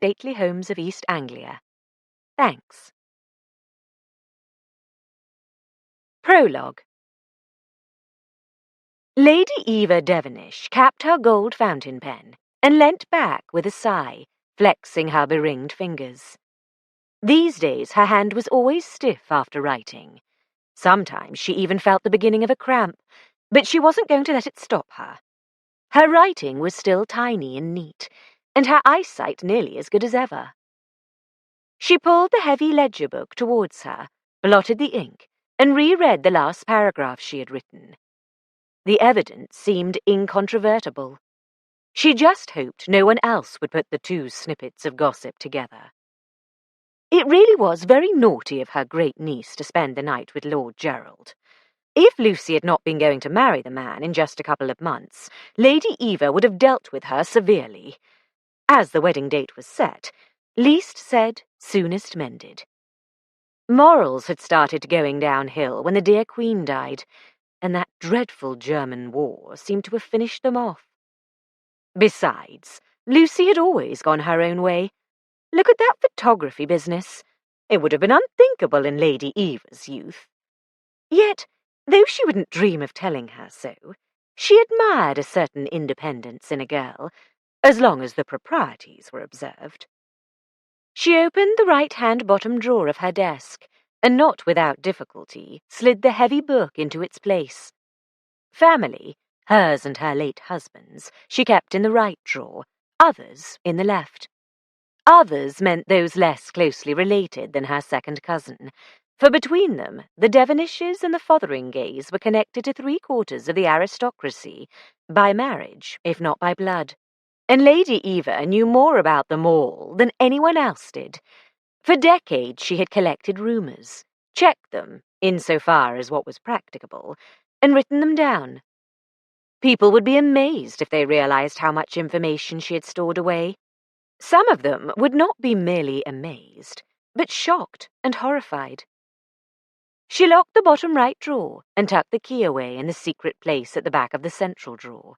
stately homes of East Anglia. Thanks. Prologue. Lady Eva Devonish capped her gold fountain pen and leant back with a sigh, flexing her beringed fingers. These days her hand was always stiff after writing. Sometimes she even felt the beginning of a cramp, but she wasn't going to let it stop her. Her writing was still tiny and neat, and her eyesight nearly as good as ever. She pulled the heavy ledger book towards her, blotted the ink, and reread the last paragraph she had written. The evidence seemed incontrovertible. She just hoped no one else would put the two snippets of gossip together. It really was very naughty of her great-niece to spend the night with Lord Gerald. If Lucy had not been going to marry the man in just a couple of months, Lady Eva would have dealt with her severely. As the wedding date was set, least said, soonest mended. Morals had started going downhill when the dear Queen died, and that dreadful German war seemed to have finished them off. Besides, Lucy had always gone her own way. Look at that photography business. It would have been unthinkable in Lady Eva's youth. Yet, though she wouldn't dream of telling her so, she admired a certain independence in a girl, as long as the proprieties were observed. She opened the right-hand bottom drawer of her desk, and not without difficulty slid the heavy book into its place. Family, hers and her late husband's, she kept in the right drawer, others in the left. Others meant those less closely related than her second cousin, for between them the Devonishes and the Fotheringays were connected to 3/4 of the aristocracy, by marriage, if not by blood. And Lady Eva knew more about them all than anyone else did. For decades she had collected rumours, checked them, insofar as what was practicable, and written them down. People would be amazed if they realised how much information she had stored away. Some of them would not be merely amazed, but shocked and horrified. She locked the bottom right drawer and tucked the key away in the secret place at the back of the central drawer.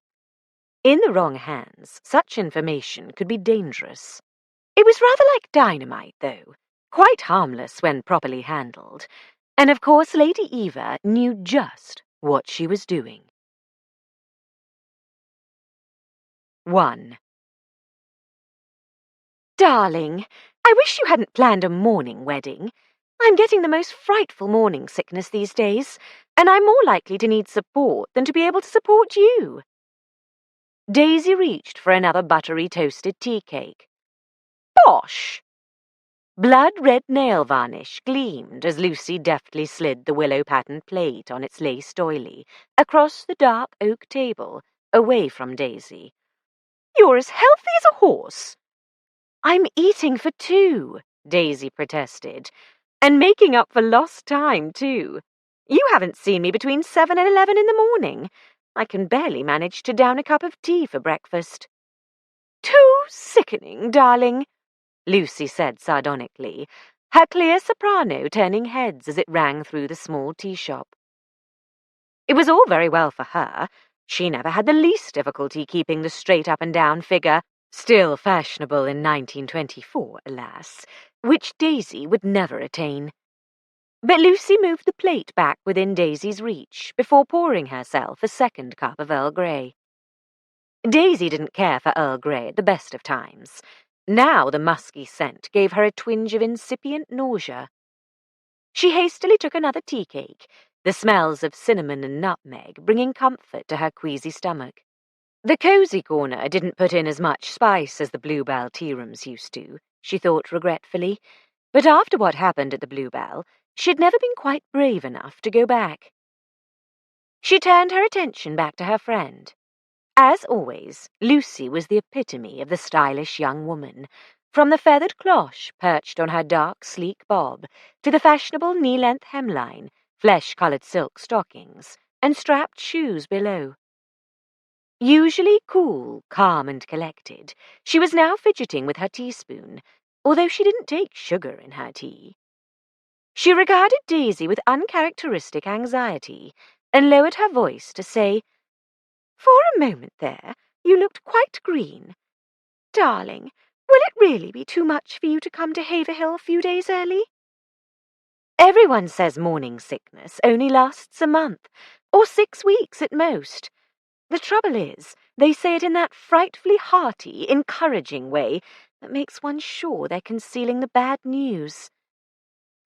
In the wrong hands, such information could be dangerous. It was rather like dynamite, though, quite harmless when properly handled, and of course Lady Eva knew just what she was doing. 1. Darling, I wish you hadn't planned a morning wedding. I'm getting the most frightful morning sickness these days, and I'm more likely to need support than to be able to support you. Daisy reached for another buttery toasted tea cake. Bosh! Blood-red nail varnish gleamed as Lucy deftly slid the willow-patterned plate on its lace doily across the dark oak table, away from Daisy. You're as healthy as a horse. I'm eating for 2, Daisy protested, and making up for lost time, too. You haven't seen me between 7 and 11 in the morning. I can barely manage to down a cup of tea for breakfast. Too sickening, darling, Lucy said sardonically, her clear soprano turning heads as it rang through the small tea shop. It was all very well for her. She never had the least difficulty keeping the straight-up-and-down figure, still fashionable in 1924, alas, which Daisy would never attain. But Lucy moved the plate back within Daisy's reach before pouring herself a second cup of Earl Grey. Daisy didn't care for Earl Grey at the best of times. Now the musky scent gave her a twinge of incipient nausea. She hastily took another tea cake, the smells of cinnamon and nutmeg bringing comfort to her queasy stomach. The cosy corner didn't put in as much spice as the Bluebell tea rooms used to, she thought regretfully, but after what happened at the Bluebell, she'd never been quite brave enough to go back. She turned her attention back to her friend. As always, Lucy was the epitome of the stylish young woman, from the feathered cloche perched on her dark, sleek bob to the fashionable knee-length hemline, flesh-coloured silk stockings, and strapped shoes below. Usually cool, calm, and collected, she was now fidgeting with her teaspoon, although she didn't take sugar in her tea. She regarded Daisy with uncharacteristic anxiety, and lowered her voice to say, For a moment there, you looked quite green. Darling, Will it really be too much for you to come to Haverhill a few days early? Everyone says morning sickness only lasts a month, or 6 weeks at most. The trouble is, they say it in that frightfully hearty, encouraging way that makes one sure they're concealing the bad news.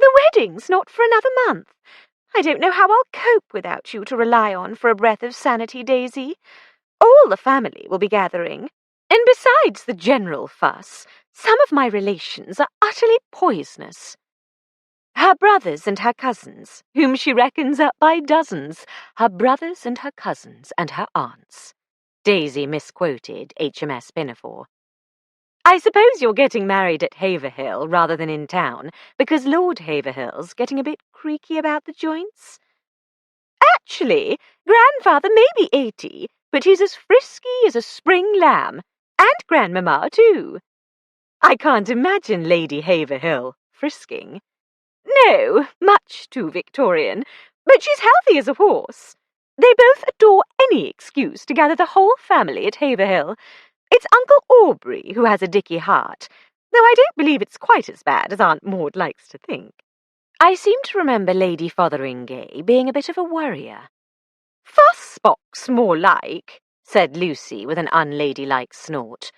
The wedding's not for another month. I don't know how I'll cope without you to rely on for a breath of sanity, Daisy. All the family will be gathering. And besides the general fuss, some of my relations are utterly poisonous. Her brothers and her cousins, whom she reckons up by dozens, her brothers and her cousins and her aunts. Daisy misquoted HMS Pinafore. I suppose you're getting married at Haverhill rather than in town, because Lord Haverhill's getting a bit creaky about the joints? Actually, Grandfather may be 80, but he's as frisky as a spring lamb, and Grandmamma too. I can't imagine Lady Haverhill frisking. No, much too Victorian, but she's healthy as a horse. They both adore any excuse to gather the whole family at Haverhill. It's Uncle Aubrey who has a dicky heart, though I don't believe it's quite as bad as Aunt Maud likes to think. I seem to remember Lady Fotheringay being a bit of a worrier. Fussbox, more like, said Lucy with an unladylike snort.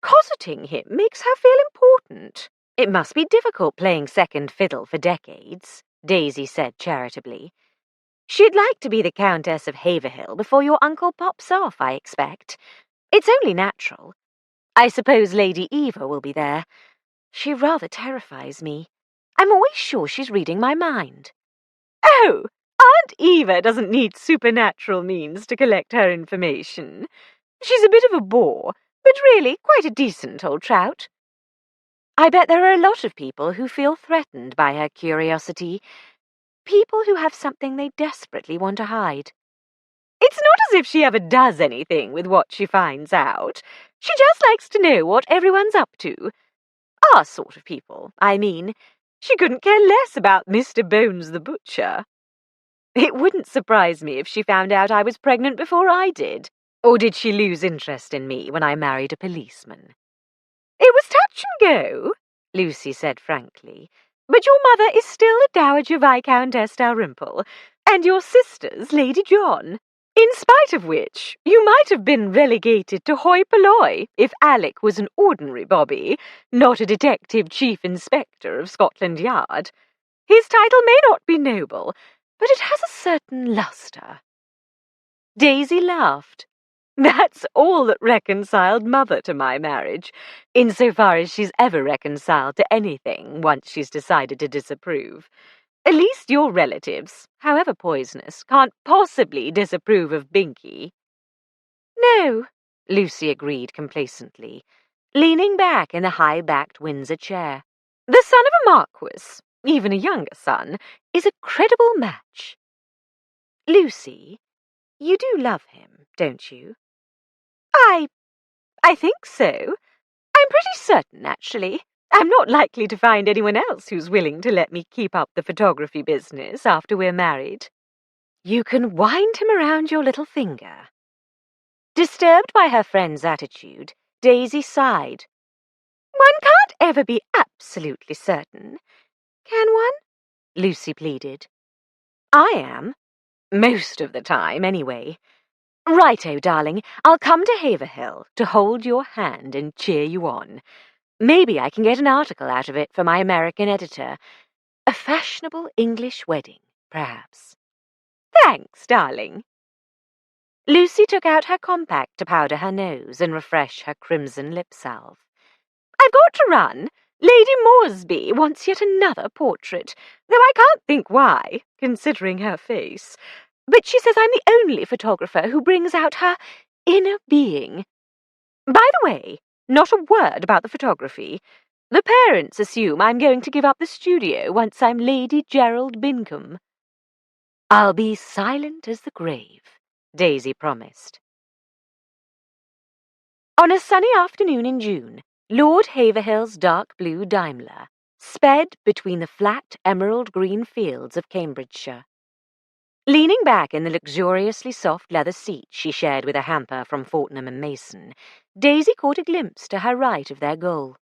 Cosseting him makes her feel important. It must be difficult playing second fiddle for decades, Daisy said charitably. She'd like to be the Countess of Haverhill before your uncle pops off, I expect. It's only natural. I suppose Lady Eva will be there. She rather terrifies me. I'm always sure she's reading my mind. Oh, Aunt Eva doesn't need supernatural means to collect her information. She's a bit of a bore, but really quite a decent old trout. I bet there are a lot of people who feel threatened by her curiosity. People who have something they desperately want to hide. It's not as if she ever does anything with what she finds out. She just likes to know what everyone's up to. Our sort of people, I mean. She couldn't care less about Mr. Bones the butcher. It wouldn't surprise me if she found out I was pregnant before I did. Or did she lose interest in me when I married a policeman? It was touch and go, Lucy said frankly. But your mother is still the Dowager Viscountess Dalrymple, and your sister's Lady John. In spite of which, you might have been relegated to hoi polloi if Alec was an ordinary bobby, not a detective chief inspector of Scotland Yard. His title may not be noble, but it has a certain lustre. Daisy laughed. That's all that reconciled Mother to my marriage, insofar as she's ever reconciled to anything once she's decided to disapprove. At least your relatives, however poisonous, can't possibly disapprove of Binky. No, Lucy agreed complacently, leaning back in the high-backed Windsor chair. The son of a marquis, even a younger son, is a credible match. Lucy, you do love him, don't you? I think so. I'm pretty certain, actually. I'm not likely to find anyone else who's willing to let me keep up the photography business after we're married. You can wind him around your little finger. Disturbed by her friend's attitude, Daisy sighed. One can't ever be absolutely certain, can one? Lucy pleaded. I am. Most of the time, anyway. Righto, darling, I'll come to Haverhill to hold your hand and cheer you on. Maybe I can get an article out of it for my American editor. A fashionable English wedding, perhaps. Thanks, darling. Lucy took out her compact to powder her nose and refresh her crimson lip salve. I've got to run. Lady Moresby wants yet another portrait, though I can't think why, considering her face. But she says I'm the only photographer who brings out her inner being. By the way, not a word about the photography. The parents assume I'm going to give up the studio once I'm Lady Gerald Bingham. I'll be silent as the grave, Daisy promised. On a sunny afternoon in June, Lord Haverhill's dark blue Daimler sped between the flat emerald green fields of Cambridgeshire. Leaning back in the luxuriously soft leather seat she shared with a hamper from Fortnum and Mason, Daisy caught a glimpse to her right of their goal.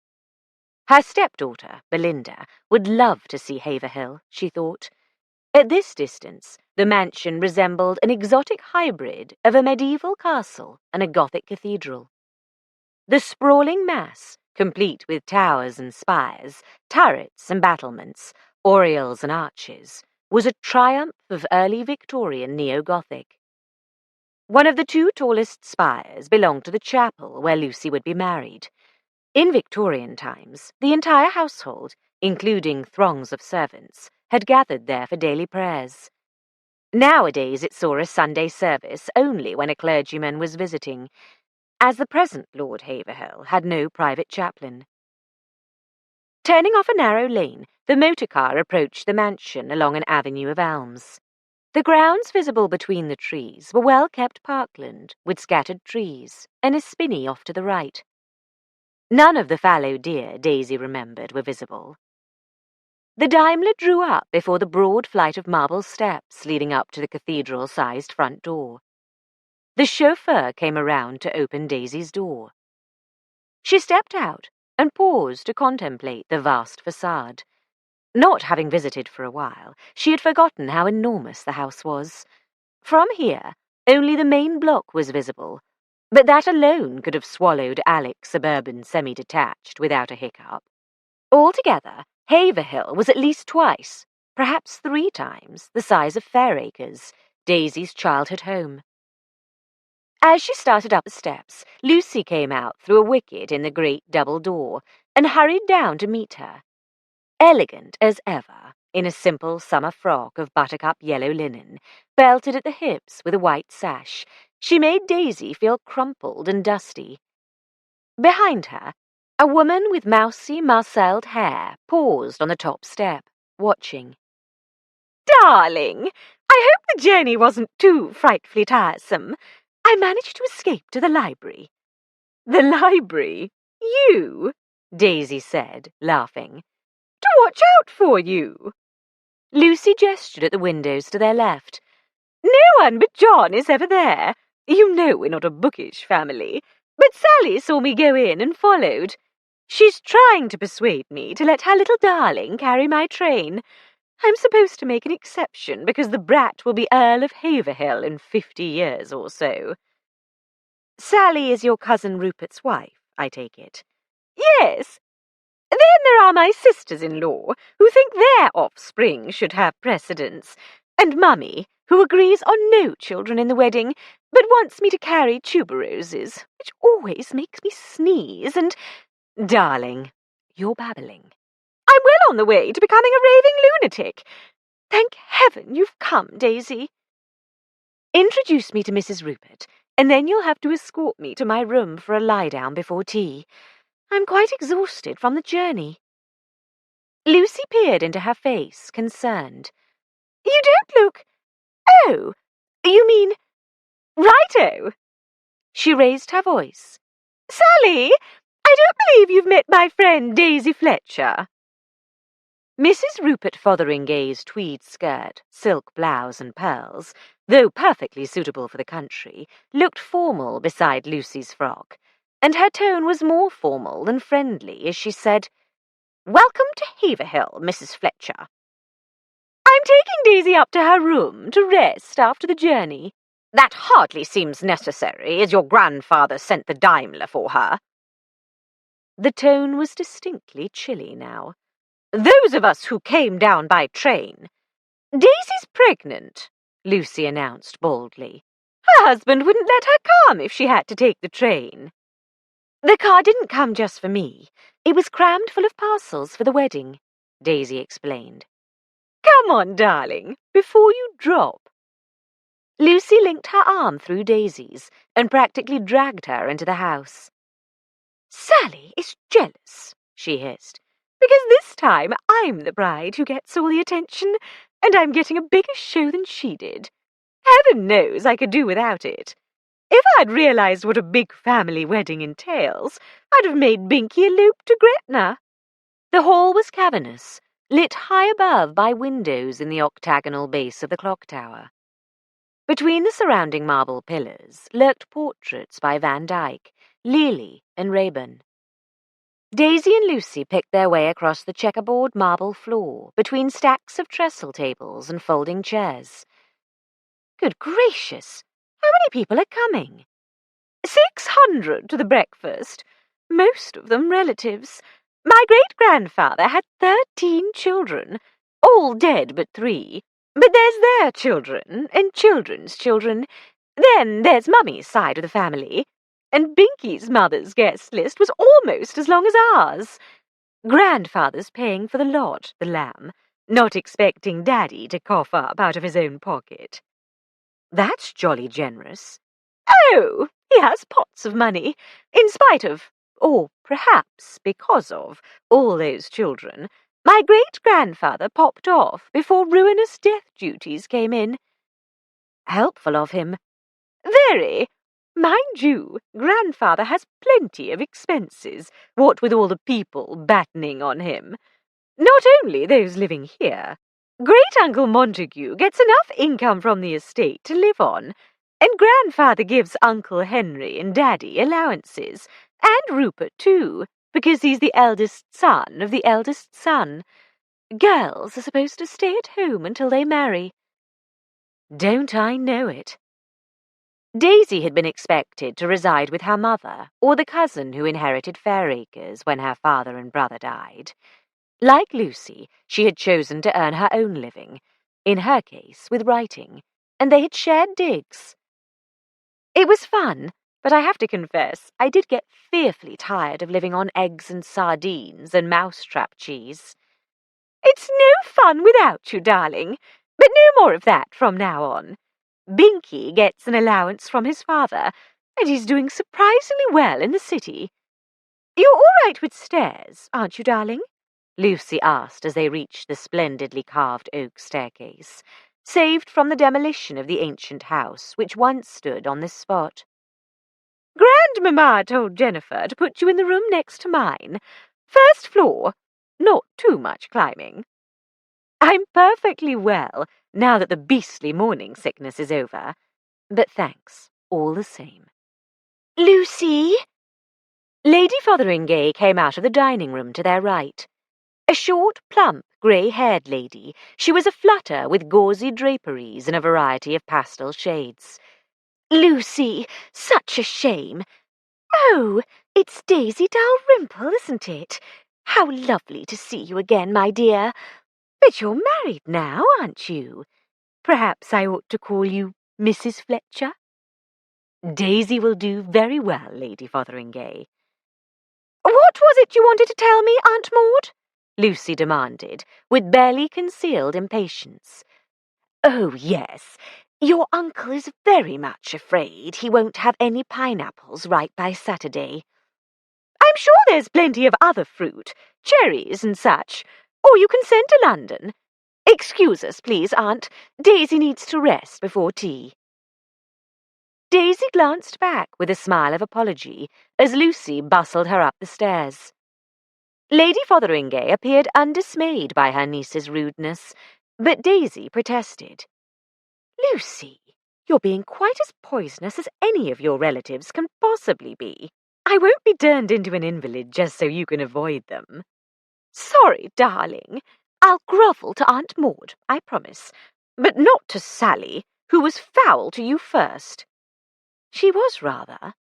Her stepdaughter, Belinda, would love to see Haverhill, she thought. At this distance, the mansion resembled an exotic hybrid of a medieval castle and a Gothic cathedral. The sprawling mass, complete with towers and spires, turrets and battlements, oriels and arches, was a triumph of early Victorian neo-Gothic. One of the two tallest spires belonged to the chapel where Lucy would be married. In Victorian times, the entire household, including throngs of servants, had gathered there for daily prayers. Nowadays it saw a Sunday service only when a clergyman was visiting, as the present Lord Haverhill had no private chaplain. Turning off a narrow lane, the motor car approached the mansion along an avenue of elms. The grounds visible between the trees were well-kept parkland, with scattered trees, and a spinney off to the right. None of the fallow deer, Daisy remembered, were visible. The Daimler drew up before the broad flight of marble steps leading up to the cathedral-sized front door. The chauffeur came around to open Daisy's door. She stepped out and paused to contemplate the vast facade. Not having visited for a while, she had forgotten how enormous the house was. From here, only the main block was visible, but that alone could have swallowed Alec's suburban semi-detached without a hiccup. Altogether, Haverhill was at least twice, perhaps 3 times, the size of Fairacres, Daisy's childhood home. As she started up the steps, Lucy came out through a wicket in the great double door and hurried down to meet her. Elegant as ever, in a simple summer frock of buttercup yellow linen, belted at the hips with a white sash, she made Daisy feel crumpled and dusty. Behind her, a woman with mousy, marcelled hair paused on the top step, watching. "Darling, I hope the journey wasn't too frightfully tiresome. I managed to escape to the library." "The library? You?" Daisy said, laughing. "To watch out for you." Lucy gestured at the windows to their left. "No one but John is ever there. You know we're not a bookish family. But Sally saw me go in and followed. She's trying to persuade me to let her little darling carry my train. I'm supposed to make an exception because the brat will be Earl of Haverhill in 50 years or so." "Sally is your cousin Rupert's wife, I take it?" "Yes. Then there are my sisters-in-law, who think their offspring should have precedence, and Mummy, who agrees on no children in the wedding, but wants me to carry tuberoses, which always makes me sneeze, and—" "Darling, you're babbling." "I'm well on the way to becoming a raving lunatic. Thank heaven you've come, Daisy." "Introduce me to Mrs. Rupert, and then you'll have to escort me to my room for a lie-down before tea. I'm quite exhausted from the journey." Lucy peered into her face, concerned. "You don't look— Oh, you mean— Righto." She raised her voice. "Sally, I don't believe you've met my friend Daisy Fletcher." Mrs. Rupert Fotheringay's tweed skirt, silk blouse and pearls, though perfectly suitable for the country, looked formal beside Lucy's frock, and her tone was more formal than friendly as she said, "Welcome to Haverhill, Mrs. Fletcher. I'm taking Daisy up to her room to rest after the journey." "That hardly seems necessary, as your grandfather sent the Daimler for her." The tone was distinctly chilly now. "Those of us who came down by train—" "Daisy's pregnant," Lucy announced boldly. "Her husband wouldn't let her come if she had to take the train." "The car didn't come just for me. It was crammed full of parcels for the wedding," Daisy explained. "Come on, darling, before you drop." Lucy linked her arm through Daisy's and practically dragged her into the house. "Sally is jealous," she hissed, "because this time I'm the bride who gets all the attention, and I'm getting a bigger show than she did. Heaven knows I could do without it. If I'd realized what a big family wedding entails, I'd have made Binky elope to Gretna." The hall was cavernous, lit high above by windows in the octagonal base of the clock tower. Between the surrounding marble pillars lurked portraits by Van Dyck, Lely, and Rayburn. Daisy and Lucy picked their way across the checkerboard marble floor, between stacks of trestle tables and folding chairs. Good gracious! How many people are coming? 600 to the breakfast, most of them relatives. My great-grandfather had 13 children, all dead but 3. But there's their children and children's children. Then there's Mummy's side of the family. And Binky's mother's guest list was almost as long as ours. Grandfather's paying for the lot, the lamb, not expecting Daddy to cough up out of his own pocket. That's jolly generous. Oh, he has pots of money, in spite of, or perhaps because of, all those children. My great-grandfather popped off before ruinous death duties came in. Helpful of him. Very. Mind you, Grandfather has plenty of expenses, what with all the people battening on him. Not only those living here. Great-uncle Montague gets enough income from the estate to live on, and Grandfather gives Uncle Henry and Daddy allowances, and Rupert too, because he's the eldest son of the eldest son. Girls are supposed to stay at home until they marry. Don't I know it? Daisy had been expected to reside with her mother, or the cousin who inherited Fairacres when her father and brother died. Like Lucy, she had chosen to earn her own living, in her case with writing, and they had shared digs. It was fun, but I have to confess, I did get fearfully tired of living on eggs and sardines and mousetrap cheese. It's no fun without you, darling, but no more of that from now on. Binky gets an allowance from his father, and he's doing surprisingly well in the city. You're all right with stairs, aren't you, darling? Lucy asked as they reached the splendidly carved oak staircase, saved from the demolition of the ancient house which once stood on this spot. Grandmamma told Jennifer to put you in the room next to mine. First floor, not too much climbing. I'm perfectly well, now that the beastly morning sickness is over, but thanks, all the same. Lucy! Lady Fotheringay came out of the dining room to their right. A short, plump, grey-haired lady, she was aflutter with gauzy draperies in a variety of pastel shades. Lucy, such a shame. Oh, it's Daisy Dalrymple, isn't it? How lovely to see you again, my dear. But you're married now, aren't you? Perhaps I ought to call you Mrs. Fletcher? Daisy will do very well, Lady Fotheringay. What was it you wanted to tell me, Aunt Maud? Lucy demanded, with barely concealed impatience. Oh, yes. Your uncle is very much afraid he won't have any pineapples ripe by Saturday. I'm sure there's plenty of other fruit, cherries and such, or you can send to London. Excuse us, please, Aunt. Daisy needs to rest before tea. Daisy glanced back with a smile of apology as Lucy bustled her up the stairs. Lady Fotheringay appeared undismayed by her niece's rudeness, but Daisy protested. Lucy, you're being quite as poisonous as any of your relatives can possibly be. I won't be turned into an invalid just so you can avoid them. Sorry, darling. I'll grovel to Aunt Maud, I promise, but not to Sally, who was foul to you first. She was rather.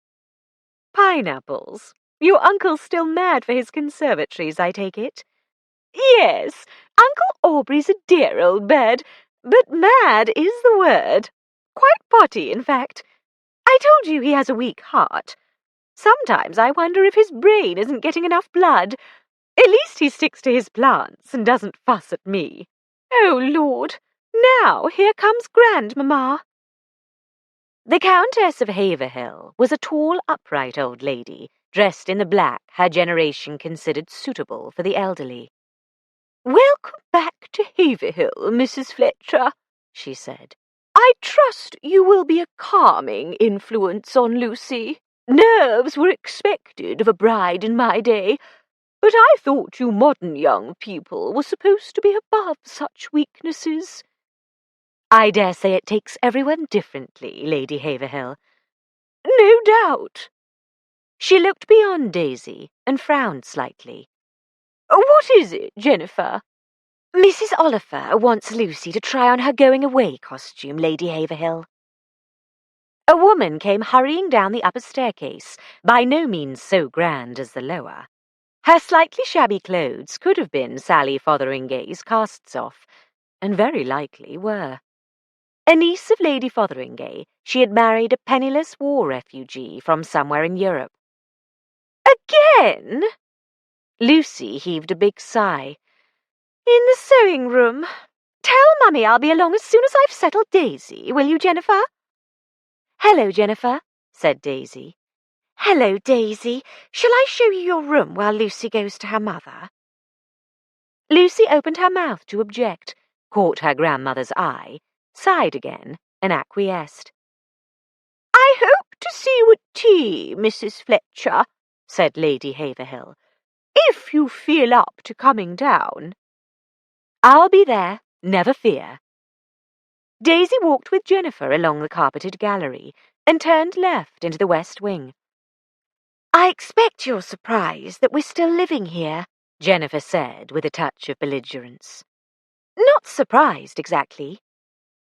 Pineapples. Your uncle's still mad for his conservatories, I take it? Yes, Uncle Aubrey's a dear old bird, but mad is the word. Quite potty, in fact. I told you he has a weak heart. Sometimes I wonder if his brain isn't getting enough blood. At least he sticks to his plants and doesn't fuss at me. Oh, Lord! Now here comes Grandmamma. The Countess of Haverhill was a tall, upright old lady, dressed in the black her generation considered suitable for the elderly. Welcome back to Haverhill, Mrs. Fletcher, she said. I trust you will be a calming influence on Lucy. Nerves were expected of a bride in my day, but I thought you modern young people were supposed to be above such weaknesses. I dare say it takes everyone differently, Lady Haverhill. No doubt. She looked beyond Daisy and frowned slightly. What is it, Jennifer? Mrs. Oliver wants Lucy to try on her going-away costume, Lady Haverhill. A woman came hurrying down the upper staircase, by no means so grand as the lower. Her slightly shabby clothes could have been Sally Fotheringay's casts-off, and very likely were. A niece of Lady Fotheringay, she had married a penniless war refugee from somewhere in Europe. Again? Lucy heaved a big sigh. In the sewing-room. Tell Mummy I'll be along as soon as I've settled Daisy, will you, Jennifer? Hello, Jennifer, said Daisy. Hello, Daisy. Shall I show you your room while Lucy goes to her mother? Lucy opened her mouth to object, caught her grandmother's eye, sighed again, and acquiesced. I hope to see you at tea, Mrs. Fletcher, said Lady Haverhill, if you feel up to coming down. I'll be there, never fear. Daisy walked with Jennifer along the carpeted gallery and turned left into the west wing. I expect you're surprised that we're still living here, Jennifer said with a touch of belligerence. Not surprised, exactly.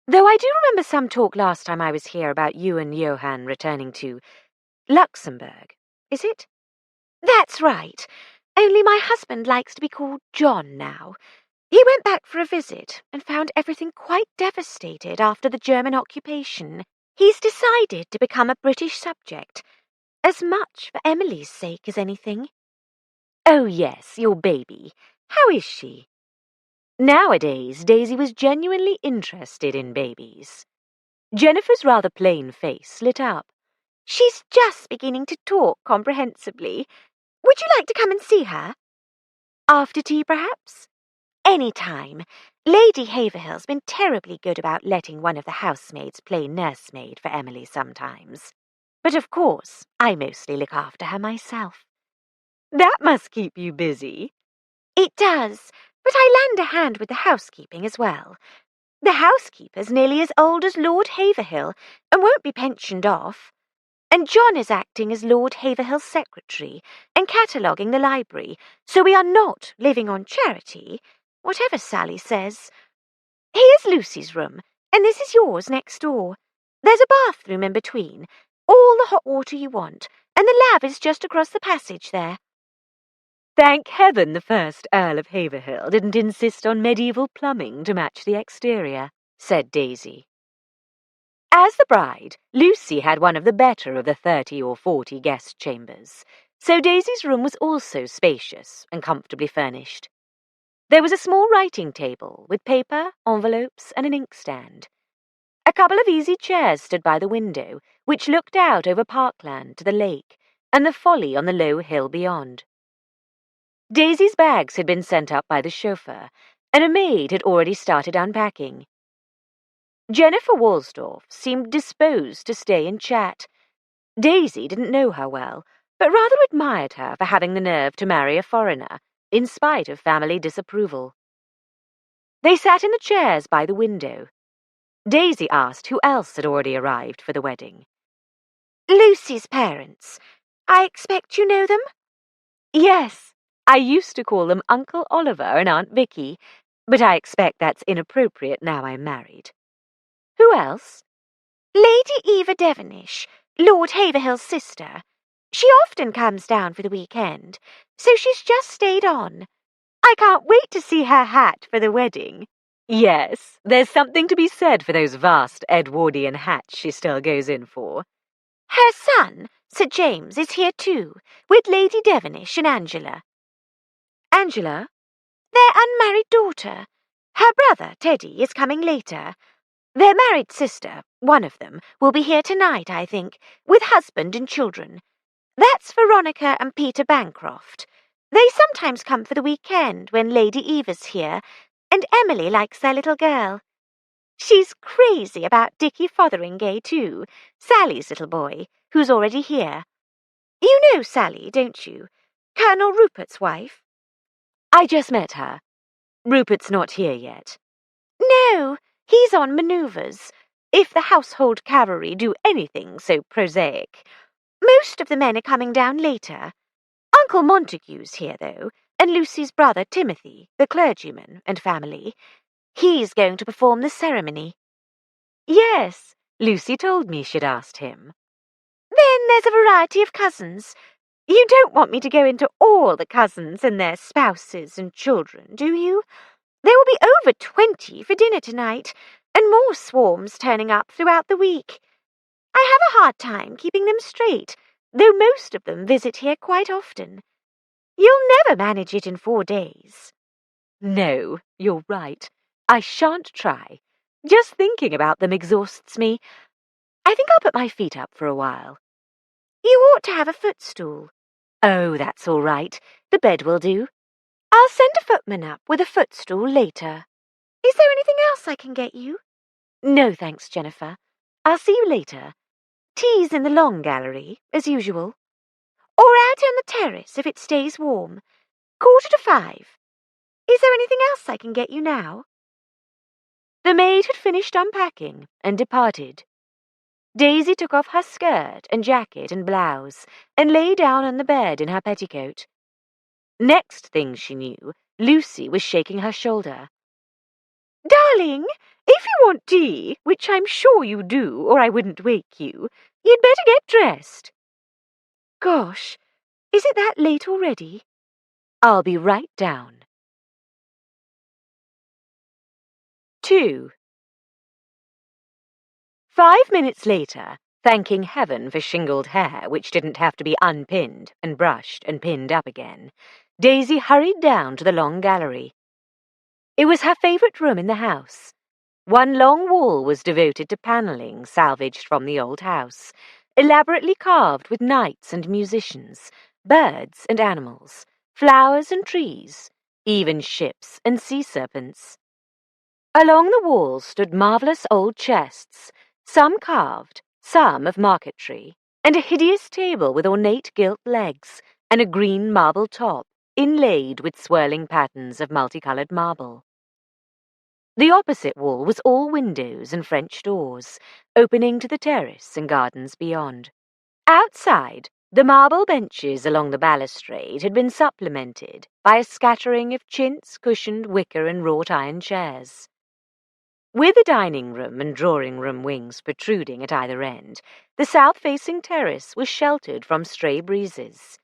Though I do remember some talk last time I was here about you and Johann returning to Luxembourg, is it? That's right, only my husband likes to be called John now. He went back for a visit and found everything quite devastated after the German occupation. He's decided to become a British subject, as much for Emily's sake as anything. Oh yes, your baby. How is she? Nowadays, Daisy was genuinely interested in babies. Jennifer's rather plain face lit up. She's just beginning to talk comprehensively. Would you like to come and see her? After tea, perhaps? Any time. Lady Haverhill's been terribly good about letting one of the housemaids play nursemaid for Emily sometimes. But of course, I mostly look after her myself. That must keep you busy. It does, but I lend a hand with the housekeeping as well. The housekeeper's nearly as old as Lord Haverhill and won't be pensioned off. And John is acting as Lord Haverhill's secretary and cataloguing the library, so we are not living on charity, whatever Sally says. Here's Lucy's room, and this is yours next door. There's a bathroom in between, all the hot water you want, and the lav is just across the passage there. Thank heaven the first Earl of Haverhill didn't insist on medieval plumbing to match the exterior, said Daisy. As the bride, Lucy had one of the better of the 30 or 40 guest chambers, so Daisy's room was also spacious and comfortably furnished. There was a small writing table with paper, envelopes, and an inkstand. A couple of easy chairs stood by the window, which looked out over parkland to the lake and the folly on the low hill beyond. Daisy's bags had been sent up by the chauffeur, and a maid had already started unpacking. Jennifer Walsdorf seemed disposed to stay and chat. Daisy didn't know her well, but rather admired her for having the nerve to marry a foreigner, in spite of family disapproval. They sat in the chairs by the window. Daisy asked who else had already arrived for the wedding. Lucy's parents. I expect you know them? Yes, I used to call them Uncle Oliver and Aunt Vicky, but I expect that's inappropriate now I'm married. Who else? Lady Eva Devonish, Lord Haverhill's sister. She often comes down for the weekend, so she's just stayed on. I can't wait to see her hat for the wedding. Yes, there's something to be said for those vast Edwardian hats she still goes in for. Her son, Sir James, is here too, with Lady Devonish and Angela. Angela? Their unmarried daughter. Her brother, Teddy, is coming later. Their married sister, one of them, will be here tonight, I think, with husband and children. That's Veronica and Peter Bancroft. They sometimes come for the weekend when Lady Eva's here, and Emily likes their little girl. She's crazy about Dickie Fotheringay, too, Sally's little boy, who's already here. You know Sally, don't you? Colonel Rupert's wife? I just met her. Rupert's not here yet. No, He's on manoeuvres, if the household cavalry do anything so prosaic. Most of the men are coming down later. Uncle Montague's here, though, and Lucy's brother Timothy, the clergyman, and family. He's going to perform the ceremony. Yes, Lucy told me she'd asked him. Then there's a variety of cousins. You don't want me to go into all the cousins and their spouses and children, do you? There will be over 20 for dinner tonight, and more swarms turning up throughout the week. I have a hard time keeping them straight, though most of them visit here quite often. You'll never manage it in 4 days. No, you're right. I shan't try. Just thinking about them exhausts me. I think I'll put my feet up for a while. You ought to have a footstool. Oh, that's all right. The bed will do. I'll send a footman up with a footstool later. Is there anything else I can get you? No, thanks, Jennifer. I'll see you later. Tea's in the long gallery, as usual. Or out on the terrace if it stays warm. 5:15. Is there anything else I can get you now? The maid had finished unpacking and departed. Daisy took off her skirt and jacket and blouse and lay down on the bed in her petticoat. Next thing she knew, Lucy was shaking her shoulder. Darling, if you want tea, which I'm sure you do, or I wouldn't wake you, you'd better get dressed. Gosh, is it that late already? I'll be right down. 2. 5 minutes later, thanking heaven for shingled hair which didn't have to be unpinned and brushed and pinned up again, Daisy hurried down to the long gallery. It was her favourite room in the house. One long wall was devoted to panelling salvaged from the old house, elaborately carved with knights and musicians, birds and animals, flowers and trees, even ships and sea serpents. Along the walls stood marvellous old chests, some carved, some of marquetry, and a hideous table with ornate gilt legs and a green marble top, inlaid with swirling patterns of multicoloured marble. The opposite wall was all windows and French doors, opening to the terrace and gardens beyond. Outside, the marble benches along the balustrade had been supplemented by a scattering of chintz, cushioned wicker and wrought iron chairs. With the dining room and drawing room wings protruding at either end, the south-facing terrace was sheltered from stray breezes.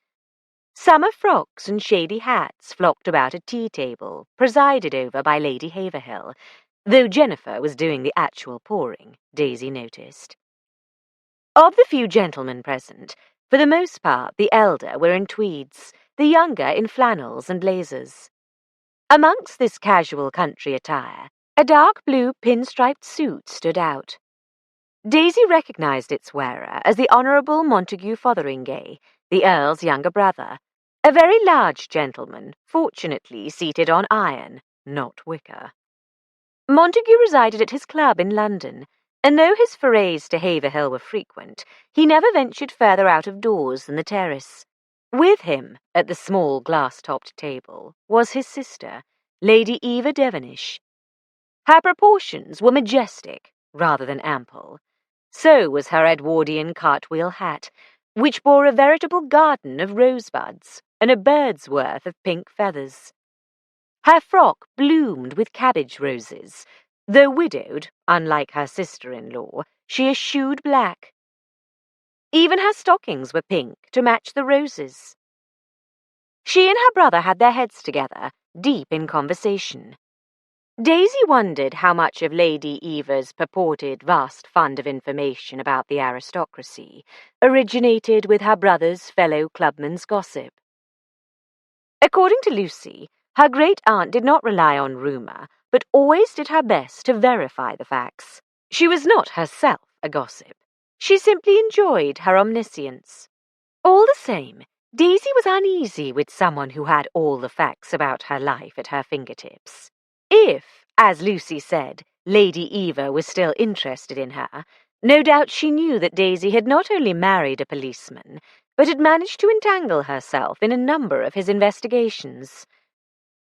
Summer frocks and shady hats flocked about a tea table, presided over by Lady Haverhill, though Jennifer was doing the actual pouring, Daisy noticed. Of the few gentlemen present, for the most part the elder were in tweeds, the younger in flannels and blazers. Amongst this casual country attire, a dark blue pinstriped suit stood out. Daisy recognised its wearer as the Honourable Montague Fotheringay, the Earl's younger brother, a very large gentleman, fortunately seated on iron, not wicker. Montague resided at his club in London, and though his forays to Haverhill were frequent, he never ventured further out of doors than the terrace. With him, at the small glass-topped table, was his sister, Lady Eva Devonish. Her proportions were majestic rather than ample. So was her Edwardian cartwheel hat, which bore a veritable garden of rosebuds and a bird's worth of pink feathers. Her frock bloomed with cabbage roses, though widowed, unlike her sister-in-law, she eschewed black. Even her stockings were pink to match the roses. She and her brother had their heads together, deep in conversation. Daisy wondered how much of Lady Eva's purported vast fund of information about the aristocracy originated with her brother's fellow clubman's gossip. According to Lucy, her great-aunt did not rely on rumour, but always did her best to verify the facts. She was not herself a gossip. She simply enjoyed her omniscience. All the same, Daisy was uneasy with someone who had all the facts about her life at her fingertips. If, as Lucy said, Lady Eva was still interested in her, no doubt she knew that Daisy had not only married a policeman, but had managed to entangle herself in a number of his investigations.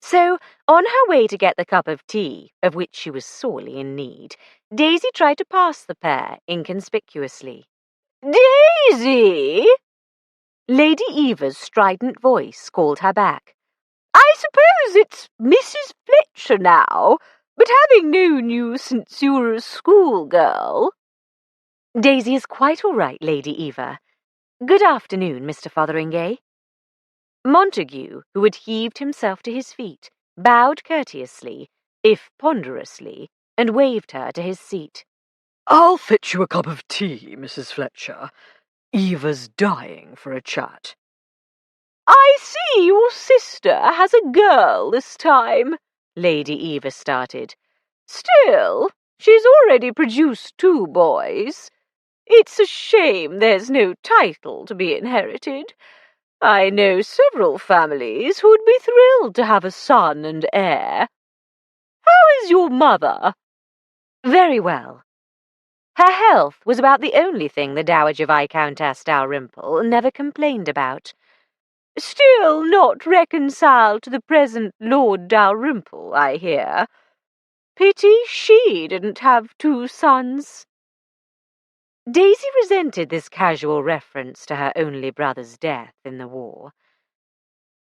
So, on her way to get the cup of tea, of which she was sorely in need, Daisy tried to pass the pair inconspicuously. "Daisy!" Lady Eva's strident voice called her back. "I suppose it's Mrs. Fletcher now, but having known you since you were a schoolgirl—" "Daisy is quite all right, Lady Eva. Good afternoon, Mr. Fotheringay." Montague, who had heaved himself to his feet, bowed courteously, if ponderously, and waved her to his seat. "I'll fetch you a cup of tea, Mrs. Fletcher. Eva's dying for a chat." "I see your sister has a girl this time," Lady Eva started. "Still, she's already produced 2 boys. It's a shame there's no title to be inherited. I know several families who'd be thrilled to have a son and heir. How is your mother?" "Very well." Her health was about the only thing the Dowager Viscountess Dalrymple never complained about. "Still not reconciled to the present Lord Dalrymple, I hear. Pity she didn't have 2 sons." Daisy resented this casual reference to her only brother's death in the war.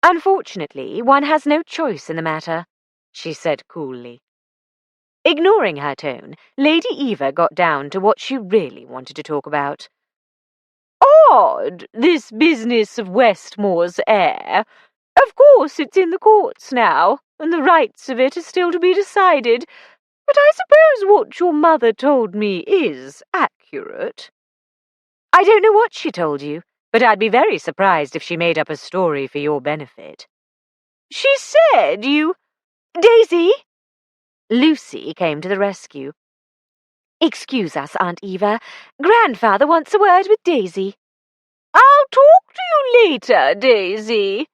"Unfortunately, one has no choice in the matter," she said coolly. Ignoring her tone, Lady Eva got down to what she really wanted to talk about. "Odd, this business of Westmore's heir. Of course it's in the courts now, and the rights of it are still to be decided, but I suppose what your mother told me is accurate." "I don't know what she told you, but I'd be very surprised if she made up a story for your benefit." "She said you—" "Daisy!" Lucy came to the rescue. "Excuse us, Aunt Eva. Grandfather wants a word with Daisy." "I'll talk to you later, Daisy,"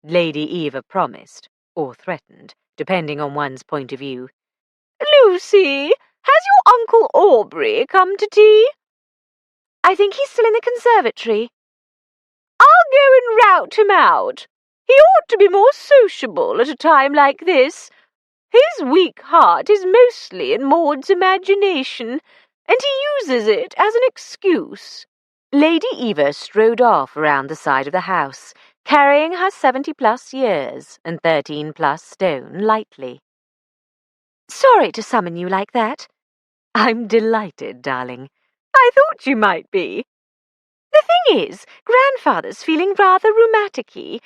Lady Eva promised, or threatened, depending on one's point of view. "Lucy, has your Uncle Aubrey come to tea?" "I think he's still in the conservatory." "I'll go and rout him out. He ought to be more sociable at a time like this. His weak heart is mostly in Maud's imagination, and he uses it as an excuse." Lady Eva strode off around the side of the house, carrying her 70-plus years and 13-plus stone lightly. "Sorry to summon you like that." "I'm delighted, darling. "I thought you might be." "The thing is, Grandfather's feeling rather rheumatic-y.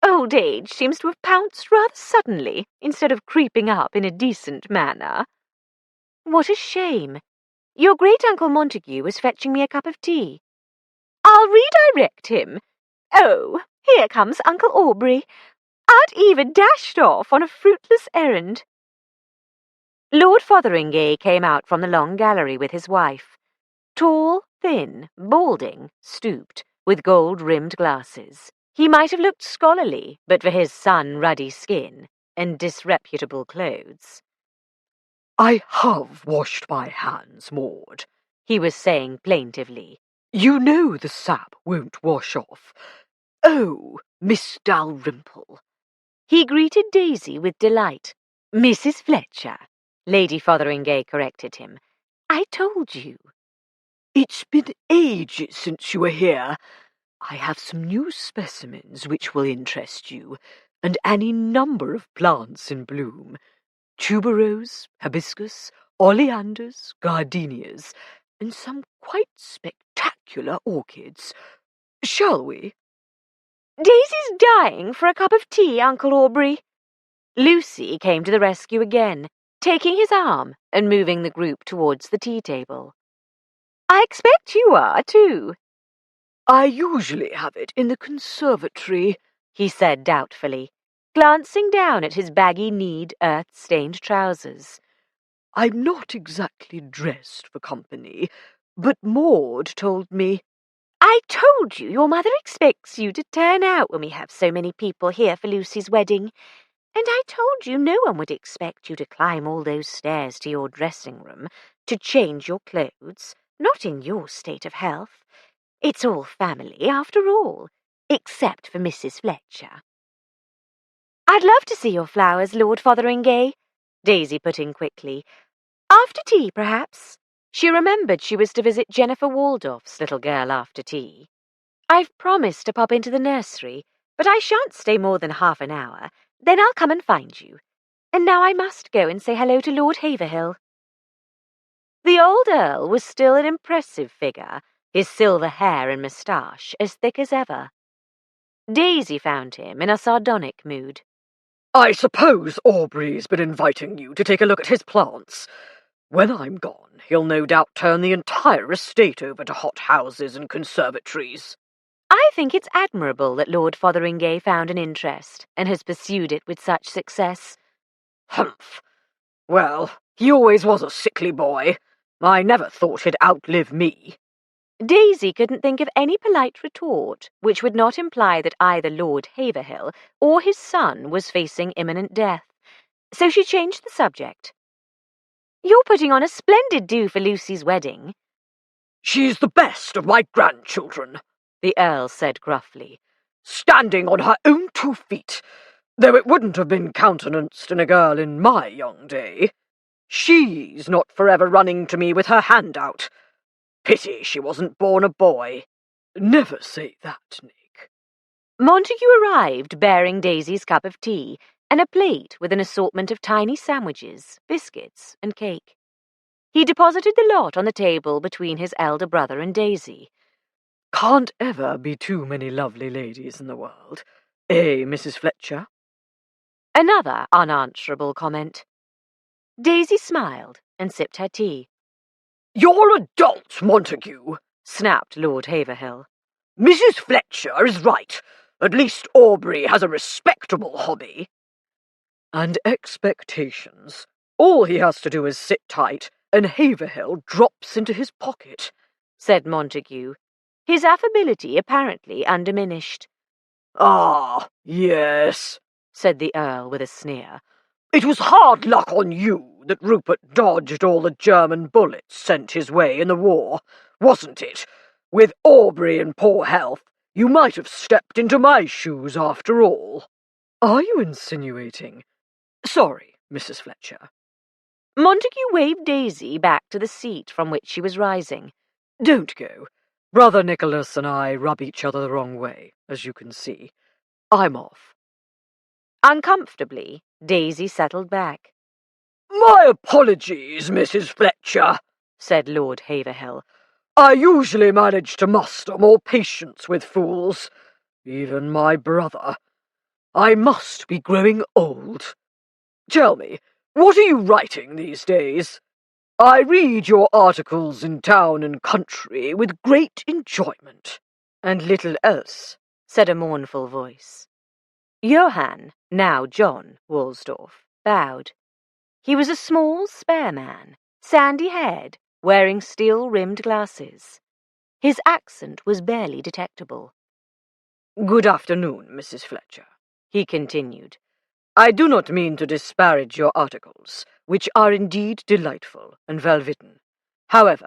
Old age seems to have pounced rather suddenly, instead of creeping up in a decent manner." "What a shame. Your great-uncle Montague was fetching me a cup of tea." "I'll redirect him. Oh, here comes Uncle Aubrey." Aunt Eva dashed off on a fruitless errand. Lord Fotheringay came out from the long gallery with his wife. Tall, thin, balding, stooped, with gold-rimmed glasses. He might have looked scholarly, but for his sun-ruddy skin and disreputable clothes. "I have washed my hands, Maud," he was saying plaintively. "You know the sap won't wash off. Oh, Miss Dalrymple." He greeted Daisy with delight. "Mrs. Fletcher," Lady Fotheringay corrected him. "I told you." "It's been ages since you were here. I have some new specimens which will interest you, and any number of plants in bloom. Tuberose, hibiscus, oleanders, gardenias, and some quite spectacular orchids. Shall we?" "Daisy's dying for a cup of tea, Uncle Aubrey." Lucy came to the rescue again, taking his arm and moving the group towards the tea table. "I expect you are, too." "I usually have it in the conservatory," he said doubtfully, glancing down at his baggy-kneed, earth-stained trousers. "I'm not exactly dressed for company, but Maud told me—" "I told you your mother expects you to turn out when we have so many people here for Lucy's wedding. And I told you no one would expect you to climb all those stairs to your dressing-room to change your clothes, not in your state of health. It's all family, after all, except for Mrs. Fletcher." I'd love to see your flowers, Lord Fotheringay, Daisy put in quickly. After tea, perhaps? She remembered she was to visit Jennifer Waldorf's little girl after tea. I've promised to pop into the nursery, but I shan't stay more than half an hour. Then I'll come and find you. And now I must go and say hello to Lord Haverhill. The old Earl was still an impressive figure, his silver hair and moustache as thick as ever. Daisy found him in a sardonic mood. I suppose Aubrey's been inviting you to take a look at his plants. When I'm gone, he'll no doubt turn the entire estate over to hothouses and conservatories. I think it's admirable that Lord Fotheringay found an interest and has pursued it with such success. Humph. Well, he always was a sickly boy. I never thought he'd outlive me. Daisy couldn't think of any polite retort which would not imply that either Lord Haverhill or his son was facing imminent death, so she changed the subject. You're putting on a splendid do for Lucy's wedding. She's the best of my grandchildren, the Earl said gruffly, standing on her own 2 feet, though it wouldn't have been countenanced in a girl in my young day. She's not forever running to me with her hand out. Pity she wasn't born a boy. Never say that, Nick. Montague arrived bearing Daisy's cup of tea and a plate with an assortment of tiny sandwiches, biscuits, and cake. He deposited the lot on the table between his elder brother and Daisy. Can't ever be too many lovely ladies in the world, eh, Mrs. Fletcher? Another unanswerable comment. Daisy smiled and sipped her tea. You're adult, Montague, snapped Lord Haverhill. Mrs. Fletcher is right. At least Aubrey has a respectable hobby. And expectations. All he has to do is sit tight, and Haverhill drops into his pocket, said Montague, his affability apparently undiminished. Ah, yes, said the Earl with a sneer. It was hard luck on you that Rupert dodged all the German bullets sent his way in the war, wasn't it? With Aubrey in poor health, you might have stepped into my shoes after all. Are you insinuating? Sorry, Mrs. Fletcher. Montague waved Daisy back to the seat from which she was rising. Don't go. Brother Nicholas and I rub each other the wrong way, as you can see. I'm off. Uncomfortably, Daisy settled back. My apologies, Mrs. Fletcher, said Lord Haverhill. I usually manage to muster more patience with fools. Even my brother. I must be growing old. Tell me, what are you writing these days? I read your articles in Town and Country with great enjoyment. And little else, said a mournful voice. Johann, now John Woolsdorf, bowed. He was a small, spare man, sandy-haired, wearing steel-rimmed glasses. His accent was barely detectable. Good afternoon, Mrs. Fletcher, he continued. I do not mean to disparage your articles, which are indeed delightful and well-written. However,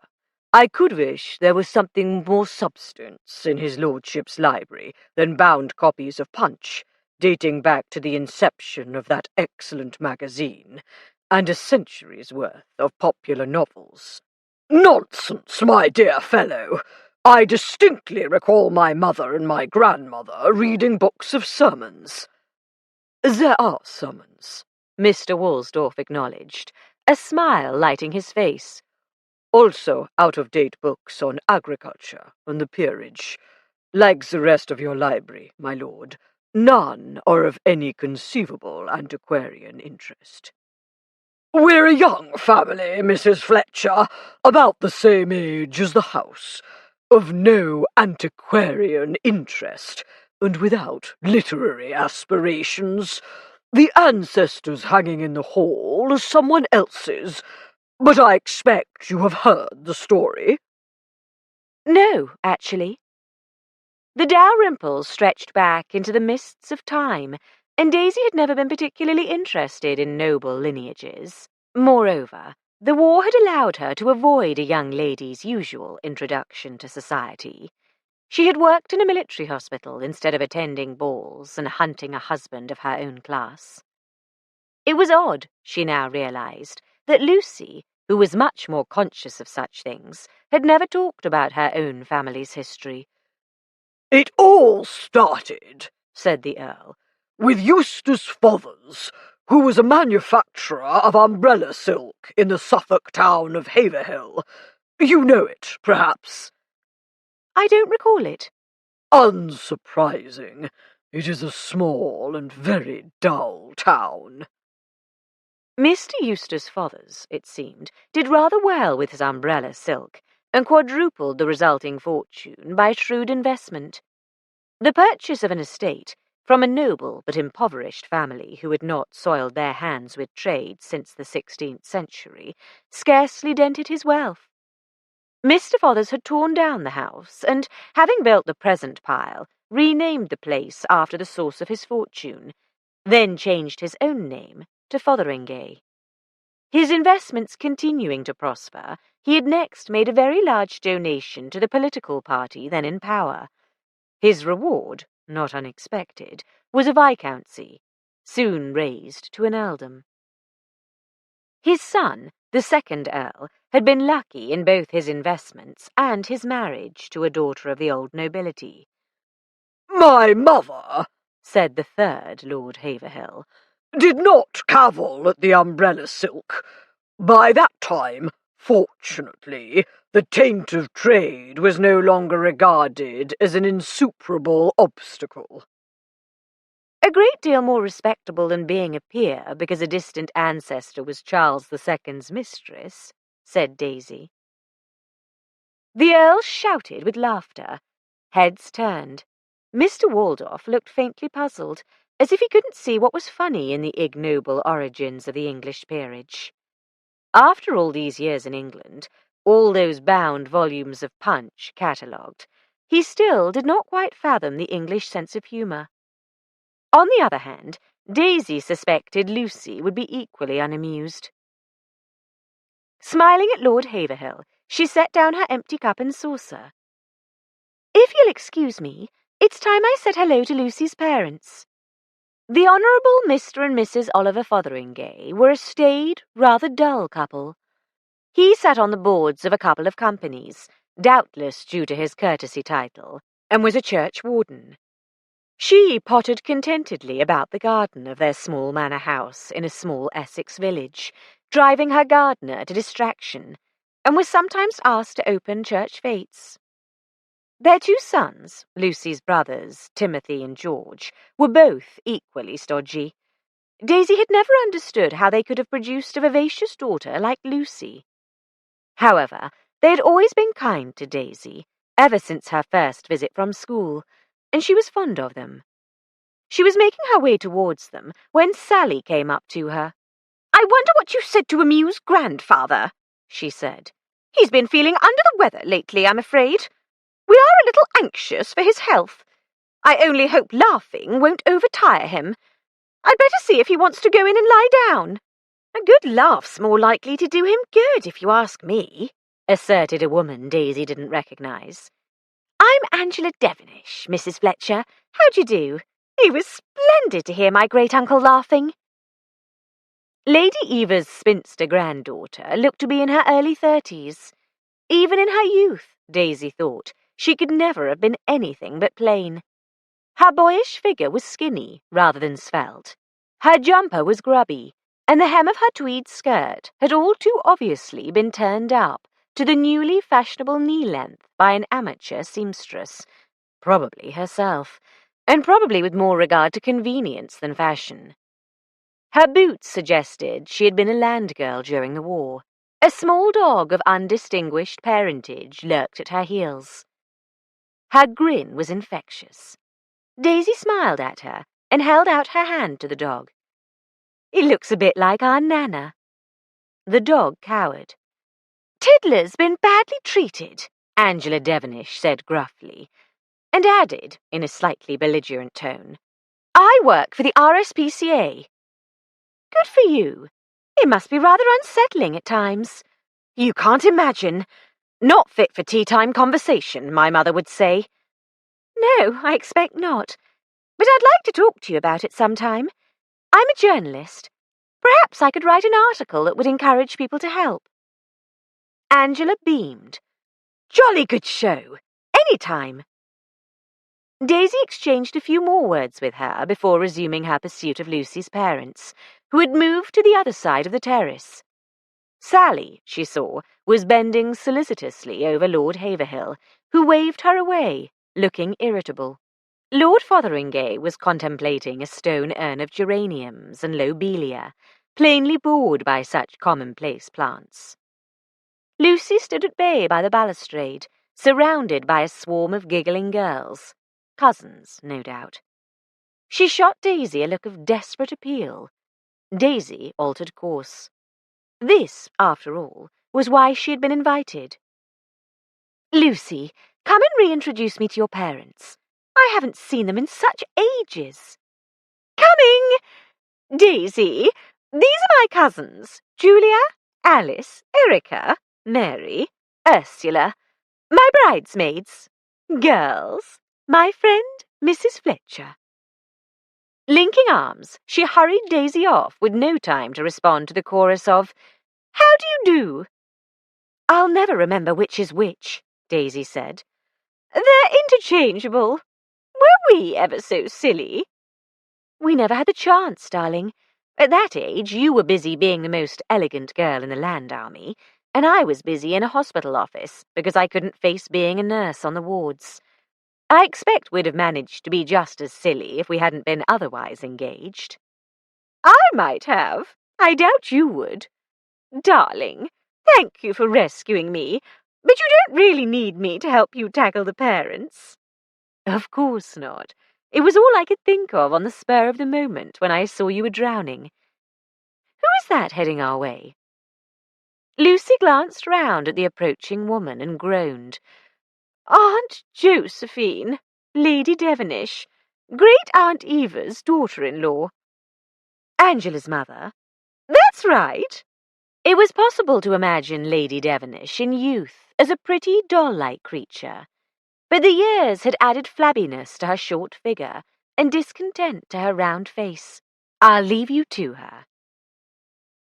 I could wish there was something more substance in his lordship's library than bound copies of Punch, dating back to the inception of that excellent magazine, and a century's worth of popular novels. Nonsense, my dear fellow! I distinctly recall my mother and my grandmother reading books of sermons. There are sermons, Mr. Woolsdorf acknowledged, a smile lighting his face. Also out-of-date books on agriculture and the peerage. Like the rest of your library, my lord, none are of any conceivable antiquarian interest. We're a young family, Mrs. Fletcher, about the same age as the house, of no antiquarian interest, and without literary aspirations. The ancestors hanging in the hall are someone else's, but I expect you have heard the story. No, actually. The Dalrymple stretched back into the mists of time, and Daisy had never been particularly interested in noble lineages. Moreover, the war had allowed her to avoid a young lady's usual introduction to society. She had worked in a military hospital instead of attending balls and hunting a husband of her own class. It was odd, she now realized, that Lucy, who was much more conscious of such things, had never talked about her own family's history. "It all started," said the Earl, "with Eustace Fothers, who was a manufacturer of umbrella silk in the Suffolk town of Haverhill. You know it, perhaps?" "I don't recall it." "Unsurprising. It is a small and very dull town." Mr. Eustace Fothers, it seemed, did rather well with his umbrella silk, and quadrupled the resulting fortune by shrewd investment. The purchase of an estate from a noble but impoverished family who had not soiled their hands with trade since the 16th century scarcely dented his wealth. Mr. Fothers had torn down the house, and, having built the present pile, renamed the place after the source of his fortune, then changed his own name to Fotheringay. His investments continuing to prosper, he had next made a very large donation to the political party then in power. His reward, not unexpected, was a viscountcy, soon raised to an earldom. His son, the second Earl, had been lucky in both his investments and his marriage to a daughter of the old nobility. "My mother," said the third Lord Haverhill, "did not cavil at the umbrella silk. By that time, fortunately, the taint of trade was no longer regarded as an insuperable obstacle." "A great deal more respectable than being a peer because a distant ancestor was Charles II's mistress," said Daisy. The Earl shouted with laughter. Heads turned. Mr. Waldorf looked faintly puzzled, as if he couldn't see what was funny in the ignoble origins of the English peerage. After all these years in England, all those bound volumes of Punch catalogued, he still did not quite fathom the English sense of humour. On the other hand, Daisy suspected Lucy would be equally unamused. Smiling at Lord Haverhill, she set down her empty cup and saucer. "If you'll excuse me, it's time I said hello to Lucy's parents." The Honourable Mr. and Mrs. Oliver Fotheringay were a staid, rather dull couple. He sat on the boards of a couple of companies, doubtless due to his courtesy title, and was a churchwarden. She pottered contentedly about the garden of their small manor house in a small Essex village, driving her gardener to distraction, and was sometimes asked to open church fetes. Their two sons, Lucy's brothers, Timothy and George, were both equally stodgy. Daisy had never understood how they could have produced a vivacious daughter like Lucy. However, they had always been kind to Daisy, ever since her first visit from school, and she was fond of them. She was making her way towards them when Sally came up to her. "I wonder what you said to amuse grandfather," she said. "He's been feeling under the weather lately, I'm afraid. We are a little anxious for his health. I only hope laughing won't overtire him. I'd better see if he wants to go in and lie down. A good laugh's more likely to do him good, if you ask me," asserted a woman Daisy didn't recognise. "I'm Angela Devenish, Mrs. Fletcher. How d'ye do? It was splendid to hear my great-uncle laughing." Lady Eva's spinster granddaughter looked to be in her early 30s. Even in her youth, Daisy thought, she could never have been anything but plain. Her boyish figure was skinny rather than svelte. Her jumper was grubby, and the hem of her tweed skirt had all too obviously been turned up to the newly fashionable knee-length by an amateur seamstress, probably herself, and probably with more regard to convenience than fashion. Her boots suggested she had been a land girl during the war. A small dog of undistinguished parentage lurked at her heels. Her grin was infectious. Daisy smiled at her and held out her hand to the dog. "It looks a bit like our Nana." The dog cowered. "Tiddler's been badly treated," Angela Devenish said gruffly, and added, in a slightly belligerent tone, "I work for the RSPCA. "Good for you. It must be rather unsettling at times. You can't imagine. Not fit for tea-time conversation, my mother would say. No, I expect not. But I'd like to talk to you about it sometime. I'm a journalist. Perhaps I could write an article that would encourage people to help. Angela beamed. Jolly good show. Any time. Daisy exchanged a few more words with her before resuming her pursuit of Lucy's parents, who had moved to the other side of the terrace. Sally, she saw, was bending solicitously over Lord Haverhill, who waved her away, looking irritable. Lord Fotheringay was contemplating a stone urn of geraniums and lobelia, plainly bored by such commonplace plants. Lucy stood at bay by the balustrade, surrounded by a swarm of giggling girls. Cousins, no doubt. She shot Daisy a look of desperate appeal. Daisy altered course. This, after all, was why she had been invited. Lucy, come and reintroduce me to your parents. I haven't seen them in such ages. Coming! Daisy, these are my cousins, Julia, Alice, Erica, Mary, Ursula, my bridesmaids. Girls, my friend, Mrs. Fletcher. Linking arms, she hurried Daisy off with no time to respond to the chorus of, How do you do? I'll never remember which is which, Daisy said. They're interchangeable. Were we ever so silly? We never had the chance, darling. At that age, you were busy being the most elegant girl in the land army, and I was busy in a hospital office because I couldn't face being a nurse on the wards. I expect we'd have managed to be just as silly if we hadn't been otherwise engaged. I might have. I doubt you would. Darling, thank you for rescuing me, but you don't really need me to help you tackle the parents. Of course not. It was all I could think of on the spur of the moment when I saw you were drowning. Who is that heading our way? Lucy glanced round at the approaching woman and groaned. Aunt Josephine, Lady Devenish, Great-Aunt Eva's daughter-in-law. Angela's mother. That's right. It was possible to imagine Lady Devenish in youth as a pretty doll-like creature, but the years had added flabbiness to her short figure and discontent to her round face. I'll leave you to her.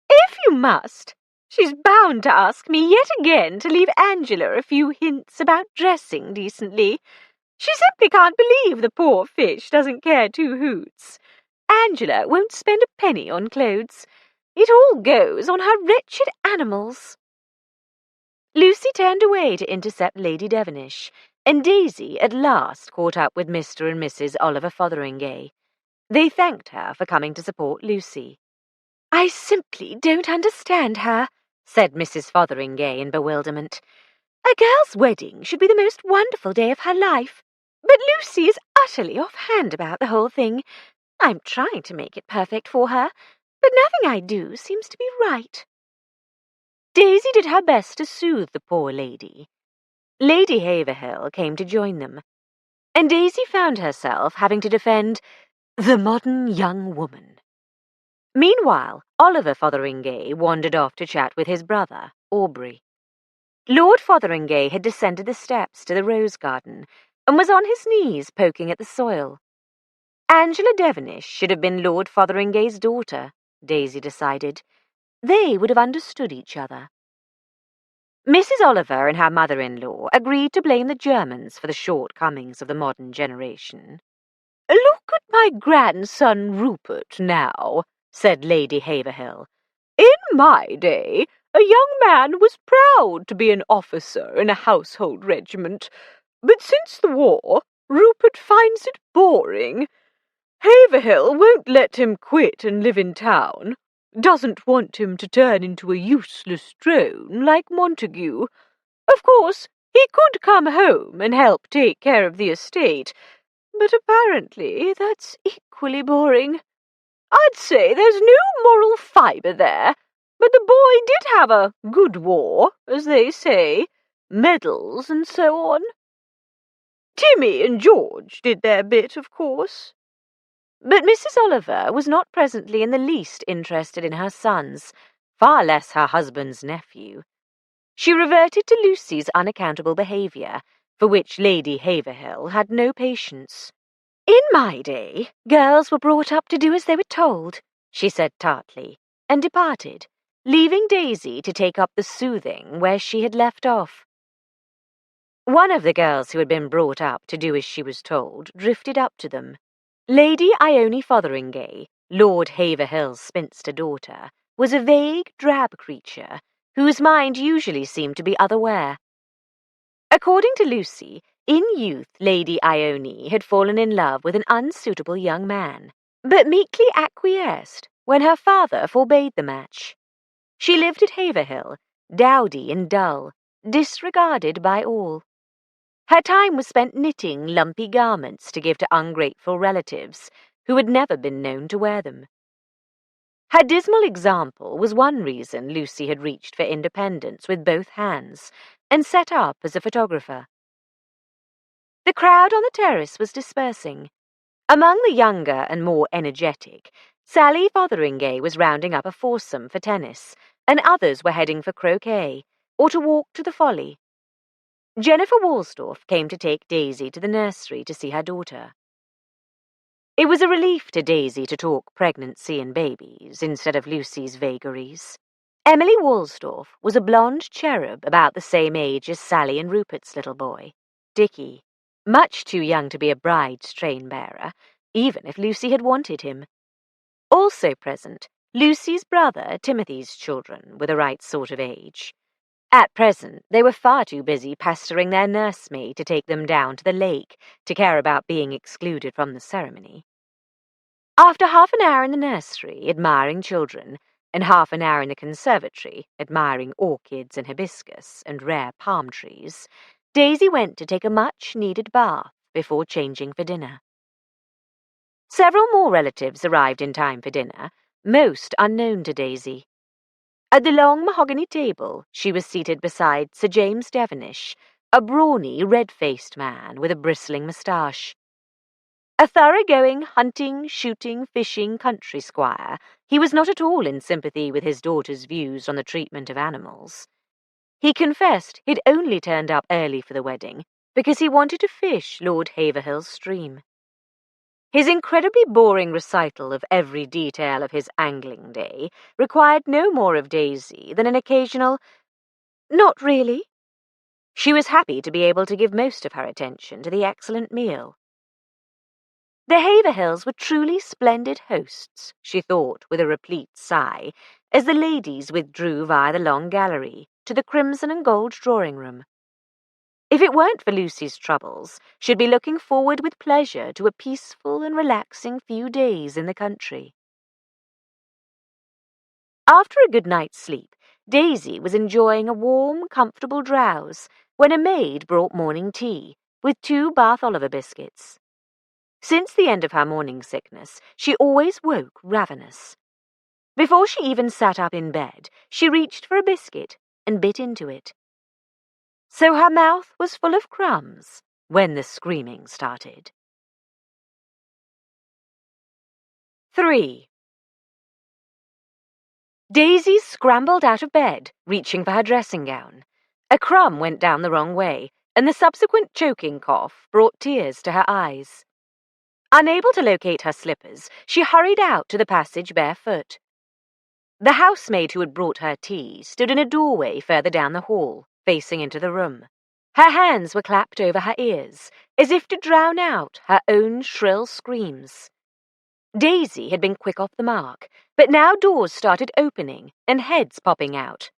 If you must. She's bound to ask me yet again to leave Angela a few hints about dressing decently. She simply can't believe the poor fish doesn't care two hoots. Angela won't spend a penny on clothes. It all goes on her wretched animals. Lucy turned away to intercept Lady Devenish, and Daisy at last caught up with Mr. and Mrs. Oliver Fotheringay. They thanked her for coming to support Lucy. I simply don't understand her, said Mrs. Fotheringay in bewilderment. A girl's wedding should be the most wonderful day of her life, but Lucy is utterly offhand about the whole thing. I'm trying to make it perfect for her, but nothing I do seems to be right. Daisy did her best to soothe the poor lady. Lady Haverhill came to join them, and Daisy found herself having to defend the modern young woman. Meanwhile, Oliver Fotheringay wandered off to chat with his brother, Aubrey. Lord Fotheringay had descended the steps to the rose garden and was on his knees poking at the soil. Angela Devenish should have been Lord Fotheringay's daughter, Daisy decided. They would have understood each other. Mrs. Oliver and her mother-in-law agreed to blame the Germans for the shortcomings of the modern generation. Look at my grandson Rupert now, said Lady Haverhill. In my day, a young man was proud to be an officer in a household regiment, but since the war, Rupert finds it boring. Haverhill won't let him quit and live in town. Doesn't want him to turn into a useless drone like Montague. Of course, he could come home and help take care of the estate, but apparently that's equally boring. I'd say there's no moral fibre there, but the boy did have a good war, as they say, medals and so on. Timmy and George did their bit, of course. But Mrs. Oliver was not presently in the least interested in her sons, far less her husband's nephew. She reverted to Lucy's unaccountable behaviour, for which Lady Haverhill had no patience. "In my day, girls were brought up to do as they were told," she said tartly, and departed, leaving Daisy to take up the soothing where she had left off. One of the girls who had been brought up to do as she was told drifted up to them. Lady Ione Fotheringay, Lord Haverhill's spinster daughter, was a vague, drab creature whose mind usually seemed to be otherwhere. According to Lucy, in youth Lady Ione had fallen in love with an unsuitable young man, but meekly acquiesced when her father forbade the match. She lived at Haverhill, dowdy and dull, disregarded by all. Her time was spent knitting lumpy garments to give to ungrateful relatives who had never been known to wear them. Her dismal example was one reason Lucy had reached for independence with both hands and set up as a photographer. The crowd on the terrace was dispersing. Among the younger and more energetic, Sally Fotheringay was rounding up a foursome for tennis, and others were heading for croquet or to walk to the Folly. Jennifer Woolstorff came to take Daisy to the nursery to see her daughter. It was a relief to Daisy to talk pregnancy and babies instead of Lucy's vagaries. Emily Woolstorff was a blonde cherub about the same age as Sally and Rupert's little boy, Dickie, much too young to be a bride's train-bearer, even if Lucy had wanted him. Also present, Lucy's brother Timothy's children were the right sort of age. At present, they were far too busy pestering their nursemaid to take them down to the lake to care about being excluded from the ceremony. After half an hour in the nursery, admiring children, and half an hour in the conservatory, admiring orchids and hibiscus and rare palm trees, Daisy went to take a much-needed bath before changing for dinner. Several more relatives arrived in time for dinner, most unknown to Daisy. At the long mahogany table, she was seated beside Sir James Devonish, a brawny, red-faced man with a bristling moustache. A thoroughgoing hunting, shooting, fishing country squire, he was not at all in sympathy with his daughter's views on the treatment of animals. He confessed he'd only turned up early for the wedding because he wanted to fish Lord Haverhill's stream. His incredibly boring recital of every detail of his angling day required no more of Daisy than an occasional, "Not really." She was happy to be able to give most of her attention to the excellent meal. The Haverhills were truly splendid hosts, she thought with a replete sigh, as the ladies withdrew via the long gallery to the crimson and gold drawing-room. If it weren't for Lucy's troubles, she'd be looking forward with pleasure to a peaceful and relaxing few days in the country. After a good night's sleep, Daisy was enjoying a warm, comfortable drowse when a maid brought morning tea, with 2 Bath Oliver biscuits. Since the end of her morning sickness, she always woke ravenous. Before she even sat up in bed, she reached for a biscuit and bit into it. So her mouth was full of crumbs when the screaming started. 3. Daisy scrambled out of bed, reaching for her dressing gown. A crumb went down the wrong way, and the subsequent choking cough brought tears to her eyes. Unable to locate her slippers, she hurried out to the passage barefoot. The housemaid who had brought her tea stood in a doorway further down the hall, facing into the room. Her hands were clapped over her ears, as if to drown out her own shrill screams. Daisy had been quick off the mark, but now doors started opening and heads popping out.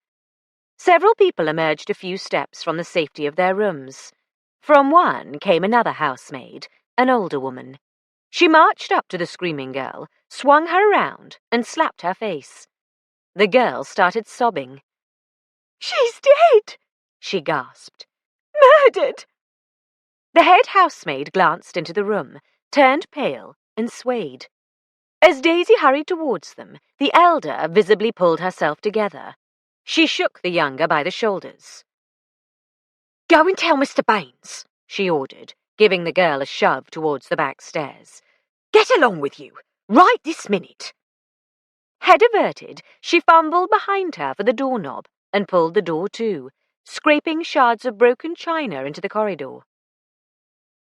Several people emerged a few steps from the safety of their rooms. From one came another housemaid, an older woman. She marched up to the screaming girl, swung her around, and slapped her face. The girl started sobbing. "She's dead," she gasped. "Murdered." The head housemaid glanced into the room, turned pale, and swayed. As Daisy hurried towards them, the elder visibly pulled herself together. She shook the younger by the shoulders. "Go and tell Mr. Baines," she ordered, giving the girl a shove towards the back stairs. "Get along with you, right this minute." Head averted, she fumbled behind her for the doorknob and pulled the door to, scraping shards of broken china into the corridor.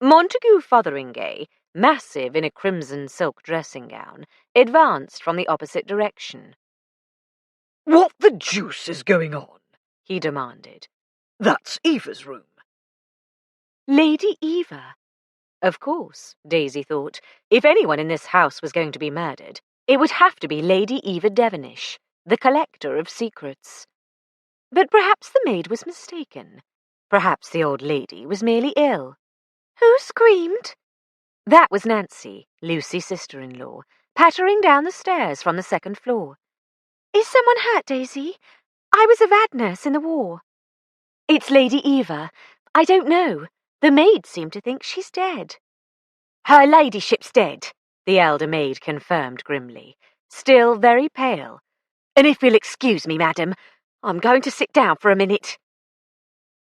Montague Fotheringay, massive in a crimson silk dressing-gown, advanced from the opposite direction. "What the deuce is going on?" he demanded. "That's Eva's room." Lady Eva. Of course, Daisy thought, if anyone in this house was going to be murdered, it would have to be Lady Eva Devenish, the collector of secrets. But perhaps the maid was mistaken. Perhaps the old lady was merely ill. Who screamed? That was Nancy, Lucy's sister-in-law, pattering down the stairs from the second floor. Is someone hurt, Daisy? I was a VAD nurse in the war. It's Lady Eva. I don't know. The maid seemed to think she's dead. Her ladyship's dead, the elder maid confirmed grimly, still very pale. And if you'll excuse me, madam, I'm going to sit down for a minute.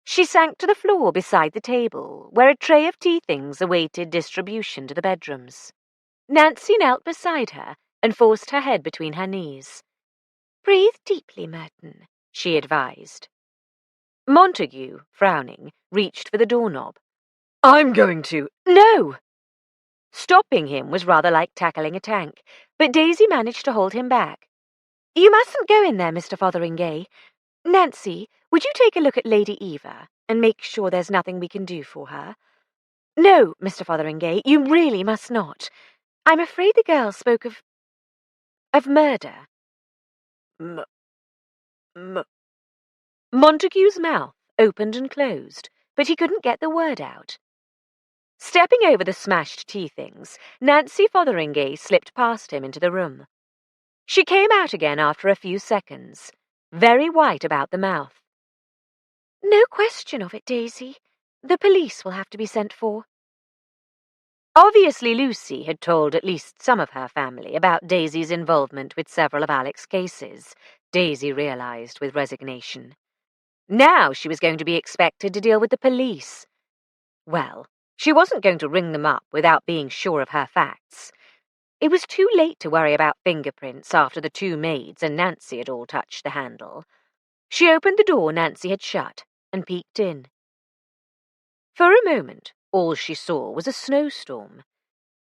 She sank to the floor beside the table, where a tray of tea things awaited distribution to the bedrooms. Nancy knelt beside her and forced her head between her knees. Breathe deeply, Merton, she advised. Montague, frowning, reached for the doorknob. "I'm going to—" No! Stopping him was rather like tackling a tank, but Daisy managed to hold him back. You mustn't go in there, Mr. Fotheringay. Nancy, would you take a look at Lady Eva and make sure there's nothing we can do for her? No, Mr. Fotheringay, you really must not. I'm afraid the girl spoke of murder. Montague's mouth opened and closed, but he couldn't get the word out. Stepping over the smashed tea things, Nancy Fotheringay slipped past him into the room. She came out again after a few seconds, very white about the mouth. No question of it, Daisy. The police will have to be sent for. Obviously, Lucy had told at least some of her family about Daisy's involvement with several of Alec's cases, Daisy realized with resignation. Now she was going to be expected to deal with the police. Well, she wasn't going to ring them up without being sure of her facts. It was too late to worry about fingerprints after the two maids and Nancy had all touched the handle. She opened the door Nancy had shut and peeked in. For a moment, all she saw was a snowstorm.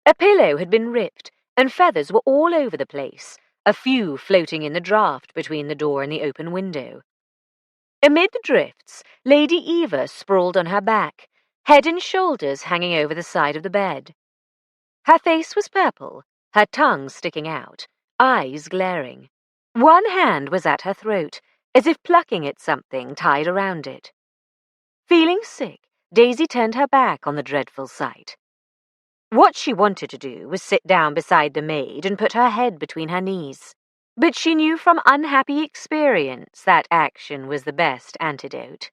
A pillow had been ripped, and feathers were all over the place, a few floating in the draught between the door and the open window. Amid the drifts, Lady Eva sprawled on her back, head and shoulders hanging over the side of the bed. Her face was purple, her tongue sticking out, eyes glaring. One hand was at her throat, as if plucking at something tied around it. Feeling sick, Daisy turned her back on the dreadful sight. What she wanted to do was sit down beside the maid and put her head between her knees. But she knew from unhappy experience that action was the best antidote.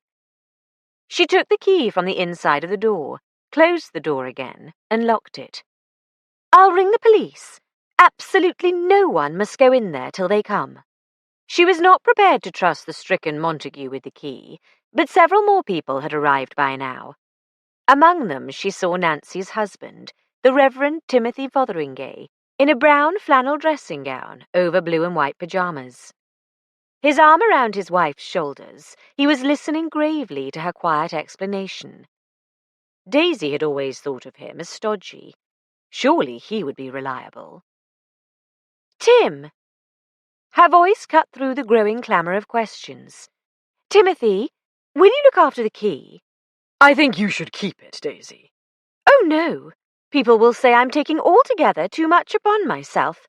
She took the key from the inside of the door, closed the door again, and locked it. I'll ring the police. Absolutely no one must go in there till they come. She was not prepared to trust the stricken Montague with the key, but several more people had arrived by now. Among them she saw Nancy's husband, the Reverend Timothy Fotheringay, in a brown flannel dressing-gown over blue and white pyjamas. His arm around his wife's shoulders, he was listening gravely to her quiet explanation. Daisy had always thought of him as stodgy. Surely he would be reliable. Tim! Her voice cut through the growing clamour of questions. Timothy, will you look after the key? "I think you should keep it, Daisy." Oh, no. People will say I'm taking altogether too much upon myself,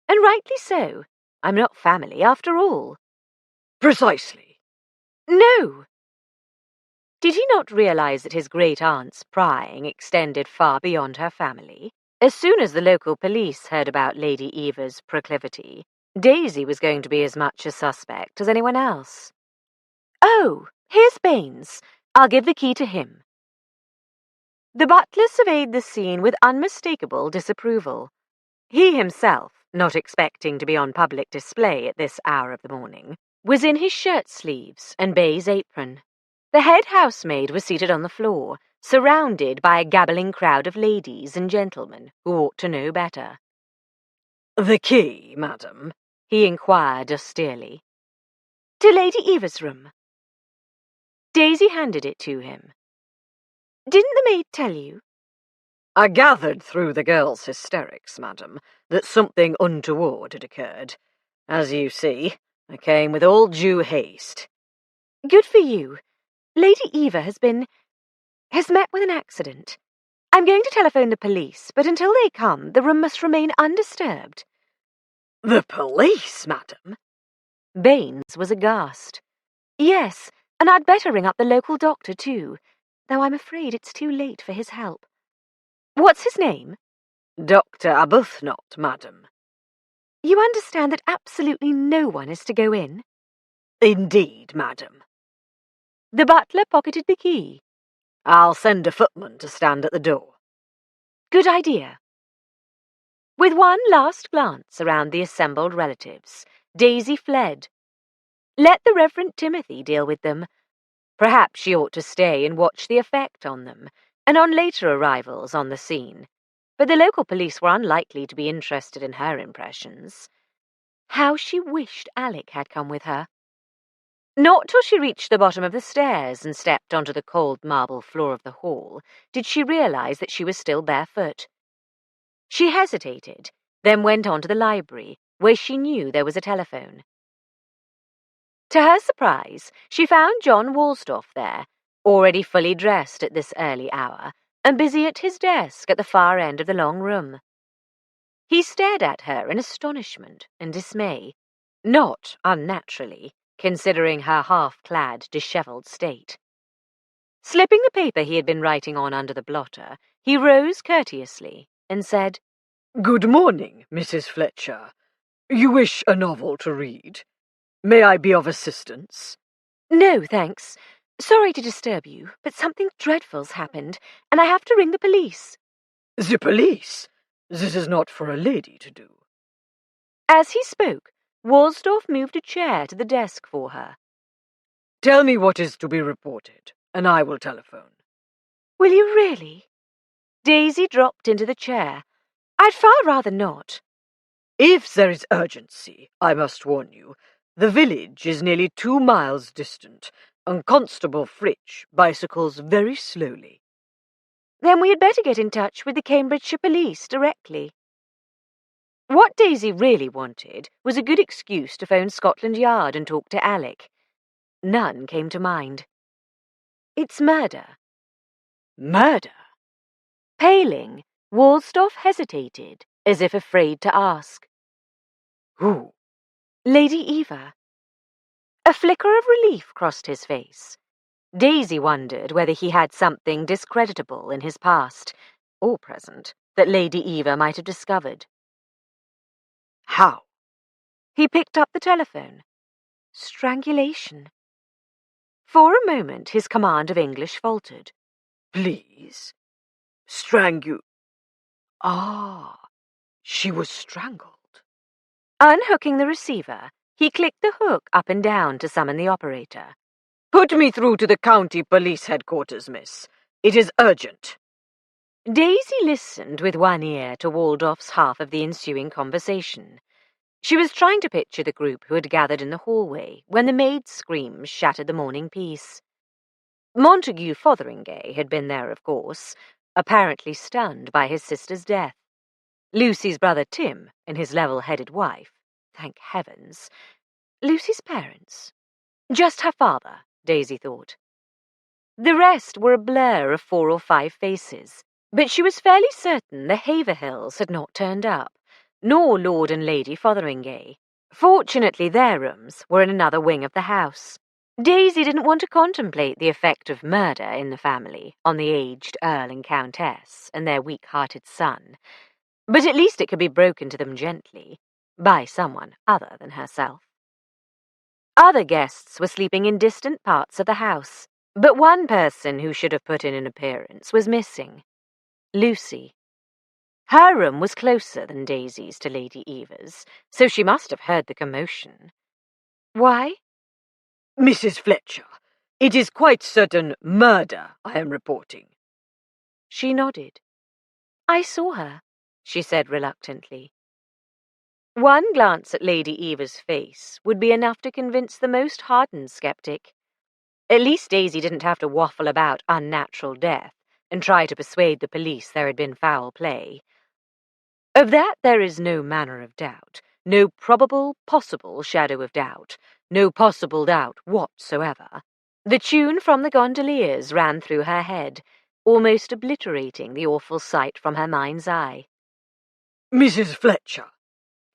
and rightly so. I'm not family, after all. "Precisely." No. Did he not realize that his great-aunt's prying extended far beyond her family? As soon as the local police heard about Lady Eva's proclivity, Daisy was going to be as much a suspect as anyone else. Oh, here's Baines. I'll give the key to him. The butler surveyed the scene with unmistakable disapproval. He himself, not expecting to be on public display at this hour of the morning, was in his shirt sleeves and baize apron. The head housemaid was seated on the floor, surrounded by a gabbling crowd of ladies and gentlemen who ought to know better. "The key, madam?" he inquired austerely. To Lady Eva's room. Daisy handed it to him. Didn't the maid tell you? I gathered through the girl's hysterics, madam, that something untoward had occurred. As you see, I came with all due haste. Good for you. Lady Eva has met with an accident. I'm going to telephone the police, but until they come, the room must remain undisturbed. The police, madam? Baines was aghast. Yes, and I'd better ring up the local doctor too, though I'm afraid it's too late for his help. What's his name? Dr. Arbuthnot, madam. You understand that absolutely no one is to go in? Indeed, madam. The butler pocketed the key. I'll send a footman to stand at the door. Good idea. With one last glance around the assembled relatives, Daisy fled. Let the Reverend Timothy deal with them. Perhaps she ought to stay and watch the effect on them, and on later arrivals on the scene. But the local police were unlikely to be interested in her impressions. How she wished Alec had come with her. Not till she reached the bottom of the stairs and stepped onto the cold marble floor of the hall did she realize that she was still barefoot. She hesitated, then went on to the library, where she knew there was a telephone. To her surprise, she found John Woolstorff there, already fully dressed at this early hour, and busy at his desk at the far end of the long room. He stared at her in astonishment and dismay, not unnaturally, considering her half-clad, dishevelled state. Slipping the paper he had been writing on under the blotter, he rose courteously and said, Good morning, Mrs. Fletcher. You wish a novel to read? May I be of assistance? No, thanks. Sorry to disturb you, but something dreadful's happened, and I have to ring the police. The police? This is not for a lady to do. As he spoke, Woolstorff moved a chair to the desk for her. Tell me what is to be reported, and I will telephone. Will you really? Daisy dropped into the chair. I'd far rather not. If there is urgency, I must warn you, the village is nearly 2 miles distant, and Constable Fritsch bicycles very slowly. Then we had better get in touch with the Cambridgeshire police directly. What Daisy really wanted was a good excuse to phone Scotland Yard and talk to Alec. None came to mind. It's murder. Murder? Paling, Woolstorff hesitated, as if afraid to ask. Who? Lady Eva. A flicker of relief crossed his face. Daisy wondered whether he had something discreditable in his past, or present, that Lady Eva might have discovered. How? He picked up the telephone. Strangulation. For a moment his command of English faltered. Please. Ah, she was strangled. Unhooking the receiver, he clicked the hook up and down to summon the operator. Put me through to the county police headquarters, miss. It is urgent. Daisy listened with one ear to Waldorf's half of the ensuing conversation. She was trying to picture the group who had gathered in the hallway when the maid's screams shattered the morning peace. Montague Fotheringay had been there, of course, apparently stunned by his sister's death. Lucy's brother Tim and his level-headed wife, thank heavens. Lucy's parents. Just her father, Daisy thought. The rest were a blur of 4 or 5 faces, but she was fairly certain the Haverhills had not turned up, nor Lord and Lady Fotheringay. Fortunately, their rooms were in another wing of the house. Daisy didn't want to contemplate the effect of murder in the family on the aged Earl and Countess and their weak-hearted son, but at least it could be broken to them gently, by someone other than herself. Other guests were sleeping in distant parts of the house, but one person who should have put in an appearance was missing. Lucy. Her room was closer than Daisy's to Lady Eva's, so she must have heard the commotion. Why? Mrs. Fletcher, it is quite certain murder I am reporting. She nodded. I saw her, she said reluctantly. One glance at Lady Eva's face would be enough to convince the most hardened skeptic. At least Daisy didn't have to waffle about unnatural death, and try to persuade the police there had been foul play. Of that there is no manner of doubt, no probable, possible shadow of doubt, no possible doubt whatsoever. The tune from the gondoliers ran through her head, almost obliterating the awful sight from her mind's eye. Mrs. Fletcher.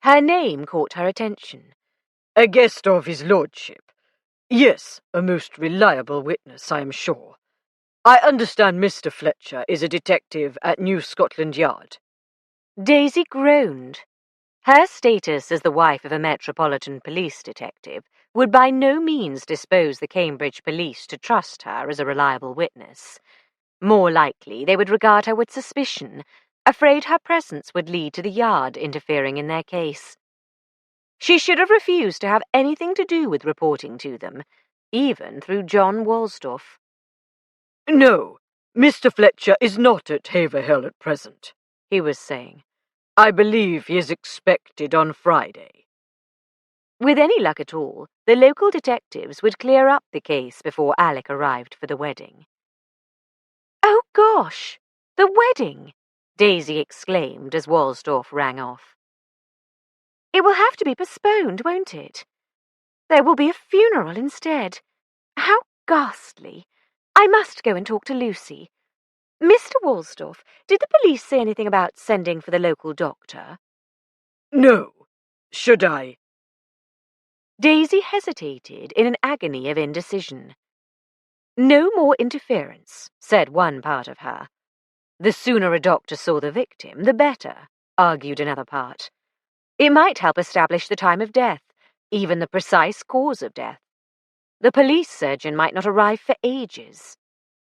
Her name caught her attention. A guest of his lordship. Yes, a most reliable witness, I am sure. I understand Mr. Fletcher is a detective at New Scotland Yard. Daisy groaned. Her status as the wife of a Metropolitan Police detective would by no means dispose the Cambridge police to trust her as a reliable witness. More likely, they would regard her with suspicion, afraid her presence would lead to the Yard interfering in their case. She should have refused to have anything to do with reporting to them, even through John Walsdorf. No, Mr. Fletcher is not at Haverhill at present, he was saying. I believe he is expected on Friday. With any luck at all, the local detectives would clear up the case before Alec arrived for the wedding. "Oh, gosh! The wedding!" Daisy exclaimed as Walsdorf rang off. "It will have to be postponed, won't it? There will be a funeral instead. How ghastly! I must go and talk to Lucy. Mr. Walsdorf, did the police say anything about sending for the local doctor?" No. Should I? Daisy hesitated in an agony of indecision. No more interference, said one part of her. The sooner a doctor saw the victim, the better, argued another part. It might help establish the time of death, even the precise cause of death. The police surgeon might not arrive for ages.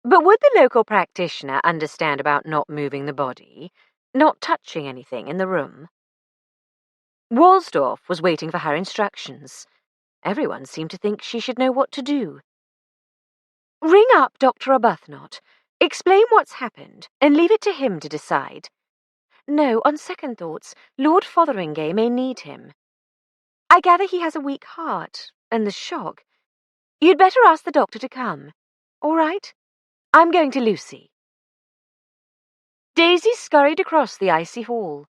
But would the local practitioner understand about not moving the body, not touching anything in the room? Walsdorf was waiting for her instructions. Everyone seemed to think she should know what to do. "Ring up Dr. Arbuthnot, explain what's happened, and leave it to him to decide. No, on second thoughts, Lord Fotheringay may need him. I gather he has a weak heart, and the shock. You'd better ask the doctor to come. All right? I'm going to Lucy." Daisy scurried across the icy hall.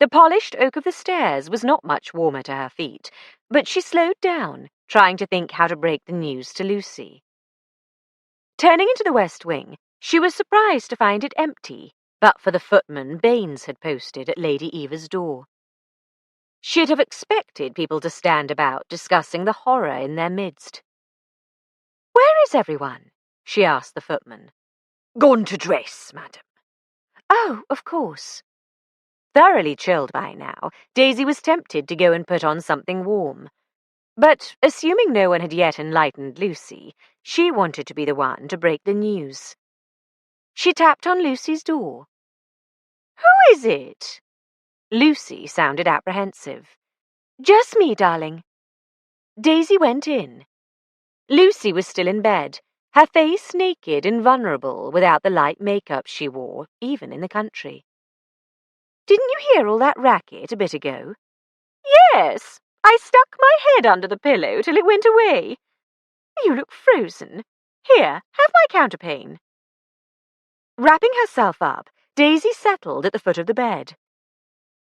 The polished oak of the stairs was not much warmer to her feet, but she slowed down, trying to think how to break the news to Lucy. Turning into the west wing, she was surprised to find it empty, but for the footman Baines had posted at Lady Eva's door. She'd have expected people to stand about discussing the horror in their midst. "Where is everyone?" she asked the footman. Gone to dress, madam. "Oh, of course." Thoroughly chilled by now, Daisy was tempted to go and put on something warm. But, assuming no one had yet enlightened Lucy, she wanted to be the one to break the news. She tapped on Lucy's door. "Who is it?" Lucy sounded apprehensive. "Just me, darling." Daisy went in. Lucy was still in bed, her face naked and vulnerable without the light makeup she wore, even in the country. "Didn't you hear all that racket a bit ago?" "Yes, I stuck my head under the pillow till it went away. You look frozen. Here, have my counterpane." Wrapping herself up, Daisy settled at the foot of the bed.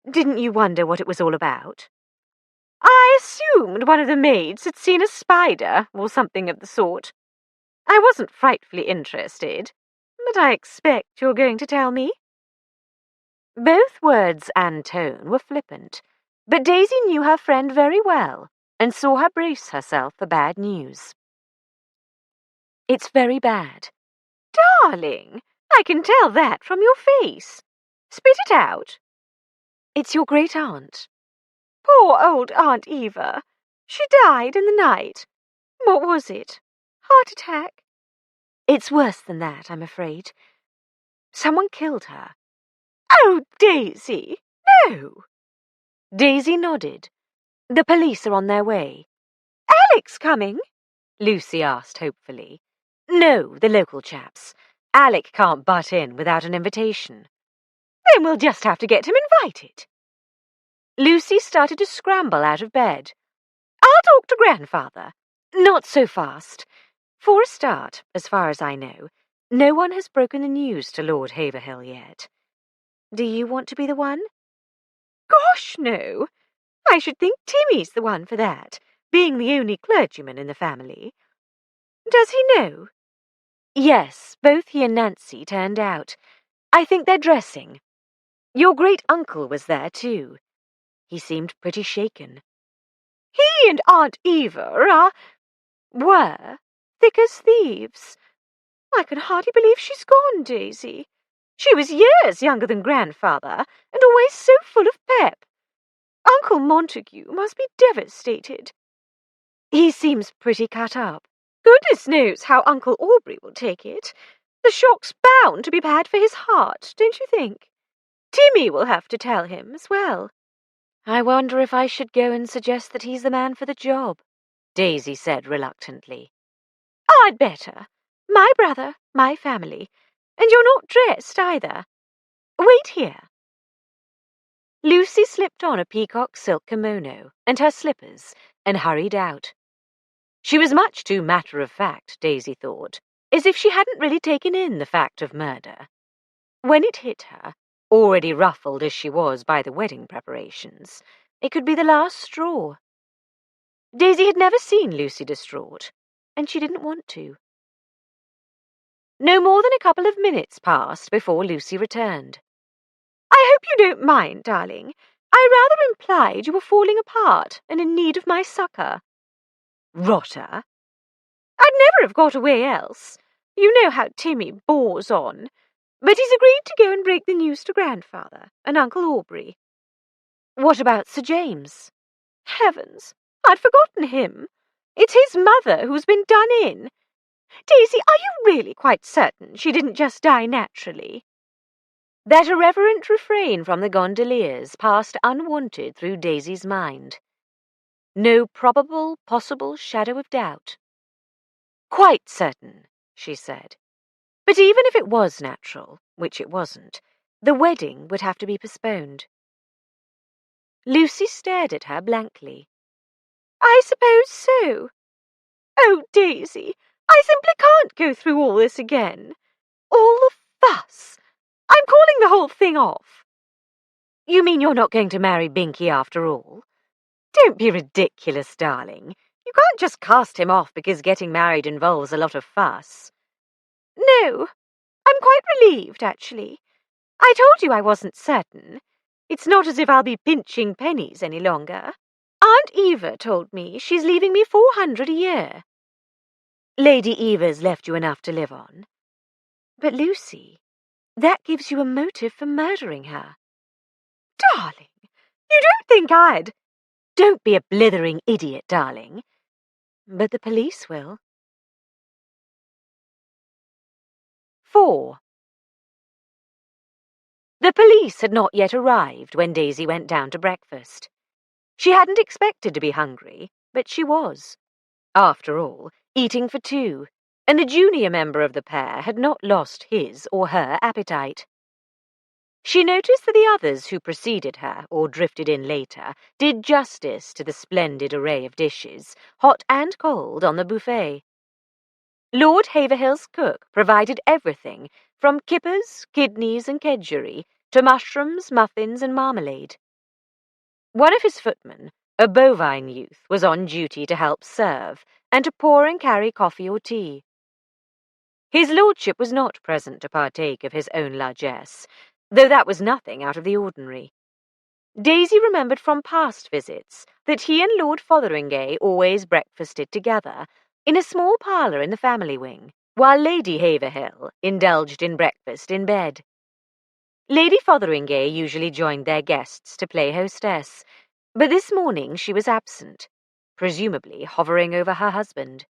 "Didn't you wonder what it was all about?" "I assumed one of the maids had seen a spider or something of the sort. I wasn't frightfully interested, but I expect you're going to tell me." Both words and tone were flippant, but Daisy knew her friend very well and saw her brace herself for bad news. "It's very bad." "Darling, I can tell that from your face. Spit it out." "It's your great-aunt." "Poor old Aunt Eva. She died in the night. What was it? Heart attack?" "It's worse than that, I'm afraid. Someone killed her." "Oh, Daisy, no." Daisy nodded. "The police are on their way." "Alec's coming?" Lucy asked hopefully. "No, the local chaps. Alec can't butt in without an invitation." "Then we'll just have to get him invited." Lucy started to scramble out of bed. "I'll talk to Grandfather." "Not so fast. For a start, as far as I know, No one has broken the news to Lord Haverhill yet. Do you want to be the one? Gosh, no. I should think Timmy's the one for that, being the only clergyman in the family. Does he know? Yes, both he and Nancy turned out. I think they're dressing. Your great-uncle was there, too. He seemed pretty shaken. He and Aunt Eva were thick as thieves. I can hardly believe she's gone, Daisy. She was years younger than Grandfather, and always so full of pep. Uncle Montague must be devastated. He seems pretty cut up. Goodness knows how Uncle Aubrey will take it. The shock's bound to be bad for his heart, don't you think? Timmy will have to tell him as well. I wonder if I should go and suggest that he's the man for the job, Daisy said reluctantly. I'd better. My brother, my family. And you're not dressed either. Wait here. Lucy slipped on a peacock silk kimono and her slippers and hurried out. She was much too matter-of-fact, Daisy thought, as if she hadn't really taken in the fact of murder. When it hit her, already ruffled as she was by the wedding preparations, it could be the last straw. Daisy had never seen Lucy distraught, and she didn't want to. No more than a couple of minutes passed before Lucy returned. I hope you don't mind, darling. I rather implied you were falling apart and in need of my succour. Rotter. I'd never have got away else. You know how Timmy bores on. But he's agreed to go and break the news to Grandfather and Uncle Aubrey. What about Sir James? Heavens, I'd forgotten him. It's his mother who's been done in. Daisy, are you really quite certain she didn't just die naturally? That irreverent refrain from the gondoliers passed unwanted through Daisy's mind. No probable, possible shadow of doubt. Quite certain, she said. But even if it was natural, which it wasn't, the wedding would have to be postponed. Lucy stared at her blankly. I suppose so. Oh, Daisy, I simply can't go through all this again. All the fuss. I'm calling the whole thing off. You mean you're not going to marry Binky after all? Don't be ridiculous, darling. You can't just cast him off because getting married involves a lot of fuss. No, I'm quite relieved, actually. I told you I wasn't certain. It's not as if I'll be pinching pennies any longer. Aunt Eva told me she's leaving me 400 a year. Lady Eva's left you enough to live on. But, Lucy, that gives you a motive for murdering her. Darling, you don't think I'd... Don't be a blithering idiot, darling. But the police will. 4. The police had not yet arrived when Daisy went down to breakfast. She hadn't expected to be hungry, but she was. After all, eating for two, and the junior member of the pair had not lost his or her appetite. She noticed that the others who preceded her, or drifted in later, did justice to the splendid array of dishes, hot and cold, on the buffet. Lord Haverhill's cook provided everything, from kippers, kidneys, and kedgeree, to mushrooms, muffins, and marmalade. One of his footmen, a bovine youth, was on duty to help serve, and to pour and carry coffee or tea. His lordship was not present to partake of his own largesse, though that was nothing out of the ordinary. Daisy remembered from past visits that he and Lord Fotheringay always breakfasted together, in a small parlour in the family wing, while Lady Haverhill indulged in breakfast in bed. Lady Fotheringay usually joined their guests to play hostess, but this morning she was absent, presumably hovering over her husband.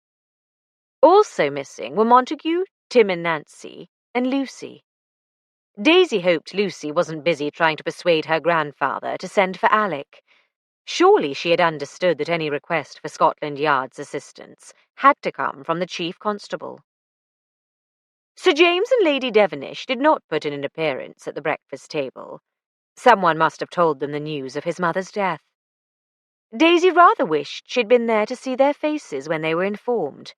Also missing were Montague, Tim and Nancy, and Lucy. Daisy hoped Lucy wasn't busy trying to persuade her grandfather to send for Alec. Surely she had understood that any request for Scotland Yard's assistance had to come from the Chief Constable. Sir James and Lady Devenish did not put in an appearance at the breakfast table. Someone must have told them the news of his mother's death. Daisy rather wished she'd been there to see their faces when they were informed.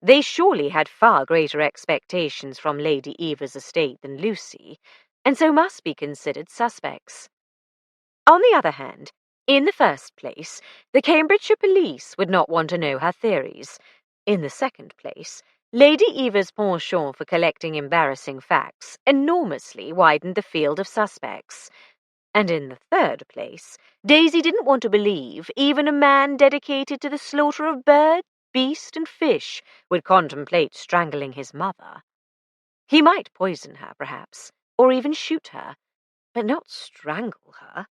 They surely had far greater expectations from Lady Eva's estate than Lucy, and so must be considered suspects. On the other hand, in the first place, the Cambridgeshire police would not want to know her theories. In the second place, Lady Eva's penchant for collecting embarrassing facts enormously widened the field of suspects. And in the third place, Daisy didn't want to believe even a man dedicated to the slaughter of bird, beast, and fish would contemplate strangling his mother. He might poison her, perhaps, or even shoot her, but not strangle her.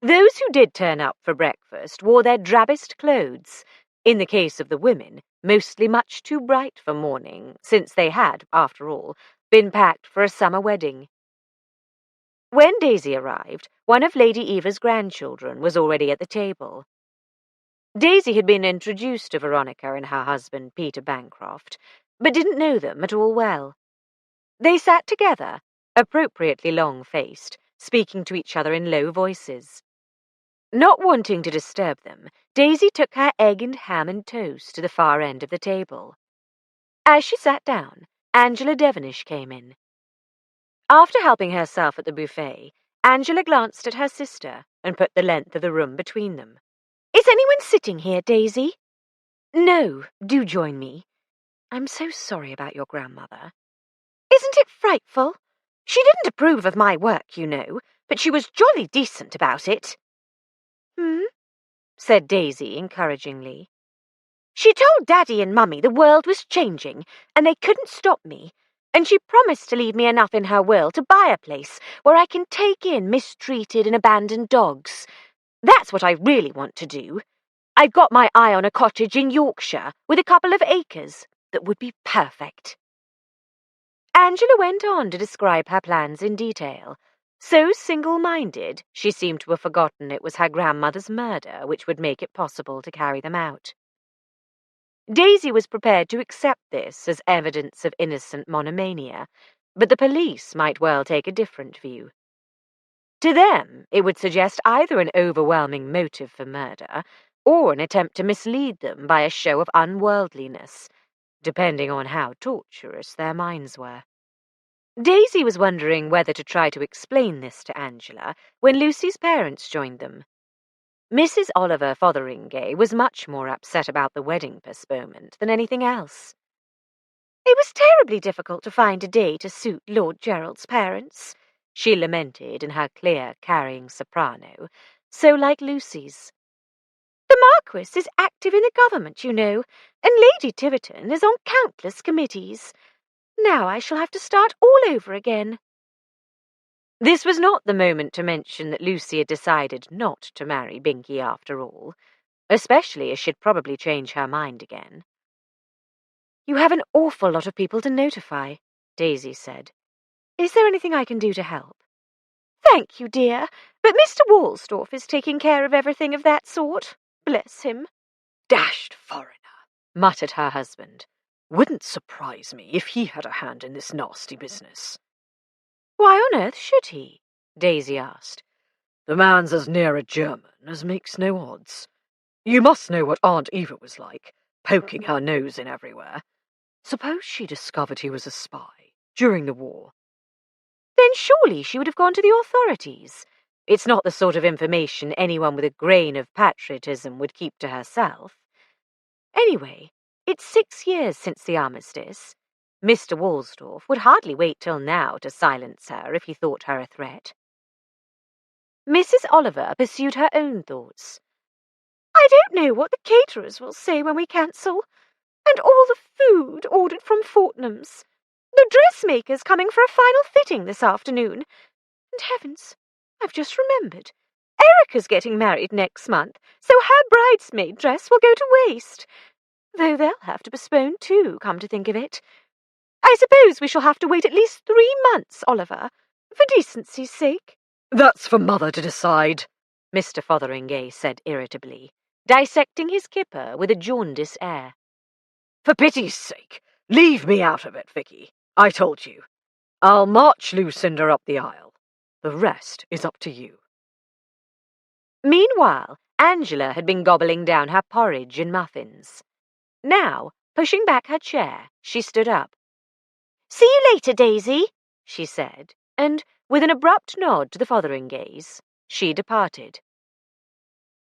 Those who did turn up for breakfast wore their drabbest clothes, in the case of the women, mostly much too bright for mourning, since they had, after all, been packed for a summer wedding. When Daisy arrived, one of Lady Eva's grandchildren was already at the table. Daisy had been introduced to Veronica and her husband, Peter Bancroft, but didn't know them at all well. They sat together, appropriately long-faced, speaking to each other in low voices. Not wanting to disturb them, Daisy took her egg and ham and toast to the far end of the table. As she sat down, Angela Devenish came in. After helping herself at the buffet, Angela glanced at her sister and put the length of the room between them. "Is anyone sitting here, Daisy?" "No, do join me. I'm so sorry about your grandmother." "Isn't it frightful? She didn't approve of my work, you know, but she was jolly decent about it." Said Daisy encouragingly. "She told Daddy and Mummy the world was changing, and they couldn't stop me, and she promised to leave me enough in her will to buy a place where I can take in mistreated and abandoned dogs. That's what I really want to do. I've got my eye on a cottage in Yorkshire with a couple of acres that would be perfect." Angela went on to describe her plans in detail. So single-minded, she seemed to have forgotten it was her grandmother's murder which would make it possible to carry them out. Daisy was prepared to accept this as evidence of innocent monomania, but the police might well take a different view. To them, it would suggest either an overwhelming motive for murder or an attempt to mislead them by a show of unworldliness, depending on how tortuous their minds were. Daisy was wondering whether to try to explain this to Angela when Lucy's parents joined them. Mrs. Oliver Fotheringay was much more upset about the wedding postponement than anything else. "It was terribly difficult to find a day to suit Lord Gerald's parents," she lamented in her clear, carrying soprano, so like Lucy's. "The Marquis is active in the government, you know, and Lady Tiverton is on countless committees. Now I shall have to start all over again." This was not the moment to mention that Lucy had decided not to marry Binkie after all, especially as she'd probably change her mind again. "You have an awful lot of people to notify," Daisy said. "Is there anything I can do to help?" "Thank you, dear, but Mr. Woolstorff is taking care of everything of that sort. Bless him." "Dashed foreigner," muttered her husband. "Wouldn't surprise me if he had a hand in this nasty business." "Why on earth should he?" Daisy asked. "The man's as near a German as makes no odds. You must know what Aunt Eva was like, poking her nose in everywhere. Suppose she discovered he was a spy during the war?" "Then surely she would have gone to the authorities. It's not the sort of information anyone with a grain of patriotism would keep to herself. Anyway, it's 6 years since the armistice. Mr. Woolstorff would hardly wait till now to silence her if he thought her a threat." Mrs. Oliver pursued her own thoughts. "I don't know what the caterers will say when we cancel. And all the food ordered from Fortnum's. The dressmaker's coming for a final fitting this afternoon. And heavens, I've just remembered. Erica's getting married next month, so her bridesmaid dress will go to waste. Though they'll have to postpone too, come to think of it. I suppose we shall have to wait at least 3 months, Oliver, for decency's sake." "That's for Mother to decide," Mr. Fotheringay said irritably, dissecting his kipper with a jaundiced air. "For pity's sake, leave me out of it, Vicky. I told you. I'll march Lucinda up the aisle. The rest is up to you." Meanwhile, Angela had been gobbling down her porridge and muffins. Now, pushing back her chair, she stood up. "See you later, Daisy," she said, and, with an abrupt nod to the Fotheringays, she departed.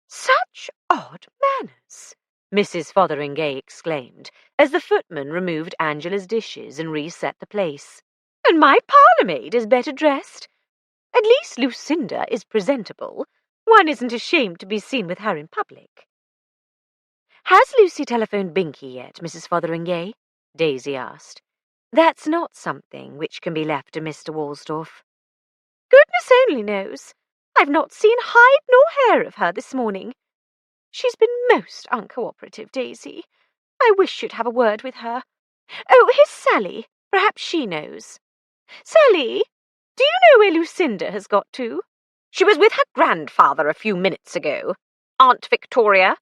"Such odd manners!" Mrs. Fotheringay exclaimed, as the footman removed Angela's dishes and reset the place. "And my parlour-maid is better dressed. At least Lucinda is presentable. One isn't ashamed to be seen with her in public." "Has Lucy telephoned Binkie yet, Mrs. Fotheringay?" Daisy asked. "That's not something which can be left to Mr. Woolstorff." "Goodness only knows. I've not seen hide nor hair of her this morning. She's been most uncooperative, Daisy. I wish you'd have a word with her. Oh, here's Sally. Perhaps she knows. Sally, do you know where Lucinda has got to?" "She was with her grandfather a few minutes ago. Aunt Victoria.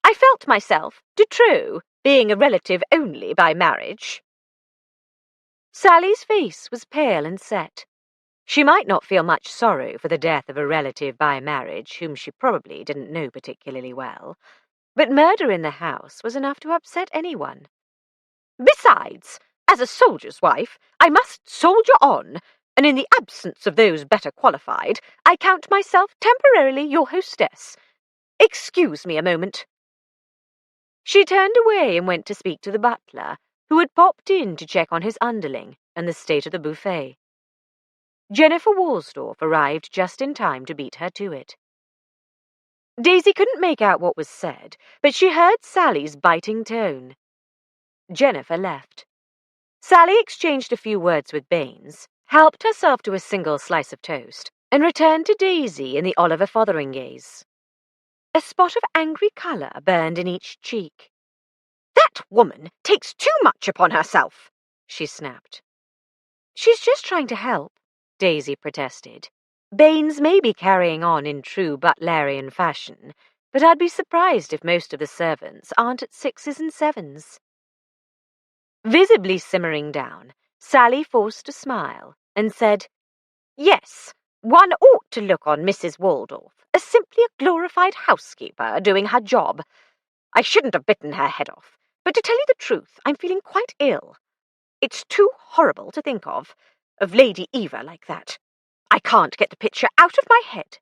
I felt myself, de trop, being a relative only by marriage." Sally's face was pale and set. She might not feel much sorrow for the death of a relative by marriage whom she probably didn't know particularly well, but murder in the house was enough to upset anyone. "Besides, as a soldier's wife, I must soldier on, and in the absence of those better qualified, I count myself temporarily your hostess. Excuse me a moment." She turned away and went to speak to the butler, who had popped in to check on his underling and the state of the buffet. Jennifer Woolstorff arrived just in time to beat her to it. Daisy couldn't make out what was said, but she heard Sally's biting tone. Jennifer left. Sally exchanged a few words with Baines, helped herself to a single slice of toast, and returned to Daisy and the Oliver Fotheringays. A spot of angry colour burned in each cheek. "That woman takes too much upon herself," she snapped. "She's just trying to help," Daisy protested. "Baines may be carrying on in true Butlerian fashion, but I'd be surprised if most of the servants aren't at 6s and 7s. Visibly simmering down, Sally forced a smile and said, "Yes, one ought to look on Mrs. Waldorf as simply a glorified housekeeper doing her job. I shouldn't have bitten her head off, but to tell you the truth, I'm feeling quite ill. It's too horrible to think of Lady Eva like that. I can't get the picture out of my head."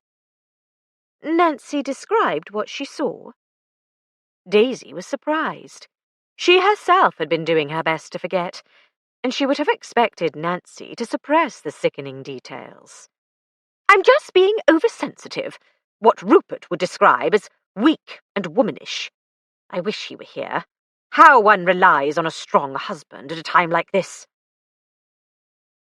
Nancy described what she saw. Daisy was surprised. She herself had been doing her best to forget, and she would have expected Nancy to suppress the sickening details. "I'm just being oversensitive, what Rupert would describe as weak and womanish. I wish he were here. How one relies on a strong husband at a time like this."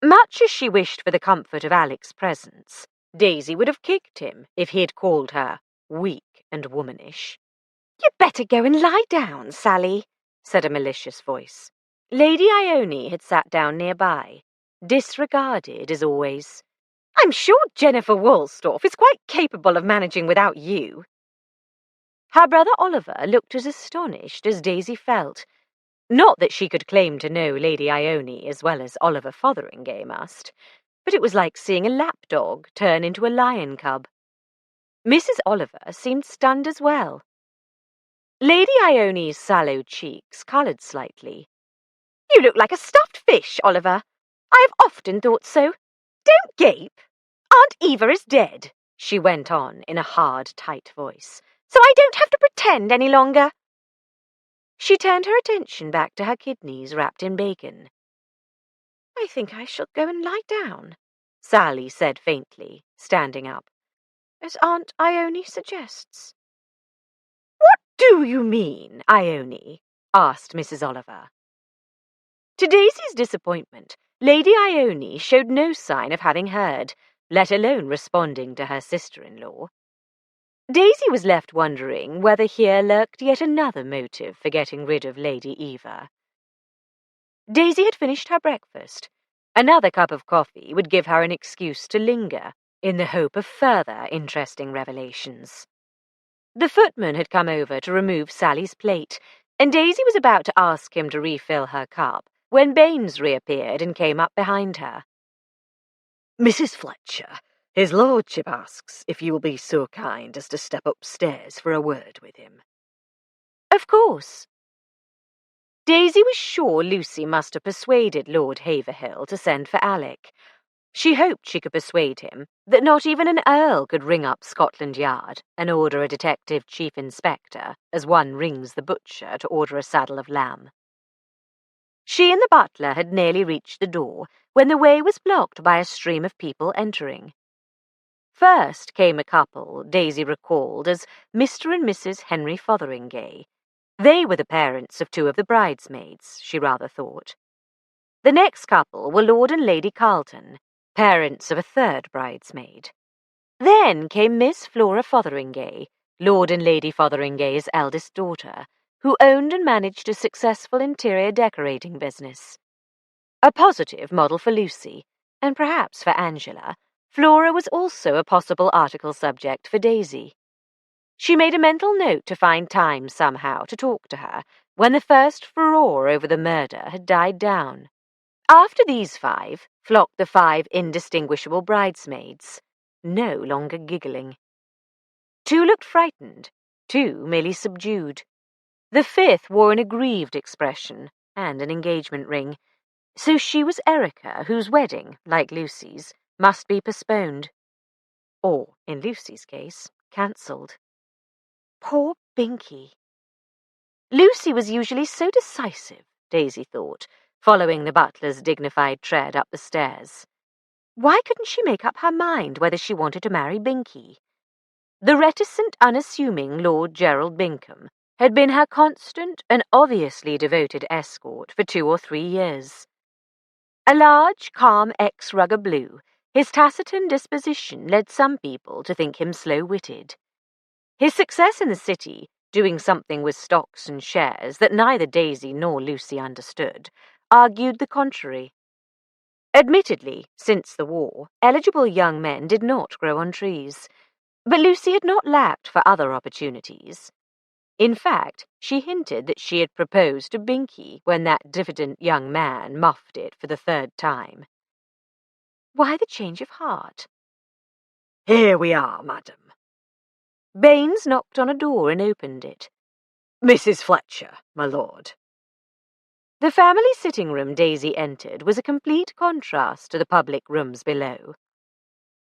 Much as she wished for the comfort of Alec's presence, Daisy would have kicked him if he had called her weak and womanish. "You'd better go and lie down, Sally," said a malicious voice. Lady Ione had sat down nearby, disregarded as always. "I'm sure Jennifer Woolstorff is quite capable of managing without you." Her brother Oliver looked as astonished as Daisy felt. Not that she could claim to know Lady Ione as well as Oliver Fotheringay must, but it was like seeing a lapdog turn into a lion cub. Mrs. Oliver seemed stunned as well. Lady Ione's sallow cheeks coloured slightly. "You look like a stuffed fish, Oliver. I have often thought so. Don't gape. Aunt Eva is dead," she went on in a hard, tight voice, "so I don't have to pretend any longer." She turned her attention back to her kidneys wrapped in bacon. "I think I shall go and lie down," Sally said faintly, standing up, "as Aunt Ione suggests." "What do you mean, Ione?" asked Mrs. Oliver. To Daisy's disappointment, Lady Ione showed no sign of having heard, let alone responding to her sister-in-law. Daisy was left wondering whether here lurked yet another motive for getting rid of Lady Eva. Daisy had finished her breakfast. Another cup of coffee would give her an excuse to linger, in the hope of further interesting revelations. The footman had come over to remove Sally's plate, and Daisy was about to ask him to refill her cup when Baines reappeared and came up behind her. "Mrs. Fletcher, his lordship asks if you will be so kind as to step upstairs for a word with him." "Of course." Daisy was sure Lucy must have persuaded Lord Haverhill to send for Alec. She hoped she could persuade him that not even an earl could ring up Scotland Yard and order a detective chief inspector as one rings the butcher to order a saddle of lamb. She and the butler had nearly reached the door when the way was blocked by a stream of people entering. First came a couple Daisy recalled as Mr. and Mrs. Henry Fotheringay. They were the parents of two of the bridesmaids, she rather thought. The next couple were Lord and Lady Carlton, parents of a third bridesmaid. Then came Miss Flora Fotheringay, Lord and Lady Fotheringay's eldest daughter, who owned and managed a successful interior decorating business. A positive model for Lucy, and perhaps for Angela, Flora was also a possible article subject for Daisy. She made a mental note to find time somehow to talk to her when the first furore over the murder had died down. After these five flocked the five indistinguishable bridesmaids, no longer giggling. Two looked frightened, two merely subdued. The fifth wore an aggrieved expression and an engagement ring, so she was Erica, whose wedding, like Lucy's, must be postponed. Or, in Lucy's case, cancelled. Poor Binky. Lucy was usually so decisive, Daisy thought, following the butler's dignified tread up the stairs. Why couldn't she make up her mind whether she wanted to marry Binky? The reticent, unassuming Lord Gerald Binkham had been her constant and obviously devoted escort for 2 or 3 years. A large, calm ex-rugger blue, his taciturn disposition led some people to think him slow-witted. His success in the city, doing something with stocks and shares that neither Daisy nor Lucy understood, argued the contrary. Admittedly, since the war, eligible young men did not grow on trees, but Lucy had not lacked for other opportunities. In fact, she hinted that she had proposed to Binky when that diffident young man muffed it for the 3rd time. Why the change of heart? Here we are, madam. Baines knocked on a door and opened it. Mrs. Fletcher, my lord. The family sitting-room Daisy entered was a complete contrast to the public rooms below.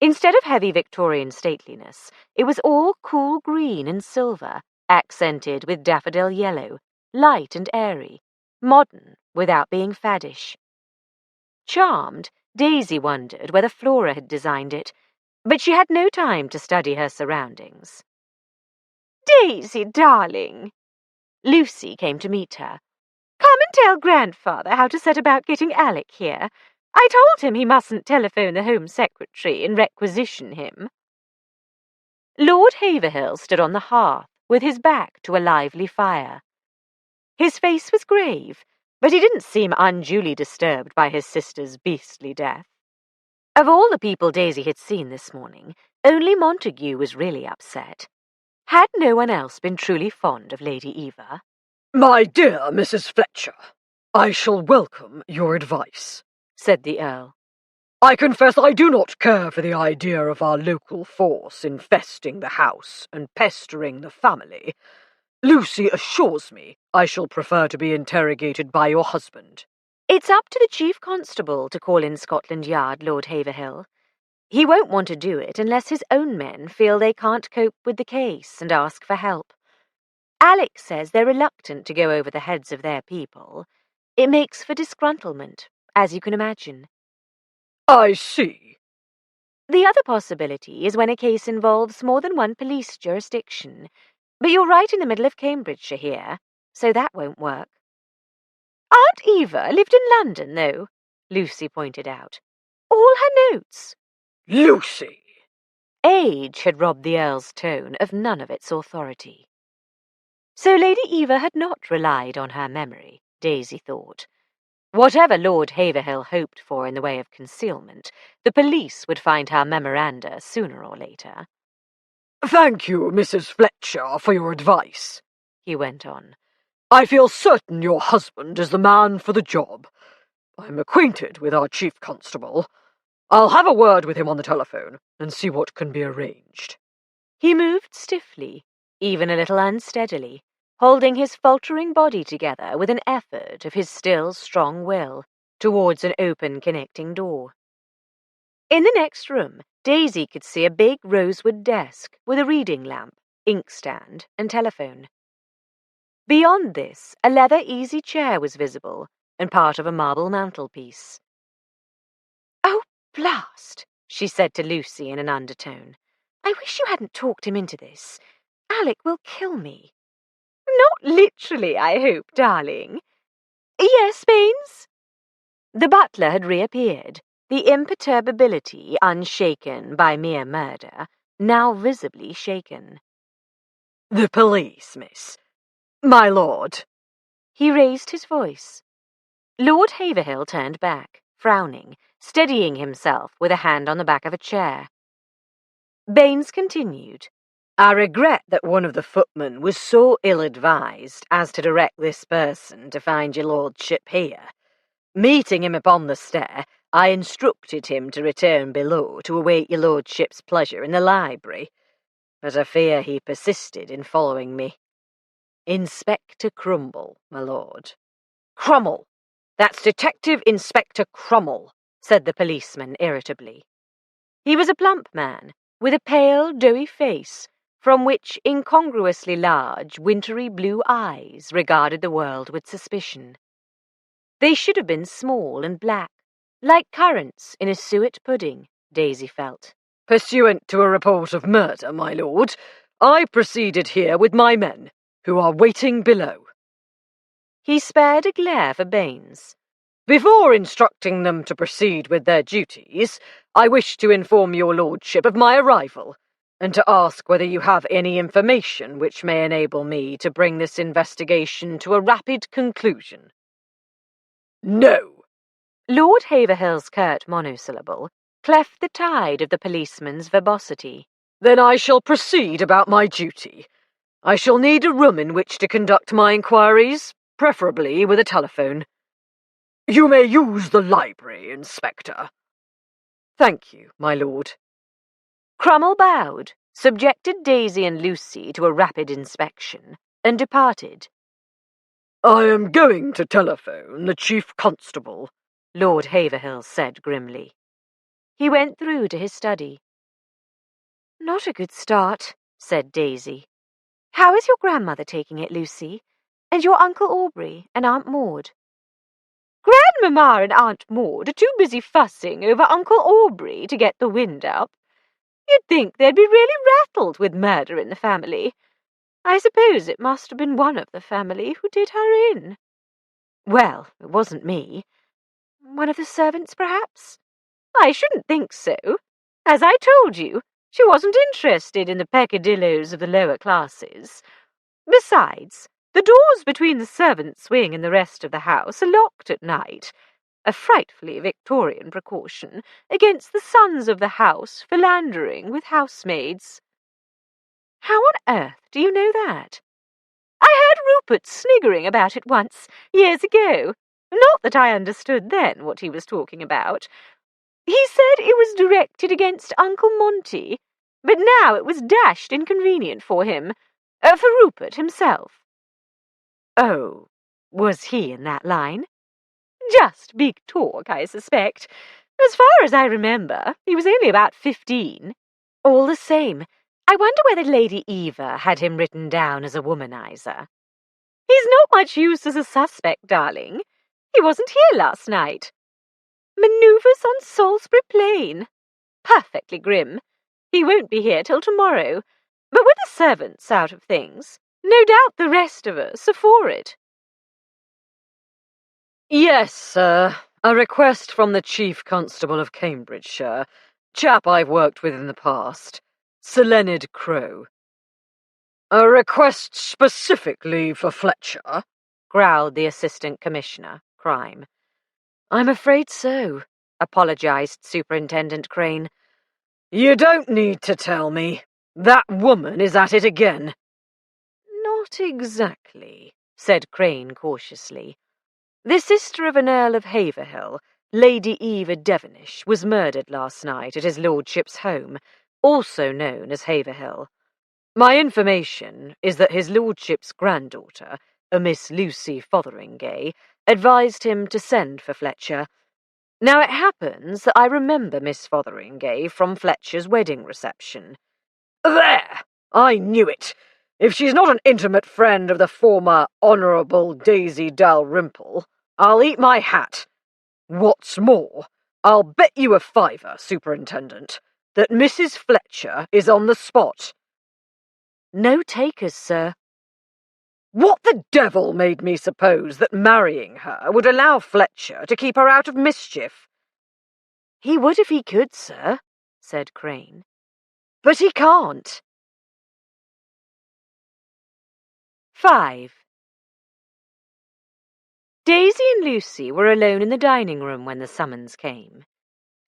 Instead of heavy Victorian stateliness, it was all cool green and silver, accented with daffodil yellow, light and airy, modern without being faddish. Charmed, Daisy wondered whether Flora had designed it, but she had no time to study her surroundings. "Daisy, darling!" Lucy came to meet her. "Come and tell Grandfather how to set about getting Alec here. I told him he mustn't telephone the Home Secretary and requisition him." Lord Haverhill stood on the hearth with his back to a lively fire. His face was grave, but he didn't seem unduly disturbed by his sister's beastly death. Of all the people Daisy had seen this morning, only Montague was really upset. Had no one else been truly fond of Lady Eva? My dear Mrs. Fletcher, I shall welcome your advice, said the Earl. I confess I do not care for the idea of our local force infesting the house and pestering the family. Lucy assures me I shall prefer to be interrogated by your husband. It's up to the Chief Constable to call in Scotland Yard, Lord Haverhill. He won't want to do it unless his own men feel they can't cope with the case and ask for help. Alec says they're reluctant to go over the heads of their people. It makes for disgruntlement, as you can imagine. I see. The other possibility is when a case involves more than one police jurisdiction. But you're right in the middle of Cambridgeshire here, so that won't work. Aunt Eva lived in London, though, Lucy pointed out. All her notes. Lucy! Age had robbed the Earl's tone of none of its authority. So Lady Eva had not relied on her memory, Daisy thought. Whatever Lord Haverhill hoped for in the way of concealment, the police would find her memoranda sooner or later. Thank you, Mrs. Fletcher, for your advice, he went on. I feel certain your husband is the man for the job. I'm acquainted with our chief constable. I'll have a word with him on the telephone and see what can be arranged. He moved stiffly, even a little unsteadily, holding his faltering body together with an effort of his still strong will towards an open connecting door. In the next room, Daisy could see a big rosewood desk with a reading lamp, inkstand, and telephone. Beyond this, a leather easy chair was visible and part of a marble mantelpiece. "Oh, blast!" she said to Lucy in an undertone. "I wish you hadn't talked him into this. Alec will kill me." "Not literally, I hope, darling." "Yes, Baines?" The butler had reappeared, the imperturbability unshaken by mere murder, now visibly shaken. "The police, miss. My lord." He raised his voice. Lord Haverhill turned back, frowning, steadying himself with a hand on the back of a chair. Baines continued. "I regret that one of the footmen was so ill-advised as to direct this person to find your lordship here. Meeting him upon the stair, I instructed him to return below to await your lordship's pleasure in the library, but I fear he persisted in following me. Inspector Crumble, my lord." "Crummell! That's Detective Inspector Crummell," said the policeman irritably. He was a plump man, with a pale, doughy face, from which incongruously large, wintry blue eyes regarded the world with suspicion. They should have been small and black, like currants in a suet pudding, Daisy felt. "Pursuant to a report of murder, my lord, I proceeded here with my men, who are waiting below." He spared a glare for Baines. "Before instructing them to proceed with their duties, I wish to inform your lordship of my arrival, and to ask whether you have any information which may enable me to bring this investigation to a rapid conclusion." "No." Lord Haverhill's curt monosyllable cleft the tide of the policeman's verbosity. "Then I shall proceed about my duty. I shall need a room in which to conduct my inquiries, preferably with a telephone." "You may use the library, Inspector." "Thank you, my lord." Crummell bowed, subjected Daisy and Lucy to a rapid inspection, and departed. "I am going to telephone the Chief Constable," Lord Haverhill said grimly. He went through to his study. "Not a good start," said Daisy. "How is your grandmother taking it, Lucy? And your Uncle Aubrey and Aunt Maud?" "Grandmamma and Aunt Maud are too busy fussing over Uncle Aubrey to get the wind up. You'd think they'd be really rattled with murder in the family. I suppose it must have been one of the family who did her in." "Well, it wasn't me." "One of the servants, perhaps?" "I shouldn't think so. As I told you, she wasn't interested in the peccadilloes of the lower classes. Besides, the doors between the servants' wing and the rest of the house are locked at night, a frightfully Victorian precaution against the sons of the house philandering with housemaids." "How on earth do you know that?" "I heard Rupert sniggering about it once, years ago. Not that I understood then what he was talking about. He said it was directed against Uncle Monty, but now it was dashed inconvenient for him, for Rupert himself." "Oh, was he in that line?" "Just big talk, I suspect. As far as I remember, he was only about 15. All the same, I wonder whether Lady Eva had him written down as a womanizer." "He's not much use as a suspect, darling. He wasn't here last night. Manoeuvres on Salisbury Plain. Perfectly grim. He won't be here till tomorrow. But with the servants out of things, no doubt the rest of us are for it." "Yes, sir. A request from the Chief Constable of Cambridgeshire. Chap I've worked with in the past. Sir Leonard Crowe." "A request specifically for Fletcher?" growled the Assistant Commissioner, Crime. "I'm afraid so," apologized Superintendent Crane. "You don't need to tell me. That woman is at it again." "Not exactly," said Crane cautiously. "The sister of an Earl of Haverhill, Lady Eva Devenish, was murdered last night at his lordship's home, also known as Haverhill. My information is that his lordship's granddaughter, a Miss Lucy Fotheringay, advised him to send for Fletcher. Now it happens that I remember Miss Fotheringay from Fletcher's wedding reception. There! I knew it! If she's not an intimate friend of the former Honourable Daisy Dalrymple, I'll eat my hat. What's more, I'll bet you a fiver, Superintendent, that Mrs. Fletcher is on the spot. No takers, sir. What the devil made me suppose that marrying her would allow Fletcher to keep her out of mischief? He would if he could, sir, said Crane. But he can't. 5. Daisy and Lucy were alone in the dining room when the summons came.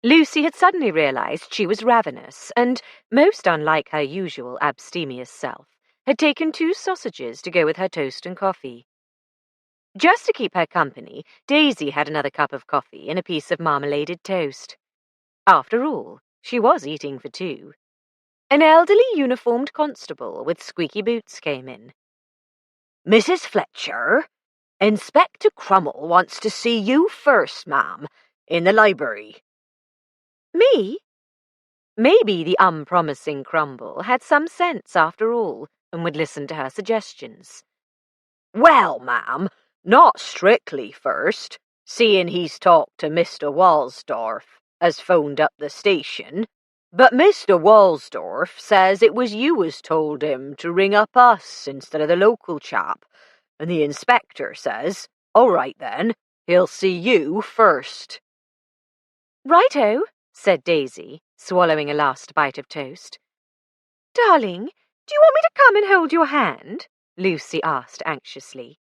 Lucy had suddenly realized she was ravenous and, most unlike her usual abstemious self, had taken 2 sausages to go with her toast and coffee. Just to keep her company, Daisy had another cup of coffee and a piece of marmaladed toast. After all, she was eating for 2. An elderly uniformed constable with squeaky boots came in. Mrs. Fletcher, Inspector Crummell wants to see you first, ma'am, in the library. Me? Maybe the unpromising Crumble had some sense after all and would listen to her suggestions. Well, ma'am, not strictly first, seeing he's talked to Mr. Walsdorf, as phoned up the station. But Mr. Walsdorf says it was you as told him to ring up us instead of the local chap, and the inspector says, all right then, he'll see you first. Righto, said Daisy, swallowing a last bite of toast. Darling, do you want me to come and hold your hand? Lucy asked anxiously.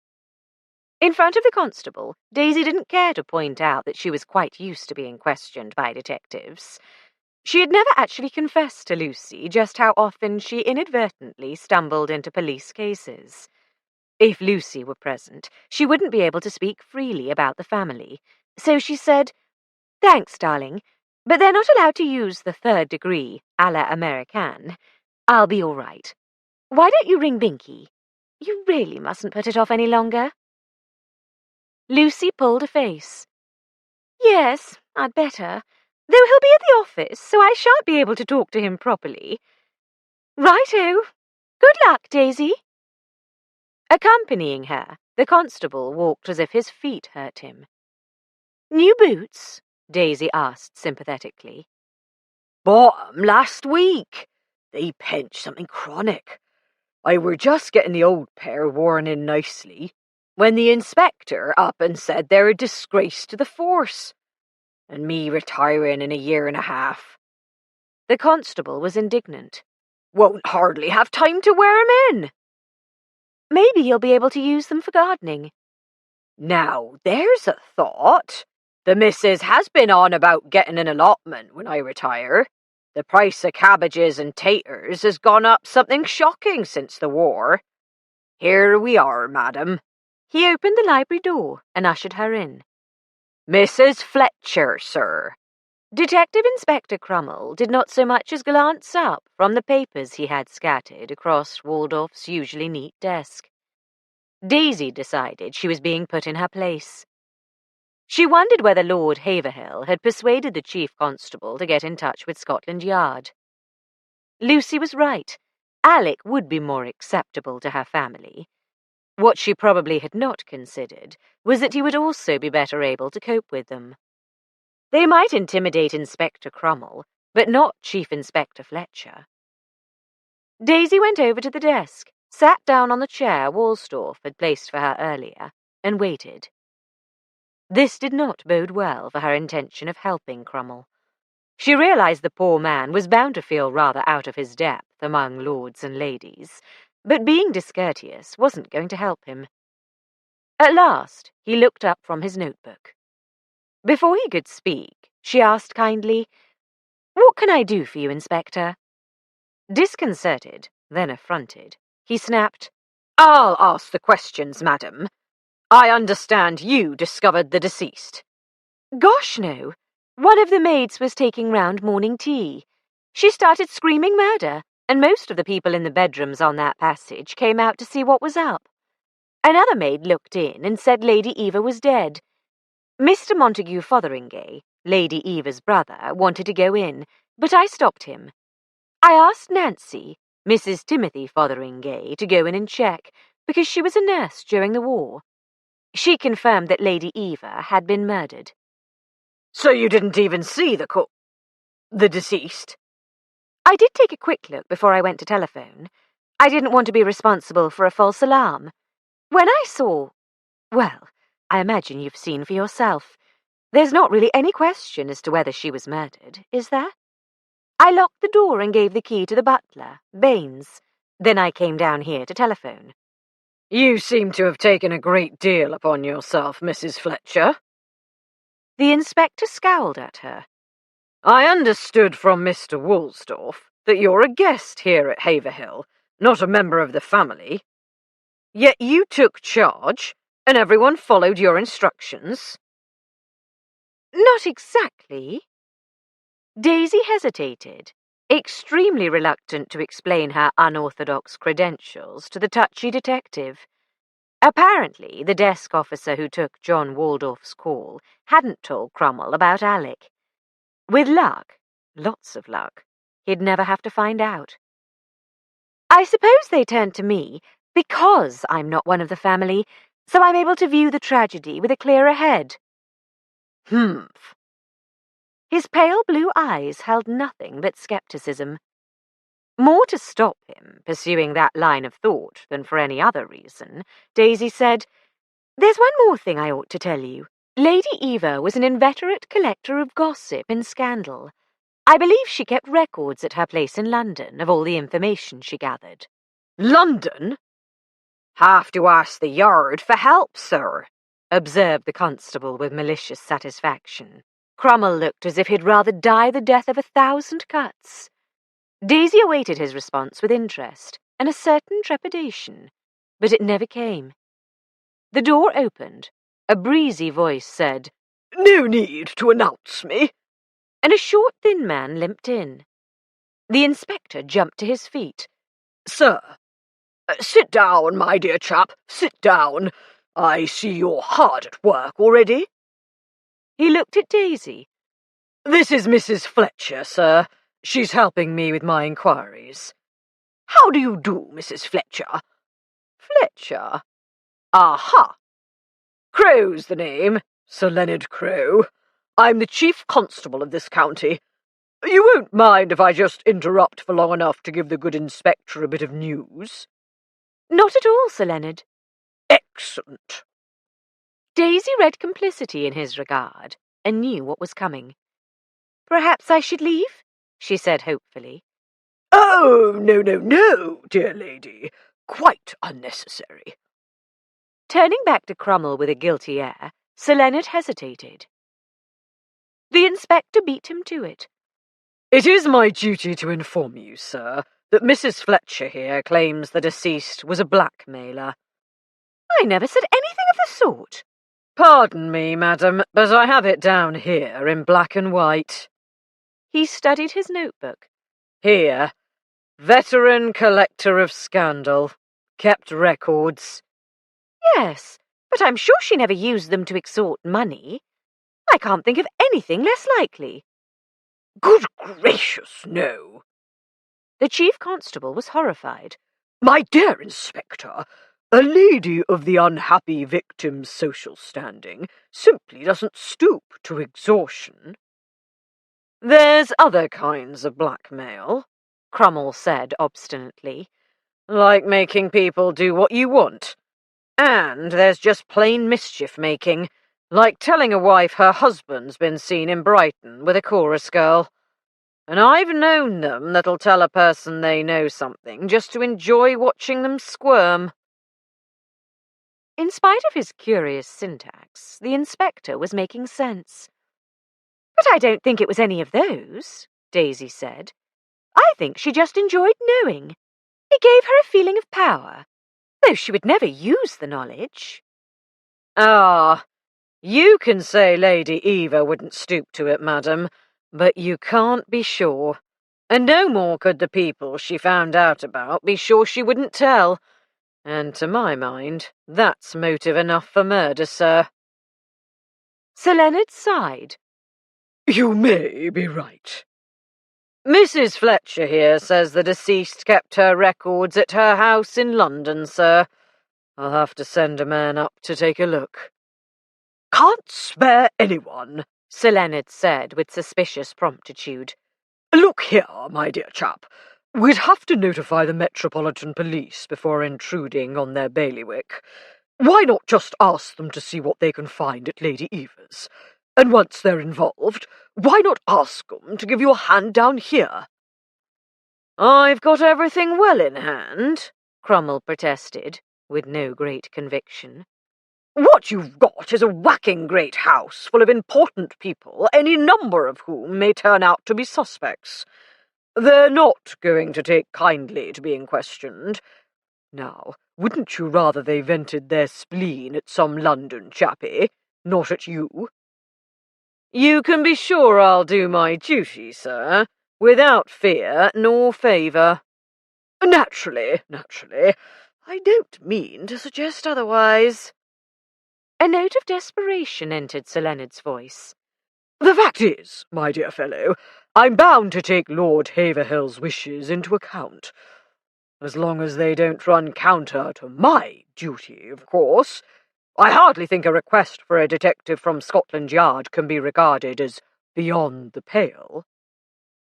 In front of the constable, Daisy didn't care to point out that she was quite used to being questioned by detectives. She had never actually confessed to Lucy just how often she inadvertently stumbled into police cases. If Lucy were present, she wouldn't be able to speak freely about the family, so she said, Thanks, darling, but they're not allowed to use the 3rd degree, à la Americaine. I'll be all right. Why don't you ring Binky? You really mustn't put it off any longer. Lucy pulled a face. Yes, I'd better. Though he'll be at the office, so I shan't be able to talk to him properly. Righto. Good luck, Daisy. Accompanying her, the constable walked as if his feet hurt him. New boots? Daisy asked sympathetically. Bought 'em last week. They pinch something chronic. I were just getting the old pair worn in nicely, when the inspector up and said they're a disgrace to the force. And me retiring in a year and a half. The constable was indignant. Won't hardly have time to wear 'em in. Maybe you'll be able to use them for gardening. Now, there's a thought. The missus has been on about getting an allotment when I retire. The price of cabbages and taters has gone up something shocking since the war. Here we are, madam. He opened the library door and ushered her in. Mrs. Fletcher, sir. Detective Inspector Crummell did not so much as glance up from the papers he had scattered across Waldorf's usually neat desk. Daisy decided she was being put in her place. She wondered whether Lord Haverhill had persuaded the chief constable to get in touch with Scotland Yard. Lucy was right. Alec would be more acceptable to her family. What she probably had not considered was that he would also be better able to cope with them. They might intimidate Inspector Crummell, but not Chief Inspector Fletcher. Daisy went over to the desk, sat down on the chair Walsdorf had placed for her earlier, and waited. This did not bode well for her intention of helping Crummell. She realized the poor man was bound to feel rather out of his depth among lords and ladies, but being discourteous wasn't going to help him. At last, he looked up from his notebook. Before he could speak, she asked kindly, "What can I do for you, Inspector?" Disconcerted, then affronted, he snapped, I'll ask the questions, madam. I understand you discovered the deceased. Gosh, no. One of the maids was taking round morning tea. She started screaming murder, and most of the people in the bedrooms on that passage came out to see what was up. Another maid looked in and said Lady Eva was dead. Mr. Montague Fotheringay, Lady Eva's brother, wanted to go in, but I stopped him. I asked Nancy, Mrs. Timothy Fotheringay, to go in and check, because she was a nurse during the war. She confirmed that Lady Eva had been murdered. So you didn't even see the deceased? I did take a quick look before I went to telephone. I didn't want to be responsible for a false alarm. When I saw... well, I imagine you've seen for yourself. There's not really any question as to whether she was murdered, is there? I locked the door and gave the key to the butler, Baines. Then I came down here to telephone. You seem to have taken a great deal upon yourself, Mrs. Fletcher. The inspector scowled at her. I understood from Mr. Woolsdorf that you're a guest here at Haverhill, not a member of the family. Yet you took charge, and everyone followed your instructions. Not exactly. Daisy hesitated, extremely reluctant to explain her unorthodox credentials to the touchy detective. Apparently, the desk officer who took John Waldorf's call hadn't told Crummell about Alec. With luck, lots of luck, he'd never have to find out. I suppose they turned to me because I'm not one of the family, so I'm able to view the tragedy with a clearer head. Humph. His pale blue eyes held nothing but skepticism. More to stop him pursuing that line of thought than for any other reason, Daisy said, "There's one more thing I ought to tell you. Lady Eva was an inveterate collector of gossip and scandal. I believe she kept records at her place in London of all the information she gathered." London? Have to ask the Yard for help, sir, observed the constable with malicious satisfaction. Crummell looked as if he'd rather die the death of 1,000 cuts. Daisy awaited his response with interest and a certain trepidation, but it never came. The door opened. A breezy voice said, "No need to announce me," and a short, thin man limped in. The inspector jumped to his feet. "Sir, sit down, my dear chap, sit down. I see you're hard at work already." He looked at Daisy. "This is Mrs. Fletcher, sir. She's helping me with my inquiries. How do you do, Mrs. Fletcher?" "Fletcher? Aha! Crow's the name, Sir Leonard Crow. I'm the chief constable of this county. You won't mind if I just interrupt for long enough to give the good inspector a bit of news?" "Not at all, Sir Leonard." "Excellent." Daisy read complicity in his regard and knew what was coming. "Perhaps I should leave?" she said hopefully. "Oh, no, dear lady. Quite unnecessary." Turning back to Crummell with a guilty air, Sir Leonard hesitated. The inspector beat him to it. "It is my duty to inform you, sir, that Mrs. Fletcher here claims the deceased was a blackmailer." "I never said anything of the sort." "Pardon me, madam, but I have it down here in black and white." He studied his notebook. "Here, veteran collector of scandal, kept records." "Yes, but I'm sure she never used them to extort money. I can't think of anything less likely." "Good gracious, no." The chief constable was horrified. "My dear inspector, a lady of the unhappy victim's social standing simply doesn't stoop to extortion." "There's other kinds of blackmail," Crummell said obstinately, "like making people do what you want. And there's just plain mischief-making, like telling a wife her husband's been seen in Brighton with a chorus girl. And I've known them that'll tell a person they know something just to enjoy watching them squirm." In spite of his curious syntax, the inspector was making sense. "But I don't think it was any of those," Daisy said. "I think she just enjoyed knowing. It gave her a feeling of power, though she would never use the knowledge." "Ah, you can say Lady Eva wouldn't stoop to it, madam, but you can't be sure. And no more could the people she found out about be sure she wouldn't tell. And to my mind, that's motive enough for murder, sir. Sir Leonard sighed. You may be right. Mrs. Fletcher here says the deceased kept her records at her house in London, sir. I'll have to send a man up to take a look. Can't spare anyone, Sir Leonard said with suspicious promptitude. Look here, my dear chap. We'd have to notify the Metropolitan Police before intruding on their bailiwick. Why not just ask them to see what they can find at Lady Eva's? And once they're involved, why not ask them to give you a hand down here? I've got everything well in hand, Crummell protested, with no great conviction. What you've got is a whacking great house full of important people, any number of whom may turn out to be suspects. They're not going to take kindly to being questioned. Now, wouldn't you rather they vented their spleen at some London chappie, not at you? You can be sure I'll do my duty, sir, without fear nor favour. Naturally. I don't mean to suggest otherwise. A note of desperation entered Sir Leonard's voice. The fact is, my dear fellow, I'm bound to take Lord Haverhill's wishes into account. As long as they don't run counter to my duty, of course. I hardly think a request for a detective from Scotland Yard can be regarded as beyond the pale.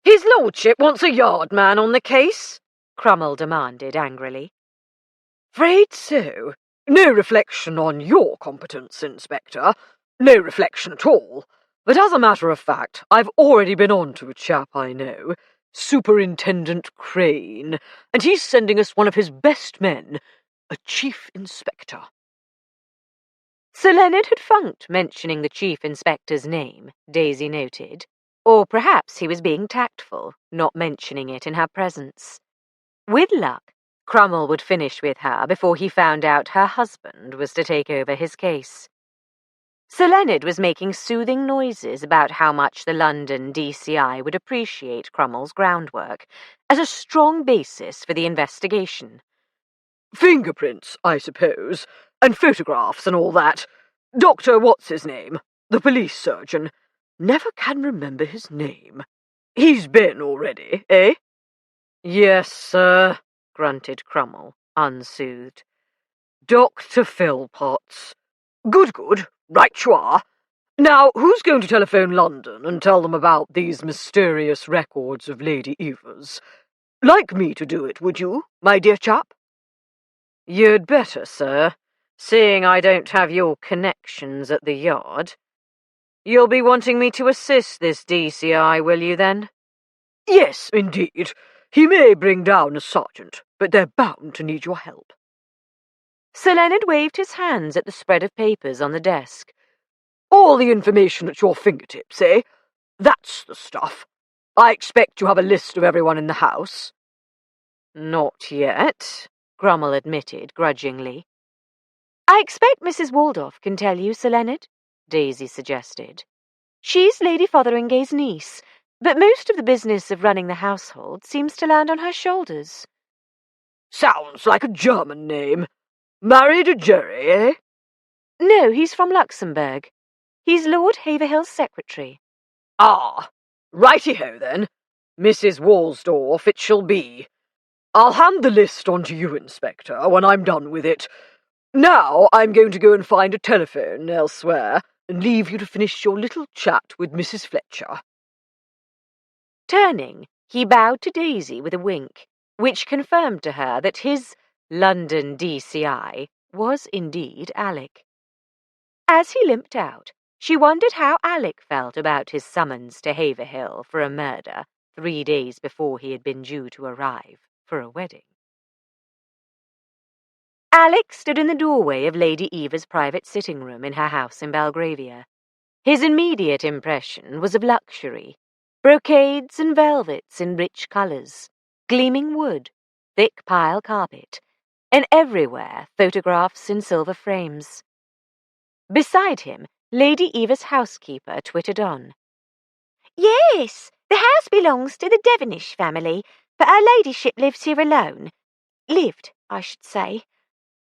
His lordship wants a yard man on the case? Crummell demanded angrily. Afraid so. No reflection on your competence, Inspector. No reflection at all. But as a matter of fact, I've already been on to a chap I know, Superintendent Crane, and he's sending us one of his best men, a chief inspector. Sir Leonard had funked mentioning the chief inspector's name, Daisy noted, or perhaps he was being tactful, not mentioning it in her presence. With luck, Crummell would finish with her before he found out her husband was to take over his case. Sir Leonard was making soothing noises about how much the London DCI would appreciate Crummell's groundwork as a strong basis for the investigation. Fingerprints, I suppose, and photographs and all that. Dr. What's-his-name, the police surgeon. Never can remember his name. He's been already, eh? Yes, sir, grunted Crummell, unsoothed. Dr. Philpotts. Good. Right you are. Now, who's going to telephone London and tell them about these mysterious records of Lady Eva's? Like me to do it, would you, my dear chap? You'd better, sir, seeing I don't have your connections at the Yard. You'll be wanting me to assist this DCI, will you, then? Yes, indeed. He may bring down a sergeant, but they're bound to need your help. Sir Leonard waved his hands at the spread of papers on the desk. All the information at your fingertips, eh? That's the stuff. I expect you have a list of everyone in the house. Not yet, Crummell admitted grudgingly. I expect Mrs. Waldorf can tell you, Sir Leonard, Daisy suggested. She's Lady Fotheringay's niece, but most of the business of running the household seems to land on her shoulders. Sounds like a German name. Married a Jerry, eh? No, he's from Luxembourg. He's Lord Haverhill's secretary. Ah, righty-ho, then. Mrs. Walsdorf it shall be. I'll hand the list on to you, Inspector, when I'm done with it. Now I'm going to go and find a telephone elsewhere and leave you to finish your little chat with Mrs. Fletcher. Turning, he bowed to Daisy with a wink, which confirmed to her that his London DCI was indeed Alec. As he limped out, she wondered how Alec felt about his summons to Haverhill for a murder 3 days before he had been due to arrive for a wedding. Alec stood in the doorway of Lady Eva's private sitting room in her house in Belgravia. His immediate impression was of luxury, brocades and velvets in rich colours, gleaming wood, thick pile carpet, and everywhere photographs in silver frames. Beside him, Lady Eva's housekeeper twittered on. Yes, The house belongs to the Devonish family, but her ladyship lives here alone. Lived, I should say.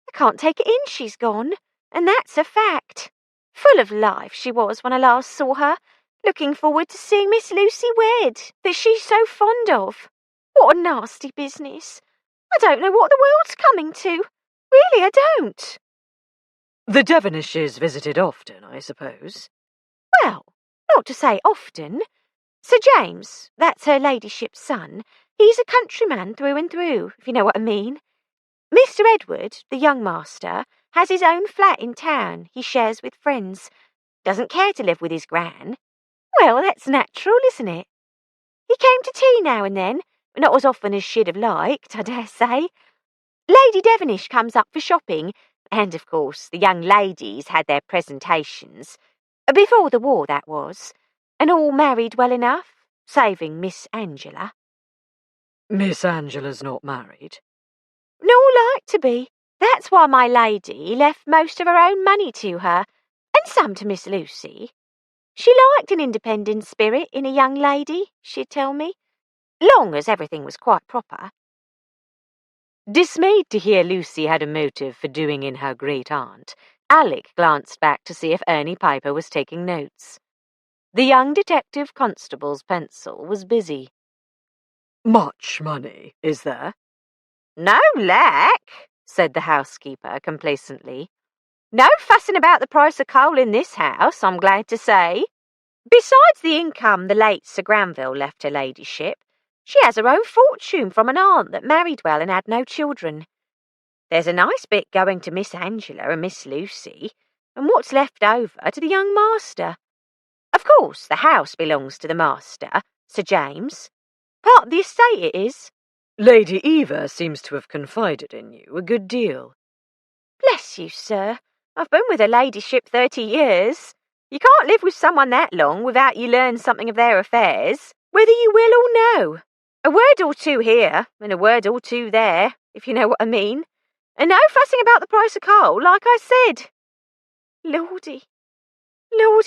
I can't take it in she's gone, and that's a fact. Full of life she was when I last saw her, looking forward to seeing Miss Lucy wed, that she's so fond of. What a nasty business. I don't know what the world's coming to. Really, I don't. The Devonishes visited often, I suppose? Well, not to say often. Sir James, that's her ladyship's son, he's a countryman through and through, if you know what I mean. Mr. Edward, the young master, has his own flat in town he shares with friends. Doesn't care to live with his gran. Well, that's natural, isn't it? He came to tea now and then, but not as often as she'd have liked, I dare say. Lady Devonish comes up for shopping, and of course the young ladies had their presentations. Before the war, that was, and all married well enough, saving Miss Angela. Miss Angela's not married? Nor like to be. That's why my lady left most of her own money to her, and some to Miss Lucy. She liked an independent spirit in a young lady, she'd tell me, long as everything was quite proper. Dismayed to hear Lucy had a motive for doing in her great-aunt, Alec glanced back to see if Ernie Piper was taking notes. The young detective constable's pencil was busy. Much money, is there? No lack, said the housekeeper complacently. No fussing about the price of coal in this house, I'm glad to say. Besides the income the late Sir Granville left her ladyship, she has her own fortune from an aunt that married well and had no children. There's a nice bit going to Miss Angela and Miss Lucy, and what's left over to the young master. Of course, the house belongs to the master, Sir James. Part of the estate it is. Lady Eva seems to have confided in you a good deal. Bless you, sir. I've been with her ladyship 30 years. You can't live with someone that long without you learn something of their affairs, whether you will or no. A word or two here, and a word or two there, if you know what I mean. And no fussing about the price of coal, like I said. Lordy,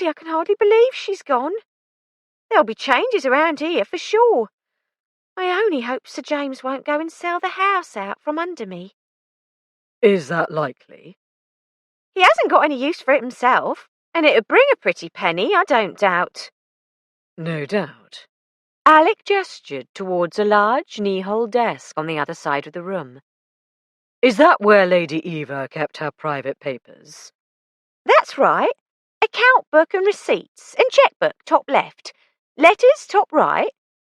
I can hardly believe she's gone. There'll be changes around here, for sure. I only hope Sir James won't go and sell the house out from under me. Is that likely? He hasn't got any use for it himself, and it'd bring a pretty penny, I don't doubt. No doubt. Alec gestured towards a large knee-hole desk on the other side of the room. Is that where Lady Eva kept her private papers? That's right. Account book and receipts, and chequebook top left. Letters top right.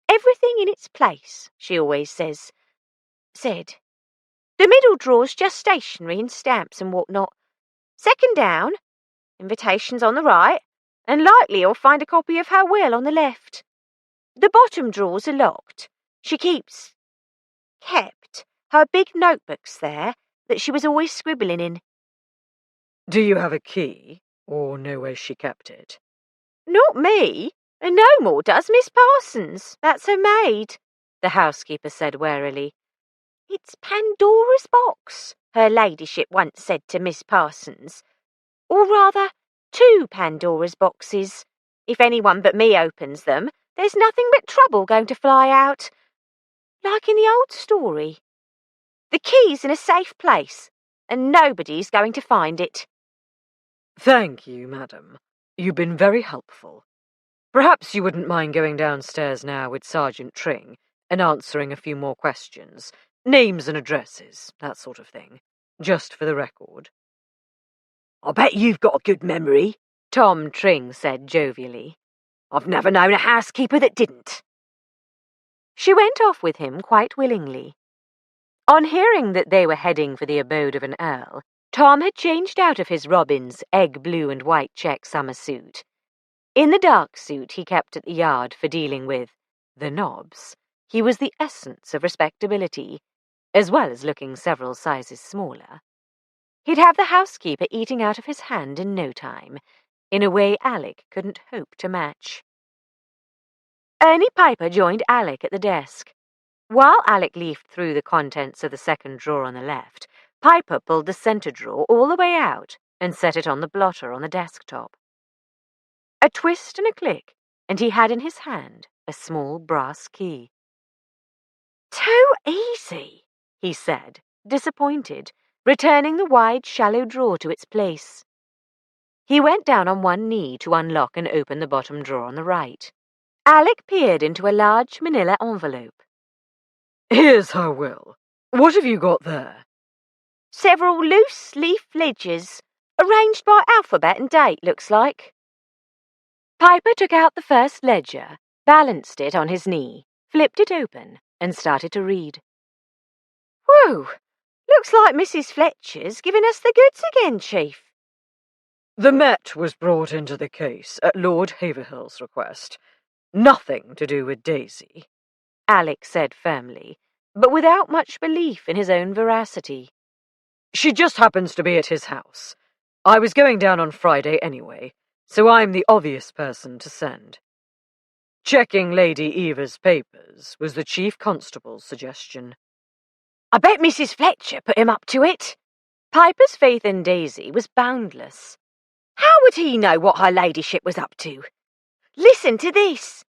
Everything in its place, she always says. Said. The middle drawer's just stationery and stamps and whatnot. Second down, invitations on the right, and likely you'll find a copy of her will on the left. The bottom drawers are locked. She kept her big notebooks there that she was always scribbling in. Do you have a key, or know where she kept it? Not me, and no more does Miss Parsons. That's her maid, the housekeeper said warily. It's Pandora's box, her ladyship once said to Miss Parsons. Or rather, 2 Pandora's boxes. If anyone but me opens them, there's nothing but trouble going to fly out. Like in the old story. The key's in a safe place, and nobody's going to find it. Thank you, madam. You've been very helpful. Perhaps you wouldn't mind going downstairs now with Sergeant Tring and answering a few more questions. Names and addresses, that sort of thing. Just for the record. I bet you've got a good memory, Tom Tring said jovially. I've never known a housekeeper that didn't. She went off with him quite willingly. On hearing that they were heading for the abode of an earl, Tom had changed out of his Robin's egg blue and white check summer suit. In the dark suit he kept at the yard for dealing with the nobs, he was the essence of respectability, as well as looking several sizes smaller. He'd have the housekeeper eating out of his hand in no time, in a way Alec couldn't hope to match. Ernie Piper joined Alec at the desk. While Alec leafed through the contents of the second drawer on the left, Piper pulled the centre drawer all the way out and set it on the blotter on the desktop. A twist and a click, and he had in his hand a small brass key. Too easy, he said, disappointed, returning the wide, shallow drawer to its place. He went down on one knee to unlock and open the bottom drawer on the right. Alec peered into a large manila envelope. Here's her will. What have you got there? Several loose-leaf ledgers, arranged by alphabet and date, looks like. Piper took out the first ledger, balanced it on his knee, flipped it open, and started to read. Whew! Looks like Mrs. Fletcher's giving us the goods again, Chief. The Met was brought into the case at Lord Haverhill's request. Nothing to do with Daisy, Alec said firmly, but without much belief in his own veracity. She just happens to be at his house. I was going down on Friday anyway, so I'm the obvious person to send. Checking Lady Eva's papers was the Chief Constable's suggestion. I bet Mrs. Fletcher put him up to it. Piper's faith in Daisy was boundless. How would he know what her ladyship was up to? Listen to this.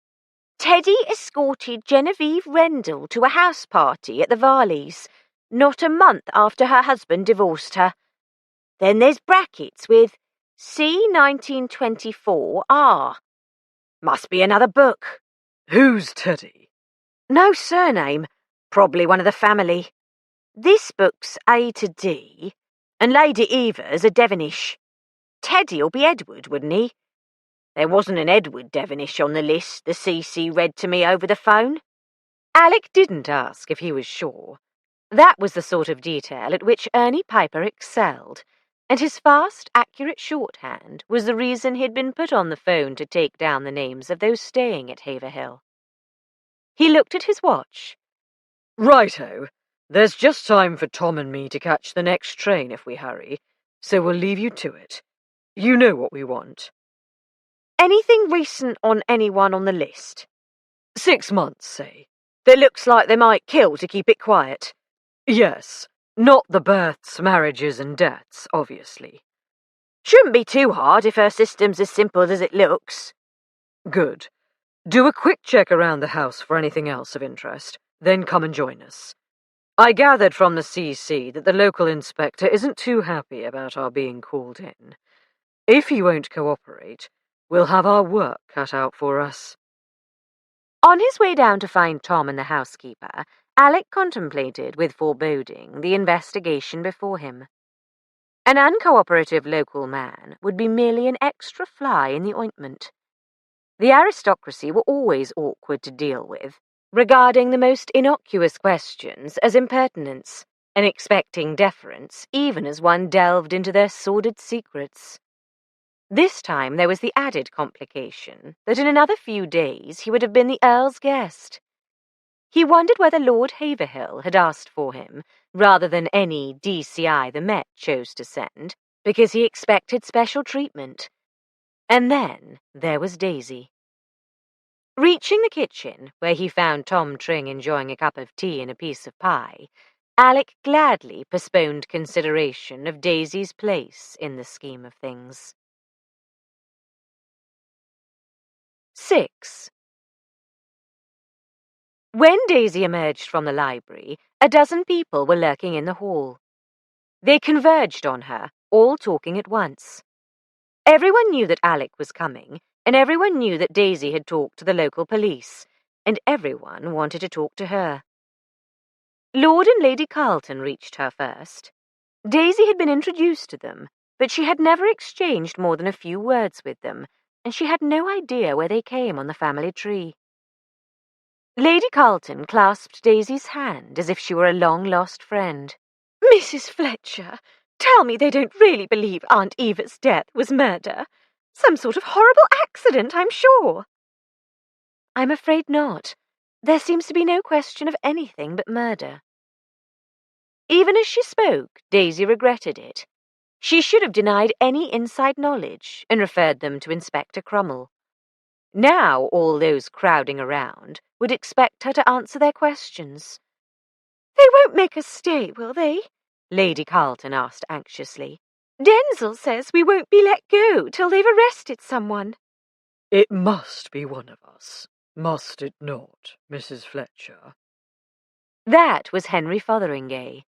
Teddy escorted Genevieve Rendell to a house party at the Varleys, not a month after her husband divorced her. Then there's brackets with C 1924R. Must be another book. Who's Teddy? No surname. Probably one of the family. This book's A to D, and Lady Eva's a Devonish. Teddy'll be Edward, wouldn't he? There wasn't an Edward Devonish on the list the CC read to me over the phone. Alec didn't ask if he was sure. That was the sort of detail at which Ernie Piper excelled, and his fast, accurate shorthand was the reason he'd been put on the phone to take down the names of those staying at Haverhill. He looked at his watch. Righto. There's just time for Tom and me to catch the next train if we hurry, so we'll leave you to it. You know what we want. Anything recent on anyone on the list? 6 months, say. That looks like they might kill to keep it quiet. Yes, not the births, marriages and deaths, obviously. Shouldn't be too hard if her system's as simple as it looks. Good. Do a quick check around the house for anything else of interest, then come and join us. I gathered from the CC that the local inspector isn't too happy about our being called in. If he won't cooperate, we'll have our work cut out for us. On his way down to find Tom and the housekeeper, Alec contemplated with foreboding the investigation before him. An uncooperative local man would be merely an extra fly in the ointment. The aristocracy were always awkward to deal with, regarding the most innocuous questions as impertinence, and expecting deference even as one delved into their sordid secrets. This time there was the added complication that in another few days he would have been the Earl's guest. He wondered whether Lord Haverhill had asked for him, rather than any DCI the Met chose to send, because he expected special treatment. And then there was Daisy. Reaching the kitchen, where he found Tom Tring enjoying a cup of tea and a piece of pie, Alec gladly postponed consideration of Daisy's place in the scheme of things. 6. When Daisy emerged from the library, a dozen people were lurking in the hall. They converged on her, all talking at once. Everyone knew that Alec was coming, and everyone knew that Daisy had talked to the local police, and everyone wanted to talk to her. Lord and Lady Carlton reached her first. Daisy had been introduced to them, but she had never exchanged more than a few words with them, and she had no idea where they came on the family tree. Lady Carlton clasped Daisy's hand as if she were a long-lost friend. Mrs. Fletcher, tell me they don't really believe Aunt Eva's death was murder. Some sort of horrible accident, I'm sure. I'm afraid not. There seems to be no question of anything but murder. Even as she spoke, Daisy regretted it. She should have denied any inside knowledge and referred them to Inspector Crummell. Now all those crowding around would expect her to answer their questions. They won't make us stay, will they? Lady Carlton asked anxiously. Denzil says we won't be let go till they've arrested someone. It must be one of us, Must it not, Mrs. Fletcher? That was Henry Fotheringay.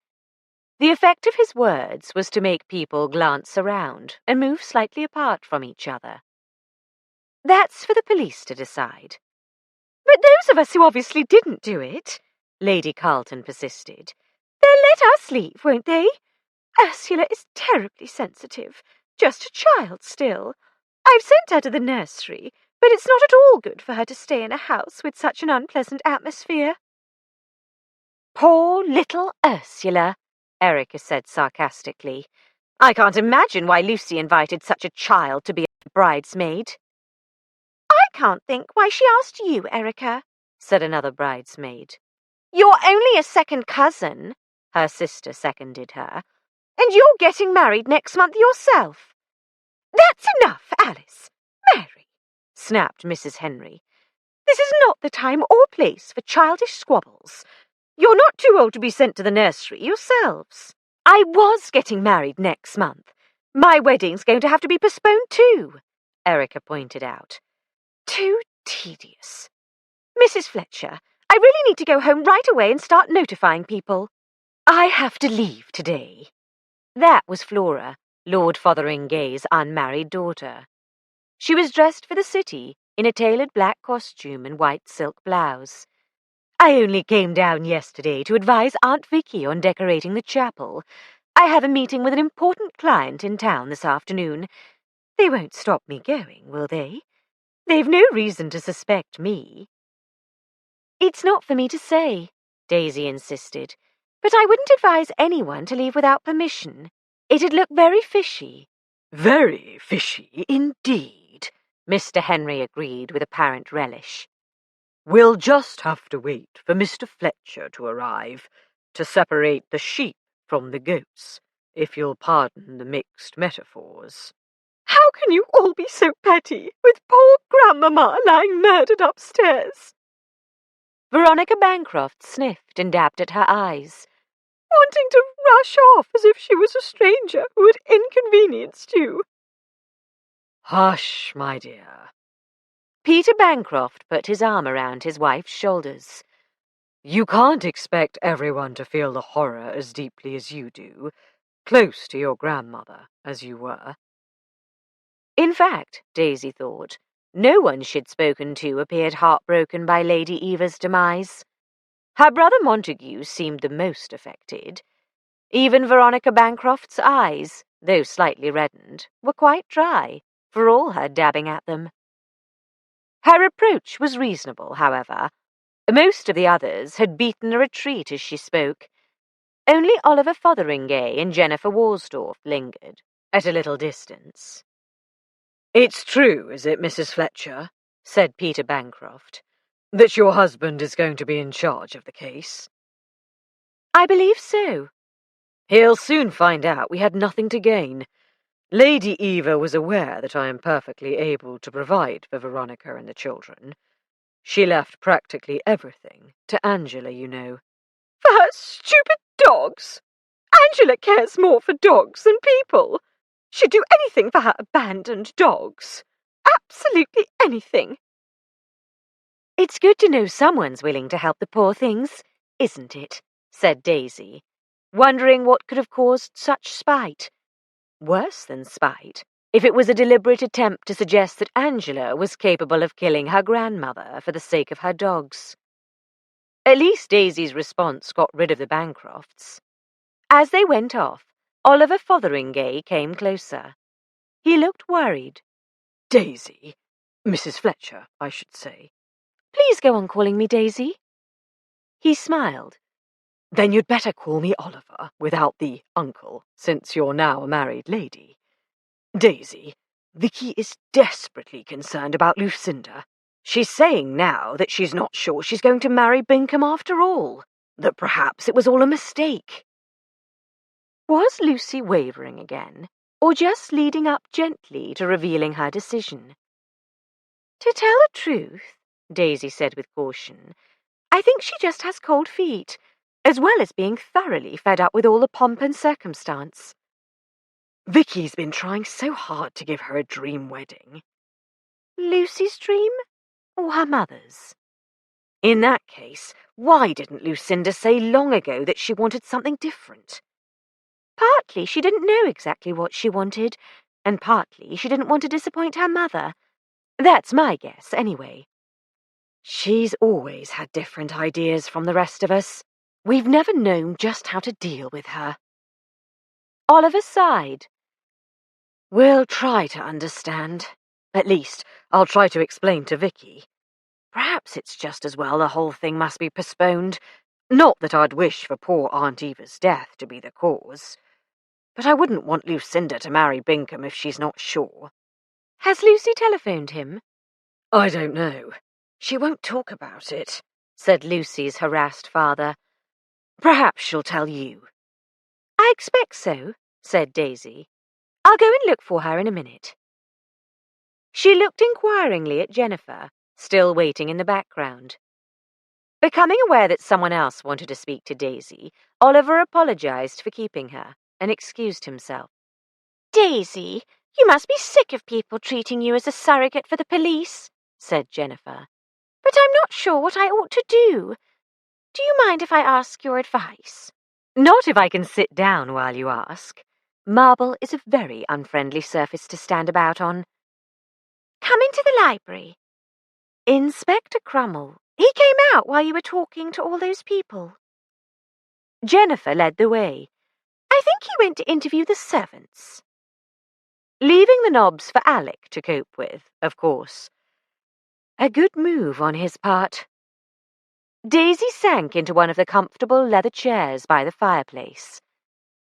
The effect of his words was to make people glance around and move slightly apart from each other. That's for the police to decide. But those of us who obviously didn't do it, Lady Carlton persisted, they'll let us leave, won't they? Ursula is terribly sensitive, just a child still. I've sent her to the nursery, but it's not at all good for her to stay in a house with such an unpleasant atmosphere. Poor little Ursula, Erica said sarcastically. I can't imagine why Lucy invited such a child to be a bridesmaid. I can't think why she asked you, Erica, said another bridesmaid. You're only a second cousin, her sister seconded her, and you're getting married next month yourself. That's enough, Alice. Mary, snapped Mrs. Henry. This is not the time or place for childish squabbles. You're not too old to be sent to the nursery yourselves. I was getting married next month. My wedding's going to have to be postponed too, Erica pointed out. Too tedious. Mrs. Fletcher, I really need to go home right away and start notifying people. I have to leave today. That was Flora, Lord Fotheringay's unmarried daughter. She was dressed for the city in a tailored black costume and white silk blouse. I only came down yesterday to advise Aunt Vicky on decorating the chapel. I have a meeting with an important client in town this afternoon. They won't stop me going, will they? They've no reason to suspect me. It's not for me to say, Daisy insisted, but I wouldn't advise anyone to leave without permission. It'd look very fishy. Very fishy indeed, Mr. Henry agreed with apparent relish. We'll just have to wait for Mr. Fletcher to arrive to separate the sheep from the goats, if you'll pardon the mixed metaphors. How can you all be so petty, with poor Grandmamma lying murdered upstairs? Veronica Bancroft sniffed and dabbed at her eyes. Wanting to rush off as if she was a stranger who had inconvenienced you. Hush, my dear. Peter Bancroft put his arm around his wife's shoulders. You can't expect everyone to feel the horror as deeply as you do, close to your grandmother, as you were. In fact, Daisy thought, no one she'd spoken to appeared heartbroken by Lady Eva's demise. Her brother Montague seemed the most affected. Even Veronica Bancroft's eyes, though slightly reddened, were quite dry, for all her dabbing at them. Her approach was reasonable, however. Most of the others had beaten a retreat as she spoke. Only Oliver Fotheringay and Jennifer Worsdorf lingered, at a little distance. It's true, is it, Mrs. Fletcher, said Peter Bancroft, that your husband is going to be in charge of the case? I believe so. He'll soon find out we had nothing to gain. Lady Eva was aware that I am perfectly able to provide for Veronica and the children. She left practically everything to Angela, you know. For her stupid dogs! Angela cares more for dogs than people. She'd do anything for her abandoned dogs. Absolutely anything. It's good to know someone's willing to help the poor things, isn't it? Said Daisy, wondering what could have caused such spite. Worse than spite, if it was a deliberate attempt to suggest that Angela was capable of killing her grandmother for the sake of her dogs. At least Daisy's response got rid of the Bancrofts. As they went off, Oliver Fotheringay came closer. He looked worried. Daisy, Mrs. Fletcher, I should say. Please go on calling me Daisy. He smiled. Then you'd better call me Oliver, without the uncle, since you're now a married lady. Daisy, Vicky is desperately concerned about Lucinda. She's saying now that she's not sure she's going to marry Bingham after all, that perhaps it was all a mistake. Was Lucy wavering again, or just leading up gently to revealing her decision? To tell the truth, Daisy said with caution, I think she just has cold feet, as well as being thoroughly fed up with all the pomp and circumstance. Vicky's been trying so hard to give her a dream wedding. Lucy's dream? or her mother's? In that case, why didn't Lucinda say long ago that she wanted something different? Partly she didn't know exactly what she wanted, and partly she didn't want to disappoint her mother. That's my guess, anyway. She's always had different ideas from the rest of us. We've never known just how to deal with her. Oliver sighed. We'll try to understand. At least, I'll try to explain to Vicky. Perhaps it's just as well the whole thing must be postponed. Not that I'd wish for poor Aunt Eva's death to be the cause. But I wouldn't want Lucinda to marry Bingham if she's not sure. Has Lucy telephoned him? I don't know. She won't talk about it, said Lucy's harassed father. Perhaps she'll tell you. I expect so, said Daisy. I'll go and look for her in a minute. She looked inquiringly at Jennifer, still waiting in the background. Becoming aware that someone else wanted to speak to Daisy, Oliver apologized for keeping her and excused himself. Daisy, you must be sick of people treating you as a surrogate for the police, said Jennifer. But I'm not sure what I ought to do. Do you mind if I ask your advice? Not if I can sit down while you ask. Marble is a very unfriendly surface to stand about on. Come into the library. Inspector Crummell. He came out while you were talking to all those people. Jennifer led the way. I think he went to interview the servants. Leaving the knobs for Alec to cope with, of course. A good move on his part. Daisy sank into one of the comfortable leather chairs by the fireplace.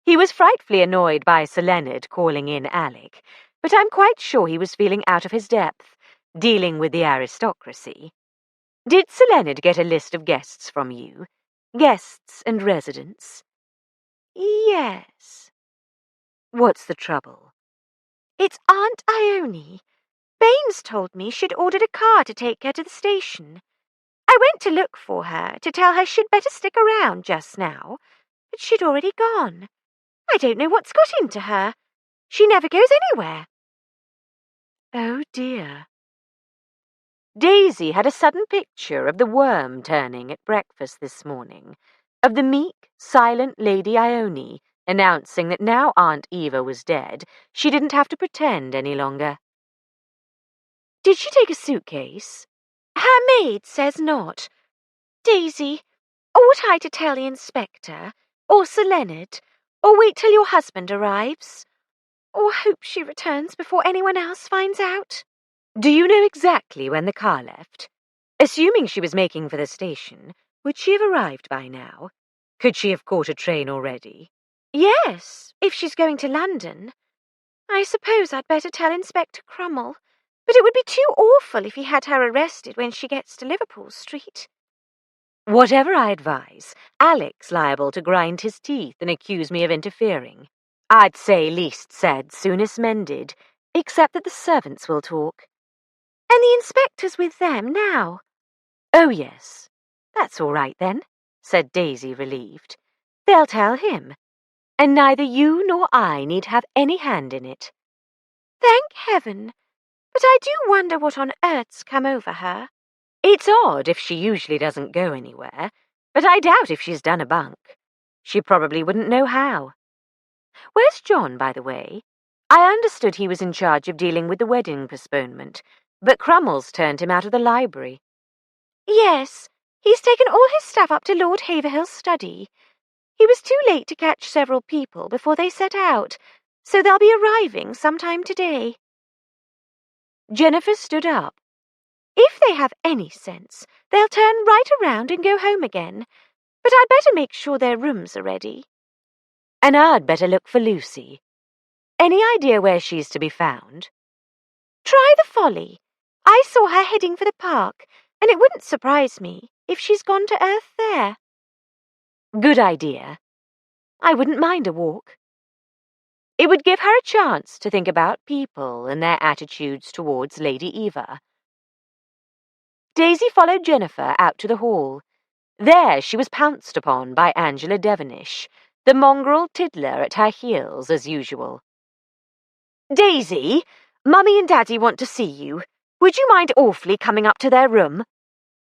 He was frightfully annoyed by Sir Leonard calling in Alec, but I'm quite sure he was feeling out of his depth, dealing with the aristocracy. Did Sir Leonard get a list of guests from you? Guests and residents? Yes. What's the trouble? It's Aunt Ione. Baines told me she'd ordered a car to take her to the station. I went to look for her, to tell her she'd better stick around just now, but she'd already gone. I don't know what's got into her. She never goes anywhere. Oh, dear. Daisy had a sudden picture of the worm turning at breakfast this morning, of the meek, silent Lady Ione announcing that now Aunt Eva was dead, she didn't have to pretend any longer. Did she take a suitcase? Her maid says not. Daisy, ought I to tell the inspector, or Sir Leonard, or wait till your husband arrives? Or hope she returns before anyone else finds out? Do you know exactly when the car left? Assuming she was making for the station, would she have arrived by now? Could she have caught a train already? Yes, if she's going to London. I suppose I'd better tell Inspector Crummell, but it would be too awful if he had her arrested when she gets to Liverpool Street. Whatever I advise, Alec's liable to grind his teeth and accuse me of interfering. I'd say least said, soonest mended, except that the servants will talk. And the inspector's with them now. Oh, yes. That's all right, then, said Daisy, relieved. They'll tell him. And neither you nor I need have any hand in it. Thank heaven. But I do wonder what on earth's come over her. It's odd if she usually doesn't go anywhere, but I doubt if she's done a bunk. She probably wouldn't know how. Where's John, by the way? I understood he was in charge of dealing with the wedding postponement, but Crummell's turned him out of the library. Yes, he's taken all his stuff up to Lord Haverhill's study. He was too late to catch several people before they set out, so they'll be arriving sometime today. Jennifer stood up. If they have any sense, they'll turn right around and go home again, but I'd better make sure their rooms are ready. And I'd better look for Lucy. Any idea where she's to be found? Try the Folly. I saw her heading for the park, and it wouldn't surprise me if she's gone to earth there. Good idea. I wouldn't mind a walk. It would give her a chance to think about people and their attitudes towards Lady Eva. Daisy followed Jennifer out to the hall. There she was pounced upon by Angela Devenish, the mongrel tiddler at her heels as usual. Daisy, Mummy and Daddy want to see you. Would you mind awfully coming up to their room?"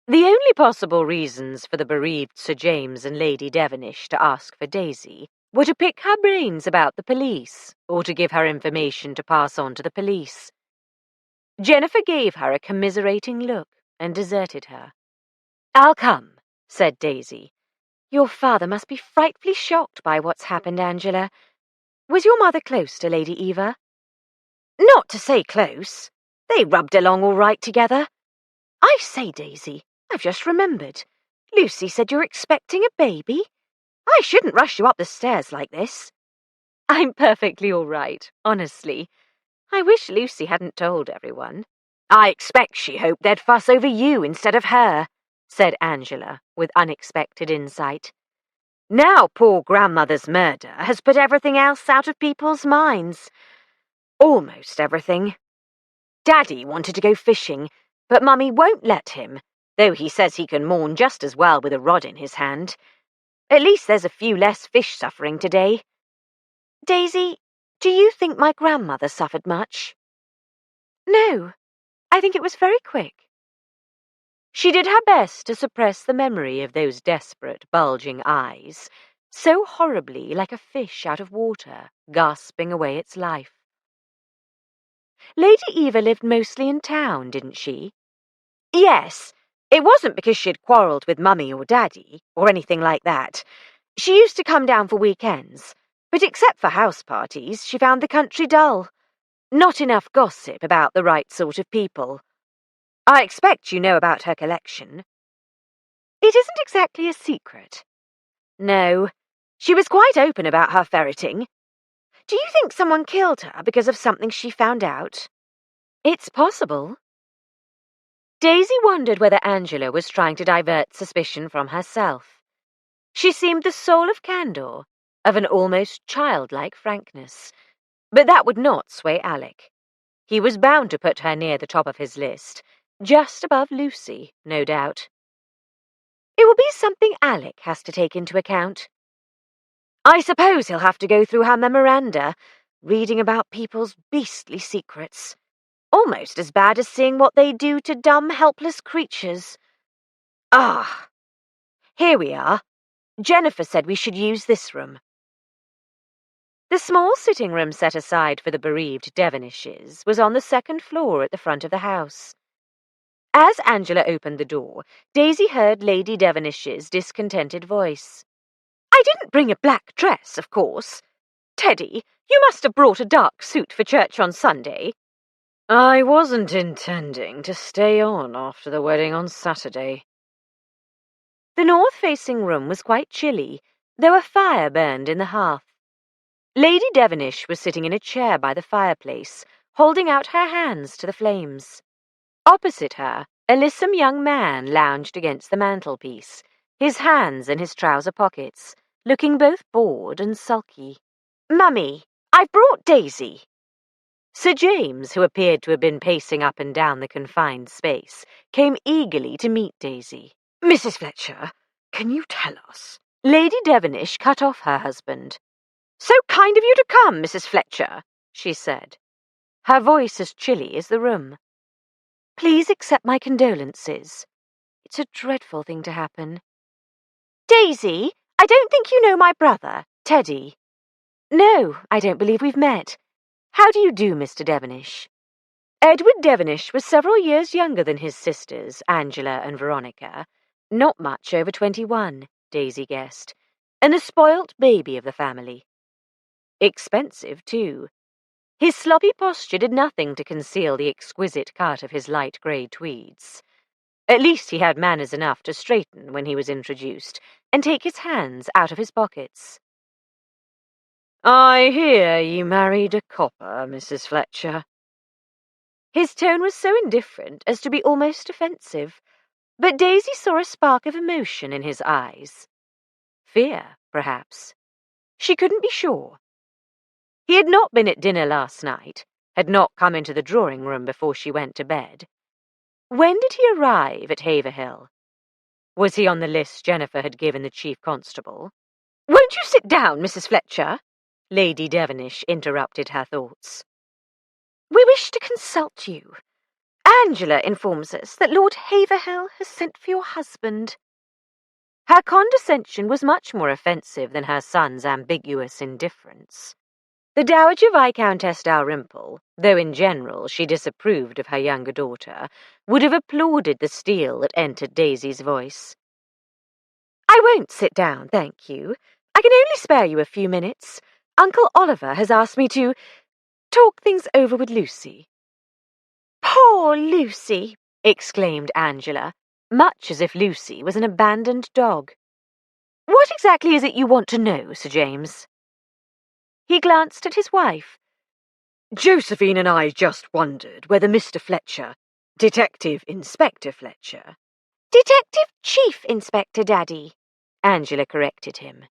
The only possible reasons for the bereaved Sir James and Lady Devenish to ask for Daisy were to pick her brains about the police, or to give her information to pass on to the police. Jennifer gave her a commiserating look and deserted her. "I'll come," said Daisy. "Your father must be frightfully shocked by what's happened, Angela. Was your mother close to Lady Eva?" "Not to say close. They rubbed along all right together. I say, Daisy, I've just remembered. Lucy said you're expecting a baby. I shouldn't rush you up the stairs like this." I'm perfectly all right, honestly. I wish Lucy hadn't told everyone. "I expect she hoped they'd fuss over you instead of her," said Angela, with unexpected insight. "Now poor grandmother's murder has put everything else out of people's minds. Almost everything. Daddy wanted to go fishing, but Mummy won't let him, though he says he can mourn just as well with a rod in his hand. At least there's a few less fish suffering today. Daisy, do you think my grandmother suffered much?" No, I think it was very quick. She did her best to suppress the memory of those desperate, bulging eyes, so horribly like a fish out of water, gasping away its life. Lady Eva lived mostly in town, didn't she? "Yes. It wasn't because she'd quarrelled with Mummy or Daddy, or anything like that. She used to come down for weekends, but except for house parties, she found the country dull. Not enough gossip about the right sort of people. I expect you know about her collection." It isn't exactly a secret. "No. She was quite open about her ferreting. Do you think someone killed her because of something she found out?" It's possible. Daisy wondered whether Angela was trying to divert suspicion from herself. She seemed the soul of candour, of an almost childlike frankness. But that would not sway Alec. He was bound to put her near the top of his list, just above Lucy, no doubt. It will be something Alec has to take into account. I suppose he'll have to go through her memoranda, reading about people's beastly secrets. Almost as bad as seeing what they do to dumb, helpless creatures. Ah, here we are. Jennifer said we should use this room. The small sitting room set aside for the bereaved Devenishes was on the second floor at the front of the house. As Angela opened the door, Daisy heard Lady Devenish's discontented voice. "I didn't bring a black dress, of course. Teddy, you must have brought a dark suit for church on Sunday." I wasn't intending to stay on after the wedding on Saturday. The north-facing room was quite chilly, though a fire burned in the hearth. Lady Devenish was sitting in a chair by the fireplace, holding out her hands to the flames. Opposite her, a lissom young man lounged against the mantelpiece, his hands in his trouser pockets, looking both bored and sulky. "Mummy, I've brought Daisy." Sir James, who appeared to have been pacing up and down the confined space, came eagerly to meet Daisy. "Mrs. Fletcher, can you tell us?" Lady Devenish cut off her husband. "So kind of you to come, Mrs. Fletcher," she said, her voice as chilly as the room. "Please accept my condolences. It's a dreadful thing to happen." "Daisy, I don't think you know my brother, Teddy." "No, I don't believe we've met. How do you do, Mr. Devenish?" Edward Devenish was several years younger than his sisters, Angela and Veronica, not much over 21, Daisy guessed, and the spoilt baby of the family. Expensive, too. His sloppy posture did nothing to conceal the exquisite cut of his light grey tweeds. At least he had manners enough to straighten when he was introduced, and take his hands out of his pockets. "I hear you married a copper, Mrs. Fletcher." His tone was so indifferent as to be almost offensive, but Daisy saw a spark of emotion in his eyes. Fear, perhaps. She couldn't be sure. He had not been at dinner last night, had not come into the drawing-room before she went to bed. When did he arrive at Haverhill? Was he on the list Jennifer had given the chief constable? "Won't you sit down, Mrs. Fletcher?" Lady Devenish interrupted her thoughts. "We wish to consult you. Angela informs us that Lord Haverhill has sent for your husband. Her condescension was much more offensive than her son's ambiguous indifference. The Dowager Viscountess Dalrymple, though in general she disapproved of her younger daughter, would have applauded the steel that entered Daisy's voice. I won't sit down, thank you. I can only spare you a few minutes. Uncle Oliver has asked me to talk things over with Lucy. Poor Lucy, exclaimed Angela, much as if Lucy was an abandoned dog. What exactly is it you want to know, Sir James? He glanced at his wife. Josephine and I just wondered whether Mr. Fletcher, Detective Inspector Fletcher— Detective Chief Inspector, Daddy, Angela corrected him.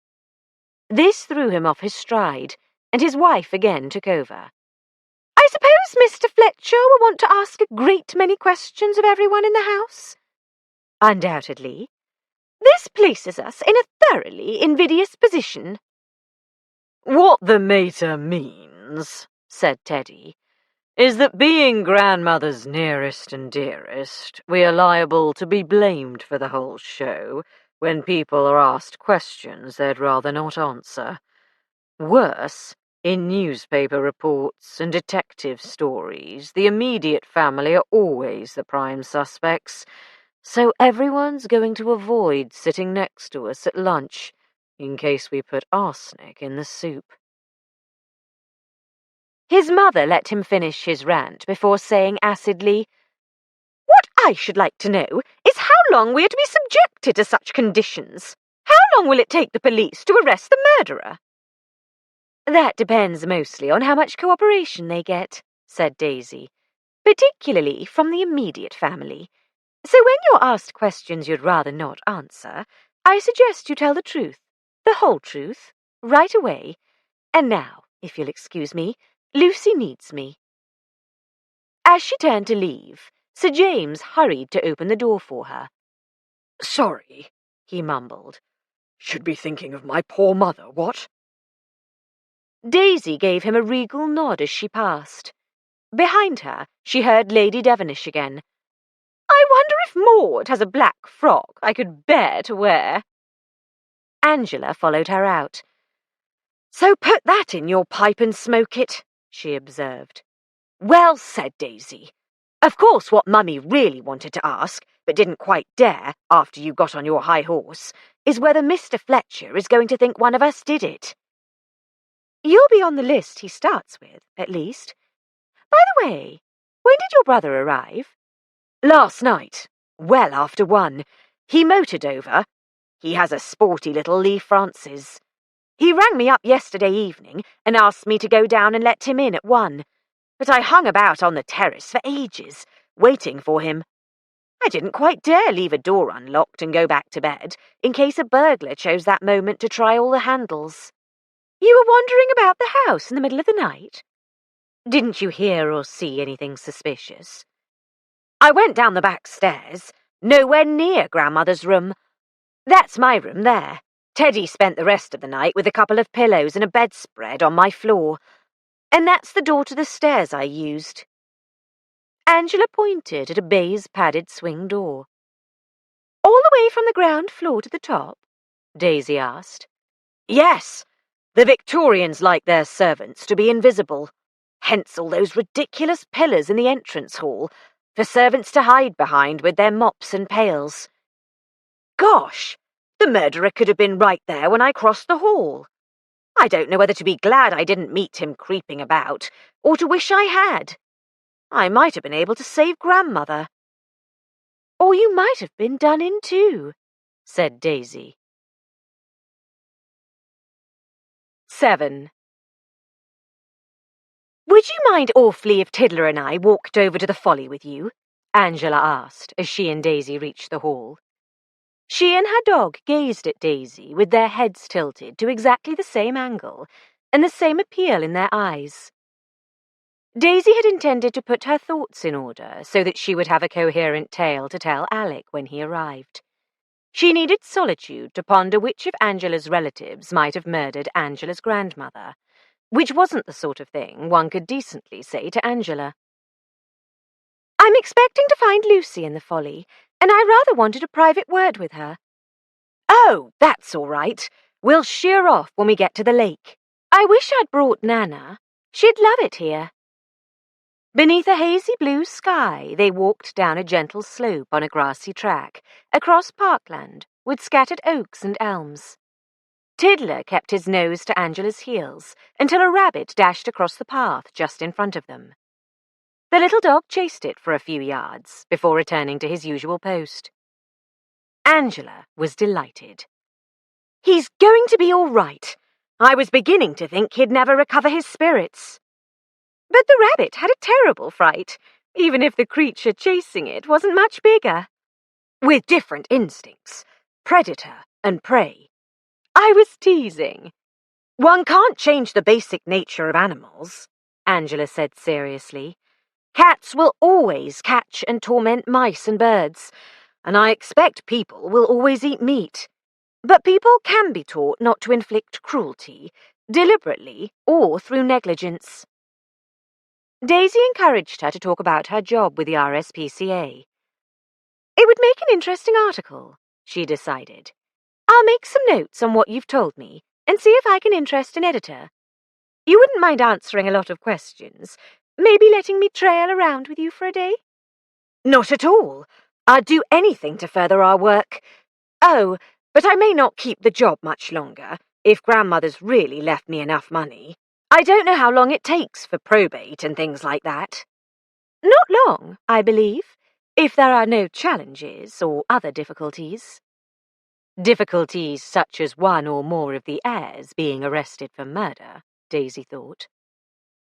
This threw him off his stride, and his wife again took over. I suppose Mr. Fletcher will want to ask a great many questions of everyone in the house? Undoubtedly. This places us in a thoroughly invidious position. What the mater means, said Teddy, is that being grandmother's nearest and dearest, we are liable to be blamed for the whole show when people are asked questions they'd rather not answer. Worse, in newspaper reports and detective stories, the immediate family are always the prime suspects, so everyone's going to avoid sitting next to us at lunch, in case we put arsenic in the soup. His mother let him finish his rant before saying acidly, What I should like to know is how long we are to be subjected to such conditions. How long will it take the police to arrest the murderer? That depends mostly on how much cooperation they get, said Daisy, particularly from the immediate family. So when you're asked questions you'd rather not answer, I suggest you tell the truth, the whole truth, right away. And now, if you'll excuse me, Lucy needs me. As she turned to leave, Sir James hurried to open the door for her. Sorry, he mumbled. Should be thinking of my poor mother, what? Daisy gave him a regal nod as she passed. Behind her, she heard Lady Devenish again. I wonder if Maud has a black frock I could bear to wear. Angela followed her out. So put that in your pipe and smoke it, she observed. Well said, Daisy. Of course what Mummy really wanted to ask, but didn't quite dare after you got on your high horse, is whether Mr. Fletcher is going to think one of us did it. You'll be on the list he starts with, at least. By the way, when did your brother arrive? Last night, well after 1. He motored over. He has a sporty little Lee Francis. He rang me up yesterday evening and asked me to go down and let him in at 1. But I hung about on the terrace for ages, waiting for him. I didn't quite dare leave a door unlocked and go back to bed, in case a burglar chose that moment to try all the handles. You were wandering about the house in the middle of the night? Didn't you hear or see anything suspicious? I went down the back stairs, nowhere near Grandmother's room. That's my room there. Teddy spent the rest of the night with a couple of pillows and a bedspread on my floor. And that's the door to the stairs I used. Angela pointed at a baize-padded swing door. All the way from the ground floor to the top? Daisy asked. Yes. The Victorians like their servants to be invisible. Hence all those ridiculous pillars in the entrance hall, for servants to hide behind with their mops and pails. Gosh, the murderer could have been right there when I crossed the hall. I don't know whether to be glad I didn't meet him creeping about, or to wish I had. I might have been able to save Grandmother. Or you might have been done in too, said Daisy. 7. Would you mind awfully if Tiddler and I walked over to the Folly with you? Angela asked as she and Daisy reached the hall. She and her dog gazed at Daisy with their heads tilted to exactly the same angle and the same appeal in their eyes. Daisy had intended to put her thoughts in order so that she would have a coherent tale to tell Alec when he arrived. She needed solitude to ponder which of Angela's relatives might have murdered Angela's grandmother, which wasn't the sort of thing one could decently say to Angela. I I'm expecting to find Lucy in the Folly, and I rather wanted a private word with her. Oh, that's all right. We'll sheer off when we get to the lake. I wish I'd brought Nana. She'd love it here. Beneath a hazy blue sky, they walked down a gentle slope on a grassy track, across parkland, with scattered oaks and elms. Tiddler kept his nose to Angela's heels until a rabbit dashed across the path just in front of them. The little dog chased it for a few yards before returning to his usual post. Angela was delighted. He's going to be all right. I was beginning to think he'd never recover his spirits. But the rabbit had a terrible fright, even if the creature chasing it wasn't much bigger. With different instincts, predator and prey. I was teasing. One can't change the basic nature of animals, Angela said seriously. Cats will always catch and torment mice and birds, and I expect people will always eat meat. But people can be taught not to inflict cruelty, deliberately or through negligence. Daisy encouraged her to talk about her job with the RSPCA. It would make an interesting article, she decided. I'll make some notes on what you've told me and see if I can interest an editor. You wouldn't mind answering a lot of questions, maybe letting me trail around with you for a day? Not at all. I'd do anything to further our work. Oh, but I may not keep the job much longer if Grandmother's really left me enough money. I don't know how long it takes for probate and things like that. Not long, I believe, if there are no challenges or other difficulties. Difficulties such as one or more of the heirs being arrested for murder, Daisy thought.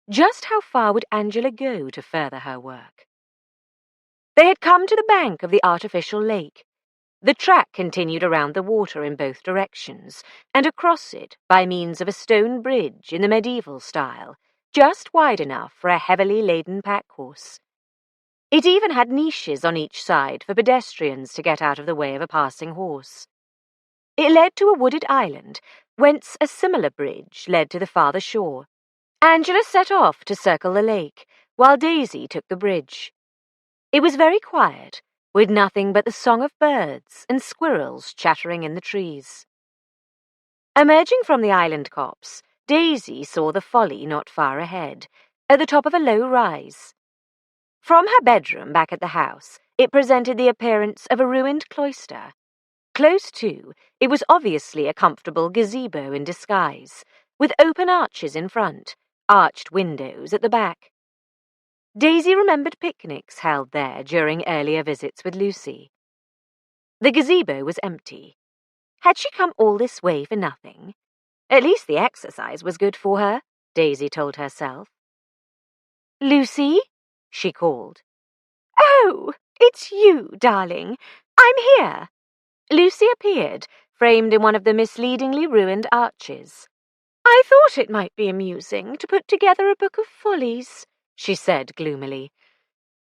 Just how far would Angela go to further her work? They had come to the bank of the artificial lake. The track continued around the water in both directions, and across it by means of a stone bridge in the medieval style, just wide enough for a heavily laden pack horse. It even had niches on each side for pedestrians to get out of the way of a passing horse. It led to a wooded island, whence a similar bridge led to the farther shore. Angela set off to circle the lake, while Daisy took the bridge. It was very quiet, with nothing but the song of birds and squirrels chattering in the trees. Emerging from the island copse, Daisy saw the Folly not far ahead, at the top of a low rise. From her bedroom back at the house, it presented the appearance of a ruined cloister. Close to, it was obviously a comfortable gazebo in disguise, with open arches in front, arched windows at the back. Daisy remembered picnics held there during earlier visits with Lucy. The gazebo was empty. Had she come all this way for nothing? At least the exercise was good for her, Daisy told herself. Lucy? She called. Oh, it's you, darling. I'm here. Lucy appeared, framed in one of the misleadingly ruined arches. I thought it might be amusing to put together a book of follies, she said gloomily.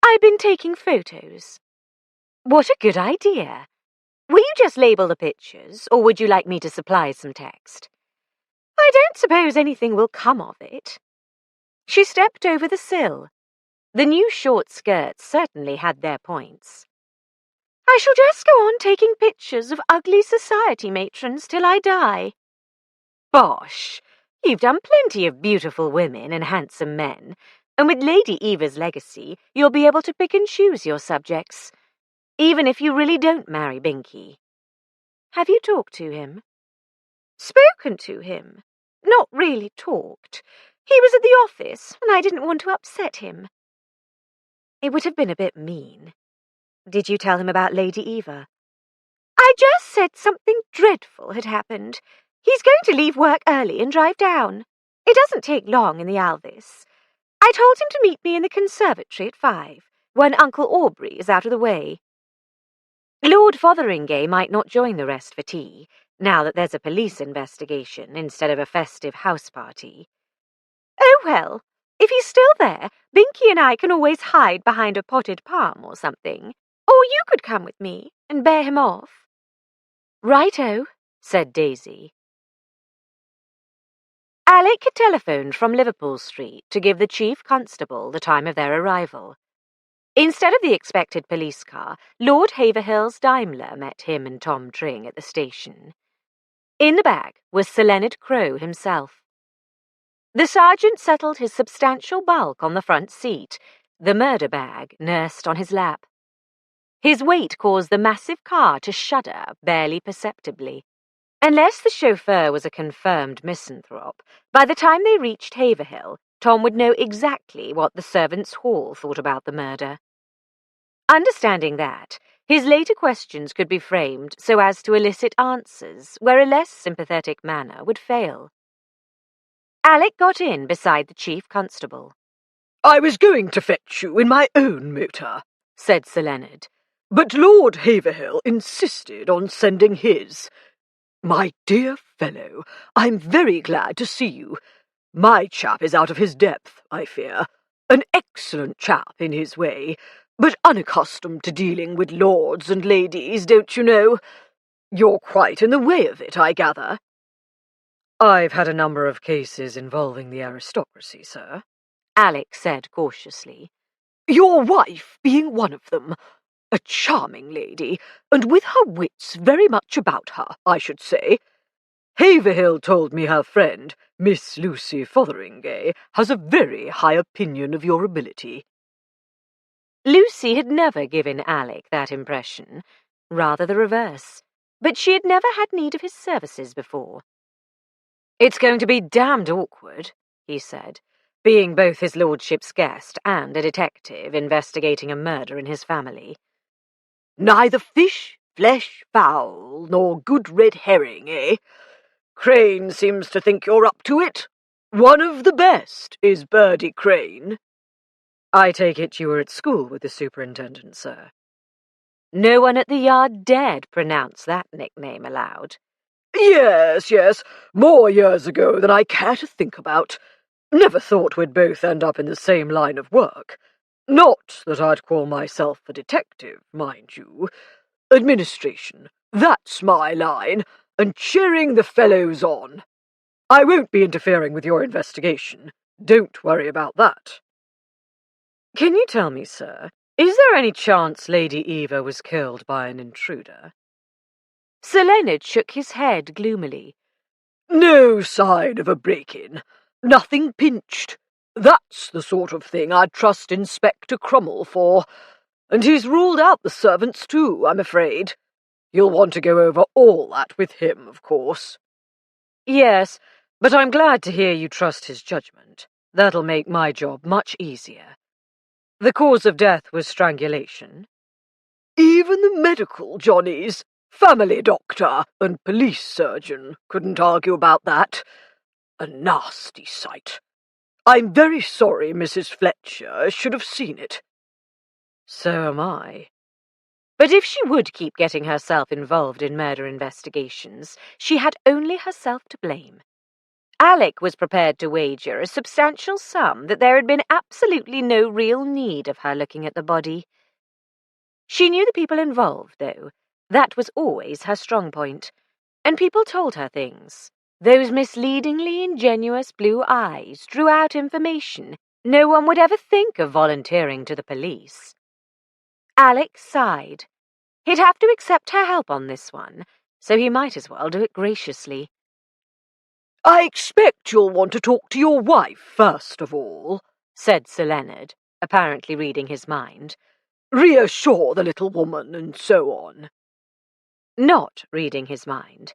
I've been taking photos. What a good idea. Will you just label the pictures, or would you like me to supply some text? I don't suppose anything will come of it. She stepped over the sill. The new short skirts certainly had their points. I shall just go on taking pictures of ugly society matrons till I die. Bosh! You've done plenty of beautiful women and handsome men, and with Lady Eva's legacy, you'll be able to pick and choose your subjects, even if you really don't marry Binky. Have you talked to him? Spoken to him. Not really talked. He was at the office, and I didn't want to upset him. It would have been a bit mean. Did you tell him about Lady Eva? I just said something dreadful had happened. He's going to leave work early and drive down. It doesn't take long in the Alvis. I told him to meet me in the conservatory at 5, when Uncle Aubrey is out of the way. Lord Fotheringay might not join the rest for tea, now that there's a police investigation instead of a festive house party. Oh, well, if he's still there, Binky and I can always hide behind a potted palm or something. Or you could come with me and bear him off. Righto, said Daisy. Alec had telephoned from Liverpool Street to give the chief constable the time of their arrival. Instead of the expected police car, Lord Haverhill's Daimler met him and Tom Tring at the station. In the bag was Sir Leonard Crowe himself. The sergeant settled his substantial bulk on the front seat, the murder bag nursed on his lap. His weight caused the massive car to shudder barely perceptibly. Unless the chauffeur was a confirmed misanthrope, by the time they reached Haverhill, Tom would know exactly what the servants' hall thought about the murder. Understanding that, his later questions could be framed so as to elicit answers where a less sympathetic manner would fail. Alec got in beside the chief constable. "I was going to fetch you in my own motor," said Sir Leonard. "but Lord Haverhill insisted on sending his. My dear fellow, I'm very glad to see you. My chap is out of his depth, I fear. An excellent chap in his way, but unaccustomed to dealing with lords and ladies, don't you know? You're quite in the way of it, I gather." "I've had a number of cases involving the aristocracy, sir," Alec said cautiously. "Your wife being one of them. A charming lady, and with her wits very much about her, I should say. Haverhill told me her friend, Miss Lucy Fotheringay, has a very high opinion of your ability." Lucy had never given Alec that impression, rather the reverse, but she had never had need of his services before. "It's going to be damned awkward," he said, "being both his lordship's guest and a detective investigating a murder in his family." "Neither fish, flesh, fowl, nor good red herring, eh? Crane seems to think you're up to it. One of the best is Birdie Crane." "I take it you were at school with the superintendent, sir?" No one at the yard dared pronounce that nickname aloud. Yes, more years ago than I care to think about. Never thought we'd both end up in the same line of work. Not that I'd call myself a detective, mind you. Administration, that's my line, and cheering the fellows on. I won't be interfering with your investigation. Don't worry about that." "Can you tell me, sir, is there any chance Lady Eva was killed by an intruder?" Sir Leonard shook his head gloomily. "No sign of a break-in. Nothing pinched. That's the sort of thing I'd trust Inspector Crummell for. And he's ruled out the servants too, I'm afraid. You'll want to go over all that with him, of course." "Yes, but I'm glad to hear you trust his judgment. That'll make my job much easier. The cause of death was strangulation?" "Even the medical Johnnies, family doctor and police surgeon, couldn't argue about that. A nasty sight. I'm very sorry Mrs. Fletcher should have seen it." "So am I." But if she would keep getting herself involved in murder investigations, she had only herself to blame. Alec was prepared to wager a substantial sum that there had been absolutely no real need of her looking at the body. She knew the people involved, though. That was always her strong point. And people told her things. Those misleadingly ingenuous blue eyes drew out information no one would ever think of volunteering to the police. Alec sighed. He'd have to accept her help on this one, so he might as well do it graciously. "I expect you'll want to talk to your wife first of all," said Sir Leonard, apparently reading his mind. "Reassure the little woman and so on." Not reading his mind.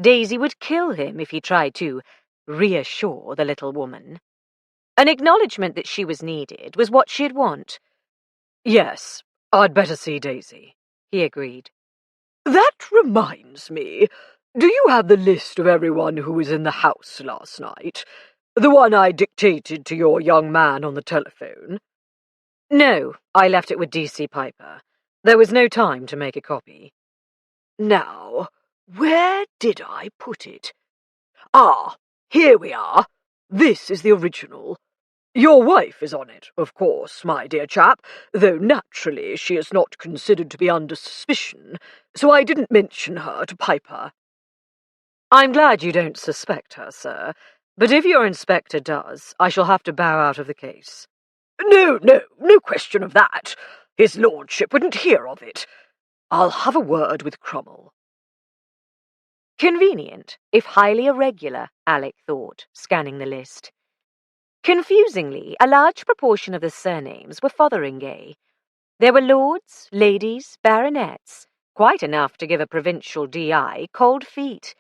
Daisy would kill him if he tried to reassure the little woman. An acknowledgement that she was needed was what she'd want. "Yes, I'd better see Daisy," he agreed. "That reminds me. Do you have the list of everyone who was in the house last night? The one I dictated to your young man on the telephone?" "No, I left it with D.C. Piper. There was no time to make a copy." "Now, where did I put it? Ah, here we are. This is the original. Your wife is on it, of course, my dear chap, though naturally she is not considered to be under suspicion, so I didn't mention her to Piper." "I'm glad you don't suspect her, sir, but if your inspector does, I shall have to bow out of the case." No question of that. His lordship wouldn't hear of it. I'll have a word with Crummell. Convenient, if highly irregular, Alec thought, scanning the list. Confusingly, a large proportion of the surnames were Fotheringay. There were lords, ladies, baronets, quite enough to give a provincial DI cold feet,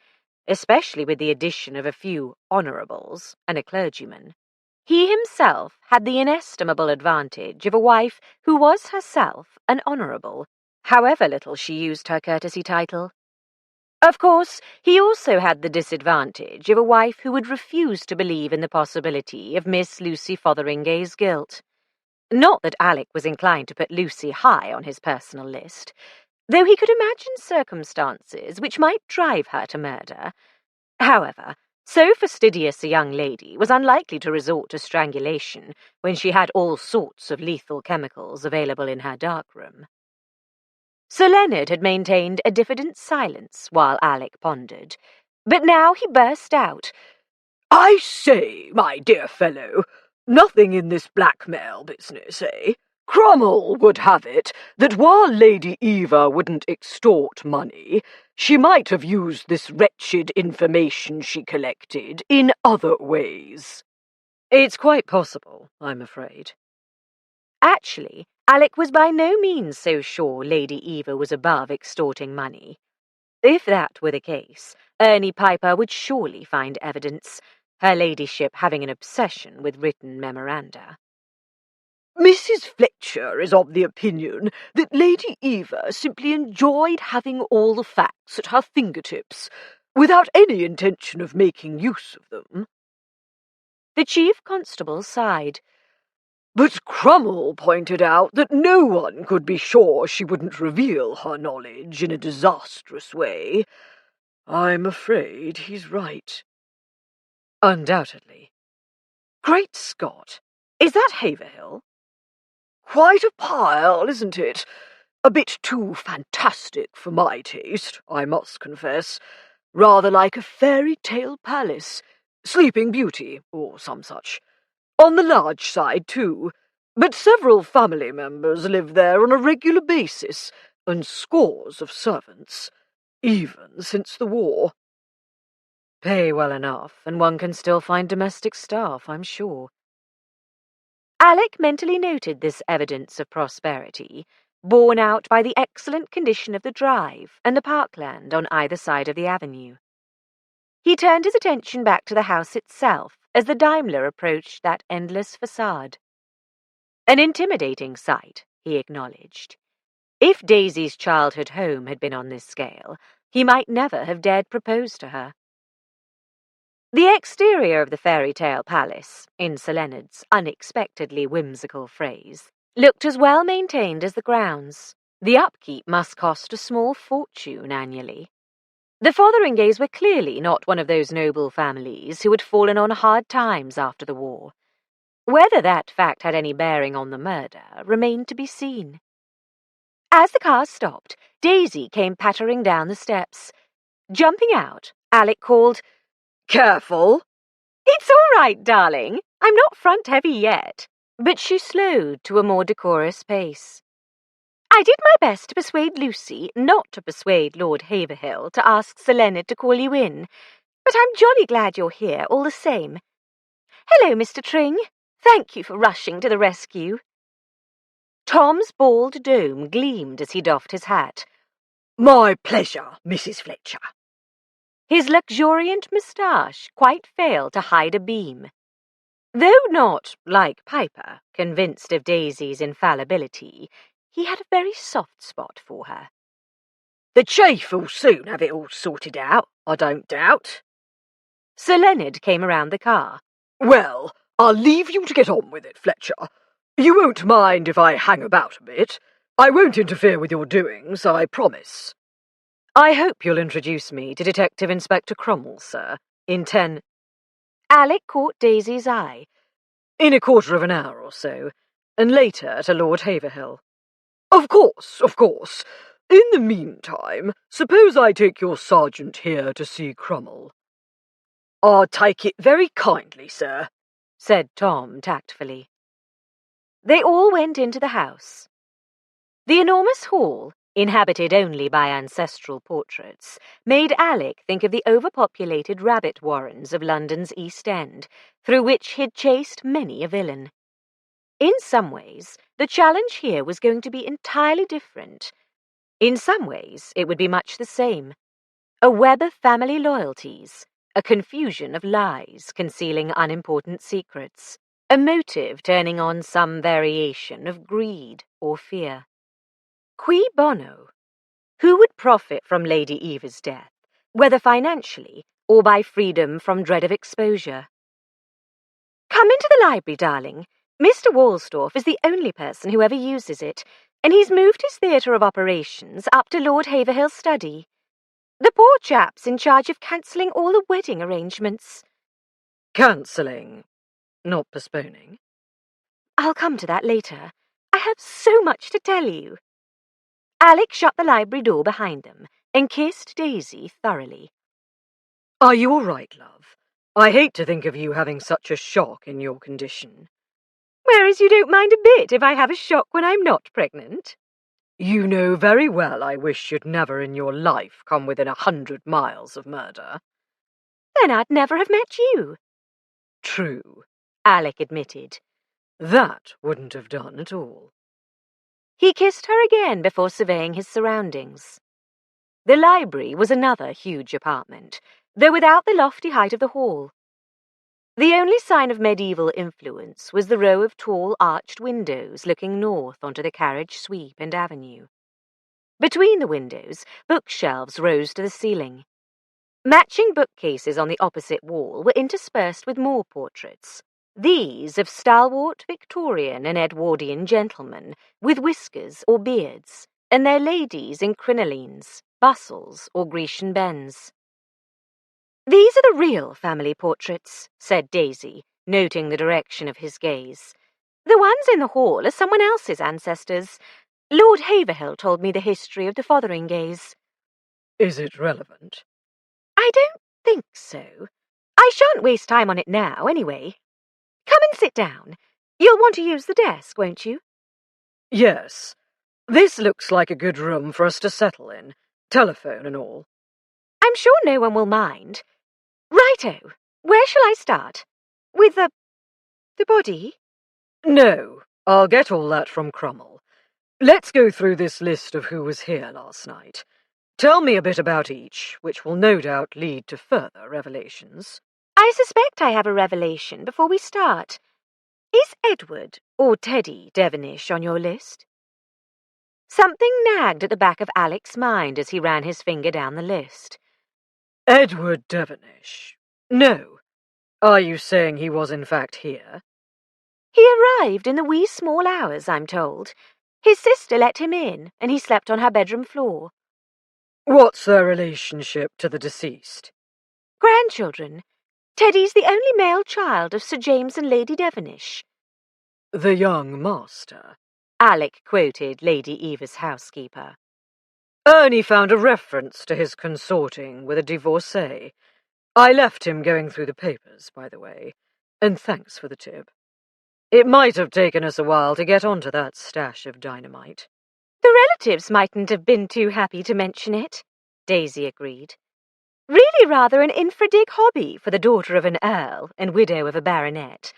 especially with the addition of a few honourables and a clergyman. He himself had the inestimable advantage of a wife who was herself an honourable, however little she used her courtesy title. Of course, he also had the disadvantage of a wife who would refuse to believe in the possibility of Miss Lucy Fotheringay's guilt. Not that Alec was inclined to put Lucy high on his personal list, though he could imagine circumstances which might drive her to murder. However, so fastidious a young lady was unlikely to resort to strangulation when she had all sorts of lethal chemicals available in her darkroom. Sir Leonard had maintained a diffident silence while Alec pondered, but now he burst out. I say, my dear fellow, nothing in this blackmail business, eh? Crummell would have it that while Lady Eva wouldn't extort money, she might have used this wretched information she collected in other ways. It's quite possible, I'm afraid. Actually, Alec was by no means so sure Lady Eva was above extorting money. If that were the case, Ernie Piper would surely find evidence, her ladyship having an obsession with written memoranda. Mrs. Fletcher is of the opinion that Lady Eva simply enjoyed having all the facts at her fingertips, without any intention of making use of them. The chief constable sighed. But Crummell pointed out that no one could be sure she wouldn't reveal her knowledge in a disastrous way. I'm afraid he's right. Undoubtedly. Great Scott! Is that Haverhill? Quite a pile, isn't it? A bit too fantastic for my taste, I must confess. Rather like a fairy tale palace, Sleeping Beauty, or some such. On the large side, too, but several family members live there on a regular basis, and scores of servants, even since the war. Pay well enough, and one can still find domestic staff, I'm sure. Alec mentally noted this evidence of prosperity, borne out by the excellent condition of the drive and the parkland on either side of the avenue. He turned his attention back to the house itself as the Daimler approached that endless facade. An intimidating sight, he acknowledged. If Daisy's childhood home had been on this scale, he might never have dared propose to her. The exterior of the fairy tale palace, in Sir Leonard's unexpectedly whimsical phrase, looked as well maintained as the grounds. The upkeep must cost a small fortune annually. The Fotheringays were clearly not one of those noble families who had fallen on hard times after the war. Whether that fact had any bearing on the murder remained to be seen. As the car stopped, Daisy came pattering down the steps. Jumping out, Alec called, Careful! "It's all right, darling. I'm not front-heavy yet." But she slowed to a more decorous pace. "I did my best to persuade Lucy not to persuade Lord Haverhill to ask Sir Leonard to call you in, but I'm jolly glad you're here all the same. Hello, Mr. Tring. Thank you for rushing to the rescue." Tom's bald dome gleamed as he doffed his hat. My pleasure, Mrs. Fletcher. His luxuriant moustache quite failed to hide a beam. Though not, like Piper, convinced of Daisy's infallibility, he had a very soft spot for her. The chief will soon have it all sorted out, I don't doubt. Sir Leonard came around the car. Well, I'll leave you to get on with it, Fletcher. You won't mind if I hang about a bit. I won't interfere with your doings, I promise. I hope you'll introduce me to Detective Inspector Crummell, sir, in 10... Alec caught Daisy's eye. In a quarter of an hour or so, and later to Lord Haverhill. Of course, of course. In the meantime, suppose I take your sergeant here to see Crummell. I'll take it very kindly, sir, said Tom tactfully. They all went into the house. The enormous hall, inhabited only by ancestral portraits, made Alec think of the overpopulated rabbit warrens of London's East End, through which he'd chased many a villain. In some ways, the challenge here was going to be entirely different. In some ways, it would be much the same. A web of family loyalties, a confusion of lies concealing unimportant secrets, a motive turning on some variation of greed or fear. Cui bono? Who would profit from Lady Eva's death, whether financially or by freedom from dread of exposure? Come into the library, darling. Mr. Woolstorff is the only person who ever uses it, and he's moved his theatre of operations up to Lord Haverhill's study. The poor chap's in charge of cancelling all the wedding arrangements. Cancelling, not postponing. I'll come to that later. I have so much to tell you. Alec shut the library door behind them and kissed Daisy thoroughly. Are you all right, love? I hate to think of you having such a shock in your condition. Whereas you don't mind a bit if I have a shock when I'm not pregnant. You know very well I wish you'd never in your life come within 100 miles of murder. Then I'd never have met you. True, Alec admitted. That wouldn't have done at all. He kissed her again before surveying his surroundings. The library was another huge apartment, though without the lofty height of the hall. The only sign of medieval influence was the row of tall arched windows looking north onto the carriage sweep and avenue. Between the windows, bookshelves rose to the ceiling. Matching bookcases on the opposite wall were interspersed with more portraits, these of stalwart Victorian and Edwardian gentlemen with whiskers or beards, and their ladies in crinolines, bustles, or Grecian bends. These are the real family portraits, said Daisy, noting the direction of his gaze. The ones in the hall are someone else's ancestors. Lord Haverhill told me the history of the Fotheringays. Is it relevant? I don't think so. I shan't waste time on it now, anyway. Come and sit down. You'll want to use the desk, won't you? Yes. This looks like a good room for us to settle in, telephone and all. I'm sure no one will mind. Righto. Where shall I start? With the body? No, I'll get all that from Crummell. Let's go through this list of who was here last night. Tell me a bit about each, which will no doubt lead to further revelations. I suspect I have a revelation before we start. Is Edward or Teddy Devonish on your list? Something nagged at the back of Alec's mind as he ran his finger down the list. Edward Devonish? No. Are you saying he was in fact here? He arrived in the wee small hours, I'm told. His sister let him in, and he slept on her bedroom floor. What's their relationship to the deceased? Grandchildren. Teddy's the only male child of Sir James and Lady Devonish. The young master, Alec quoted Lady Eva's housekeeper. Ernie found a reference to his consorting with a divorcee. I left him going through the papers, by the way, and thanks for the tip. It might have taken us a while to get onto that stash of dynamite. The relatives mightn't have been too happy to mention it, Daisy agreed. Really rather an infra-dig hobby for the daughter of an earl and widow of a baronet.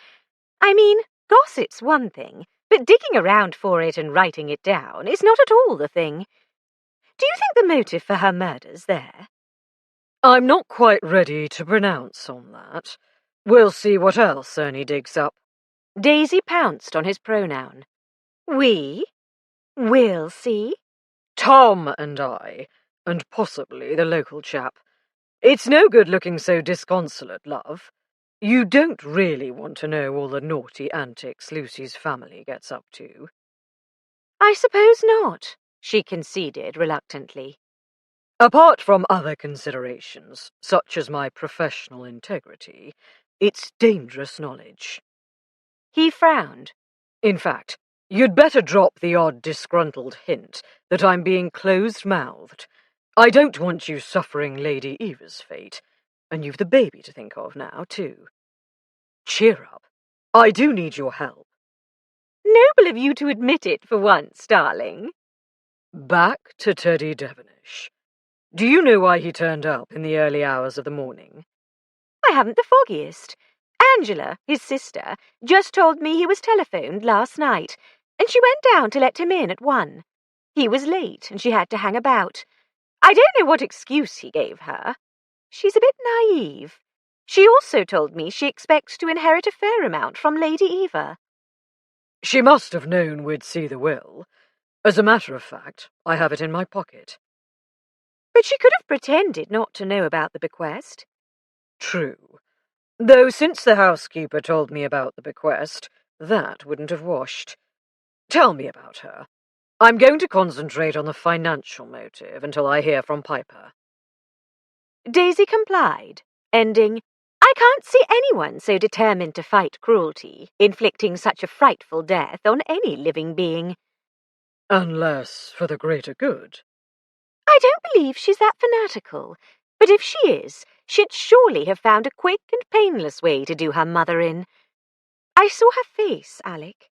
I mean, gossip's one thing, but digging around for it and writing it down is not at all the thing. Do you think the motive for her murder's there? I'm not quite ready to pronounce on that. We'll see what else Ernie digs up. Daisy pounced on his pronoun. We? We'll see? Tom and I, and possibly the local chap. It's no good looking so disconsolate, love. You don't really want to know all the naughty antics Lucy's family gets up to. I suppose not, she conceded reluctantly. Apart from other considerations, such as my professional integrity, it's dangerous knowledge. He frowned. In fact, you'd better drop the odd disgruntled hint that I'm being closed-mouthed. I don't want you suffering Lady Eva's fate, and you've the baby to think of now, too. Cheer up. I do need your help. Noble of you to admit it for once, darling. Back to Teddy Devenish. Do you know why he turned up in the early hours of the morning? I haven't the foggiest. Angela, his sister, just told me he was telephoned last night, and she went down to let him in at 1. He was late, and she had to hang about. I don't know what excuse he gave her. She's a bit naive. She also told me she expects to inherit a fair amount from Lady Eva. She must have known we'd see the will. As a matter of fact, I have it in my pocket. But she could have pretended not to know about the bequest. True. Though since the housekeeper told me about the bequest, that wouldn't have washed. Tell me about her. I'm going to concentrate on the financial motive until I hear from Piper. Daisy complied, ending, I can't see anyone so determined to fight cruelty, inflicting such a frightful death on any living being. Unless for the greater good. I don't believe she's that fanatical, but if she is, she'd surely have found a quick and painless way to do her mother in. I saw her face, Alec.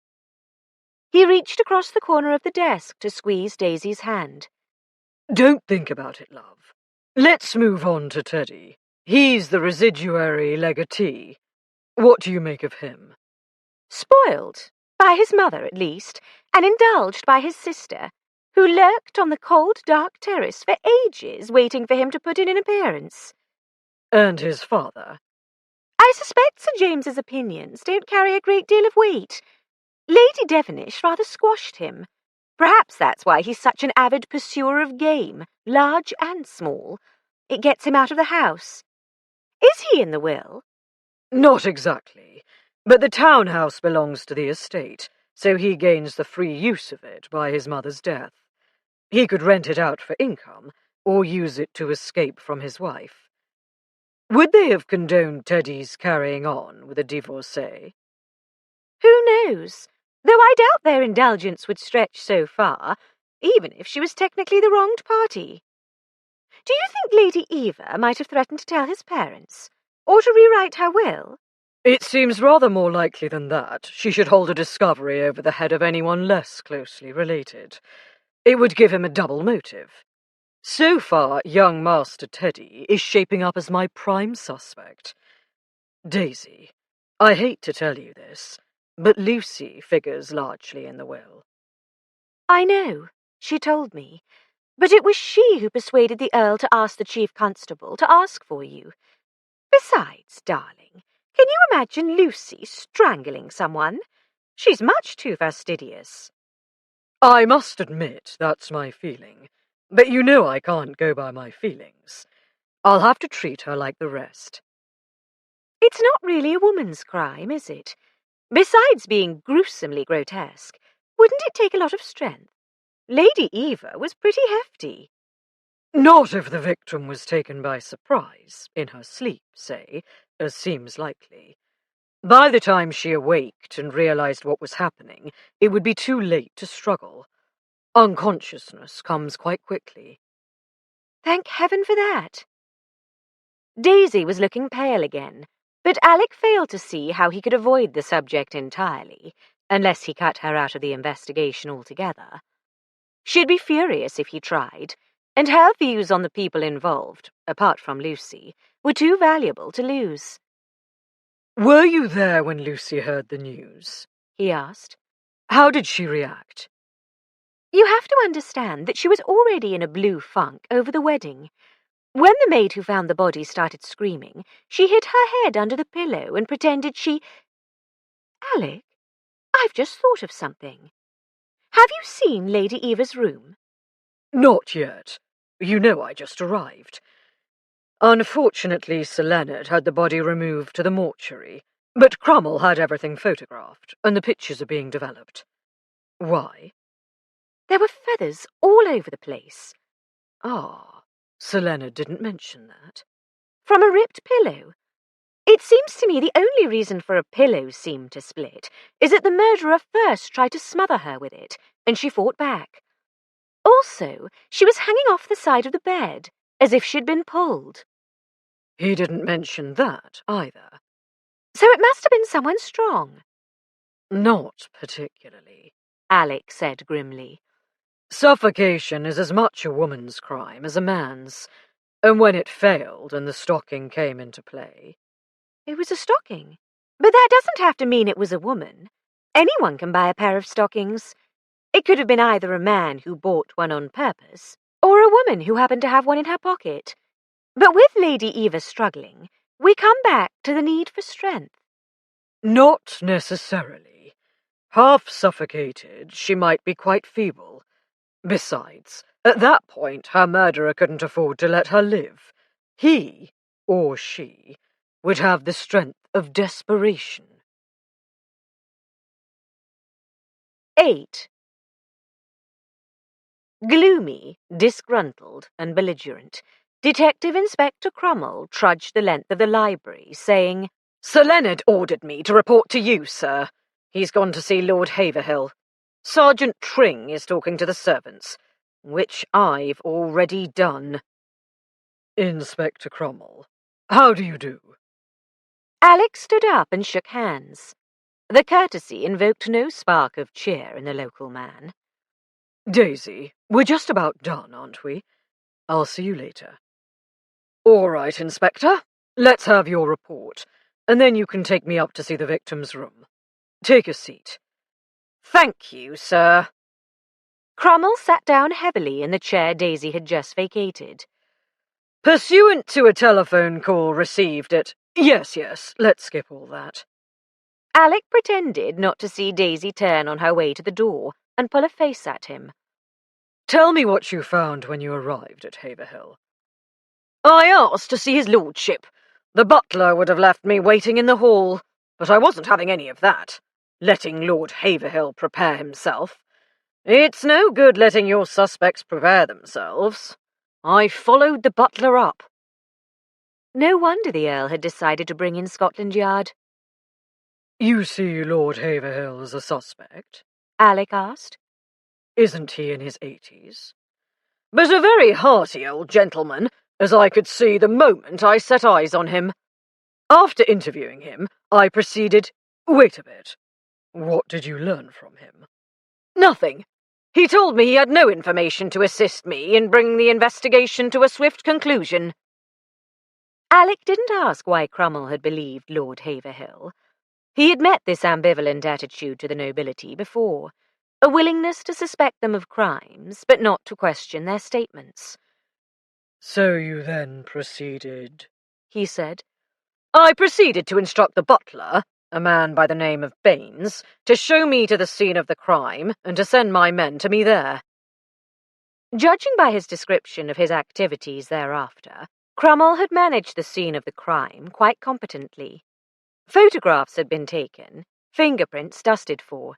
He reached across the corner of the desk to squeeze Daisy's hand. Don't think about it, love. Let's move on to Teddy. He's the residuary legatee. What do you make of him? Spoiled, by his mother at least, and indulged by his sister, who lurked on the cold, dark terrace for ages waiting for him to put in an appearance. And his father? I suspect Sir James's opinions don't carry a great deal of weight. Lady Devenish rather squashed him. Perhaps that's why he's such an avid pursuer of game, large and small. It gets him out of the house. Is he in the will? Not exactly, but the townhouse belongs to the estate, so he gains the free use of it by his mother's death. He could rent it out for income, or use it to escape from his wife. Would they have condoned Teddy's carrying on with a divorcee? Who knows? Though I doubt their indulgence would stretch so far, even if she was technically the wronged party. Do you think Lady Eva might have threatened to tell his parents, or to rewrite her will? It seems rather more likely than that she should hold a discovery over the head of anyone less closely related. It would give him a double motive. So far, young Master Teddy is shaping up as my prime suspect. Daisy, I hate to tell you this, but Lucy figures largely in the will. I know, she told me, but it was she who persuaded the Earl to ask the Chief Constable to ask for you. Besides, darling, can you imagine Lucy strangling someone? She's much too fastidious. I must admit that's my feeling, but you know I can't go by my feelings. I'll have to treat her like the rest. It's not really a woman's crime, is it? Besides being gruesomely grotesque, wouldn't it take a lot of strength? Lady Eva was pretty hefty. Not if the victim was taken by surprise, in her sleep, say, as seems likely. By the time she awaked and realized what was happening, it would be too late to struggle. Unconsciousness comes quite quickly. Thank heaven for that. Daisy was looking pale again, but Alec failed to see how he could avoid the subject entirely, unless he cut her out of the investigation altogether. She'd be furious if he tried, and her views on the people involved, apart from Lucy, were too valuable to lose. Were you there when Lucy heard the news? He asked. How did she react? You have to understand that she was already in a blue funk over the wedding. When the maid who found the body started screaming, she hid her head under the pillow and pretended she... Alec, I've just thought of something. Have you seen Lady Eva's room? Not yet. You know I just arrived. Unfortunately, Sir Leonard had the body removed to the mortuary, but Crummell had everything photographed, and the pictures are being developed. Why? There were feathers all over the place. Ah, Sir Leonard didn't mention that. From a ripped pillow. It seems to me the only reason for a pillow seam to split is that the murderer first tried to smother her with it, and she fought back. Also, she was hanging off the side of the bed, as if she'd been pulled. He didn't mention that, either. So it must have been someone strong. Not particularly, Alec said grimly. Suffocation is as much a woman's crime as a man's, and when it failed and the stocking came into play... It was a stocking. But that doesn't have to mean it was a woman. Anyone can buy a pair of stockings. It could have been either a man who bought one on purpose, or a woman who happened to have one in her pocket. But with Lady Eva struggling, we come back to the need for strength. Not necessarily. Half suffocated, she might be quite feeble. Besides, at that point, her murderer couldn't afford to let her live. He, or she, would have the strength of desperation. 8. Gloomy, disgruntled, and belligerent, Detective Inspector Crummell trudged the length of the library, saying, Sir Leonard ordered me to report to you, sir. He's gone to see Lord Haverhill. Sergeant Tring is talking to the servants, which I've already done. Inspector Crummell, how do you do? Alex stood up and shook hands. The courtesy invoked no spark of cheer in the local man. Daisy, we're just about done, aren't we? I'll see you later. All right, Inspector. Let's have your report, and then you can take me up to see the victim's room. Take a seat. Thank you, sir. Crummell sat down heavily in the chair Daisy had just vacated. Pursuant to a telephone call received at... Yes, let's skip all that. Alec pretended not to see Daisy turn on her way to the door and pull a face at him. Tell me what you found when you arrived at Haverhill. I asked to see his lordship. The butler would have left me waiting in the hall, but I wasn't having any of that, letting Lord Haverhill prepare himself. It's no good letting your suspects prepare themselves. I followed the butler up. No wonder the Earl had decided to bring in Scotland Yard. You see Lord Haverhill as a suspect? Alec asked. Isn't he in his 80s? But a very hearty old gentleman, as I could see the moment I set eyes on him. After interviewing him, I proceeded... Wait a bit. What did you learn from him? Nothing. He told me he had no information to assist me in bringing the investigation to a swift conclusion. Alec didn't ask why Crummell had believed Lord Haverhill. He had met this ambivalent attitude to the nobility before, a willingness to suspect them of crimes, but not to question their statements. So you then proceeded, he said. I proceeded to instruct the butler, a man by the name of Baines, to show me to the scene of the crime and to send my men to me there. Judging by his description of his activities thereafter, Crummell had managed the scene of the crime quite competently. Photographs had been taken, fingerprints dusted for.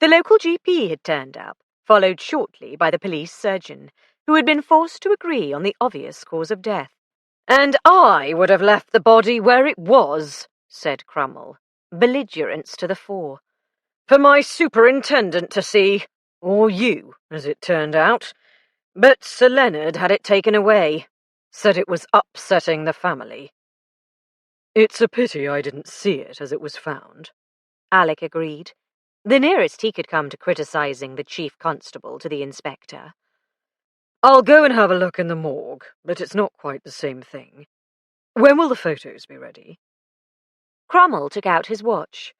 The local GP had turned up, followed shortly by the police surgeon, who had been forced to agree on the obvious cause of death. And I would have left the body where it was, said Crummell, belligerence to the fore, for my superintendent to see, or you, as it turned out. But Sir Leonard had it taken away, said it was upsetting the family. It's a pity I didn't see it as it was found, Alec agreed, the nearest he could come to criticising the chief constable to the inspector. I'll go and have a look in the morgue, but it's not quite the same thing. When will the photos be ready? Crummell took out his watch.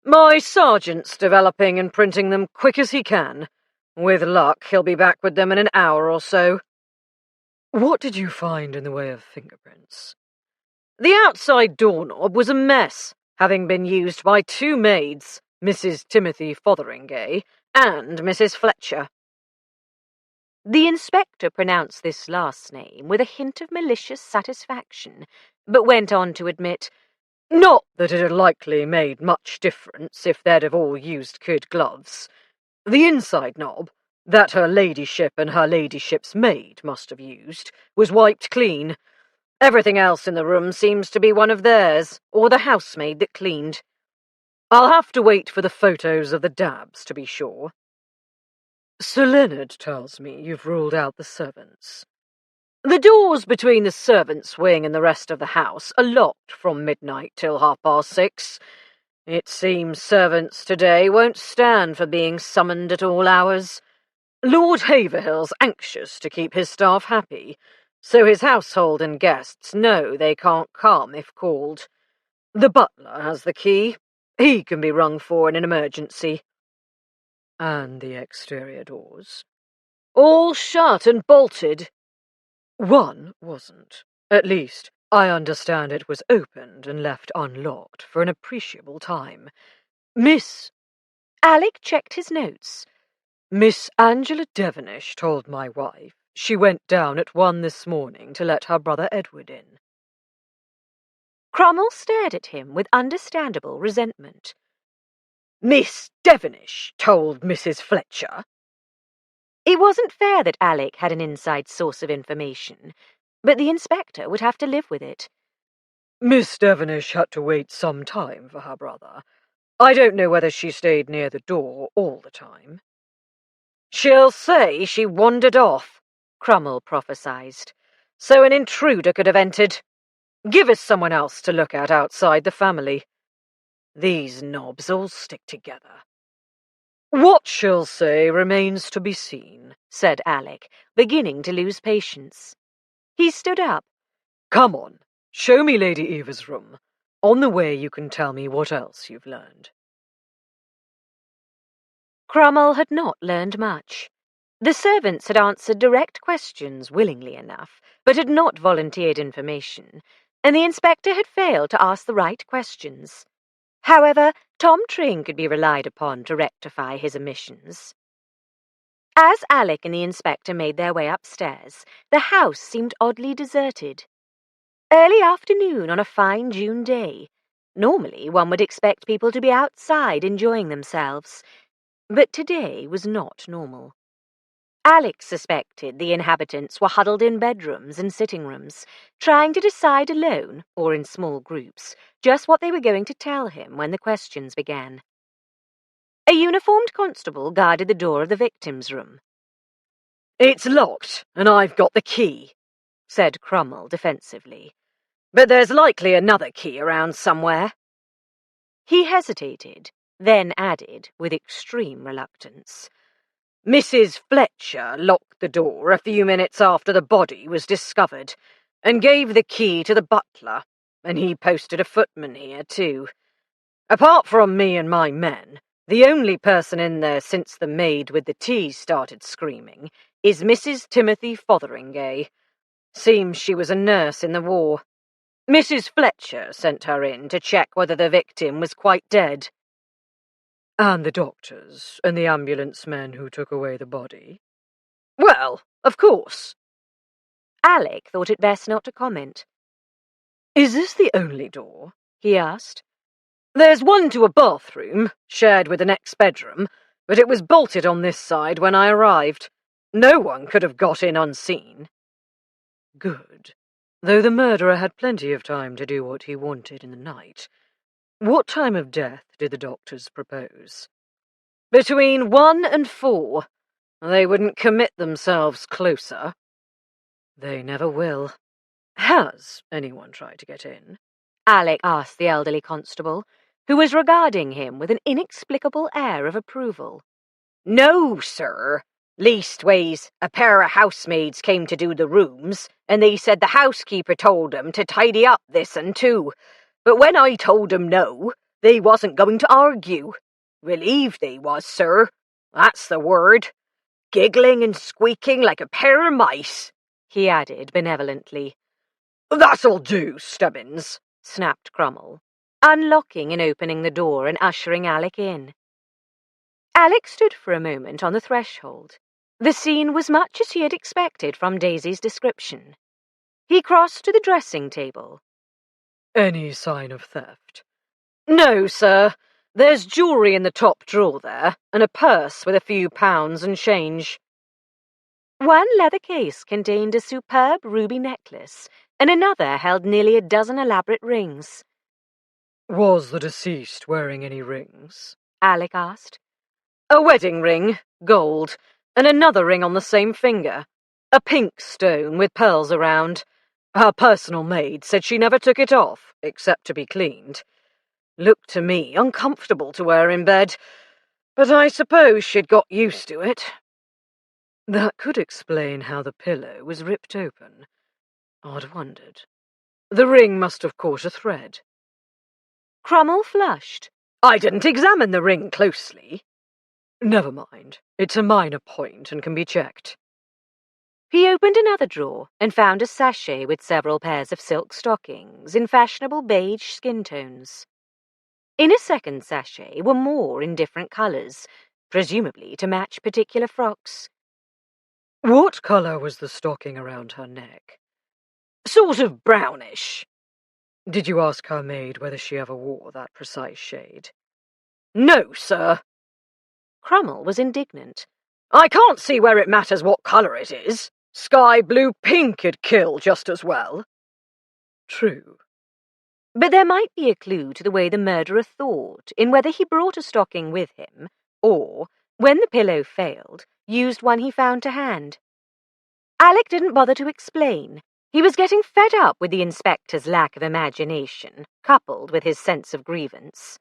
My sergeant's developing and printing them quick as he can. With luck, he'll be back with them in an hour or so. What did you find in the way of fingerprints? The outside doorknob was a mess, having been used by two maids, Mrs. Timothy Fotheringay and Mrs. Fletcher. The inspector pronounced this last name with a hint of malicious satisfaction, but went on to admit, not that it had likely made much difference if they'd have all used kid gloves. The inside knob, that her ladyship and her ladyship's maid must have used, was wiped clean. Everything else in the room seems to be one of theirs, or the housemaid that cleaned. I'll have to wait for the photos of the dabs, to be sure. Sir Leonard tells me you've ruled out the servants. The doors between the servants' wing and the rest of the house are locked from midnight till 6:30. It seems servants today won't stand for being summoned at all hours. Lord Haverhill's anxious to keep his staff happy, so his household and guests know they can't come if called. The butler has the key. He can be rung for in an emergency. And the exterior doors? All shut and bolted. One wasn't. At least, I understand it was opened and left unlocked for an appreciable time. Alec checked his notes. Miss Angela Devenish told my wife she went down at 1 this morning to let her brother Edward in. Cromwell stared at him with understandable resentment. Miss Devenish told Mrs. Fletcher? It wasn't fair that Alec had an inside source of information, but the inspector would have to live with it. Miss Devenish had to wait some time for her brother. I don't know whether she stayed near the door all the time. She'll say she wandered off, Cromwell prophesied, so an intruder could have entered. Give us someone else to look at outside the family. These knobs all stick together. What she'll say remains to be seen, said Alec, beginning to lose patience. He stood up. Come on, show me Lady Eva's room. On the way you can tell me what else you've learned. Cromwell had not learned much. The servants had answered direct questions willingly enough, but had not volunteered information, and the inspector had failed to ask the right questions. However, Tom Tring could be relied upon to rectify his omissions. As Alec and the inspector made their way upstairs, the house seemed oddly deserted. Early afternoon on a fine June day. Normally one would expect people to be outside enjoying themselves, but today was not normal. Alec suspected the inhabitants were huddled in bedrooms and sitting rooms, trying to decide alone, or in small groups, just what they were going to tell him when the questions began. A uniformed constable guarded the door of the victim's room. It's locked, and I've got the key, said Cromwell defensively. But there's likely another key around somewhere. He hesitated, then added with extreme reluctance. Mrs. Fletcher locked the door a few minutes after the body was discovered, and gave the key to the butler, and he posted a footman here too. Apart from me and my men, the only person in there since the maid with the tea started screaming is Mrs. Timothy Fotheringay. Seems she was a nurse in the war. Mrs. Fletcher sent her in to check whether the victim was quite dead. And the doctors and the ambulance men who took away the body? Well, of course. Alec thought it best not to comment. Is this the only door? He asked. There's one to a bathroom, shared with the next bedroom, but it was bolted on this side when I arrived. No one could have got in unseen. Good. Though the murderer had plenty of time to do what he wanted in the night. What time of death did the doctors propose? Between 1 and 4. They wouldn't commit themselves closer. They never will. Has anyone tried to get in? Alec asked the elderly constable, who was regarding him with an inexplicable air of approval. No, sir. Leastways, a pair of housemaids came to do the rooms, and they said the housekeeper told 'em to tidy up this and too. But when I told 'em no, they wasn't going to argue. Relieved they was, sir. That's the word. Giggling and squeaking like a pair of mice, he added benevolently. That'll do, Stubbins, snapped Cromwell, unlocking and opening the door and ushering Alec in. Alec stood for a moment on the threshold. The scene was much as he had expected from Daisy's description. He crossed to the dressing table. Any sign of theft? No, sir. There's jewellery in the top drawer there, and a purse with a few pounds and change. One leather case contained a superb ruby necklace, and another held nearly a dozen elaborate rings. Was the deceased wearing any rings? Alec asked. A wedding ring, gold, and another ring on the same finger. A pink stone with pearls around. Her personal maid said she never took it off, except to be cleaned. Looked to me uncomfortable to wear in bed, but I suppose she'd got used to it. That could explain how the pillow was ripped open. I'd wondered. The ring must have caught a thread. Crummell flushed. I didn't examine the ring closely. Never mind. It's a minor point and can be checked. He opened another drawer and found a sachet with several pairs of silk stockings in fashionable beige skin tones. In a second sachet were more in different colours, presumably to match particular frocks. What colour was the stocking around her neck? Sort of brownish. Did you ask her maid whether she ever wore that precise shade? No, sir. Crummell was indignant. I can't see where it matters what colour it is. Sky blue pink'd kill just as well. True. But there might be a clue to the way the murderer thought in whether he brought a stocking with him, or, when the pillow failed, used one he found to hand. Alec didn't bother to explain. He was getting fed up with the inspector's lack of imagination, coupled with his sense of grievance.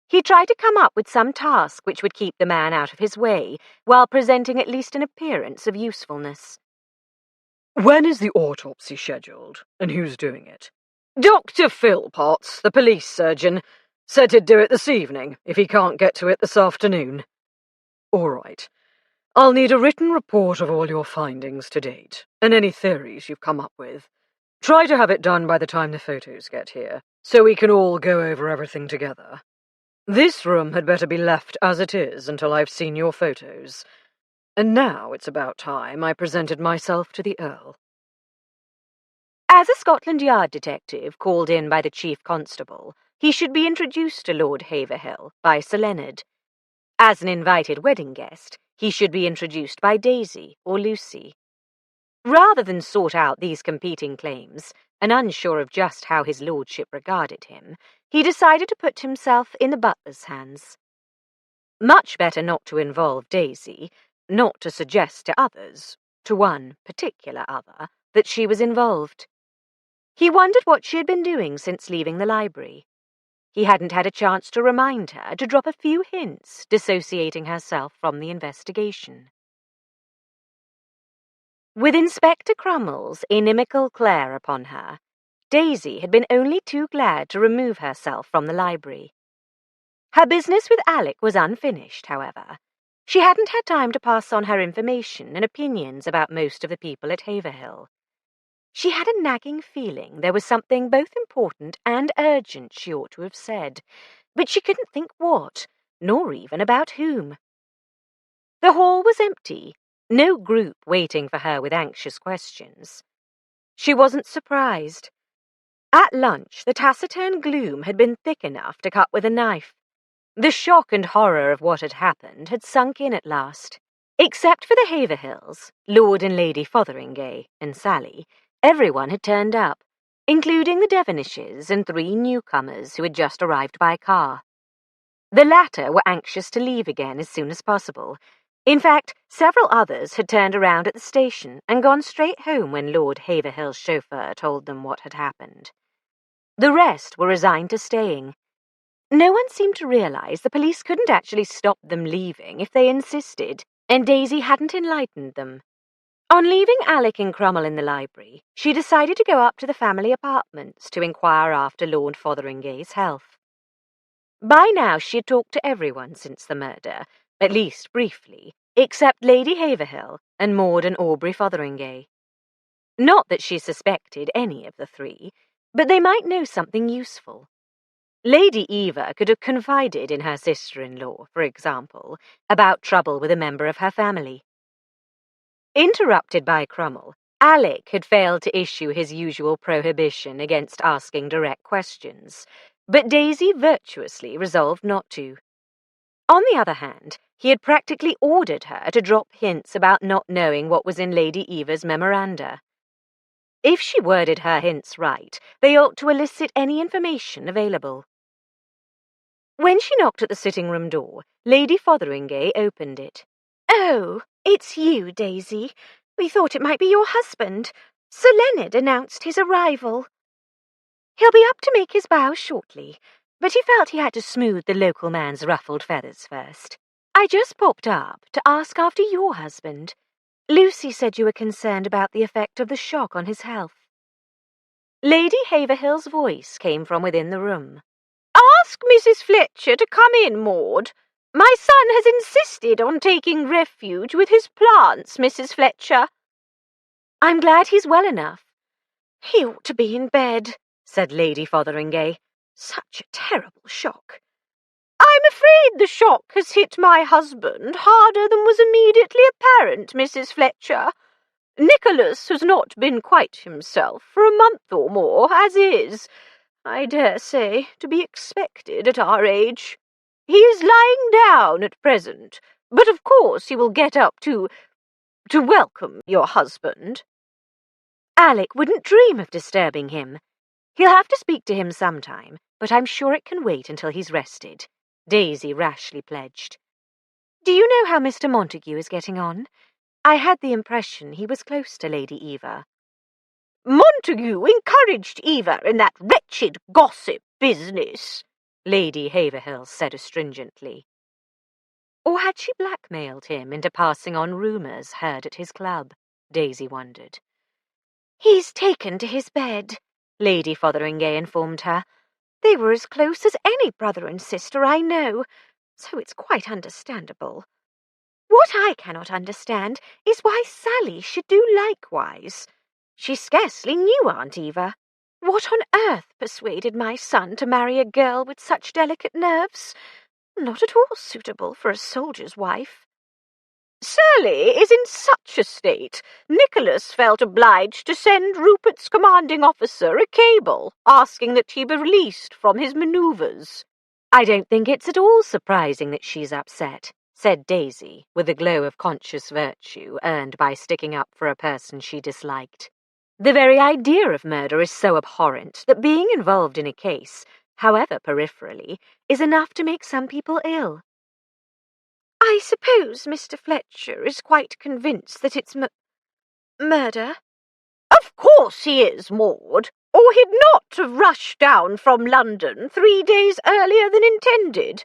He tried to come up with some task which would keep the man out of his way, while presenting at least an appearance of usefulness. When is the autopsy scheduled, and who's doing it? Dr. Philpotts, the police surgeon, said he'd do it this evening, if he can't get to it this afternoon. All right. I'll need a written report of all your findings to date, and any theories you've come up with. Try to have it done by the time the photos get here, so we can all go over everything together. This room had better be left as it is until I've seen your photos. And now it's about time I presented myself to the Earl. As a Scotland Yard detective called in by the Chief Constable, he should be introduced to Lord Haverhill by Sir Leonard. As an invited wedding guest, he should be introduced by Daisy or Lucy. Rather than sort out these competing claims, and unsure of just how his lordship regarded him, he decided to put himself in the butler's hands. Much better not to involve Daisy, not to suggest to others, to one particular other, that she was involved. He wondered what she had been doing since leaving the library. He hadn't had a chance to remind her to drop a few hints dissociating herself from the investigation. With Inspector Crummell's inimical glare upon her, Daisy had been only too glad to remove herself from the library. Her business with Alec was unfinished, however. She hadn't had time to pass on her information and opinions about most of the people at Haverhill. She had a nagging feeling there was something both important and urgent she ought to have said, but she couldn't think what, nor even about whom. The hall was empty, no group waiting for her with anxious questions. She wasn't surprised. At lunch, the taciturn gloom had been thick enough to cut with a knife. The shock and horror of what had happened had sunk in at last. Except for the Haverhills, Lord and Lady Fotheringay, and Sally, everyone had turned up, including the Devonishes and 3 newcomers who had just arrived by car. The latter were anxious to leave again as soon as possible. In fact, several others had turned around at the station and gone straight home when Lord Haverhill's chauffeur told them what had happened. The rest were resigned to staying. No one seemed to realise the police couldn't actually stop them leaving if they insisted, and Daisy hadn't enlightened them. On leaving Alec and Crummell in the library, she decided to go up to the family apartments to inquire after Lord Fotheringay's health. By now she had talked to everyone since the murder, at least briefly, except Lady Haverhill and Maud and Aubrey Fotheringay. Not that she suspected any of the 3, but they might know something useful. Lady Eva could have confided in her sister-in-law, for example, about trouble with a member of her family. Interrupted by Crummell, Alec had failed to issue his usual prohibition against asking direct questions, but Daisy virtuously resolved not to. On the other hand, he had practically ordered her to drop hints about not knowing what was in Lady Eva's memoranda. If she worded her hints right, they ought to elicit any information available. When she knocked at the sitting-room door, Lady Fotheringay opened it. "Oh, it's you, Daisy. We thought it might be your husband. Sir Leonard announced his arrival. He'll be up to make his bows shortly. but he felt he had to smooth the local man's ruffled feathers first. I just popped up to ask after your husband. Lucy said you were concerned about the effect of the shock on his health. Lady Haverhill's voice came from within the room. Ask Mrs. Fletcher to come in, Maud. My son has insisted on taking refuge with his plants, Mrs. Fletcher. I'm glad he's well enough. He ought to be in bed, said Lady Fotheringay. Such a terrible shock. I'm afraid the shock has hit my husband harder than was immediately apparent, Mrs. Fletcher. Nicholas has not been quite himself for a month or more, as is, I dare say, to be expected at our age. He is lying down at present, but of course he will get up to welcome your husband. Alec wouldn't dream of disturbing him. He'll have to speak to him sometime, but I'm sure it can wait until he's rested, Daisy rashly pledged. Do you know how Mr. Montague is getting on? I had the impression he was close to Lady Eva. Montague encouraged Eva in that wretched gossip business, Lady Haverhill said astringently. Or had she blackmailed him into passing on rumours heard at his club? Daisy wondered. He's taken to his bed, Lady Fotheringay informed her. They were as close as any brother and sister I know, so it's quite understandable. What I cannot understand is why Sally should do likewise. She scarcely knew Aunt Eva. What on earth persuaded my son to marry a girl with such delicate nerves? Not at all suitable for a soldier's wife. Sally is in such a state, Nicholas felt obliged to send Rupert's commanding officer a cable asking that he be released from his manoeuvres. I don't think it's at all surprising that she's upset, said Daisy, with a glow of conscious virtue earned by sticking up for a person she disliked. The very idea of murder is so abhorrent that being involved in a case, however peripherally, is enough to make some people ill. I suppose Mr. Fletcher is quite convinced that it's murder? Of course he is, Maud, or he'd not have rushed down from London 3 days earlier than intended.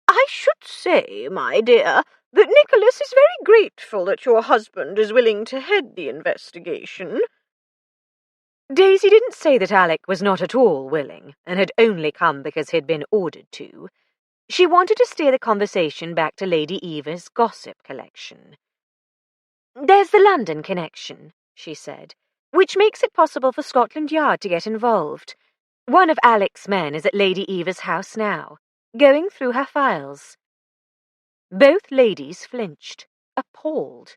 I should say, my dear, that Nicholas is very grateful that your husband is willing to head the investigation. Daisy didn't say that Alec was not at all willing, and had only come because he'd been ordered to. She wanted to steer the conversation back to Lady Eva's gossip collection. There's the London connection, she said, which makes it possible for Scotland Yard to get involved. One of Alec's men is at Lady Eva's house now, going through her files. Both ladies flinched, appalled.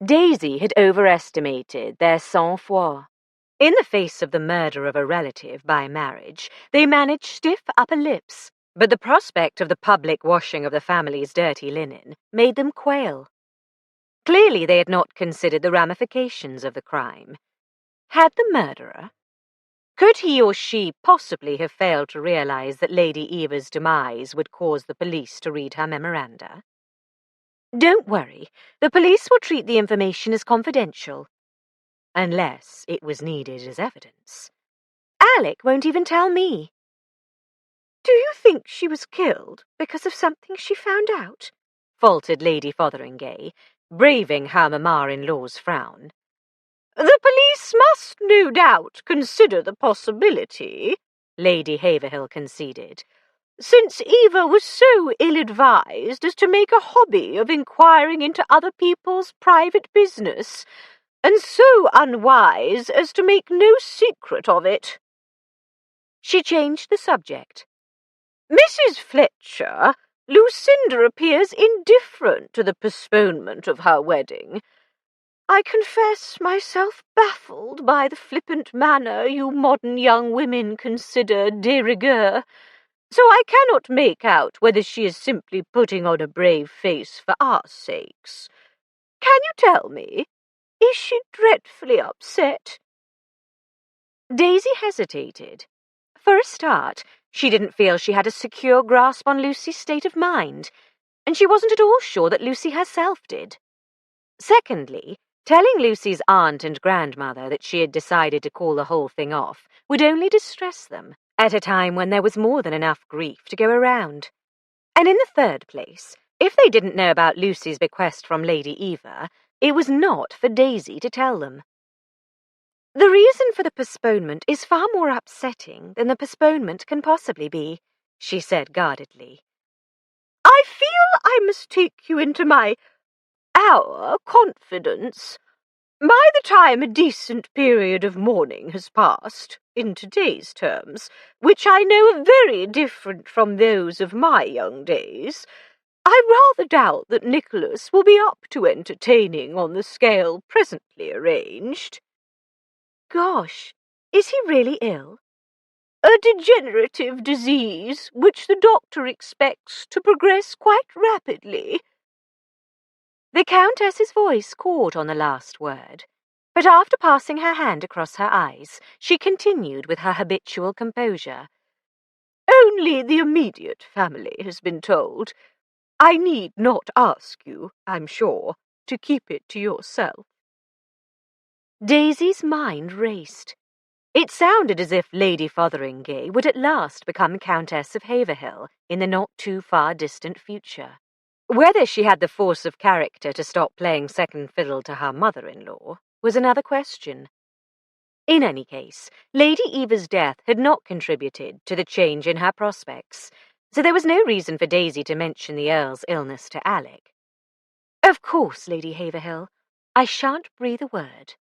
Daisy had overestimated their sang-froid. In the face of the murder of a relative by marriage, they managed stiff upper lips, but the prospect of the public washing of the family's dirty linen made them quail. Clearly they had not considered the ramifications of the crime. Had the murderer? Could he or she possibly have failed to realize that Lady Eva's demise would cause the police to read her memoranda? Don't worry, the police will treat the information as confidential. Unless it was needed as evidence. Alec won't even tell me. Do you think she was killed because of something she found out? Faltered Lady Fotheringay, braving her mamma-in-law's frown. The police must no doubt consider the possibility, Lady Haverhill conceded, since Eva was so ill-advised as to make a hobby of inquiring into other people's private business, and so unwise as to make no secret of it. She changed the subject. Mrs. Fletcher, Lucinda appears indifferent to the postponement of her wedding. I confess myself baffled by the flippant manner you modern young women consider de rigueur, so I cannot make out whether she is simply putting on a brave face for our sakes. Can you tell me? Is she dreadfully upset? Daisy hesitated. For a start, she didn't feel she had a secure grasp on Lucy's state of mind, and she wasn't at all sure that Lucy herself did. Secondly, telling Lucy's aunt and grandmother that she had decided to call the whole thing off would only distress them, at a time when there was more than enough grief to go around. And in the third place, if they didn't know about Lucy's bequest from Lady Eva, it was not for Daisy to tell them. The reason for the postponement is far more upsetting than the postponement can possibly be, she said guardedly. I feel I must take you into our confidence. By the time a decent period of mourning has passed, in today's terms, which I know are very different from those of my young days, I rather doubt that Nicholas will be up to entertaining on the scale presently arranged. Gosh, is he really ill? A degenerative disease which the doctor expects to progress quite rapidly. The Countess's voice caught on the last word, but after passing her hand across her eyes, she continued with her habitual composure. Only the immediate family has been told. I need not ask you, I'm sure, to keep it to yourself. Daisy's mind raced. It sounded as if Lady Fotheringay would at last become Countess of Haverhill in the not-too-far-distant future. Whether she had the force of character to stop playing second fiddle to her mother-in-law was another question. In any case, Lady Eva's death had not contributed to the change in her prospects, so there was no reason for Daisy to mention the Earl's illness to Alec. "Of course, Lady Haverhill. I shan't breathe a word."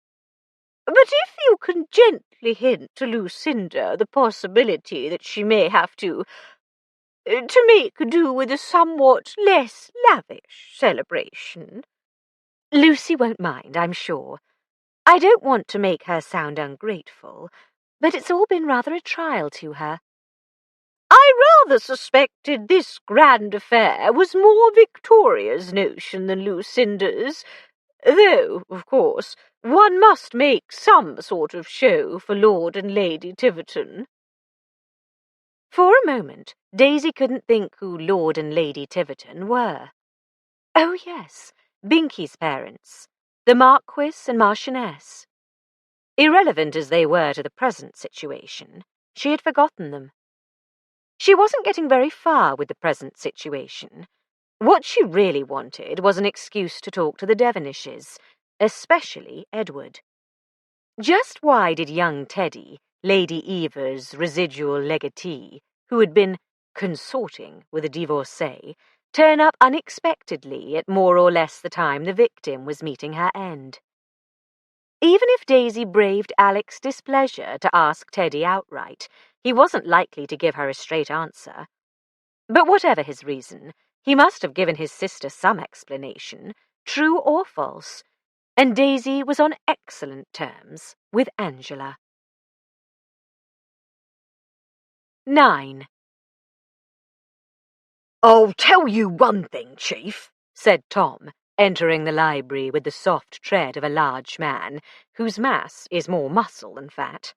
But if you can gently hint to Lucinda the possibility that she may have to make do with a somewhat less lavish celebration. Lucy won't mind, I'm sure. I don't want to make her sound ungrateful, but it's all been rather a trial to her. I rather suspected this grand affair was more Victoria's notion than Lucinda's, though, of course, one must make some sort of show for Lord and Lady Tiverton. For a moment, Daisy couldn't think who Lord and Lady Tiverton were. Oh, yes, Binky's parents, the Marquis and Marchioness. Irrelevant as they were to the present situation, she had forgotten them. She wasn't getting very far with the present situation. What she really wanted was an excuse to talk to the Devonishes, especially Edward. Just why did young Teddy, Lady Eva's residual legatee, who had been consorting with a divorcee, turn up unexpectedly at more or less the time the victim was meeting her end? Even if Daisy braved Alec's displeasure to ask Teddy outright, he wasn't likely to give her a straight answer. But whatever his reason, he must have given his sister some explanation, true or false, and Daisy was on excellent terms with Angela. 9. "I'll tell you one thing, Chief," said Tom, entering the library with the soft tread of a large man, whose mass is more muscle than fat.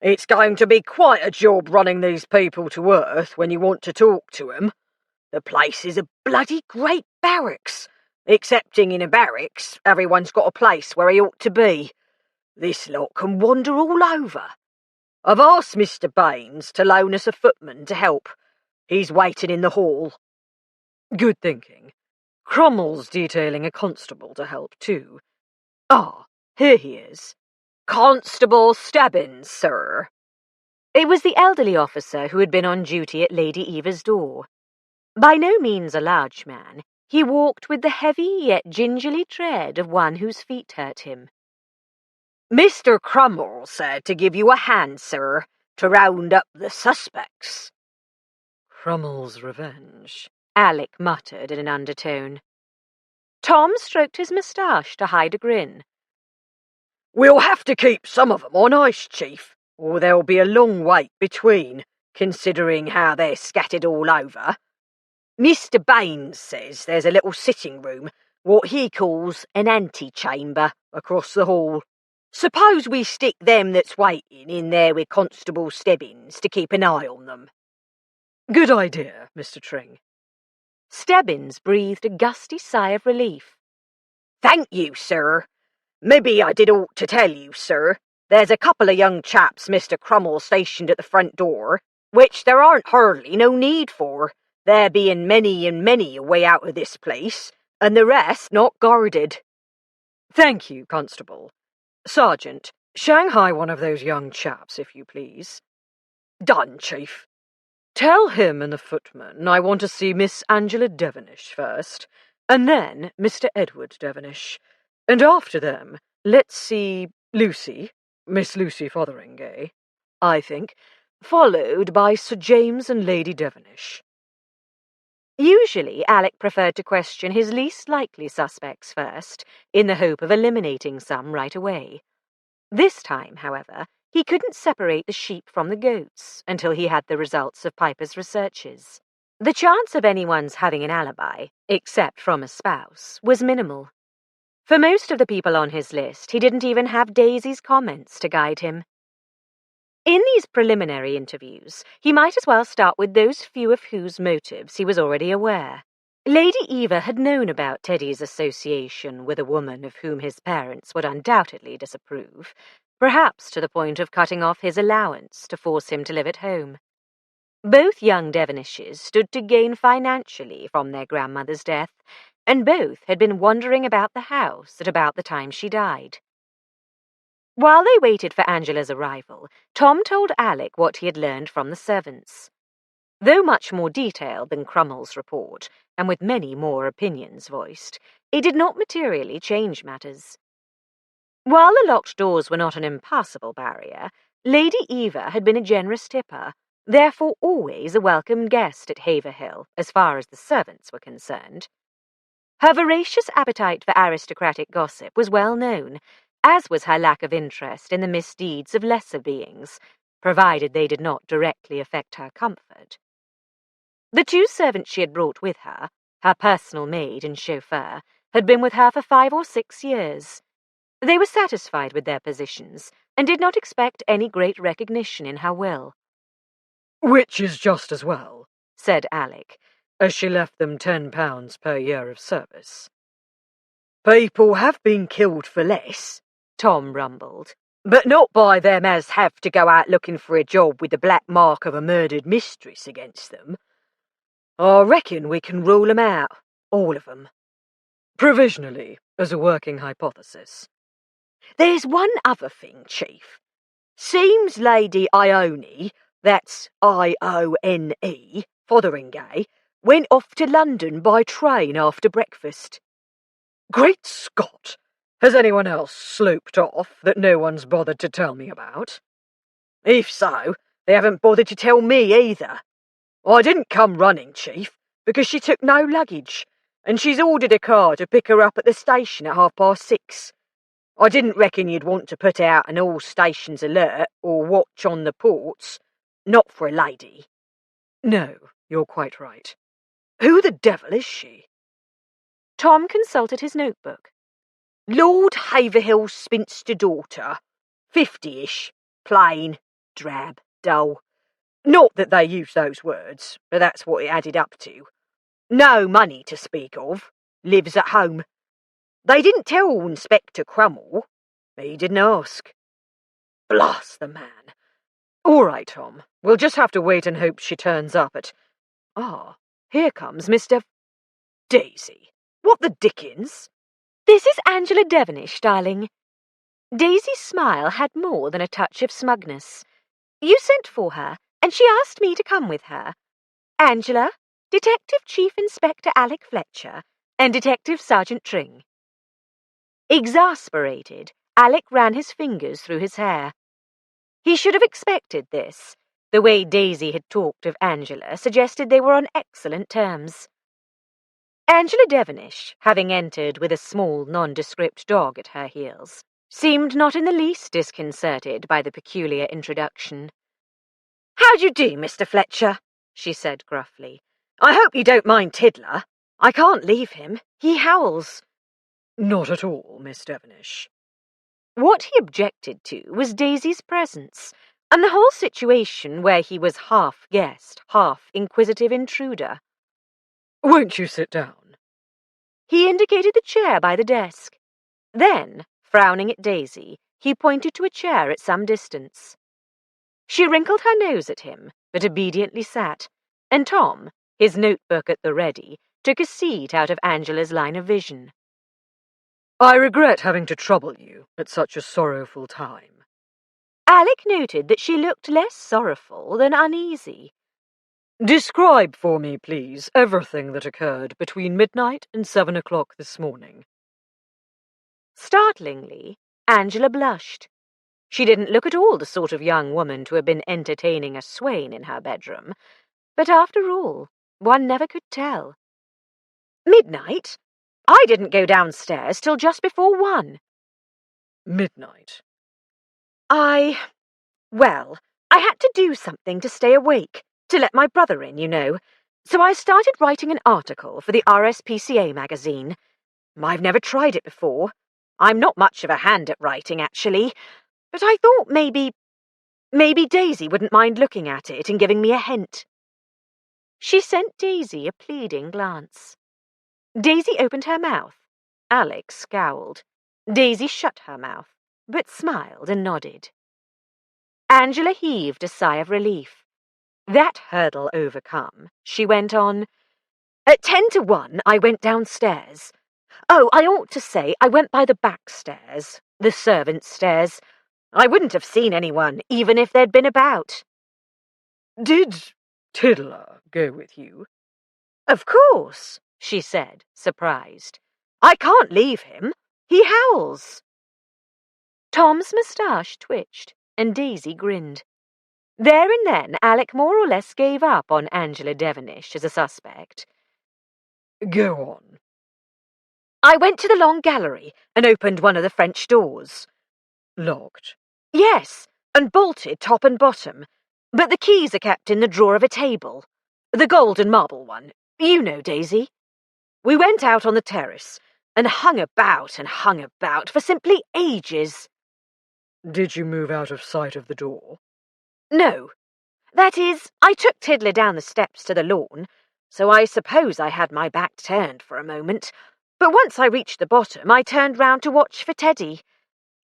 "It's going to be quite a job running these people to earth when you want to talk to 'em. The place is a bloody great barracks. Excepting in a barracks, everyone's got a place where he ought to be. This lot can wander all over. I've asked Mr. Baines to loan us a footman to help. He's waiting in the hall." Good thinking. Cromwell's detailing a constable to help, too. Ah, here he is. "Constable Stebbins, sir." It was the elderly officer who had been on duty at Lady Eva's door. By no means a large man, he walked with the heavy yet gingerly tread of one whose feet hurt him. "Mr. Cromwell said to give you a hand, sir, to round up the suspects." Cromwell's revenge, Alec muttered in an undertone. Tom stroked his moustache to hide a grin. "We'll have to keep some of 'em on ice, Chief, or there'll be a long wait between, considering how they're scattered all over. Mr. Baines says there's a little sitting room, what he calls an antechamber, across the hall. Suppose we stick them that's waiting in there with Constable Stebbins to keep an eye on them." Good idea, Mr. Tring. Stebbins breathed a gusty sigh of relief. "Thank you, sir. Maybe I did ought to tell you, sir, There's a couple of young chaps Mr. Crummell stationed at the front door, which there aren't hardly no need for, there being many and many a way out of this place, and the rest not guarded." "Thank you, Constable. Sergeant, Shanghai one of those young chaps, if you please." "Done, Chief." "Tell him and the footman I want to see Miss Angela Devenish first, and then Mr. Edward Devenish, and after them let's see Lucy, Miss Lucy Fotheringay, I think, followed by Sir James and Lady Devenish." Usually, Alec preferred to question his least likely suspects first, in the hope of eliminating some right away. This time, however, he couldn't separate the sheep from the goats until he had the results of Piper's researches. The chance of anyone's having an alibi, except from a spouse, was minimal. For most of the people on his list, he didn't even have Daisy's comments to guide him. In these preliminary interviews, he might as well start with those few of whose motives he was already aware. Lady Eva had known about Teddy's association with a woman of whom his parents would undoubtedly disapprove, perhaps to the point of cutting off his allowance to force him to live at home. Both young Devenishes stood to gain financially from their grandmother's death, and both had been wandering about the house at about the time she died. While they waited for Angela's arrival, Tom told Alec what he had learned from the servants. Though much more detailed than Crummell's report, and with many more opinions voiced, it did not materially change matters. While the locked doors were not an impassable barrier, Lady Eva had been a generous tipper, therefore always a welcome guest at Haverhill as far as the servants were concerned. Her voracious appetite for aristocratic gossip was well known, as was her lack of interest in the misdeeds of lesser beings, provided they did not directly affect her comfort. The two servants she had brought with her, her personal maid and chauffeur, had been with her for 5 or 6 years. They were satisfied with their positions, and did not expect any great recognition in her will. "Which is just as well," said Alec, "as she left them £10 per year of service." "People have been killed for less," Tom rumbled. "but not by them as have to go out looking for a job with the black mark of a murdered mistress against them. I reckon we can rule 'em out, all of 'em." "Provisionally, as a working hypothesis." "There's one other thing, Chief. Seems Lady Ione, that's Ione, Fotheringay, went off to London by train after breakfast." "Great Scott! Has anyone else sloped off that no one's bothered to tell me about?" "If so, they haven't bothered to tell me either. I didn't come running, Chief, because she took no luggage, and she's ordered a car to pick her up at the station at 6:30. I didn't reckon you'd want to put out an all stations alert or watch on the ports. Not for a lady." "No, you're quite right." "Who the devil is she?" Tom consulted his notebook. "Lord Haverhill's spinster daughter. 50-ish. Plain, drab, dull. Not that they use those words, but that's what it added up to. No money to speak of. Lives at home. They didn't tell Inspector Crummell. He didn't ask." "Blast the man. All right, Tom. We'll just have to wait and hope she turns up at... Ah, here comes Mr. "Daisy, what the dickens?" "This is Angela Devenish, darling." Daisy's smile had more than a touch of smugness. "You sent for her, and she asked me to come with her. Angela, Detective Chief Inspector Alec Fletcher, and Detective Sergeant Tring." Exasperated, Alec ran his fingers through his hair. He should have expected this. The way Daisy had talked of Angela suggested they were on excellent terms. Angela Devenish, having entered with a small nondescript dog at her heels, seemed not in the least disconcerted by the peculiar introduction. "How do you do, Mr. Fletcher?" she said gruffly. "I hope you don't mind Tiddler. I can't leave him. He howls." "Not at all, Miss Devenish." What he objected to was Daisy's presence, and the whole situation where he was half guest, half inquisitive intruder. "Won't you sit down?" He indicated the chair by the desk. Then, frowning at Daisy, he pointed to a chair at some distance. She wrinkled her nose at him, but obediently sat, and Tom, his notebook at the ready, took a seat out of Angela's line of vision. I regret having to trouble you at such a sorrowful time. Alec noted that she looked less sorrowful than uneasy. Describe for me, please, everything that occurred between midnight and 7 o'clock this morning. Startlingly, Angela blushed. She didn't look at all the sort of young woman to have been entertaining a swain in her bedroom, but after all, one never could tell. Midnight? I didn't go downstairs till just before 1. Midnight. Well, I had to do something to stay awake, to let my brother in, you know, so I started writing an article for the RSPCA magazine. I've never tried it before. I'm not much of a hand at writing, actually, but I thought maybe Daisy wouldn't mind looking at it and giving me a hint. She sent Daisy a pleading glance. Daisy opened her mouth. Alec scowled. Daisy shut her mouth, but smiled and nodded. Angela heaved a sigh of relief. That hurdle overcome, she went on. At 10 to 1, I went downstairs. Oh, I ought to say I went by the back stairs, the servants' stairs. I wouldn't have seen anyone, even if they'd been about. Did Tiddler go with you? Of course, she said, surprised. I can't leave him. He howls. Tom's moustache twitched, and Daisy grinned. There and then Alec more or less gave up on Angela Devenish as a suspect. Go on. I went to the long gallery and opened one of the French doors. Locked? Yes, and bolted top and bottom, but the keys are kept in the drawer of a table. The gold and marble one. You know, Daisy. We went out on the terrace and hung about for simply ages. Did you move out of sight of the door? No. That is, I took Tiddler down the steps to the lawn, so I suppose I had my back turned for a moment, but once I reached the bottom, I turned round to watch for Teddy.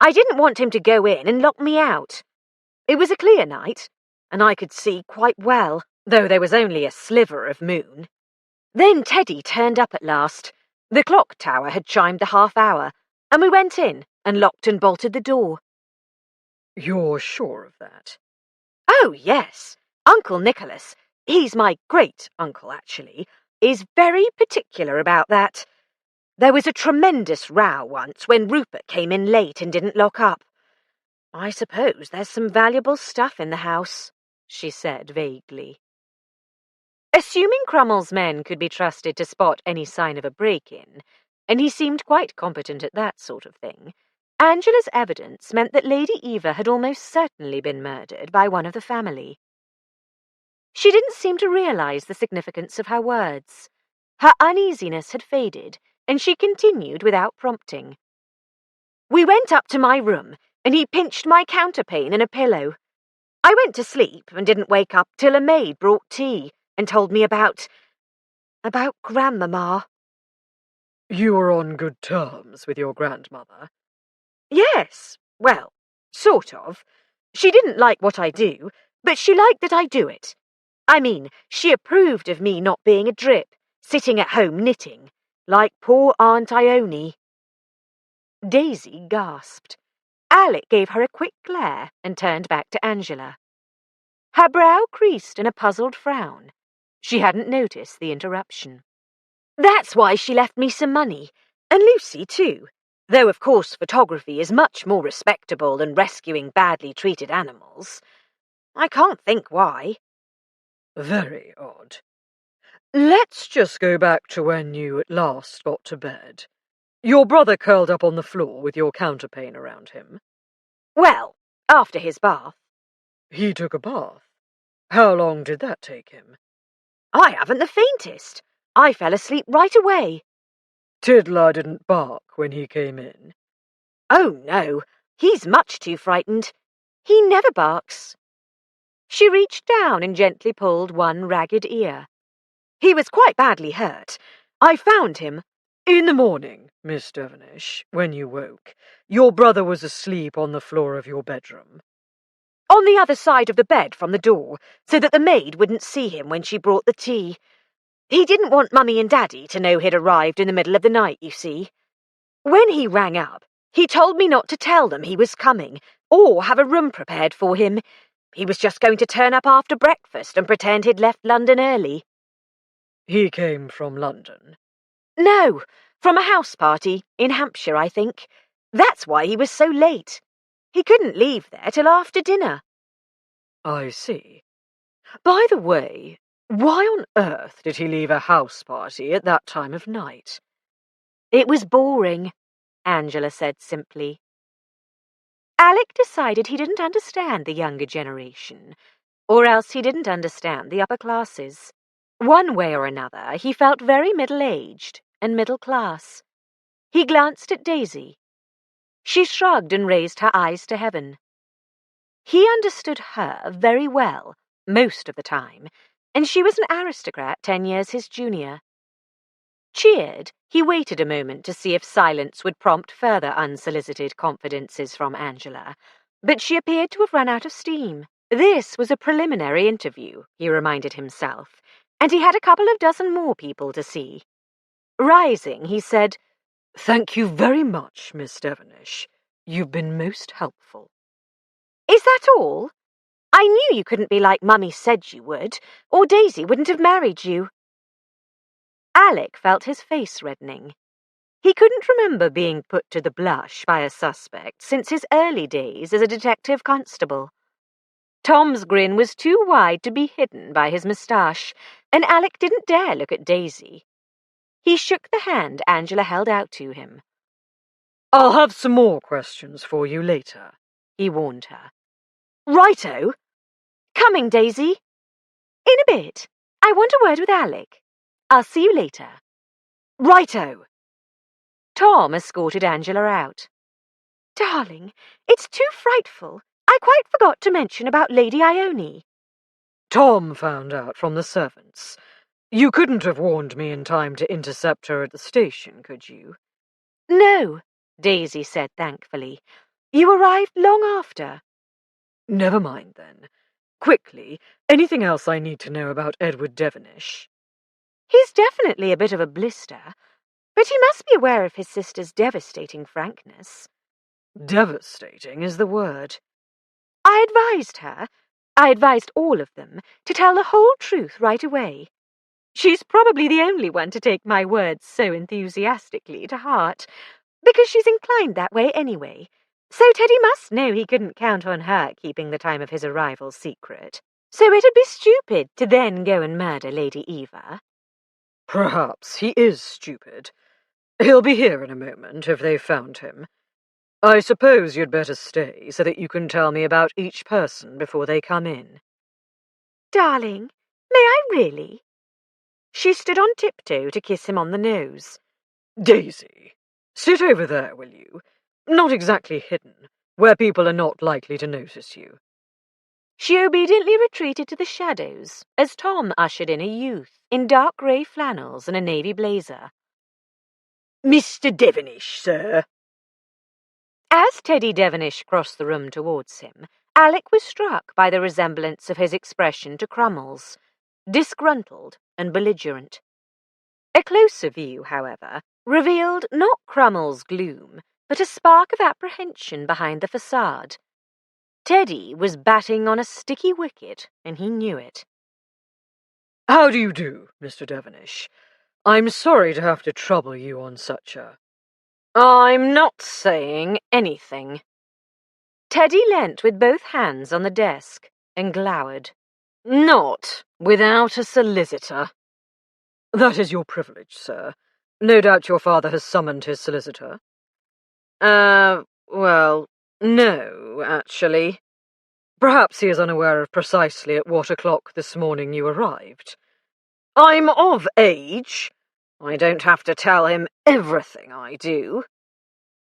I didn't want him to go in and lock me out. It was a clear night, and I could see quite well, though there was only a sliver of moon. Then Teddy turned up at last. The clock tower had chimed the half-hour, and we went in and locked and bolted the door. You're sure of that? Oh, yes. Uncle Nicholas, he's my great-uncle, actually, is very particular about that. There was a tremendous row once when Rupert came in late and didn't lock up. I suppose there's some valuable stuff in the house, she said vaguely. Assuming Crummel's men could be trusted to spot any sign of a break-in, and he seemed quite competent at that sort of thing, Angela's evidence meant that Lady Eva had almost certainly been murdered by one of the family. She didn't seem to realize the significance of her words. Her uneasiness had faded, and she continued without prompting. We went up to my room, and he pinched my counterpane and a pillow. I went to sleep and didn't wake up till a maid brought tea and told me about Grandmamma. You were on good terms with your grandmother? Yes, well, sort of. She didn't like what I do, but she liked that I do it. I mean, she approved of me not being a drip, sitting at home knitting, like poor Aunt Ione. Daisy gasped. Alec gave her a quick glare and turned back to Angela. Her brow creased in a puzzled frown. She hadn't noticed the interruption. That's why she left me some money, and Lucy too, though of course photography is much more respectable than rescuing badly treated animals. I can't think why. Very odd. Let's just go back to when you at last got to bed. Your brother curled up on the floor with your counterpane around him. Well, after his bath. He took a bath. How long did that take him? I haven't the faintest. I fell asleep right away. Tiddler didn't bark when he came in? Oh, no. He's much too frightened. He never barks. She reached down and gently pulled one ragged ear. He was quite badly hurt. I found him. In the morning, Miss Devenish, when you woke, your brother was asleep on the floor of your bedroom. On the other side of the bed from the door, so that the maid wouldn't see him when she brought the tea. He didn't want Mummy and Daddy to know he'd arrived in the middle of the night, you see. When he rang up, he told me not to tell them he was coming, or have a room prepared for him. He was just going to turn up after breakfast and pretend he'd left London early. He came from London? No, from a house party in Hampshire, I think. That's why he was so late. He couldn't leave there till after dinner. I see. By the way, why on earth did he leave a house party at that time of night? It was boring, Angela said simply. Alec decided he didn't understand the younger generation, or else he didn't understand the upper classes. One way or another, he felt very middle-aged and middle-class. He glanced at Daisy. She shrugged and raised her eyes to heaven. He understood her very well, most of the time, and she was an aristocrat 10 years his junior. Cheered, he waited a moment to see if silence would prompt further unsolicited confidences from Angela, but she appeared to have run out of steam. This was a preliminary interview, he reminded himself, and he had a couple of dozen more people to see. Rising, he said, "Thank you very much, Miss Devenish. You've been most helpful." "Is that all? I knew you couldn't be like Mummy said you would, or Daisy wouldn't have married you." Alec felt his face reddening. He couldn't remember being put to the blush by a suspect since his early days as a detective constable. Tom's grin was too wide to be hidden by his moustache, and Alec didn't dare look at Daisy. He shook the hand Angela held out to him. "I'll have some more questions for you later," he warned her. "Righto. Coming, Daisy. In a bit. I want a word with Alec. I'll see you later." "Righto." Tom escorted Angela out. "Darling, it's too frightful. I quite forgot to mention about Lady Ione." "Tom found out from the servants. You couldn't have warned me in time to intercept her at the station, could you?" "No," Daisy said thankfully. "You arrived long after." "Never mind, then. Quickly, anything else I need to know about Edward Devenish?" "He's definitely a bit of a blister, but he must be aware of his sister's devastating frankness." "Devastating is the word." I advised all of them, to tell the whole truth right away. She's probably the only one to take my words so enthusiastically to heart, because she's inclined that way anyway. So Teddy must know he couldn't count on her keeping the time of his arrival secret. So it'd be stupid to then go and murder Lady Eva. "Perhaps he is stupid. He'll be here in a moment if they've found him. I suppose you'd better stay so that you can tell me about each person before they come in." "Darling, may I really?" She stood on tiptoe to kiss him on the nose. "Daisy, sit over there, will you? Not exactly hidden, where people are not likely to notice you." She obediently retreated to the shadows as Tom ushered in a youth in dark grey flannels and a navy blazer. "Mr. Devenish, sir." As Teddy Devenish crossed the room towards him, Alec was struck by the resemblance of his expression to Cromwell's, disgruntled and belligerent. A closer view, however, revealed not Cromwell's gloom, but a spark of apprehension behind the facade. Teddy was batting on a sticky wicket, and he knew it. "How do you do, Mr. Devenish? I'm sorry to have to trouble you on such a—" "I'm not saying anything." Teddy leant with both hands on the desk and glowered. "Not without a solicitor." "That is your privilege, sir. No doubt your father has summoned his solicitor." Well, no, actually. Perhaps he is unaware of precisely at what o'clock this morning you arrived." "I'm of age. I don't have to tell him everything I do."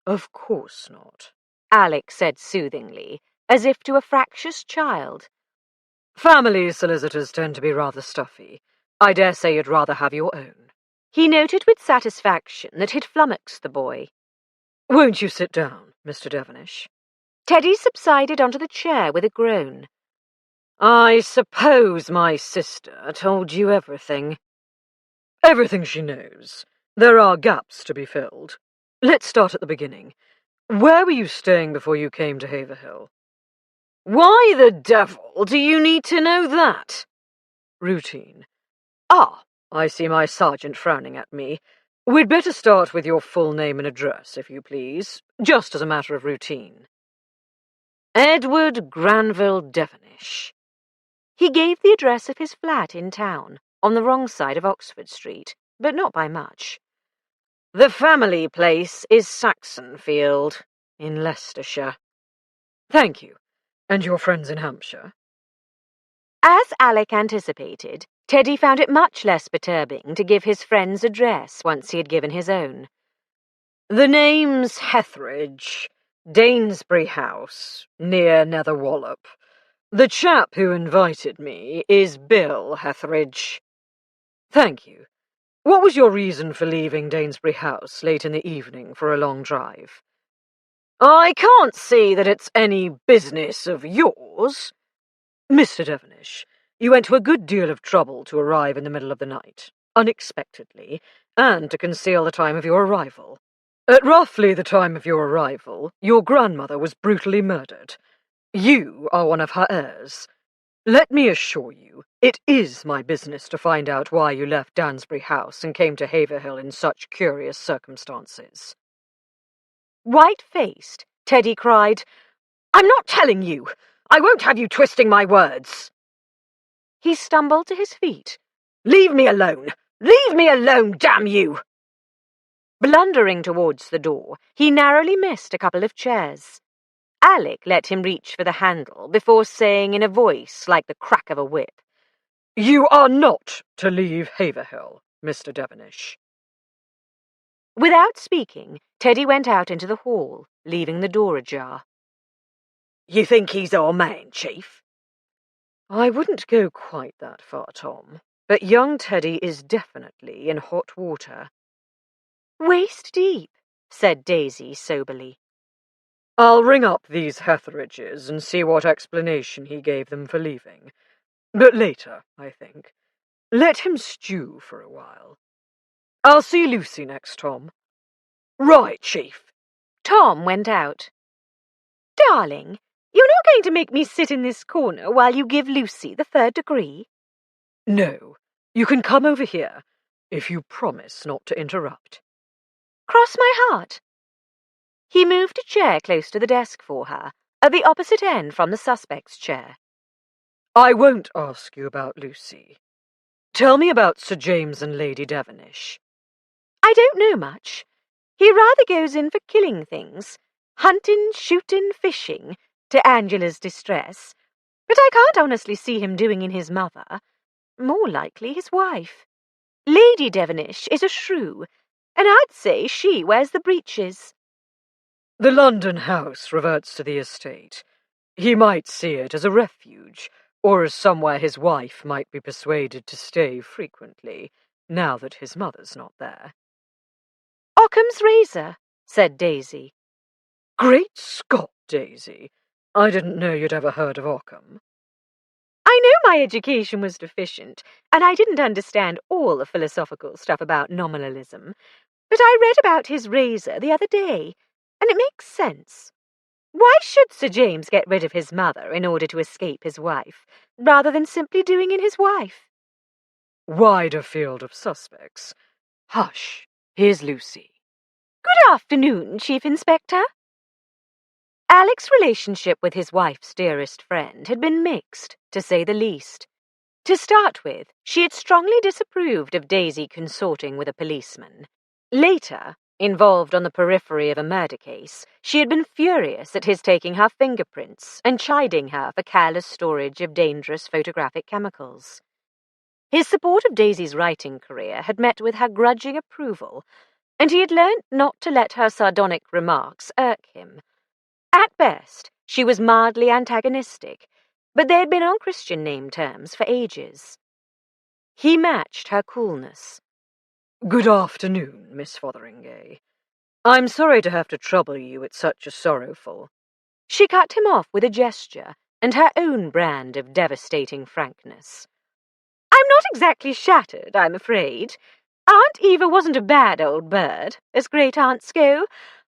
"Of course not," Alec said soothingly, as if to a fractious child. "Family solicitors tend to be rather stuffy. I dare say you'd rather have your own." He noted with satisfaction that he'd flummoxed the boy. "Won't you sit down, Mr. Devenish?" Teddy subsided onto the chair with a groan. "I suppose my sister told you everything." "Everything she knows. There are gaps to be filled. Let's start at the beginning. Where were you staying before you came to Haverhill?" "Why the devil do you need to know that?" "Routine. Ah, I see my sergeant frowning at me. We'd better start with your full name and address, if you please, just as a matter of routine." "Edward Granville Devenish." He gave the address of his flat in town, on the wrong side of Oxford Street, but not by much. "The family place is Saxonfield, in Leicestershire." "Thank you. And your friends in Hampshire?" As Alec anticipated, Teddy found it much less perturbing to give his friend's address once he had given his own. "The name's Hetheridge, Danesbury House, near Netherwallop. The chap who invited me is Bill Hetheridge." "Thank you. What was your reason for leaving Danesbury House late in the evening for a long drive?" "I can't see that it's any business of yours." "Mr. Devenish, you went to a good deal of trouble to arrive in the middle of the night, unexpectedly, and to conceal the time of your arrival. At roughly the time of your arrival, your grandmother was brutally murdered. You are one of her heirs. Let me assure you, it is my business to find out why you left Danesbury House and came to Haverhill in such curious circumstances." White-faced, Teddy cried, "I'm not telling you! I won't have you twisting my words!" He stumbled to his feet. "Leave me alone! Leave me alone, damn you!" Blundering towards the door, he narrowly missed a couple of chairs. Alec let him reach for the handle before saying in a voice like the crack of a whip, "You are not to leave Haverhill, Mr. Devenish." Without speaking, Teddy went out into the hall, leaving the door ajar. "You think he's our man, Chief?" "I wouldn't go quite that far, Tom, but young Teddy is definitely in hot water." "Waist deep," said Daisy soberly. "I'll ring up these Hetheridges and see what explanation he gave them for leaving. But later, I think. Let him stew for a while. I'll see Lucy next, Tom." "Right, Chief." Tom went out. "Darling, you're not going to make me sit in this corner while you give Lucy the 3rd degree?" "No, you can come over here, if you promise not to interrupt." "Cross my heart." He moved a chair close to the desk for her, at the opposite end from the suspect's chair. "I won't ask you about Lucy. Tell me about Sir James and Lady Devenish." "I don't know much. He rather goes in for killing things, hunting, shooting, fishing, to Angela's distress. But I can't honestly see him doing in his mother. More likely his wife. Lady Devenish is a shrew, and I'd say she wears the breeches." "The London house reverts to the estate. He might see it as a refuge, or as somewhere his wife might be persuaded to stay frequently, now that his mother's not there." "Occam's razor," said Daisy. "Great Scott, Daisy! I didn't know you'd ever heard of Occam." "I know my education was deficient, and I didn't understand all the philosophical stuff about nominalism, but I read about his razor the other day, and it makes sense. Why should Sir James get rid of his mother in order to escape his wife, rather than simply doing in his wife?" "Wider field of suspects. Hush, here's Lucy." "Good afternoon, Chief Inspector." Alec's relationship with his wife's dearest friend had been mixed, to say the least. To start with, she had strongly disapproved of Daisy consorting with a policeman. Later, involved on the periphery of a murder case, she had been furious at his taking her fingerprints and chiding her for careless storage of dangerous photographic chemicals. His support of Daisy's writing career had met with her grudging approval, and he had learnt not to let her sardonic remarks irk him. At best, she was mildly antagonistic, but they had been on Christian name terms for ages. He matched her coolness. Good afternoon, Miss Fotheringay. I'm sorry to have to trouble you at such a sorrowful—" She cut him off with a gesture and her own brand of devastating frankness. "I'm not exactly shattered, I'm afraid. Aunt Eva wasn't a bad old bird, as great-aunts go.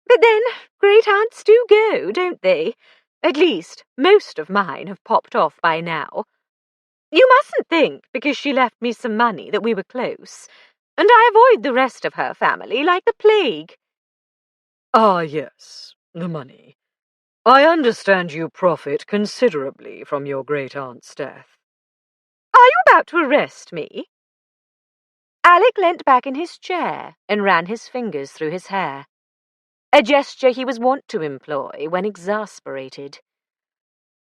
But then, great-aunts do go, don't they? At least, most of mine have popped off by now. You mustn't think, because she left me some money, that we were close, and I avoid the rest of her family like the plague." Ah, yes, the money. I understand you profit considerably from your great-aunt's death. Are you about to arrest me? Alec leant back in his chair and ran his fingers through his hair, a gesture he was wont to employ when exasperated.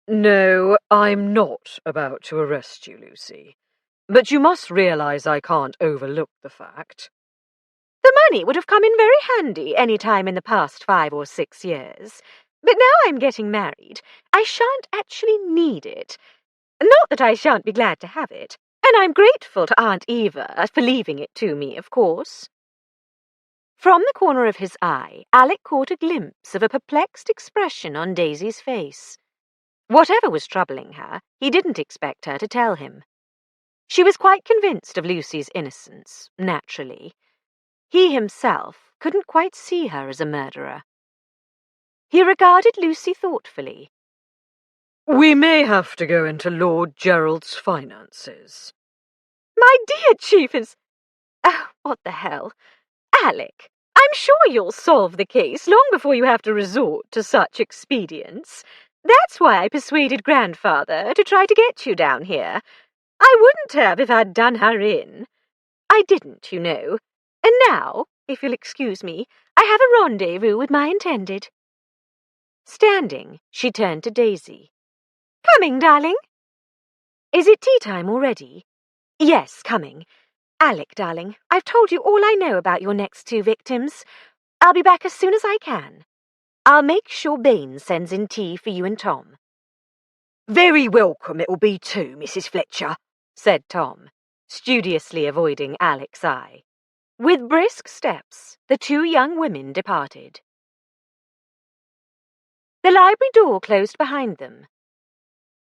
No, I'm not about to arrest you, Lucy. But you must realize I can't overlook the fact. The money would have come in very handy any time in the past 5 or 6 years. But now I'm getting married, I shan't actually need it. Not that I shan't be glad to have it, and I'm grateful to Aunt Eva for leaving it to me, of course. From the corner of his eye, Alec caught a glimpse of a perplexed expression on Daisy's face. Whatever was troubling her, he didn't expect her to tell him. She was quite convinced of Lucy's innocence, naturally. He himself couldn't quite see her as a murderer. He regarded Lucy thoughtfully. We may have to go into Lord Gerald's finances. My dear Chief is... Oh, what the hell? Alec, I'm sure you'll solve the case long before you have to resort to such expedients. That's why I persuaded Grandfather to try to get you down here. I wouldn't have if I'd done her in. I didn't, you know. And now, if you'll excuse me, I have a rendezvous with my intended. Standing, she turned to Daisy. Coming, darling? Is it tea time already? Yes, coming. Alec, darling, I've told you all I know about your next 2 victims. I'll be back as soon as I can. I'll make sure Baines sends in tea for you and Tom. Very welcome it will be too, Mrs. Fletcher, said Tom, studiously avoiding Alec's eye. With brisk steps, the 2 young women departed. The library door closed behind them.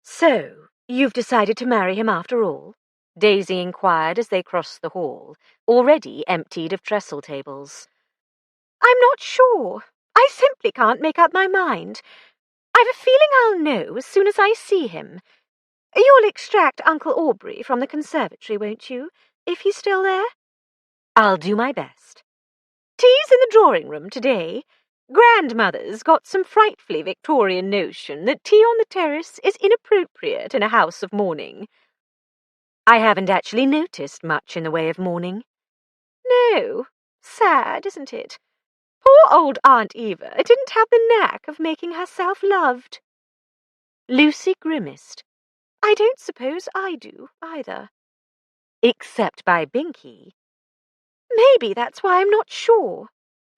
So, you've decided to marry him after all? Daisy inquired as they crossed the hall, already emptied of trestle tables. I'm not sure. I simply can't make up my mind. I've a feeling I'll know as soon as I see him. You'll extract Uncle Aubrey from the conservatory, won't you, if he's still there? I'll do my best. Tea's in the drawing-room today. Grandmother's got some frightfully Victorian notion that tea on the terrace is inappropriate in a house of mourning. I haven't actually noticed much in the way of mourning. No, sad, isn't it? Poor old Aunt Eva didn't have the knack of making herself loved. Lucy grimaced. I don't suppose I do, either. Except by Binky. Maybe that's why I'm not sure.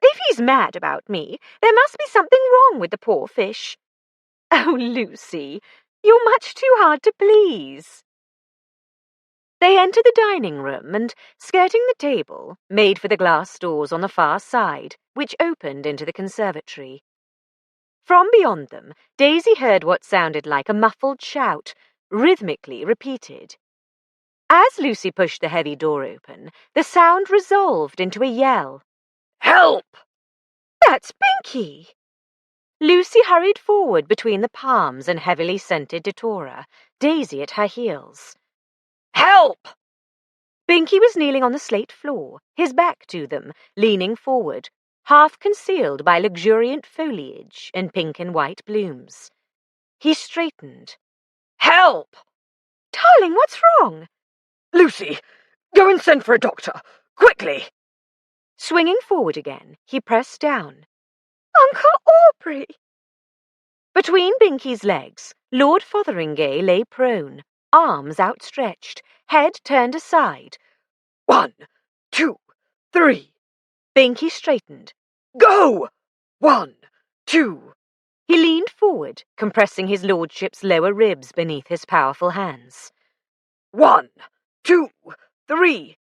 If he's mad about me, there must be something wrong with the poor fish. Oh, Lucy, you're much too hard to please. They entered the dining room and, skirting the table, made for the glass doors on the far side, which opened into the conservatory. From beyond them, Daisy heard what sounded like a muffled shout, rhythmically repeated. As Lucy pushed the heavy door open, the sound resolved into a yell. Help! That's Binky! Lucy hurried forward between the palms and heavily scented datura, Daisy at her heels. Help! Binky was kneeling on the slate floor, his back to them, leaning forward, half concealed by luxuriant foliage and pink and white blooms. He straightened. Help! Darling, what's wrong? Lucy, go and send for a doctor, quickly! Swinging forward again, he pressed down. Uncle Aubrey! Between Binky's legs, Lord Fotheringay lay prone, arms outstretched, head turned aside. 1, 2, 3. Binky straightened. Go! 1, 2. He leaned forward, compressing his lordship's lower ribs beneath his powerful hands. 1, 2, 3.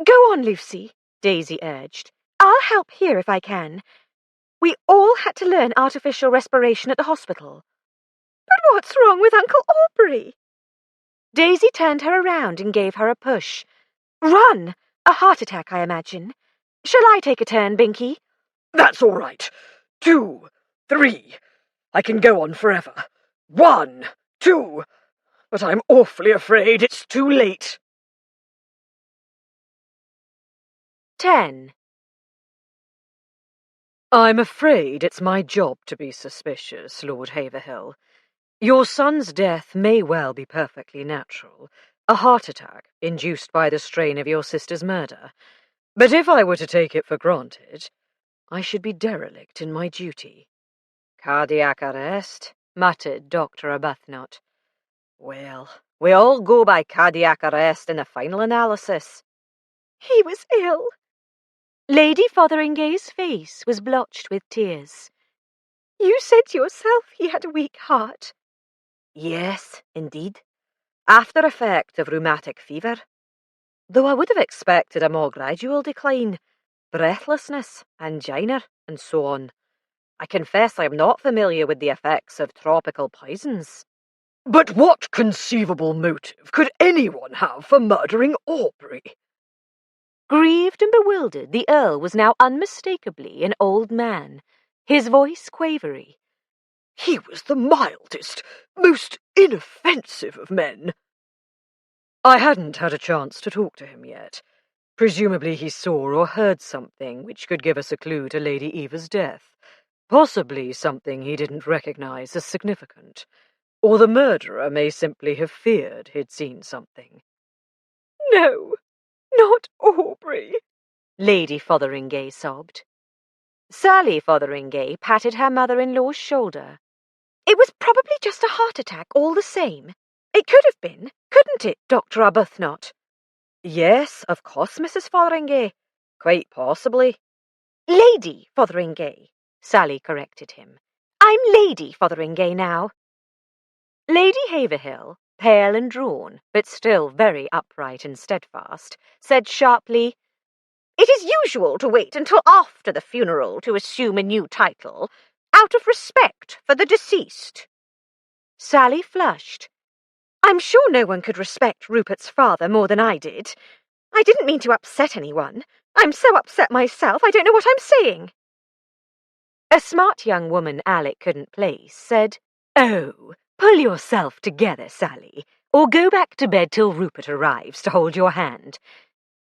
Go on, Lucy. Daisy urged. I'll help here if I can. We all had to learn artificial respiration at the hospital. But what's wrong with Uncle Aubrey? Daisy turned her around and gave her a push. Run! A heart attack, I imagine. Shall I take a turn, Binky? That's all right. 2, 3. I can go on forever. 1, 2. But I'm awfully afraid it's too late. 10. I'm afraid it's my job to be suspicious, Lord Haverhill. Your son's death may well be perfectly natural, a heart attack induced by the strain of your sister's murder. But if I were to take it for granted, I should be derelict in my duty. Cardiac arrest, muttered Dr. Arbuthnot. Well, we all go by cardiac arrest in the final analysis. He was ill. Lady Fotheringay's face was blotched with tears. You said yourself he had a weak heart. Yes, indeed. After effect of rheumatic fever. Though I would have expected a more gradual decline, breathlessness, angina, and so on. I confess I am not familiar with the effects of tropical poisons. But what conceivable motive could anyone have for murdering Aubrey? Grieved and bewildered, the Earl was now unmistakably an old man, his voice quavery. He was the mildest, most inoffensive of men. I hadn't had a chance to talk to him yet. Presumably he saw or heard something which could give us a clue to Lady Eva's death. Possibly something he didn't recognize as significant. Or the murderer may simply have feared he'd seen something. No, not Aubrey, Lady Fotheringay sobbed. Sally Fotheringay patted her mother-in-law's shoulder. It was probably just a heart attack all the same. It could have been, couldn't it, Dr. Arbuthnot? Yes, of course, Mrs. Fotheringay. Quite possibly. Lady Fotheringay, Sally corrected him. I'm Lady Fotheringay now. Lady Haverhill, pale and drawn, but still very upright and steadfast, said sharply, It is usual to wait until after the funeral to assume a new title, out of respect for the deceased. Sally flushed. I'm sure no one could respect Rupert's father more than I did. I didn't mean to upset anyone. I'm so upset myself I don't know what I'm saying. A smart young woman Alec couldn't place said, Oh, pull yourself together, Sally, or go back to bed till Rupert arrives to hold your hand.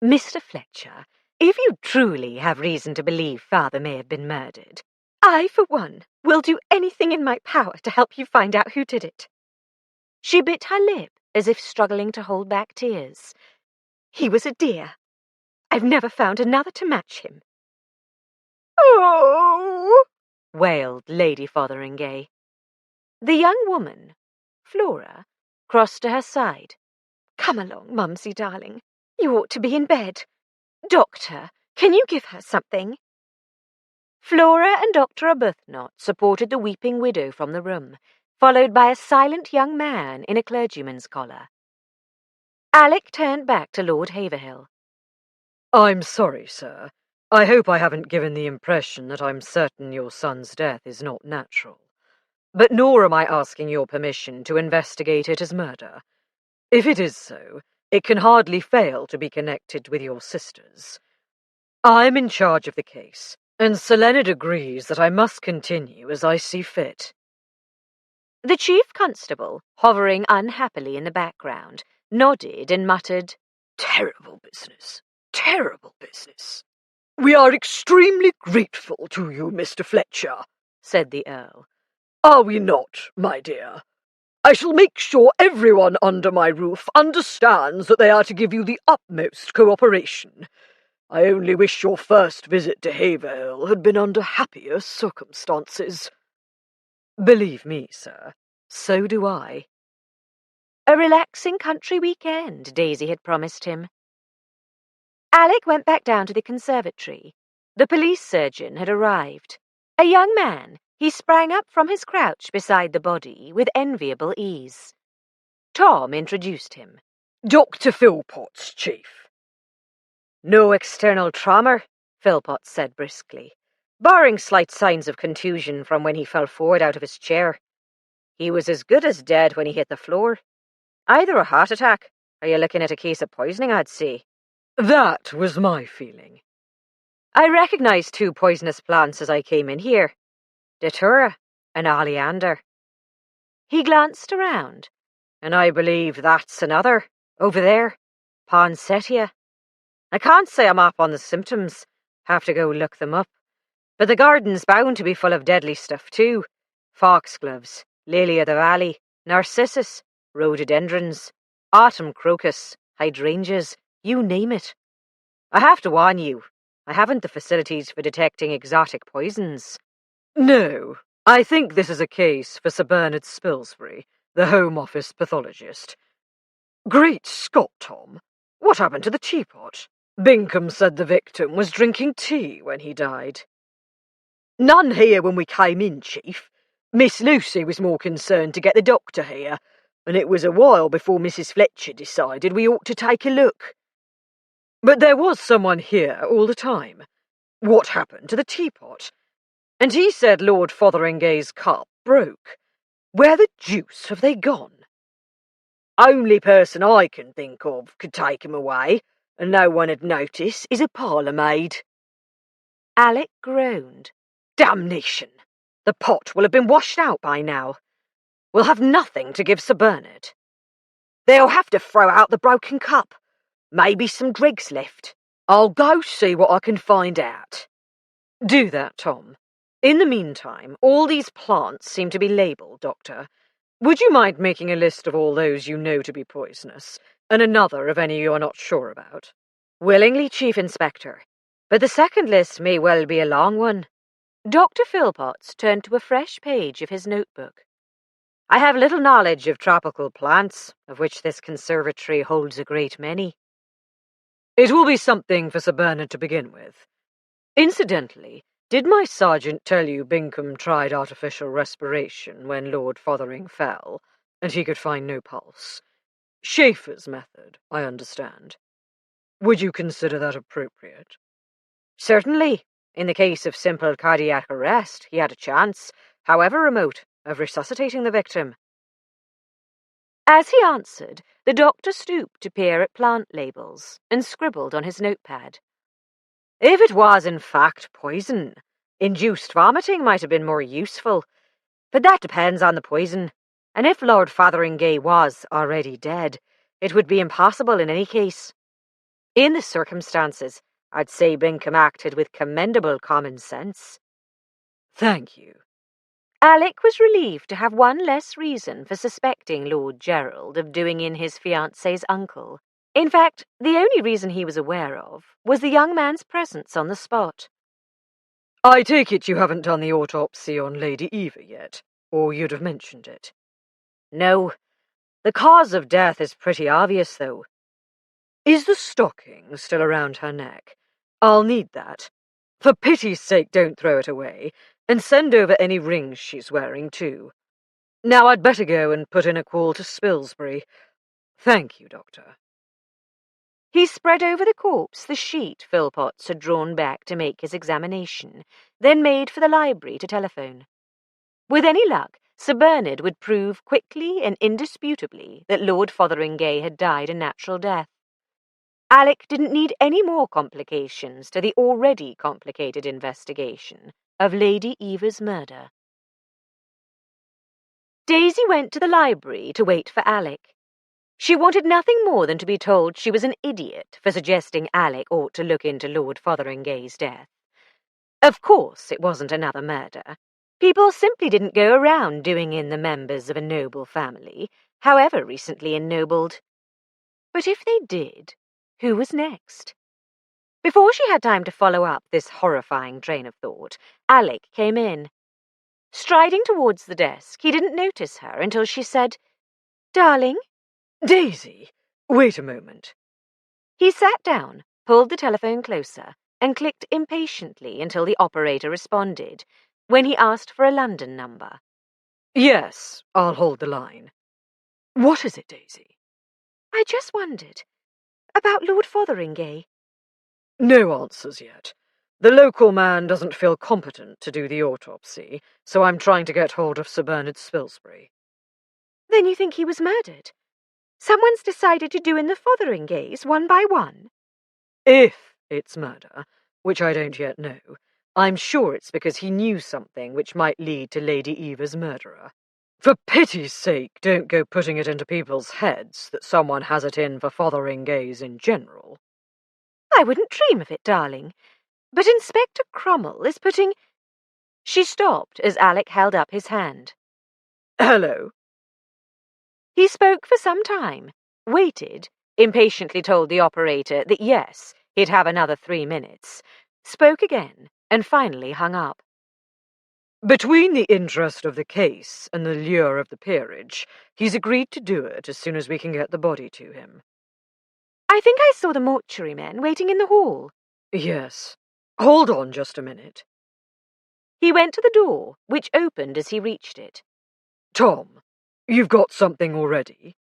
Mr. Fletcher, if you truly have reason to believe father may have been murdered, I, for one, will do anything in my power to help you find out who did it. She bit her lip as if struggling to hold back tears. He was a dear. I've never found another to match him. Oh, wailed Lady Fotheringay. The young woman, Flora, crossed to her side. Come along, Mumsy, darling. You ought to be in bed. Doctor, can you give her something? Flora and Dr. Arbuthnot supported the weeping widow from the room, followed by a silent young man in a clergyman's collar. Alec turned back to Lord Haverhill. I'm sorry, sir. I hope I haven't given the impression that I'm certain your son's death is not natural. But nor am I asking your permission to investigate it as murder. If it is so, it can hardly fail to be connected with your sisters. I'm in charge of the case, and Sir Leonard agrees that I must continue as I see fit. The chief constable, hovering unhappily in the background, nodded and muttered, Terrible business. Terrible business. We are extremely grateful to you, Mr. Fletcher, said the Earl. Are we not, my dear? I shall make sure everyone under my roof understands that they are to give you the utmost cooperation. I only wish your first visit to Haverhill had been under happier circumstances. Believe me, sir, so do I. A relaxing country weekend, Daisy had promised him. Alec went back down to the conservatory. The police surgeon had arrived. A young man, he sprang up from his crouch beside the body with enviable ease. Tom introduced him. Dr. Philpotts, Chief. No external trauma, Philpott said briskly, barring slight signs of contusion from when he fell forward out of his chair. He was as good as dead when he hit the floor. Either a heart attack, or you're looking at a case of poisoning, I'd say. That was my feeling. I recognised two poisonous plants as I came in here. Datura and oleander. He glanced around, and I believe that's another, over there, poinsettia. I can't say I'm up on the symptoms, have to go look them up, but the garden's bound to be full of deadly stuff too. Foxgloves, lily of the valley, narcissus, rhododendrons, autumn crocus, hydrangeas, you name it. I have to warn you, I haven't the facilities for detecting exotic poisons. No, I think this is a case for Sir Bernard Spilsbury, the Home Office pathologist. Great Scott, Tom. What happened to the teapot? Bingham said the victim was drinking tea when he died. None here when we came in, Chief. Miss Lucy was more concerned to get the doctor here, and it was a while before Mrs. Fletcher decided we ought to take a look. But there was someone here all the time. What happened to the teapot? And he said Lord Fotheringay's cup broke. Where the deuce have they gone? Only person I can think of could take 'em away, and no one had noticed, is a parlour maid. Alec groaned. Damnation! The pot will have been washed out by now. We'll have nothing to give Sir Bernard. They'll have to throw out the broken cup. Maybe some dregs left. I'll go see what I can find out. Do that, Tom. In the meantime, all these plants seem to be labelled, Doctor. Would you mind making a list of all those you know to be poisonous, and another of any you're not sure about? Willingly, Chief Inspector, but the second list may well be a long one. Dr. Philpotts turned to a fresh page of his notebook. I have little knowledge of tropical plants, of which this conservatory holds a great many. It will be something for Sir Bernard to begin with. Incidentally, did my sergeant tell you Bingham tried artificial respiration when Lord Fothering fell, and he could find no pulse? Schaefer's method, I understand. Would you consider that appropriate? Certainly. In the case of simple cardiac arrest, he had a chance, however remote, of resuscitating the victim. As he answered, the doctor stooped to peer at plant labels and scribbled on his notepad. If it was in fact poison, induced vomiting might have been more useful, but that depends on the poison, and if Lord Fotheringay was already dead, it would be impossible in any case. In the circumstances, I'd say Bingham acted with commendable common sense. Thank you. Alec was relieved to have one less reason for suspecting Lord Gerald of doing in his fiancée's uncle. In fact, the only reason he was aware of was the young man's presence on the spot. I take it you haven't done the autopsy on Lady Eva yet, or you'd have mentioned it. No. The cause of death is pretty obvious, though. Is the stocking still around her neck? I'll need that. For pity's sake, don't throw it away, and send over any rings she's wearing, too. Now I'd better go and put in a call to Spilsbury. Thank you, Doctor. He spread over the corpse the sheet Philpotts had drawn back to make his examination, then made for the library to telephone. With any luck, Sir Bernard would prove quickly and indisputably that Lord Fotheringay had died a natural death. Alec didn't need any more complications to the already complicated investigation of Lady Eva's murder. Daisy went to the library to wait for Alec. She wanted nothing more than to be told she was an idiot for suggesting Alec ought to look into Lord Fotheringay's death. Of course it wasn't another murder. People simply didn't go around doing in the members of a noble family, however recently ennobled. But if they did, who was next? Before she had time to follow up this horrifying train of thought, Alec came in. Striding towards the desk, he didn't notice her until she said, "Darling?" Daisy, wait a moment. He sat down, pulled the telephone closer, and clicked impatiently until the operator responded, when he asked for a London number. Yes, I'll hold the line. What is it, Daisy? I just wondered about Lord Fotheringay. No answers yet. The local man doesn't feel competent to do the autopsy, so I'm trying to get hold of Sir Bernard Spilsbury. Then you think he was murdered? Someone's decided to do in the Fotheringhays one by one? If it's murder, which I don't yet know, I'm sure it's because he knew something which might lead to Lady Eva's murderer. For pity's sake, don't go putting it into people's heads that someone has it in for Fotheringhays in general. I wouldn't dream of it, darling. But Inspector Crummell is putting... She stopped as Alec held up his hand. Hello. He spoke for some time, waited, impatiently told the operator that yes, he'd have another 3 minutes, spoke again, and finally hung up. Between the interest of the case and the lure of the peerage, he's agreed to do it as soon as we can get the body to him. I think I saw the mortuary men waiting in the hall. Yes. Hold on just a minute. He went to the door, which opened as he reached it. Tom, you've got something already?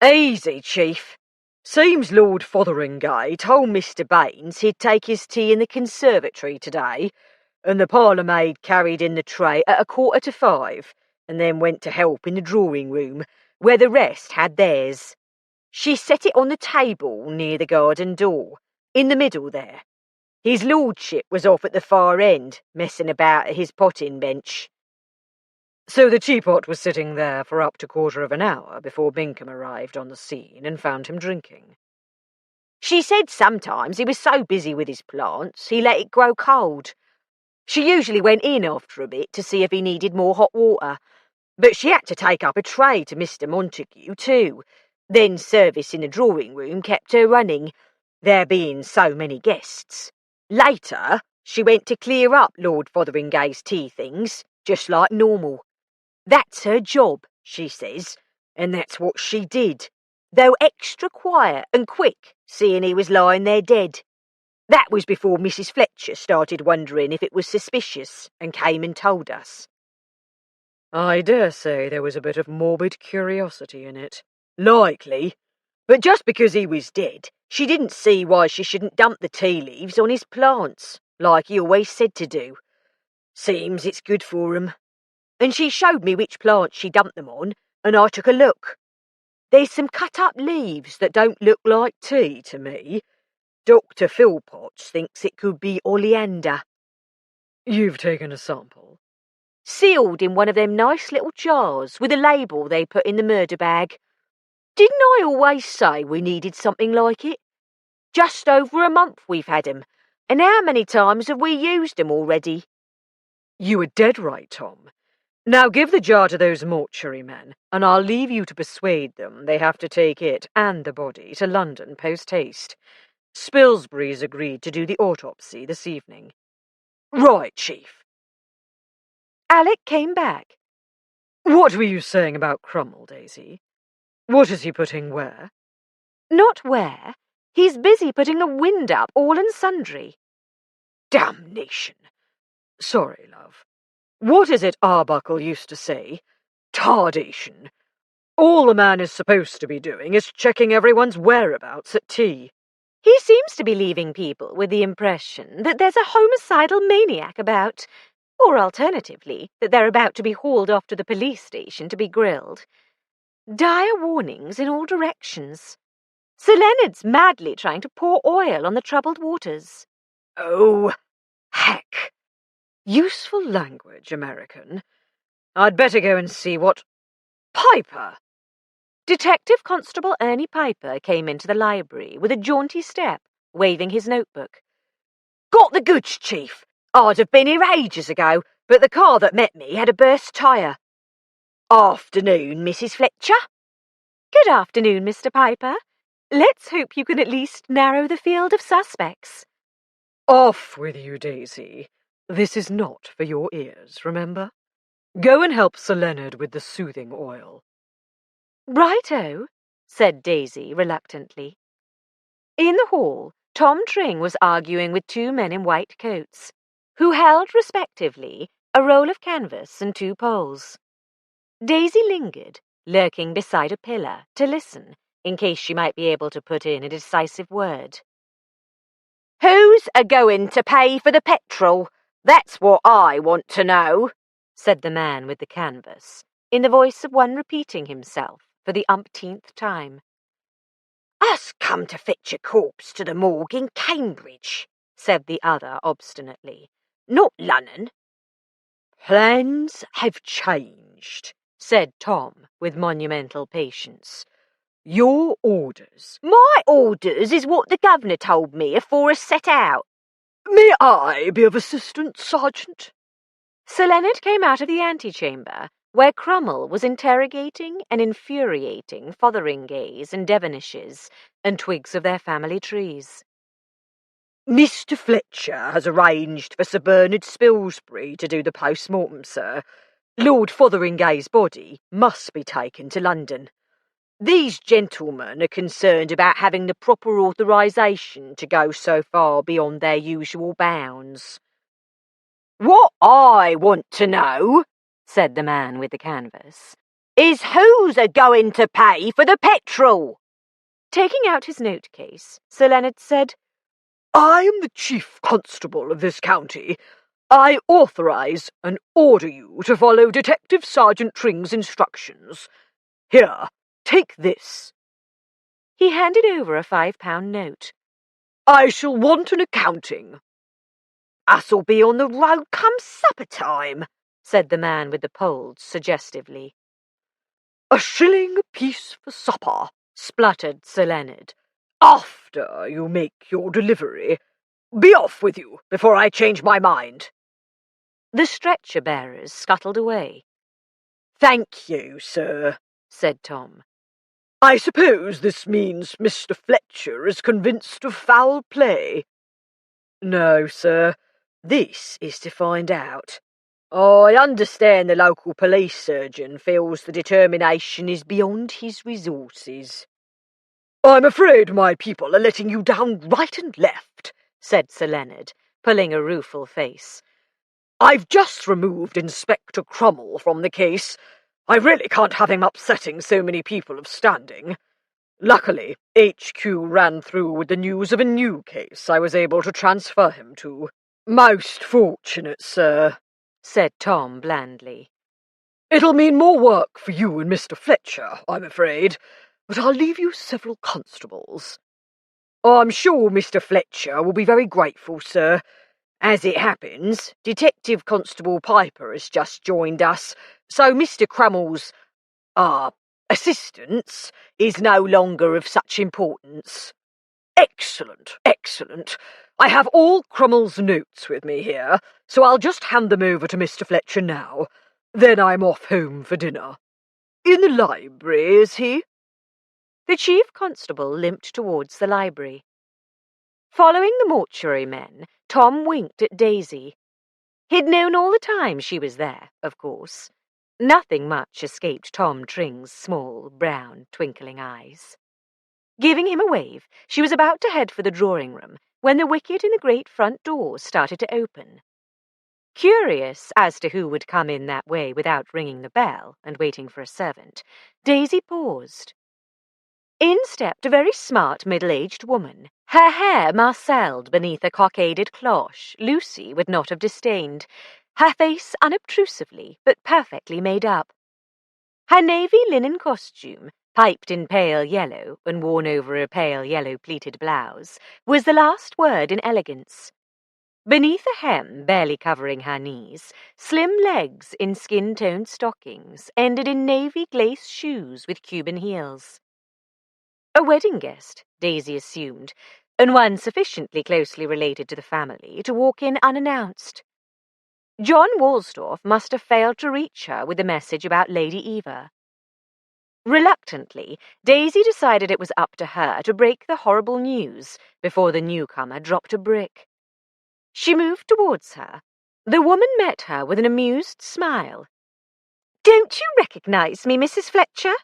Easy, Chief. Seems Lord Fotheringay told Mr. Baines he'd take his tea in the conservatory today, and the parlour maid carried in the tray at 5:15, and then went to help in the drawing-room, where the rest had theirs. She set it on the table near the garden door, in the middle there. His lordship was off at the far end, messing about at his potting bench. So the teapot was sitting there for up to 1/4 of an hour before Binkham arrived on the scene and found him drinking. She said sometimes he was so busy with his plants he let it grow cold. She usually went in after a bit to see if he needed more hot water, but she had to take up a tray to Mr. Montague too. Then service in the drawing-room kept her running, there being so many guests. Later, she went to clear up Lord Fotheringay's tea things, just like normal. That's her job, she says, and that's what she did, though extra quiet and quick, seeing he was lying there dead. That was before Mrs. Fletcher started wondering if it was suspicious and came and told us. I dare say there was a bit of morbid curiosity in it. Likely. But just because he was dead, she didn't see why she shouldn't dump the tea leaves on his plants, like he always said to do. Seems it's good for 'em. And she showed me which plants she dumped them on, and I took a look. There's some cut-up leaves that don't look like tea to me. Dr. Philpotts thinks it could be oleander. You've taken a sample? Sealed in one of them nice little jars with a label they put in the murder bag. Didn't I always say we needed something like it? Just over a month we've had 'em, and how many times have we used 'em already? You were dead right, Tom. Now give the jar to those mortuary men, and I'll leave you to persuade them they have to take it and the body to London post-haste. Spilsbury's agreed to do the autopsy this evening. Right, Chief. Alec came back. What were you saying about Crummell, Daisy? What is he putting where? Not where. He's busy putting the wind up all and sundry. Damnation. Sorry, love. What is it Arbuckle used to say? Tardation. All the man is supposed to be doing is checking everyone's whereabouts at tea. He seems to be leaving people with the impression that there's a homicidal maniac about, or alternatively, that they're about to be hauled off to the police station to be grilled. Dire warnings in all directions. Sir Leonard's madly trying to pour oil on the troubled waters. Oh, heck. Useful language, American. I'd better go and see what... Piper! Detective Constable Ernie Piper came into the library with a jaunty step, waving his notebook. Got the goods, Chief. I'd have been here ages ago, but the car that met me had a burst tyre. Afternoon, Mrs. Fletcher. Good afternoon, Mr. Piper. Let's hope you can at least narrow the field of suspects. Off with you, Daisy. This is not for your ears, remember? Go and help Sir Leonard with the soothing oil. Righto, said Daisy reluctantly. In the hall, Tom Tring was arguing with 2 men in white coats, who held, respectively, a roll of canvas and 2 poles. Daisy lingered, lurking beside a pillar, to listen, in case she might be able to put in a decisive word. Who's a-going to pay for the petrol? That's what I want to know, said the man with the canvas, in the voice of one repeating himself for the umpteenth time. Us come to fetch a corpse to the morgue in Cambridge, said the other obstinately, not Lunnon. Plans have changed, said Tom with monumental patience. Your orders. My orders is what the governor told me afore us set out. May I be of assistance, Sergeant? Sir Leonard came out of the antechamber, where Crummell was interrogating and infuriating Fotheringays and Devonishes and twigs of their family trees. Mr. Fletcher has arranged for Sir Bernard Spilsbury to do the post-mortem, sir. Lord Fotheringay's body must be taken to London. These gentlemen are concerned about having the proper authorisation to go so far beyond their usual bounds. What I want to know, said the man with the canvas, is who's a-going to pay for the petrol? Taking out his note-case, Sir Leonard said, I am the Chief Constable of this county. I authorise and order you to follow Detective Sergeant Tring's instructions. Here, take this. He handed over a £5 note. I shall want an accounting. Us'll be on the road come supper time, said the man with the poles suggestively. A shilling apiece for supper, spluttered Sir Leonard, after you make your delivery. Be off with you before I change my mind. The stretcher-bearers scuttled away. Thank you, sir, said Tom. I suppose this means Mr. Fletcher is convinced of foul play. No, sir. This is to find out. I understand the local police surgeon feels the determination is beyond his resources. I'm afraid my people are letting you down right and left, said Sir Leonard, pulling a rueful face. I've just removed Inspector Crummell from the case. I really can't have him upsetting so many people of standing. Luckily, HQ ran through with the news of a new case I was able to transfer him to. Most fortunate, sir, said Tom blandly. It'll mean more work for you and Mr. Fletcher, I'm afraid, but I'll leave you several constables. I'm sure Mr. Fletcher will be very grateful, sir. As it happens, Detective Constable Piper has just joined us, so Mr. Crummell's, assistance is no longer of such importance. Excellent, excellent. I have all Crummell's notes with me here, so I'll just hand them over to Mr. Fletcher now. Then I'm off home for dinner. In the library, is he? The chief constable limped towards the library. Following the mortuary men, Tom winked at Daisy. He'd known all the time she was there, of course. Nothing much escaped Tom Tring's small, brown, twinkling eyes. Giving him a wave, she was about to head for the drawing-room when the wicket in the great front door started to open. Curious as to who would come in that way without ringing the bell and waiting for a servant, Daisy paused. In stepped a very smart middle-aged woman. Her hair marcelled beneath a cockaded cloche Lucy would not have disdained, her face unobtrusively but perfectly made up. Her navy linen costume, piped in pale yellow and worn over a pale yellow pleated blouse, was the last word in elegance. Beneath a hem barely covering her knees, slim legs in skin-toned stockings ended in navy glace shoes with Cuban heels. A wedding guest, Daisy assumed, and one sufficiently closely related to the family to walk in unannounced. John Woolstorff must have failed to reach her with a message about Lady Eva. Reluctantly, Daisy decided it was up to her to break the horrible news before the newcomer dropped a brick. She moved towards her. The woman met her with an amused smile. "Don't you recognize me, Mrs. Fletcher?"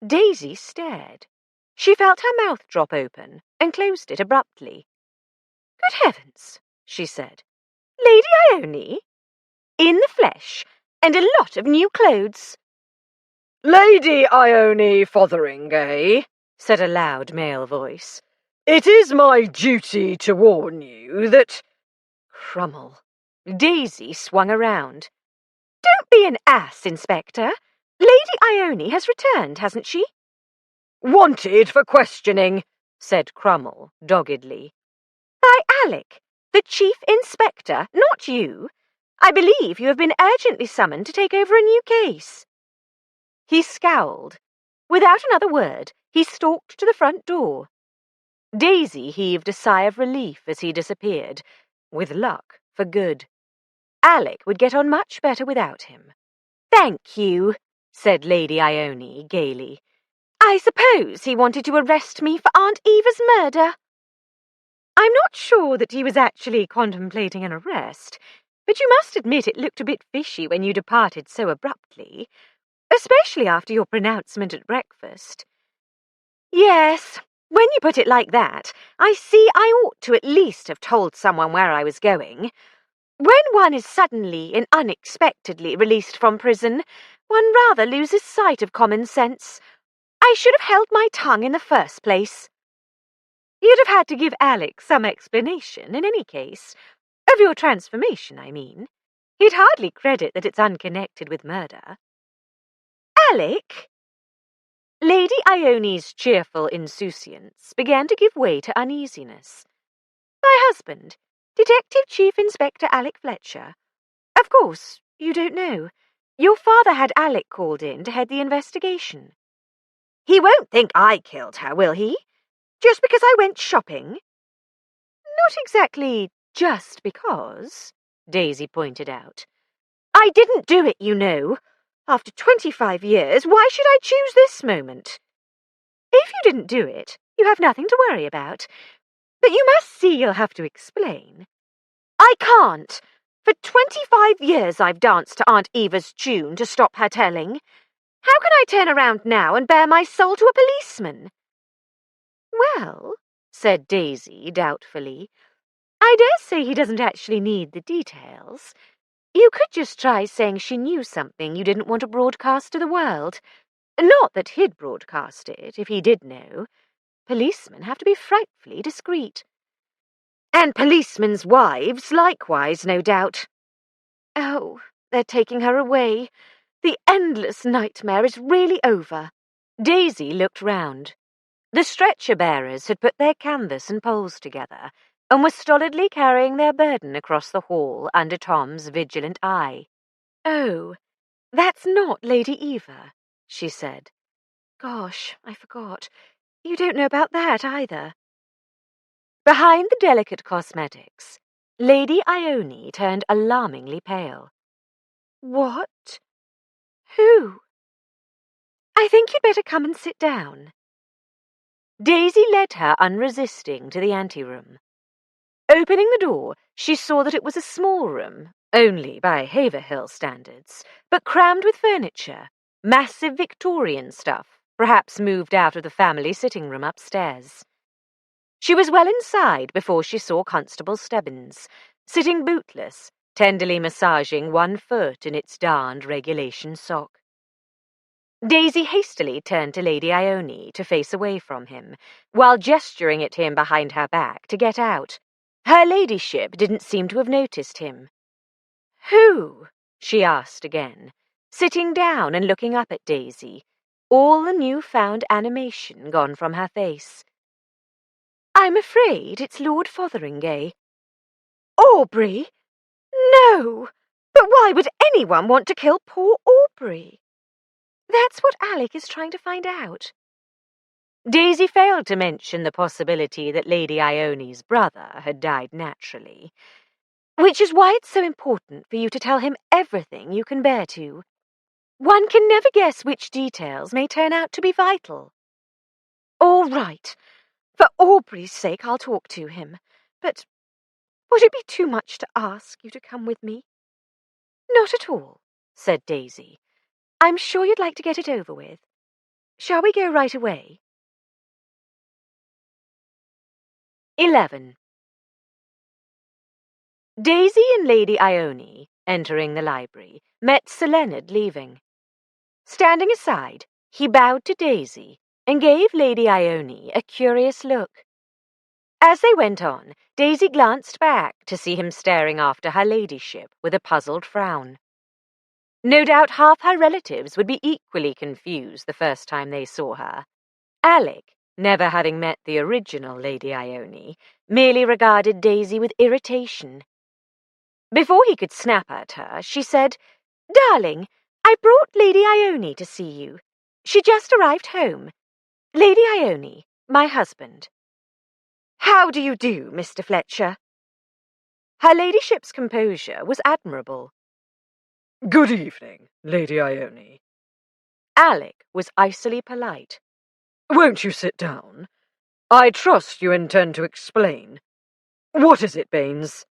Daisy stared. She felt her mouth drop open and closed it abruptly. "Good heavens," she said. "Lady Ione? In the flesh, and a lot of new clothes." "Lady Ione Fotheringay," said a loud male voice. It is my duty to warn you that... Crummel. Daisy swung around. Don't be an ass, Inspector. Lady Ione has returned, hasn't she? Wanted for questioning, said Crummel doggedly. By Alec, the Chief Inspector, not you. I believe you have been urgently summoned to take over a new case. He scowled. Without another word, he stalked to the front door. Daisy heaved a sigh of relief as he disappeared, with luck for good. Alec would get on much better without him. Thank you, said Lady Ione gaily. I suppose he wanted to arrest me for Aunt Eva's murder. I'm not sure that he was actually contemplating an arrest, but you must admit it looked a bit fishy when you departed so abruptly, especially after your pronouncement at breakfast. Yes, when you put it like that, I see I ought to at least have told someone where I was going. When one is suddenly and unexpectedly released from prison, one rather loses sight of common sense. I should have held my tongue in the first place. You'd have had to give Alec some explanation, in any case. Of your transformation, I mean. He'd hardly credit that it's unconnected with murder. Alec? Lady Ione's cheerful insouciance began to give way to uneasiness. My husband, Detective Chief Inspector Alec Fletcher. Of course, you don't know. Your father had Alec called in to head the investigation. He won't think I killed her, will he? Just because I went shopping? Not exactly just because, Daisy pointed out. I didn't do it, you know. After 25 years, why should I choose this moment? If you didn't do it, you have nothing to worry about. But you must see you'll have to explain. I can't. For 25 years I've danced to Aunt Eva's tune to stop her telling. How can I turn around now and bare my soul to a policeman? Well, said Daisy doubtfully, I dare say he doesn't actually need the details. You could just try saying she knew something you didn't want to broadcast to the world. Not that he'd broadcast it, if he did know. Policemen have to be frightfully discreet. And policemen's wives likewise, no doubt. Oh, they're taking her away. The endless nightmare is really over. Daisy looked round. The stretcher-bearers had put their canvas and poles together, and were stolidly carrying their burden across the hall under Tom's vigilant eye. Oh, that's not Lady Eva, she said. Gosh, I forgot. You don't know about that either. Behind the delicate cosmetics, Lady Ione turned alarmingly pale. What? Who? I think you'd better come and sit down. Daisy led her unresisting to the anteroom. Opening the door, she saw that it was a small room, only by Haverhill standards, but crammed with furniture, massive Victorian stuff, perhaps moved out of the family sitting room upstairs. She was well inside before she saw Constable Stebbins, sitting bootless, tenderly massaging one foot in its darned regulation sock. Daisy hastily turned to Lady Ione to face away from him, while gesturing at him behind her back to get out. Her ladyship didn't seem to have noticed him. Who? She asked again, sitting down and looking up at Daisy, all the new-found animation gone from her face. I'm afraid it's Lord Fotheringay. Aubrey? No! But why would anyone want to kill poor Aubrey? That's what Alec is trying to find out. Daisy failed to mention the possibility that Lady Ione's brother had died naturally, which is why it's so important for you to tell him everything you can bear to. One can never guess which details may turn out to be vital. All right. For Aubrey's sake, I'll talk to him. But would it be too much to ask you to come with me? Not at all, said Daisy. I'm sure you'd like to get it over with. Shall we go right away? 11. Daisy and Lady Ione, entering the library, met Sir Leonard leaving. Standing aside, he bowed to Daisy and gave Lady Ione a curious look. As they went on, Daisy glanced back to see him staring after her ladyship with a puzzled frown. No doubt half her relatives would be equally confused the first time they saw her. Alec, never having met the original Lady Ione, merely regarded Daisy with irritation. Before he could snap at her, she said, "Darling, I brought Lady Ione to see you. She just arrived home. Lady Ione, my husband." "How do you do, Mr. Fletcher?" Her ladyship's composure was admirable. Good evening, Lady Ione. Alec was icily polite. Won't you sit down? I trust you intend to explain. What is it, Baines?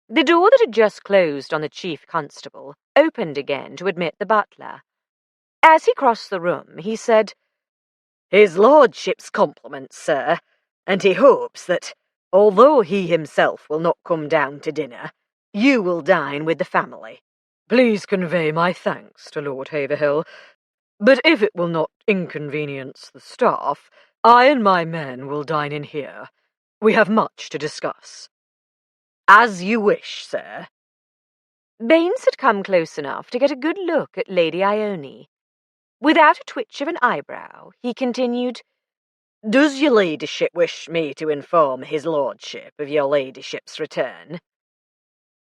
The door that had just closed on the chief constable opened again to admit the butler. As he crossed the room, he said, His lordship's compliments, sir, and he hopes that, although he himself will not come down to dinner, you will dine with the family. Please convey my thanks to Lord Haverhill, but if it will not inconvenience the staff, I and my men will dine in here. We have much to discuss. As you wish, sir. Baines had come close enough to get a good look at Lady Ione. Without a twitch of an eyebrow, he continued, Does your ladyship wish me to inform his lordship of your ladyship's return?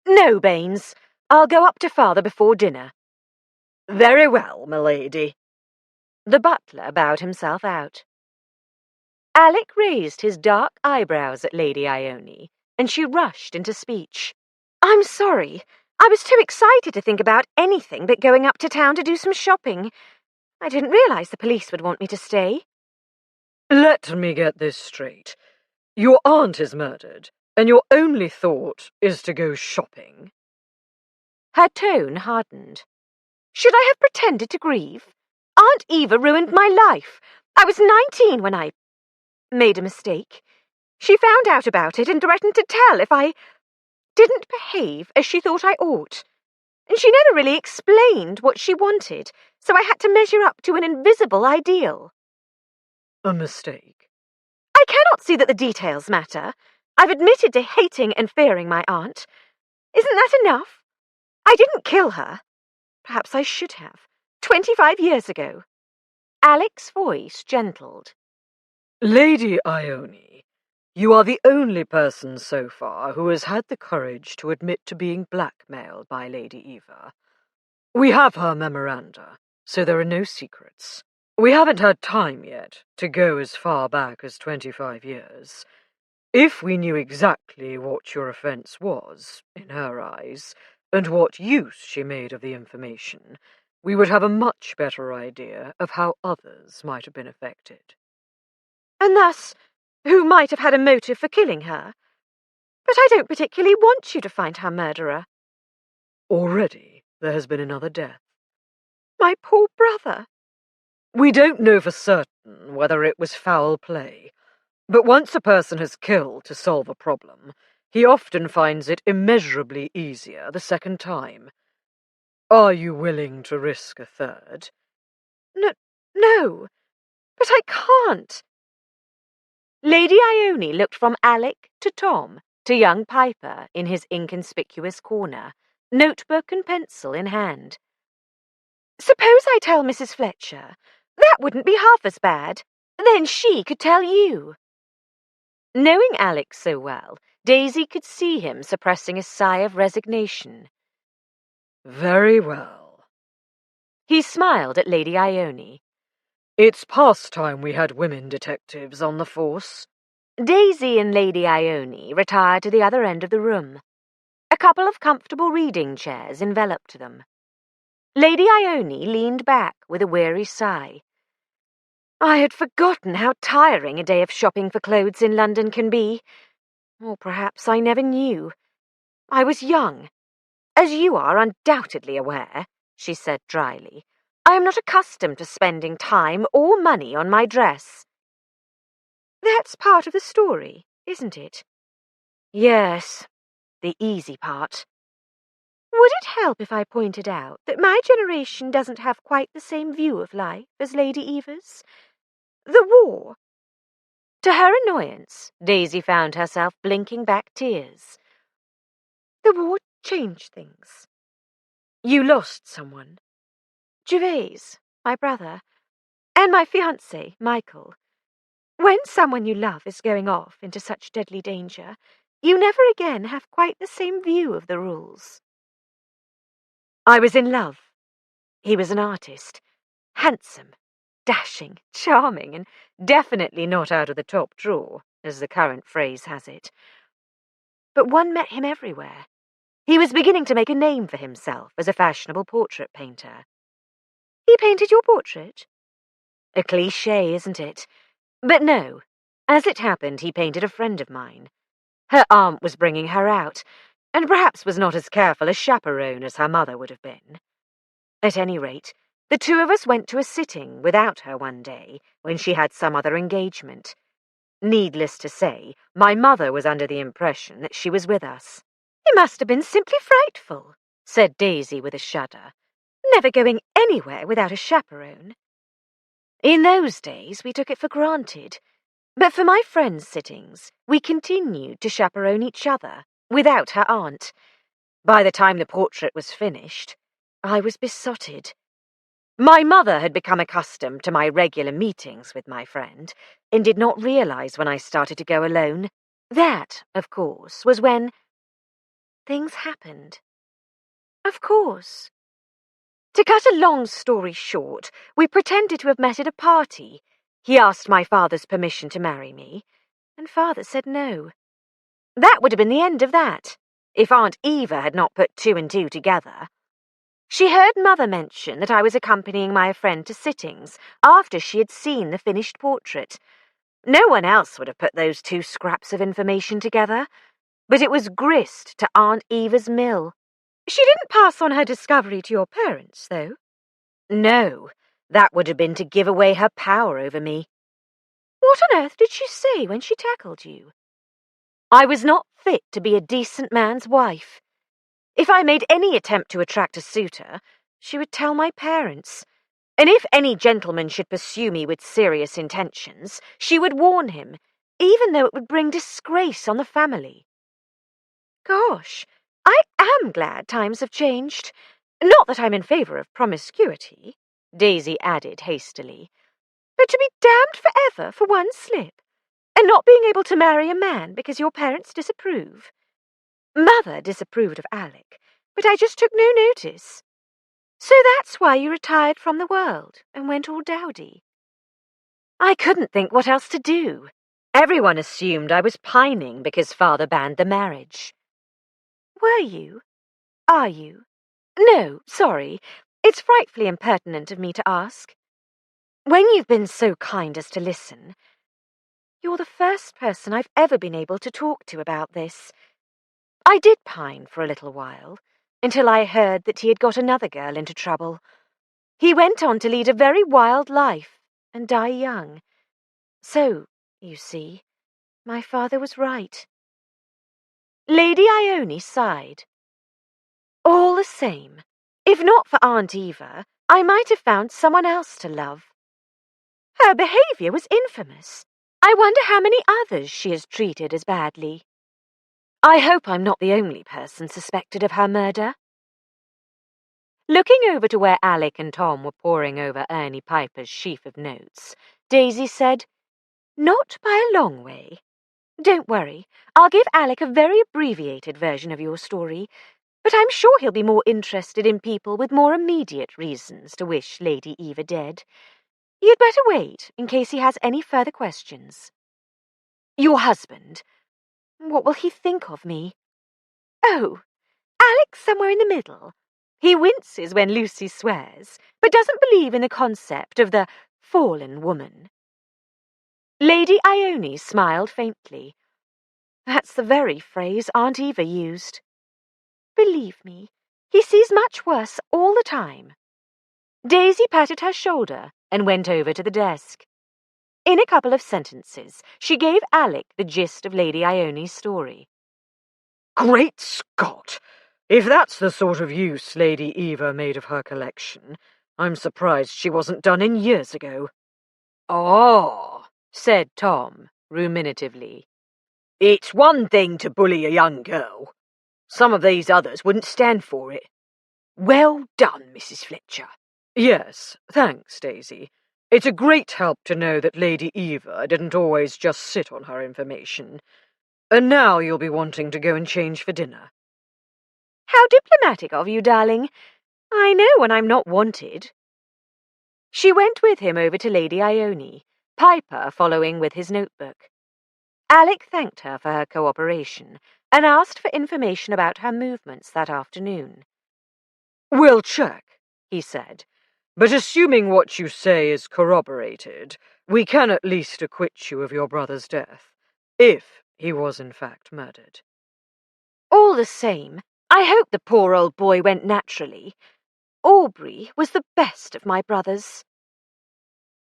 "No, Baines. I'll go up to father before dinner." Very well, my lady. The butler bowed himself out. Alec raised his dark eyebrows at Lady Ione, and she rushed into speech. "I'm sorry. I was too excited to think about anything but going up to town to do some shopping. I didn't realize the police would want me to stay." Let me get this straight. Your aunt is murdered, and your only thought is to go shopping? Her tone hardened. "Should I have pretended to grieve? Aunt Eva ruined my life. I was 19 when I made a mistake. She found out about it and threatened to tell if I didn't behave as she thought I ought. And she never really explained what she wanted, so I had to measure up to an invisible ideal." A mistake? "I cannot see that the details matter. I've admitted to hating and fearing my aunt. Isn't that enough? I didn't kill her. Perhaps I should have, 25 years ago." Alec's voice gentled. Lady Ione, you are the only person so far who has had the courage to admit to being blackmailed by Lady Eva. We have her memoranda, so there are no secrets. We haven't had time yet to go as far back as 25 years. If we knew exactly what your offence was, in her eyes, and what use she made of the information, we would have a much better idea of how others might have been affected. And thus, who might have had a motive for killing her? But I don't particularly want you to find her murderer. Already there has been another death. My poor brother. We don't know for certain whether it was foul play, but once a person has killed to solve a problem, he often finds it immeasurably easier the second time. Are you willing to risk a third? No, but I can't. Lady Ione looked from Alec to Tom to young Piper in his inconspicuous corner, notebook and pencil in hand. "Suppose I tell Mrs. Fletcher? That wouldn't be half as bad. Then she could tell you." Knowing Alec so well, Daisy could see him suppressing a sigh of resignation. Very well. He smiled at Lady Ione. It's past time we had women detectives on the force. Daisy and Lady Ione retired to the other end of the room. A couple of comfortable reading chairs enveloped them. Lady Ione leaned back with a weary sigh. "I had forgotten how tiring a day of shopping for clothes in London can be. Or perhaps I never knew. I was young. As you are undoubtedly aware," she said dryly, "I am not accustomed to spending time or money on my dress." "That's part of the story, isn't it?" "Yes, the easy part." "Would it help if I pointed out that my generation doesn't have quite the same view of life as Lady Eva's? The war." To her annoyance, Daisy found herself blinking back tears. The war changed things. You lost someone. Gervais, my brother, and my fiancé, Michael. When someone you love is going off into such deadly danger, you never again have quite the same view of the rules. I was in love. He was an artist. Handsome, dashing, charming, and definitely not out of the top drawer, as the current phrase has it. But one met him everywhere. He was beginning to make a name for himself as a fashionable portrait painter. He painted your portrait? A cliché, isn't it? But no. As it happened, he painted a friend of mine. Her aunt was bringing her out, and perhaps was not as careful a chaperone as her mother would have been. At any rate, the two of us went to a sitting without her one day, when she had some other engagement. Needless to say, my mother was under the impression that she was with us. It must have been simply frightful, said Daisy with a shudder. Never going anywhere without a chaperone. In those days, we took it for granted. But for my friends' sittings, we continued to chaperone each other, without her aunt. By the time the portrait was finished, I was besotted. My mother had become accustomed to my regular meetings with my friend, and did not realize when I started to go alone. That, of course, was when things happened. Of course. To cut a long story short, we pretended to have met at a party. He asked my father's permission to marry me, and father said no. That would have been the end of that, if Aunt Eva had not put two and two together. She heard Mother mention that I was accompanying my friend to sittings after she had seen the finished portrait. No one else would have put those two scraps of information together, but it was grist to Aunt Eva's mill. She didn't pass on her discovery to your parents, though? No, that would have been to give away her power over me. What on earth did she say when she tackled you? I was not fit to be a decent man's wife. If I made any attempt to attract a suitor, she would tell my parents. And if any gentleman should pursue me with serious intentions, she would warn him, even though it would bring disgrace on the family. Gosh, I am glad times have changed. Not that I'm in favour of promiscuity, Daisy added hastily, but to be damned forever for one slip, and not being able to marry a man because your parents disapprove. Mother disapproved of Alec, but I just took no notice. So that's why you retired from the world and went all dowdy. I couldn't think what else to do. Everyone assumed I was pining because father banned the marriage. Were you? Are you? No, sorry. It's frightfully impertinent of me to ask. When you've been so kind as to listen, you're the first person I've ever been able to talk to about this. I did pine for a little while, until I heard that he had got another girl into trouble. He went on to lead a very wild life and die young. So, you see, my father was right. Lady Ione sighed. All the same, if not for Aunt Eva, I might have found someone else to love. Her behaviour was infamous. I wonder how many others she has treated as badly. I hope I'm not the only person suspected of her murder. Looking over to where Alec and Tom were poring over Ernie Piper's sheaf of notes, Daisy said, Not by a long way. Don't worry, I'll give Alec a very abbreviated version of your story, but I'm sure he'll be more interested in people with more immediate reasons to wish Lady Eva dead. You'd better wait, in case he has any further questions. Your husband. What will he think of me? Oh, Alec's somewhere in the middle. He winces when Lucy swears, but doesn't believe in the concept of the fallen woman. Lady Ione smiled faintly. That's the very phrase Aunt Eva used. Believe me, he sees much worse all the time. Daisy patted her shoulder and went over to the desk. In a couple of sentences, she gave Alec the gist of Lady Ione's story. Great Scott! If that's the sort of use Lady Eva made of her collection, I'm surprised she wasn't done in years ago. Oh, said Tom, ruminatively. It's one thing to bully a young girl. Some of these others wouldn't stand for it. Well done, Mrs. Fletcher. Yes, thanks, Daisy. It's a great help to know that Lady Eva didn't always just sit on her information. And now you'll be wanting to go and change for dinner. How diplomatic of you, darling. I know when I'm not wanted. She went with him over to Lady Ione, Piper following with his notebook. Alec thanked her for her cooperation and asked for information about her movements that afternoon. We'll check, he said. But assuming what you say is corroborated, we can at least acquit you of your brother's death, if he was in fact murdered. All the same, I hope the poor old boy went naturally. Aubrey was the best of my brothers.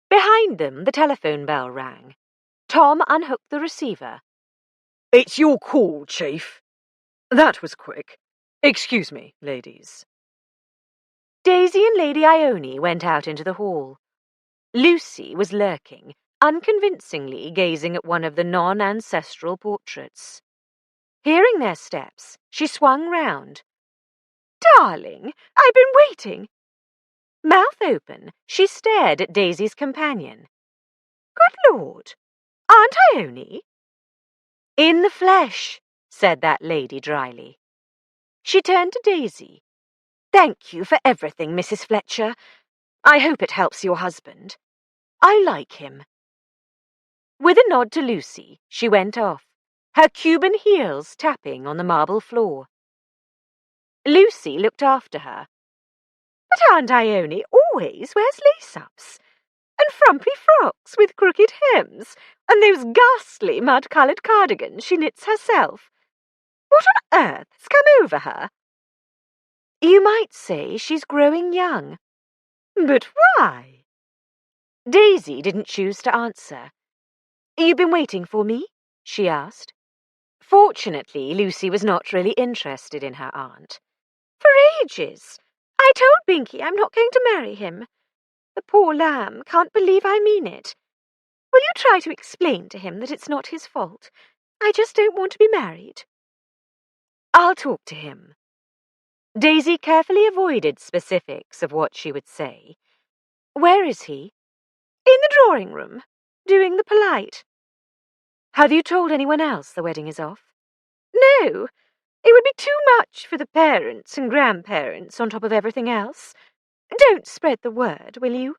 Behind them, the telephone bell rang. Tom unhooked the receiver. It's your call, Chief. That was quick. Excuse me, ladies. Daisy and Lady Ione went out into the hall. Lucy was lurking, unconvincingly gazing at one of the non-ancestral portraits. Hearing their steps, she swung round. "Darling, I've been waiting." Mouth open, she stared at Daisy's companion. "Good Lord, Aunt Ione?" "In the flesh," said that lady dryly. She turned to Daisy. "Thank you for everything, Mrs. Fletcher. I hope it helps your husband. I like him." With a nod to Lucy, she went off, her Cuban heels tapping on the marble floor. Lucy looked after her. "But Aunt Ione always wears lace-ups, and frumpy frocks with crooked hems, and those ghastly mud-coloured cardigans she knits herself. What on earth has come over her?" "You might say she's growing young." "But why?" Daisy didn't choose to answer. "You been waiting for me?" she asked. Fortunately, Lucy was not really interested in her aunt. "For ages. I told Binky I'm not going to marry him. The poor lamb can't believe I mean it. Will you try to explain to him that it's not his fault? I just don't want to be married." "I'll talk to him." Daisy carefully avoided specifics of what she would say. "Where is he?" "In the drawing room, doing the polite." "Have you told anyone else the wedding is off?" "No. It would be too much for the parents and grandparents on top of everything else. Don't spread the word, will you?"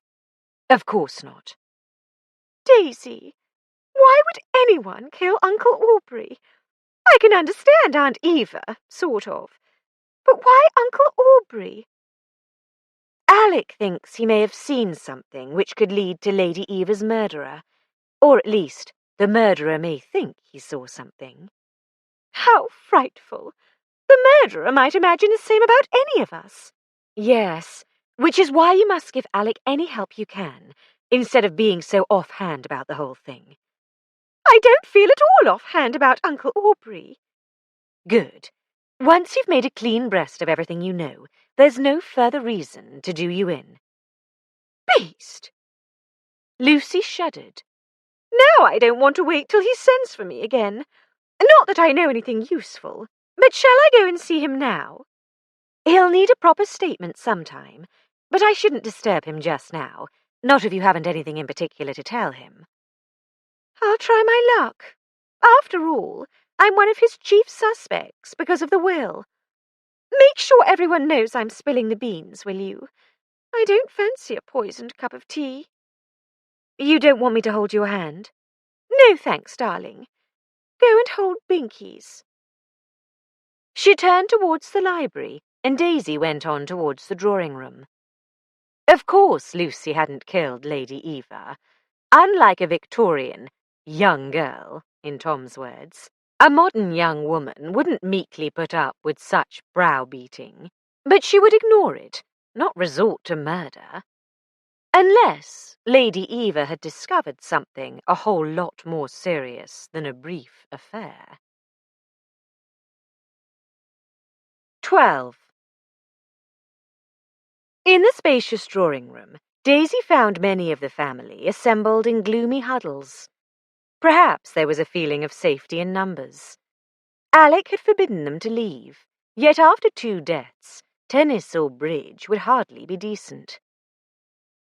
"Of course not." "Daisy, why would anyone kill Uncle Aubrey? I can understand Aunt Eva, sort of. But why Uncle Aubrey?" "Alec thinks he may have seen something which could lead to Lady Eva's murderer. Or at least, the murderer may think he saw something." "How frightful! The murderer might imagine the same about any of us." "Yes, which is why you must give Alec any help you can, instead of being so offhand about the whole thing." "I don't feel at all offhand about Uncle Aubrey." "Good. Once you've made a clean breast of everything you know, there's no further reason to do you in." "Beast!" Lucy shuddered. "Now I don't want to wait till he sends for me again. Not that I know anything useful, but shall I go and see him now?" "He'll need a proper statement sometime, but I shouldn't disturb him just now, not if you haven't anything in particular to tell him." "I'll try my luck. After all, I'm one of his chief suspects because of the will. Make sure everyone knows I'm spilling the beans, will you? I don't fancy a poisoned cup of tea." "You don't want me to hold your hand?" "No, thanks, darling. Go and hold Binky's." She turned towards the library, and Daisy went on towards the drawing room. Of course Lucy hadn't killed Lady Eva. Unlike a Victorian young girl, in Tom's words, a modern young woman wouldn't meekly put up with such browbeating, but she would ignore it, not resort to murder. Unless Lady Eva had discovered something a whole lot more serious than a brief affair. 12. In the spacious drawing room, Daisy found many of the family assembled in gloomy huddles. Perhaps there was a feeling of safety in numbers. Alec had forbidden them to leave, yet after 2 deaths, tennis or bridge would hardly be decent.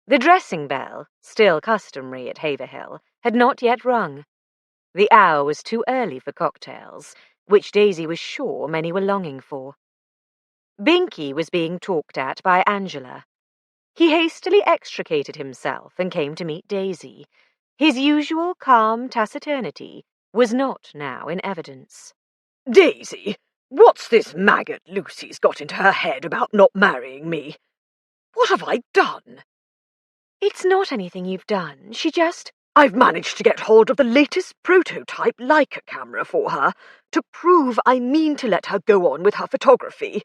The dressing bell, still customary at Haverhill, had not yet rung. The hour was too early for cocktails, which Daisy was sure many were longing for. Binky was being talked at by Angela. He hastily extricated himself and came to meet Daisy. His usual calm taciturnity was not now in evidence. Daisy, what's this maggot Lucy's got into her head about not marrying me? What have I done? It's not anything you've done. I've managed to get hold of the latest prototype Leica camera for her, to prove I mean to let her go on with her photography.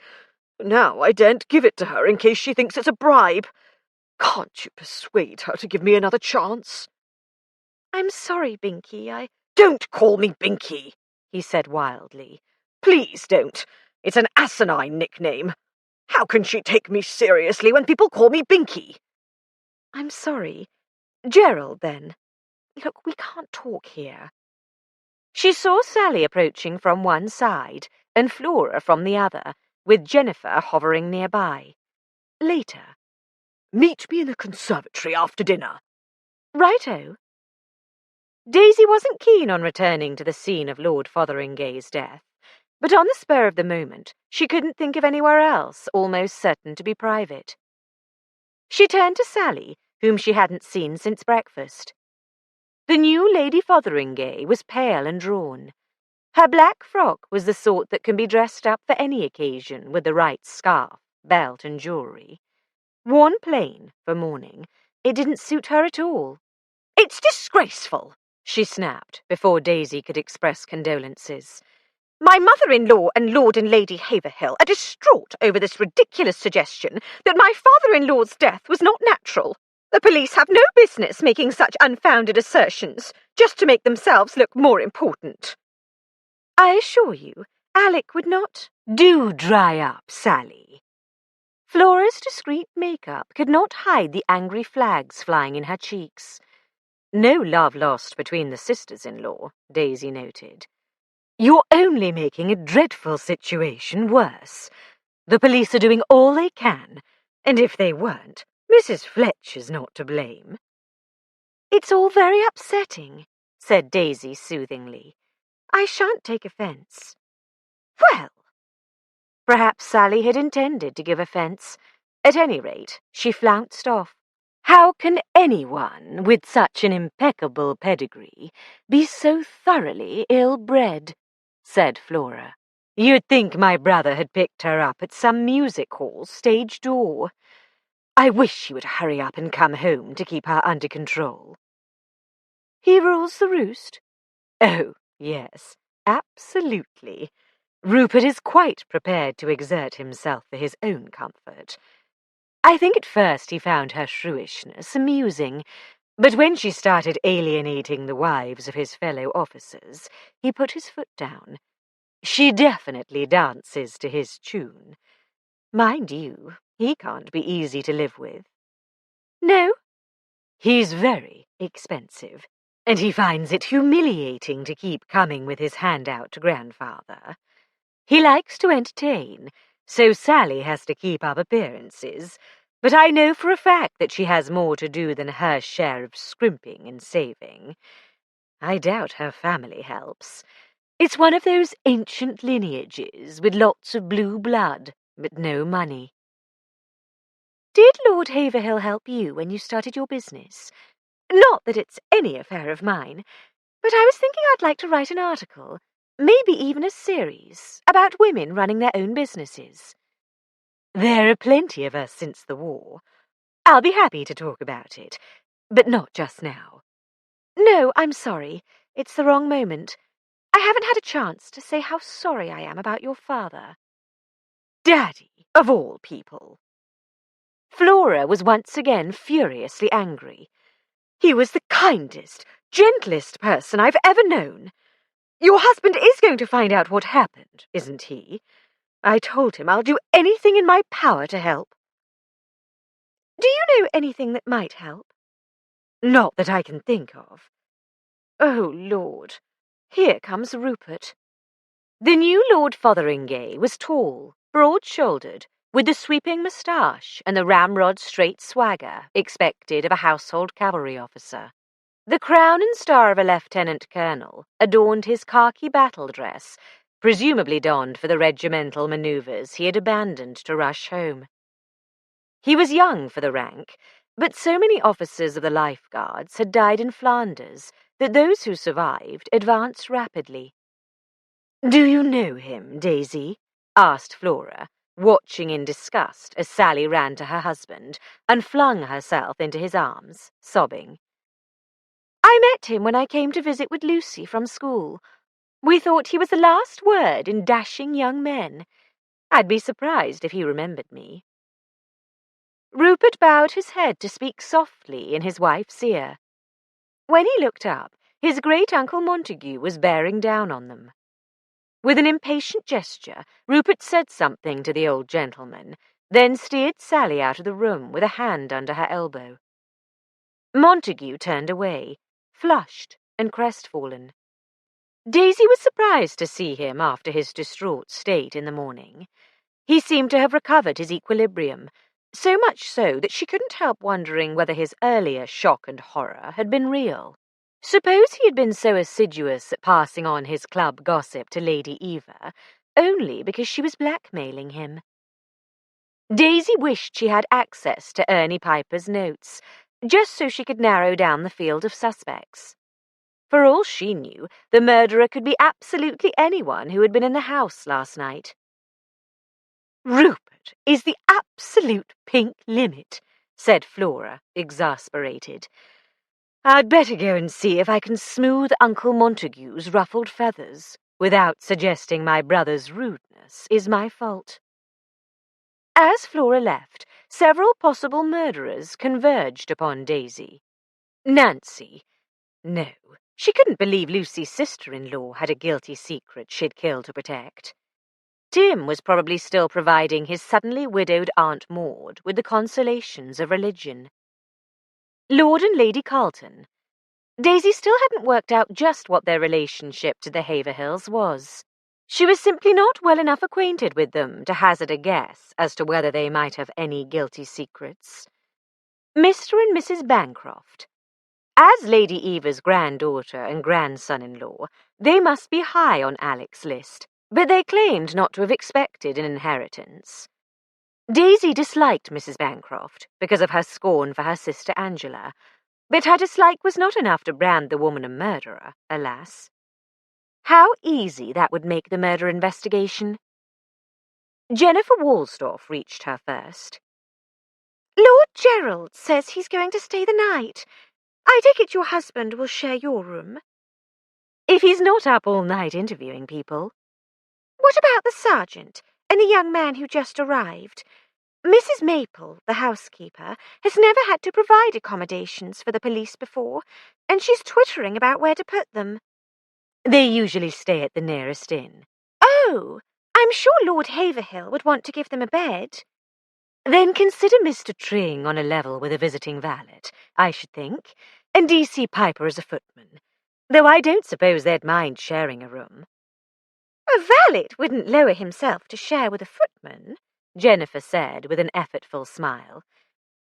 Now I daren't give it to her in case she thinks it's a bribe. Can't you persuade her to give me another chance? I'm sorry, Binky, Don't call me Binky, he said wildly. Please don't. It's an asinine nickname. How can she take me seriously when people call me Binky? I'm sorry. Gerald, then. Look, we can't talk here. She saw Sally approaching from one side and Flora from the other, with Jennifer hovering nearby. Later. Meet me in the conservatory after dinner. Righto. Daisy wasn't keen on returning to the scene of Lord Fotheringay's death, but on the spur of the moment she couldn't think of anywhere else almost certain to be private. She turned to Sally, whom she hadn't seen since breakfast. The new Lady Fotheringay was pale and drawn. Her black frock was the sort that can be dressed up for any occasion with the right scarf, belt, and jewellery. Worn plain for mourning, it didn't suit her at all. It's disgraceful, she snapped before Daisy could express condolences. My mother-in-law and Lord and Lady Haverhill are distraught over this ridiculous suggestion that my father-in-law's death was not natural. The police have no business making such unfounded assertions, just to make themselves look more important. I assure you, Alec would not. Do dry up, Sally. Flora's discreet make-up could not hide the angry flags flying in her cheeks. No love lost between the sisters-in-law, Daisy noted. You're only making a dreadful situation worse. The police are doing all they can, and if they weren't, Mrs. Fletcher's not to blame. It's all very upsetting, said Daisy soothingly. I shan't take offence. Well, perhaps Sally had intended to give offence. At any rate, she flounced off. How can anyone with such an impeccable pedigree be so thoroughly ill-bred? Said Flora. You'd think my brother had picked her up at some music hall stage door. I wish she would hurry up and come home to keep her under control. He rules the roost? Oh, yes, absolutely. Rupert is quite prepared to exert himself for his own comfort. I think at first he found her shrewishness amusing, but when she started alienating the wives of his fellow officers, he put his foot down. She definitely dances to his tune. Mind you, he can't be easy to live with. No? He's very expensive, and he finds it humiliating to keep coming with his hand out to grandfather. He likes to entertain, so Sally has to keep up appearances, but I know for a fact that she has more to do than her share of scrimping and saving. I doubt her family helps. It's one of those ancient lineages with lots of blue blood, but no money. Did Lord Haverhill help you when you started your business? Not that it's any affair of mine, but I was thinking I'd like to write an article, maybe even a series, about women running their own businesses. There are plenty of us since the war. I'll be happy to talk about it, but not just now. No, I'm sorry. It's the wrong moment. I haven't had a chance to say how sorry I am about your father. Daddy, of all people. Flora was once again furiously angry. He was the kindest, gentlest person I've ever known. Your husband is going to find out what happened, isn't he? I told him I'll do anything in my power to help. Do you know anything that might help? Not that I can think of. Oh, Lord, here comes Rupert. The new Lord Fotheringay was tall, broad-shouldered, with the sweeping moustache and the ramrod straight swagger expected of a household cavalry officer. The crown and star of a lieutenant colonel adorned his khaki battle dress, presumably donned for the regimental manoeuvres he had abandoned to rush home. He was young for the rank, but so many officers of the Life Guards had died in Flanders that those who survived advanced rapidly. "Do you know him, Daisy?" asked Flora, watching in disgust as Sally ran to her husband and flung herself into his arms, sobbing. "I met him when I came to visit with Lucy from school. We thought he was the last word in dashing young men. I'd be surprised if he remembered me." Rupert bowed his head to speak softly in his wife's ear. When he looked up, his great-uncle Montague was bearing down on them. With an impatient gesture, Rupert said something to the old gentleman, then steered Sally out of the room with a hand under her elbow. Montague turned away, flushed and crestfallen. Daisy was surprised to see him after his distraught state in the morning. He seemed to have recovered his equilibrium, so much so that she couldn't help wondering whether his earlier shock and horror had been real. Suppose he had been so assiduous at passing on his club gossip to Lady Eva only because she was blackmailing him. Daisy wished she had access to Ernie Piper's notes, just so she could narrow down the field of suspects. For all she knew, the murderer could be absolutely anyone who had been in the house last night. "Rupert is the absolute pink limit," said Flora, exasperated. "I'd better go and see if I can smooth Uncle Montague's ruffled feathers without suggesting my brother's rudeness is my fault." As Flora left, several possible murderers converged upon Daisy. Nancy. No, she couldn't believe Lucy's sister-in-law had a guilty secret she'd kill to protect. Tim was probably still providing his suddenly widowed Aunt Maud with the consolations of religion. Lord and Lady Carlton. Daisy still hadn't worked out just what their relationship to the Haverhills was. She was simply not well enough acquainted with them to hazard a guess as to whether they might have any guilty secrets. Mr. and Mrs. Bancroft. As Lady Eva's granddaughter and grandson-in-law, they must be high on Alec's list, but they claimed not to have expected an inheritance. Daisy disliked Mrs. Bancroft because of her scorn for her sister Angela, but her dislike was not enough to brand the woman a murderer, alas. How easy that would make the murder investigation. Jennifer Walsdorf reached her first. "Lord Gerald says he's going to stay the night. I take it your husband will share your room." "If he's not up all night interviewing people." "What about the sergeant and the young man who just arrived? Mrs. Maple, the housekeeper, has never had to provide accommodations for the police before, and she's twittering about where to put them." "They usually stay at the nearest inn." "Oh, I'm sure Lord Haverhill would want to give them a bed." "Then consider Mr. Tring on a level with a visiting valet, I should think, and D.C. Piper as a footman, though I don't suppose they'd mind sharing a room." "A valet wouldn't lower himself to share with a footman," Jennifer said with an effortful smile.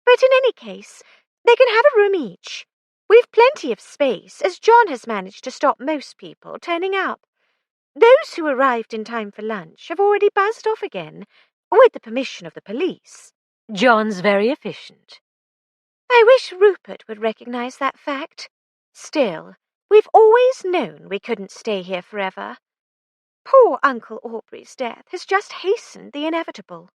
"But in any case, they can have a room each. We've plenty of space, as John has managed to stop most people turning up. Those who arrived in time for lunch have already buzzed off again, with the permission of the police." "John's very efficient." "I wish Rupert would recognize that fact. Still, we've always known we couldn't stay here forever. Poor Uncle Aubrey's death has just hastened the inevitable."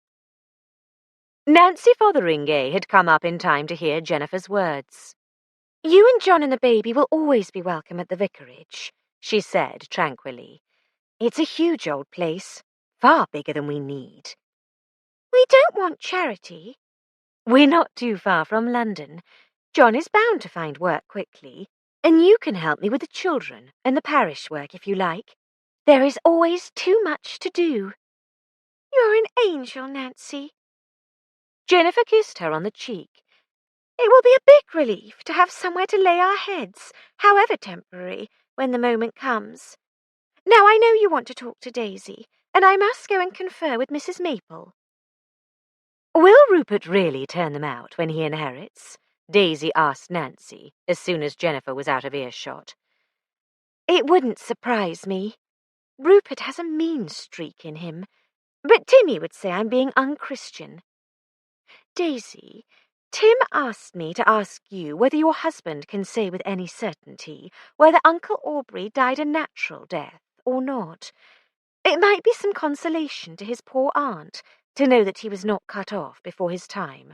Nancy Fotheringay had come up in time to hear Jennifer's words. "You and John and the baby will always be welcome at the vicarage," she said tranquilly. "It's a huge old place, far bigger than we need." "We don't want charity." "We're not too far from London. John is bound to find work quickly, and you can help me with the children and the parish work if you like. There is always too much to do." "You're an angel, Nancy." Jennifer kissed her on the cheek. It will be a big relief to have somewhere to lay our heads, however temporary, when the moment comes. Now I know you want to talk to Daisy, and I must go and confer with Mrs. Maple. Will Rupert really turn them out when he inherits? Daisy asked Nancy, as soon as Jennifer was out of earshot. It wouldn't surprise me. Rupert has a mean streak in him, but Timmy would say I'm being unchristian. Daisy, Tim asked me to ask you whether your husband can say with any certainty whether Uncle Aubrey died a natural death or not. It might be some consolation to his poor aunt to know that he was not cut off before his time.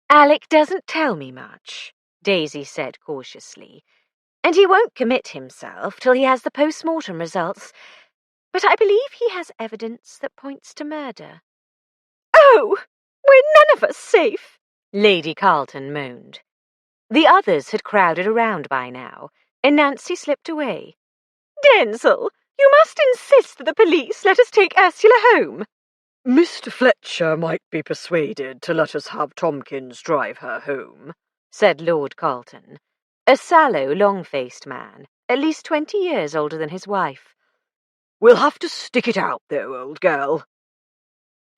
Alec doesn't tell me much, Daisy said cautiously, and he won't commit himself till he has the post-mortem results, but I believe he has evidence that points to murder. Oh, we're none of us safe, Lady Carlton moaned. The others had crowded around by now, and Nancy slipped away. Denzil, you must insist that the police let us take Ursula home. Mr. Fletcher might be persuaded to let us have Tomkins drive her home, said Lord Carlton, a sallow, long-faced man, at least 20 years older than his wife. We'll have to stick it out, though, old girl.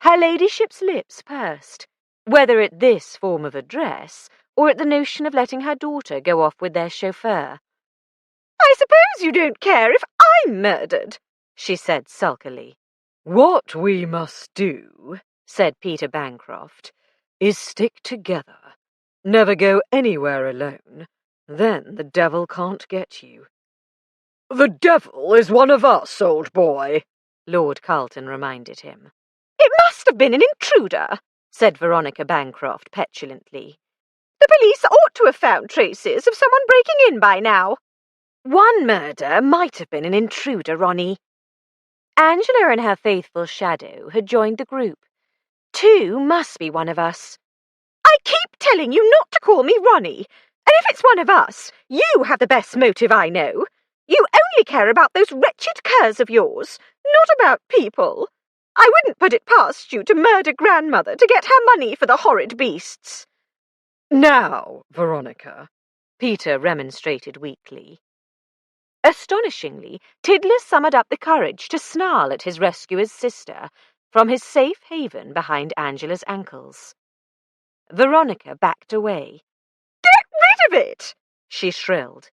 Her ladyship's lips pursed, whether at this form of address or at the notion of letting her daughter go off with their chauffeur. I suppose you don't care if I'm murdered, she said sulkily. What we must do, said Peter Bancroft, is stick together. Never go anywhere alone. Then the devil can't get you. The devil is one of us, old boy, Lord Carlton reminded him. It must have been an intruder, said Veronica Bancroft petulantly. The police ought to have found traces of someone breaking in by now. One murder might have been an intruder, Ronnie. Angela and her faithful shadow had joined the group. 2 must be one of us. I keep telling you not to call me Ronnie, and if it's one of us, you have the best motive I know. You only care about those wretched curs of yours, not about people. I wouldn't put it past you to murder grandmother to get her money for the horrid beasts. Now, Veronica, Peter remonstrated weakly. Astonishingly, Tiddler summoned up the courage to snarl at his rescuer's sister from his safe haven behind Angela's ankles. Veronica backed away. Get rid of it, she shrilled.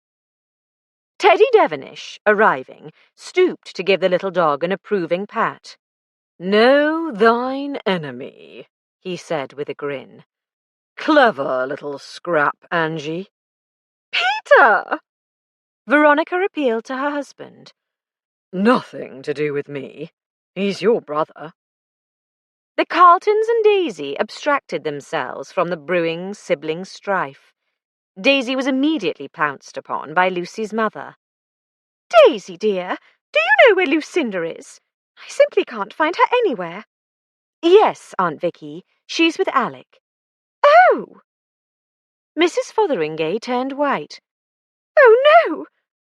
Teddy Devenish, arriving, stooped to give the little dog an approving pat. Know thine enemy, he said with a grin. Clever little scrap, Angie. Peter! Veronica appealed to her husband. Nothing to do with me. He's your brother. The Carltons and Daisy abstracted themselves from the brewing sibling strife. Daisy was immediately pounced upon by Lucy's mother. Daisy, dear, do you know where Lucinda is? I simply can't find her anywhere. Yes, Aunt Vicky, she's with Alec. Oh! Mrs. Fotheringay turned white. Oh, no!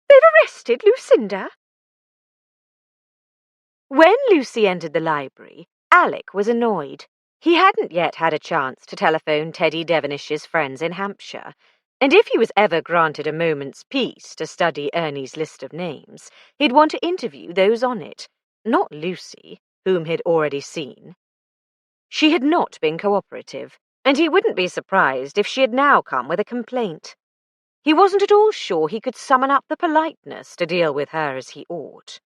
They've arrested Lucinda. When Lucy entered the library, Alec was annoyed. He hadn't yet had a chance to telephone Teddy Devenish's friends in Hampshire, and if he was ever granted a moment's peace to study Ernie's list of names, he'd want to interview those on it, not Lucy, whom he'd already seen. She had not been cooperative, and he wouldn't be surprised if she had now come with a complaint. He wasn't at all sure he could summon up the politeness to deal with her as he ought.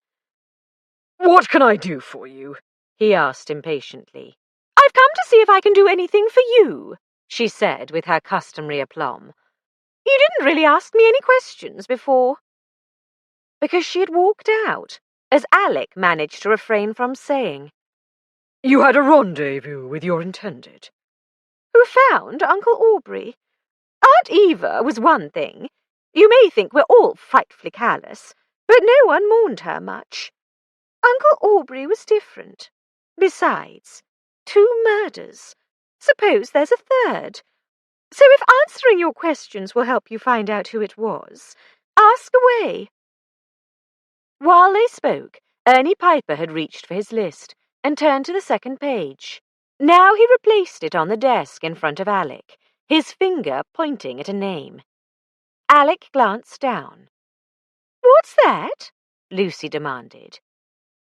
What can I do for you? He asked impatiently. I've come to see if I can do anything for you, she said with her customary aplomb. You didn't really ask me any questions before. Because she had walked out, as Alec managed to refrain from saying. You had a rendezvous with your intended. Who found Uncle Aubrey? Aunt Eva was one thing. You may think we're all frightfully callous, but no one mourned her much. Uncle Aubrey was different. Besides, 2 murders. Suppose there's a third. So if answering your questions will help you find out who it was, ask away. While they spoke, Ernie Piper had reached for his list and turned to the second page. Now he replaced it on the desk in front of Alec, his finger pointing at a name. Alec glanced down. "What's that?" Lucy demanded.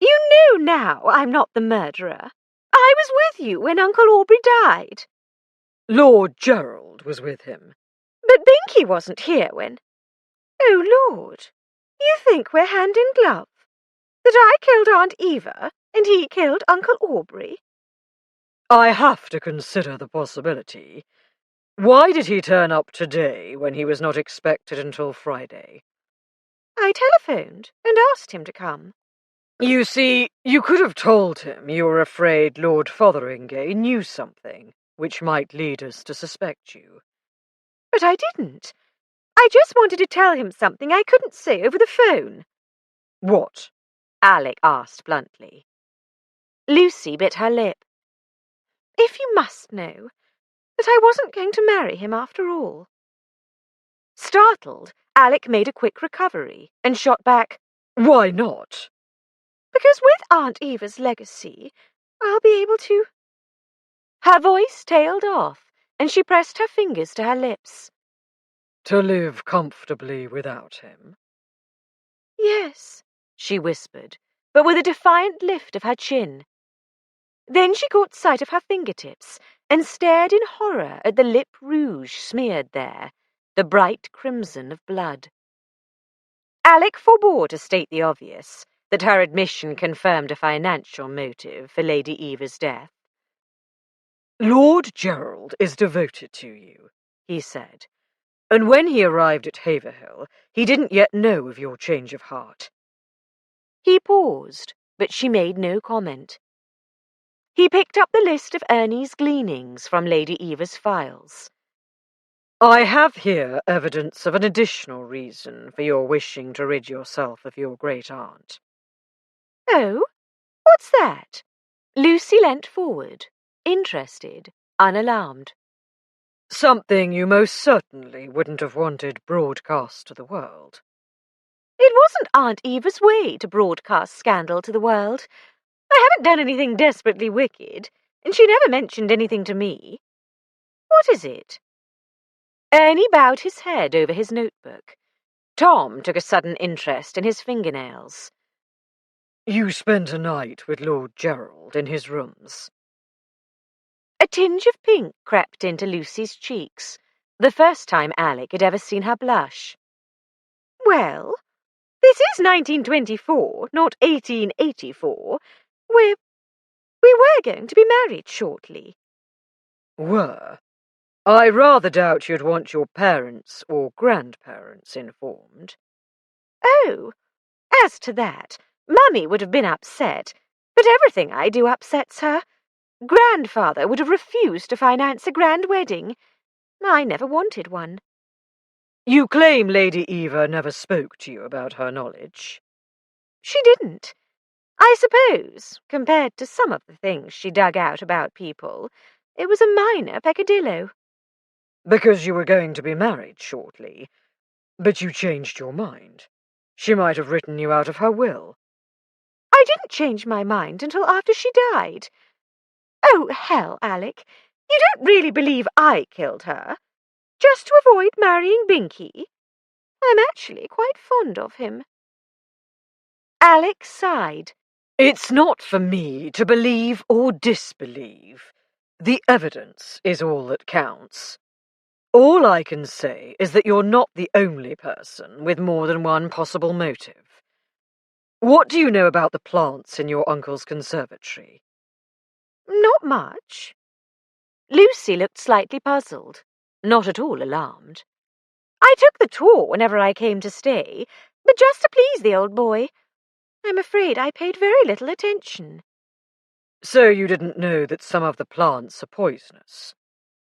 "You know now I'm not the murderer. I was with you when Uncle Aubrey died." Lord Gerald was with him. "But Binky wasn't here when—" "Oh, Lord, you think we're hand in glove? That I killed Aunt Eva and he killed Uncle Aubrey?" I have to consider the possibility. Why did he turn up today when he was not expected until Friday? "I telephoned and asked him to come." You see, you could have told him you were afraid Lord Fotheringay knew something which might lead us to suspect you. "But I didn't. I just wanted to tell him something I couldn't say over the phone." What? Alec asked bluntly. Lucy bit her lip. "If you must know, that I wasn't going to marry him after all." Startled, Alec made a quick recovery and shot back, Why not? "Because with Aunt Eva's legacy, I'll be able to—" Her voice tailed off, and she pressed her fingers to her lips. To live comfortably without him? "Yes," she whispered, but with a defiant lift of her chin. Then she caught sight of her fingertips and stared in horror at the lip rouge smeared there, the bright crimson of blood. Alec forbore to state the obvious, that her admission confirmed a financial motive for Lady Eva's death. Lord Gerald is devoted to you, he said, and when he arrived at Haverhill, he didn't yet know of your change of heart. He paused, but she made no comment. He picked up the list of Ernie's gleanings from Lady Eva's files. I have here evidence of an additional reason for your wishing to rid yourself of your great-aunt. "Oh? What's that?" Lucy leant forward, interested, unalarmed. Something you most certainly wouldn't have wanted broadcast to the world. It wasn't Aunt Eva's way to broadcast scandal to the world. I haven't done anything desperately wicked, and she never mentioned anything to me. What is it? Ernie bowed his head over his notebook. Tom took a sudden interest in his fingernails. You spent a night with Lord Gerald in his rooms. A tinge of pink crept into Lucy's cheeks, the first time Alec had ever seen her blush. "Well, this is 1924, not 1884. We were going to be married shortly." Were? I rather doubt you'd want your parents or grandparents informed. "Oh, as to that, Mummy would have been upset, but everything I do upsets her. Grandfather would have refused to finance a grand wedding. I never wanted one." You claim Lady Eva never spoke to you about her knowledge. "She didn't. I suppose, compared to some of the things she dug out about people, it was a minor peccadillo." Because you were going to be married shortly. But you changed your mind. She might have written you out of her will. "I didn't change my mind until after she died. Oh, hell, Alec, you don't really believe I killed her? Just to avoid marrying Binky? I'm actually quite fond of him." Alec sighed. It's not for me to believe or disbelieve. The evidence is all that counts. All I can say is that you're not the only person with more than one possible motive. What do you know about the plants in your uncle's conservatory? "Not much." Lucy looked slightly puzzled, not at all alarmed. "I took the tour whenever I came to stay, but just to please the old boy. I'm afraid I paid very little attention." So you didn't know that some of the plants are poisonous?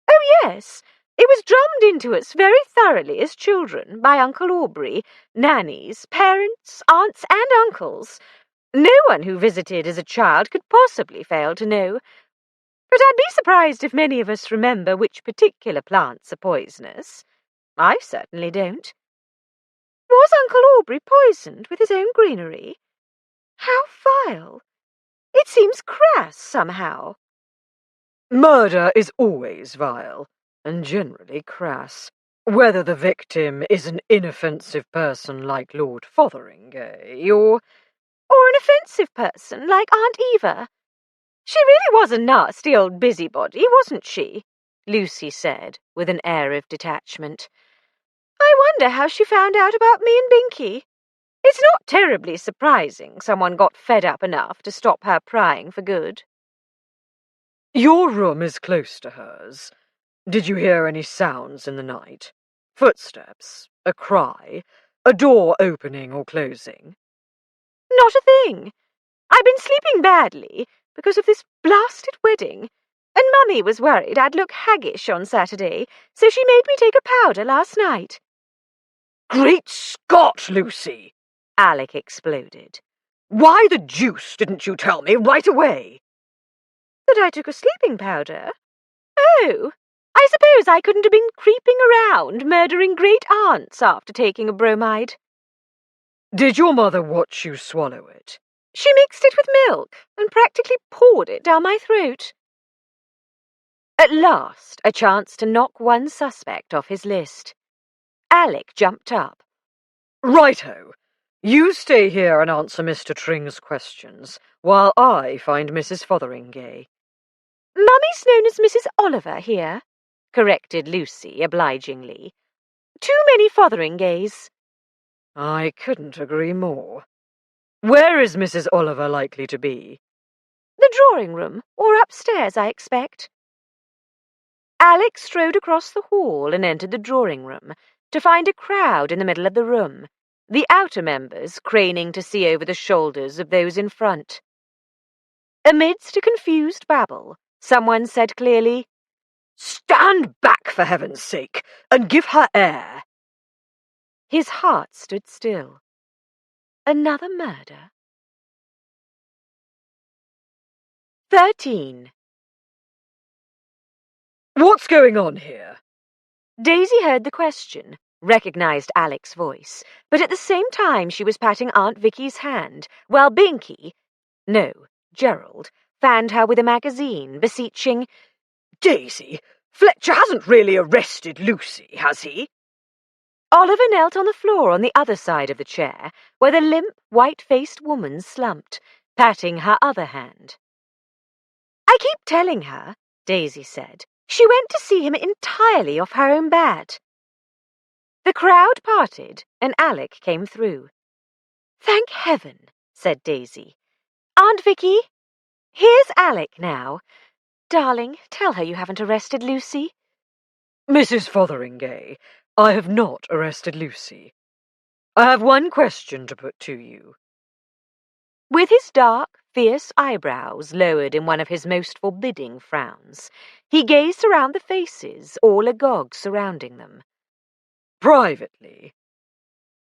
"Oh, yes. It was drummed into us very thoroughly as children by Uncle Aubrey, nannies, parents, aunts, and uncles. No one who visited as a child could possibly fail to know. But I'd be surprised if many of us remember which particular plants are poisonous. I certainly don't. Was Uncle Aubrey poisoned with his own greenery? How vile! It seems crass, somehow." Murder is always vile, and generally crass. Whether the victim is an inoffensive person like Lord Fotheringay, or Or an offensive person like Aunt Eva. She really was a nasty old busybody, wasn't she? Lucy said, with an air of detachment. I wonder how she found out about me and Binky. It's not terribly surprising someone got fed up enough to stop her prying for good. Your room is close to hers. Did you hear any sounds in the night? Footsteps, a cry, a door opening or closing? Not a thing. I've been sleeping badly because of this blasted wedding, and Mummy was worried I'd look haggish on Saturday, so she made me take a powder last night. Great Scott, Lucy! Alec exploded. Why the deuce didn't you tell me right away? That I took a sleeping powder? Oh, I suppose I couldn't have been creeping around murdering great aunts after taking a bromide. Did your mother watch you swallow it? She mixed it with milk and practically poured it down my throat. At last, a chance to knock one suspect off his list. Alec jumped up. Righto. You stay here and answer Mr. Tring's questions, while I find Mrs. Fotheringay. Mummy's known as Mrs. Oliver here, corrected Lucy obligingly. Too many Fotheringays. I couldn't agree more. Where is Mrs. Oliver likely to be? The drawing room, or upstairs, I expect. Alec strode across the hall and entered the drawing room to find a crowd in the middle of the room, the outer members craning to see over the shoulders of those in front. Amidst a confused babble, someone said clearly, Stand back, for heaven's sake, and give her air. His heart stood still. Another murder? 13. What's going on here? Daisy heard the question, recognized Alec's voice, but at the same time she was patting Aunt Vicky's hand, while Gerald, fanned her with a magazine, beseeching, Daisy, Fletcher hasn't really arrested Lucy, has he? Oliver knelt on the floor on the other side of the chair, where the limp, white-faced woman slumped, patting her other hand. I keep telling her, Daisy said, she went to see him entirely off her own bat. The crowd parted, and Alec came through. Thank heaven, said Daisy. Aunt Vicky, here's Alec now. Darling, tell her you haven't arrested Lucy. Mrs. Fotheringay, I have not arrested Lucy. I have one question to put to you. With his dark, fierce eyebrows lowered in one of his most forbidding frowns, he gazed around the faces, all agog surrounding them. Privately.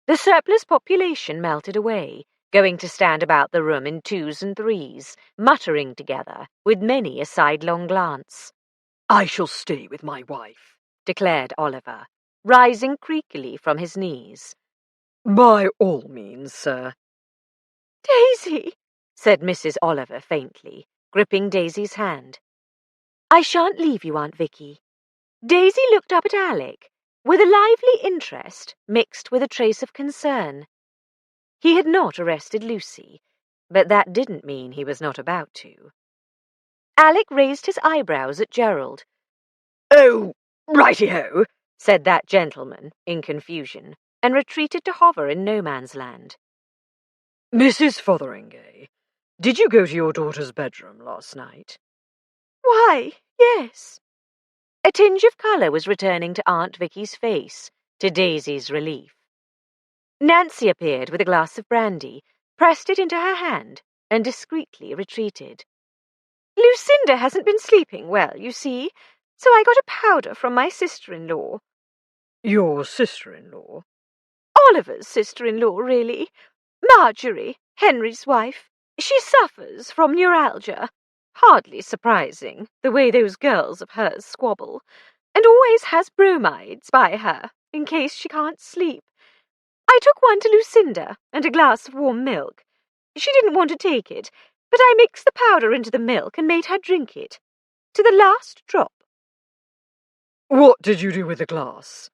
The surplus population melted away, going to stand about the room in twos and threes, muttering together, with many a sidelong glance. I shall stay with my wife, declared Oliver, rising creakily from his knees. By all means, sir. Daisy, said Mrs. Oliver faintly, gripping Daisy's hand. I shan't leave you, Aunt Vicky. Daisy looked up at Alec, with a lively interest mixed with a trace of concern. He had not arrested Lucy, but that didn't mean he was not about to. Alec raised his eyebrows at Gerald. Oh, righty-ho, said that gentleman, in confusion, and retreated to hover in no man's land. Mrs. Fotheringay, did you go to your daughter's bedroom last night? Why, yes. A tinge of colour was returning to Aunt Vicky's face, to Daisy's relief. Nancy appeared with a glass of brandy, pressed it into her hand, and discreetly retreated. Lucinda hasn't been sleeping well, you see, so I got a powder from my sister-in-law. Your sister-in-law? Oliver's sister-in-law, really. Marjorie, Henry's wife. She suffers from neuralgia. Hardly surprising, the way those girls of hers squabble, and always has bromides by her, in case she can't sleep. I took one to Lucinda, and a glass of warm milk. She didn't want to take it, but I mixed the powder into the milk and made her drink it, to the last drop. What did you do with the glass?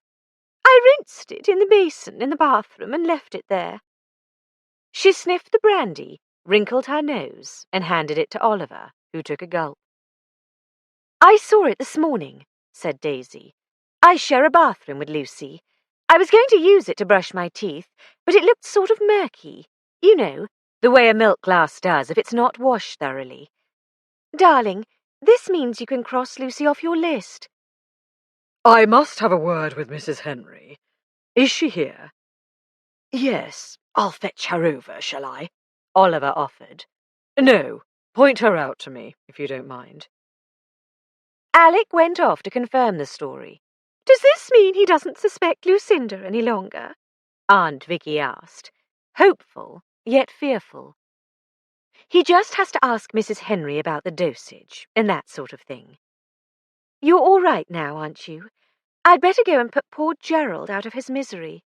I rinsed it in the basin in the bathroom and left it there. She sniffed the brandy, wrinkled her nose, and handed it to Oliver, who took a gulp. I saw it this morning, said Daisy. I share a bathroom with Lucy. I was going to use it to brush my teeth, but it looked sort of murky. You know, the way a milk glass does if it's not washed thoroughly. Darling, this means you can cross Lucy off your list. I must have a word with Mrs. Henry. Is she here? Yes, I'll fetch her over, shall I? Oliver offered. No, point her out to me, if you don't mind. Alec went off to confirm the story. Does this mean he doesn't suspect Lucinda any longer? Aunt Vicky asked, hopeful, yet fearful. He just has to ask Mrs. Henry about the dosage and that sort of thing. You're all right now, aren't you? I'd better go and put poor Gerald out of his misery.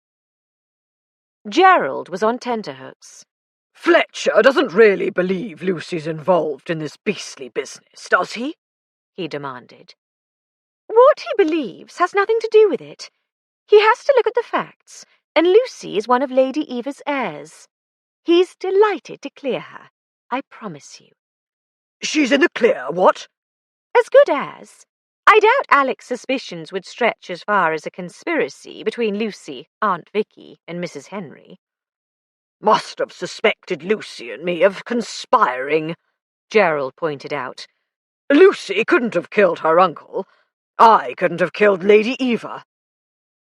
Gerald was on tenterhooks. Fletcher doesn't really believe Lucy's involved in this beastly business, does he? He demanded. What he believes has nothing to do with it. He has to look at the facts, and Lucy is one of Lady Eva's heirs. He's delighted to clear her, I promise you. She's in the clear, what? As good as. I doubt Alec's suspicions would stretch as far as a conspiracy between Lucy, Aunt Vicky, and Mrs. Henry. Must have suspected Lucy and me of conspiring, Gerald pointed out. Lucy couldn't have killed her uncle. I couldn't have killed Lady Eva.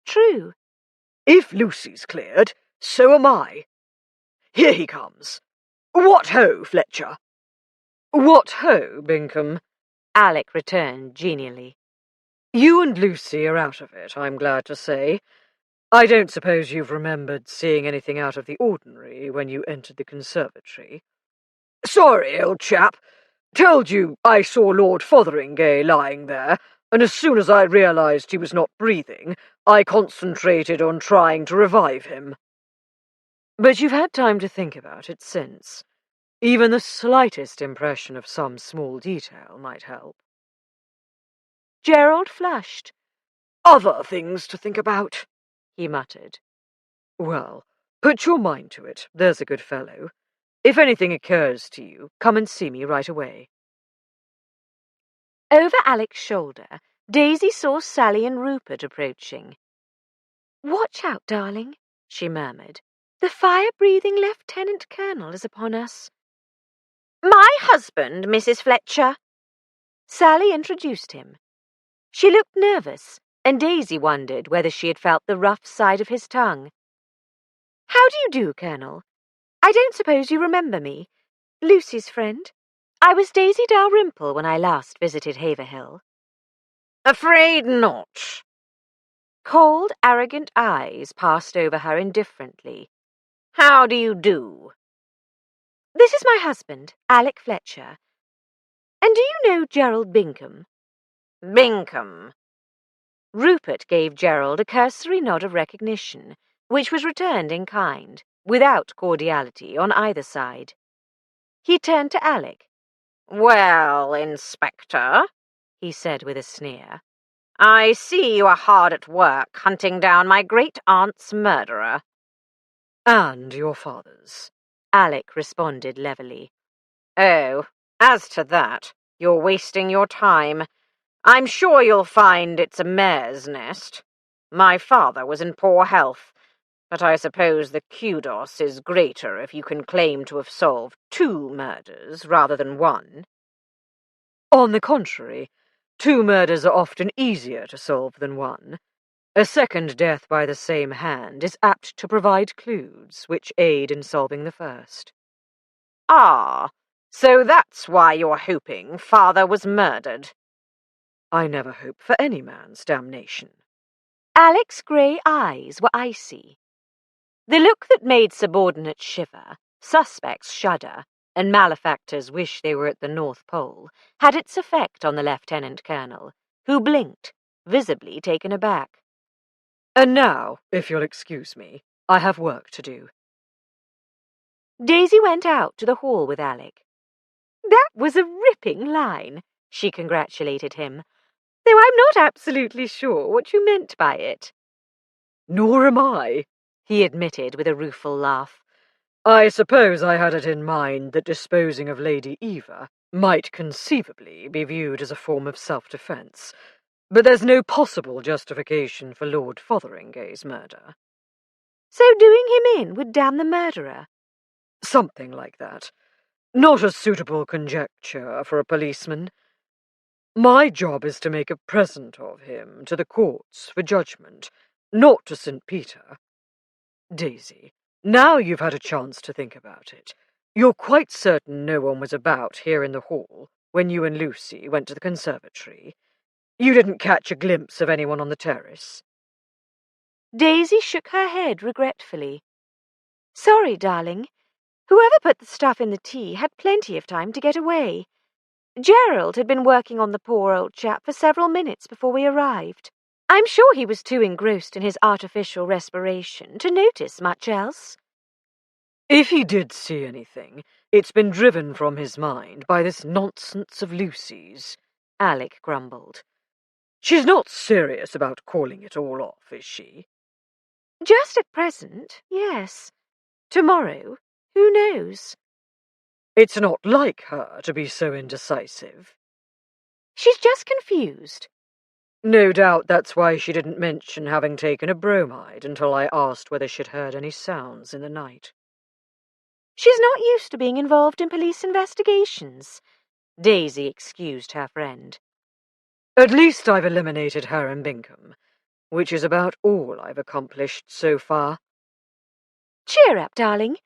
True. If Lucy's cleared, so am I. Here he comes. What ho, Fletcher? What ho, Bingham? Alec returned genially. You and Lucy are out of it, I'm glad to say. I don't suppose you've remembered seeing anything out of the ordinary when you entered the conservatory. Sorry, old chap. Told you I saw Lord Fotheringay lying there, and as soon as I realised he was not breathing, I concentrated on trying to revive him. But you've had time to think about it since. Even the slightest impression of some small detail might help. Gerald flushed. Other things to think about, he muttered. Well, put your mind to it, there's a good fellow. If anything occurs to you, come and see me right away. Over Alec's shoulder, Daisy saw Sally and Rupert approaching. Watch out, darling, she murmured. The fire-breathing Lieutenant Colonel is upon us. My husband, Mrs. Fletcher. Sally introduced him. She looked nervous, and Daisy wondered whether she had felt the rough side of his tongue. How do you do, Colonel? I don't suppose you remember me. Lucy's friend. I was Daisy Dalrymple when I last visited Haverhill. Afraid not. Cold, arrogant eyes passed over her indifferently. How do you do? This is my husband, Alec Fletcher. And do you know Gerald Bingham? Bingham. Rupert gave Gerald a cursory nod of recognition, which was returned in kind, without cordiality on either side. He turned to Alec. Well, Inspector, he said with a sneer, I see you are hard at work hunting down my great-aunt's murderer. And your father's, Alec responded levelly. Oh, as to that, you're wasting your time. I'm sure you'll find it's a mare's nest. My father was in poor health, but I suppose the kudos is greater if you can claim to have solved 2 murders rather than 1. On the contrary, 2 murders are often easier to solve than 1. A second death by the same hand is apt to provide clues which aid in solving the first. Ah, so that's why you're hoping father was murdered. I never hope for any man's damnation. Alec's grey eyes were icy. The look that made subordinates shiver, suspects shudder, and malefactors wish they were at the North Pole had its effect on the Lieutenant Colonel, who blinked, visibly taken aback. And now, if you'll excuse me, I have work to do. Daisy went out to the hall with Alec. That was a ripping line, she congratulated him. though I'm not absolutely sure what you meant by it. Nor am I, he admitted with a rueful laugh. I suppose I had it in mind that disposing of Lady Eva might conceivably be viewed as a form of self-defence, but there's no possible justification for Lord Fotheringay's murder. So doing him in would damn the murderer? Something like that. Not a suitable conjecture for a policeman. My job is to make a present of him to the courts for judgment, not to St. Peter. Daisy, now you've had a chance to think about it. You're quite certain no one was about here in the hall when you and Lucy went to the conservatory? You didn't catch a glimpse of anyone on the terrace? Daisy shook her head regretfully. Sorry, darling. Whoever put the stuff in the tea had plenty of time to get away. Gerald had been working on the poor old chap for several minutes before we arrived. I'm sure he was too engrossed in his artificial respiration to notice much else. If he did see anything, it's been driven from his mind by this nonsense of Lucy's, Alec grumbled. She's not serious about calling it all off, is she? Just at present, yes. Tomorrow, who knows? It's not like her to be so indecisive. She's just confused. No doubt that's why she didn't mention having taken a bromide until I asked whether she'd heard any sounds in the night. She's not used to being involved in police investigations. Daisy excused her friend. At least I've eliminated her and Bingham, which is about all I've accomplished so far. Cheer up, darling.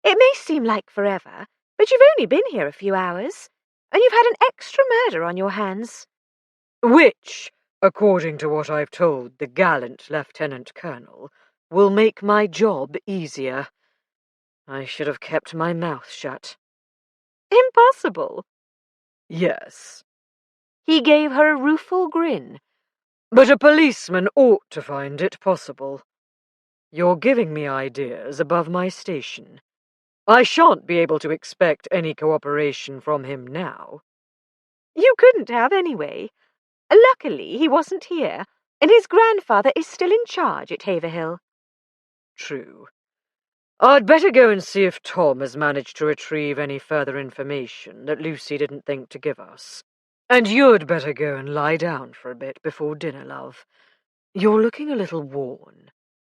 It may seem like forever, but you've only been here a few hours, and you've had an extra murder on your hands. Which, according to what I've told the gallant Lieutenant Colonel, will make my job easier. I should have kept my mouth shut. Impossible. Yes. He gave her a rueful grin. But a policeman ought to find it possible. You're giving me ideas above my station. I shan't be able to expect any cooperation from him now. You couldn't have anyway. Luckily, he wasn't here, and his grandfather is still in charge at Haverhill. True. I'd better go and see if Tom has managed to retrieve any further information that Lucy didn't think to give us. And you'd better go and lie down for a bit before dinner, love. You're looking a little worn.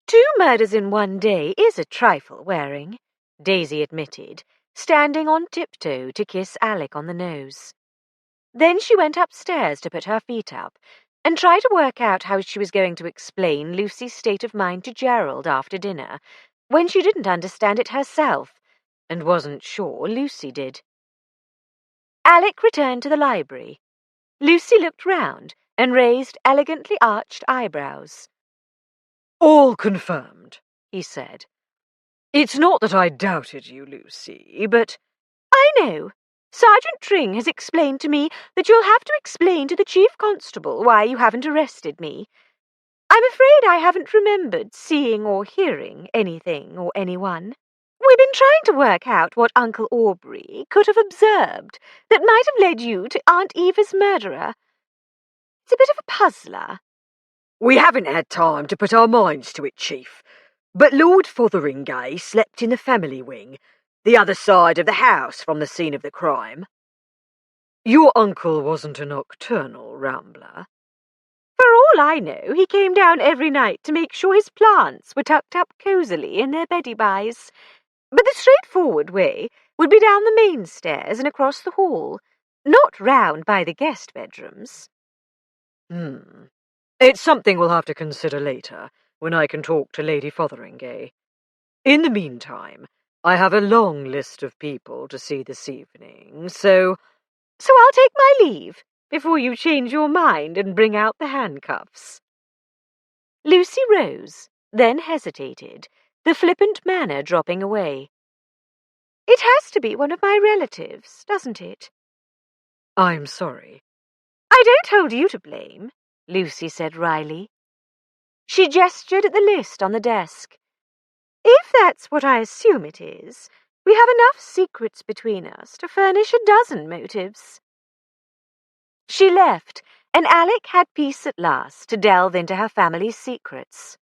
2 murders in one day is a trifle wearing, Daisy admitted, standing on tiptoe to kiss Alec on the nose. Then she went upstairs to put her feet up and try to work out how she was going to explain Lucy's state of mind to Gerald after dinner, when she didn't understand it herself, and wasn't sure Lucy did. Alec returned to the library. Lucy looked round and raised elegantly arched eyebrows. All confirmed, he said. It's not that I doubted you, Lucy, but... I know. Sergeant Tring has explained to me that you'll have to explain to the Chief Constable why you haven't arrested me. I'm afraid I haven't remembered seeing or hearing anything or anyone. We've been trying to work out what Uncle Aubrey could have observed that might have led you to Aunt Eva's murderer. It's a bit of a puzzler. We haven't had time to put our minds to it, Chief, but Lord Fotheringay slept in the family wing, the other side of the house from the scene of the crime. Your uncle wasn't a nocturnal rambler. For all I know, he came down every night to make sure his plants were tucked up cosily in their beddy-bys. But the straightforward way would be down the main stairs and across the hall, not round by the guest bedrooms. It's something we'll have to consider later, when I can talk to Lady Fotheringay. In the meantime, I have a long list of people to see this evening, so I'll take my leave before you change your mind and bring out the handcuffs. Lucy rose, then hesitated, the flippant manner dropping away. It has to be one of my relatives, doesn't it? I'm sorry. I don't hold you to blame, Lucy said wryly. She gestured at the list on the desk. If that's what I assume it is, we have enough secrets between us to furnish a dozen motives. She left, and Alec had peace at last to delve into her family's secrets.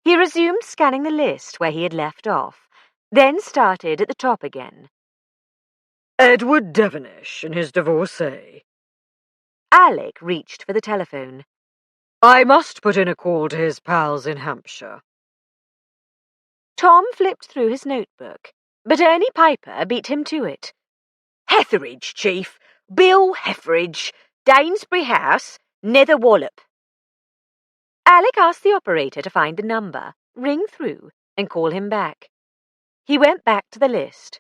He resumed scanning the list where he had left off, then started at the top again. Edward Devenish and his divorcee. Alec reached for the telephone. I must put in a call to his pals in Hampshire. Tom flipped through his notebook, but Ernie Piper beat him to it. Hetheridge, Chief. Bill Hetheridge. Danesbury House, Nether Wallop. Alec asked the operator to find the number, ring through, and call him back. He went back to the list.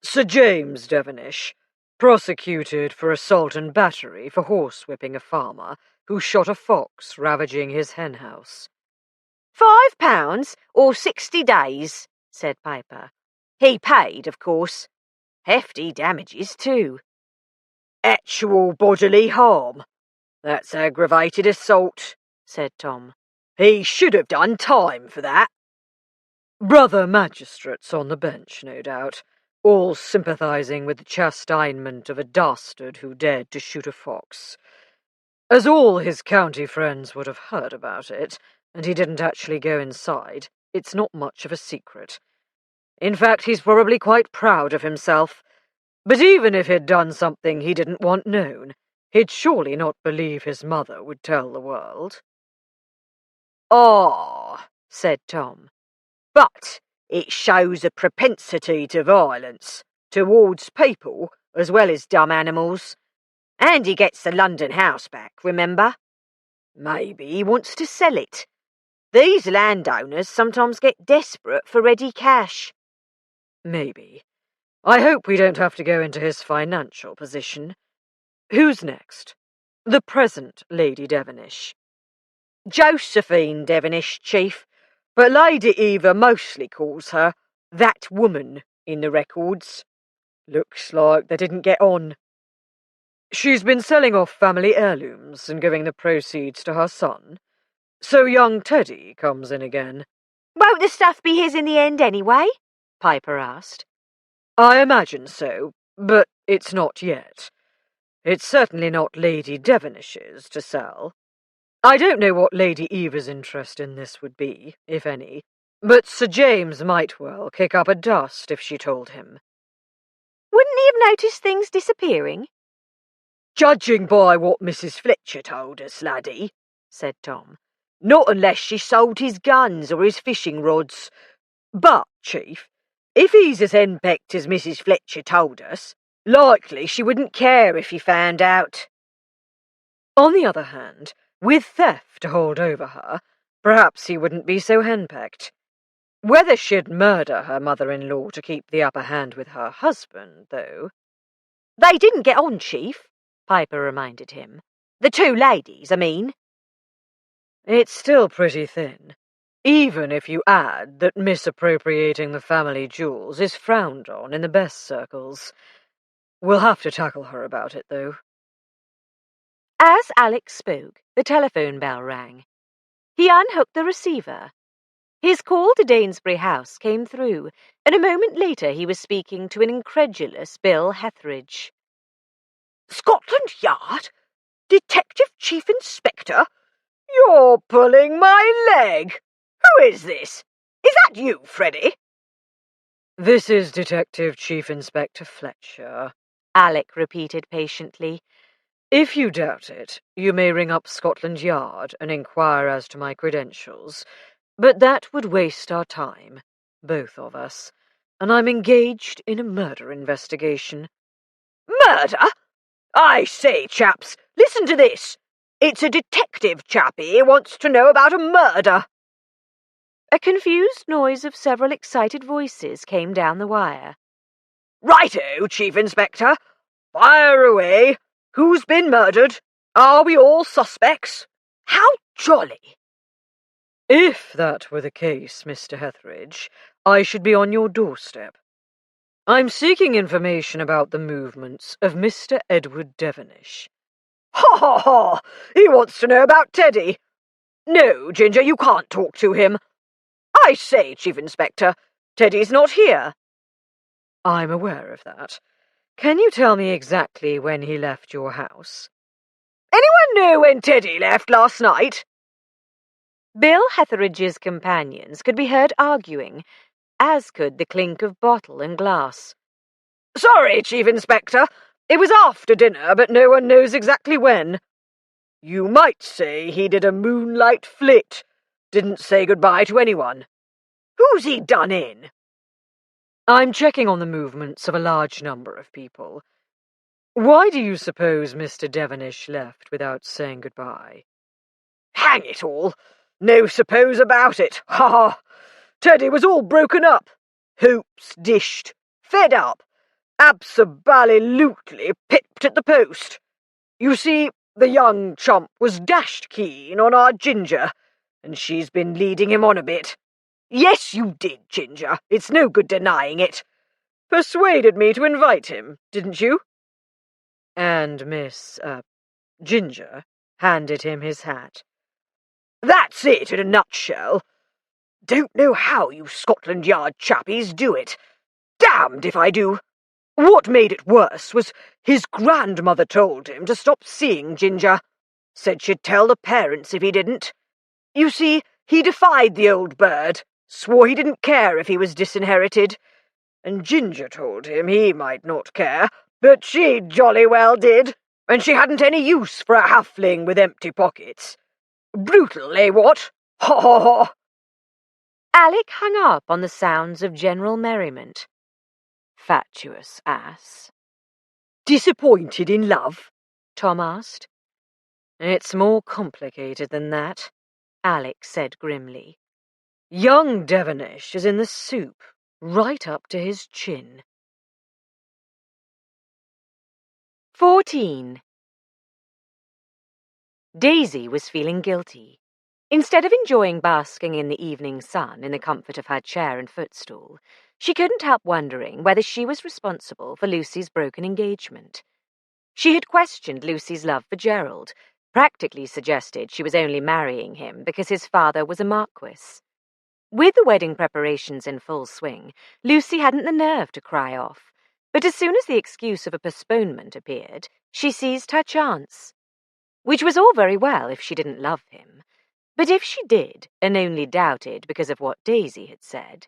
Sir James Devenish, prosecuted for assault and battery for horsewhipping a farmer who shot a fox ravaging his henhouse. £5 or 60 days, said Piper. He paid, of course. Hefty damages, too. Actual bodily harm. That's aggravated assault, said Tom. He should have done time for that. Brother magistrates on the bench, no doubt, all sympathising with the chastisement of a dastard who dared to shoot a fox. As all his county friends would have heard about it, and he didn't actually go inside, it's not much of a secret. In fact, he's probably quite proud of himself. But even if he'd done something he didn't want known, he'd surely not believe his mother would tell the world. Ah, said Tom. But it shows a propensity to violence, towards people as well as dumb animals. And he gets the London house back, remember? Maybe he wants to sell it. These landowners sometimes get desperate for ready cash. Maybe. I hope we don't have to go into his financial position. Who's next? The present Lady Devenish. Josephine Devenish, Chief, but Lady Eva mostly calls her that woman in the records. Looks like they didn't get on. She's been selling off family heirlooms and giving the proceeds to her son. So young Teddy comes in again. Won't the stuff be his in the end anyway? Piper asked. I imagine so, but it's not yet. It's certainly not Lady Devenish's to sell. I don't know what Lady Eva's interest in this would be, if any, but Sir James might well kick up a dust if she told him. Wouldn't he have noticed things disappearing? Judging by what Mrs. Fletcher told us, laddie, said Tom. Not unless she sold his guns or his fishing rods. But, Chief, if he's as henpecked as Mrs. Fletcher told us, likely she wouldn't care if he found out. On the other hand, with theft to hold over her, perhaps he wouldn't be so henpecked. Whether she'd murder her mother-in-law to keep the upper hand with her husband, though... They didn't get on, Chief, Piper reminded him. The two ladies, I mean. It's still pretty thin, even if you add that misappropriating the family jewels is frowned on in the best circles. We'll have to tackle her about it, though. As Alex spoke, the telephone bell rang. He unhooked the receiver. His call to Danesbury House came through, and a moment later he was speaking to an incredulous Bill Hetheridge. Scotland Yard? Detective Chief Inspector? You're pulling my leg. Who is this? Is that you, Freddie? This is Detective Chief Inspector Fletcher, Alec repeated patiently. If you doubt it, you may ring up Scotland Yard and inquire as to my credentials, but that would waste our time, both of us, and I'm engaged in a murder investigation. Murder? I say, chaps, listen to this. It's a detective chappie wants to know about a murder. A confused noise of several excited voices came down the wire. Righto, Chief Inspector. Fire away. Who's been murdered? Are we all suspects? How jolly. If that were the case, Mr. Hetheridge, I should be on your doorstep. I'm seeking information about the movements of Mr. Edward Devenish. Ha ha ha! He wants to know about Teddy. No, Ginger, you can't talk to him. I say, Chief Inspector, Teddy's not here. I'm aware of that. Can you tell me exactly when he left your house? Anyone know when Teddy left last night? Bill Hetheridge's companions could be heard arguing, as could the clink of bottle and glass. Sorry, Chief Inspector. It was after dinner, but no one knows exactly when. You might say he did a moonlight flit. Didn't say goodbye to anyone. Who's he done in? I'm checking on the movements of a large number of people. Why do you suppose Mr. Devenish left without saying goodbye? Hang it all! No suppose about it! Ha ha! Teddy was all broken up. Hopes dished. Fed up. Abso-bally-lutely pipped at the post. You see, the young chump was dashed keen on our Ginger, and she's been leading him on a bit. Yes, you did, Ginger. It's no good denying it. Persuaded me to invite him, didn't you? And Miss, Ginger handed him his hat. That's it in a nutshell. Don't know how you Scotland Yard chappies do it. Damned if I do. What made it worse was his grandmother told him to stop seeing Ginger. Said she'd tell the parents if he didn't. You see, he defied the old bird, swore he didn't care if he was disinherited. And Ginger told him he might not care, but she jolly well did, and she hadn't any use for a halfling with empty pockets. Brutal, eh, what? Ha ha ha! Alec hung up on the sounds of general merriment. Fatuous ass. Disappointed in love? Tom asked. It's more complicated than that, Alec said grimly. Young Devenish is in the soup, right up to his chin. 14. Daisy was feeling guilty. Instead of enjoying basking in the evening sun in the comfort of her chair and footstool, she couldn't help wondering whether she was responsible for Lucy's broken engagement. She had questioned Lucy's love for Gerald, practically suggested she was only marrying him because his father was a marquis. With the wedding preparations in full swing, Lucy hadn't the nerve to cry off, but as soon as the excuse of a postponement appeared, she seized her chance. Which was all very well if she didn't love him, but if she did, and only doubted because of what Daisy had said.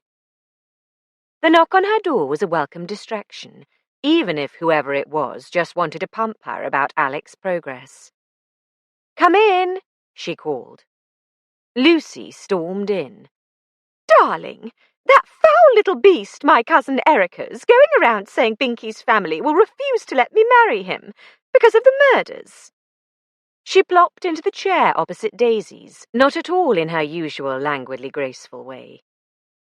The knock on her door was a welcome distraction, even if whoever it was just wanted to pump her about Alec's progress. "Come in," she called. Lucy stormed in. "Darling, that foul little beast, my cousin Erica's, going around saying Binky's family will refuse to let me marry him because of the murders." She plopped into the chair opposite Daisy's, not at all in her usual languidly graceful way.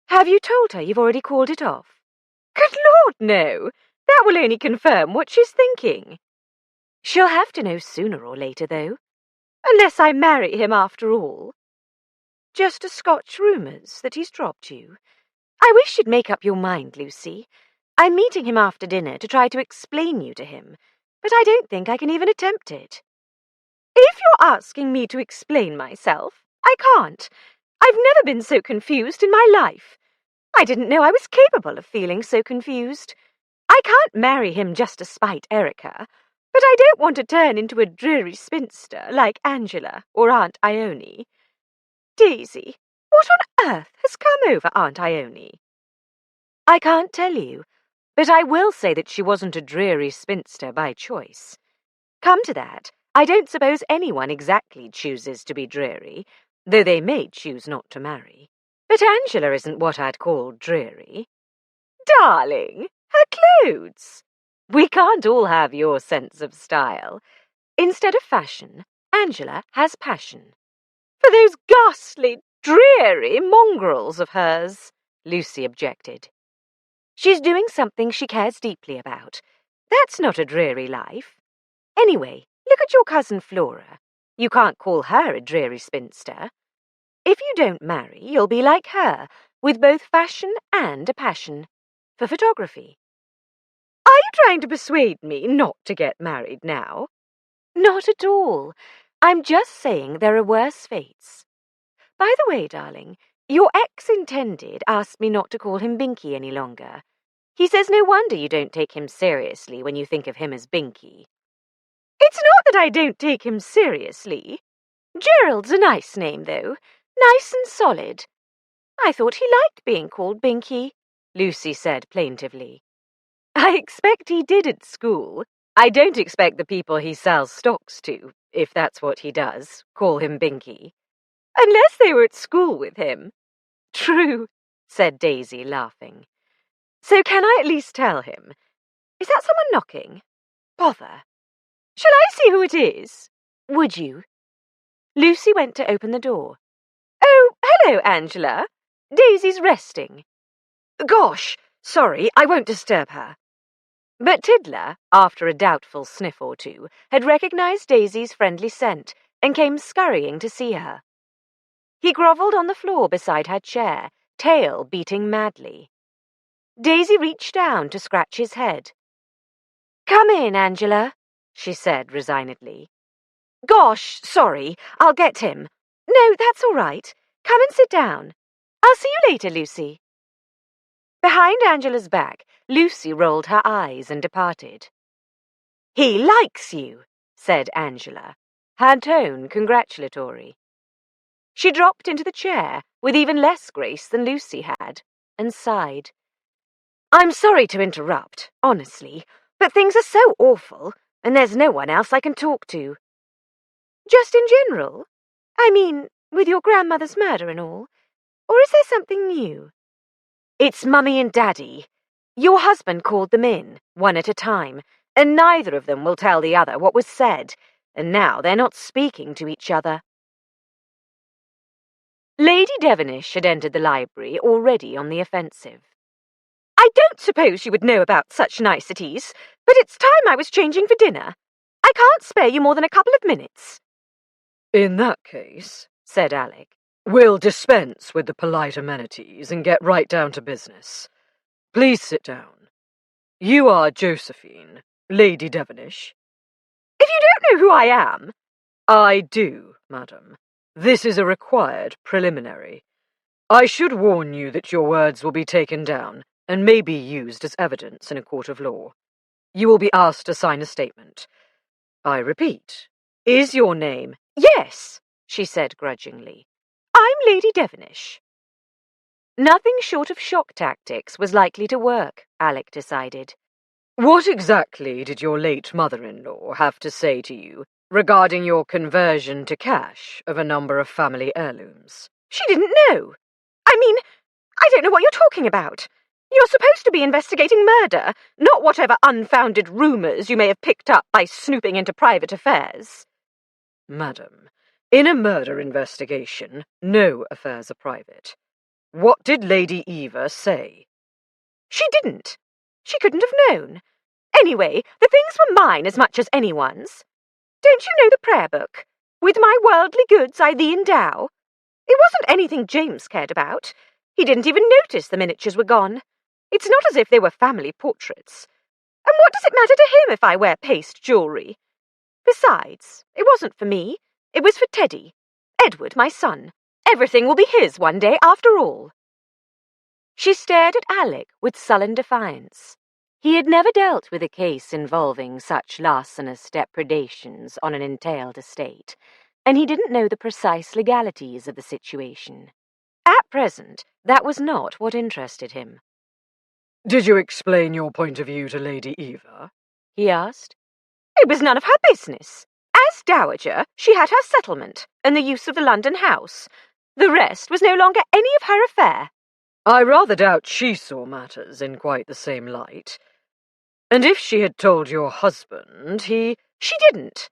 "Have you told her you've already called it off?" "Good Lord, no! That will only confirm what she's thinking." "She'll have to know sooner or later, though. Unless I marry him after all." "Just a Scotch rumours that he's dropped you. I wish you'd make up your mind, Lucy. I'm meeting him after dinner to try to explain you to him, but I don't think I can even attempt it." "If you're asking me to explain myself, I can't. I've never been so confused in my life. I didn't know I was capable of feeling so confused. I can't marry him just to spite Erica, but I don't want to turn into a dreary spinster like Angela or Aunt Ione. Daisy, what on earth has come over Aunt Ione?" "I can't tell you, but I will say that she wasn't a dreary spinster by choice. Come to that, I don't suppose anyone exactly chooses to be dreary, though they may choose not to marry. But Angela isn't what I'd call dreary." "Darling, her clothes." "We can't all have your sense of style. Instead of fashion, Angela has passion." "For those ghastly, dreary mongrels of hers," Lucy objected. "She's doing something she cares deeply about. That's not a dreary life. Anyway, look at your cousin Flora. You can't call her a dreary spinster. If you don't marry, you'll be like her, with both fashion and a passion for photography." "Are you trying to persuade me not to get married now?" "Not at all. I'm just saying there are worse fates. By the way, darling, your ex-intended asked me not to call him Binky any longer. He says no wonder you don't take him seriously when you think of him as Binky." It's not that I don't take him seriously. Gerald's a nice name, though, nice and solid. I thought he liked being called Binky, Lucy said plaintively. I expect he did at school. I don't expect the people he sells stocks to, if that's what he does, call him Binky. Unless they were at school with him. True, said Daisy, laughing. So can I at least tell him? Is that someone knocking? Bother. Shall I see who it is? Would you? Lucy went to open the door. Oh, hello, Angela. Daisy's resting. Gosh, sorry, I won't disturb her. But Tiddler, after a doubtful sniff or two, had recognised Daisy's friendly scent and came scurrying to see her. He grovelled on the floor beside her chair, tail beating madly. Daisy reached down to scratch his head. Come in, Angela, she said resignedly. Gosh, sorry, I'll get him. No, that's all right. Come and sit down. I'll see you later, Lucy. Behind Angela's back, Lucy rolled her eyes and departed. He likes you, said Angela, her tone congratulatory. She dropped into the chair with even less grace than Lucy had, and sighed. I'm sorry to interrupt, honestly, but things are so awful, and there's no one else I can talk to. Just in general? I mean, with your grandmother's murder and all? Or is there something new? It's Mummy and Daddy. Your husband called them in, one at a time, and neither of them will tell the other what was said, and now they're not speaking to each other. Lady Devenish had entered the library already on the offensive. I don't suppose you would know about such niceties, but it's time I was changing for dinner. I can't spare you more than a couple of minutes. In that case, said Alec, we'll dispense with the polite amenities and get right down to business. Please sit down. You are Josephine, Lady Devenish. If you don't know who I am... I do, madam. This is a required preliminary. I should warn you that your words will be taken down and may be used as evidence in a court of law. You will be asked to sign a statement. I repeat, is your name... Yes, she said grudgingly. I'm Lady Devenish. Nothing short of shock tactics was likely to work, Alec decided. What exactly did your late mother-in-law have to say to you regarding your conversion to cash of a number of family heirlooms? She didn't know. I mean, I don't know what you're talking about. You're supposed to be investigating murder, not whatever unfounded rumours you may have picked up by snooping into private affairs. Madam, in a murder investigation, no affairs are private. What did Lady Eva say? She didn't. She couldn't have known. Anyway, the things were mine as much as anyone's. Don't you know the prayer book? With my worldly goods I thee endow. It wasn't anything James cared about. He didn't even notice the miniatures were gone. It's not as if they were family portraits. And what does it matter to him if I wear paste jewellery? Besides, it wasn't for me. It was for Teddy. Edward, my son. Everything will be his one day after all. She stared at Alec with sullen defiance. He had never dealt with a case involving such larcenous depredations on an entailed estate, and he didn't know the precise legalities of the situation. At present, that was not what interested him. Did you explain your point of view to Lady Eva? He asked. It was none of her business. As dowager, she had her settlement and the use of the London house. The rest was no longer any of her affair. I rather doubt she saw matters in quite the same light. And if she had told your husband, he... She didn't.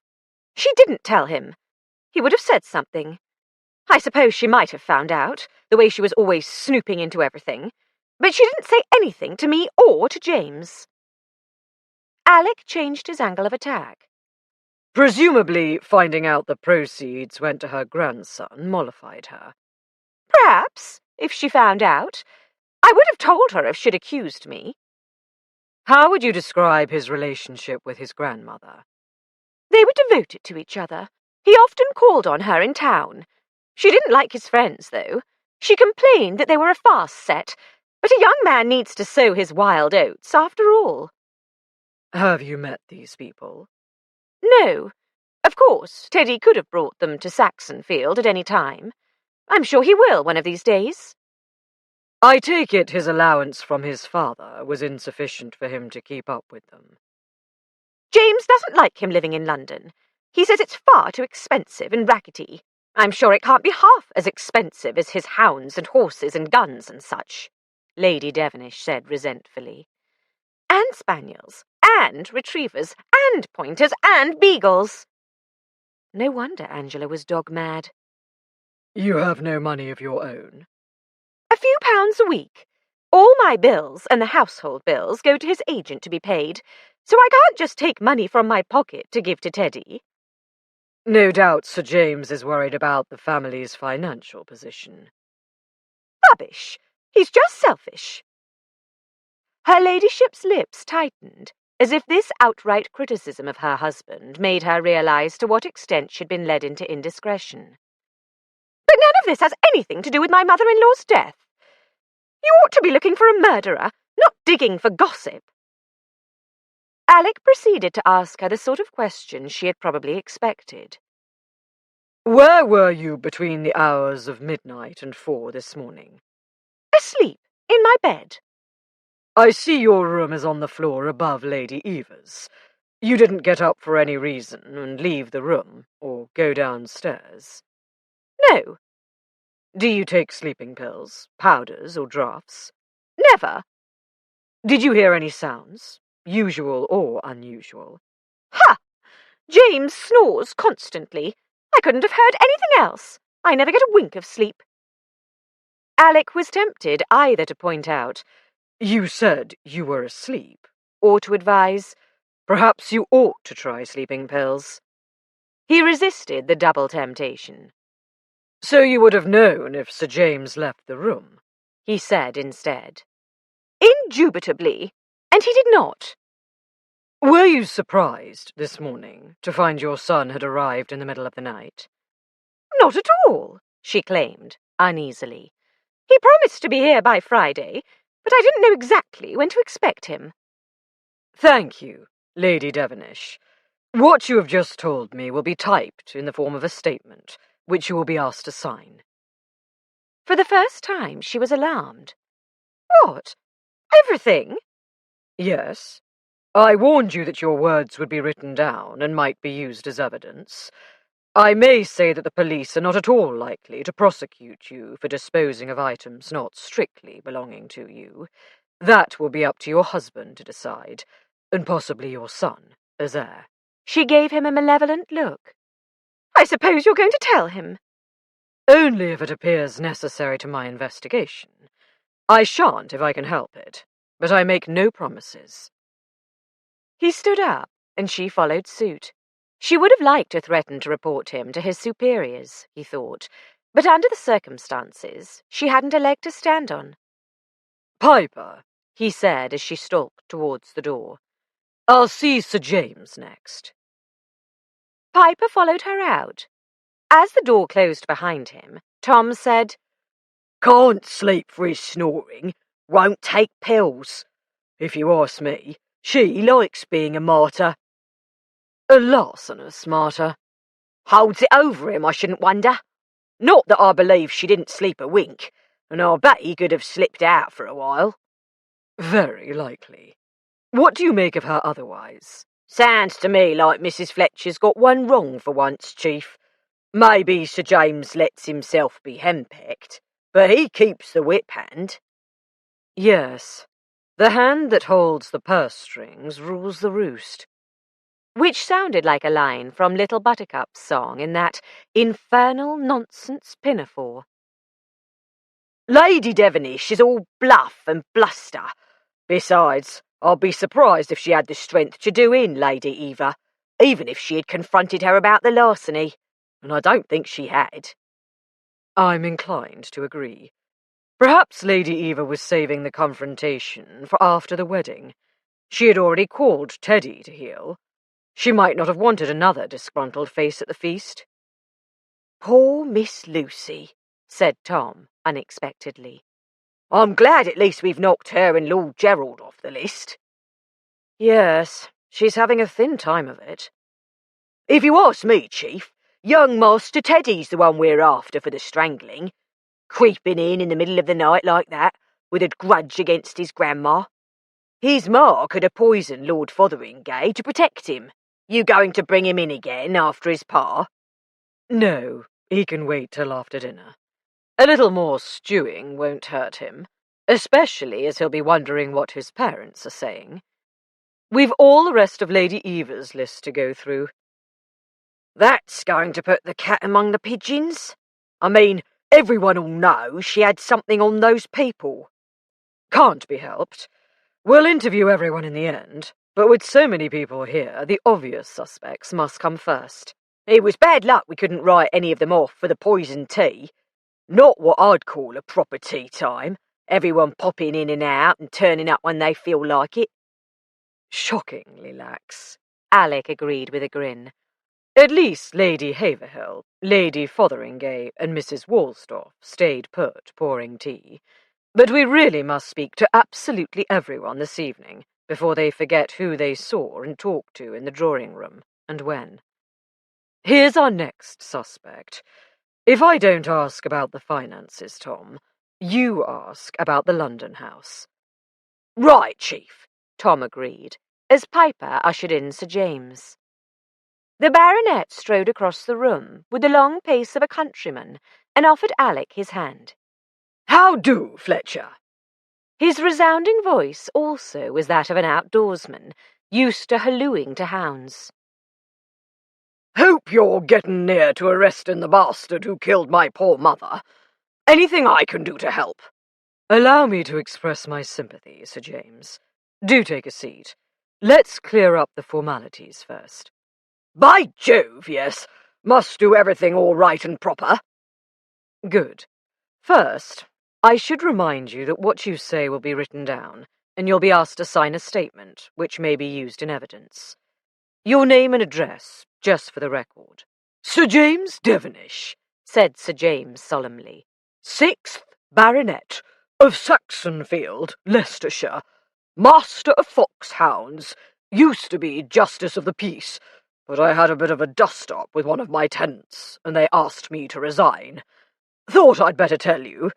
She didn't tell him. He would have said something. I suppose she might have found out, the way she was always snooping into everything. But she didn't say anything to me or to James. Alec changed his angle of attack. Presumably, finding out the proceeds went to her grandson mollified her. Perhaps, if she found out. I would have told her if she'd accused me. How would you describe his relationship with his grandmother? They were devoted to each other. He often called on her in town. She didn't like his friends, though. She complained that they were a farce set, but a young man needs to sow his wild oats, after all. Have you met these people? No. Of course, Teddy could have brought them to Saxonfield at any time. I'm sure he will one of these days. I take it his allowance from his father was insufficient for him to keep up with them. James doesn't like him living in London. He says it's far too expensive and rackety. I'm sure it can't be half as expensive as his hounds and horses and guns and such, Lady Devenish said resentfully. And spaniels, and retrievers, and pointers, and beagles. No wonder Angela was dog-mad. You have no money of your own? A few pounds a week. All my bills and the household bills go to his agent to be paid, so I can't just take money from my pocket to give to Teddy. No doubt Sir James is worried about the family's financial position. Rubbish! He's just selfish. Her ladyship's lips tightened, as if this outright criticism of her husband made her realise to what extent she'd been led into indiscretion. But none of this has anything to do with my mother-in-law's death. You ought to be looking for a murderer, not digging for gossip. Alec proceeded to ask her the sort of question she had probably expected. Where were you between the hours of midnight and 4 this morning? Asleep, in my bed. I see your room is on the floor above Lady Eva's. You didn't get up for any reason and leave the room, or go downstairs? No. Do you take sleeping pills, powders, or draughts? Never. Did you hear any sounds, usual or unusual? Ha! James snores constantly. I couldn't have heard anything else. I never get a wink of sleep. Alec was tempted either to point out, You said you were asleep, or to advise, perhaps you ought to try sleeping pills. He resisted the double temptation. So you would have known if Sir James left the room, he said instead. Indubitably, and he did not. Were you surprised this morning to find your son had arrived in the middle of the night? Not at all, she claimed, uneasily. He promised to be here by Friday, but I didn't know exactly when to expect him. Thank you, Lady Devenish. What you have just told me will be typed in the form of a statement, which you will be asked to sign. For the first time she was alarmed. What? Everything? Yes. I warned you that your words would be written down and might be used as evidence. I may say that the police are not at all likely to prosecute you for disposing of items not strictly belonging to you. That will be up to your husband to decide, and possibly your son as heir. She gave him a malevolent look. I suppose you're going to tell him. Only if it appears necessary to my investigation. I shan't if I can help it, but I make no promises. He stood up, and she followed suit. She would have liked to threaten to report him to his superiors, he thought, but under the circumstances, she hadn't a leg to stand on. Piper, he said as she stalked towards the door. I'll see Sir James next. Piper followed her out. As the door closed behind him, Tom said, Can't sleep for his snoring, won't take pills. If you ask me, she likes being a martyr. A larcenous martyr. Holds it over him, I shouldn't wonder. Not that I believe she didn't sleep a wink, and I bet he could have slipped out for a while. Very likely. What do you make of her otherwise? Sounds to me like Mrs. Fletcher's got one wrong for once, Chief. Maybe Sir James lets himself be henpecked, but he keeps the whip hand. Yes, the hand that holds the purse strings rules the roost. Which sounded like a line from Little Buttercup's song in that infernal nonsense pinafore. Lady Devenish is all bluff and bluster. Besides, I'd be surprised if she had the strength to do in Lady Eva, even if she had confronted her about the larceny, and I don't think she had. I'm inclined to agree. Perhaps Lady Eva was saving the confrontation for after the wedding. She had already called Teddy to heel. She might not have wanted another disgruntled face at the feast. Poor Miss Lucy, said Tom unexpectedly. I'm glad at least we've knocked her and Lord Gerald off the list. Yes, she's having a thin time of it. If you ask me, Chief, young Master Teddy's the one we're after for the strangling. Creeping in the middle of the night like that, with a grudge against his grandma. His ma could have poisoned Lord Fotheringay to protect him. You going to bring him in again after his pa? No, he can wait till after dinner. A little more stewing won't hurt him, especially as he'll be wondering what his parents are saying. We've all the rest of Lady Eva's list to go through. That's going to put the cat among the pigeons. I mean, everyone'll know she had something on those people. Can't be helped. We'll interview everyone in the end, but with so many people here, the obvious suspects must come first. It was bad luck we couldn't write any of them off for the poisoned tea. Not what I'd call a proper tea time. Everyone popping in and out and turning up when they feel like it. Shockingly lax, Alec agreed with a grin. At least Lady Haverhill, Lady Fotheringay, and Mrs. Woolstorff stayed put, pouring tea. But we really must speak to absolutely everyone this evening, before they forget who they saw and talked to in the drawing-room, and when. Here's our next suspect. If I don't ask about the finances, Tom, you ask about the London house. Right, Chief, Tom agreed, as Piper ushered in Sir James. The baronet strode across the room with the long pace of a countryman and offered Alec his hand. How do, Fletcher? His resounding voice also was that of an outdoorsman, used to hallooing to hounds. Hope you're getting near to arresting the bastard who killed my poor mother. Anything I can do to help? Allow me to express my sympathy, Sir James. Do take a seat. Let's clear up the formalities first. By Jove, yes. Must do everything all right and proper. Good. First, I should remind you that what you say will be written down, and you'll be asked to sign a statement, which may be used in evidence. Your name and address, just for the record. Sir James Devenish, said Sir James solemnly. 6th Baronet of Saxonfield, Leicestershire. Master of Foxhounds. Used to be Justice of the Peace, but I had a bit of a dust-up with one of my tenants, and they asked me to resign. Thought I'd better tell you.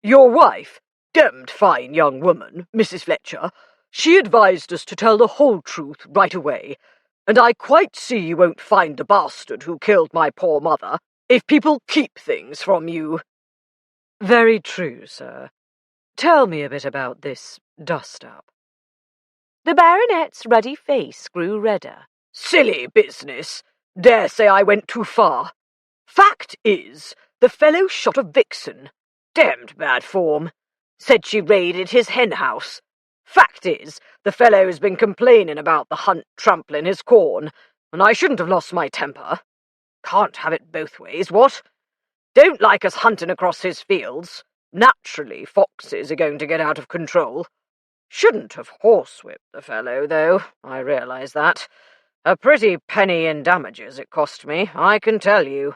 Your wife, demmed fine young woman, Mrs. Fletcher, she advised us to tell the whole truth right away, and I quite see you won't find the bastard who killed my poor mother if people keep things from you. Very true, sir. Tell me a bit about this dust-up. The baronet's ruddy face grew redder. Silly business. Dare say I went too far. Fact is, the fellow shot a vixen. Damned bad form. Said she raided his hen house. Fact is, the fellow's been complaining about the hunt trampling his corn, and I shouldn't have lost my temper. Can't have it both ways, what? Don't like us hunting across his fields. Naturally, foxes are going to get out of control. Shouldn't have horsewhipped the fellow, though, I realise that. A pretty penny in damages it cost me, I can tell you.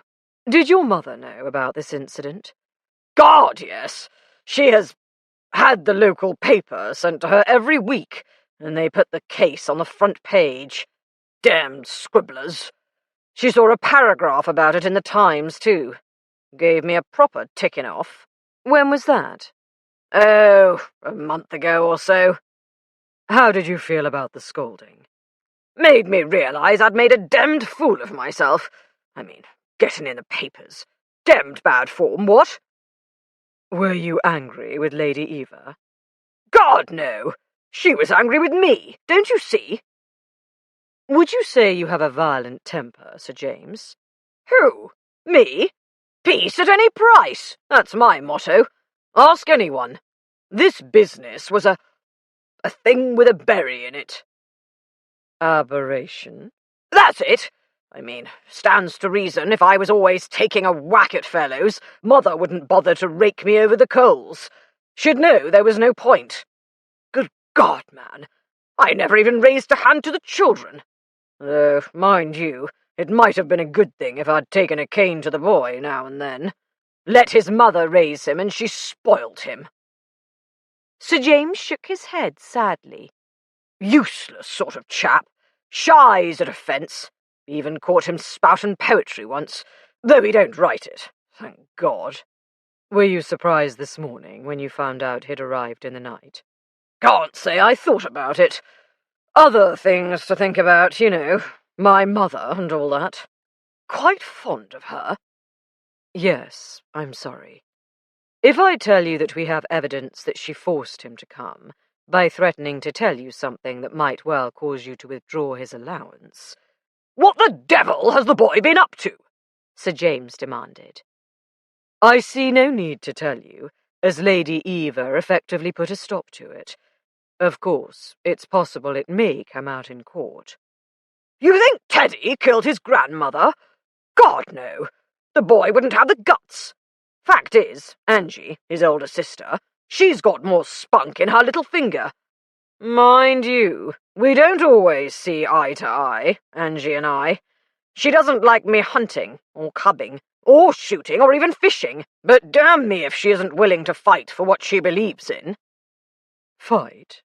Did your mother know about this incident? God, yes. She has had the local paper sent to her every week, and they put the case on the front page. Damned scribblers. She saw a paragraph about it in the Times, too. Gave me a proper ticking off. When was that? Oh, a month ago or so. How did you feel about the scolding? Made me realise I'd made a damned fool of myself. I mean, getting in the papers. Damned bad form, what? Were you angry with Lady Eva? God, no. She was angry with me, don't you see? Would you say you have a violent temper, Sir James? Who? Me? Peace at any price. That's my motto. Ask anyone. This business was a thing with a berry in it. Aberration? That's it. I mean, stands to reason if I was always taking a whack at fellows, Mother wouldn't bother to rake me over the coals. She'd know there was no point. Good God, man, I never even raised a hand to the children. Though, mind you, it might have been a good thing if I'd taken a cane to the boy now and then. Let his mother raise him, and she spoilt him. Sir James shook his head sadly. Useless sort of chap. Shies at a fence. Even caught him spouting poetry once, though he don't write it, thank God. Were you surprised this morning when you found out he'd arrived in the night? Can't say I thought about it. Other things to think about, you know. My mother and all that. Quite fond of her. Yes, I'm sorry. If I tell you that we have evidence that she forced him to come, by threatening to tell you something that might well cause you to withdraw his allowance— What the devil has the boy been up to? Sir James demanded. I see no need to tell you, as Lady Eva effectively put a stop to it. Of course, it's possible it may come out in court. You think Teddy killed his grandmother? God, no. The boy wouldn't have the guts. Fact is, Angie, his older sister, she's got more spunk in her little finger. Mind you, we don't always see eye to eye, Angie and I. She doesn't like me hunting, or cubbing, or shooting, or even fishing, but damn me if she isn't willing to fight for what she believes in. Fight?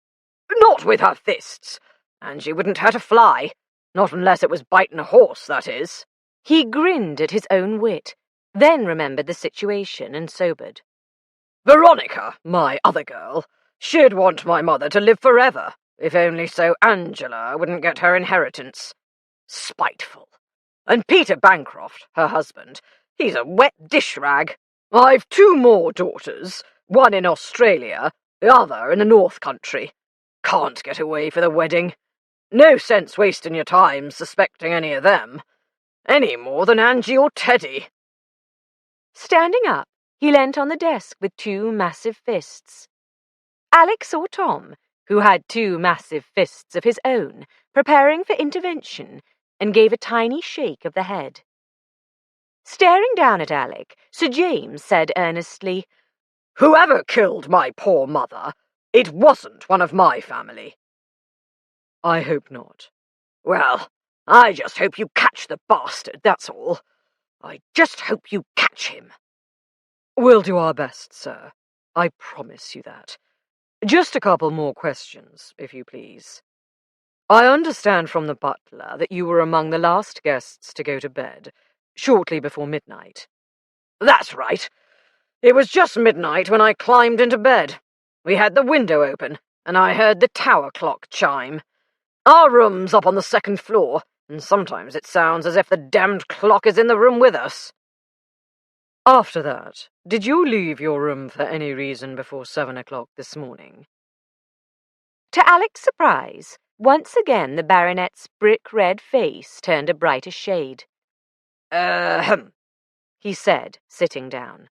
Not with her fists. Angie wouldn't hurt a fly. Not unless it was biting a horse, that is. He grinned at his own wit, then remembered the situation and sobered. Veronica, my other girl, she'd want my mother to live forever, if only so Angela wouldn't get her inheritance. Spiteful. And Peter Bancroft, her husband, he's a wet dish rag. I've 2 more daughters, one in Australia, the other in the North Country. Can't get away for the wedding. No sense wasting your time suspecting any of them. Any more than Angie or Teddy. Standing up, he leant on the desk with 2 massive fists. Alec saw Tom, who had 2 massive fists of his own, preparing for intervention, and gave a tiny shake of the head. Staring down at Alec, Sir James said earnestly, Whoever killed my poor mother, it wasn't one of my family. I hope not. Well, I just hope you catch the bastard, that's all. I just hope you catch him. We'll do our best, sir. I promise you that. Just a couple more questions, if you please. I understand from the butler that you were among the last guests to go to bed, shortly before midnight. That's right. It was just midnight when I climbed into bed. We had the window open, and I heard the tower clock chime. Our room's up on the 2nd floor, and sometimes it sounds as if the damned clock is in the room with us. After that, did you leave your room for any reason before 7 o'clock this morning? To Alec's surprise, once again the baronet's brick-red face turned a brighter shade. He said, sitting down.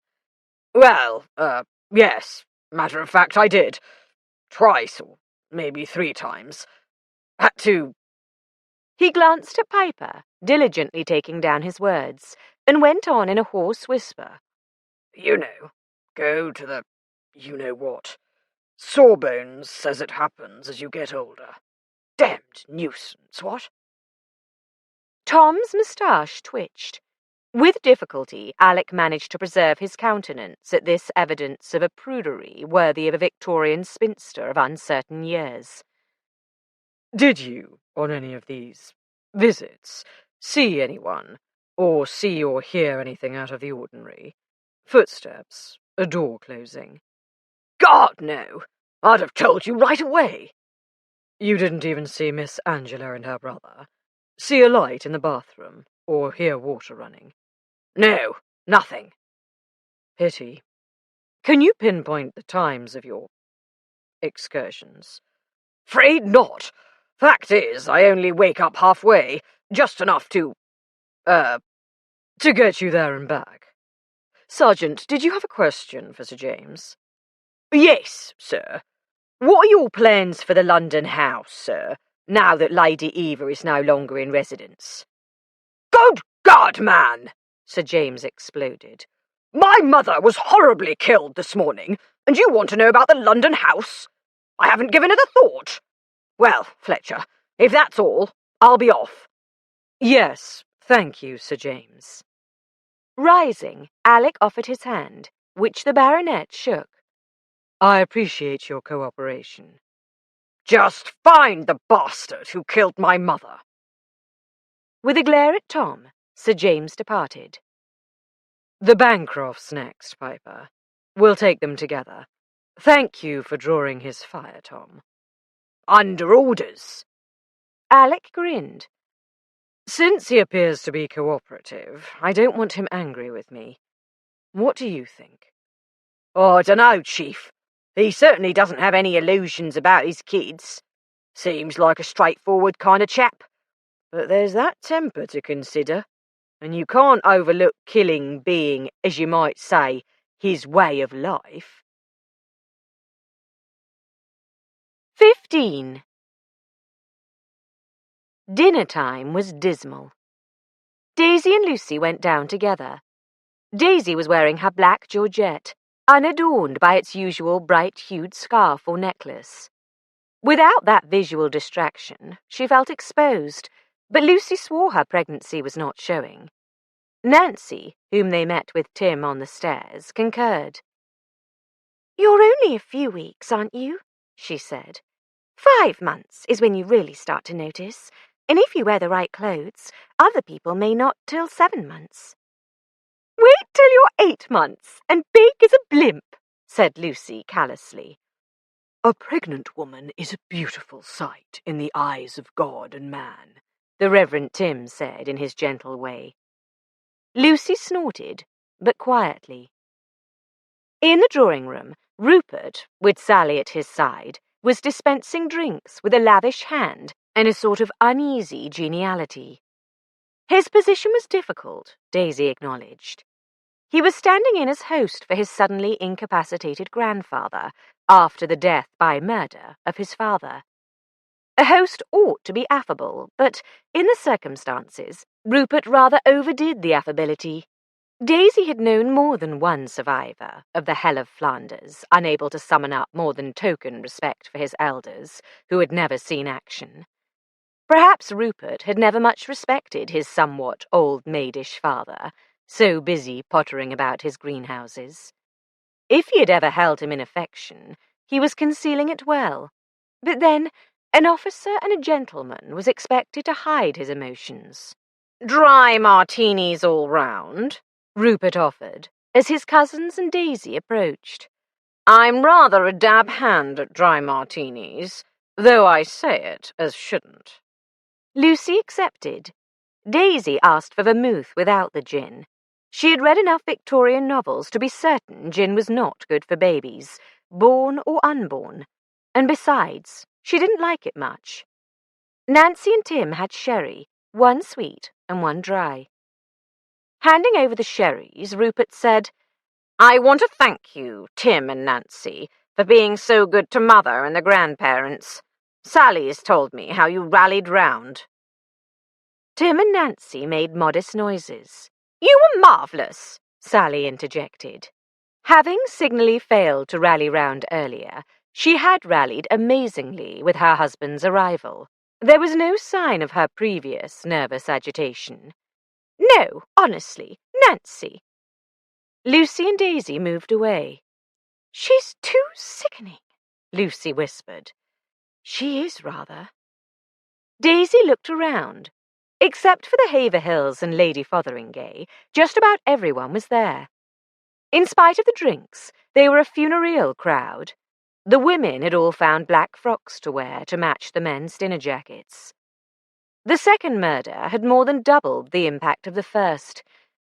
Well, yes. Matter of fact, I did. Twice, or maybe 3 times. Had to. He glanced at Piper, diligently taking down his words, and went on in a hoarse whisper. You know, go to the you-know-what. Sawbones says it happens as you get older. Damned nuisance, what? Tom's moustache twitched. With difficulty, Alec managed to preserve his countenance at this evidence of a prudery worthy of a Victorian spinster of uncertain years. Did you, on any of these visits, see anyone, or see or hear anything out of the ordinary? Footsteps, a door closing? God, no! I'd have told you right away. You didn't even see Miss Angela and her brother? See a light in the bathroom, or hear water running? No, nothing. Pity. Can you pinpoint the times of your excursions? 'Fraid not. Fact is, I only wake up halfway, just enough to get you there and back. Sergeant, did you have a question for Sir James? Yes, sir. What are your plans for the London house, sir, now that Lady Eva is no longer in residence? Good God, man! Sir James exploded. My mother was horribly killed this morning, and you want to know about the London house? I haven't given it a thought. Well, Fletcher, if that's all, I'll be off. Yes, thank you, Sir James. Rising, Alec offered his hand, which the baronet shook. I appreciate your cooperation. Just find the bastard who killed my mother. With a glare at Tom, Sir James departed. The Bancrofts next, Piper. We'll take them together. Thank you for drawing his fire, Tom. Under orders. Alec grinned. Since he appears to be cooperative, I don't want him angry with me. What do you think? Oh, I dunno, Chief. He certainly doesn't have any illusions about his kids. Seems like a straightforward kind of chap. But there's that temper to consider, and you can't overlook killing being, as you might say, his way of life. 15. Dinner time was dismal. Daisy and Lucy went down together. Daisy was wearing her black georgette, unadorned by its usual bright-hued scarf or necklace. Without that visual distraction, she felt exposed, but Lucy swore her pregnancy was not showing. Nancy, whom they met with Tim on the stairs, concurred. "You're only a few weeks, aren't you?" she said. 5 months is when you really start to notice, and if you wear the right clothes, other people may not till 7 months. "Wait till you're 8 months, and big as a blimp," said Lucy callously. A pregnant woman is a beautiful sight in the eyes of God and man, the Reverend Tim said in his gentle way. Lucy snorted, but quietly. In the drawing-room, Rupert, with Sally at his side, was dispensing drinks with a lavish hand and a sort of uneasy geniality. His position was difficult, Daisy acknowledged. He was standing in as host for his suddenly incapacitated grandfather after the death by murder of his father. A host ought to be affable, but in the circumstances, Rupert rather overdid the affability. Daisy had known more than one survivor of the Hell of Flanders, unable to summon up more than token respect for his elders, who had never seen action. Perhaps Rupert had never much respected his somewhat old-maidish father, so busy pottering about his greenhouses. If he had ever held him in affection, he was concealing it well. But then, an officer and a gentleman was expected to hide his emotions. Dry martinis all round, Rupert offered, as his cousins and Daisy approached. I'm rather a dab hand at dry martinis, though I say it as shouldn't. Lucy accepted. Daisy asked for vermouth without the gin. She had read enough Victorian novels to be certain gin was not good for babies, born or unborn, and besides, she didn't like it much. Nancy and Tim had sherry, one sweet and one dry. Handing over the sherries, Rupert said, I want to thank you, Tim and Nancy, for being so good to Mother and the grandparents. Sally's told me how you rallied round. Tim and Nancy made modest noises. You were marvellous, Sally interjected. Having signally failed to rally round earlier, she had rallied amazingly with her husband's arrival. There was no sign of her previous nervous agitation. No, honestly, Nancy. Lucy and Daisy moved away. She's too sickening, Lucy whispered. She is rather. Daisy looked around. Except for the Haverhills and Lady Fotheringay, just about everyone was there. In spite of the drinks, they were a funereal crowd. The women had all found black frocks to wear to match the men's dinner jackets. The second murder had more than doubled the impact of the first.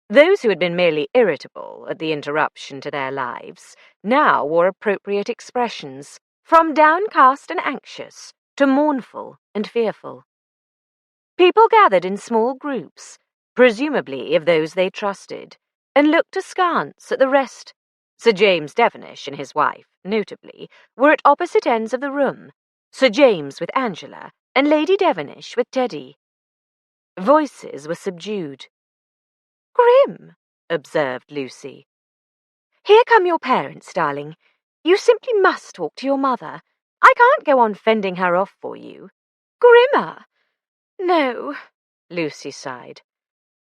Those who had been merely irritable at the interruption to their lives now wore appropriate expressions, from downcast and anxious to mournful and fearful. People gathered in small groups, presumably of those they trusted, and looked askance at the rest. Sir James Devenish and his wife, notably, were at opposite ends of the room, Sir James with Angela, and Lady Devenish with Teddy. Voices were subdued. Grim, observed Lucy. Here come your parents, darling. You simply must talk to your mother. I can't go on fending her off for you. Grimmer. No, Lucy sighed.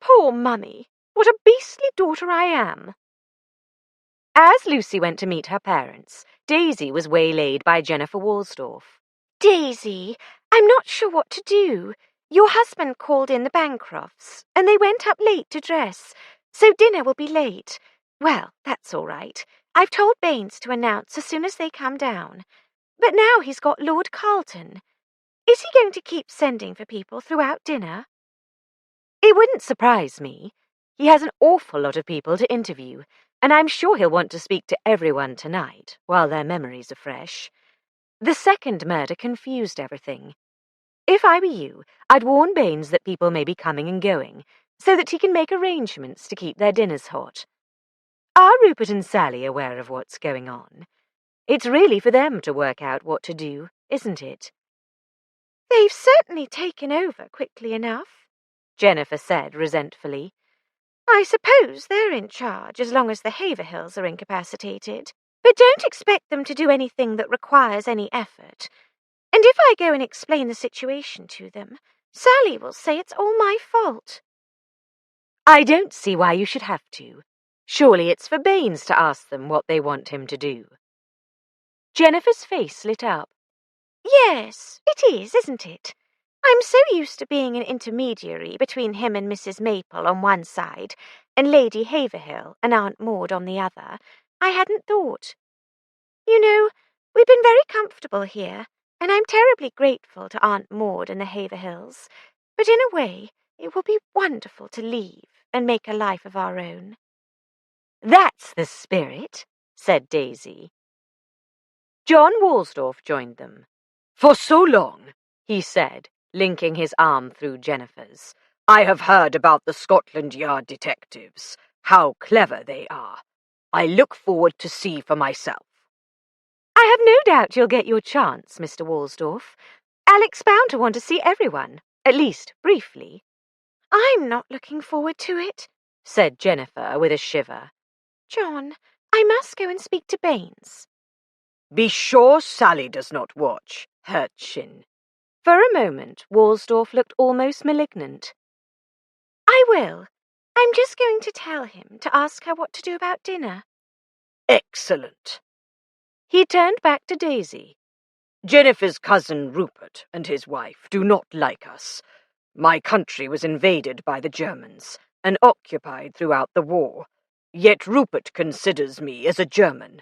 Poor Mummy, what a beastly daughter I am. As Lucy went to meet her parents, Daisy was waylaid by Jennifer Walsdorf. Daisy, I'm not sure what to do. Your husband called in the Bancrofts, and they went up late to dress, so dinner will be late. Well, that's all right. I've told Baines to announce as soon as they come down. But now he's got Lord Carlton. Is he going to keep sending for people throughout dinner? It wouldn't surprise me. He has an awful lot of people to interview, and I'm sure he'll want to speak to everyone tonight, while their memories are fresh. The second murder confused everything. If I were you, I'd warn Baines that people may be coming and going, so that he can make arrangements to keep their dinners hot. Are Rupert and Sally aware of what's going on? It's really for them to work out what to do, isn't it? They've certainly taken over quickly enough, Jennifer said resentfully. I suppose they're in charge as long as the Haverhills are incapacitated, but don't expect them to do anything that requires any effort. And if I go and explain the situation to them, Sally will say it's all my fault. I don't see why you should have to. Surely it's for Baines to ask them what they want him to do. Jennifer's face lit up. Yes, it is, isn't it? I'm so used to being an intermediary between him and Mrs. Maple on one side, and Lady Haverhill and Aunt Maud on the other, I hadn't thought. You know, we've been very comfortable here, and I'm terribly grateful to Aunt Maud and the Haverhills, but in a way it will be wonderful to leave and make a life of our own. That's the spirit, said Daisy. John Woolsdorf joined them. For so long, he said, linking his arm through Jennifer's, I have heard about the Scotland Yard detectives, how clever they are. I look forward to see for myself. I have no doubt you'll get your chance, Mr. Woolsdorf. Alec's bound to want to see everyone, at least briefly. I'm not looking forward to it, said Jennifer with a shiver. John, I must go and speak to Baines. Be sure Sally does not watch, hurt chin. For a moment, Woolsdorf looked almost malignant. I will. I'm just going to tell him to ask her what to do about dinner. Excellent. He turned back to Daisy. Jennifer's cousin Rupert and his wife do not like us. My country was invaded by the Germans and occupied throughout the war, yet Rupert considers me as a German.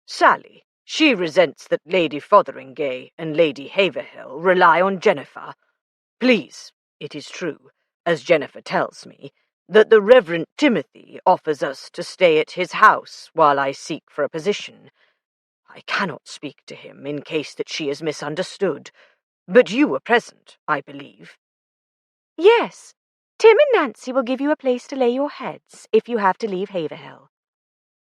Sally, she resents that Lady Fotheringay and Lady Haverhill rely on Jennifer. Please, it is true, as Jennifer tells me, that the Reverend Timothy offers us to stay at his house while I seek for a position. I cannot speak to him in case that she is misunderstood, but you were present, I believe. Yes, Tim and Nancy will give you a place to lay your heads if you have to leave Haverhill.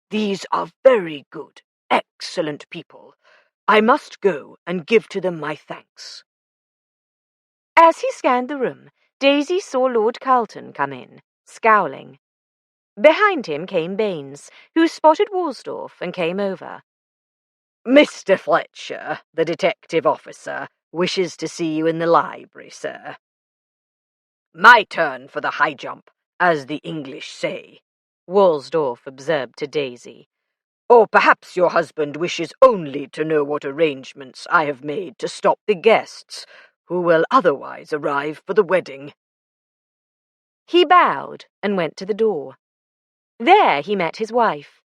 These are very good, excellent people. I must go and give to them my thanks. As he scanned the room, Daisy saw Lord Carlton come in, scowling. Behind him came Baines, who spotted Woolsdorf and came over. Mr. Fletcher, the detective officer, wishes to see you in the library, sir. My turn for the high jump, as the English say, Woolsdorf observed to Daisy. Or perhaps your husband wishes only to know what arrangements I have made to stop the guests who will otherwise arrive for the wedding. He bowed and went to the door. There he met his wife.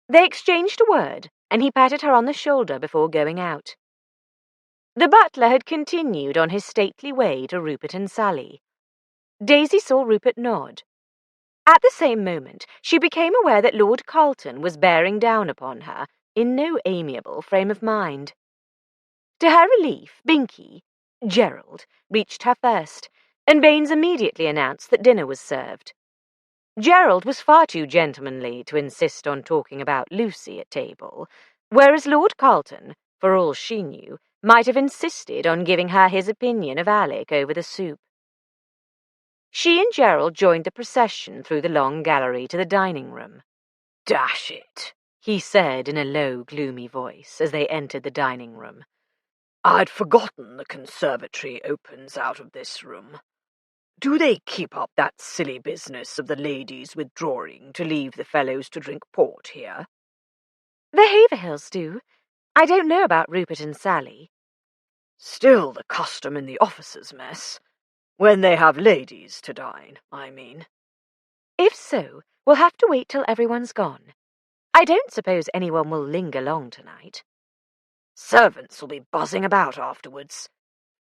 They exchanged a word, and he patted her on the shoulder before going out. The butler had continued on his stately way to Rupert and Sally. Daisy saw Rupert nod. At the same moment, she became aware that Lord Carlton was bearing down upon her in no amiable frame of mind. To her relief, Binky, Gerald, reached her first, and Baines immediately announced that dinner was served. Gerald was far too gentlemanly to insist on talking about Lucy at table, whereas Lord Carlton, for all she knew, might have insisted on giving her his opinion of Alec over the soup. She and Gerald joined the procession through the long gallery to the dining room. Dash it, he said in a low, gloomy voice as they entered the dining room. I'd forgotten the conservatory opens out of this room. Do they keep up that silly business of the ladies withdrawing to leave the fellows to drink port here? The Haverhills do. I don't know about Rupert and Sally. Still the custom in the officers' mess. When they have ladies to dine, I mean. If so, we'll have to wait till everyone's gone. I don't suppose anyone will linger long tonight. Servants will be buzzing about afterwards.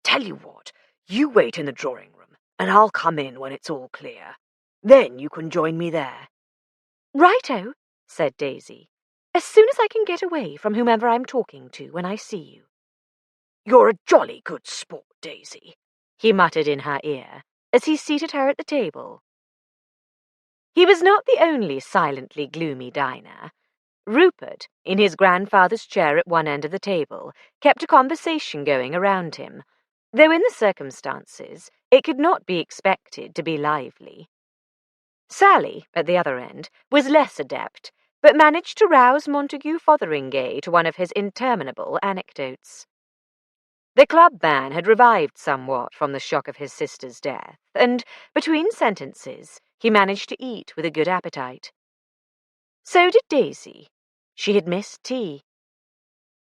Tell you what, you wait in the drawing room, and I'll come in when it's all clear. Then you can join me there. Righto, said Daisy, as soon as I can get away from whomever I'm talking to when I see you. You're a jolly good sport, Daisy, he muttered in her ear as he seated her at the table. He was not the only silently gloomy diner. Rupert, in his grandfather's chair at one end of the table, kept a conversation going around him, though in the circumstances it could not be expected to be lively. Sally, at the other end, was less adept, but managed to rouse Montague Fotheringay to one of his interminable anecdotes. The club man had revived somewhat from the shock of his sister's death, and, between sentences, he managed to eat with a good appetite. So did Daisy. She had missed tea.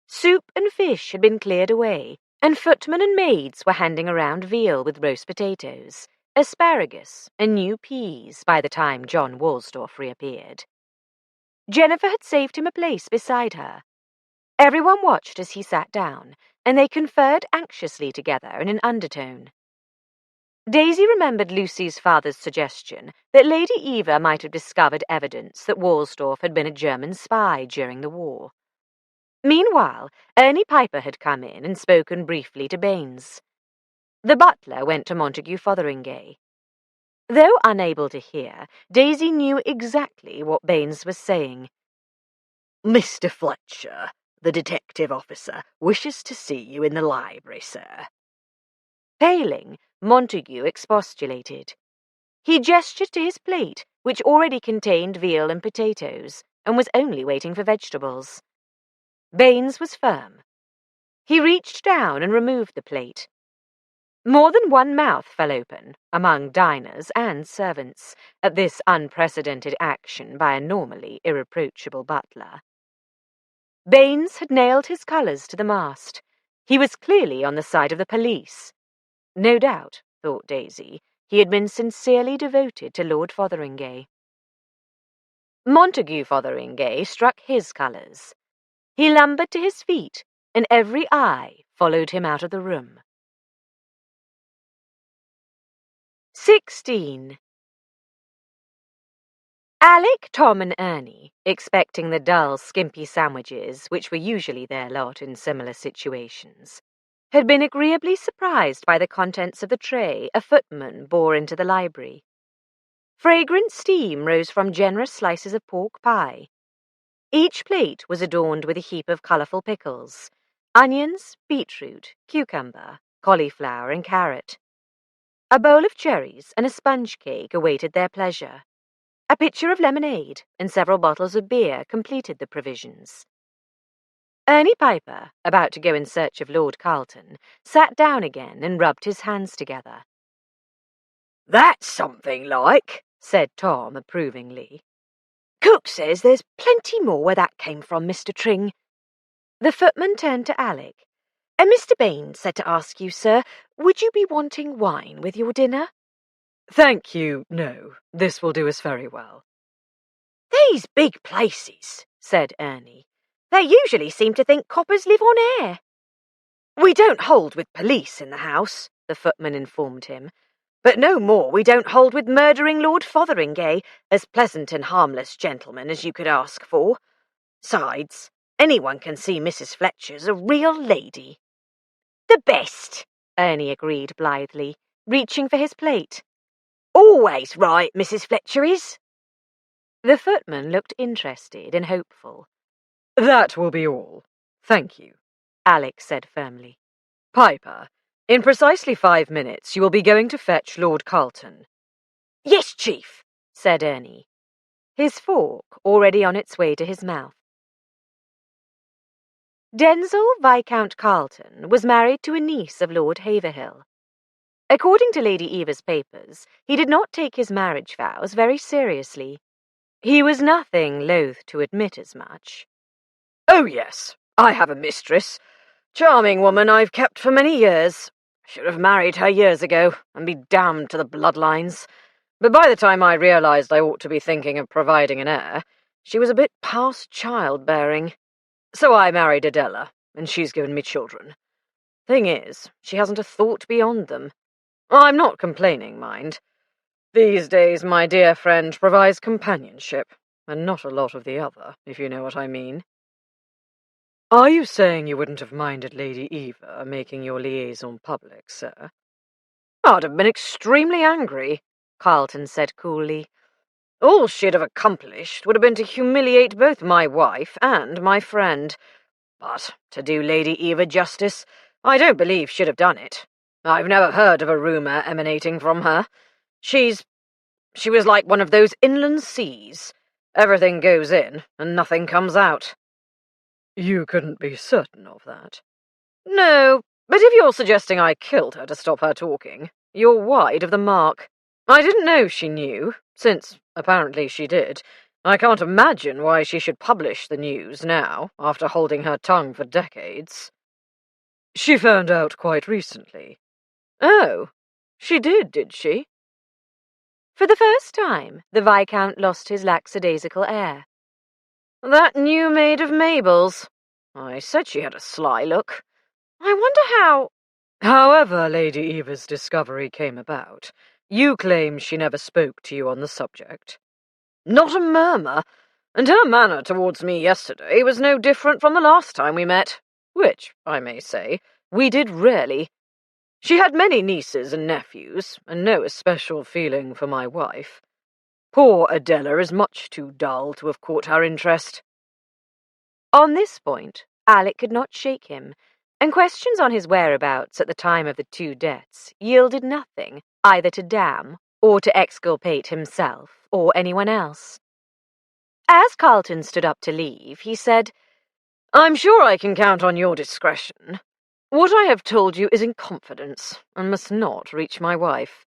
Soup and fish had been cleared away, and footmen and maids were handing around veal with roast potatoes, asparagus, and new peas by the time John Woolstorff reappeared. Jennifer had saved him a place beside her. Everyone watched as he sat down, and they conferred anxiously together in an undertone. Daisy remembered Lucy's father's suggestion that Lady Eva might have discovered evidence that Woolstorff had been a German spy during the war. Meanwhile, Ernie Piper had come in and spoken briefly to Baines. The butler went to Montague Fotheringay. Though unable to hear, Daisy knew exactly what Baines was saying. Mr. Fletcher, the detective officer, wishes to see you in the library, sir. Paling, Montague expostulated. He gestured to his plate, which already contained veal and potatoes, and was only waiting for vegetables. Baines was firm. He reached down and removed the plate. More than one mouth fell open, among diners and servants, at this unprecedented action by a normally irreproachable butler. Baines had nailed his colours to the mast. He was clearly on the side of the police. No doubt, thought Daisy, he had been sincerely devoted to Lord Fotheringay. Montague Fotheringay struck his colours. He lumbered to his feet, and every eye followed him out of the room. 16. Alec, Tom, and Ernie, expecting the dull, skimpy sandwiches which were usually their lot in similar situations, had been agreeably surprised by the contents of the tray a footman bore into the library. Fragrant steam rose from generous slices of pork pie. Each plate was adorned with a heap of colourful pickles, onions, beetroot, cucumber, cauliflower, and carrot. A bowl of cherries and a sponge cake awaited their pleasure. A pitcher of lemonade and several bottles of beer completed the provisions. Ernie Piper, about to go in search of Lord Carlton, sat down again and rubbed his hands together. That's something like, said Tom approvingly. Cook says there's plenty more where that came from, Mr. Tring. The footman turned to Alec. Mr. Baines said to ask you, sir, would you be wanting wine with your dinner? Thank you, no. This will do us very well. These big places, said Ernie. They usually seem to think coppers live on air. We don't hold with police in the house, the footman informed him. But no more we don't hold with murdering Lord Fotheringay, as pleasant and harmless gentleman as you could ask for. Sides, anyone can see Mrs. Fletcher's a real lady. The best, Ernie agreed blithely, reaching for his plate. Always right, Mrs. Fletcher is. The footman looked interested and hopeful. That will be all. Thank you, Alec said firmly. Piper, in precisely 5 minutes you will be going to fetch Lord Carlton. Yes, Chief, said Ernie, his fork already on its way to his mouth. Denzil Viscount Carlton was married to a niece of Lord Haverhill. According to Lady Eva's papers, he did not take his marriage vows very seriously. He was nothing loath to admit as much. Oh, yes, I have a mistress. Charming woman I've kept for many years. Should have married her years ago, and be damned to the bloodlines. But by the time I realised I ought to be thinking of providing an heir, she was a bit past childbearing. So I married Adela, and she's given me children. Thing is, she hasn't a thought beyond them. I'm not complaining, mind. These days, my dear friend provides companionship, and not a lot of the other, if you know what I mean. Are you saying you wouldn't have minded Lady Eva making your liaison public, sir? I'd have been extremely angry, Carlton said coolly. All she'd have accomplished would have been to humiliate both my wife and my friend. But, to do Lady Eva justice, I don't believe she'd have done it. I've never heard of a rumour emanating from her. She was like one of those inland seas. Everything goes in, and nothing comes out. You couldn't be certain of that. No, but if you're suggesting I killed her to stop her talking, you're wide of the mark. I didn't know she knew, since apparently she did. I can't imagine why she should publish the news now, after holding her tongue for decades. She found out quite recently. Oh, she did she? For the first time, the Viscount lost his lackadaisical air. That new maid of Mabel's. I said she had a sly look. I wonder how— However Lady Eva's discovery came about, you claim she never spoke to you on the subject. Not a murmur, and her manner towards me yesterday was no different from the last time we met, which, I may say, we did rarely. She had many nieces and nephews, and no especial feeling for my wife. Poor Adela is much too dull to have caught her interest. On this point, Alec could not shake him, and questions on his whereabouts at the time of the 2 deaths yielded nothing, either to damn or to exculpate himself or anyone else. As Carlton stood up to leave, he said, I'm sure I can count on your discretion. What I have told you is in confidence, and must not reach my wife.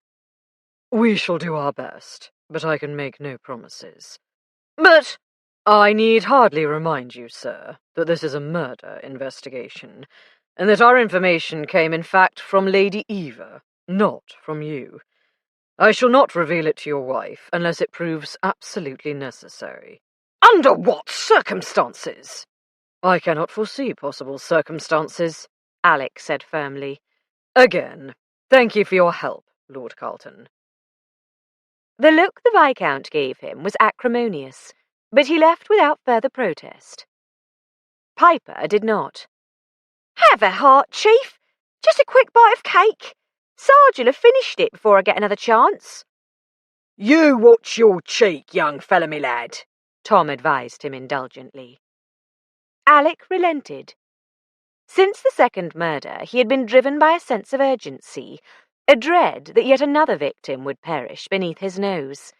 We shall do our best, but I can make no promises. But I need hardly remind you, sir, that this is a murder investigation, and that our information came, in fact, from Lady Eva, not from you. I shall not reveal it to your wife unless it proves absolutely necessary. Under what circumstances? I cannot foresee possible circumstances, Alec said firmly. Again, thank you for your help, Lord Carlton. The look the Viscount gave him was acrimonious, but he left without further protest. Piper did not. Have a heart, Chief. Just a quick bite of cake. Sarge'll have finished it before I get another chance. You watch your cheek, young fella, me lad, Tom advised him indulgently. Alec relented. Since the second murder, he had been driven by a sense of urgency, a dread that yet another victim would perish beneath his nose.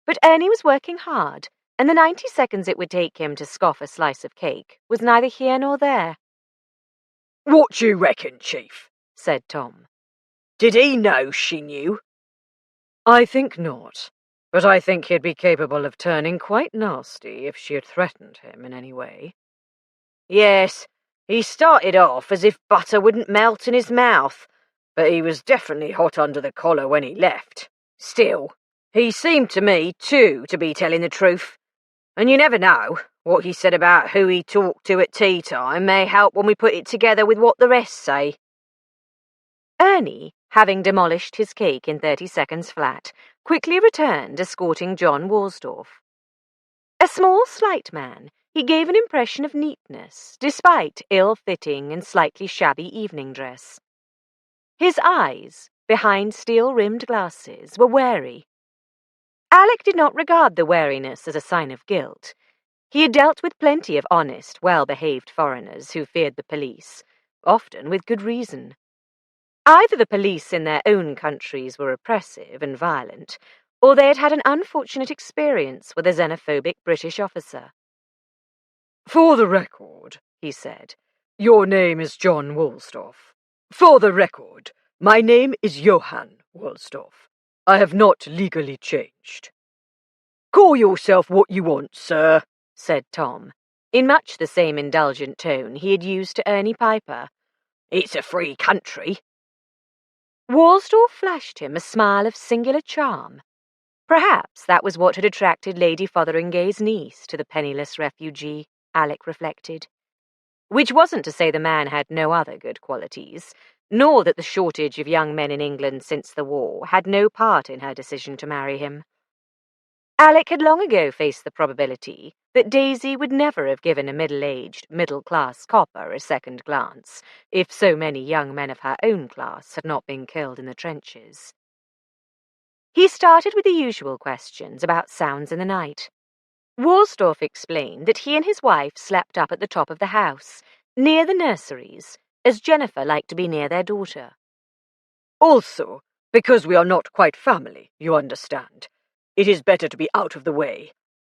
But Ernie was working hard, and the 90 seconds it would take him to scoff a slice of cake was neither here nor there. What you reckon, Chief? Said Tom. Did he know she knew? I think not, but I think he'd be capable of turning quite nasty if she had threatened him in any way. Yes, he started off as if butter wouldn't melt in his mouth, but he was definitely hot under the collar when he left. Still, he seemed to me, too, to be telling the truth. And you never know, what he said about who he talked to at tea time may help when we put it together with what the rest say. Ernie, having demolished his cake in 30 seconds flat, quickly returned escorting John Worsdorf. A small, slight man, he gave an impression of neatness, despite ill-fitting and slightly shabby evening dress. His eyes, behind steel-rimmed glasses, were wary. Alec did not regard the wariness as a sign of guilt. He had dealt with plenty of honest, well-behaved foreigners who feared the police, often with good reason. Either the police in their own countries were oppressive and violent, or they had had an unfortunate experience with a xenophobic British officer. For the record, he said, your name is John Woolsdorf. For the record, my name is Johann Woolsdorf. I have not legally changed. Call yourself what you want, sir, said Tom, in much the same indulgent tone he had used to Ernie Piper. It's a free country. Worsdorf flashed him a smile of singular charm. Perhaps that was what had attracted Lady Fotheringay's niece to the penniless refugee, Alec reflected. Which wasn't to say the man had no other good qualities, nor that the shortage of young men in England since the war had no part in her decision to marry him. Alec had long ago faced the probability that Daisy would never have given a middle-aged, middle-class copper a second glance if so many young men of her own class had not been killed in the trenches. He started with the usual questions about sounds in the night. Worsdorf explained that he and his wife slept up at the top of the house, near the nurseries, as Jennifer liked to be near their daughter. Also, because we are not quite family, you understand, it is better to be out of the way.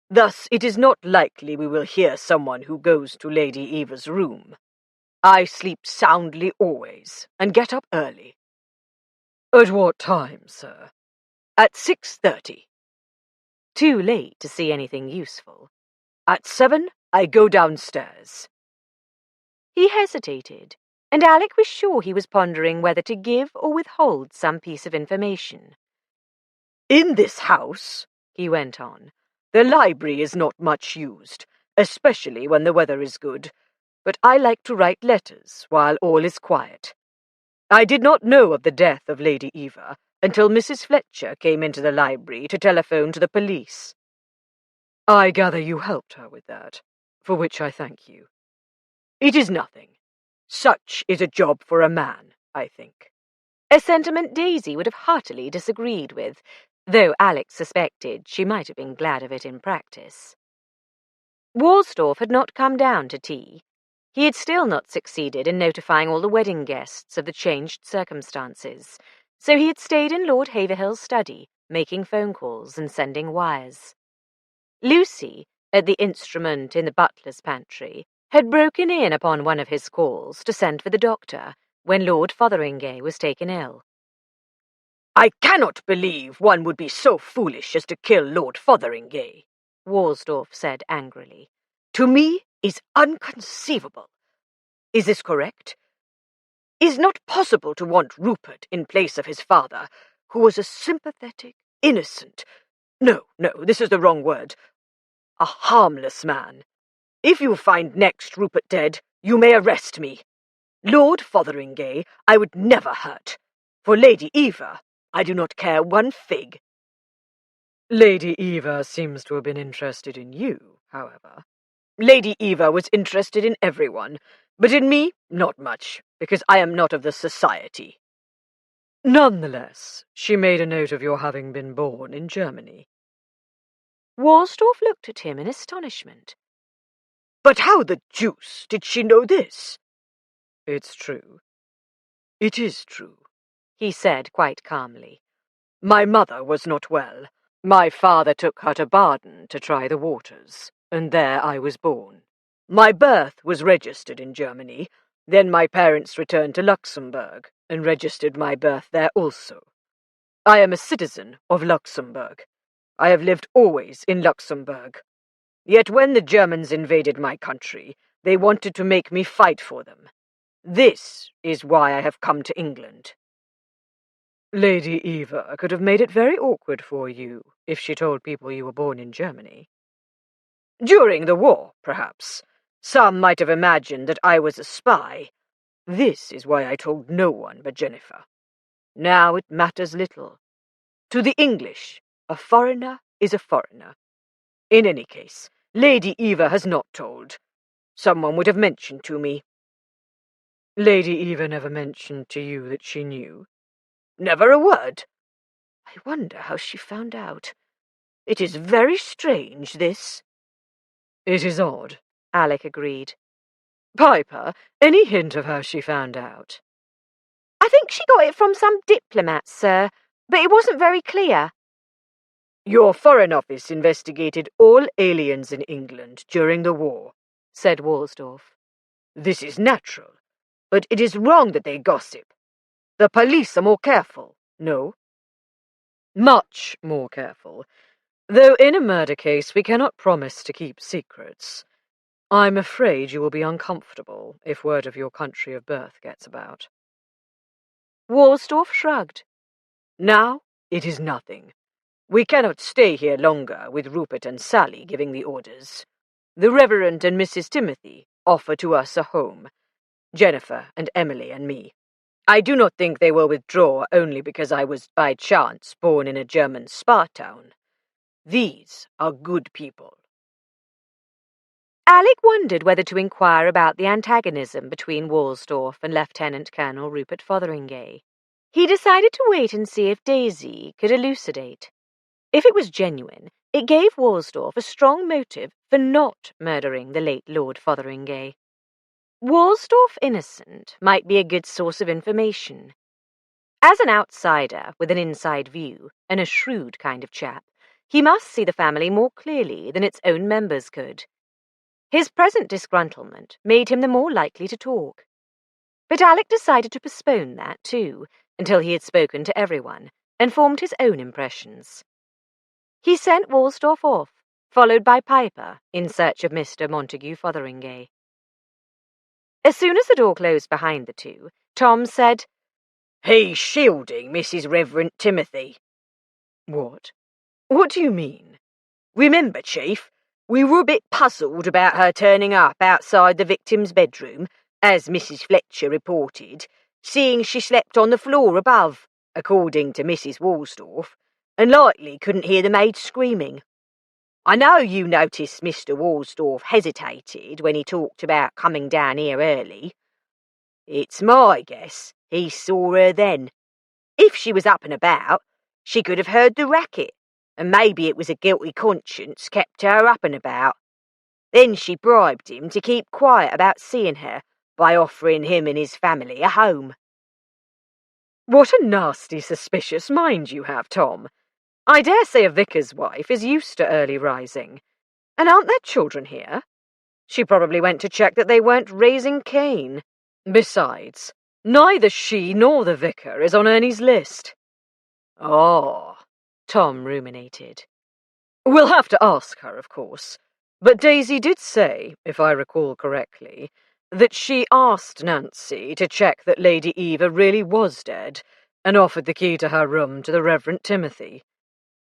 Thus, it is not likely we will hear someone who goes to Lady Eva's room. I sleep soundly always, and get up early. At what time, sir? At 6:30. Too late to see anything useful. At 7, I go downstairs. He hesitated, and Alec was sure he was pondering whether to give or withhold some piece of information. In this house, he went on, the library is not much used, especially when the weather is good, but I like to write letters while all is quiet. I did not know of the death of Lady Eva until Mrs. Fletcher came into the library to telephone to the police. I gather you helped her with that, for which I thank you. It is nothing. Such is a job for a man, I think. A sentiment Daisy would have heartily disagreed with, though Alec suspected she might have been glad of it in practice. Worsdorf had not come down to tea. He had still not succeeded in notifying all the wedding guests of the changed circumstances, so he had stayed in Lord Haverhill's study, making phone calls and sending wires. Lucy, at the instrument in the butler's pantry, had broken in upon one of his calls to send for the doctor when Lord Fotheringay was taken ill. I cannot believe one would be so foolish as to kill Lord Fotheringay, Worsdorf said angrily. To me is inconceivable. Is this correct? Is not possible to want Rupert in place of his father, who was a sympathetic, innocent— No, this is the wrong word. A harmless man. If you find next Rupert dead, you may arrest me. Lord Fotheringay I would never hurt. For Lady Eva, I do not care one fig. Lady Eva seems to have been interested in you, however. Lady Eva was interested in everyone, but in me, not much, because I am not of the society. Nonetheless, she made a note of your having been born in Germany. Worsdorf looked at him in astonishment. But how the deuce did she know this? It's true. It is true, he said quite calmly. My mother was not well. My father took her to Baden to try the waters, and there I was born. My birth was registered in Germany. Then my parents returned to Luxembourg and registered my birth there also. I am a citizen of Luxembourg. I have lived always in Luxembourg. Yet when the Germans invaded my country, they wanted to make me fight for them. This is why I have come to England. Lady Eva could have made it very awkward for you if she told people you were born in Germany. During the war, perhaps. Some might have imagined that I was a spy. This is why I told no one but Jennifer. Now it matters little. To the English, a foreigner is a foreigner. In any case, Lady Eva has not told. Someone would have mentioned to me. Lady Eva never mentioned to you that she knew? Never a word. I wonder how she found out. It is very strange, this. It is odd, Alec agreed. Piper, any hint of how she found out? I think she got it from some diplomat, sir, but it wasn't very clear. Your Foreign Office investigated all aliens in England during the war, said Worsdorf. This is natural, but it is wrong that they gossip. The police are more careful, no? Much more careful, though in a murder case we cannot promise to keep secrets. I'm afraid you will be uncomfortable if word of your country of birth gets about. Worsdorf shrugged. Now it is nothing. We cannot stay here longer with Rupert and Sally giving the orders. The Reverend and Mrs. Timothy offer to us a home. Jennifer and Emily and me. I do not think they will withdraw only because I was by chance born in a German spa town. These are good people. Alec wondered whether to inquire about the antagonism between Worsdorf and Lieutenant Colonel Rupert Fotheringay. He decided to wait and see if Daisy could elucidate. If it was genuine, it gave Worsdorf a strong motive for not murdering the late Lord Fotheringay. Worsdorf innocent might be a good source of information. As an outsider with an inside view, and a shrewd kind of chap, he must see the family more clearly than its own members could. His present disgruntlement made him the more likely to talk. But Alec decided to postpone that, too, until he had spoken to everyone and formed his own impressions. He sent Worsdorf off, followed by Piper, in search of Mr. Montague Fotheringay. As soon as the door closed behind the two, Tom said, "He's shielding Mrs. Reverend Timothy." What? What do you mean? Remember, Chief, we were a bit puzzled about her turning up outside the victim's bedroom, as Mrs. Fletcher reported, seeing she slept on the floor above, according to Mrs. Worsdorf, and likely couldn't hear the maid screaming. I know you noticed Mr. Worsdorf hesitated when he talked about coming down here early. It's my guess he saw her then. If she was up and about, she could have heard the racket, and maybe it was a guilty conscience kept her up and about. Then she bribed him to keep quiet about seeing her by offering him and his family a home. What a nasty, suspicious mind you have, Tom. I dare say a vicar's wife is used to early rising. And aren't there children here? She probably went to check that they weren't raising Cain. Besides, neither she nor the vicar is on Ernie's list. Oh, Tom ruminated. We'll have to ask her, of course. But Daisy did say, if I recall correctly, that she asked Nancy to check that Lady Eva really was dead and offered the key to her room to the Reverend Timothy.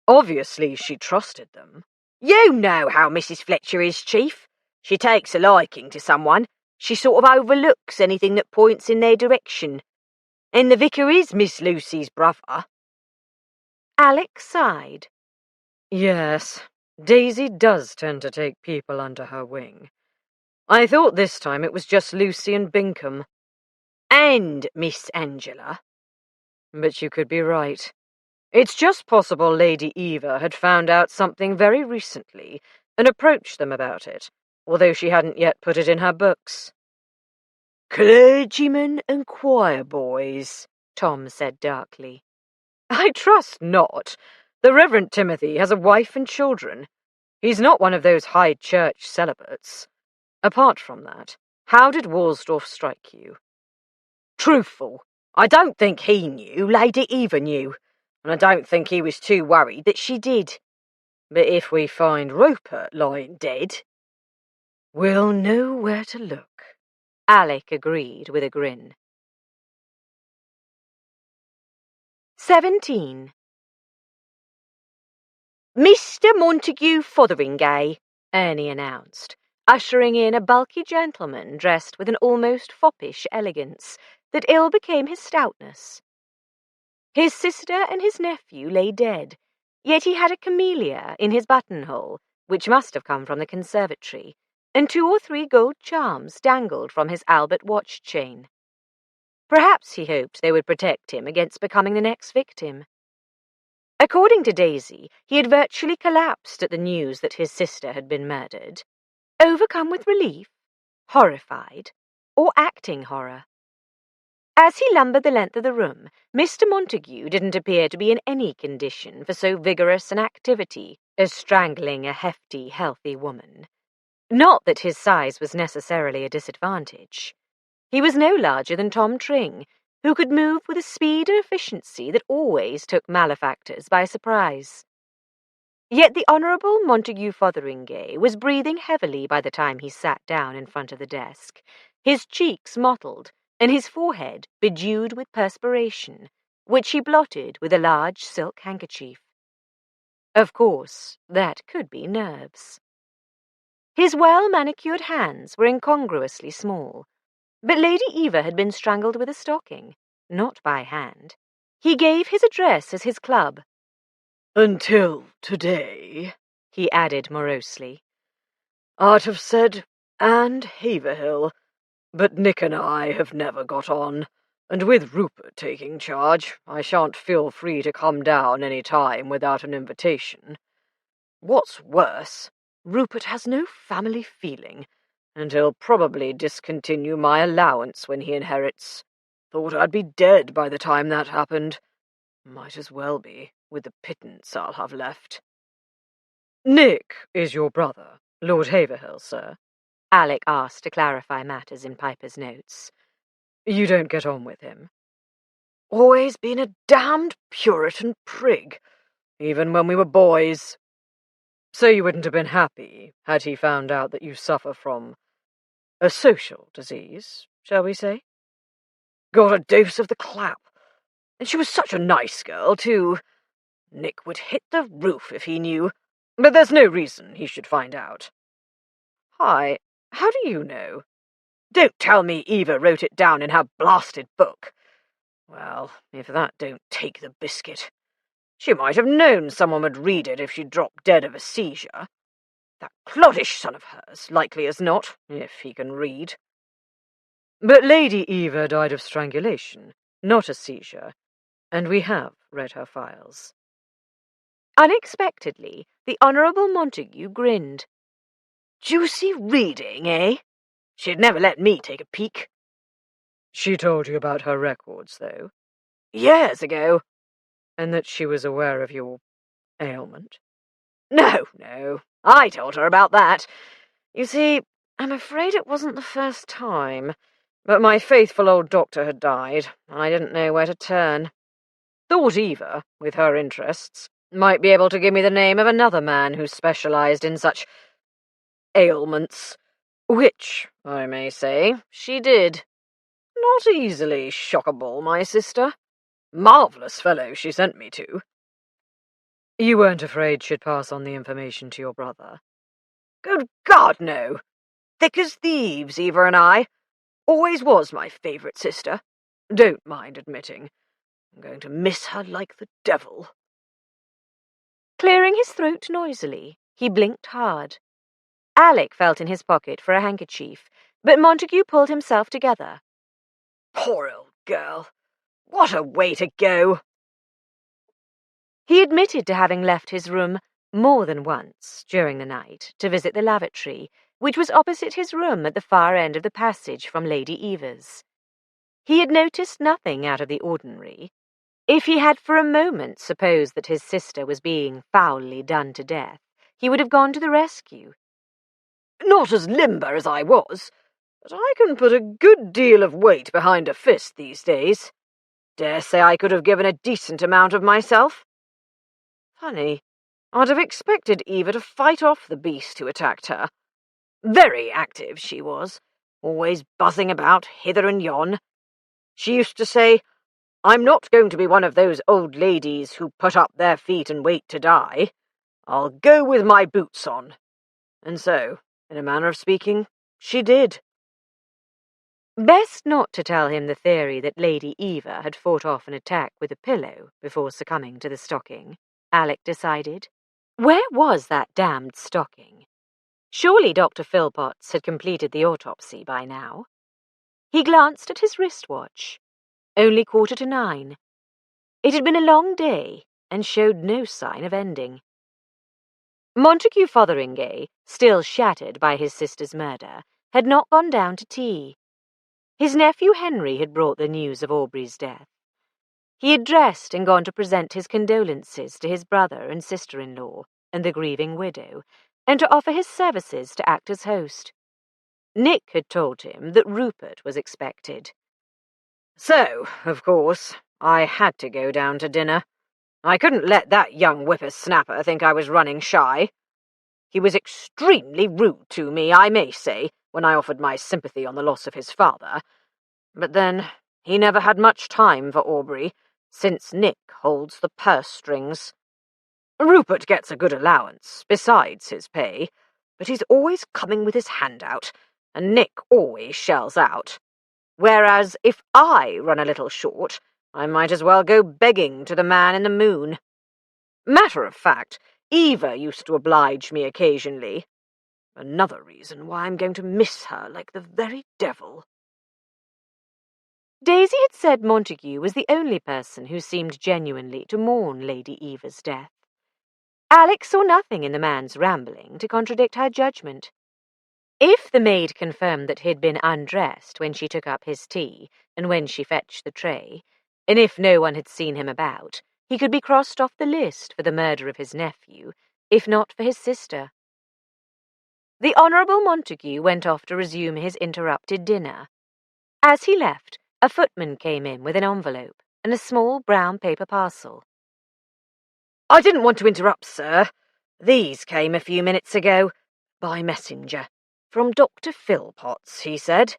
Obviously, she trusted them. You know how Mrs. Fletcher is, Chief. She takes a liking to someone. She sort of overlooks anything that points in their direction. And the vicar is Miss Lucy's brother. Alec sighed. Yes, Daisy does tend to take people under her wing. I thought this time it was just Lucy and Binkham. And Miss Angela. But you could be right. It's just possible Lady Eva had found out something very recently and approached them about it, although she hadn't yet put it in her books. Clergymen and choir boys, Tom said darkly. I trust not. The Reverend Timothy has a wife and children. He's not one of those high church celibates. Apart from that, how did Worsdorf strike you? Truthful, I don't think he knew Lady Eva knew, and I don't think he was too worried that she did. But if we find Rupert lying dead, we'll know where to look. Alec agreed with a grin. 17. Mr. Montague Fotheringay, Ernie announced, ushering in a bulky gentleman dressed with an almost foppish elegance that ill became his stoutness. His sister and his nephew lay dead, yet he had a camellia in his buttonhole, which must have come from the conservatory, and 2 or 3 gold charms dangled from his Albert watch chain. Perhaps he hoped they would protect him against becoming the next victim. According to Daisy, he had virtually collapsed at the news that his sister had been murdered, overcome with relief, horrified, or acting horror. As he lumbered the length of the room, Mr. Montague didn't appear to be in any condition for so vigorous an activity as strangling a hefty, healthy woman. Not that his size was necessarily a disadvantage. He was no larger than Tom Tring, who could move with a speed and efficiency that always took malefactors by surprise. Yet the Honourable Montague Fotheringay was breathing heavily by the time he sat down in front of the desk, his cheeks mottled, and his forehead bedewed with perspiration, which he blotted with a large silk handkerchief. Of course, that could be nerves. His well-manicured hands were incongruously small, but Lady Eva had been strangled with a stocking, not by hand. He gave his address as his club. "Until today," he added morosely. "I'd have said and Haverhill, but Nick and I have never got on, and with Rupert taking charge, I shan't feel free to come down any time without an invitation. What's worse, Rupert has no family feeling, and he'll probably discontinue my allowance when he inherits. Thought I'd be dead by the time that happened. Might as well be, with the pittance I'll have left." "Nick is your brother, Lord Haverhill, sir?" Alec asked to clarify matters in Piper's notes. "You don't get on with him?" "Always been a damned Puritan prig, even when we were boys." "So you wouldn't have been happy had he found out that you suffer from a social disease, shall we say?" "Got a dose of the clap. And she was such a nice girl, too. Nick would hit the roof if he knew, but there's no reason he should find out." "Hi, how do you know?" "Don't tell me Eva wrote it down in her blasted book. Well, if that don't take the biscuit. She might have known someone would read it if she dropped dead of a seizure. That cloddish son of hers, likely as not, if he can read." "But Lady Eva died of strangulation, not a seizure, and we have read her files." Unexpectedly, the Honourable Montague grinned. "Juicy reading, eh? She'd never let me take a peek." "She told you about her records, though?" "Years ago." "And that she was aware of your ailment?" No, I told her about that. You see, I'm afraid it wasn't the first time, but my faithful old doctor had died, and I didn't know where to turn. Thought Eva, with her interests, might be able to give me the name of another man who specialised in such ailments, which, I may say, she did. Not easily shockable, my sister. Marvellous fellow she sent me to." "You weren't afraid she'd pass on the information to your brother?" "Good God, no. Thick as thieves, Eva and I. Always was my favourite sister. Don't mind admitting. I'm going to miss her like the devil." Clearing his throat noisily, he blinked hard. Alec felt in his pocket for a handkerchief, but Montague pulled himself together. "Poor old girl. What a way to go." He admitted to having left his room more than once during the night to visit the lavatory, which was opposite his room at the far end of the passage from Lady Eva's. He had noticed nothing out of the ordinary. If he had for a moment supposed that his sister was being foully done to death, he would have gone to the rescue. "Not as limber as I was, but I can put a good deal of weight behind a fist these days. Dare say I could have given a decent amount of myself. Funny, I'd have expected Eva to fight off the beast who attacked her. Very active she was, always buzzing about hither and yon. She used to say, 'I'm not going to be one of those old ladies who put up their feet and wait to die. I'll go with my boots on.' And so, in a manner of speaking, she did." Best not to tell him the theory that Lady Eva had fought off an attack with a pillow before succumbing to the stocking, Alec decided. Where was that damned stocking? Surely Dr. Philpotts had completed the autopsy by now. He glanced at his wristwatch. Only 9:15. It had been a long day, and showed no sign of ending. Montague Fotheringay, still shattered by his sister's murder, had not gone down to tea. His nephew Henry had brought the news of Aubrey's death. He had dressed and gone to present his condolences to his brother and sister-in-law and the grieving widow, and to offer his services to act as host. Nick had told him that Rupert was expected. So, of course, I had to go down to dinner. I couldn't let that young whipper-snapper think I was running shy. He was extremely rude to me, I may say, when I offered my sympathy on the loss of his father. But then, he never had much time for Aubrey, since Nick holds the purse strings. Rupert gets a good allowance, besides his pay, but he's always coming with his hand out, and Nick always shells out. Whereas if I run a little short, I might as well go begging to the man in the moon. Matter of fact, Eva used to oblige me occasionally. Another reason why I'm going to miss her like the very devil. Daisy had said Montague was the only person who seemed genuinely to mourn Lady Eva's death. Alex saw nothing in the man's rambling to contradict her judgment. If the maid confirmed that he'd been undressed when she took up his tea and when she fetched the tray, and if no one had seen him about, he could be crossed off the list for the murder of his nephew, if not for his sister. The Honourable Montague went off to resume his interrupted dinner. As he left, a footman came in with an envelope and a small brown paper parcel. I didn't want to interrupt, sir. These came a few minutes ago, by messenger. From Dr. Philpotts, he said.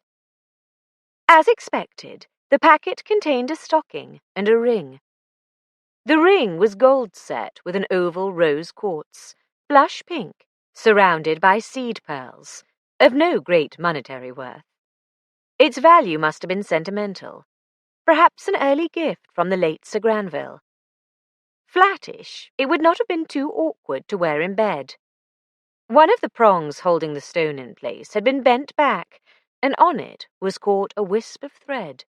As expected, the packet contained a stocking and a ring. The ring was gold set with an oval rose quartz, blush pink, surrounded by seed pearls, of no great monetary worth. Its value must have been sentimental, perhaps an early gift from the late Sir Granville. Flattish, it would not have been too awkward to wear in bed. One of the prongs holding the stone in place had been bent back, and on it was caught a wisp of thread.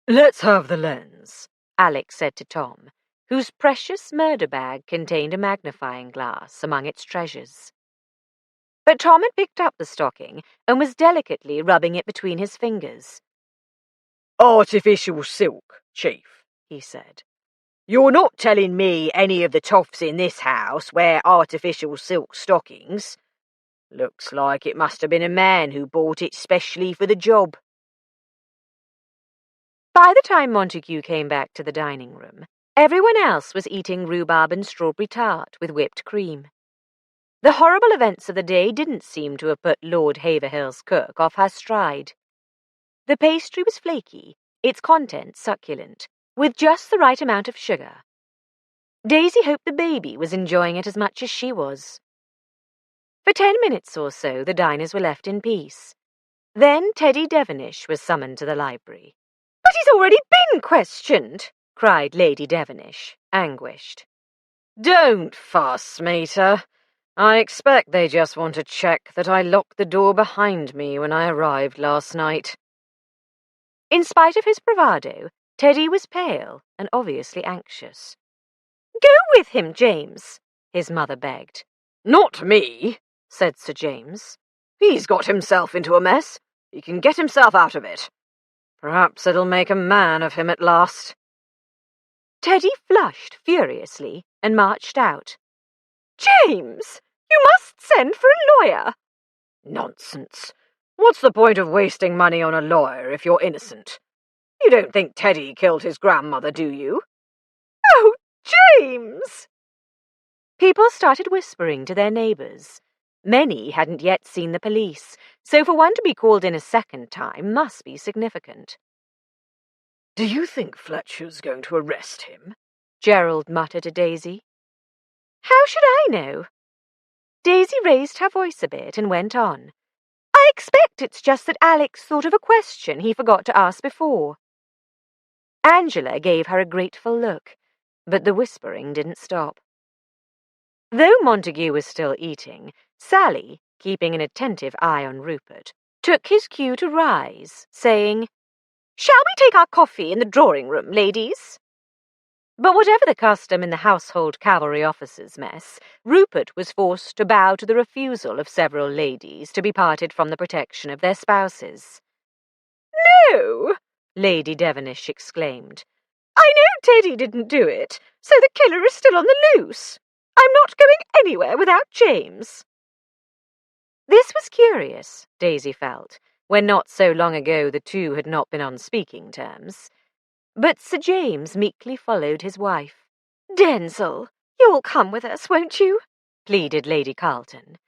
Let's have the lens, Alex said to Tom, whose precious murder bag contained a magnifying glass among its treasures. But Tom had picked up the stocking and was delicately rubbing it between his fingers. Artificial silk, Chief, he said. You're not telling me any of the toffs in this house wear artificial silk stockings. Looks like it must have been a man who bought it specially for the job. By the time Montague came back to the dining room, everyone else was eating rhubarb and strawberry tart with whipped cream. The horrible events of the day didn't seem to have put Lord Haverhill's cook off her stride. The pastry was flaky, its contents succulent, with just the right amount of sugar. Daisy hoped the baby was enjoying it as much as she was. For 10 minutes or so the diners were left in peace. Then Teddy Devenish was summoned to the library. "But he's already been questioned," cried Lady Devenish, anguished. Don't fuss, mater. I expect they just want to check that I locked the door behind me when I arrived last night. In spite of his bravado, Teddy was pale and obviously anxious. "Go with him, James," his mother begged. Not me, said Sir James. He's got himself into a mess. He can get himself out of it. Perhaps it'll make a man of him at last. Teddy flushed furiously and marched out. "James, you must send for a lawyer." Nonsense. What's the point of wasting money on a lawyer if you're innocent? You don't think Teddy killed his grandmother, do you? "Oh, James!" People started whispering to their neighbours. Many hadn't yet seen the police, so for one to be called in a second time must be significant. Do you think Fletcher's going to arrest him? Gerald muttered to Daisy. How should I know? Daisy raised her voice a bit and went on. I expect it's just that Alex thought of a question he forgot to ask before. Angela gave her a grateful look, but the whispering didn't stop. Though Montague was still eating, Sally, keeping an attentive eye on Rupert, took his cue to rise, saying, "Shall we take our coffee in the drawing-room, ladies?" But whatever the custom in the household cavalry officers' mess, Rupert was forced to bow to the refusal of several ladies to be parted from the protection of their spouses. "No," Lady Devenish exclaimed. "I know Teddy didn't do it, so the killer is still on the loose. I'm not going anywhere without James." This was curious, Daisy felt, when not so long ago the two had not been on speaking terms. But Sir James meekly followed his wife. "Denzil, you'll come with us, won't you?" pleaded Lady Carlton.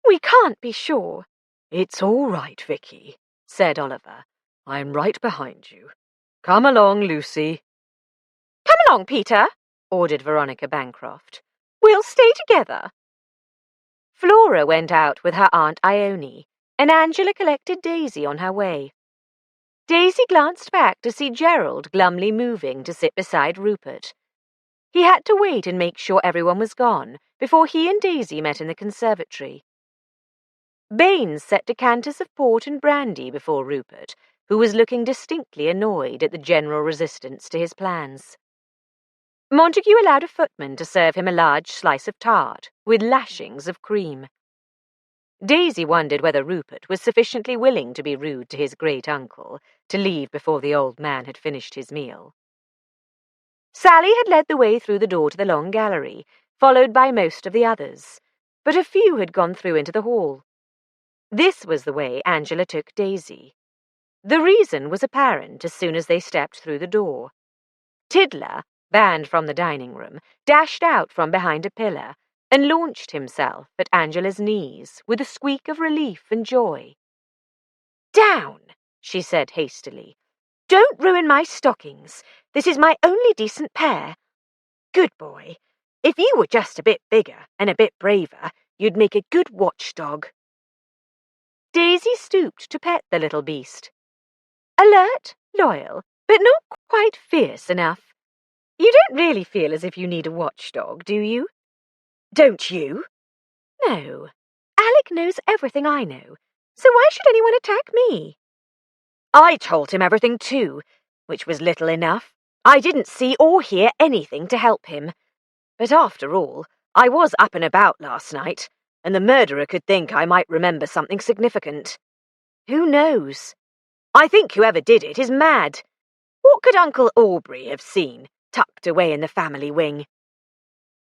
"We can't be sure." It's all right, Vicky, said Oliver. I'm right behind you. Come along, Lucy. Come along, Peter, ordered Veronica Bancroft. We'll stay together. Flora went out with her Aunt Ione, and Angela collected Daisy on her way. Daisy glanced back to see Gerald glumly moving to sit beside Rupert. He had to wait and make sure everyone was gone before he and Daisy met in the conservatory. Baines set decanters of port and brandy before Rupert, who was looking distinctly annoyed at the general resistance to his plans. Montague allowed a footman to serve him a large slice of tart, with lashings of cream. Daisy wondered whether Rupert was sufficiently willing to be rude to his great-uncle to leave before the old man had finished his meal. Sally had led the way through the door to the long gallery, followed by most of the others, but a few had gone through into the hall. This was the way Angela took Daisy. The reason was apparent as soon as they stepped through the door. Tiddler, banned from the dining room, dashed out from behind a pillar and launched himself at Angela's knees with a squeak of relief and joy. "Down," she said hastily. "Don't ruin my stockings. This is my only decent pair. Good boy. If you were just a bit bigger and a bit braver, you'd make a good watchdog." Daisy stooped to pet the little beast. Alert, loyal, but not quite fierce enough. You don't really feel as if you need a watchdog, do you? Don't you? No. Alec knows everything I know, so why should anyone attack me? I told him everything too, which was little enough. I didn't see or hear anything to help him. But after all, I was up and about last night, and the murderer could think I might remember something significant. Who knows? I think whoever did it is mad. What could Uncle Aubrey have seen, tucked away in the family wing?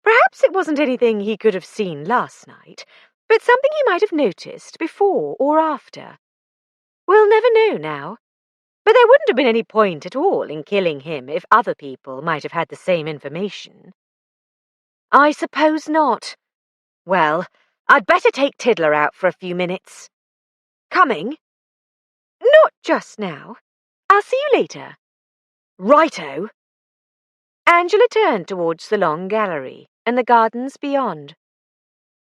Perhaps it wasn't anything he could have seen last night, but something he might have noticed before or after. We'll never know now. But there wouldn't have been any point at all in killing him if other people might have had the same information. I suppose not. Well, I'd better take Tiddler out for a few minutes. Coming? Not just now. I'll see you later. Righto. Angela turned towards the long gallery and the gardens beyond.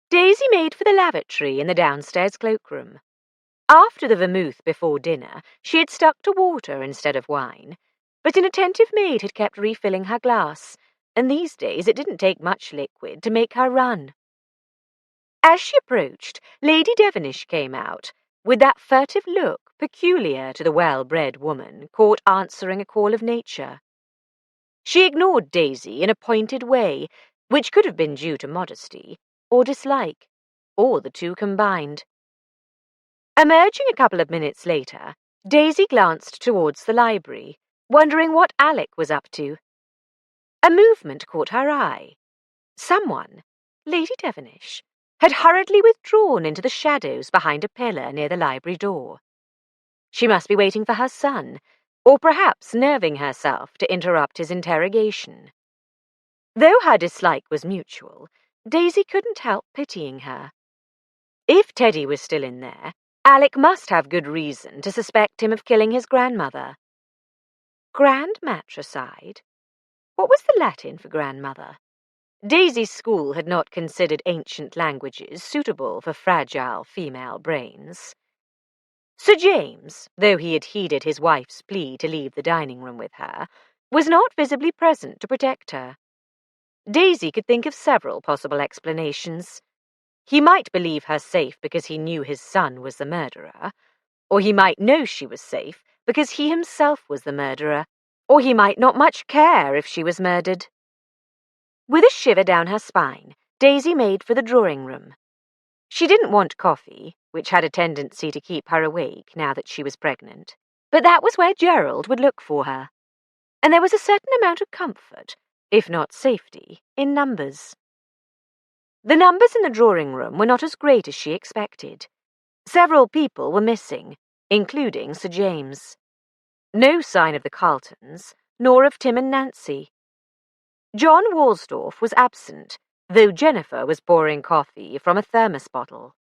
Daisy made for the lavatory in the downstairs cloakroom. After the vermouth before dinner, she had stuck to water instead of wine, but an attentive maid had kept refilling her glass, and these days it didn't take much liquid to make her run. As she approached, Lady Devonish came out, with that furtive look peculiar to the well-bred woman caught answering a call of nature. She ignored Daisy in a pointed way, which could have been due to modesty, or dislike, or the two combined. Emerging a couple of minutes later, Daisy glanced towards the library, wondering what Alec was up to. A movement caught her eye. Someone, Lady Devonish, had hurriedly withdrawn into the shadows behind a pillar near the library door. She must be waiting for her son, or perhaps nerving herself to interrupt his interrogation. Though her dislike was mutual, Daisy couldn't help pitying her. If Teddy was still in there, Alec must have good reason to suspect him of killing his grandmother. Grand matricide? What was the Latin for grandmother? Daisy's school had not considered ancient languages suitable for fragile female brains. Sir James, though he had heeded his wife's plea to leave the dining room with her, was not visibly present to protect her. Daisy could think of several possible explanations. He might believe her safe because he knew his son was the murderer, or he might know she was safe because he himself was the murderer, or he might not much care if she was murdered. With a shiver down her spine, Daisy made for the drawing-room. She didn't want coffee, which had a tendency to keep her awake now that she was pregnant, but that was where Gerald would look for her. And there was a certain amount of comfort, if not safety, in numbers. The numbers in the drawing-room were not as great as she expected. Several people were missing, including Sir James. No sign of the Carltons, nor of Tim and Nancy. John Walsdorf was absent, though Jennifer was pouring coffee from a thermos bottle.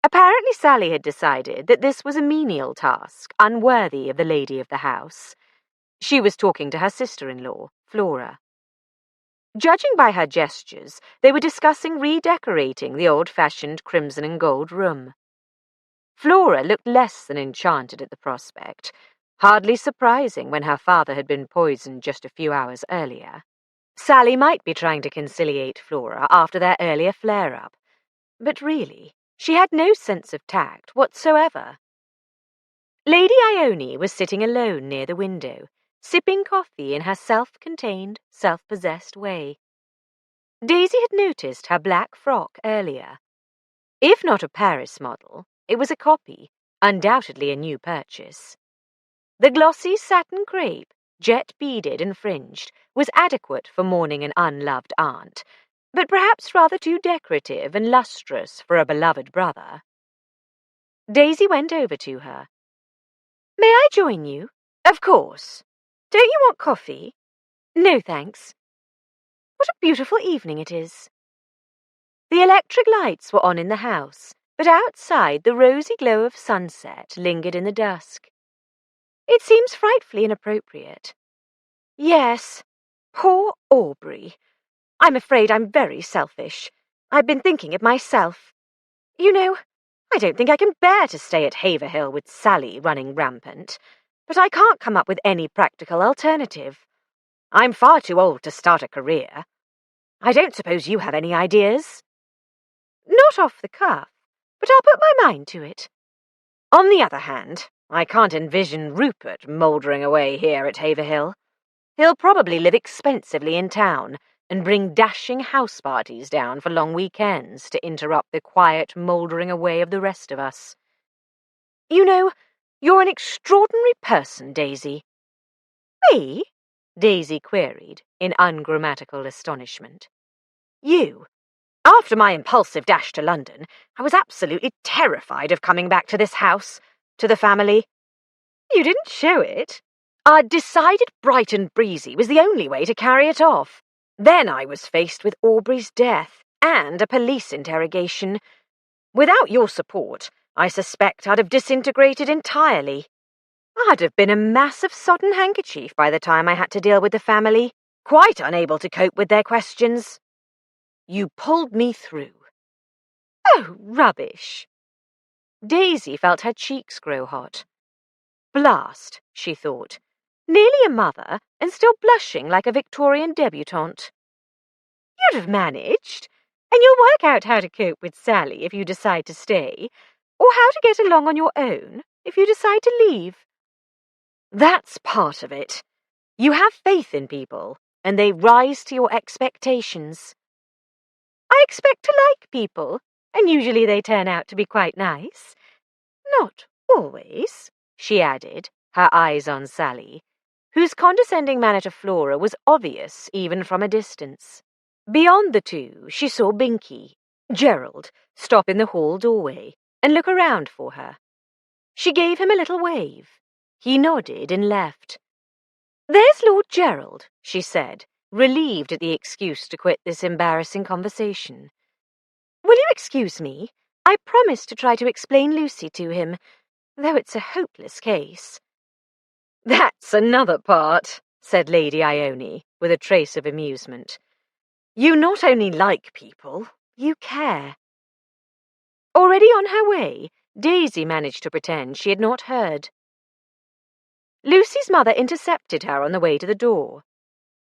Apparently Sally had decided that this was a menial task, unworthy of the lady of the house. She was talking to her sister-in-law, Flora. Judging by her gestures, they were discussing redecorating the old-fashioned crimson and gold room. Flora looked less than enchanted at the prospect, hardly surprising when her father had been poisoned just a few hours earlier. Sally might be trying to conciliate Flora after their earlier flare-up, but really, she had no sense of tact whatsoever. Lady Ione was sitting alone near the window, sipping coffee in her self-contained, self-possessed way. Daisy had noticed her black frock earlier. If not a Paris model, it was a copy, undoubtedly a new purchase. The glossy satin crepe, jet-beaded and fringed, was adequate for mourning an unloved aunt, but perhaps rather too decorative and lustrous for a beloved brother. Daisy went over to her. "May I join you?" "Of course. Don't you want coffee?" "No, thanks." "What a beautiful evening it is." The electric lights were on in the house, but outside the rosy glow of sunset lingered in the dusk. "It seems frightfully inappropriate." "Yes. Poor Aubrey. I'm afraid I'm very selfish. I've been thinking of myself. You know, I don't think I can bear to stay at Haverhill with Sally running rampant, but I can't come up with any practical alternative. I'm far too old to start a career. I don't suppose you have any ideas?" "Not off the cuff, but I'll put my mind to it." "On the other hand, I can't envision Rupert mouldering away here at Haverhill. He'll probably live expensively in town and bring dashing house parties down for long weekends to interrupt the quiet mouldering away of the rest of us. You know, you're an extraordinary person, Daisy." "Me?" Daisy queried, in ungrammatical astonishment. "You. After my impulsive dash to London, I was absolutely terrified of coming back to this house, to the family." "You didn't show it." "I'd decided bright and breezy was the only way to carry it off. Then I was faced with Aubrey's death and a police interrogation. Without your support, I suspect I'd have disintegrated entirely. I'd have been a mass of sodden handkerchief by the time I had to deal with the family, quite unable to cope with their questions. You pulled me through." "Oh, rubbish." Daisy felt her cheeks grow hot. Blast, she thought. Nearly a mother, and still blushing like a Victorian debutante. "You'd have managed, and you'll work out how to cope with Sally if you decide to stay, or how to get along on your own if you decide to leave." "That's part of it. You have faith in people, and they rise to your expectations." "I expect to like people, and usually they turn out to be quite nice. Not always," she added, her eyes on Sally, whose condescending manner to Flora was obvious even from a distance. Beyond the two, she saw Binky, Gerald, stop in the hall doorway and look around for her. She gave him a little wave. He nodded and left. "There's Lord Gerald," she said, relieved at the excuse to quit this embarrassing conversation. "Will you excuse me? I promised to try to explain Lucy to him, though it's a hopeless case." "That's another part," said Lady Ione, with a trace of amusement. "You not only like people, you care." Already on her way, Daisy managed to pretend she had not heard. Lucy's mother intercepted her on the way to the door.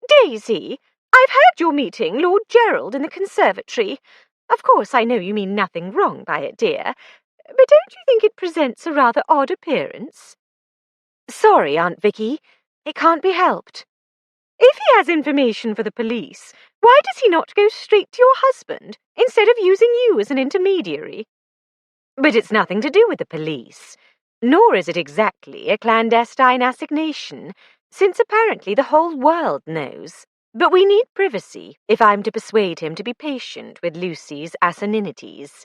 "Daisy, I've heard you're meeting Lord Gerald in the conservatory. Of course, I know you mean nothing wrong by it, dear, but don't you think it presents a rather odd appearance?" "Sorry, Aunt Vicky, it can't be helped." "If he has information for the police, why does he not go straight to your husband, instead of using you as an intermediary?" "But it's nothing to do with the police, nor is it exactly a clandestine assignation, since apparently the whole world knows. But we need privacy if I'm to persuade him to be patient with Lucy's asininities."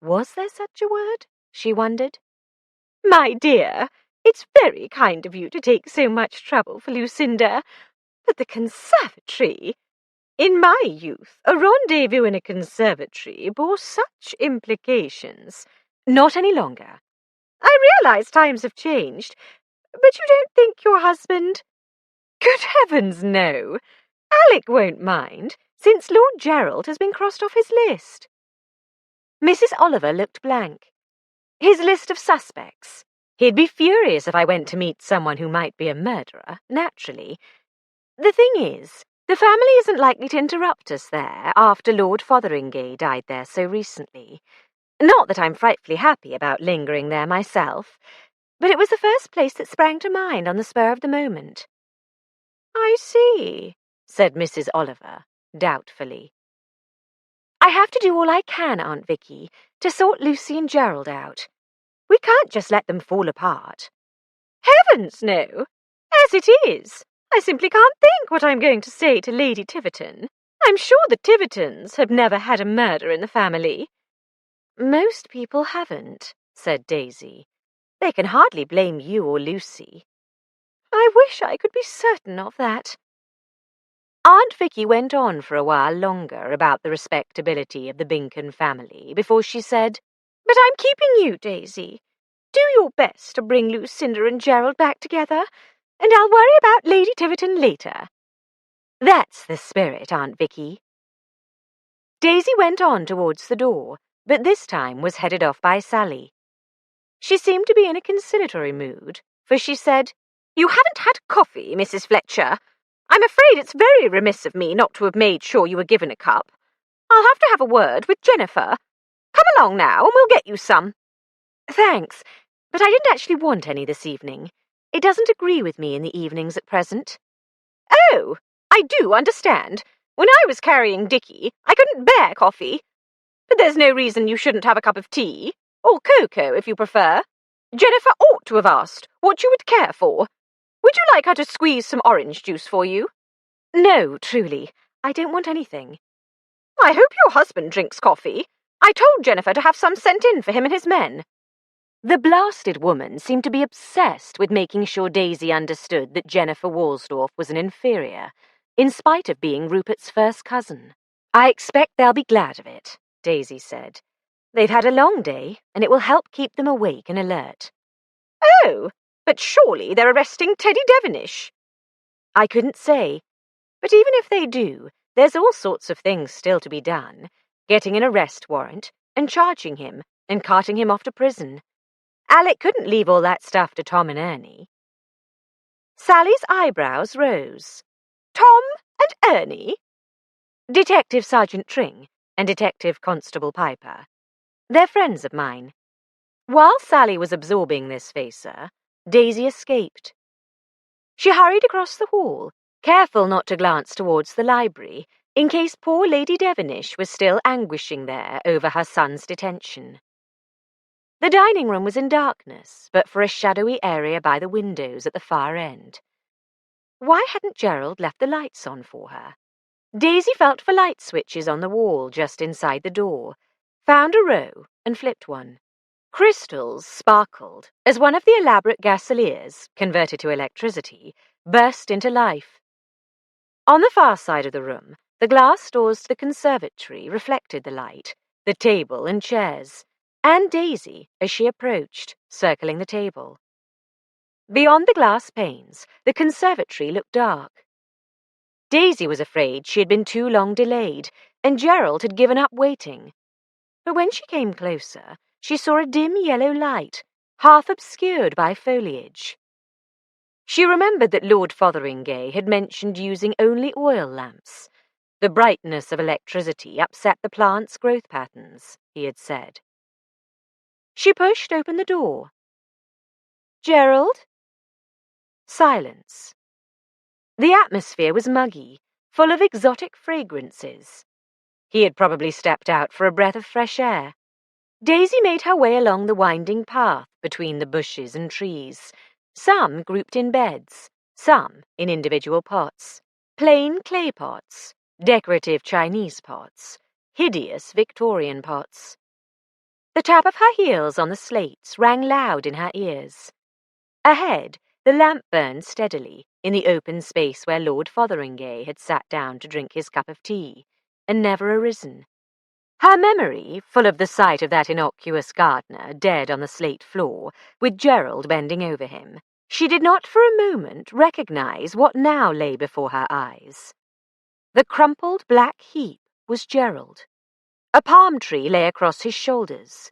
Was there such a word? She wondered. "My dear, it's very kind of you to take so much trouble for Lucinda, but the conservatory—" In my youth, a rendezvous in a conservatory bore such implications. Not any longer. I realize times have changed, but you don't think your husband— Good heavens, no. Alec won't mind, since Lord Gerald has been crossed off his list. Mrs. Oliver looked blank. His list of suspects. He'd be furious if I went to meet someone who might be a murderer, naturally. The thing is, the family isn't likely to interrupt us there after Lord Fotheringay died there so recently. Not that I'm frightfully happy about lingering there myself, but it was the first place that sprang to mind on the spur of the moment. I see, said Mrs. Oliver, doubtfully. I have to do all I can, Aunt Vicky, to sort Lucy and Gerald out. We can't just let them fall apart. Heavens, no. As it is, I simply can't think what I'm going to say to Lady Tiverton. I'm sure the Tivertons have never had a murder in the family. Most people haven't, said Daisy. They can hardly blame you or Lucy. I wish I could be certain of that. Aunt Vicky went on for a while longer about the respectability of the Binken family before she said, But I'm keeping you, Daisy. Do your best to bring Lucinda and Gerald back together, and I'll worry about Lady Tiverton later. That's the spirit, Aunt Vicky. Daisy went on towards the door, but this time was headed off by Sally. She seemed to be in a conciliatory mood, for she said, You haven't had coffee, Mrs. Fletcher. I'm afraid it's very remiss of me not to have made sure you were given a cup. I'll have to have a word with Jennifer. Come along now, and we'll get you some. Thanks, but I didn't actually want any this evening. It doesn't agree with me in the evenings at present. Oh, I do understand. When I was carrying Dickie, I couldn't bear coffee. But there's no reason you shouldn't have a cup of tea, or cocoa if you prefer. Jennifer ought to have asked what you would care for. Would you like her to squeeze some orange juice for you? No, truly. I don't want anything. I hope your husband drinks coffee. I told Jennifer to have some sent in for him and his men. The blasted woman seemed to be obsessed with making sure Daisy understood that Jennifer Walsdorf was an inferior, in spite of being Rupert's first cousin. I expect they'll be glad of it, Daisy said. They've had a long day, and it will help keep them awake and alert. Oh, but surely they're arresting Teddy Devenish. I couldn't say, but even if they do, there's all sorts of things still to be done. Getting an arrest warrant, and charging him, and carting him off to prison. Alec couldn't leave all that stuff to Tom and Ernie. Sally's eyebrows rose. Tom and Ernie? Detective Sergeant Tring and Detective Constable Piper. They're friends of mine. While Sally was absorbing this facer, Daisy escaped. She hurried across the hall, careful not to glance towards the library, in case poor Lady Devenish was still anguishing there over her son's detention. The dining room was in darkness, but for a shadowy area by the windows at the far end. Why hadn't Gerald left the lights on for her? Daisy felt for light switches on the wall just inside the door, found a row, and flipped one. Crystals sparkled as one of the elaborate gasoliers, converted to electricity, burst into life. On the far side of the room, the glass doors to the conservatory reflected the light, the table and chairs, and Daisy as she approached, circling the table. Beyond the glass panes, the conservatory looked dark. Daisy was afraid she had been too long delayed, and Gerald had given up waiting. But when she came closer, she saw a dim yellow light, half obscured by foliage. She remembered that Lord Fotheringay had mentioned using only oil lamps. The brightness of electricity upset the plant's growth patterns, he had said. She pushed open the door. Gerald? Silence. The atmosphere was muggy, full of exotic fragrances. He had probably stepped out for a breath of fresh air. Daisy made her way along the winding path between the bushes and trees, some grouped in beds, some in individual pots, plain clay pots, decorative Chinese pots, hideous Victorian pots. The tap of her heels on the slates rang loud in her ears. Ahead, The lamp burned steadily in the open space where Lord Fotheringay had sat down to drink his cup of tea, and never arisen. Her memory, full of the sight of that innocuous gardener dead on the slate floor, with Gerald bending over him, she did not for a moment recognize what now lay before her eyes. The crumpled black heap was Gerald. A palm tree lay across his shoulders.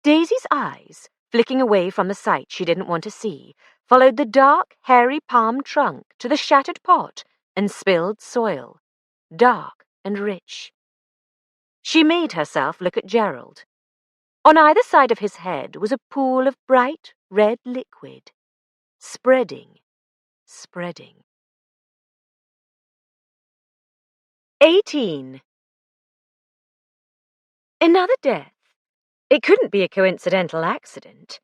Daisy's eyes, flicking away from the sight she didn't want to see, followed the dark, hairy palm trunk to the shattered pot and spilled soil, dark and rich. She made herself look at Gerald. On either side of his head was a pool of bright red liquid, spreading, spreading. 18. Another death. It couldn't be a coincidental accident.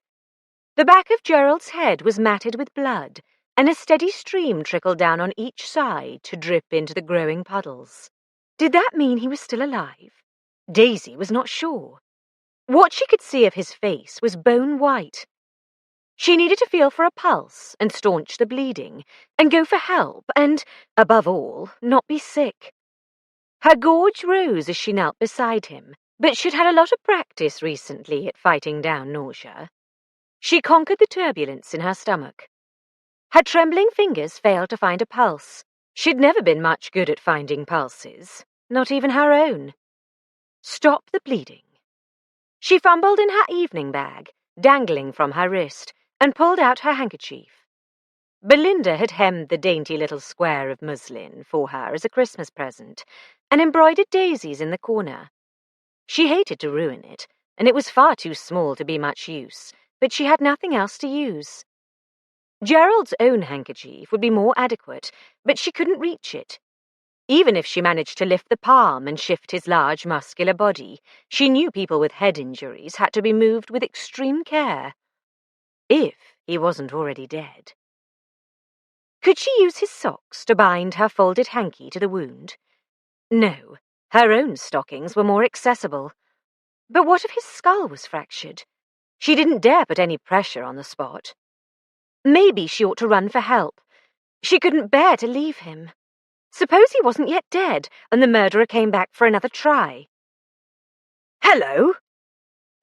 The back of Gerald's head was matted with blood, and a steady stream trickled down on each side to drip into the growing puddles. Did that mean he was still alive? Daisy was not sure. What she could see of his face was bone white. She needed to feel for a pulse and staunch the bleeding, and go for help, and, above all, not be sick. Her gorge rose as she knelt beside him, but she'd had a lot of practice recently at fighting down nausea. She conquered the turbulence in her stomach. Her trembling fingers failed to find a pulse. She'd never been much good at finding pulses, not even her own. Stop the bleeding. She fumbled in her evening bag, dangling from her wrist, and pulled out her handkerchief. Belinda had hemmed the dainty little square of muslin for her as a Christmas present, and embroidered daisies in the corner. She hated to ruin it, and it was far too small to be much use, but she had nothing else to use. Gerald's own handkerchief would be more adequate, but she couldn't reach it. Even if she managed to lift the palm and shift his large muscular body, she knew people with head injuries had to be moved with extreme care. If he wasn't already dead. Could she use his socks to bind her folded hanky to the wound? No, her own stockings were more accessible. But what if his skull was fractured? She didn't dare put any pressure on the spot. Maybe she ought to run for help. She couldn't bear to leave him. Suppose he wasn't yet dead, and the murderer came back for another try. Hello!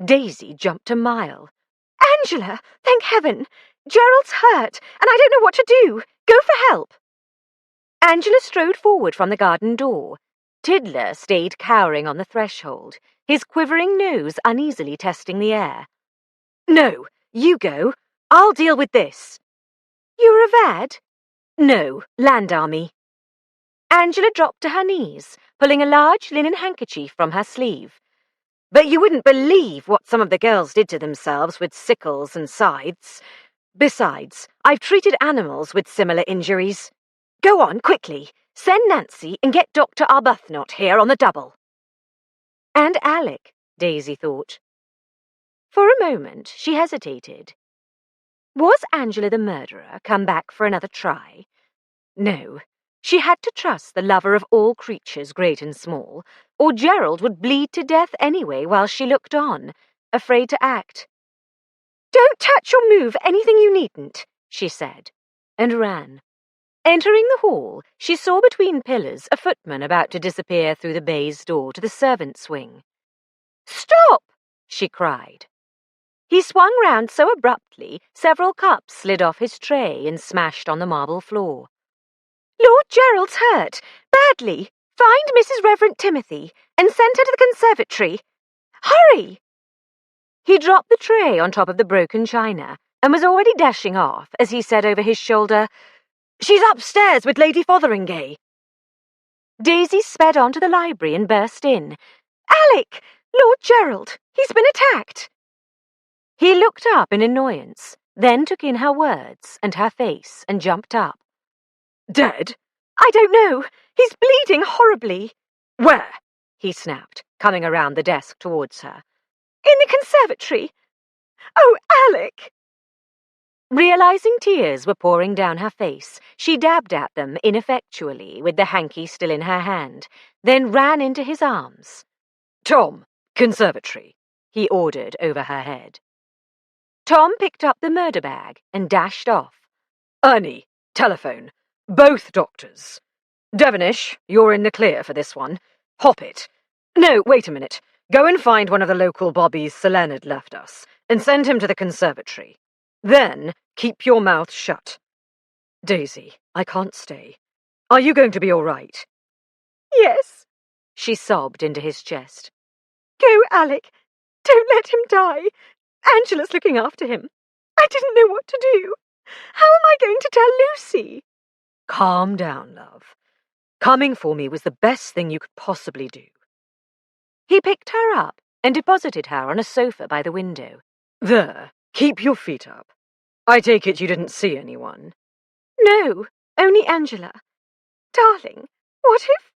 Daisy jumped a mile. Angela, thank heaven! Gerald's hurt, and I don't know what to do. Go for help! Angela strode forward from the garden door. Tiddler stayed cowering on the threshold, his quivering nose uneasily testing the air. No, you go. I'll deal with this. You're a vad? No, land army. Angela dropped to her knees, pulling a large linen handkerchief from her sleeve. But you wouldn't believe what some of the girls did to themselves with sickles and scythes. Besides, I've treated animals with similar injuries. Go on, quickly. Send Nancy and get Dr. Arbuthnot here on the double. And Alec, Daisy thought. For a moment she hesitated. Was Angela the murderer come back for another try? No. She had to trust the lover of all creatures great and small, or Gerald would bleed to death anyway while she looked on, afraid to act. Don't touch or move anything you needn't, she said, and ran. Entering the hall, she saw between pillars a footman about to disappear through the baize door to the servants' wing. Stop! She cried. He swung round so abruptly, several cups slid off his tray and smashed on the marble floor. Lord Gerald's hurt, badly. Find Mrs. Reverend Timothy and send her to the conservatory. Hurry! He dropped the tray on top of the broken china and was already dashing off as he said over his shoulder, She's upstairs with Lady Fotheringay. Daisy sped on to the library and burst in. Alec! Lord Gerald! He's been attacked! He looked up in annoyance, then took in her words and her face and jumped up. Dead? I don't know. He's bleeding horribly. Where? He snapped, coming around the desk towards her. In the conservatory. Oh, Alec! Realizing tears were pouring down her face, she dabbed at them ineffectually with the hanky still in her hand, then ran into his arms. Tom, conservatory, he ordered over her head. Tom picked up the murder bag and dashed off, Ernie, telephone. Both doctors. Devenish, you're in the clear for this one. Hop it. No, wait a minute. Go and find one of the local bobbies Sir Leonard left us, and send him to the conservatory. Then keep your mouth shut. Daisy, I can't stay. Are you going to be all right? Yes, she sobbed into his chest. go, Alec. Don't let him die. Angela's looking after him. I didn't know what to do. How am I going to tell Lucy? Calm down, love. Coming for me was the best thing you could possibly do. He picked her up and deposited her on a sofa by the window. There, keep your feet up. I take it you didn't see anyone. No, only Angela. Darling, what if...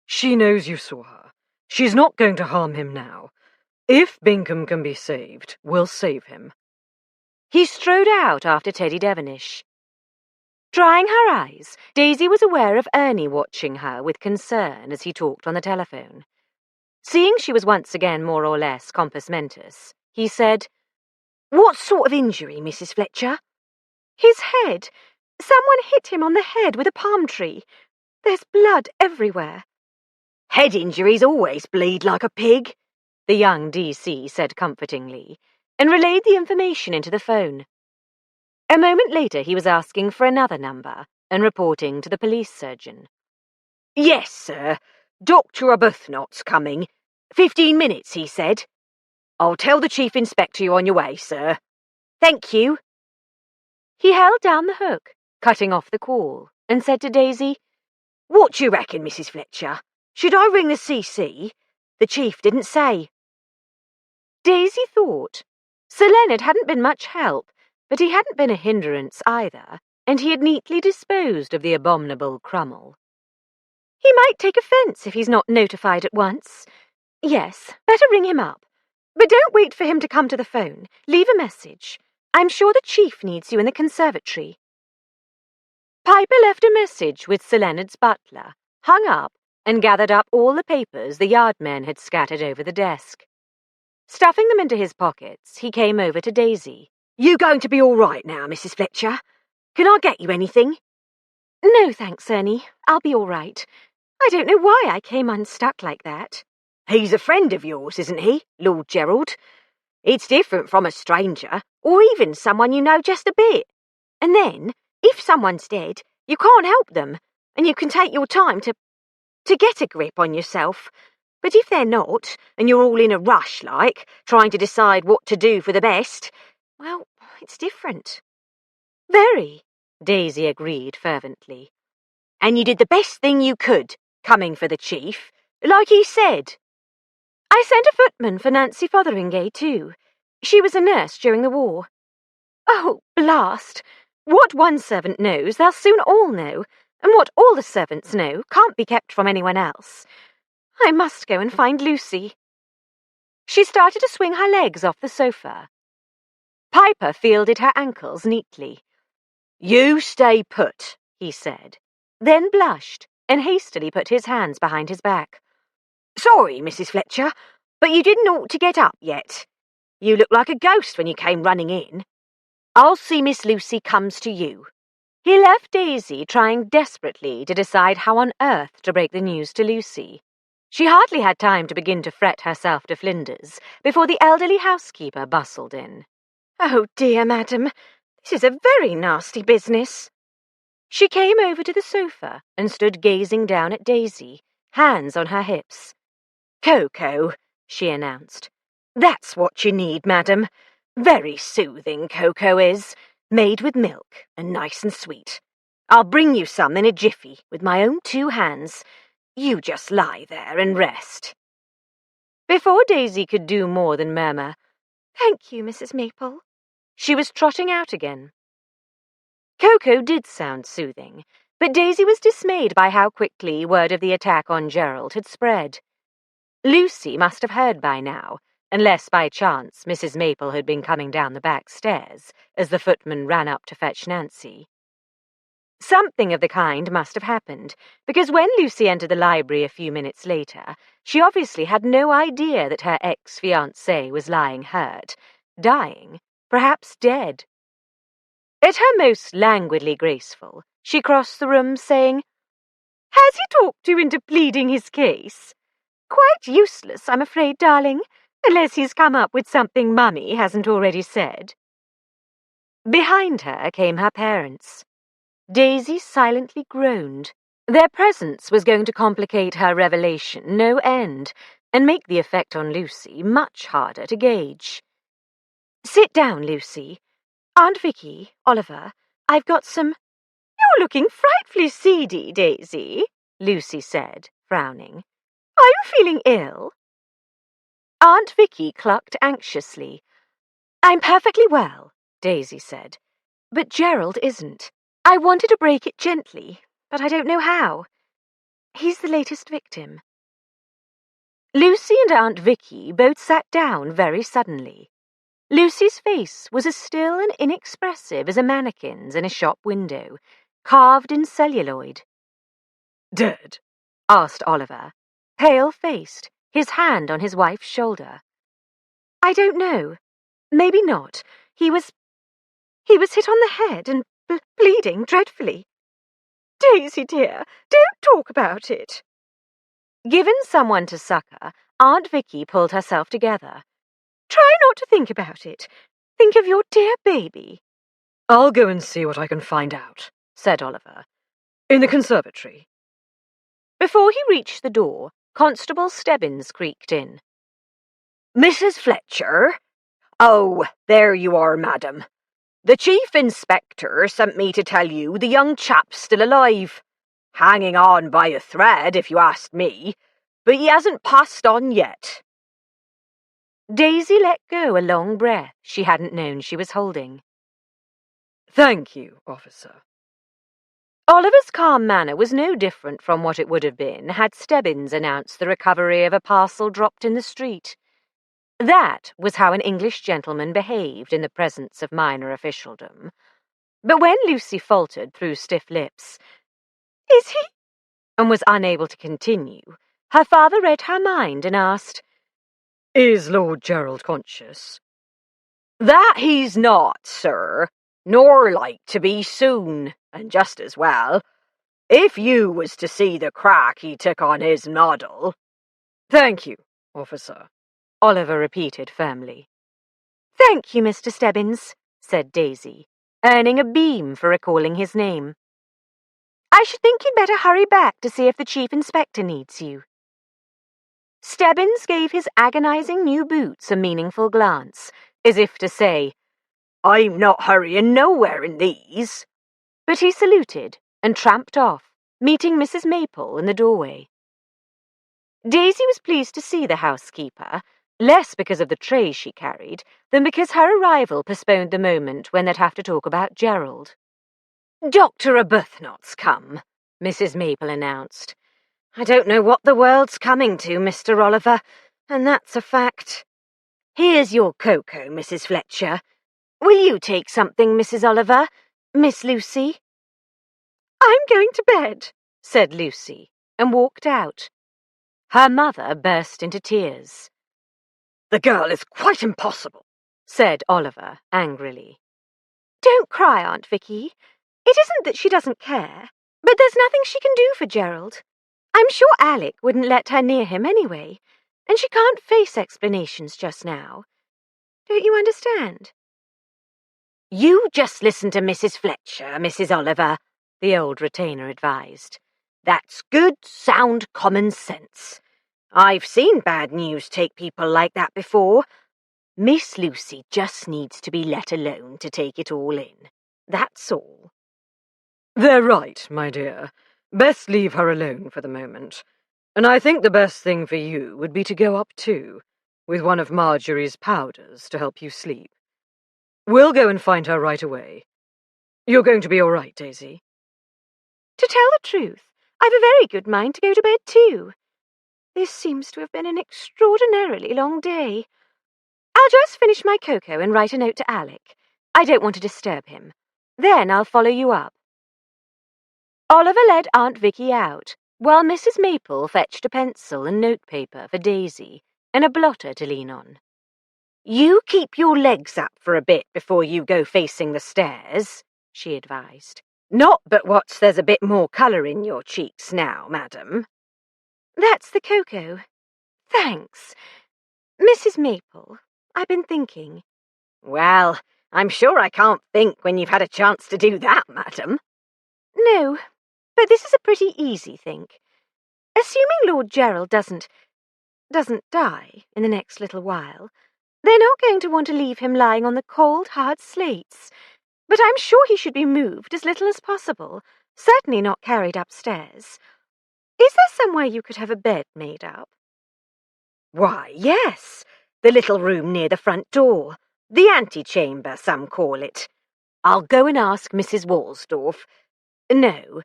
She knows you saw her. She's not going to harm him now. If Bingham can be saved, we'll save him. He strode out after Teddy Devenish. Drying her eyes, Daisy was aware of Ernie watching her with concern as he talked on the telephone. Seeing she was once again more or less compos mentis, he said, What sort of injury, Mrs. Fletcher? His head. Someone hit him on the head with a palm tree. There's blood everywhere. Head injuries always bleed like a pig, the young DC said comfortingly, and relayed the information into the phone. A moment later he was asking for another number and reporting to the police surgeon. Yes, sir. Dr. Arbuthnot's coming. 15 minutes, he said. I'll tell the Chief Inspector you're on your way, sir. Thank you. He held down the hook, cutting off the call, and said to Daisy, What do you reckon, Mrs. Fletcher? Should I ring the CC? The Chief didn't say. Daisy thought. Sir Leonard hadn't been much help, but he hadn't been a hindrance either, and he had neatly disposed of the abominable Crummell. He might take offence if he's not notified at once. Yes, better ring him up. But don't wait for him to come to the phone. Leave a message. I'm sure the Chief needs you in the conservatory. Piper left a message with Sir Leonard's butler, hung up, and gathered up all the papers the yardmen had scattered over the desk. Stuffing them into his pockets, he came over to Daisy. You going to be all right now, Mrs. Fletcher? Can I get you anything? No, thanks, Ernie. I'll be all right. I don't know why I came unstuck like that. He's a friend of yours, isn't he, Lord Gerald? It's different from a stranger, or even someone you know just a bit. And then, if someone's dead, you can't help them, and you can take your time to get a grip on yourself. But if they're not, and you're all in a rush, like, trying to decide what to do for the best, well, it's different. Very, Daisy agreed fervently. And you did the best thing you could, coming for the Chief, like he said. I sent a footman for Nancy Fotheringay, too. She was a nurse during the war. Oh, blast! What one servant knows, they'll soon all know, and what all the servants know can't be kept from anyone else. I must go and find Lucy. She started to swing her legs off the sofa. Piper fielded her ankles neatly. You stay put, he said, then blushed and hastily put his hands behind his back. Sorry, Mrs. Fletcher, but you didn't ought to get up yet. You looked like a ghost when you came running in. I'll see Miss Lucy comes to you. He left Daisy trying desperately to decide how on earth to break the news to Lucy. She hardly had time to begin to fret herself to flinders before the elderly housekeeper bustled in. Oh, dear, madam, this is a very nasty business. She came over to the sofa and stood gazing down at Daisy, hands on her hips. Cocoa, she announced. That's what you need, madam. Very soothing, cocoa is, made with milk and nice and sweet. I'll bring you some in a jiffy with my own 2 hands. You just lie there and rest. Before Daisy could do more than murmur, Thank you, Mrs. Maple, she was trotting out again. Cocoa did sound soothing, but Daisy was dismayed by how quickly word of the attack on Gerald had spread. Lucy must have heard by now, unless by chance Mrs. Maple had been coming down the back stairs as the footman ran up to fetch Nancy. Something of the kind must have happened, because when Lucy entered the library a few minutes later, she obviously had no idea that her ex-fiancé was lying hurt, dying, perhaps dead. At her most languidly graceful, she crossed the room, saying, "Has he talked you into pleading his case? Quite useless, I'm afraid, darling, unless he's come up with something Mummy hasn't already said." Behind her came her parents. Daisy silently groaned. Their presence was going to complicate her revelation no end, and make the effect on Lucy much harder to gauge. "Sit down, Lucy. Aunt Vicky, Oliver, I've got some—" "You're looking frightfully seedy, Daisy," Lucy said, frowning. "Are you feeling ill?" Aunt Vicky clucked anxiously. "I'm perfectly well," Daisy said. "But Gerald isn't. I wanted to break it gently, but I don't know how. He's the latest victim." Lucy and Aunt Vicky both sat down very suddenly. Lucy's face was as still and inexpressive as a mannequin's in a shop window, carved in celluloid. Dead? Asked Oliver, pale-faced, his hand on his wife's shoulder. "I don't know. Maybe not. He was hit on the head and bleeding dreadfully." "Daisy, dear, don't talk about it." Given someone to succour, Aunt Vicky pulled herself together. "Try not to think about it. Think of your dear baby." "I'll go and see what I can find out," said Oliver. "In the conservatory." Before he reached the door, Constable Stebbins creaked in. "Mrs. Fletcher? Oh, there you are, madam. The Chief Inspector sent me to tell you the young chap's still alive. Hanging on by a thread, if you ask me, but he hasn't passed on yet." Daisy let go a long breath she hadn't known she was holding. "Thank you, officer." Oliver's calm manner was no different from what it would have been had Stebbins announced the recovery of a parcel dropped in the street. That was how an English gentleman behaved in the presence of minor officialdom. But when Lucy faltered through stiff lips, "Is he?" and was unable to continue, her father read her mind and asked, "Is Lord Gerald conscious?" "That he's not, sir, nor like to be soon, and just as well. If you was to see the crack he took on his noddle—" "Thank you, officer," Oliver repeated firmly. "Thank you, Mr. Stebbins," said Daisy, earning a beam for recalling his name. "I should think you'd better hurry back to see if the Chief Inspector needs you." Stebbins gave his agonizing new boots a meaningful glance, as if to say, "I'm not hurrying nowhere in these." But he saluted and tramped off, meeting Mrs. Maple in the doorway. Daisy was pleased to see the housekeeper, less because of the tray she carried than because her arrival postponed the moment when they'd have to talk about Gerald. "Dr. Arbuthnot's come," Mrs. Maple announced. "I don't know what the world's coming to, Mr. Oliver, and that's a fact. Here's your cocoa, Mrs. Fletcher. Will you take something, Mrs. Oliver? Miss Lucy?" "I'm going to bed," said Lucy, and walked out. Her mother burst into tears. "The girl is quite impossible," said Oliver angrily. "Don't cry, Aunt Vicky. It isn't that she doesn't care, but there's nothing she can do for Gerald. I'm sure Alec wouldn't let her near him anyway, and she can't face explanations just now. Don't you understand?" "You just listen to Mrs. Fletcher, Mrs. Oliver," the old retainer advised. "That's good, sound common sense. I've seen bad news take people like that before. Miss Lucy just needs to be let alone to take it all in. That's all." "They're right, my dear. Best leave her alone for the moment. And I think the best thing for you would be to go up too, with one of Marjorie's powders to help you sleep. We'll go and find her right away. You're going to be all right, Daisy?" "To tell the truth, I've a very good mind to go to bed too. This seems to have been an extraordinarily long day. I'll just finish my cocoa and write a note to Alec. I don't want to disturb him. Then I'll follow you up." Oliver led Aunt Vicky out, while Mrs. Maple fetched a pencil and notepaper for Daisy and a blotter to lean on. "You keep your legs up for a bit before you go facing the stairs," she advised. "Not but what there's a bit more colour in your cheeks now, madam." "That's the cocoa. Thanks. Mrs. Maple, I've been thinking." "Well, I'm sure I can't think when you've had a chance to do that, madam." "No, but this is a pretty easy think. Assuming Lord Gerald doesn't die in the next little while, they're not going to want to leave him lying on the cold, hard slates. But I'm sure he should be moved as little as possible, certainly not carried upstairs. Is there somewhere you could have a bed made up?" "Why, yes, the little room near the front door. The antechamber, some call it. I'll go and ask Mrs. Walsdorf. No,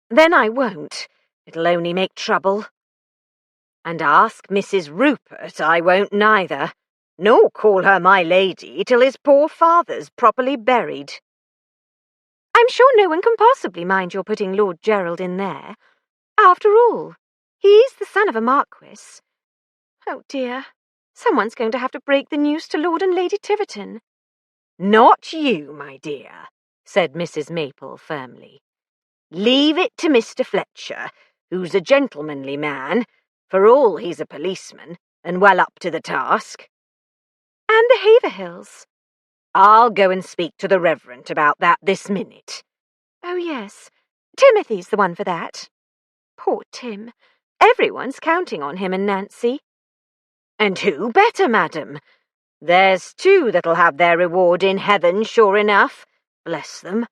then I won't. It'll only make trouble. And ask Mrs. Rupert I won't neither, nor call her my lady till his poor father's properly buried." "I'm sure no one can possibly mind your putting Lord Gerald in there. After all, he's the son of a marquis. Oh dear, someone's going to have to break the news to Lord and Lady Tiverton." "Not you, my dear," said Mrs. Maple firmly. "Leave it to Mr. Fletcher, who's a gentlemanly man, for all he's a policeman, and well up to the task." "And the Haverhills." "I'll go and speak to the Reverend about that this minute." "Oh yes, Timothy's the one for that. Poor Tim. Everyone's counting on him and Nancy." "And who better, madam? There's two that'll have their reward in heaven, sure enough. Bless them."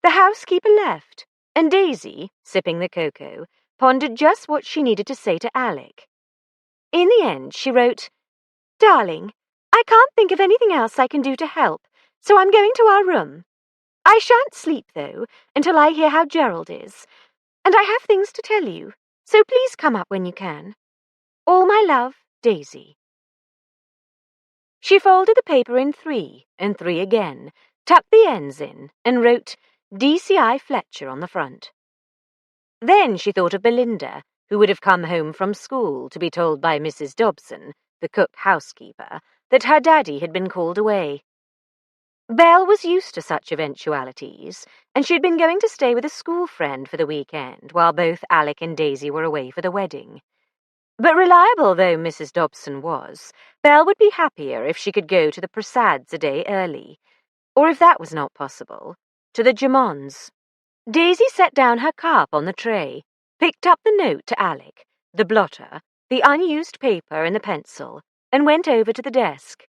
The housekeeper left, and Daisy, sipping the cocoa, pondered just what she needed to say to Alec. In the end, she wrote, "Darling, I can't think of anything else I can do to help, so I'm going to our room. I shan't sleep, though, until I hear how Gerald is, and I have things to tell you, so please come up when you can. All my love, Daisy." She folded the paper in 3 and 3 again, tucked the ends in, and wrote DCI Fletcher on the front. Then she thought of Belinda, who would have come home from school to be told by Mrs. Dobson, the cook housekeeper, that her daddy had been called away. Belle was used to such eventualities, and she had been going to stay with a school friend for the weekend while both Alec and Daisy were away for the wedding. But reliable though Mrs. Dobson was, Belle would be happier if she could go to the Prasads a day early, or if that was not possible, to the Jamons. Daisy set down her cup on the tray, picked up the note to Alec, the blotter, the unused paper and the pencil, and went over to the desk.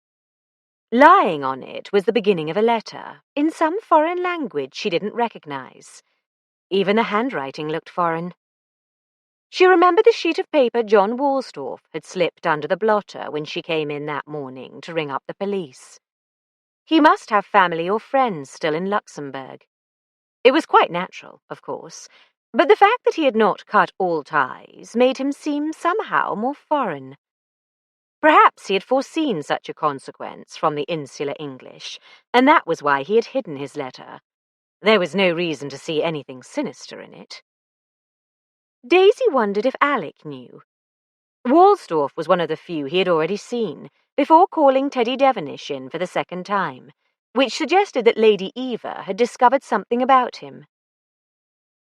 Lying on it was the beginning of a letter, in some foreign language she didn't recognize. Even the handwriting looked foreign. She remembered the sheet of paper John Walsdorf had slipped under the blotter when she came in that morning to ring up the police. He must have family or friends still in Luxembourg. It was quite natural, of course, but the fact that he had not cut all ties made him seem somehow more foreign. Perhaps he had foreseen such a consequence from the insular English, and that was why he had hidden his letter. There was no reason to see anything sinister in it. Daisy wondered if Alec knew. Walsdorf was one of the few he had already seen, before calling Teddy Devenish in for the second time, which suggested that Lady Eva had discovered something about him.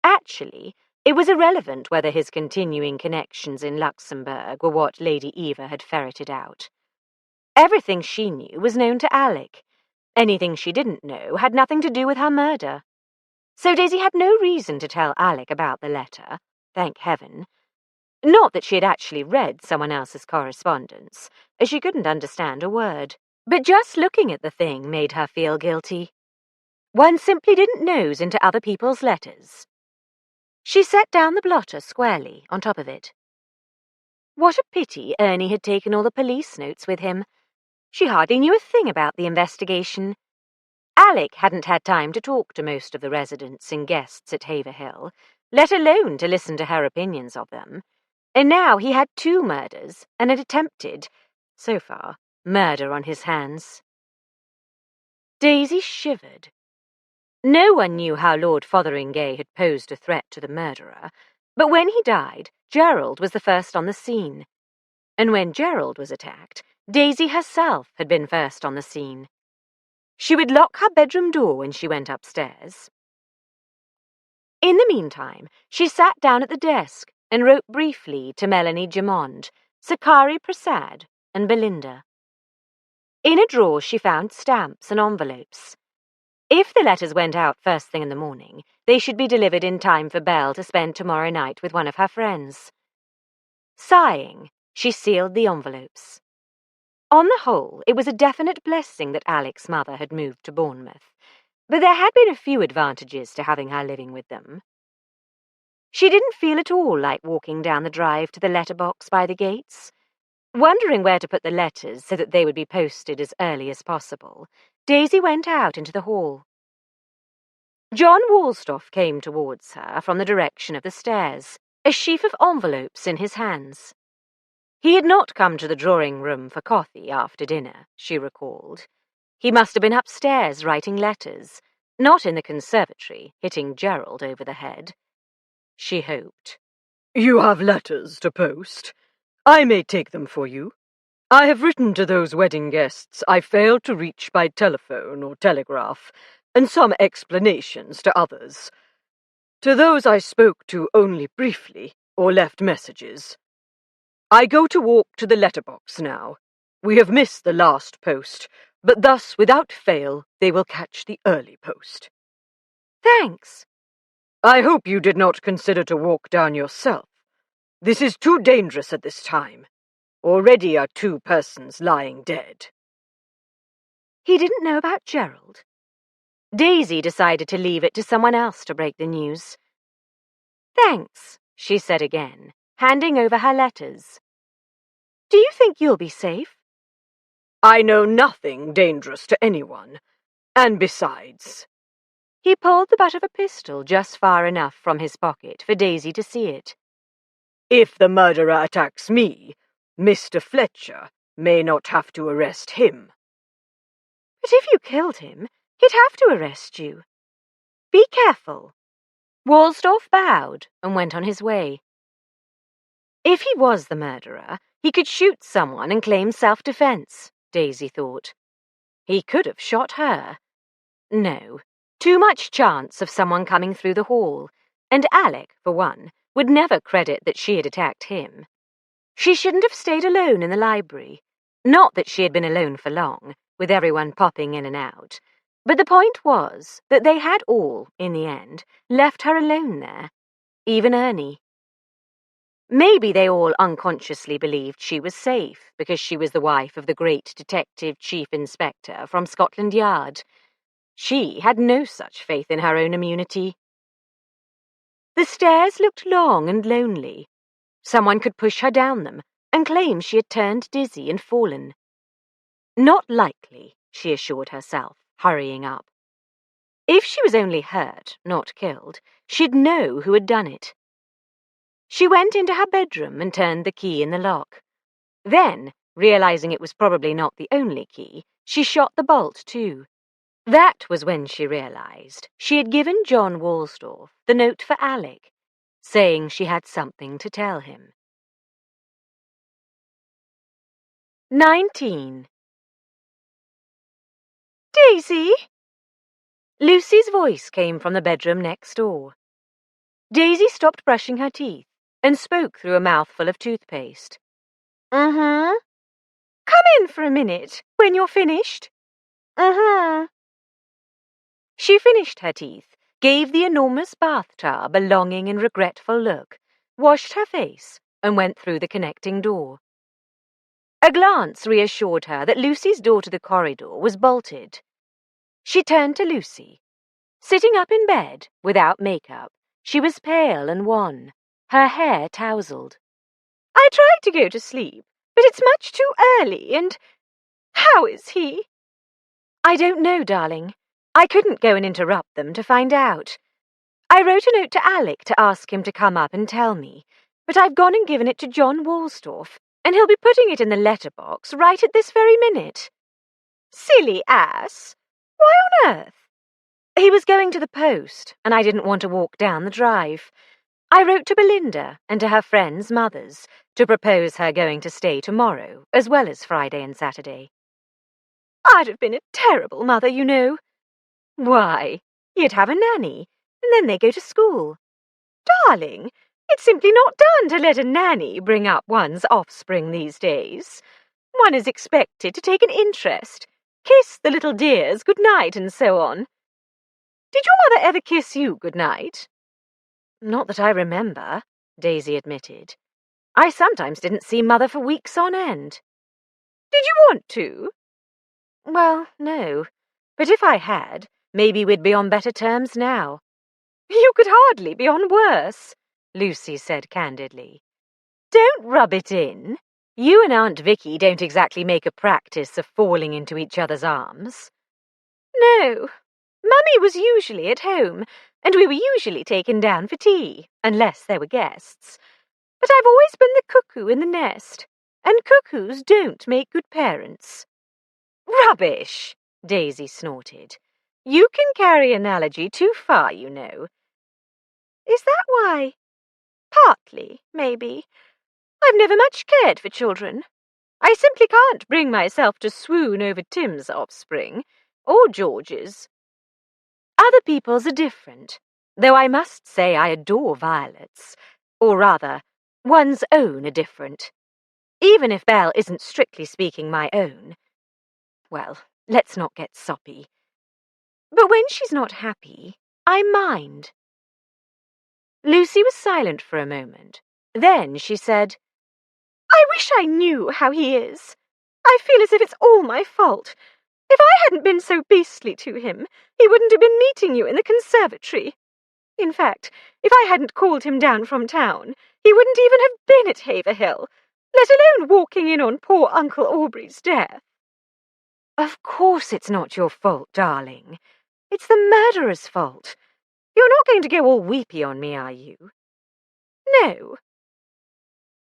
Actually, it was irrelevant whether his continuing connections in Luxembourg were what Lady Eva had ferreted out. Everything she knew was known to Alec. Anything she didn't know had nothing to do with her murder. So Daisy had no reason to tell Alec about the letter, thank heaven. Not that she had actually read someone else's correspondence, as she couldn't understand a word. But just looking at the thing made her feel guilty. One simply didn't nose into other people's letters. She set down the blotter squarely on top of it. What a pity Ernie had taken all the police notes with him. She hardly knew a thing about the investigation. Alec hadn't had time to talk to most of the residents and guests at Haverhill, let alone to listen to her opinions of them. And now he had 2 murders and an attempted, so far, murder on his hands. Daisy shivered. No one knew how Lord Fotheringay had posed a threat to the murderer, but when he died, Gerald was the first on the scene. And when Gerald was attacked, Daisy herself had been first on the scene. She would lock her bedroom door when she went upstairs. In the meantime, she sat down at the desk and wrote briefly to Melanie Jamond, Sakari Prasad, and Belinda. In a drawer she found stamps and envelopes. If the letters went out first thing in the morning, they should be delivered in time for Belle to spend tomorrow night with one of her friends. Sighing, she sealed the envelopes. On the whole, it was a definite blessing that Alec's mother had moved to Bournemouth, but there had been a few advantages to having her living with them. She didn't feel at all like walking down the drive to the letterbox by the gates. Wondering where to put the letters so that they would be posted as early as possible, Daisy went out into the hall. John Woolstoff came towards her from the direction of the stairs, a sheaf of envelopes in his hands. He had not come to the drawing-room for coffee after dinner, she recalled. He must have been upstairs writing letters, not in the conservatory, hitting Gerald over the head. She hoped. You have letters to post. I may take them for you. I have written to those wedding guests I failed to reach by telephone or telegraph, and some explanations to others. To those I spoke to only briefly, or left messages. I go to walk to the letterbox now. We have missed the last post, but thus, without fail, they will catch the early post. Thanks. I hope you did not consider to walk down yourself. This is too dangerous at this time. Already are 2 persons lying dead. He didn't know about Gerald. Daisy decided to leave it to someone else to break the news. Thanks, she said again, handing over her letters. Do you think you'll be safe? I know nothing dangerous to anyone, and besides... He pulled the butt of a pistol just far enough from his pocket for Daisy to see it. If the murderer attacks me, Mr. Fletcher may not have to arrest him. But if you killed him, he'd have to arrest you. Be careful. Woolstoff bowed and went on his way. If he was the murderer, he could shoot someone and claim self-defense, Daisy thought. He could have shot her. No, too much chance of someone coming through the hall, and Alec, for one, would never credit that she had attacked him. She shouldn't have stayed alone in the library. Not that she had been alone for long, with everyone popping in and out, but the point was that they had all, in the end, left her alone there, even Ernie. Maybe they all unconsciously believed she was safe because she was the wife of the great Detective Chief Inspector from Scotland Yard. She had no such faith in her own immunity. The stairs looked long and lonely. Someone could push her down them and claim she had turned dizzy and fallen. Not likely, she assured herself, hurrying up. If she was only hurt, not killed, she'd know who had done it. She went into her bedroom and turned the key in the lock. Then, realizing it was probably not the only key, she shot the bolt too. That was when she realized she had given John Woolstoff the note for Alec, saying she had something to tell him. 19. Daisy? Lucy's voice came from the bedroom next door. Daisy stopped brushing her teeth and spoke through a mouthful of toothpaste. Come in for a minute, when you're finished. She finished her teeth, gave the enormous bathtub a longing and regretful look, washed her face, and went through the connecting door. A glance reassured her that Lucy's door to the corridor was bolted. She turned to Lucy. Sitting up in bed, without makeup, she was pale and wan, her hair tousled. I tried to go to sleep, but it's much too early, and... How is he? I don't know, darling. I couldn't go and interrupt them to find out. I wrote a note to Alec to ask him to come up and tell me, but I've gone and given it to John Woolstoff, and he'll be putting it in the letterbox right at this very minute. Silly ass! Why on earth? He was going to the post, and I didn't want to walk down the drive. I wrote to Belinda and to her friends' mothers to propose her going to stay tomorrow, as well as Friday and Saturday. I'd have been a terrible mother, you know. Why? You'd have a nanny, and then they go to school. Darling, it's simply not done to let a nanny bring up one's offspring these days. One is expected to take an interest, kiss the little dears good night, and so on. Did your mother ever kiss you good night? Not that I remember, Daisy admitted. I sometimes didn't see Mother for weeks on end. Did you want to? Well, no. But if I had, maybe we'd be on better terms now. You could hardly be on worse, Lucy said candidly. Don't rub it in. You and Aunt Vicky don't exactly make a practice of falling into each other's arms. No. Mummy was usually at home, and we were usually taken down for tea, unless there were guests. But I've always been the cuckoo in the nest, and cuckoos don't make good parents. Rubbish, Daisy snorted. You can carry analogy too far, you know. Is that why? Partly, maybe. I've never much cared for children. I simply can't bring myself to swoon over Tim's offspring, or George's. Other people's are different, though I must say I adore Violet's. Or rather, one's own are different. Even if Belle isn't strictly speaking my own. Well, let's not get soppy. But when she's not happy, I mind. Lucy was silent for a moment. Then she said, I wish I knew how he is. I feel as if it's all my fault. If I hadn't been so beastly to him, he wouldn't have been meeting you in the conservatory. In fact, if I hadn't called him down from town, he wouldn't even have been at Haverhill, let alone walking in on poor Uncle Aubrey's death. Of course it's not your fault, darling. It's the murderer's fault. You're not going to go all weepy on me, are you? No.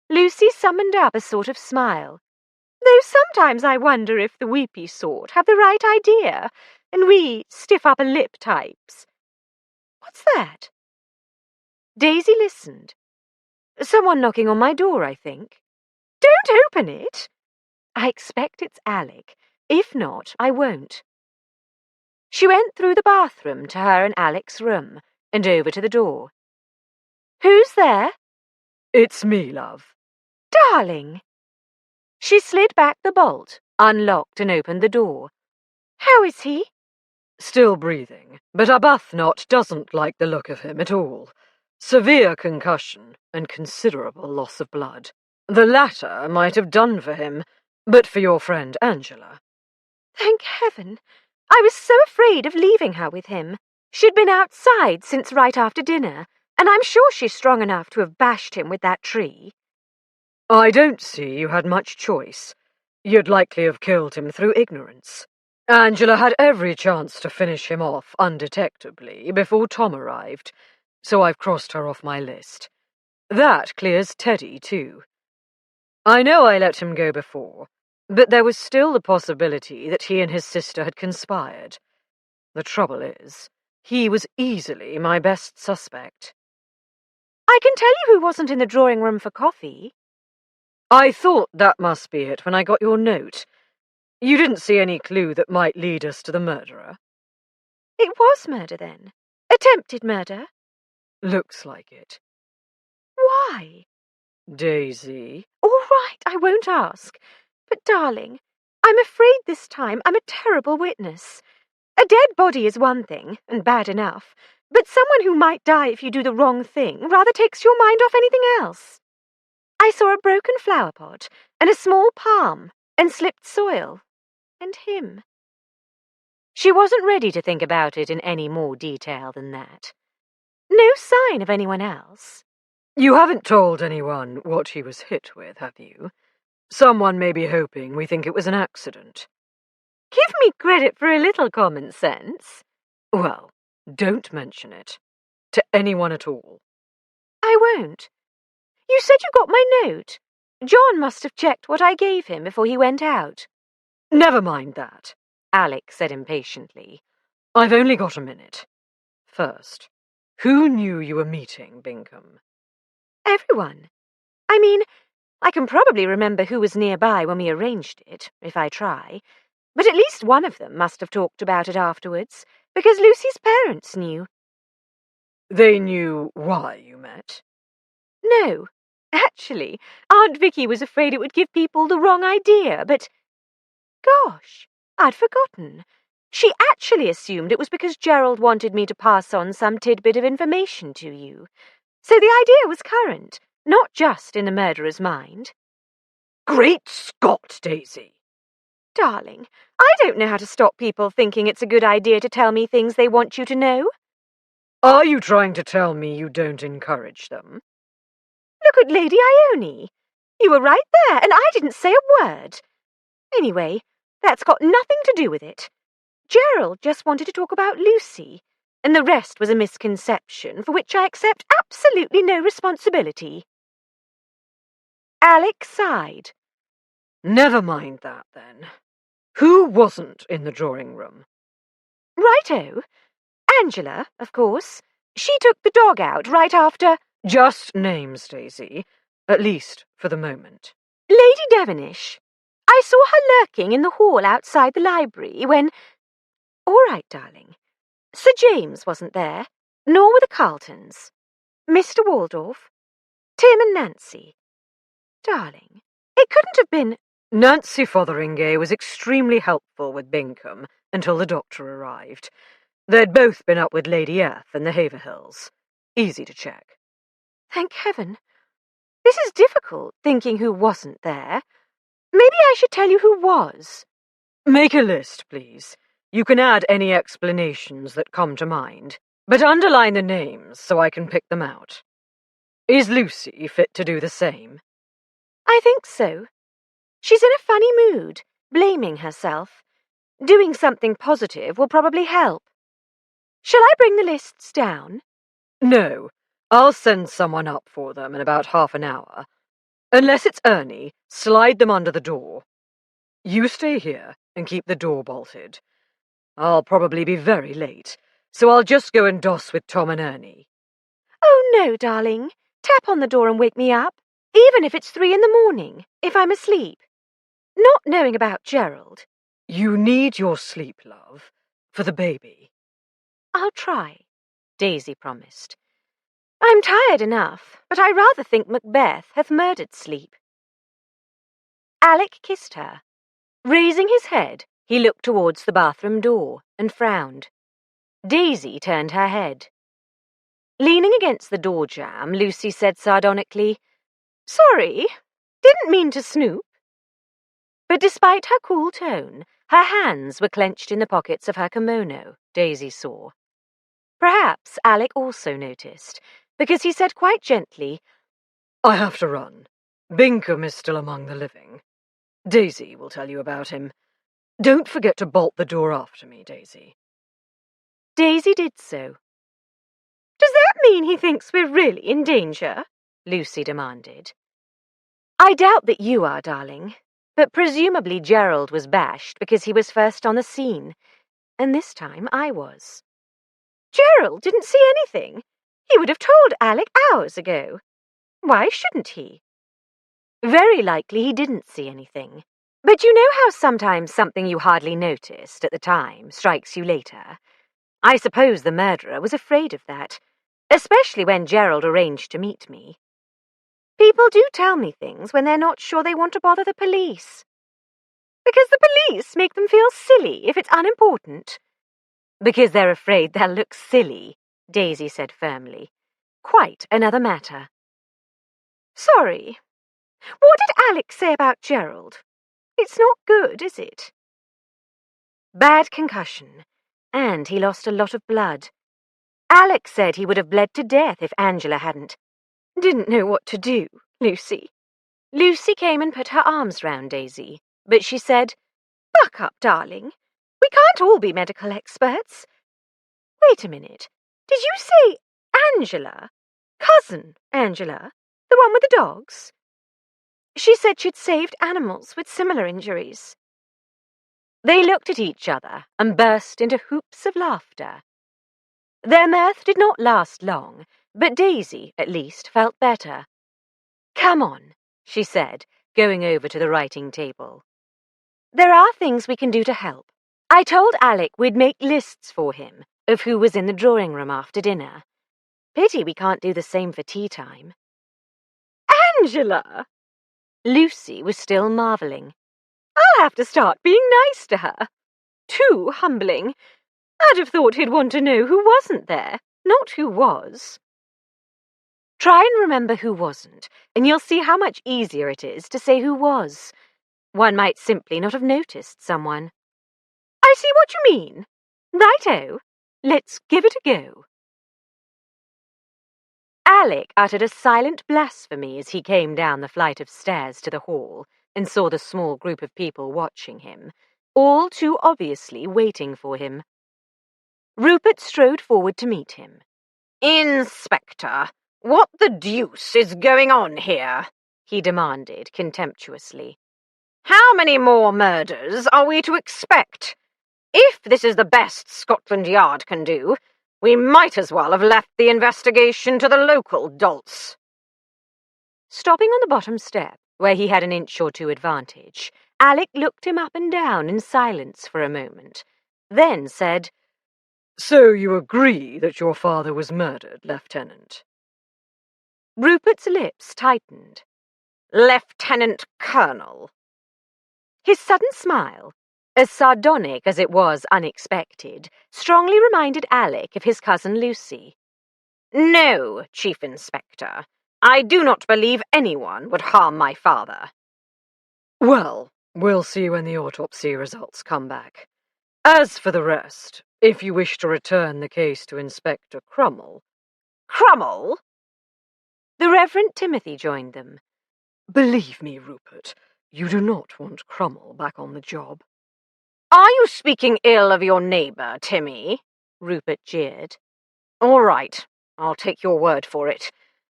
Lucy summoned up a sort of smile, though sometimes I wonder if the weepy sort have the right idea, and we stiff-upper-lip types. What's that? Daisy listened. Someone knocking on my door, I think. Don't open it. I expect it's Alec. If not, I won't. She went through the bathroom to her and Alec's room, and over to the door. Who's there? It's me, love. Darling. She slid back the bolt, unlocked and opened the door. How is he? Still breathing, but Arbuthnot doesn't like the look of him at all. Severe concussion and considerable loss of blood. The latter might have done for him, but for your friend Angela. Thank heaven. I was so afraid of leaving her with him. She'd been outside since right after dinner, and I'm sure she's strong enough to have bashed him with that tree. I don't see you had much choice. You'd likely have killed him through ignorance. Angela had every chance to finish him off undetectably before Tom arrived, so I've crossed her off my list. That clears Teddy, too. I know I let him go before, but there was still the possibility that he and his sister had conspired. The trouble is, he was easily my best suspect. I can tell you who wasn't in the drawing room for coffee. I thought that must be it when I got your note. You didn't see any clue that might lead us to the murderer? It was murder, then. Attempted murder. Looks like it. Why? Daisy. All right, I won't ask. But, darling, I'm afraid this time I'm a terrible witness. A dead body is one thing, and bad enough, but someone who might die if you do the wrong thing rather takes your mind off anything else. I saw a broken flower pot, and a small palm, and slipped soil, and him. She wasn't ready to think about it in any more detail than that. No sign of anyone else. You haven't told anyone what he was hit with, have you? Someone may be hoping we think it was an accident. Give me credit for a little common sense. Well, don't mention it. To anyone at all. I won't. You said you got my note. John must have checked what I gave him before he went out. Never mind that, Alec said impatiently. I've only got a minute. First, who knew you were meeting Bingham? Everyone. I mean, I can probably remember who was nearby when we arranged it, if I try. But at least one of them must have talked about it afterwards, because Lucy's parents knew. They knew why you met? No. Actually, Aunt Vicky was afraid it would give people the wrong idea, but... Gosh, I'd forgotten. She actually assumed it was because Gerald wanted me to pass on some tidbit of information to you. So the idea was current, not just in the murderer's mind. Great Scott, Daisy! Darling, I don't know how to stop people thinking it's a good idea to tell me things they want you to know. Are you trying to tell me you don't encourage them? Look at Lady Ione. You were right there, and I didn't say a word. Anyway, that's got nothing to do with it. Gerald just wanted to talk about Lucy, and the rest was a misconception for which I accept absolutely no responsibility. Alec sighed. Never mind that, then. Who wasn't in the drawing room? Righto. Angela, of course. She took the dog out right after... Just names, Daisy. At least for the moment. Lady Devenish. I saw her lurking in the hall outside the library when... All right, darling. Sir James wasn't there, nor were the Carltons. Mr. Waldorf, Tim and Nancy. Darling, it couldn't have been... Nancy Fotheringay was extremely helpful with Bingham until the doctor arrived. They'd both been up with Lady F in the Haverhills. Easy to check. Thank heaven. This is difficult, thinking who wasn't there. Maybe I should tell you who was. Make a list, please. You can add any explanations that come to mind, but underline the names so I can pick them out. Is Lucy fit to do the same? I think so. She's in a funny mood, blaming herself. Doing something positive will probably help. Shall I bring the lists down? No. I'll send someone up for them in about half an hour. Unless it's Ernie, slide them under the door. You stay here and keep the door bolted. I'll probably be very late, so I'll just go and doss with Tom and Ernie. Oh, no, darling. Tap on the door and wake me up, even if it's 3 a.m, if I'm asleep. Not knowing about Gerald. You need your sleep, love, for the baby. I'll try, Daisy promised. I'm tired enough, but I rather think Macbeth hath murdered sleep. Alec kissed her. Raising his head, he looked towards the bathroom door and frowned. Daisy turned her head. Leaning against the door jamb, Lucy said sardonically, Sorry, didn't mean to snoop. But despite her cool tone, her hands were clenched in the pockets of her kimono, Daisy saw. Perhaps Alec also noticed, because he said quite gently, I have to run. Bingham is still among the living. Daisy will tell you about him. Don't forget to bolt the door after me, Daisy. Daisy did so. Does that mean he thinks we're really in danger? Lucy demanded. I doubt that you are, darling, but presumably Gerald was bashed because he was first on the scene, and this time I was. Gerald didn't see anything. He would have told Alec hours ago. Why shouldn't he? Very likely he didn't see anything. But you know how sometimes something you hardly noticed at the time strikes you later? I suppose the murderer was afraid of that, especially when Gerald arranged to meet me. People do tell me things when they're not sure they want to bother the police. Because the police make them feel silly if it's unimportant. Because they're afraid they'll look silly, Daisy said firmly. Quite another matter. Sorry. What did Alec say about Gerald? It's not good, is it? Bad concussion, and he lost a lot of blood. Alec said he would have bled to death if Angela hadn't. Didn't know what to do, Lucy. Lucy came and put her arms round Daisy, but she said, Buck up, darling. We can't all be medical experts. Wait a minute. Did you say Angela? Cousin Angela? The one with the dogs? She said she'd saved animals with similar injuries. They looked at each other and burst into whoops of laughter. Their mirth did not last long, but Daisy, at least, felt better. Come on, she said, going over to the writing table. There are things we can do to help. I told Alec we'd make lists for him of who was in the drawing room after dinner. Pity we can't do the same for tea time. Angela! Lucy was still marvelling. I'll have to start being nice to her. Too humbling. I'd have thought he'd want to know who wasn't there, not who was. Try and remember who wasn't, and you'll see how much easier it is to say who was. One might simply not have noticed someone. I see what you mean. Righto. Let's give it a go. Alec uttered a silent blasphemy as he came down the flight of stairs to the hall and saw the small group of people watching him, all too obviously waiting for him. Rupert strode forward to meet him. "Inspector, what the deuce is going on here?" he demanded contemptuously. "How many more murders are we to expect? If this is the best Scotland Yard can do, we might as well have left the investigation to the local dolts." Stopping on the bottom step, where he had an inch or two advantage, Alec looked him up and down in silence for a moment, then said, "So you agree that your father was murdered, Lieutenant?" Rupert's lips tightened. "Lieutenant Colonel." His sudden smile, as sardonic as it was unexpected, strongly reminded Alec of his cousin Lucy. "No, Chief Inspector. I do not believe anyone would harm my father." "Well, we'll see when the autopsy results come back. As for the rest, if you wish to return the case to Inspector Crummell—" "Crummell?" The Reverend Timothy joined them. "Believe me, Rupert, you do not want Crummell back on the job." "Are you speaking ill of your neighbour, Timmy?" Rupert jeered. "All right, I'll take your word for it.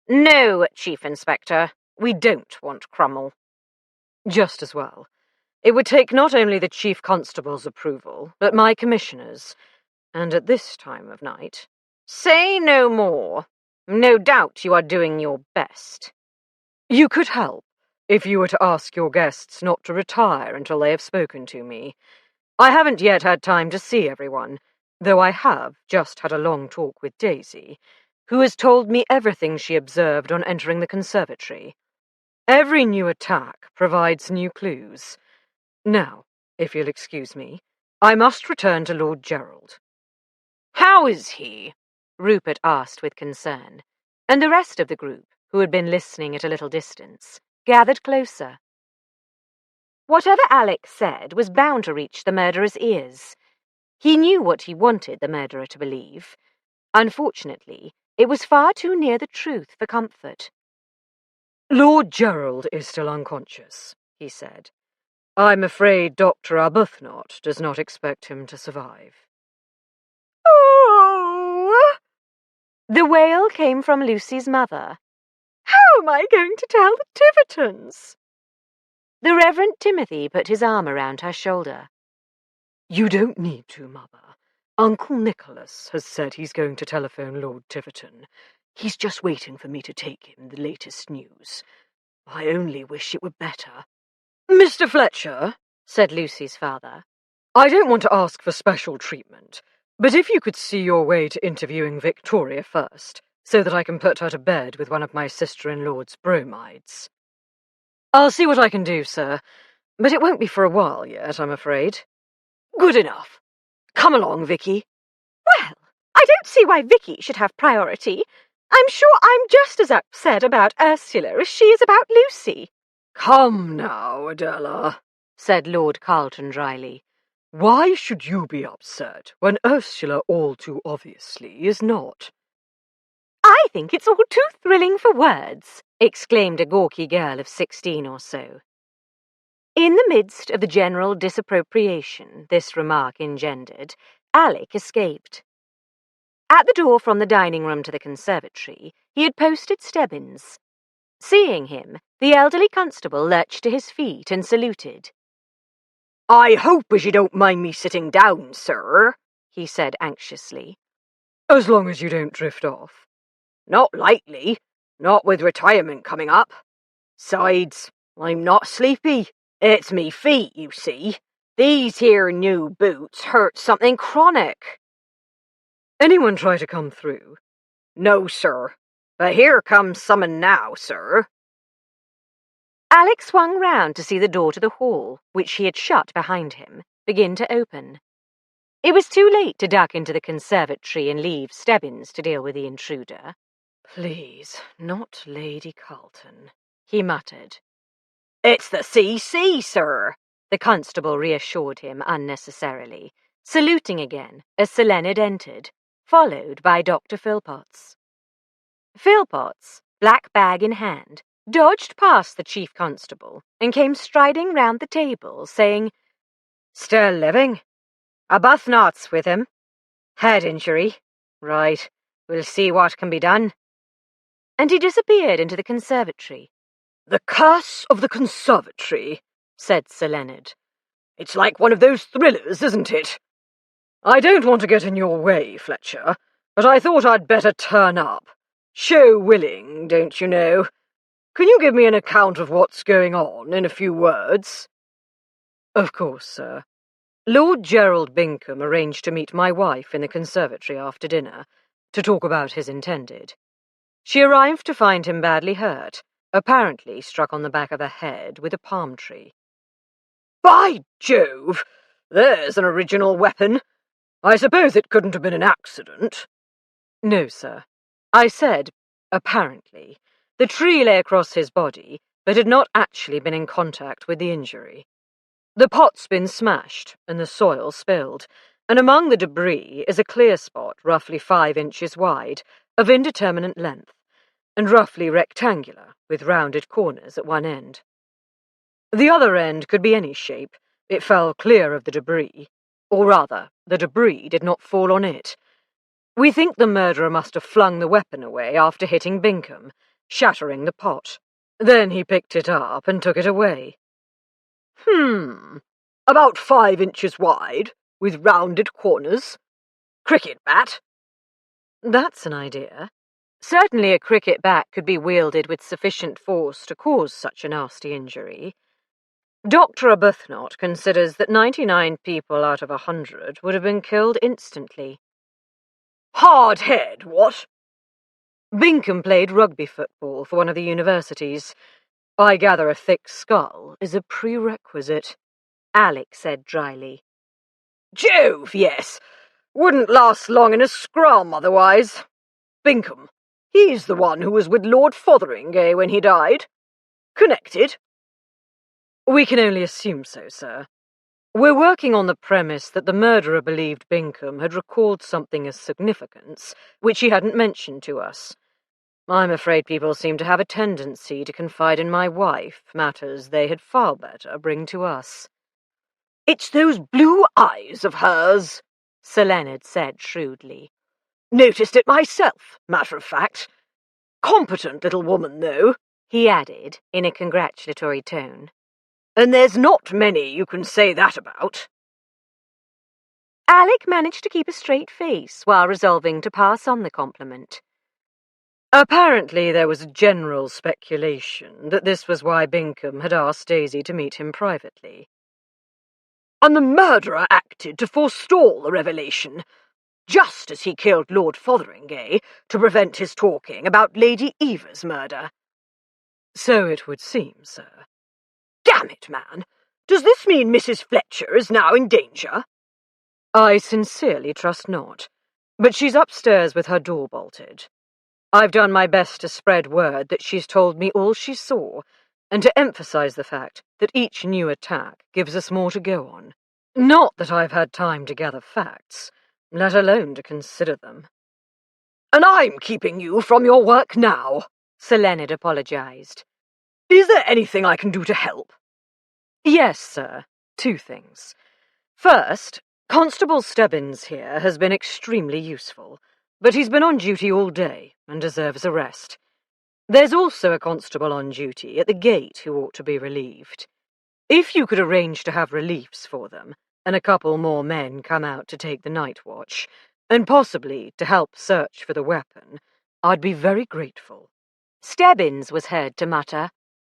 No, Chief Inspector, we don't want Crummell." "Just as well. It would take not only the Chief Constable's approval, but my Commissioner's, and at this time of night—" "Say no more. No doubt you are doing your best." "You could help, if you were to ask your guests not to retire until they have spoken to me. I haven't yet had time to see everyone, though I have just had a long talk with Daisy, who has told me everything she observed on entering the conservatory. Every new attack provides new clues. Now, if you'll excuse me, I must return to Lord Gerald." "How is he?" Rupert asked with concern, and the rest of the group, who had been listening at a little distance, gathered closer. Whatever Alec said was bound to reach the murderer's ears. He knew what he wanted the murderer to believe. Unfortunately, it was far too near the truth for comfort. "Lord Gerald is still unconscious," he said. "I'm afraid Dr. Arbuthnot does not expect him to survive." Oh! The wail came from Lucy's mother. How am I going to tell the Tivertons? The Reverend Timothy put his arm around her shoulder. "You don't need to, Mother. Uncle Nicholas has said he's going to telephone Lord Tiverton. He's just waiting for me to take him the latest news. I only wish it were better." "Mr. Fletcher," said Lucy's father, "I don't want to ask for special treatment, but if you could see your way to interviewing Victoria first, so that I can put her to bed with one of my sister-in-law's bromides." "I'll see what I can do, sir, but it won't be for a while yet, I'm afraid." "Good enough. Come along, Vicky." Well, I don't see why Vicky should have priority. I'm sure I'm just as upset about Ursula as she is about Lucy. "Come now, Adela," said Lord Carlton dryly. "Why should you be upset when Ursula all too obviously is not?" I think it's all too thrilling for words, exclaimed a gawky girl of 16 or so. In the midst of the general disapprobation this remark engendered, Alec escaped. At the door from the dining room to the conservatory, he had posted Stebbins. Seeing him, the elderly constable lurched to his feet and saluted. "I hope as you don't mind me sitting down, sir," he said anxiously. "As long as you don't drift off." "Not likely, not with retirement coming up. Sides, I'm not sleepy. It's me feet, you see. These here new boots hurt something chronic. Anyone try to come through? No, sir. But here comes someone now, sir. Alec swung round to see the door to the hall, which he had shut behind him, begin to open. It was too late to duck into the conservatory and leave Stebbins to deal with the intruder. Please, not Lady Carlton, he muttered. It's the CC, sir, the constable reassured him unnecessarily, saluting again as Sir Leonard entered, followed by Dr. Philpotts. Philpotts, black bag in hand, dodged past the chief constable and came striding round the table, saying, "Still living? Arbuthnot's with him. Head injury. Right, we'll see what can be done." And he disappeared into the conservatory. "The curse of the conservatory," said Sir Leonard. "It's like one of those thrillers, isn't it? I don't want to get in your way, Fletcher, but I thought I'd better turn up. Show willing, don't you know? Can you give me an account of what's going on in a few words?" "Of course, sir. Lord Gerald Bingham arranged to meet my wife in the conservatory after dinner, to talk about his intended. She arrived to find him badly hurt, apparently struck on the back of the head with a palm tree." "By Jove! There's an original weapon. I suppose it couldn't have been an accident?" "No, sir. I said, apparently. The tree lay across his body, but had not actually been in contact with the injury. The pot's been smashed and the soil spilled, and among the debris is a clear spot roughly 5 inches wide, of indeterminate length, and roughly rectangular, with rounded corners at one end. The other end could be any shape. It fell clear of the debris. Or rather, the debris did not fall on it. We think the murderer must have flung the weapon away after hitting Bingham, shattering the pot. Then he picked it up and took it away." About 5 inches wide, with rounded corners. Cricket bat?" "That's an idea. Certainly a cricket bat could be wielded with sufficient force to cause such a nasty injury. Dr. Arbuthnot considers that 99 people out of 100 would have been killed instantly." "Hard head, what?" "Bingham played rugby football for one of the universities. I gather a thick skull is a prerequisite," Alec said dryly. "Jove, yes. Wouldn't last long in a scrum otherwise. Bingham. He's the one who was with Lord Fotheringay when he died. Connected?" "We can only assume so, sir. We're working on the premise that the murderer believed Bingham had recalled something of significance, which he hadn't mentioned to us. I'm afraid people seem to have a tendency to confide in my wife matters they had far better bring to us." "It's those blue eyes of hers," Sir Leonard said shrewdly. "Noticed it myself, matter of fact. Competent little woman, though," he added in a congratulatory tone. "And there's not many you can say that about." Alec managed to keep a straight face while resolving to pass on the compliment. "Apparently there was a general speculation that this was why Bingham had asked Daisy to meet him privately." "And the murderer acted to forestall the revelation, just as he killed Lord Fotheringay to prevent his talking about Lady Eva's murder." "So it would seem, sir." "Damn it, man! Does this mean Mrs. Fletcher is now in danger?" "I sincerely trust not, but she's upstairs with her door bolted. I've done my best to spread word that she's told me all she saw, and to emphasize the fact that each new attack gives us more to go on. Not that I've had time to gather facts, let alone to consider them." "And I'm keeping you from your work now," Sir Leonard apologized. "Is there anything I can do to help?" "Yes, sir. 2 things. First, Constable Stebbins here has been extremely useful, but he's been on duty all day and deserves a rest. There's also a constable on duty at the gate who ought to be relieved. If you could arrange to have reliefs for them, and a couple more men come out to take the night watch, and possibly to help search for the weapon, I'd be very grateful." Stebbins was heard to mutter,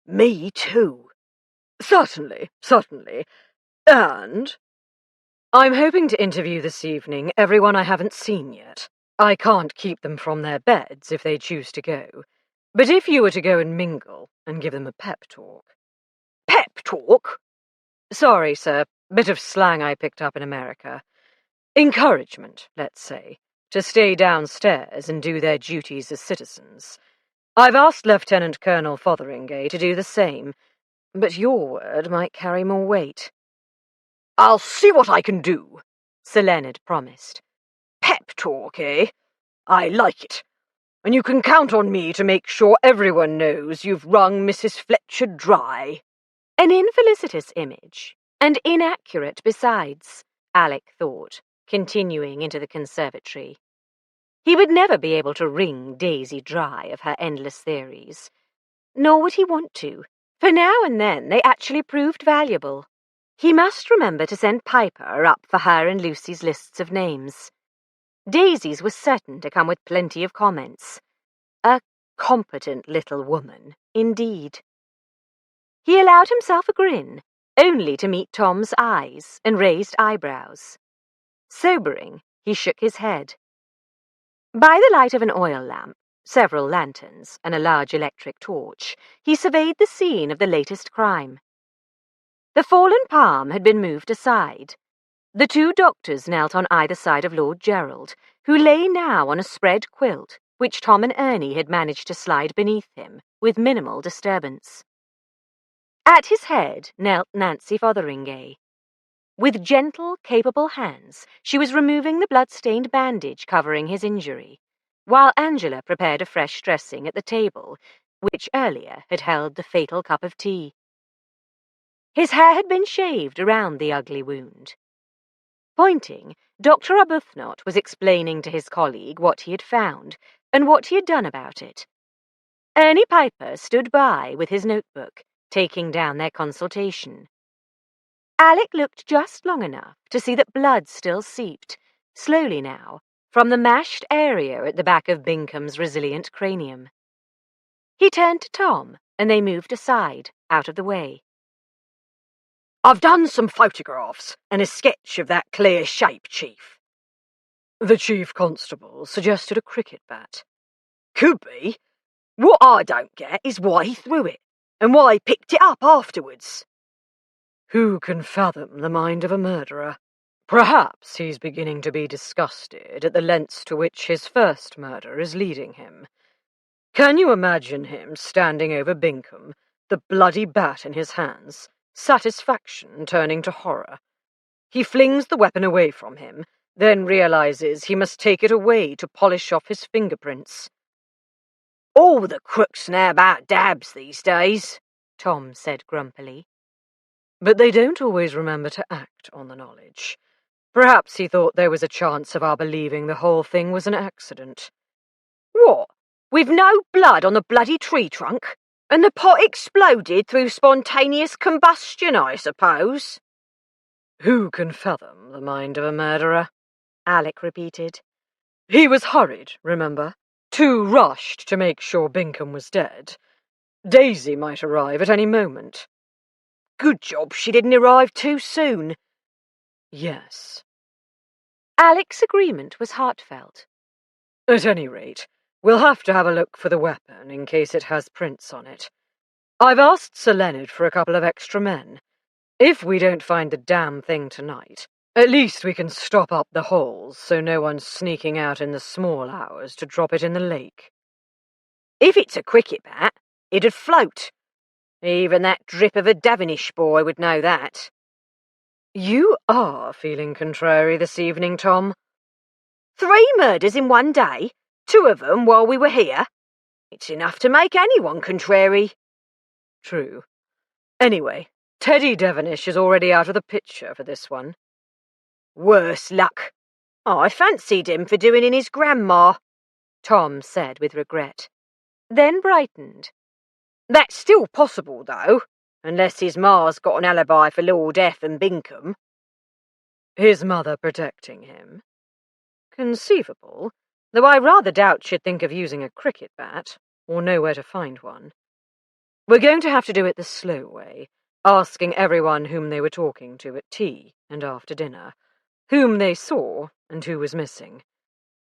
"Me too." "Certainly, certainly. And I'm hoping to interview this evening everyone I haven't seen yet. I can't keep them from their beds if they choose to go. But if you were to go and mingle and give them a pep talk... Pep talk? Sorry, sir. Bit of slang I picked up in America. Encouragement, let's say, to stay downstairs and do their duties as citizens. I've asked Lieutenant Colonel Fotheringay to do the same, but your word might carry more weight. I'll see what I can do, Sir Leonard promised. Pep talk, eh? I like it. And you can count on me to make sure everyone knows you've wrung Mrs. Fletcher dry. An infelicitous image, and inaccurate besides, Alec thought, continuing into the conservatory. He would never be able to wring Daisy dry of her endless theories. Nor would he want to, for now and then they actually proved valuable. He must remember to send Piper up for her and Lucy's lists of names. Daisy's was certain to come with plenty of comments. A competent little woman, indeed. He allowed himself a grin, only to meet Tom's eyes and raised eyebrows. Sobering, he shook his head. By the light of an oil lamp, several lanterns, and a large electric torch, he surveyed the scene of the latest crime. The fallen palm had been moved aside. The two doctors knelt on either side of Lord Gerald, who lay now on a spread quilt, which Tom and Ernie had managed to slide beneath him, with minimal disturbance. At his head knelt Nancy Fotheringay. With gentle, capable hands, she was removing the blood-stained bandage covering his injury, while Angela prepared a fresh dressing at the table, which earlier had held the fatal cup of tea. His hair had been shaved around the ugly wound. Pointing, Dr. Arbuthnot was explaining to his colleague what he had found and what he had done about it. Ernie Piper stood by with his notebook, taking down their consultation. Alec looked just long enough to see that blood still seeped, slowly now, from the mashed area at the back of Bincom's resilient cranium. He turned to Tom, and they moved aside, out of the way. I've done some photographs and a sketch of that clear shape, Chief. The Chief Constable suggested a cricket bat. Could be. What I don't get is why he threw it, and why he picked it up afterwards. Who can fathom the mind of a murderer? Perhaps he's beginning to be disgusted at the lengths to which his first murder is leading him. Can you imagine him standing over Bincom, the bloody bat in his hands, satisfaction turning to horror? He flings the weapon away from him, then realizes he must take it away to polish off his fingerprints. All the crooks know about dabs these days, Tom said grumpily. But they don't always remember to act on the knowledge. Perhaps he thought there was a chance of our believing the whole thing was an accident. What? With no blood on the bloody tree trunk? And the pot exploded through spontaneous combustion, I suppose? Who can fathom the mind of a murderer? Alec repeated. He was hurried, remember? Too rushed to make sure Bincom was dead. Daisy might arrive at any moment. Good job she didn't arrive too soon. Yes. Alec's agreement was heartfelt. At any rate, we'll have to have a look for the weapon in case it has prints on it. I've asked Sir Leonard for a couple of extra men. If we don't find the damn thing tonight, at least we can stop up the holes so no one's sneaking out in the small hours to drop it in the lake. If it's a cricket bat, it'd float. Even that drip of a Devonish boy would know that. You are feeling contrary this evening, Tom. 3 murders in one day, 2 of them while we were here. It's enough to make anyone contrary. True. Anyway, Teddy Devonish is already out of the picture for this one. Worse luck. I fancied him for doing in his grandma, Tom said with regret. Then brightened. That's still possible, though, unless his ma's got an alibi for Lord F. and Bincom. His mother protecting him? Conceivable, though I rather doubt she'd think of using a cricket bat, or know where to find one. We're going to have to do it the slow way, asking everyone whom they were talking to at tea and after dinner, whom they saw and who was missing.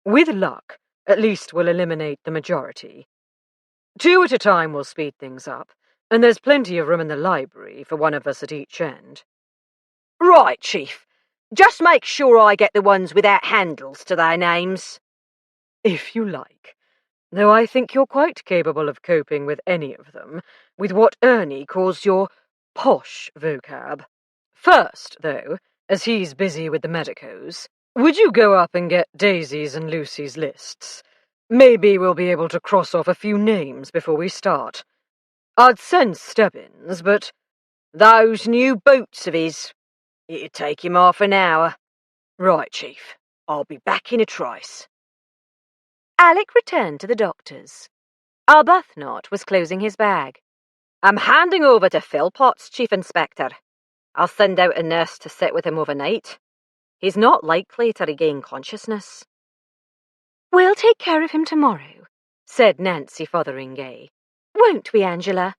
With luck, at least we'll eliminate the majority. 2 at a time will speed things up, and there's plenty of room in the library for one of us at each end. Right, Chief. Just make sure I get the ones without handles to their names. If you like, though I think you're quite capable of coping with any of them, with what Ernie calls your posh vocab. First, though, as he's busy with the medicos, would you go up and get Daisy's and Lucy's lists? Maybe we'll be able to cross off a few names before we start. I'd send Stebbins, but those new boots of his, it'd take him half an hour. Right, Chief. I'll be back in a trice. Alec returned to the doctor's. Arbuthnot was closing his bag. I'm handing over to Philpotts, Chief Inspector. I'll send out a nurse to sit with him overnight. He's not likely to regain consciousness. We'll take care of him tomorrow, said Nancy Fotheringay. Won't we, Angela?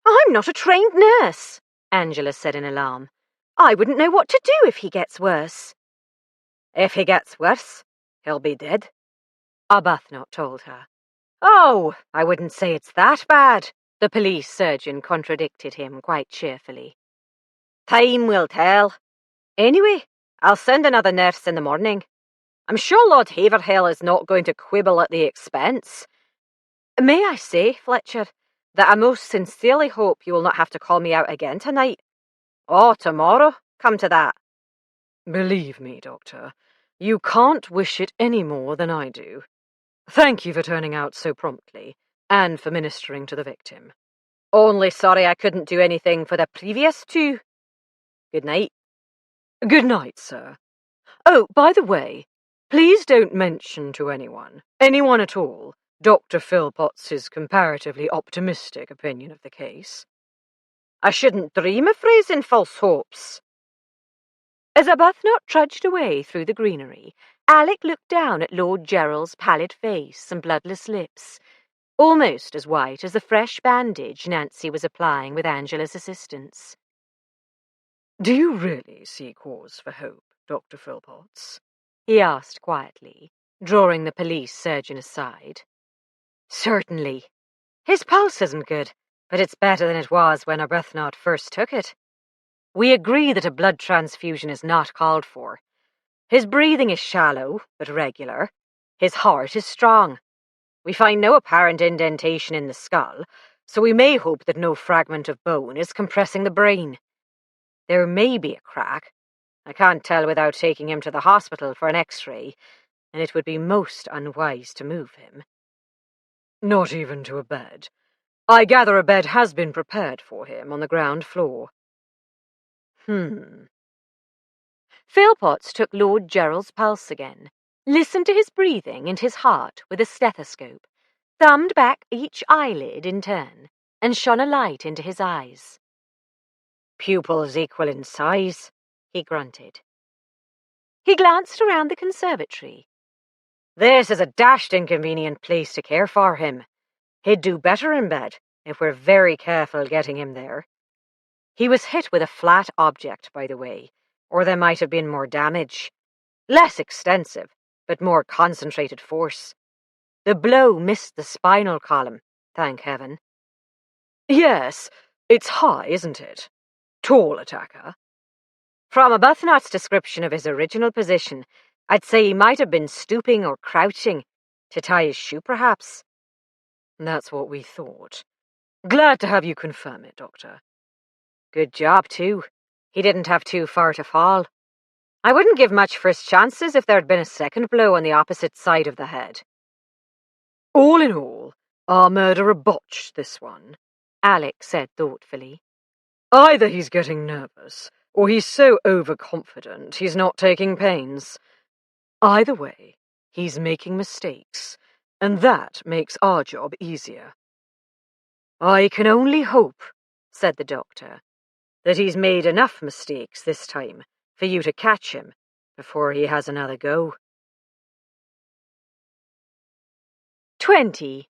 I'm not a trained nurse, Angela said in alarm. I wouldn't know what to do if he gets worse. If he gets worse, he'll be dead, Arbuthnot told her. Oh, I wouldn't say it's that bad, the police surgeon contradicted him quite cheerfully. Time will tell. Anyway, I'll send another nurse in the morning. I'm sure Lord Haverhill is not going to quibble at the expense. May I say, Fletcher, that I most sincerely hope you will not have to call me out again tonight. Or tomorrow, come to that. Believe me, Doctor, you can't wish it any more than I do. Thank you for turning out so promptly, and for ministering to the victim. Only sorry I couldn't do anything for the previous 2. Good night. Good night, sir. Oh, by the way, please don't mention to anyone at all, Dr. Philpotts' comparatively optimistic opinion of the case. I shouldn't dream of raising false hopes. As Arbuthnot trudged away through the greenery, Alec looked down at Lord Gerald's pallid face and bloodless lips, almost as white as the fresh bandage Nancy was applying with Angela's assistance. Do you really see cause for hope, Dr. Philpotts? He asked quietly, drawing the police surgeon aside. Certainly. His pulse isn't good, but it's better than it was when Arbuthnot first took it. We agree that a blood transfusion is not called for. His breathing is shallow, but regular. His heart is strong. We find no apparent indentation in the skull, so we may hope that no fragment of bone is compressing the brain. There may be a crack. I can't tell without taking him to the hospital for an X-ray, and it would be most unwise to move him. Not even to a bed. I gather a bed has been prepared for him on the ground floor. Philpotts took Lord Gerald's pulse again, listened to his breathing and his heart with a stethoscope, thumbed back each eyelid in turn, and shone a light into his eyes. Pupils equal in size, he grunted. He glanced around the conservatory. This is a dashed inconvenient place to care for him. He'd do better in bed, if we're very careful getting him there. He was hit with a flat object, by the way, or there might have been more damage. Less extensive, but more concentrated force. The blow missed the spinal column, thank heaven. Yes, it's high, isn't it? Tall attacker. From Arbuthnot's description of his original position, I'd say he might have been stooping or crouching, to tie his shoe perhaps. That's what we thought. Glad to have you confirm it, Doctor. Good job, too. He didn't have too far to fall. I wouldn't give much for his chances if there had been a second blow on the opposite side of the head. All in all, our murderer botched this one, Alec said thoughtfully. Either he's getting nervous, or he's so overconfident he's not taking pains. Either way, he's making mistakes, and that makes our job easier. I can only hope, said the doctor, that he's made enough mistakes this time for you to catch him before he has another go. 20.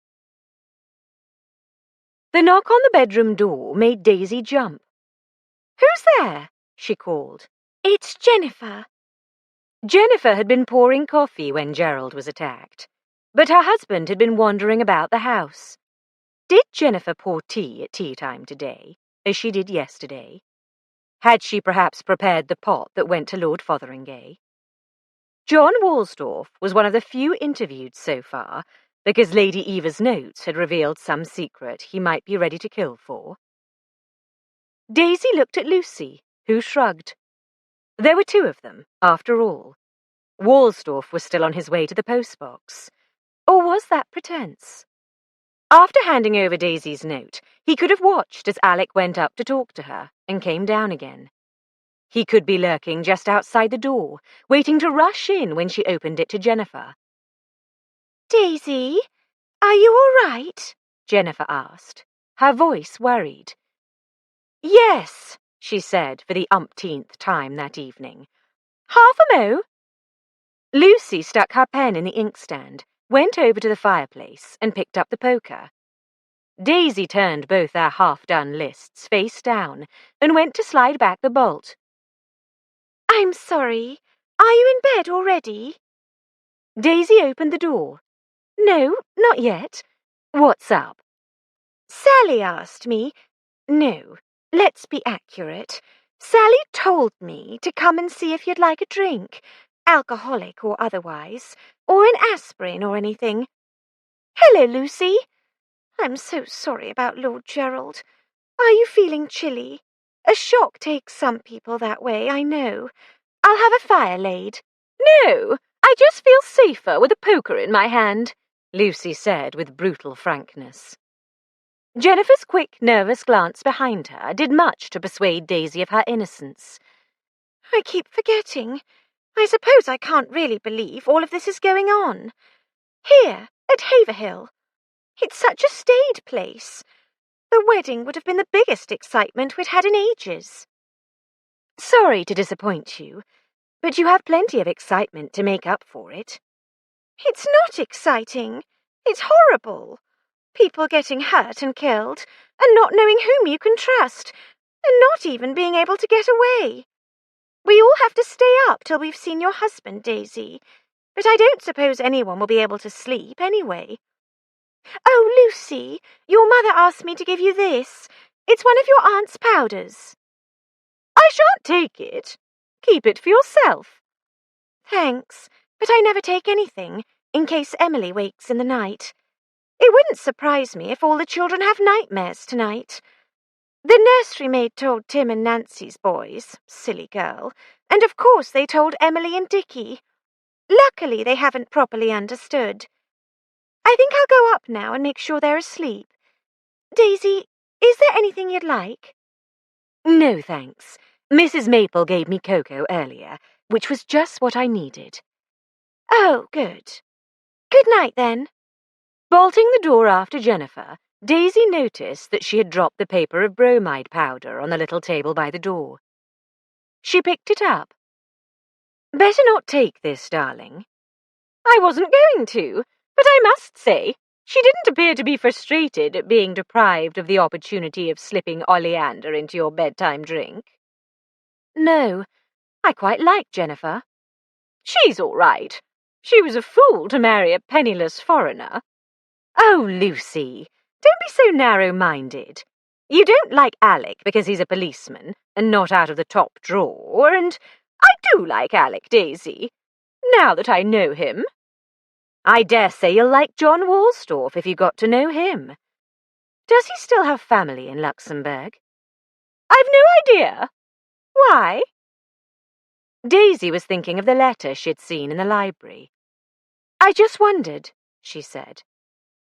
The knock on the bedroom door made Daisy jump. Who's there? She called. It's Jennifer. Jennifer had been pouring coffee when Gerald was attacked, but her husband had been wandering about the house. Did Jennifer pour tea at tea time today, as she did yesterday? Had she perhaps prepared the pot that went to Lord Fotheringay? John Woolstorff was one of the few interviewed so far, because Lady Eva's notes had revealed some secret he might be ready to kill for. Daisy looked at Lucy, who shrugged. There were two of them, after all. Woolstorff was still on his way to the postbox. Or was that pretence? After handing over Daisy's note, he could have watched as Alec went up to talk to her and came down again. He could be lurking just outside the door, waiting to rush in when she opened it to Jennifer. Daisy, are you all right? Jennifer asked, her voice worried. Yes, she said for the umpteenth time that evening. Half a mo'. Lucy stuck her pen in the inkstand, went over to the fireplace and picked up the poker. Daisy turned both their half-done lists face down and went to slide back the bolt. I'm sorry. Are you in bed already? Daisy opened the door. No, not yet. What's up? Sally asked me. No, let's be accurate. Sally told me to come and see if you'd like a drink, alcoholic or otherwise, or an aspirin or anything. Hello, Lucy. I'm so sorry about Lord Gerald. Are you feeling chilly? A shock takes some people that way, I know. I'll have a fire laid. No, I just feel safer with a poker in my hand, Lucy said with brutal frankness. Jennifer's quick, nervous glance behind her did much to persuade Daisy of her innocence. I keep forgetting. I suppose I can't really believe all of this is going on. Here, at Haverhill. It's such a staid place. The wedding would have been the biggest excitement we'd had in ages. Sorry to disappoint you, but you have plenty of excitement to make up for it. It's not exciting. It's horrible. People getting hurt and killed, and not knowing whom you can trust, and not even being able to get away. We all have to stay up till we've seen your husband, Daisy, but I don't suppose anyone will be able to sleep anyway. Oh, Lucy, your mother asked me to give you this. It's one of your aunt's powders. I shan't take it. Keep it for yourself. Thanks, but I never take anything, in case Emily wakes in the night. It wouldn't surprise me if all the children have nightmares tonight. The nursery maid told Tim and Nancy's boys, silly girl, and of course they told Emily and Dickie. Luckily they haven't properly understood. I think I'll go up now and make sure they're asleep. Daisy, is there anything you'd like? No, thanks. Mrs. Maple gave me cocoa earlier, which was just what I needed. Oh, good. Good night, then. Bolting the door after Jennifer, Daisy noticed that she had dropped the paper of bromide powder on the little table by the door. She picked it up. Better not take this, darling. I wasn't going to, but I must say, she didn't appear to be frustrated at being deprived of the opportunity of slipping oleander into your bedtime drink. No, I quite like Jennifer. She's all right. She was a fool to marry a penniless foreigner. Oh, Lucy, don't be so narrow-minded. You don't like Alec because he's a policeman and not out of the top drawer, and I do like Alec, Daisy, now that I know him. I dare say you'll like John Woolstorff if you got to know him. Does he still have family in Luxembourg? I've no idea. Why? Daisy was thinking of the letter she'd seen in the library. I just wondered, she said.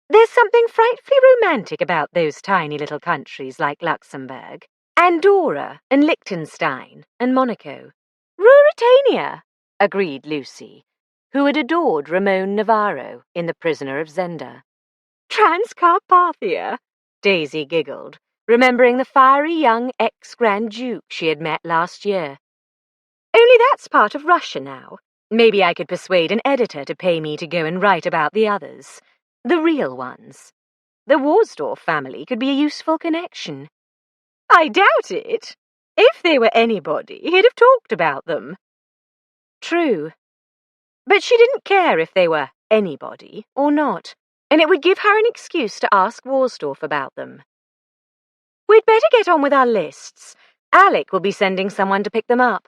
There's something frightfully romantic about those tiny little countries like Luxembourg, Andorra and Liechtenstein and Monaco. Ruritania, agreed Lucy, who had adored Ramon Navarro in The Prisoner of Zenda. Transcarpathia, Daisy giggled, remembering the fiery young ex-Grand Duke she had met last year. Only that's part of Russia now. Maybe I could persuade an editor to pay me to go and write about the others. The real ones. The Worsdorf family could be a useful connection. I doubt it. If they were anybody, he'd have talked about them. True. But she didn't care if they were anybody or not, and it would give her an excuse to ask Worsdorf about them. We'd better get on with our lists. Alec will be sending someone to pick them up.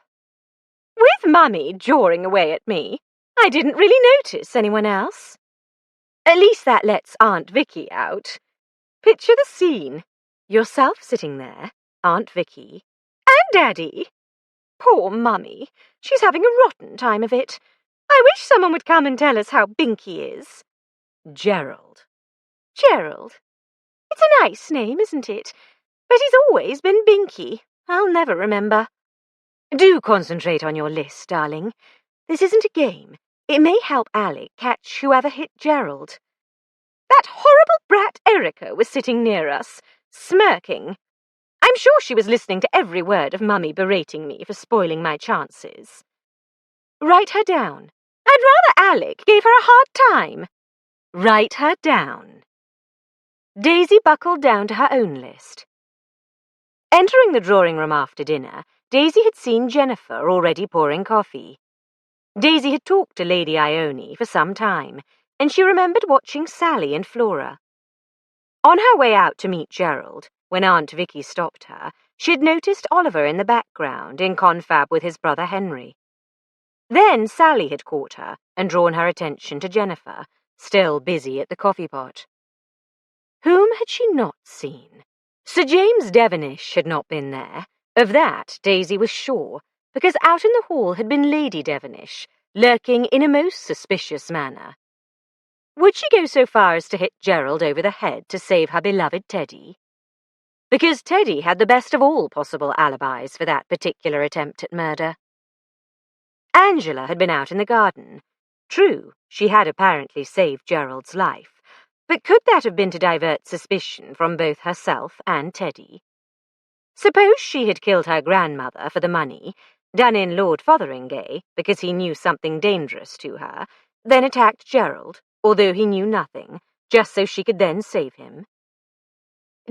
With Mummy jawing away at me, I didn't really notice anyone else. At least that lets Aunt Vicky out. Picture the scene. Yourself sitting there, Aunt Vicky, and Daddy. Poor Mummy, she's having a rotten time of it. I wish someone would come and tell us how Binky is. Gerald. Gerald. It's a nice name, isn't it? But he's always been Binky. I'll never remember. Do concentrate on your list, darling. This isn't a game. It may help Alec catch whoever hit Gerald. That horrible brat Erica was sitting near us, smirking. I'm sure she was listening to every word of Mummy berating me for spoiling my chances. Write her down. I'd rather Alec gave her a hard time. Write her down. Daisy buckled down to her own list. Entering the drawing-room after dinner, Daisy had seen Jennifer already pouring coffee. Daisy had talked to Lady Ione for some time, and she remembered watching Sally and Flora. On her way out to meet Gerald, when Aunt Vicky stopped her, she had noticed Oliver in the background in confab with his brother Henry. Then Sally had caught her and drawn her attention to Jennifer, still busy at the coffee pot. Whom had she not seen? Sir James Devonish had not been there. Of that Daisy was sure, because out in the hall had been Lady Devonish, lurking in a most suspicious manner. Would she go so far as to hit Gerald over the head to save her beloved Teddy? Because Teddy had the best of all possible alibis for that particular attempt at murder. Angela had been out in the garden. True, she had apparently saved Gerald's life, but could that have been to divert suspicion from both herself and Teddy? Suppose she had killed her grandmother for the money, done in Lord Fotheringay because he knew something dangerous to her, then attacked Gerald, although he knew nothing, just so she could then save him.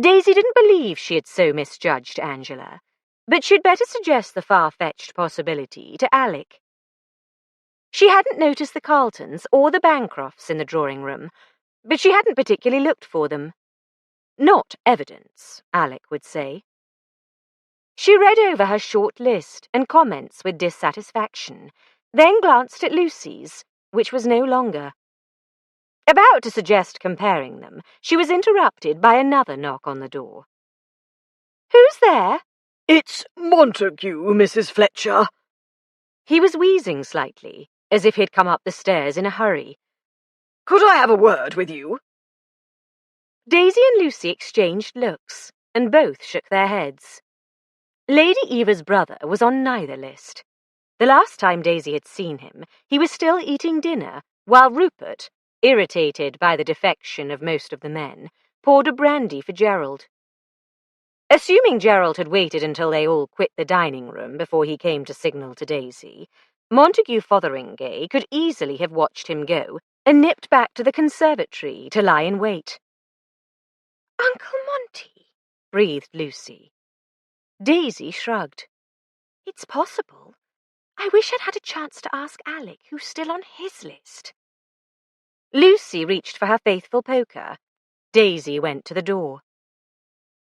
Daisy didn't believe she had so misjudged Angela, but she'd better suggest the far-fetched possibility to Alec. She hadn't noticed the Carltons or the Bancrofts in the drawing-room, but she hadn't particularly looked for them. Not evidence, Alec would say. She read over her short list and comments with dissatisfaction, then glanced at Lucy's, which was no longer. About to suggest comparing them, she was interrupted by another knock on the door. "Who's there?" "It's Montague, Mrs. Fletcher." He was wheezing slightly, as if he'd come up the stairs in a hurry. "Could I have a word with you?" Daisy and Lucy exchanged looks, and both shook their heads. Lady Eva's brother was on neither list. The last time Daisy had seen him, he was still eating dinner, while Rupert, irritated by the defection of most of the men, poured a brandy for Gerald. Assuming Gerald had waited until they all quit the dining-room before he came to signal to Daisy, Montague Fotheringay could easily have watched him go and nipped back to the conservatory to lie in wait. "Uncle Monty," breathed Lucy. Daisy shrugged. "It's possible. I wish I'd had a chance to ask Alec who's still on his list." Lucy reached for her faithful poker. Daisy went to the door.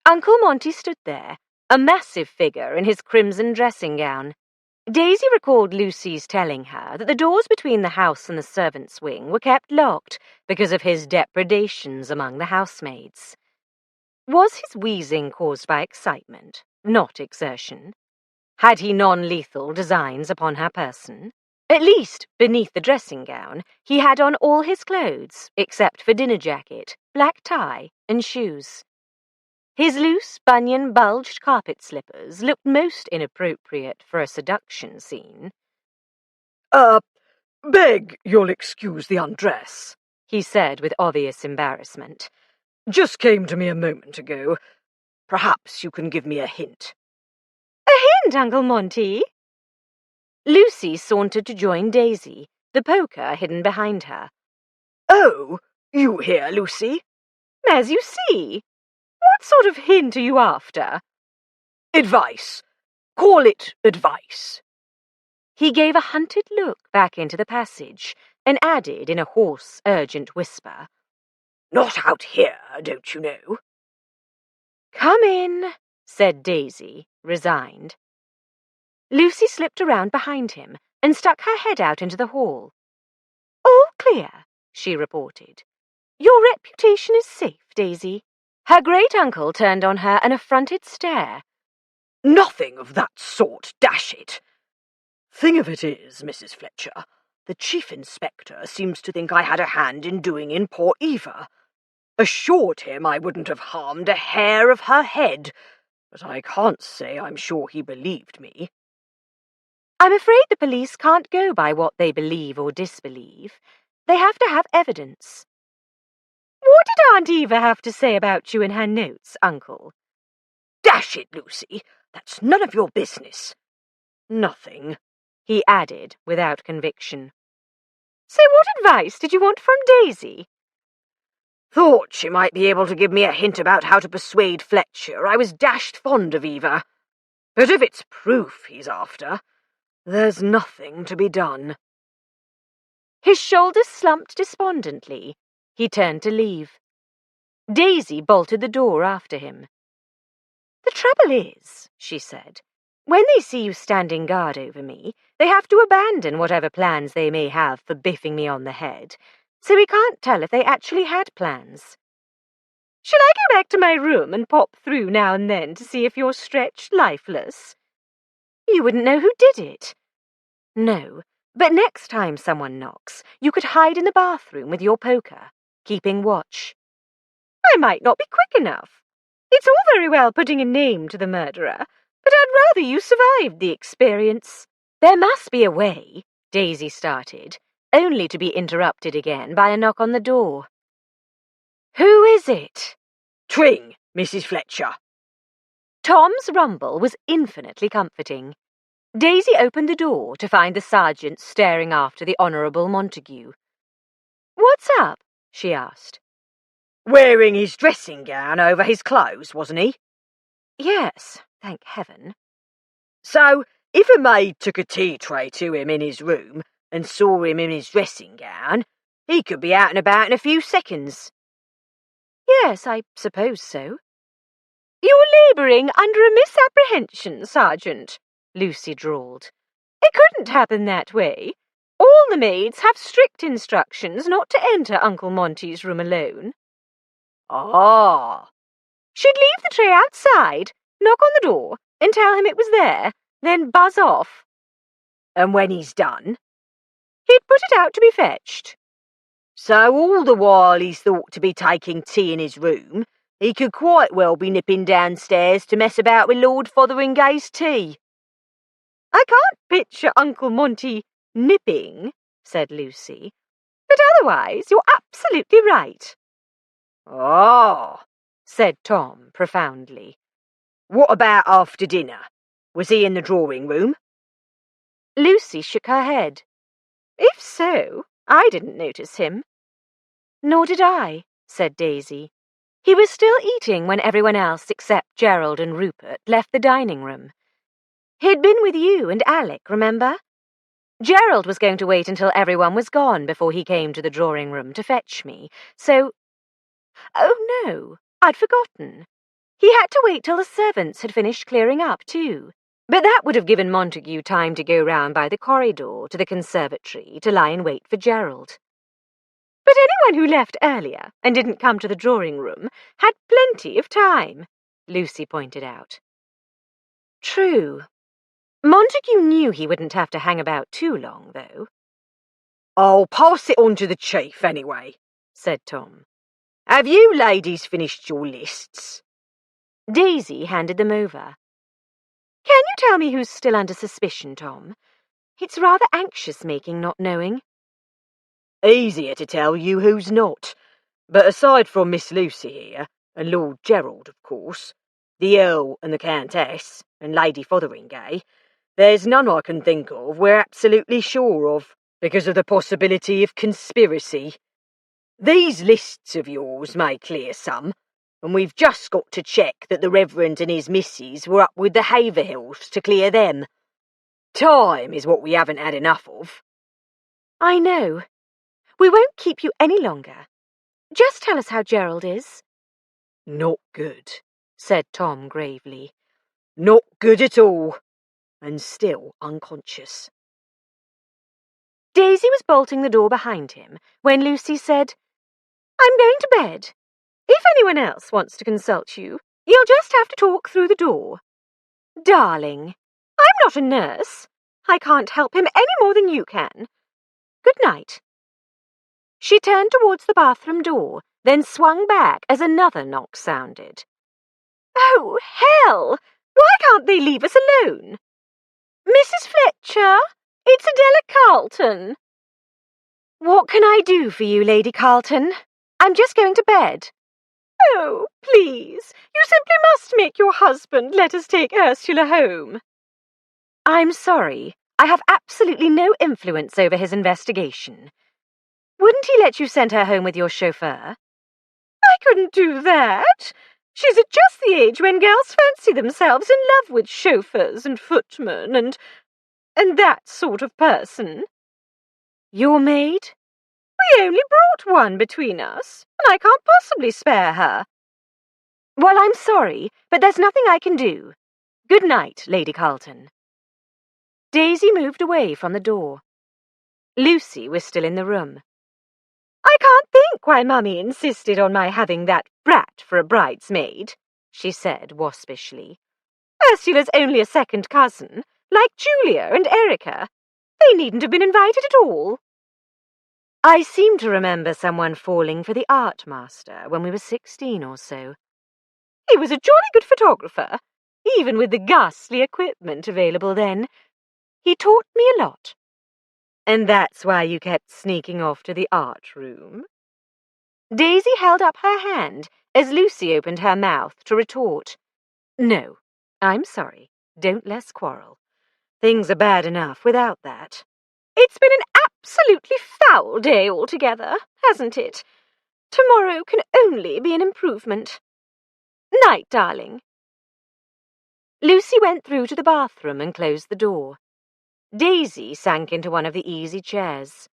Uncle Monty stood there, a massive figure in his crimson dressing-gown. Daisy recalled Lucy's telling her that the doors between the house and the servants' wing were kept locked because of his depredations among the housemaids. Was his wheezing caused by excitement, not exertion? Had he non-lethal designs upon her person? At least, beneath the dressing-gown, he had on all his clothes, except for dinner jacket, black tie, and shoes. His loose, bunion-bulged carpet slippers looked most inappropriate for a seduction scene. Beg you'll excuse the undress," he said with obvious embarrassment. "Just came to me a moment ago. Perhaps you can give me a hint." "A hint, Uncle Monty?" Lucy sauntered to join Daisy, the poker hidden behind her. "Oh, you here, Lucy?" "As you see. What sort of hint are you after?" "Advice. Call it advice. He gave a hunted look back into the passage and added in a hoarse, urgent whisper, Not out here, don't you know? "Come in," said Daisy, resigned. Lucy slipped around behind him and stuck her head out into the hall. "All clear," she reported. "Your reputation is safe, Daisy." Her great-uncle turned on her an affronted stare. Nothing of that sort, dash it. Thing of it is, Mrs. Fletcher, the Chief Inspector seems to think I had a hand in doing in poor Eva. Assured him I wouldn't have harmed a hair of her head, but I can't say I'm sure he believed me. I'm afraid the police can't go by what they believe or disbelieve. They have to have evidence. What did Aunt Eva have to say about you in her notes, Uncle? Dash it, Lucy, that's none of your business. Nothing, he added without conviction. So what advice did you want from Daisy? Thought she might be able to give me a hint about how to persuade Fletcher I was dashed fond of Eva. But if it's proof he's after, there's nothing to be done. His shoulders slumped despondently. He turned to leave. Daisy bolted the door after him. The trouble is, she said, when they see you standing guard over me, they have to abandon whatever plans they may have for biffing me on the head, so we can't tell if they actually had plans. Shall I go back to my room and pop through now and then to see if you're stretched lifeless? You wouldn't know who did it. No, but next time someone knocks, you could hide in the bathroom with your poker, keeping watch. I might not be quick enough. It's all very well putting a name to the murderer, but I'd rather you survived the experience. There must be a way, Daisy started, only to be interrupted again by a knock on the door. Who is it? Twing, Mrs. Fletcher. Tom's rumble was infinitely comforting. Daisy opened the door to find the sergeant staring after the Honourable Montague. What's up? She asked. Wearing his dressing gown over his clothes, wasn't he? Yes, thank heaven. So, if a maid took a tea tray to him in his room and saw him in his dressing gown, he could be out and about in a few seconds. Yes, I suppose so. You're labouring under a misapprehension, Sergeant, Lucy drawled. It couldn't happen that way. All the maids have strict instructions not to enter Uncle Monty's room alone. Ah. She'd leave the tray outside, knock on the door, and tell him it was there, then buzz off. And when he's done? He'd put it out to be fetched. So all the while he's thought to be taking tea in his room, he could quite well be nipping downstairs to mess about with Lord Fotheringay's tea. I can't picture Uncle Monty nipping, said Lucy, but otherwise you're absolutely right. Ah, said Tom profoundly. What about after dinner? Was he in the drawing room? Lucy shook her head. If so, I didn't notice him. Nor did I, said Daisy. He was still eating when everyone else except Gerald and Rupert left the dining room. He'd been with you and Alec, remember? Gerald was going to wait until everyone was gone before he came to the drawing room to fetch me, so... Oh, no, I'd forgotten. He had to wait till the servants had finished clearing up, too. But that would have given Montague time to go round by the corridor to the conservatory to lie in wait for Gerald. But anyone who left earlier and didn't come to the drawing room had plenty of time, Lucy pointed out. True. Montague knew he wouldn't have to hang about too long, though. I'll pass it on to the chief, anyway, said Tom. Have you ladies finished your lists? Daisy handed them over. Can you tell me who's still under suspicion, Tom? It's rather anxious-making not knowing. Easier to tell you who's not. But aside from Miss Lucy here, and Lord Gerald, of course, the Earl and the Countess, and Lady Fotheringay, there's none I can think of we're absolutely sure of, because of the possibility of conspiracy. These lists of yours may clear some, and we've just got to check that the Reverend and his missus were up with the Haverhills to clear them. Time is what we haven't had enough of." "I know. We won't keep you any longer. Just tell us how Gerald is." "Not good," said Tom gravely. "Not good at all, and still unconscious." Daisy was bolting the door behind him when Lucy said, "I'm going to bed. If anyone else wants to consult you, you'll just have to talk through the door. Darling, I'm not a nurse. I can't help him any more than you can. Good night." She turned towards the bathroom door, then swung back as another knock sounded. "Oh, hell! Why can't they leave us alone?" "Mrs. Fletcher, it's Adela Carlton." "What can I do for you, Lady Carlton? I'm just going to bed." "Oh, please, you simply must make your husband let us take Ursula home." "I'm sorry. I have absolutely no influence over his investigation. Wouldn't he let you send her home with your chauffeur?" "I couldn't do that. She's at just the age when girls fancy themselves in love with chauffeurs and footmen and that sort of person." "Your maid?" "We only brought one between us, and I can't possibly spare her." "Well, I'm sorry, but there's nothing I can do. Good night, Lady Carlton." Daisy moved away from the door. Lucy was still in the room. "I can't think why Mummy insisted on my having that brat for a bridesmaid," she said waspishly. "Ursula's only a second cousin, like Julia and Erica. They needn't have been invited at all." "I seem to remember someone falling for the art master when we were 16 or so. He was a jolly good photographer, even with the ghastly equipment available then. He taught me a lot." "And that's why you kept sneaking off to the art room?" Daisy held up her hand as Lucy opened her mouth to retort. "No, I'm sorry. Don't let's quarrel. Things are bad enough without that." "It's been an absolutely foul day altogether, hasn't it? Tomorrow can only be an improvement. Night, darling." Lucy went through to the bathroom and closed the door. Daisy sank into one of the easy chairs.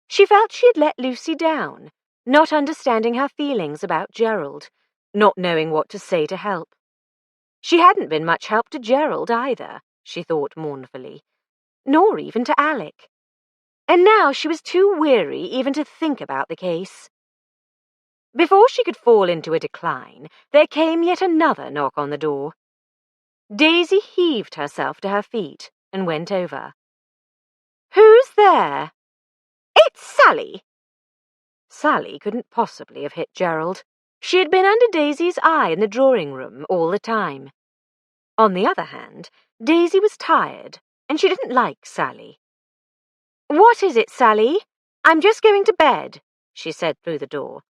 She felt she had let Lucy down, not understanding her feelings about Gerald, not knowing what to say to help. She hadn't been much help to Gerald either, she thought mournfully, nor even to Alec. And now she was too weary even to think about the case. Before she could fall into a decline, there came yet another knock on the door. Daisy heaved herself to her feet and went over. "Who's there?" "It's Sally." Sally couldn't possibly have hit Gerald. She had been under Daisy's eye in the drawing room all the time. On the other hand, Daisy was tired, and she didn't like Sally. "What is it, Sally? I'm just going to bed," she said through the door.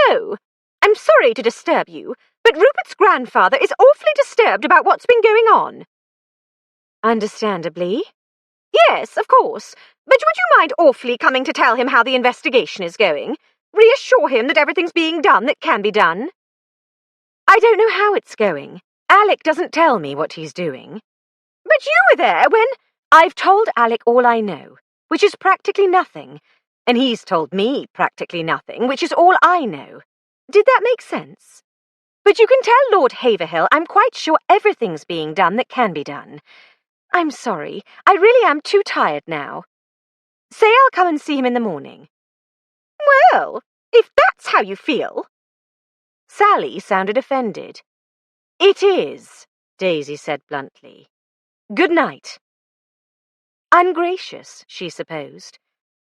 "Oh, I'm sorry to disturb you, but Rupert's grandfather is awfully disturbed about what's been going on." "Understandably." "Yes, of course. But would you mind awfully coming to tell him how the investigation is going? Reassure him that everything's being done that can be done." "I don't know how it's going. Alec doesn't tell me what he's doing." "But you were there when—" "I've told Alec all I know, which is practically nothing, and he's told me practically nothing, which is all I know. Did that make sense? But you can tell Lord Haverhill I'm quite sure everything's being done that can be done. I'm sorry, I really am too tired now. Say I'll come and see him in the morning." "Well, if that's how you feel." Sally sounded offended. "It is," Daisy said bluntly. "Good night." Ungracious, she supposed,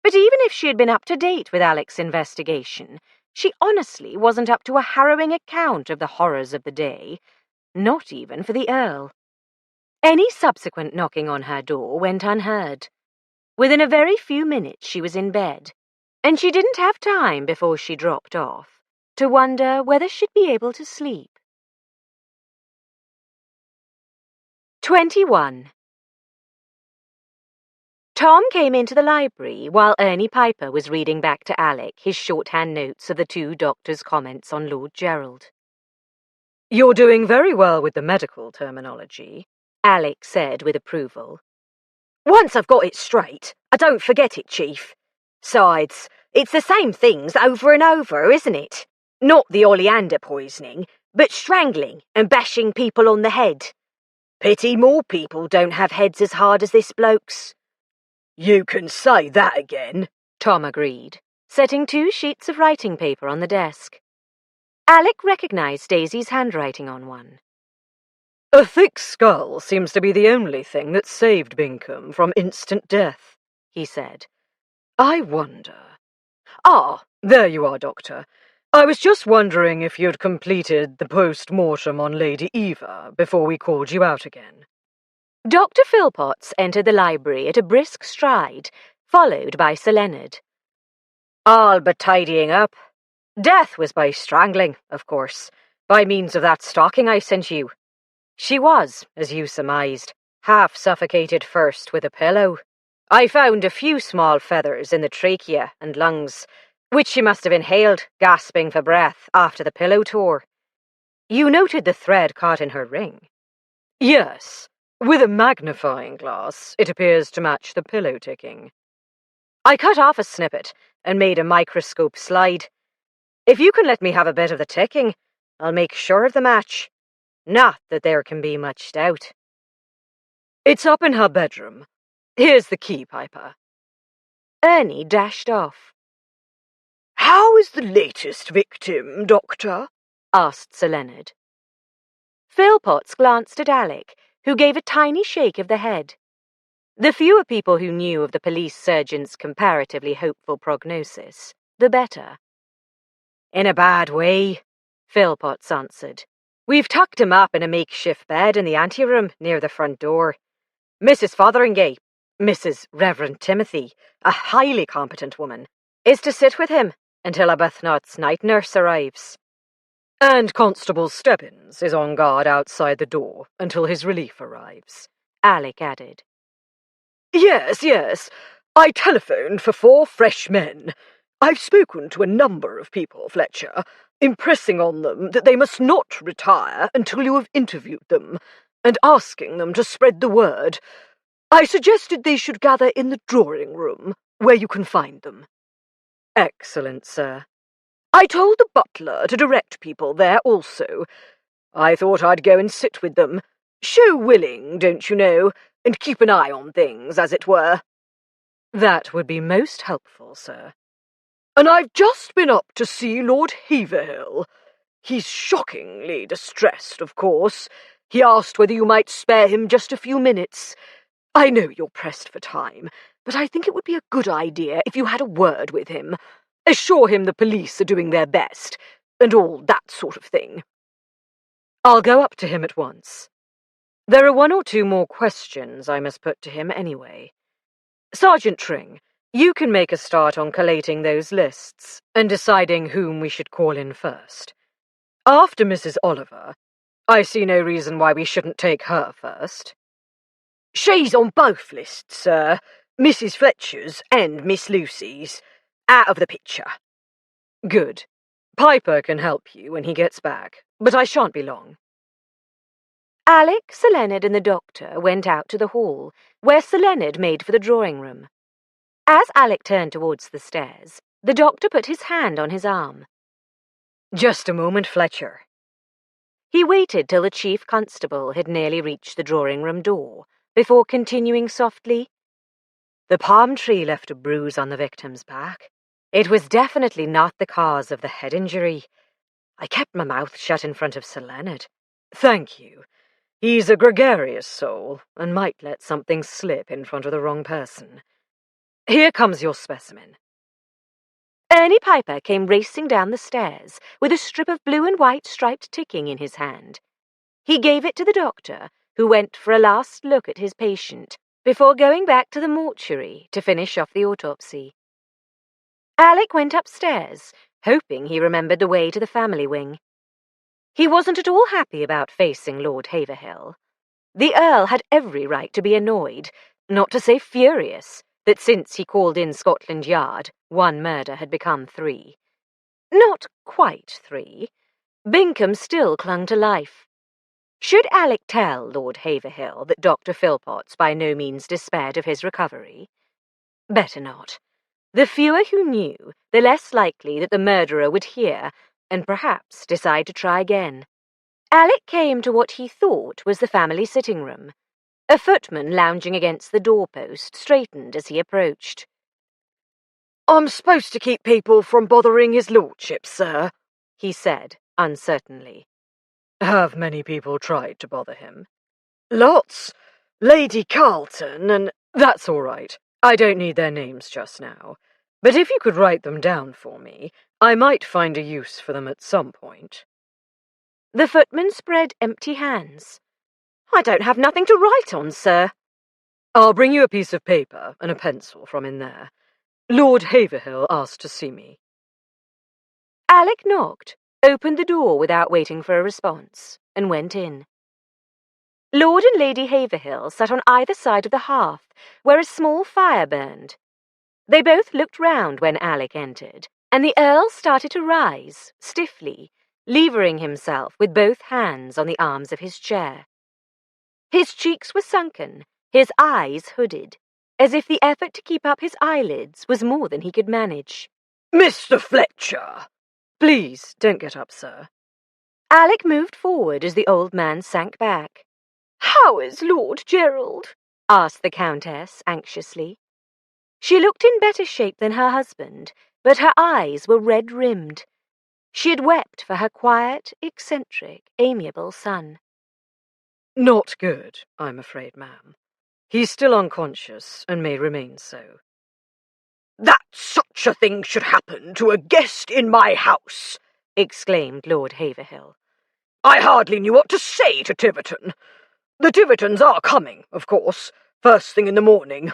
but even if she had been up to date with Alec's investigation, she honestly wasn't up to a harrowing account of the horrors of the day, not even for the Earl. Any subsequent knocking on her door went unheard. Within a very few minutes she was in bed, and she didn't have time before she dropped off to wonder whether she'd be able to sleep. 21. Tom came into the library while Ernie Piper was reading back to Alec his shorthand notes of the two doctors' comments on Lord Gerald. "You're doing very well with the medical terminology," Alec said with approval. Once I've got it straight, I don't forget it, Chief. Sides, it's the same things over and over, isn't it? Not the oleander poisoning, but strangling and bashing people on the head. Pity more people don't have heads as hard as this bloke's. "You can say that again," Tom agreed, setting 2 sheets of writing paper on the desk. Alec recognized Daisy's handwriting on one. "A thick skull seems to be the only thing that saved Bingham from instant death," he said. "I wonder—" "Ah, there you are, Doctor. I was just wondering if you'd completed the post-mortem on Lady Eva before we called you out again." Dr. Philpotts entered the library at a brisk stride, followed by Sir Leonard. "All but tidying up. Death was by strangling, of course, by means of that stocking I sent you. She was, as you surmised, half suffocated first with a pillow. I found a few small feathers in the trachea and lungs, which she must have inhaled, gasping for breath, after the pillow tore. You noted the thread caught in her ring?" "Yes. With a magnifying glass, it appears to match the pillow ticking." "I cut off a snippet and made a microscope slide. If you can let me have a bit of the ticking, I'll make sure of the match. Not that there can be much doubt." "It's up in her bedroom. Here's the key, Piper." Ernie dashed off. "How is the latest victim, Doctor?" asked Sir Leonard. Philpotts glanced at Alec, who gave a tiny shake of the head. The fewer people who knew of the police surgeon's comparatively hopeful prognosis, the better. "In a bad way," Philpotts answered. "We've tucked him up in a makeshift bed in the anteroom near the front door. Mrs. Fotheringay, Mrs. Reverend Timothy, a highly competent woman, is to sit with him until Arbuthnot's night nurse arrives." "And Constable Stebbins is on guard outside the door until his relief arrives," Alec added. Yes. I telephoned for 4 fresh men. I've spoken to a number of people, Fletcher, impressing on them that they must not retire until you have interviewed them, and asking them to spread the word. I suggested they should gather in the drawing-room, where you can find them." "Excellent, sir." "I told the butler to direct people there also. I thought I'd go and sit with them. Show willing, don't you know, and keep an eye on things, as it were." "That would be most helpful, sir." "And I've just been up to see Lord Haverhill. He's shockingly distressed, of course. He asked whether you might spare him just a few minutes. I know you're pressed for time, but I think it would be a good idea if you had a word with him. Assure him the police are doing their best, and all that sort of thing." "I'll go up to him at once. There are 1 or 2 more questions I must put to him anyway. Sergeant Tring, you can make a start on collating those lists and deciding whom we should call in first. After Mrs. Oliver, I see no reason why we shouldn't take her first." "She's on both lists, sir, Mrs. Fletcher's and Miss Lucy's. Out of the picture." "Good. Piper can help you when he gets back, but I shan't be long." Alec, Sir Leonard, and the doctor went out to the hall, where Sir Leonard made for the drawing-room. As Alec turned towards the stairs, the doctor put his hand on his arm. "Just a moment, Fletcher." He waited till the chief constable had nearly reached the drawing-room door, before continuing softly, "The palm tree left a bruise on the victim's back. It was definitely not the cause of the head injury. I kept my mouth shut in front of Sir Leonard." "Thank you. He's a gregarious soul, and might let something slip in front of the wrong person. Here comes your specimen." Ernie Piper came racing down the stairs with a strip of blue and white striped ticking in his hand. He gave it to the doctor, who went for a last look at his patient before going back to the mortuary to finish off the autopsy. Alec went upstairs, hoping he remembered the way to the family wing. He wasn't at all happy about facing Lord Haverhill. The Earl had every right to be annoyed, not to say furious, that since he called in Scotland Yard, one murder had become 3. Not quite 3. Bingham still clung to life. Should Alec tell Lord Haverhill that Dr. Philpotts by no means despaired of his recovery? Better not. The fewer who knew, the less likely that the murderer would hear, and perhaps decide to try again. Alec came to what he thought was the family sitting room. A footman lounging against the doorpost straightened as he approached. "I'm supposed to keep people from bothering his lordship, sir," he said, uncertainly. Have many people tried to bother him? "Lots. Lady Carlton and—" That's all right. I don't need their names just now. But if you could write them down for me, I might find a use for them at some point. The footman spread empty hands. "I don't have nothing to write on, sir." I'll bring you a piece of paper and a pencil from in there. Lord Haverhill asked to see me. Alec knocked, opened the door without waiting for a response, and went in. Lord and Lady Haverhill sat on either side of the hearth, where a small fire burned. They both looked round when Alec entered, and the Earl started to rise, stiffly, levering himself with both hands on the arms of his chair. His cheeks were sunken, his eyes hooded, as if the effort to keep up his eyelids was more than he could manage. "Mr. Fletcher!" Please, don't get up, sir. Alec moved forward as the old man sank back. "How is Lord Gerald?" asked the Countess anxiously. She looked in better shape than her husband, but her eyes were red-rimmed. She had wept for her quiet, eccentric, amiable son. Not good, I'm afraid, ma'am. He's still unconscious and may remain so. "That such a thing should happen to a guest in my house!" exclaimed Lord Haverhill. "I hardly knew what to say to Tiverton. The Tivertons are coming, of course, first thing in the morning.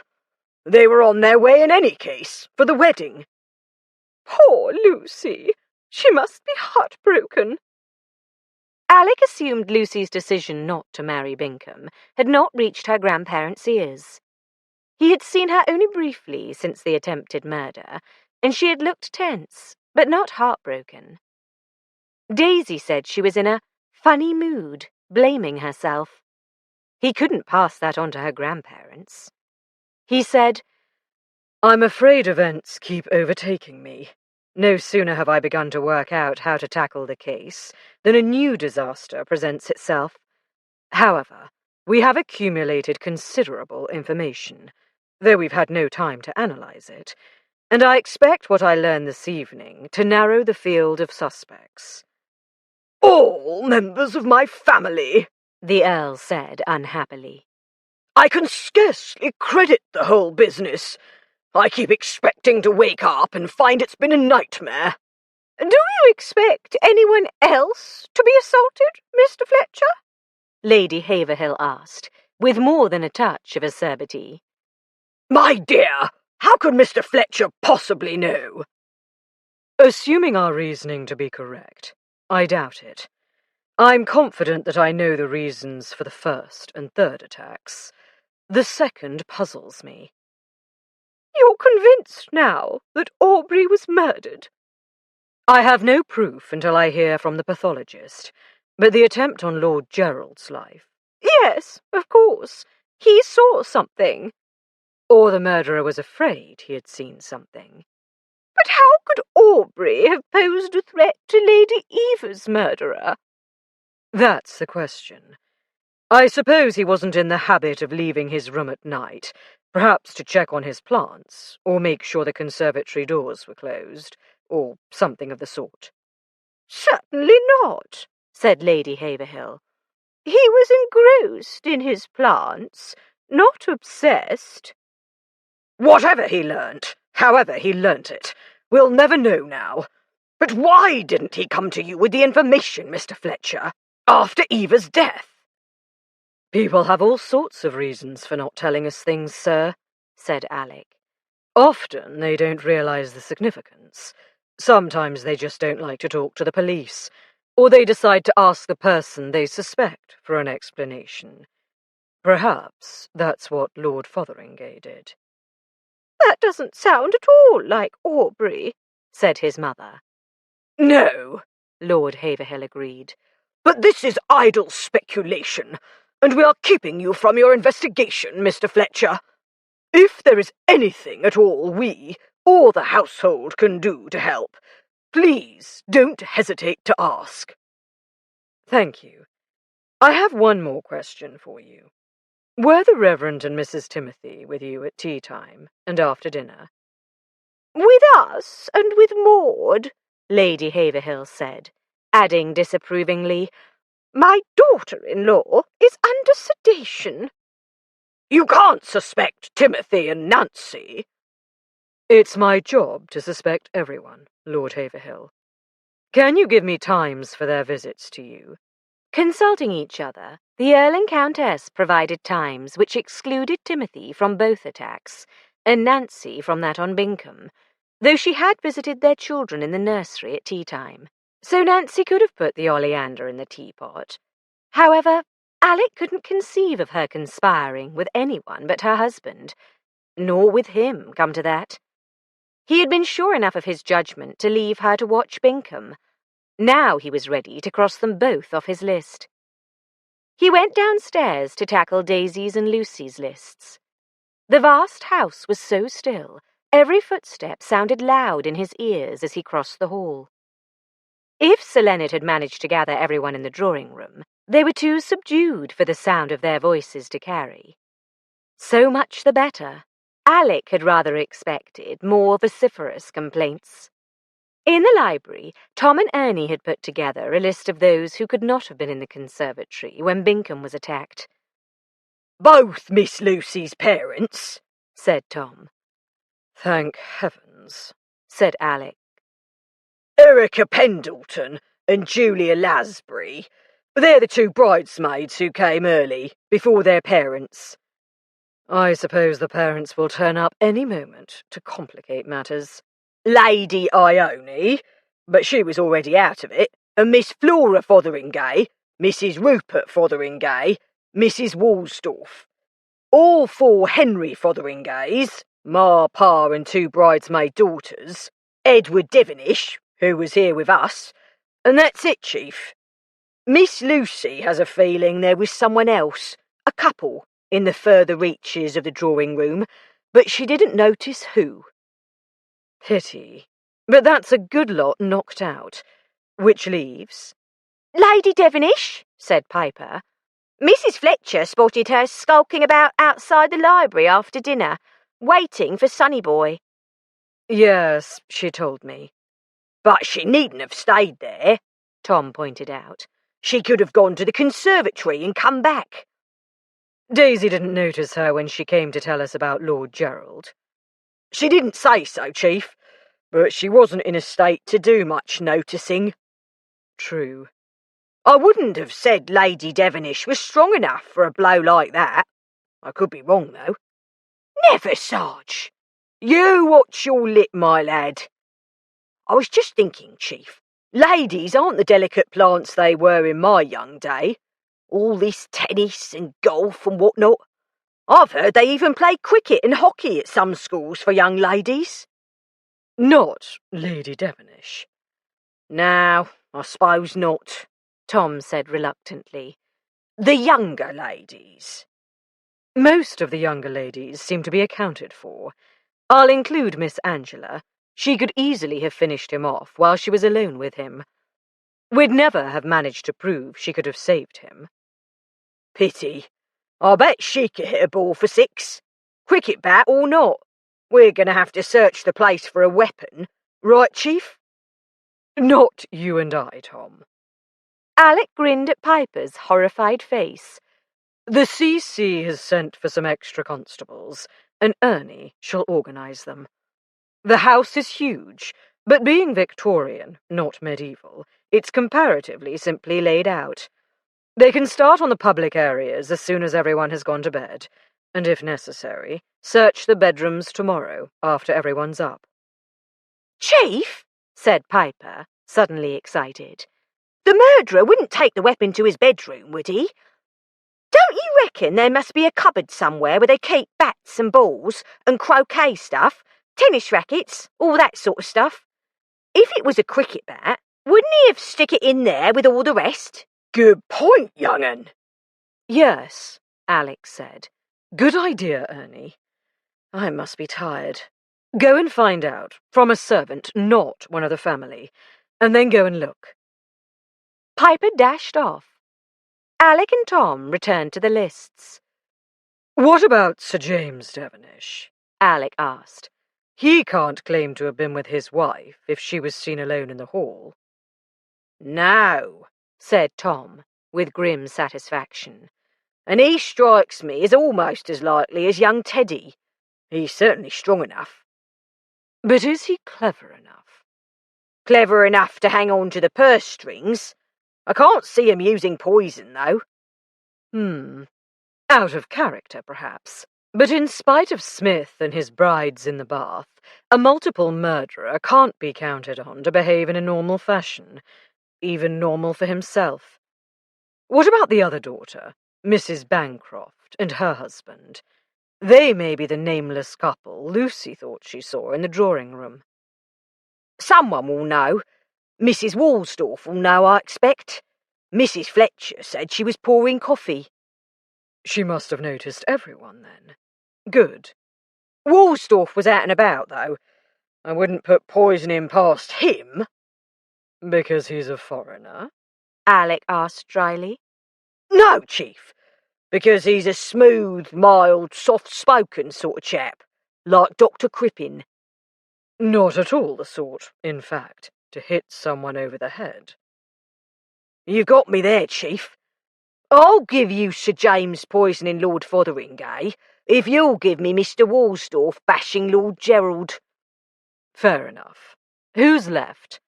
They were on their way in any case, for the wedding." "Poor Lucy! She must be heartbroken." Alec assumed Lucy's decision not to marry Bingham had not reached her grandparents' ears. He had seen her only briefly since the attempted murder, and she had looked tense, but not heartbroken. Daisy said she was in a funny mood, blaming herself. He couldn't pass that on to her grandparents. He said, I'm afraid events keep overtaking me. No sooner have I begun to work out how to tackle the case than a new disaster presents itself. However, we have accumulated considerable information, though we've had no time to analyze it, and I expect what I learn this evening to narrow the field of suspects. "All members of my family," the Earl said unhappily. "I can scarcely credit the whole business. I keep expecting to wake up and find it's been a nightmare." "Do you expect anyone else to be assaulted, Mr. Fletcher?" Lady Haverhill asked, with more than a touch of acerbity. "My dear, how could Mr. Fletcher possibly know?" Assuming our reasoning to be correct, I doubt it. I'm confident that I know the reasons for the first and third attacks. The second puzzles me. "You're convinced now that Aubrey was murdered?" I have no proof until I hear from the pathologist, but the attempt on Lord Gerald's life... "Yes, of course. He saw something." Or the murderer was afraid he had seen something. "But how could Aubrey have posed a threat to Lady Eva's murderer?" That's the question. I suppose he wasn't in the habit of leaving his room at night, perhaps to check on his plants, or make sure the conservatory doors were closed, or something of the sort. "Certainly not," said Lady Haverhill. "He was engrossed in his plants, not obsessed." "Whatever he learnt, however he learnt it, we'll never know now. But why didn't he come to you with the information, Mr. Fletcher, after Eva's death?" People have all sorts of reasons for not telling us things, sir, said Alec. Often they don't realise the significance. Sometimes they just don't like to talk to the police, or they decide to ask the person they suspect for an explanation. Perhaps that's what Lord Fotheringay did. That doesn't sound at all like Aubrey, said his mother. No, Lord Haverhill agreed. But this is idle speculation, and we are keeping you from your investigation, Mr. Fletcher. If there is anything at all we, or the household, can do to help, please don't hesitate to ask. Thank you. I have one more question for you. Were the Reverend and Mrs. Timothy with you at tea time and after dinner? With us and with Maud, Lady Haverhill said, adding disapprovingly, My daughter-in-law is under sedation. You can't suspect Timothy and Nancy. It's my job to suspect everyone, Lord Haverhill. Can you give me times for their visits to you? Consulting each other, the Earl and Countess provided times which excluded Timothy from both attacks, and Nancy from that on Bingham, though she had visited their children in the nursery at tea-time, so Nancy could have put the oleander in the teapot. However, Alec couldn't conceive of her conspiring with anyone but her husband, nor with him, come to that. He had been sure enough of his judgment to leave her to watch Bingham. Now he was ready to cross them both off his list. He went downstairs to tackle Daisy's and Lucy's lists. The vast house was so still, every footstep sounded loud in his ears as he crossed the hall. If Sir Leonard had managed to gather everyone in the drawing-room, they were too subdued for the sound of their voices to carry. So much the better. Alec had rather expected more vociferous complaints. In the library, Tom and Ernie had put together a list of those who could not have been in the conservatory when Bingham was attacked. Both Miss Lucy's parents, said Tom. Thank heavens, said Alec. Erica Pendleton and Julia Lasbury. They're the two bridesmaids who came early, before their parents. I suppose the parents will turn up any moment to complicate matters. Lady Ione, but she was already out of it, and Miss Flora Fotheringay, Mrs. Rupert Fotheringay, Mrs. Woolstorff. All four Henry Fotheringays, Ma, Pa, and two bridesmaid daughters, Edward Devonish, who was here with us, and that's it, Chief. Miss Lucy has a feeling there was someone else, a couple, in the further reaches of the drawing-room, but she didn't notice who. Pity. But that's a good lot knocked out. Which leaves? Lady Devonish, said Piper. Mrs. Fletcher spotted her skulking about outside the library after dinner, waiting for Sonny Boy. Yes, she told me. But she needn't have stayed there, Tom pointed out. She could have gone to the conservatory and come back. Daisy didn't notice her when she came to tell us about Lord Gerald. She didn't say so, Chief, but she wasn't in a state to do much noticing. True. I wouldn't have said Lady Devonish was strong enough for a blow like that. I could be wrong, though. Never, Sarge. You watch your lip, my lad. I was just thinking, Chief, ladies aren't the delicate plants they were in my young day. All this tennis and golf and whatnot. I've heard they even play cricket and hockey at some schools for young ladies. Not Lady Devonish. No, I suppose not, Tom said reluctantly. The younger ladies. Most of the younger ladies seem to be accounted for. I'll include Miss Angela. She could easily have finished him off while she was alone with him. We'd never have managed to prove she could have saved him. Pity. I bet she could hit a ball for 6. Cricket bat or not. We're going to have to search the place for a weapon. Right, Chief? Not you and I, Tom. Alec grinned at Piper's horrified face. The CC has sent for some extra constables, and Ernie shall organise them. The house is huge, but being Victorian, not medieval, it's comparatively simply laid out. They can start on the public areas as soon as everyone has gone to bed, and if necessary, search the bedrooms tomorrow after everyone's up. Chief, said Piper, suddenly excited, the murderer wouldn't take the weapon to his bedroom, would he? Don't you reckon there must be a cupboard somewhere where they keep bats and balls and croquet stuff, tennis rackets, all that sort of stuff? If it was a cricket bat, wouldn't he have stick it in there with all the rest? Good point, young'un. Yes, Alex said. Good idea, Ernie. I must be tired. Go and find out, from a servant, not one of the family, and then go and look. Piper dashed off. Alec and Tom returned to the lists. What about Sir James Devenish? Alec asked. He can't claim to have been with his wife if she was seen alone in the hall. No, said Tom, with grim satisfaction. And he strikes me as almost as likely as young Teddy. He's certainly strong enough. But is he clever enough? Clever enough to hang on to the purse strings. I can't see him using poison, though. Out of character, perhaps. But in spite of Smith and his brides in the bath, a multiple murderer can't be counted on to behave in a normal fashion, even normal for himself. What about the other daughter, Mrs. Bancroft, and her husband? They may be the nameless couple Lucy thought she saw in the drawing-room. Someone will know. Mrs. Woolstorff will know, I expect. Mrs. Fletcher said she was pouring coffee. She must have noticed everyone, then. Good. Woolstorff was out and about, though. I wouldn't put poisoning past him. Because he's a foreigner? Alec asked dryly. No, Chief. Because he's a smooth, mild, soft-spoken sort of chap, like Dr. Crippen. Not at all the sort, in fact, to hit someone over the head. You've got me there, Chief. I'll give you Sir James poisoning Lord Fotheringay, if you'll give me Mr. Woolstorff bashing Lord Gerald. Fair enough. Who's left?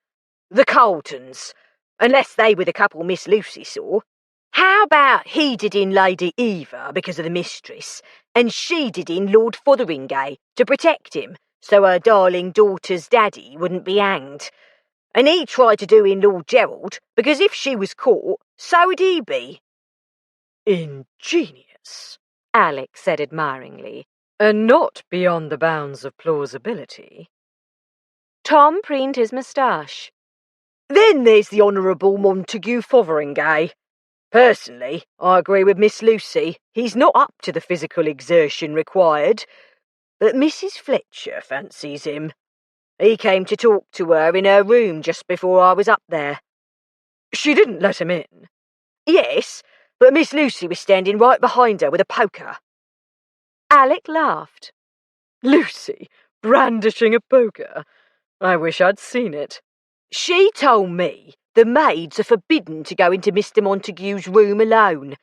The Coltons, unless they were the couple Miss Lucy saw. How about he did in Lady Eva because of the mistress, and she did in Lord Fotheringay to protect him, so her darling daughter's daddy wouldn't be hanged. And he tried to do in Lord Gerald, because if she was caught, so would he be. Ingenious, Alec said admiringly. And not beyond the bounds of plausibility. Tom preened his moustache. Then there's the Honourable Montague Fotheringay. Personally, I agree with Miss Lucy. He's not up to the physical exertion required. But Mrs. Fletcher fancies him. He came to talk to her in her room just before I was up there. She didn't let him in? Yes, but Miss Lucy was standing right behind her with a poker. Alec laughed. Lucy, brandishing a poker? I wish I'd seen it. She told me the maids are forbidden to go into Mr. Montague's room alone,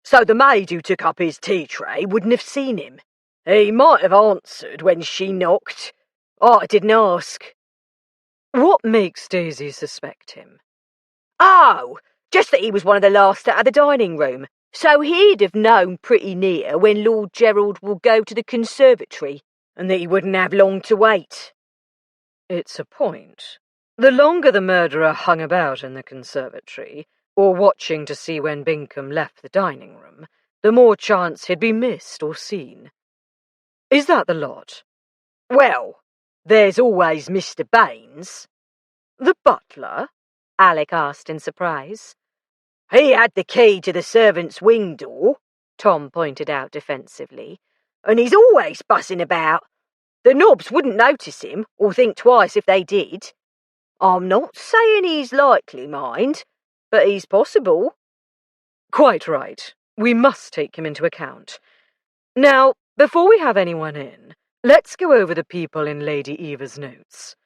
so the maid who took up his tea tray wouldn't have seen him. He might have answered when she knocked. I didn't ask. What makes Daisy suspect him? Oh, just that he was one of the last out of the dining room, so he'd have known pretty near when Lord Gerald will go to the conservatory, and that he wouldn't have long to wait. It's a point. The longer the murderer hung about in the conservatory, or watching to see when Bingham left the dining room, the more chance he'd be missed or seen. Is that the lot? Well, there's always Mr. Baines. The butler? Alec asked in surprise. He had the key to the servants' wing door, Tom pointed out defensively. And he's always buzzing about. The nobs wouldn't notice him, or think twice if they did. I'm not saying he's likely, mind, but he's possible. Quite right. We must take him into account. Now, before we have anyone in, let's go over the people in Lady Eva's notes.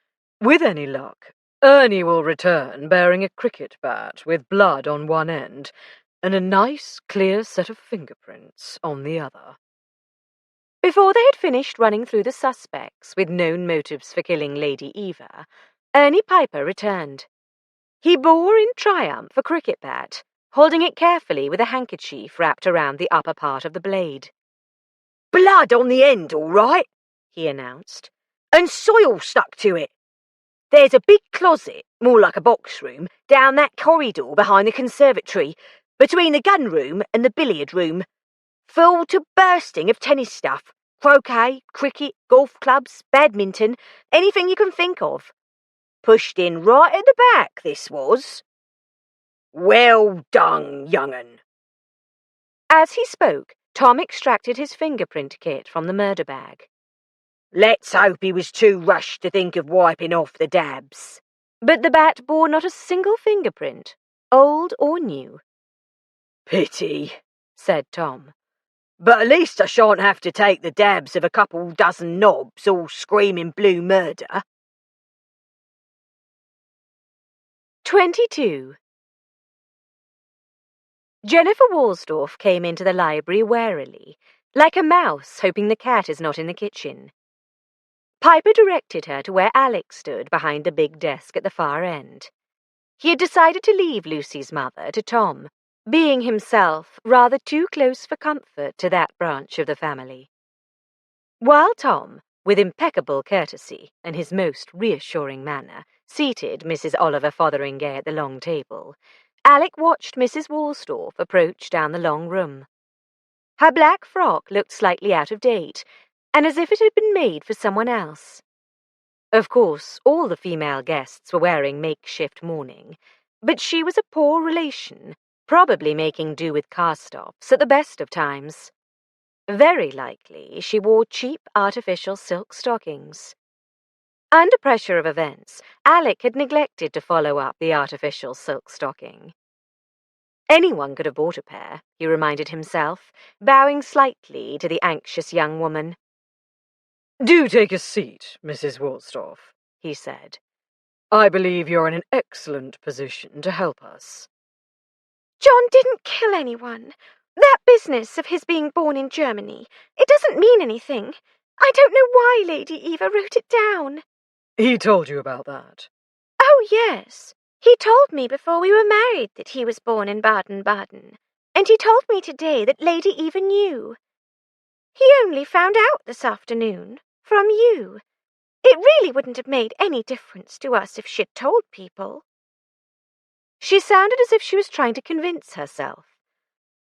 With any luck, Ernie will return bearing a cricket bat with blood on one end and a nice, clear set of fingerprints on the other. Before they had finished running through the suspects with known motives for killing Lady Eva, Ernie Piper returned. He bore in triumph a cricket bat, holding it carefully with a handkerchief wrapped around the upper part of the blade. Blood on the end, all right, he announced, and soil stuck to it. There's a big closet, more like a box room, down that corridor behind the conservatory, between the gun room and the billiard room. Full to bursting of tennis stuff. Croquet, cricket, golf clubs, badminton, anything you can think of. Pushed in right at the back, this was. Well done, young'un. As he spoke, Tom extracted his fingerprint kit from the murder bag. Let's hope he was too rushed to think of wiping off the dabs. But the bat bore not a single fingerprint, old or new. Pity, said Tom. But at least I shan't have to take the dabs of a couple dozen knobs all screaming blue murder. 22. Jennifer Walsdorf came into the library warily, like a mouse hoping the cat is not in the kitchen. Piper directed her to where Alec stood behind the big desk at the far end. He had decided to leave Lucy's mother to Tom, being himself rather too close for comfort to that branch of the family. While Tom, with impeccable courtesy and his most reassuring manner, seated Mrs. Oliver Fotheringay at the long table, Alec watched Mrs. Walsdorf approach down the long room. Her black frock looked slightly out of date, and as if it had been made for someone else. Of course, all the female guests were wearing makeshift mourning, but she was a poor relation, probably making do with cast-offs at the best of times. Very likely she wore cheap artificial silk stockings. Under pressure of events, Alec had neglected to follow up the artificial silk stocking. Anyone could have bought a pair, he reminded himself, bowing slightly to the anxious young woman. Do take a seat, Mrs. Walsdorf, he said. I believe you're in an excellent position to help us. John didn't kill anyone. That business of his being born in Germany, it doesn't mean anything. I don't know why Lady Eva wrote it down. He told you about that? Oh, yes. He told me before we were married that he was born in Baden-Baden, and he told me today that Lady Eva knew. He only found out this afternoon, from you. It really wouldn't have made any difference to us if she'd told people. She sounded as if she was trying to convince herself.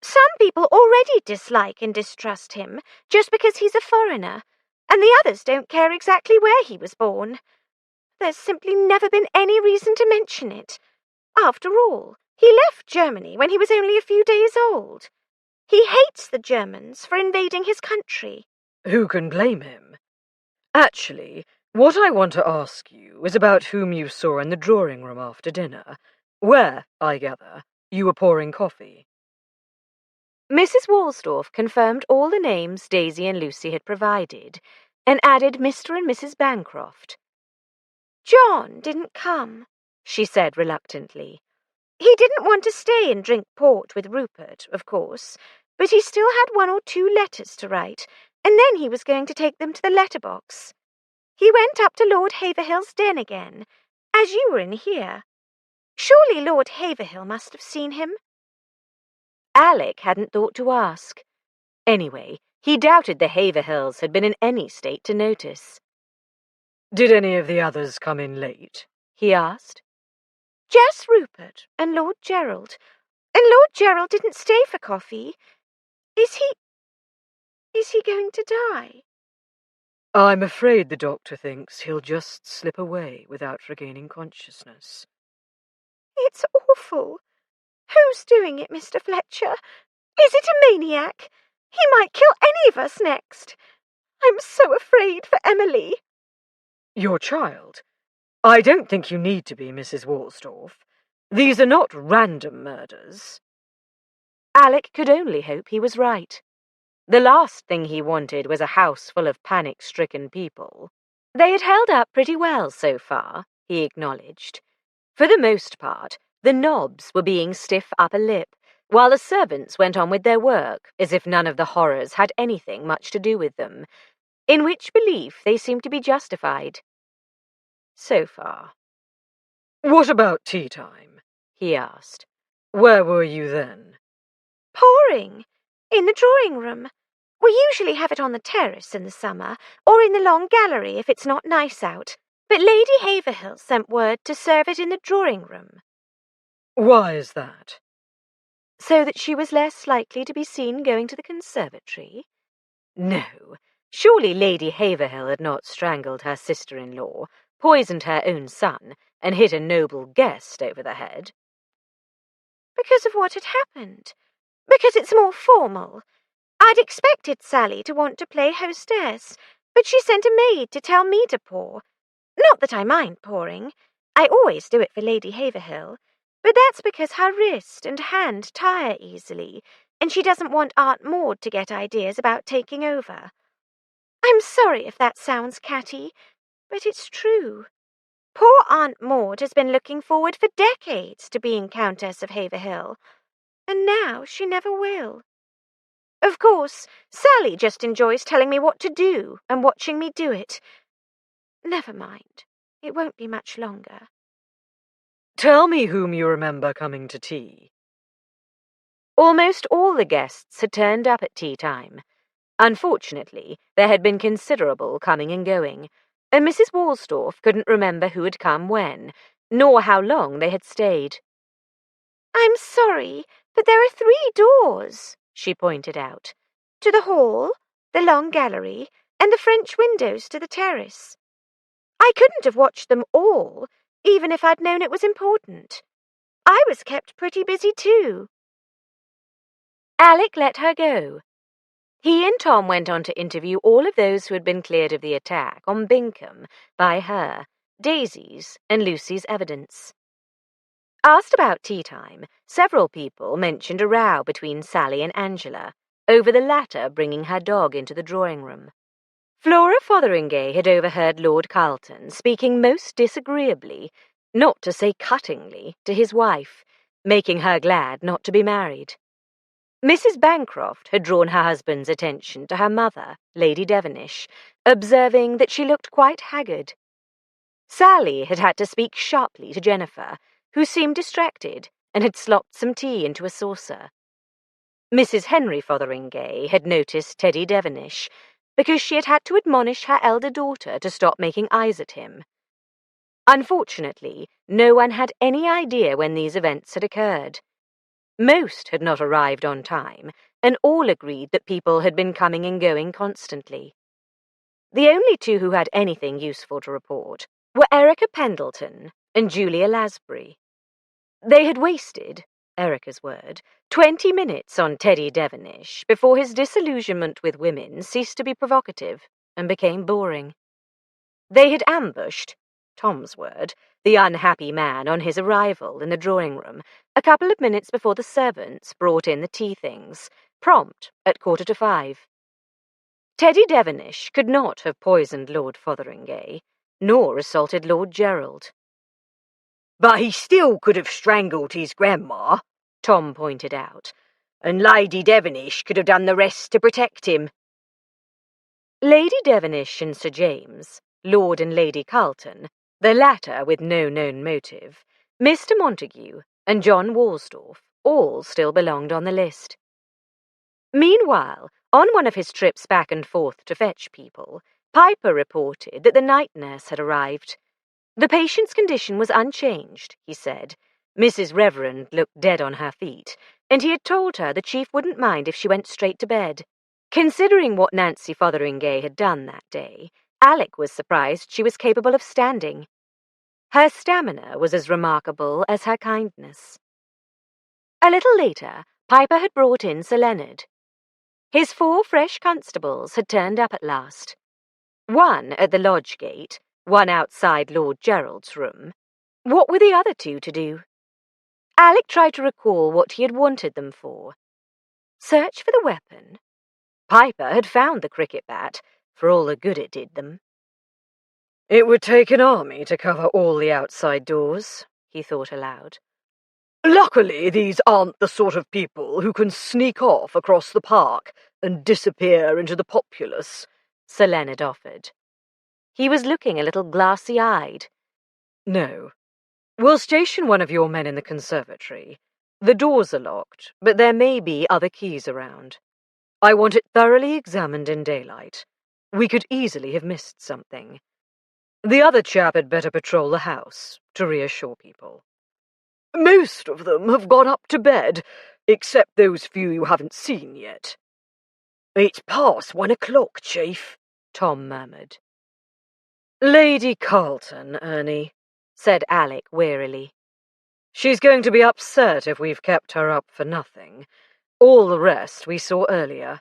Some people already dislike and distrust him just because he's a foreigner, and the others don't care exactly where he was born. There's simply never been any reason to mention it. After all, he left Germany when he was only a few days old. He hates the Germans for invading his country. Who can blame him? Actually, what I want to ask you is about whom you saw in the drawing room after dinner, where, I gather, you were pouring coffee. Mrs. Walsdorf confirmed all the names Daisy and Lucy had provided, and added Mr. and Mrs. Bancroft. John didn't come, she said reluctantly. He didn't want to stay and drink port with Rupert, of course, but he still had 1 or 2 letters to write, and then he was going to take them to the letterbox. He went up to Lord Haverhill's den again, as you were in here. Surely Lord Haverhill must have seen him. Alec hadn't thought to ask. Anyway, he doubted the Haverhills had been in any state to notice. Did any of the others come in late? He asked. Just Rupert and Lord Gerald. And Lord Gerald didn't stay for coffee. Is he going to die? I'm afraid the doctor thinks he'll just slip away without regaining consciousness. It's awful. Who's doing it, Mr. Fletcher? Is it a maniac? He might kill any of us next. I'm so afraid for Emily. Your child? I don't think you need to be, Mrs. Walsdorf. These are not random murders. Alec could only hope he was right. The last thing he wanted was a house full of panic-stricken people. They had held up pretty well so far, he acknowledged. For the most part, the knobs were being stiff upper lip, while the servants went on with their work as if none of the horrors had anything much to do with them, in which belief they seemed to be justified. So far. What about tea time? He asked. Where were you then? Pouring. In the drawing room. We usually have it on the terrace in the summer, or in the long gallery if it's not nice out, but Lady Haverhill sent word to serve it in the drawing room. Why is that? So that she was less likely to be seen going to the conservatory? No, surely Lady Haverhill had not strangled her sister-in-law, poisoned her own son, and hit a noble guest over the head. Because of what had happened. Because it's more formal. I'd expected Sally to want to play hostess, but she sent a maid to tell me to pour. Not that I mind pouring. I always do it for Lady Haverhill. But that's because her wrist and hand tire easily, and she doesn't want Aunt Maud to get ideas about taking over. I'm sorry if that sounds catty, but it's true. Poor Aunt Maud has been looking forward for decades to being Countess of Haverhill, and now she never will. Of course, Sally just enjoys telling me what to do and watching me do it. Never mind, it won't be much longer. Tell me whom you remember coming to tea. Almost all the guests had turned up at tea time. Unfortunately, there had been considerable coming and going, and Mrs. Woolstorff couldn't remember who had come when, nor how long they had stayed. I'm sorry, but there are 3 doors, she pointed out, to the hall, the long gallery, and the French windows to the terrace. I couldn't have watched them all, even if I'd known it was important. I was kept pretty busy too. Alec let her go. He and Tom went on to interview all of those who had been cleared of the attack on Bingham by her, Daisy's, and Lucy's evidence. Asked about tea time, several people mentioned a row between Sally and Angela, over the latter bringing her dog into the drawing-room. Flora Fotheringay had overheard Lord Carlton speaking most disagreeably, not to say cuttingly, to his wife, making her glad not to be married. Mrs. Bancroft had drawn her husband's attention to her mother, Lady Devonish, observing that she looked quite haggard. Sally had had to speak sharply to Jennifer, who seemed distracted and had slopped some tea into a saucer. Mrs. Henry Fotheringay had noticed Teddy Devonish, because she had had to admonish her elder daughter to stop making eyes at him. Unfortunately, no one had any idea when these events had occurred. Most had not arrived on time, and all agreed that people had been coming and going constantly. The only 2 who had anything useful to report were Erica Pendleton and Julia Lasbury. They had wasted, Erica's word, 20 minutes on Teddy Devonish before his disillusionment with women ceased to be provocative and became boring. They had ambushed, Tom's word, the unhappy man on his arrival in the drawing-room a couple of minutes before the servants brought in the tea things, prompt at 5:15. Teddy Devonish could not have poisoned Lord Fotheringay, nor assaulted Lord Gerald. But he still could have strangled his grandma, Tom pointed out, and Lady Devonish could have done the rest to protect him. Lady Devonish and Sir James, Lord and Lady Carlton, the latter with no known motive, Mr. Montague, and John Woolstorff all still belonged on the list. Meanwhile, on one of his trips back and forth to fetch people, Piper reported that the night nurse had arrived. The patient's condition was unchanged, he said. Mrs. Reverend looked dead on her feet, and he had told her the chief wouldn't mind if she went straight to bed. Considering what Nancy Fotheringay had done that day, Alec was surprised she was capable of standing. Her stamina was as remarkable as her kindness. A little later, Piper had brought in Sir Leonard. His 4 fresh constables had turned up at last. One at the lodge gate, one outside Lord Gerald's room. What were the other 2 to do? Alec tried to recall what he had wanted them for. Search for the weapon? Piper had found the cricket bat, for all the good it did them. It would take an army to cover all the outside doors, he thought aloud. Luckily, these aren't the sort of people who can sneak off across the park and disappear into the populace, Sir Leonard offered. He was looking a little glassy-eyed. No. We'll station one of your men in the conservatory. The doors are locked, but there may be other keys around. I want it thoroughly examined in daylight. We could easily have missed something. The other chap had better patrol the house, to reassure people. Most of them have gone up to bed. except those few you haven't seen yet. It's past 1 o'clock, Chief, Tom murmured. Lady Carlton, Ernie, said Alec wearily. She's going to be upset if we've kept her up for nothing. All the rest we saw earlier.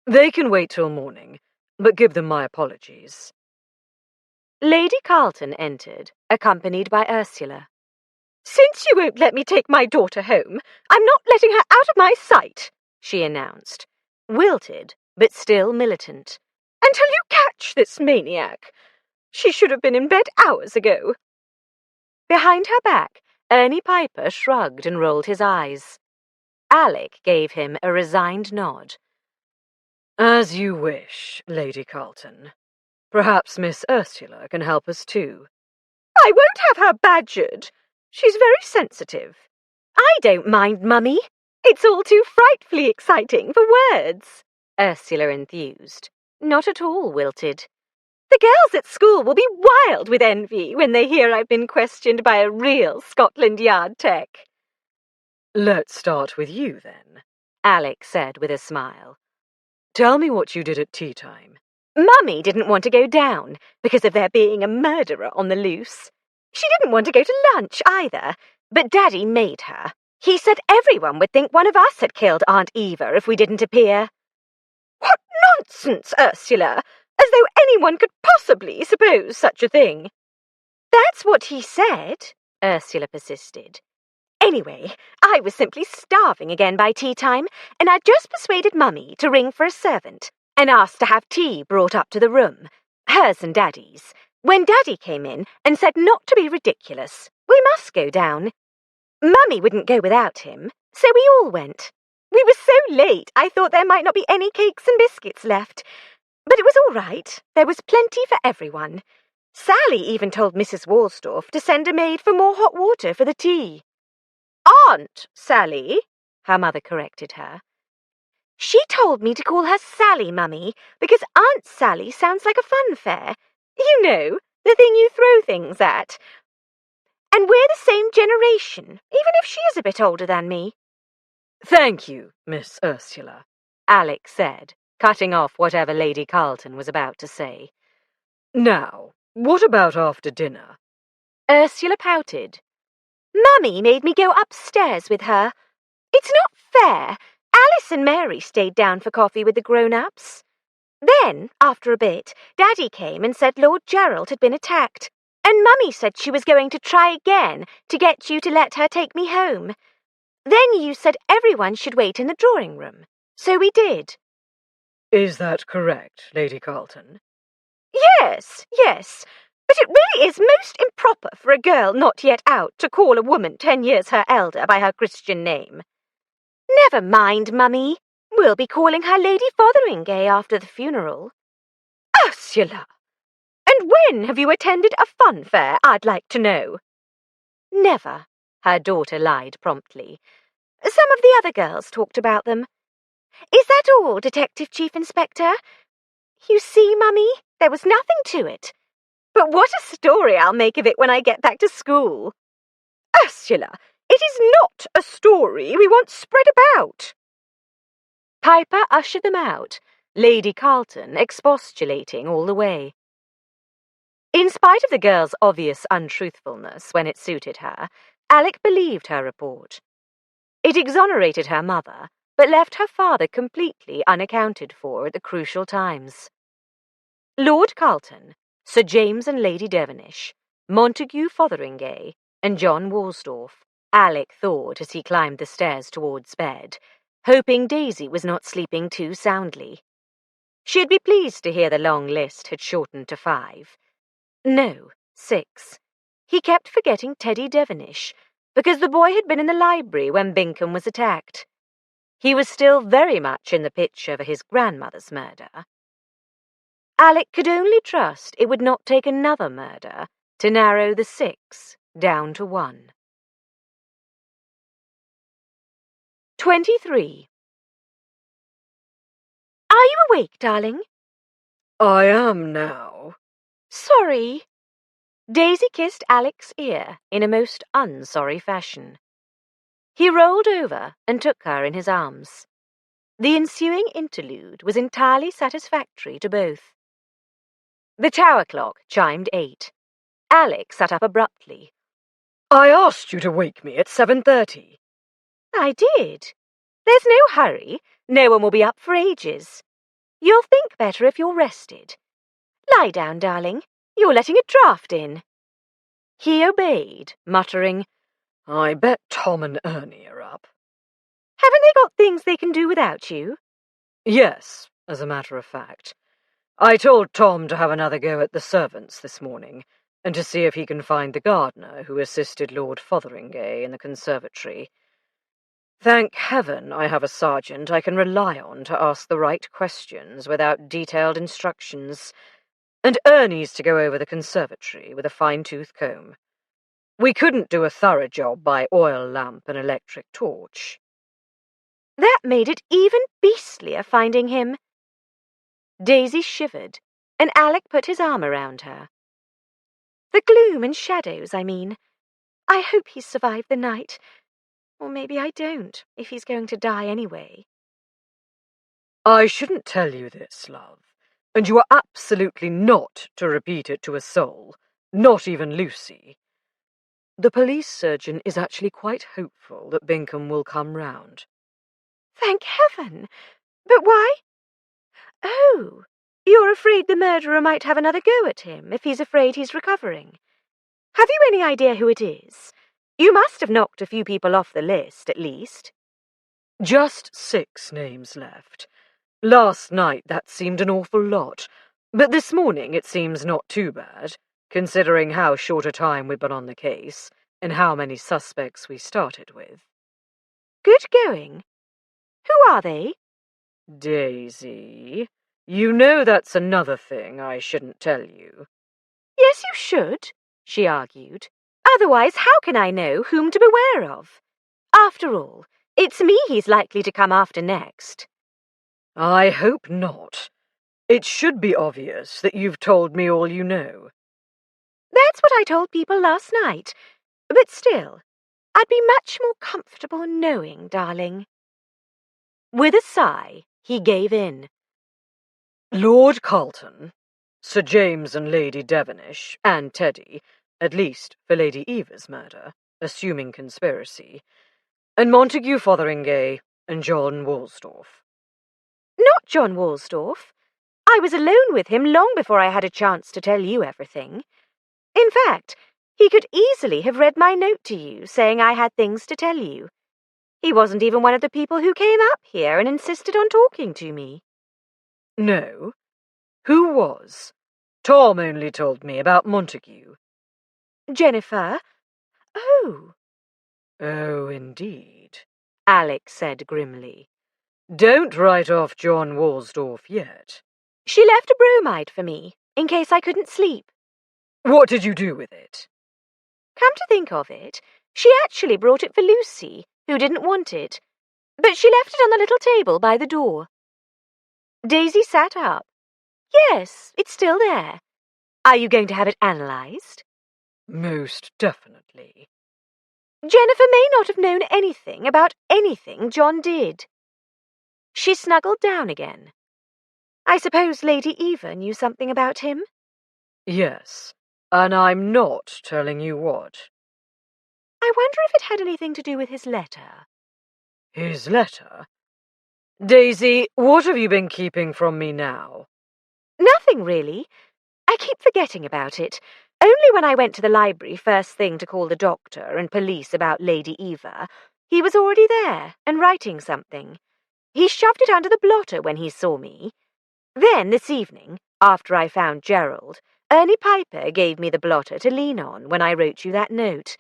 They can wait till morning, but give them my apologies. Lady Carlton entered, accompanied by Ursula. "Since you won't let me take my daughter home, I'm not letting her out of my sight," she announced, wilted, but still militant. "until you catch this maniac. She should have been in bed hours ago." Behind her back, Ernie Piper shrugged and rolled his eyes. Alec gave him a resigned nod. As you wish, Lady Carlton. Perhaps Miss Ursula can help us too. "I won't have her badgered. She's very sensitive." "I don't mind, Mummy. "It's all too frightfully exciting for words," Ursula enthused. Not at all wilted. "The girls at school will be wild with envy when they hear I've been questioned by a real Scotland Yard tech." Let's start with you, then, Alec said with a smile. Tell me what you did at tea time. Mummy didn't want to go down because of there being a murderer on the loose. She didn't want to go to lunch either, but Daddy made her. He said everyone would think one of us had killed Aunt Eva if we didn't appear." "What nonsense, Ursula! As though anyone could possibly suppose such a thing." "That's what he said," Ursula persisted. "Anyway, I was simply starving again by tea time, and I'd just persuaded Mummy to ring for a servant and asked to have tea brought up to the room, hers and Daddy's, when Daddy came in and said not to be ridiculous. We must go down. Mummy wouldn't go without him, so we all went. We were so late I thought there might not be any cakes and biscuits left. But it was all right. There was plenty for everyone. Sally even told Mrs. Woolstorff to send a maid for more hot water for the tea." "Aunt Sally," her mother corrected her. "She told me to call her Sally, Mummy, because Aunt Sally sounds like a fun fair. You know, the thing you throw things at. And we're the same generation, even if she is a bit older than me." Thank you, Miss Ursula, Alec said, cutting off whatever Lady Carlton was about to say. Now, what about after dinner? Ursula pouted. "Mummy made me go upstairs with her. It's not fair. Alice and Mary stayed down for coffee with the grown-ups. Then, after a bit, Daddy came and said Lord Gerald had been attacked, and Mummy said she was going to try again to get you to let her take me home. Then you said everyone should wait in the drawing room, so we did." Is that correct, Lady Carlton? Yes, but it really is most improper for a girl not yet out to call a woman 10 years her elder by her Christian name." "Never mind, Mummy. We'll be calling her Lady Fotheringay after the funeral." "Ursula! And when have you attended a fun fair, I'd like to know?" "Never," her daughter lied promptly. "Some of the other girls talked about them. Is that all, Detective Chief Inspector? You see, Mummy, there was nothing to it." "But what a story I'll make of it when I get back to school." "Ursula, it is not a story we want spread about." Piper ushered them out, Lady Carlton expostulating all the way. In spite of the girl's obvious untruthfulness when it suited her, Alec believed her report. It exonerated her mother, but left her father completely unaccounted for at the crucial times. Lord Carlton, Sir James and Lady Devenish, Montague Fotheringay, and John Woolstorff, Alec thought as he climbed the stairs towards bed, hoping Daisy was not sleeping too soundly. She'd be pleased to hear the long list had shortened to 5. No, 6. He kept forgetting Teddy Devenish, because the boy had been in the library when Binkham was attacked. He was still very much in the picture for his grandmother's murder. Alec could only trust it would not take another murder to narrow the 6 down to 1. 23. "Are you awake, darling?" I am now. "Sorry." Daisy kissed Alec's ear in a most unsorry fashion. He rolled over and took her in his arms. The ensuing interlude was entirely satisfactory to both. The tower clock chimed 8. Alec sat up abruptly. I asked you to wake me at 7:30. I did. There's no hurry. No one will be up for ages. You'll think better if you're rested. Lie down, darling. You're letting a draught in. He obeyed, muttering, I bet Tom and Ernie are up. Haven't they got things they can do without you? Yes, as a matter of fact. I told Tom to have another go at the servants this morning, and to see if he can find the gardener who assisted Lord Fotheringay in the conservatory. Thank heaven I have a sergeant I can rely on to ask the right questions without detailed instructions, and Ernie's to go over the conservatory with a fine-tooth comb. We couldn't do a thorough job by oil lamp and electric torch. That made it even beastlier finding him. Daisy shivered, and Alec put his arm around her. The gloom and shadows, I mean. I hope he's survived the night. Or maybe I don't, if he's going to die anyway. I shouldn't tell you this, love, and you are absolutely not to repeat it to a soul, not even Lucy. The police surgeon is actually quite hopeful that Bingham will come round. Thank heaven! But why? Oh, you're afraid the murderer might have another go at him if he's afraid he's recovering. Have you any idea who it is? You must have knocked a few people off the list, at least. Just 6 names left. Last night that seemed an awful lot, but this morning it seems not too bad, considering how short a time we've been on the case, and how many suspects we started with. Good going. Who are they? Daisy, you know that's another thing I shouldn't tell you. Yes, you should, she argued. Otherwise, how can I know whom to beware of? After all, it's me he's likely to come after next. I hope not. It should be obvious that you've told me all you know. That's what I told people last night. But still, I'd be much more comfortable knowing, darling. With a sigh, he gave in. Lord Carlton, Sir James and Lady Devenish, and Teddy, at least for Lady Eva's murder, assuming conspiracy, and Montague Fotheringay and John Woolstorff. Not John Woolstorff. I was alone with him long before I had a chance to tell you everything. In fact, he could easily have read my note to you saying I had things to tell you. He wasn't even one of the people who came up here and insisted on talking to me. No? Who was? Tom only told me about Montague. Jennifer? Oh. Oh, indeed, Alec said grimly. Don't write off John Woolstorff yet. She left a bromide for me, in case I couldn't sleep. What did you do with it? Come to think of it, she actually brought it for Lucy, who didn't want it. But she left it on the little table by the door. Daisy sat up. Yes, it's still there. Are you going to have it analysed? Most definitely. Jennifer may not have known anything about anything John did. She snuggled down again. I suppose Lady Eva knew something about him? Yes, and I'm not telling you what. I wonder if it had anything to do with his letter. His letter? Daisy, what have you been keeping from me now? Nothing, really. I keep forgetting about it. Only when I went to the library first thing to call the doctor and police about Lady Eva, he was already there and writing something. He shoved it under the blotter when he saw me. Then, this evening, after I found Gerald, Ernie Piper gave me the blotter to lean on when I wrote you that note.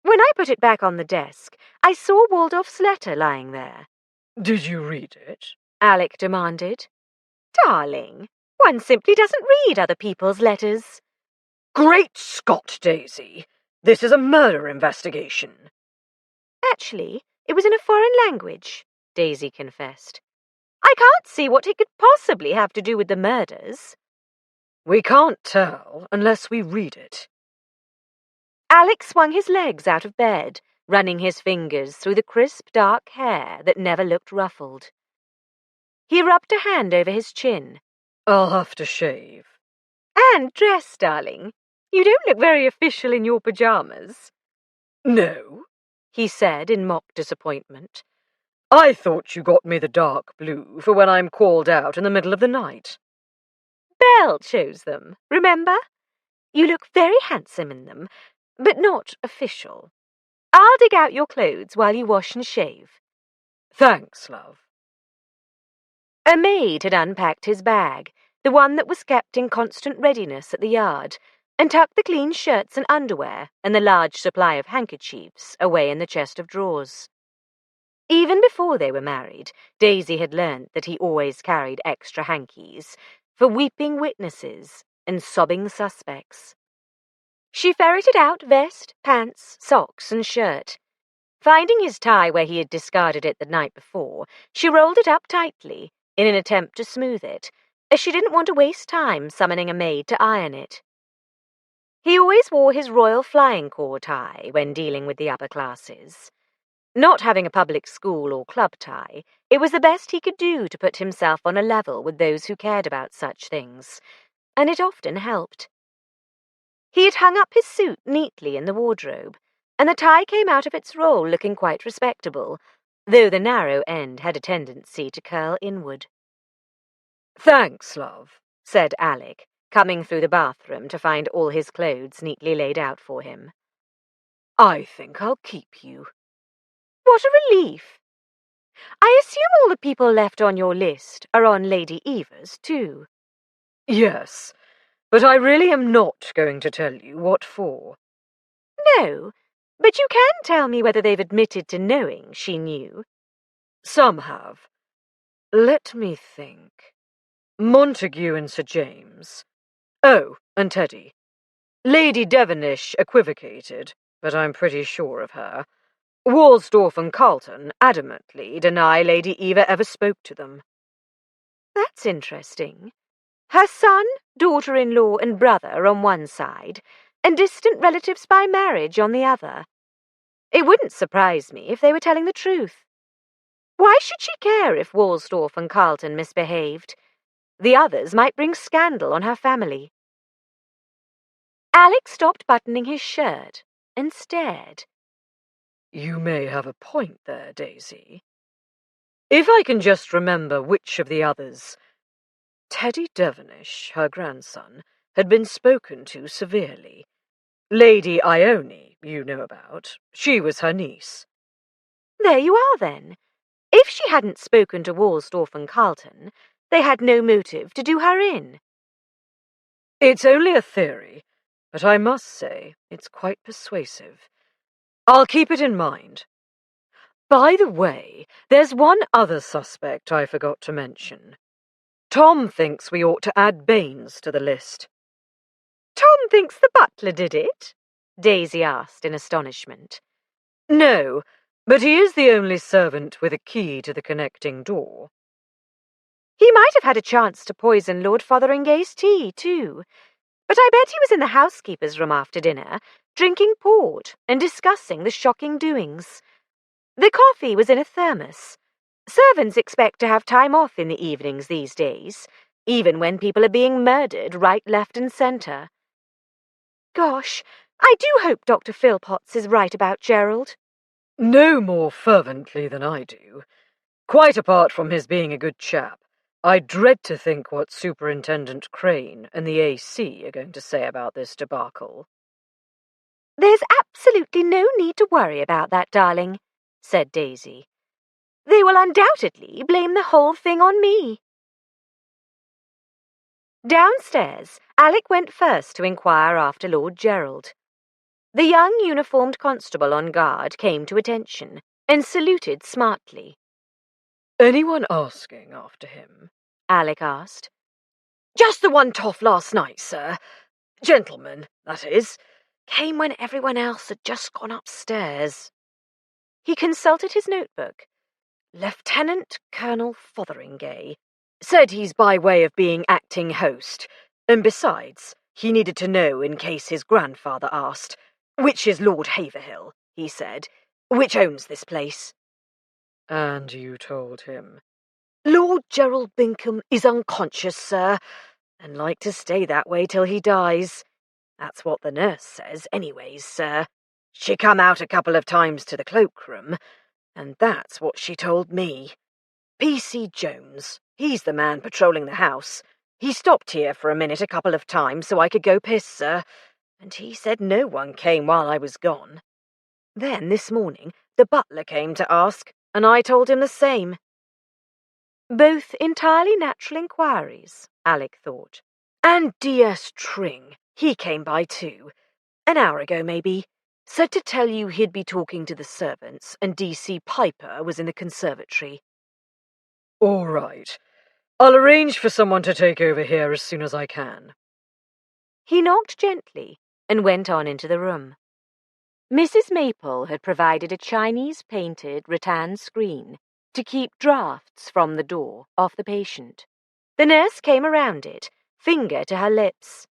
When I put it back on the desk, I saw Waldorf's letter lying there. Did you read it? Alec demanded. Darling, one simply doesn't read other people's letters. Great Scott, Daisy! This is a murder investigation. Actually, it was in a foreign language, Daisy confessed. I can't see what it could possibly have to do with the murders. We can't tell unless we read it. Alec swung his legs out of bed running his fingers through the crisp dark hair that never looked ruffled. He rubbed a hand over his chin. I'll have to shave. And dress, darling. You don't look very official in your pyjamas. No, he said in mock disappointment. I thought you got me the dark blue for when I'm called out in the middle of the night. Belle chose them, remember? You look very handsome in them, but not official. I'll dig out your clothes while you wash and shave. Thanks, love. A maid had unpacked his bag, the one that was kept in constant readiness at the yard, and tucked the clean shirts and underwear and the large supply of handkerchiefs away in the chest of drawers. Even before they were married, Daisy had learnt that he always carried extra hankies for weeping witnesses and sobbing suspects. She ferreted out vest, pants, socks, and shirt. Finding his tie where he had discarded it the night before, she rolled it up tightly in an attempt to smooth it, as she didn't want to waste time summoning a maid to iron it. He always wore his Royal Flying Corps tie when dealing with the upper classes. Not having a public school or club tie, it was the best he could do to put himself on a level with those who cared about such things, and it often helped. He had hung up his suit neatly in the wardrobe, and the tie came out of its roll looking quite respectable, though the narrow end had a tendency to curl inward. Thanks, love, said Alec, coming through the bathroom to find all his clothes neatly laid out for him. I think I'll keep you. What a relief! I assume all the people left on your list are on Lady Eva's, too. Yes, but I really am not going to tell you what for. No, but you can tell me whether they've admitted to knowing she knew. Some have. Let me think. Montague and Sir James. Oh, and Teddy. Lady Devonish equivocated, but I'm pretty sure of her. Woolstorff and Carlton adamantly deny Lady Eva ever spoke to them. That's interesting. Her son, daughter-in-law and brother on one side, and distant relatives by marriage on the other. It wouldn't surprise me if they were telling the truth. Why should she care if Woolstorff and Carlton misbehaved? The others might bring scandal on her family. Alec stopped buttoning his shirt and stared. You may have a point there, Daisy. If I can just remember which of the others... Teddy Devonish, her grandson, had been spoken to severely. Lady Ione, you know about. She was her niece. There you are, then. If she hadn't spoken to Woolstorff and Carlton, they had no motive to do her in. It's only a theory, but I must say it's quite persuasive. I'll keep it in mind. By the way, there's one other suspect I forgot to mention. Tom thinks we ought to add Baines to the list. Tom thinks the butler did it? Daisy asked in astonishment. No, but he is the only servant with a key to the connecting door. He might have had a chance to poison Lord Fotheringay's tea, too. But I bet he was in the housekeeper's room after dinner, drinking port and discussing the shocking doings. The coffee was in a thermos. Servants expect to have time off in the evenings these days, even when people are being murdered right, left and centre. Gosh, I do hope Dr. Philpotts is right about Gerald. No more fervently than I do. Quite apart from his being a good chap, I dread to think what Superintendent Crane and the AC are going to say about this debacle. There's absolutely no need to worry about that, darling, said Daisy. They will undoubtedly blame the whole thing on me. Downstairs, Alec went first to inquire after Lord Gerald. The young uniformed constable on guard came to attention and saluted smartly. Anyone asking after him? Alec asked. Just the one toff last night, sir. Gentleman, that is. Came when everyone else had just gone upstairs. He consulted his notebook. Lieutenant Colonel Fotheringay. Said he's by way of being acting host. And besides, he needed to know in case his grandfather asked. Which is Lord Haverhill, he said. which owns this place." And you told him? "Lord Gerald Binkham is unconscious, sir, and like to stay that way till he dies. That's what the nurse says anyways, sir. She come out a couple of times to the cloakroom, and that's what she told me. P.C. Jones, he's the man patrolling the house. He stopped here for a minute a couple of times so I could go piss, sir, and he said no one came while I was gone. Then this morning the butler came to ask, and I told him the same." Both entirely natural inquiries, Alec thought. "And D.S. Tring, he came by too, an hour ago maybe. Said to tell you he'd be talking to the servants, and D.C. Piper was in the conservatory." All right. I'll arrange for someone to take over here as soon as I can. He knocked gently and went on into the room. Mrs. Maple had provided a Chinese-painted rattan screen to keep draughts from the door off the patient. The nurse came around it, finger to her lips.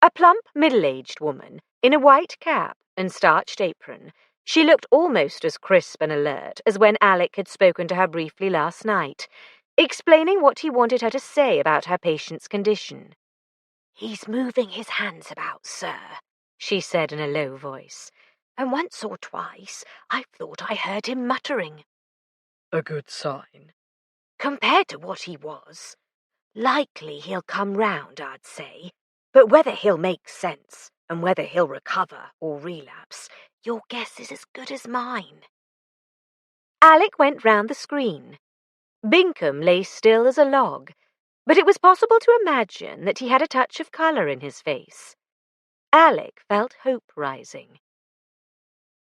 A plump, middle-aged woman, in a white cap and starched apron, she looked almost as crisp and alert as when Alec had spoken to her briefly last night, explaining what he wanted her to say about her patient's condition. "He's moving his hands about, sir," she said in a low voice, "and once or twice I thought I heard him muttering." A good sign. "Compared to what he was. Likely he'll come round, I'd say, but whether he'll make sense and whether he'll recover or relapse, your guess is as good as mine." Alec went round the screen. Binkham lay still as a log, but it was possible to imagine that he had a touch of colour in his face. Alec felt hope rising.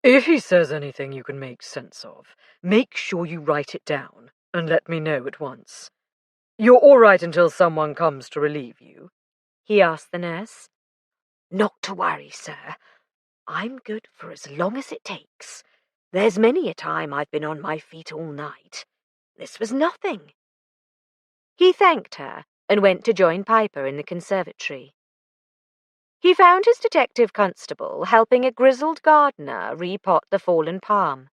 If he says anything you can make sense of, make sure you write it down and let me know at once. You're all right until someone comes to relieve you? He asked the nurse. "Not to worry, sir. I'm good for as long as it takes. There's many a time I've been on my feet all night. This was nothing." He thanked her and went to join Piper in the conservatory. He found his detective constable helping a grizzled gardener repot the fallen palm.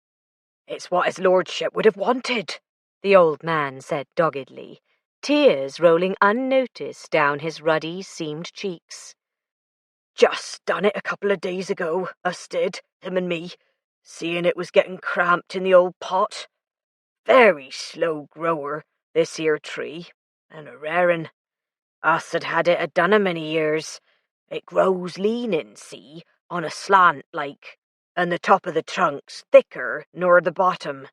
"It's what his lordship would have wanted," the old man said doggedly, tears rolling unnoticed down his ruddy, seamed cheeks. "Just done it a couple of days ago, us did, him and me, seeing it was getting cramped in the old pot. Very slow grower, this here tree, and a rare un. Us had it a done a many years. It grows leanin', see, on a slant like, and the top of the trunk's thicker nor the bottom.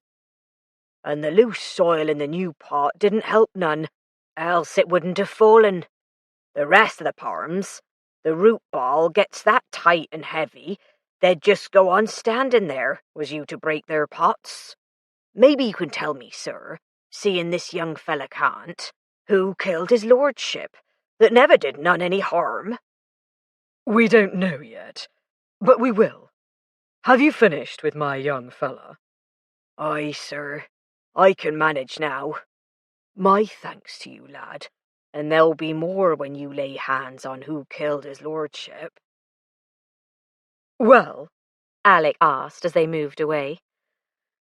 And the loose soil in the new pot didn't help none, else it wouldn't have fallen. The rest of the palms, the root ball gets that tight and heavy, they'd just go on standing there, was you to break their pots. Maybe you can tell me, sir, seeing this young fella can't, who killed his lordship, that never did none any harm?" We don't know yet, but we will. Have you finished with my young fella? "Aye, sir, I can manage now. My thanks to you, lad, and there'll be more when you lay hands on who killed his lordship." Well, Alec asked as they moved away.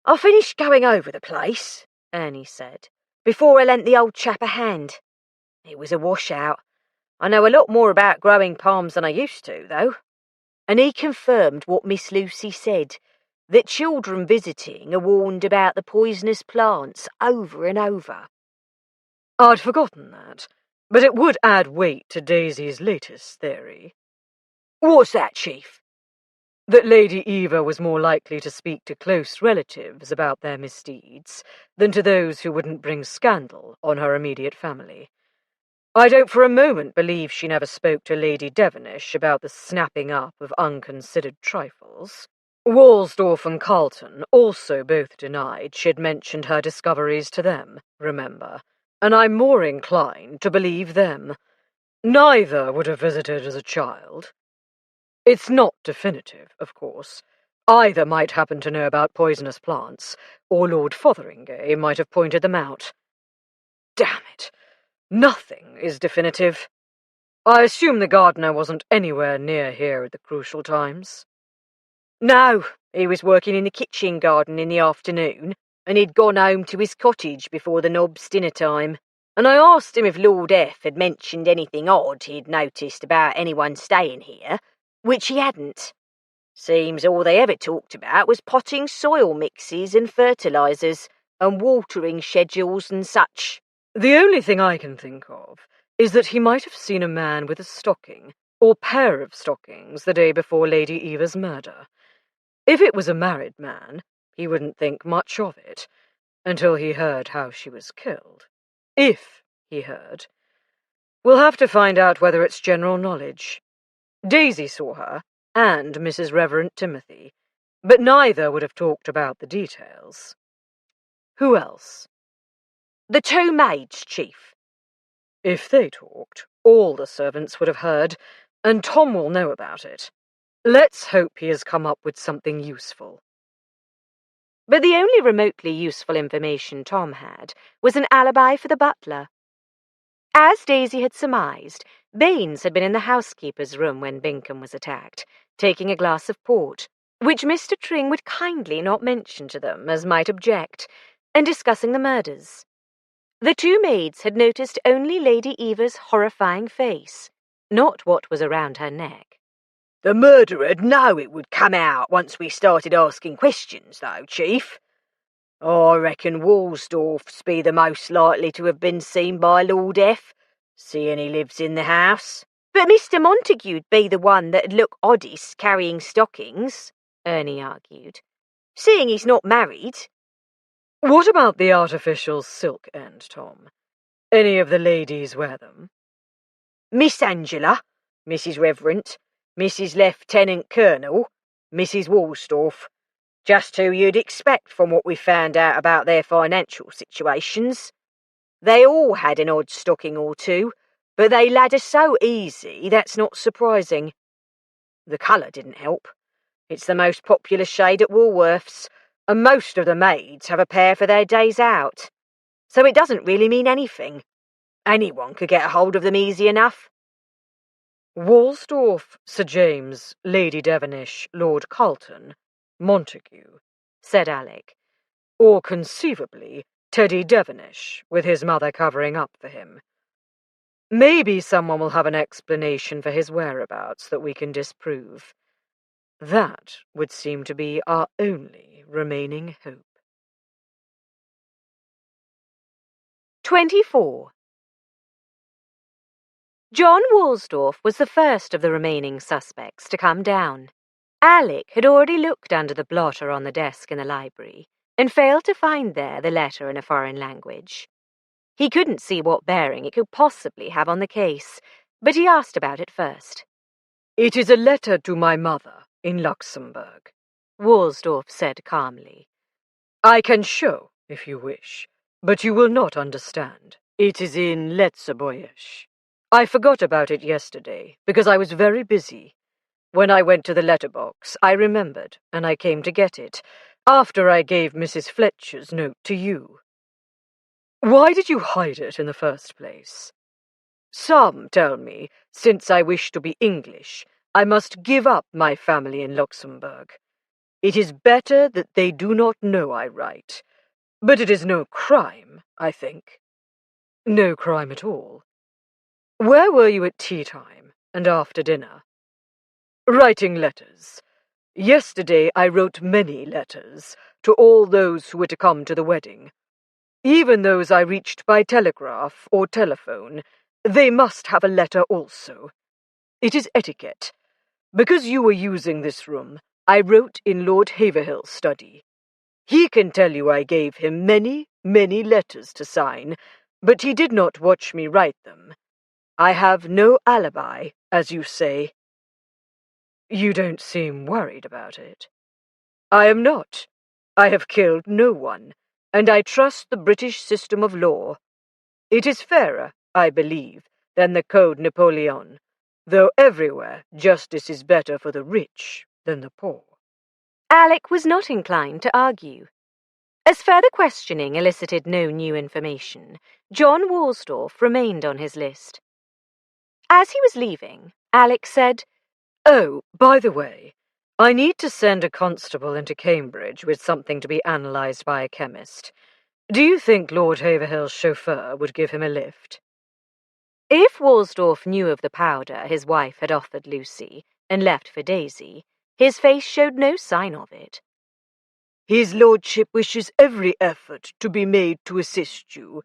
"I finished going over the place," Ernie said, "before I lent the old chap a hand. It was a washout. I know a lot more about growing palms than I used to, though. And he confirmed what Miss Lucy said, that children visiting are warned about the poisonous plants over and over." I'd forgotten that, but it would add weight to Daisy's latest theory. "What's that, Chief?" That Lady Eva was more likely to speak to close relatives about their misdeeds than to those who wouldn't bring scandal on her immediate family. I don't for a moment believe she never spoke to Lady Devonish about the snapping up of unconsidered trifles. Walsdorf and Carlton also both denied she'd mentioned her discoveries to them, remember, and I'm more inclined to believe them. Neither would have visited as a child. It's not definitive, of course. Either might happen to know about poisonous plants, or Lord Fotheringay might have pointed them out. Damn it! Nothing is definitive. I assume the gardener wasn't anywhere near here at the crucial times. No, he was working in the kitchen garden in the afternoon, and he'd gone home to his cottage before the nob's dinner time. And I asked him if Lord F had mentioned anything odd he'd noticed about anyone staying here, which he hadn't. Seems all they ever talked about was potting soil mixes and fertilisers, and watering schedules and such. The only thing I can think of is that he might have seen a man with a stocking, or pair of stockings, the day before Lady Eva's murder. If it was a married man, he wouldn't think much of it, until he heard how she was killed. If he heard. We'll have to find out whether it's general knowledge. Daisy saw her, and Mrs. Reverend Timothy, but neither would have talked about the details. Who else? The 2 maids, Chief. If they talked, all the servants would have heard, and Tom will know about it. Let's hope he has come up with something useful. But the only remotely useful information Tom had was an alibi for the butler. As Daisy had surmised, Baines had been in the housekeeper's room when Binkham was attacked, taking a glass of port, which Mr. Tring would kindly not mention to them, as might object, and discussing the murders. The 2 maids had noticed only Lady Eva's horrifying face, not what was around her neck. The murderer'd know it would come out once we started asking questions, though, Chief. I reckon Woolsdorf's be the most likely to have been seen by Lord F, seeing he lives in the house. But Mr. Montague'd be the one that'd look oddest carrying stockings, Ernie argued, seeing he's not married. What about the artificial silk end, Tom? Any of the ladies wear them? Miss Angela, Mrs. Reverend, Mrs. Lieutenant Colonel, Mrs. Woolsdorf. Just who you'd expect from what we found out about their financial situations. They all had an odd stocking or two, but they ladder so easy that's not surprising. The colour didn't help. It's the most popular shade at Woolworth's, and most of the maids have a pair for their days out. So it doesn't really mean anything. Anyone could get a hold of them easy enough. Woolsdorf, Sir James, Lady Devonish, Lord Carlton, Montague, said Alec, or conceivably Teddy Devonish, with his mother covering up for him. Maybe someone will have an explanation for his whereabouts that we can disprove. That would seem to be our only remaining hope. 24. John Woolsdorf was the first of the remaining suspects to come down. Alec had already looked under the blotter on the desk in the library and failed to find there the letter in a foreign language. He couldn't see what bearing it could possibly have on the case, but he asked about it first. It is a letter to my mother in Luxembourg, Woolsdorf said calmly. I can show, if you wish, but you will not understand. It is in Letzebuesh. I forgot about it yesterday, because I was very busy. When I went to the letterbox, I remembered, and I came to get it, after I gave Mrs. Fletcher's note to you. Why did you hide it in the first place? Some tell me, since I wish to be English, I must give up my family in Luxembourg. It is better that they do not know I write, but it is no crime, I think. No crime at all. Where were you at tea time and after dinner? Writing letters. Yesterday I wrote many letters to all those who were to come to the wedding. Even those I reached by telegraph or telephone, they must have a letter also. It is etiquette. Because you were using this room, I wrote in Lord Haverhill's study. He can tell you I gave him many, many letters to sign, but he did not watch me write them. I have no alibi, as you say. You don't seem worried about it. I am not. I have killed no one, and I trust the British system of law. It is fairer, I believe, than the Code Napoleon, though everywhere justice is better for the rich than the poor. Alec was not inclined to argue. As further questioning elicited no new information, John Woolsdorf remained on his list. As he was leaving, Alec said, Oh, by the way, I need to send a constable into Cambridge with something to be analysed by a chemist. Do you think Lord Haverhill's chauffeur would give him a lift?" If Woolsdorf knew of the powder his wife had offered Lucy and left for Daisy, his face showed no sign of it. "His lordship wishes every effort to be made to assist you.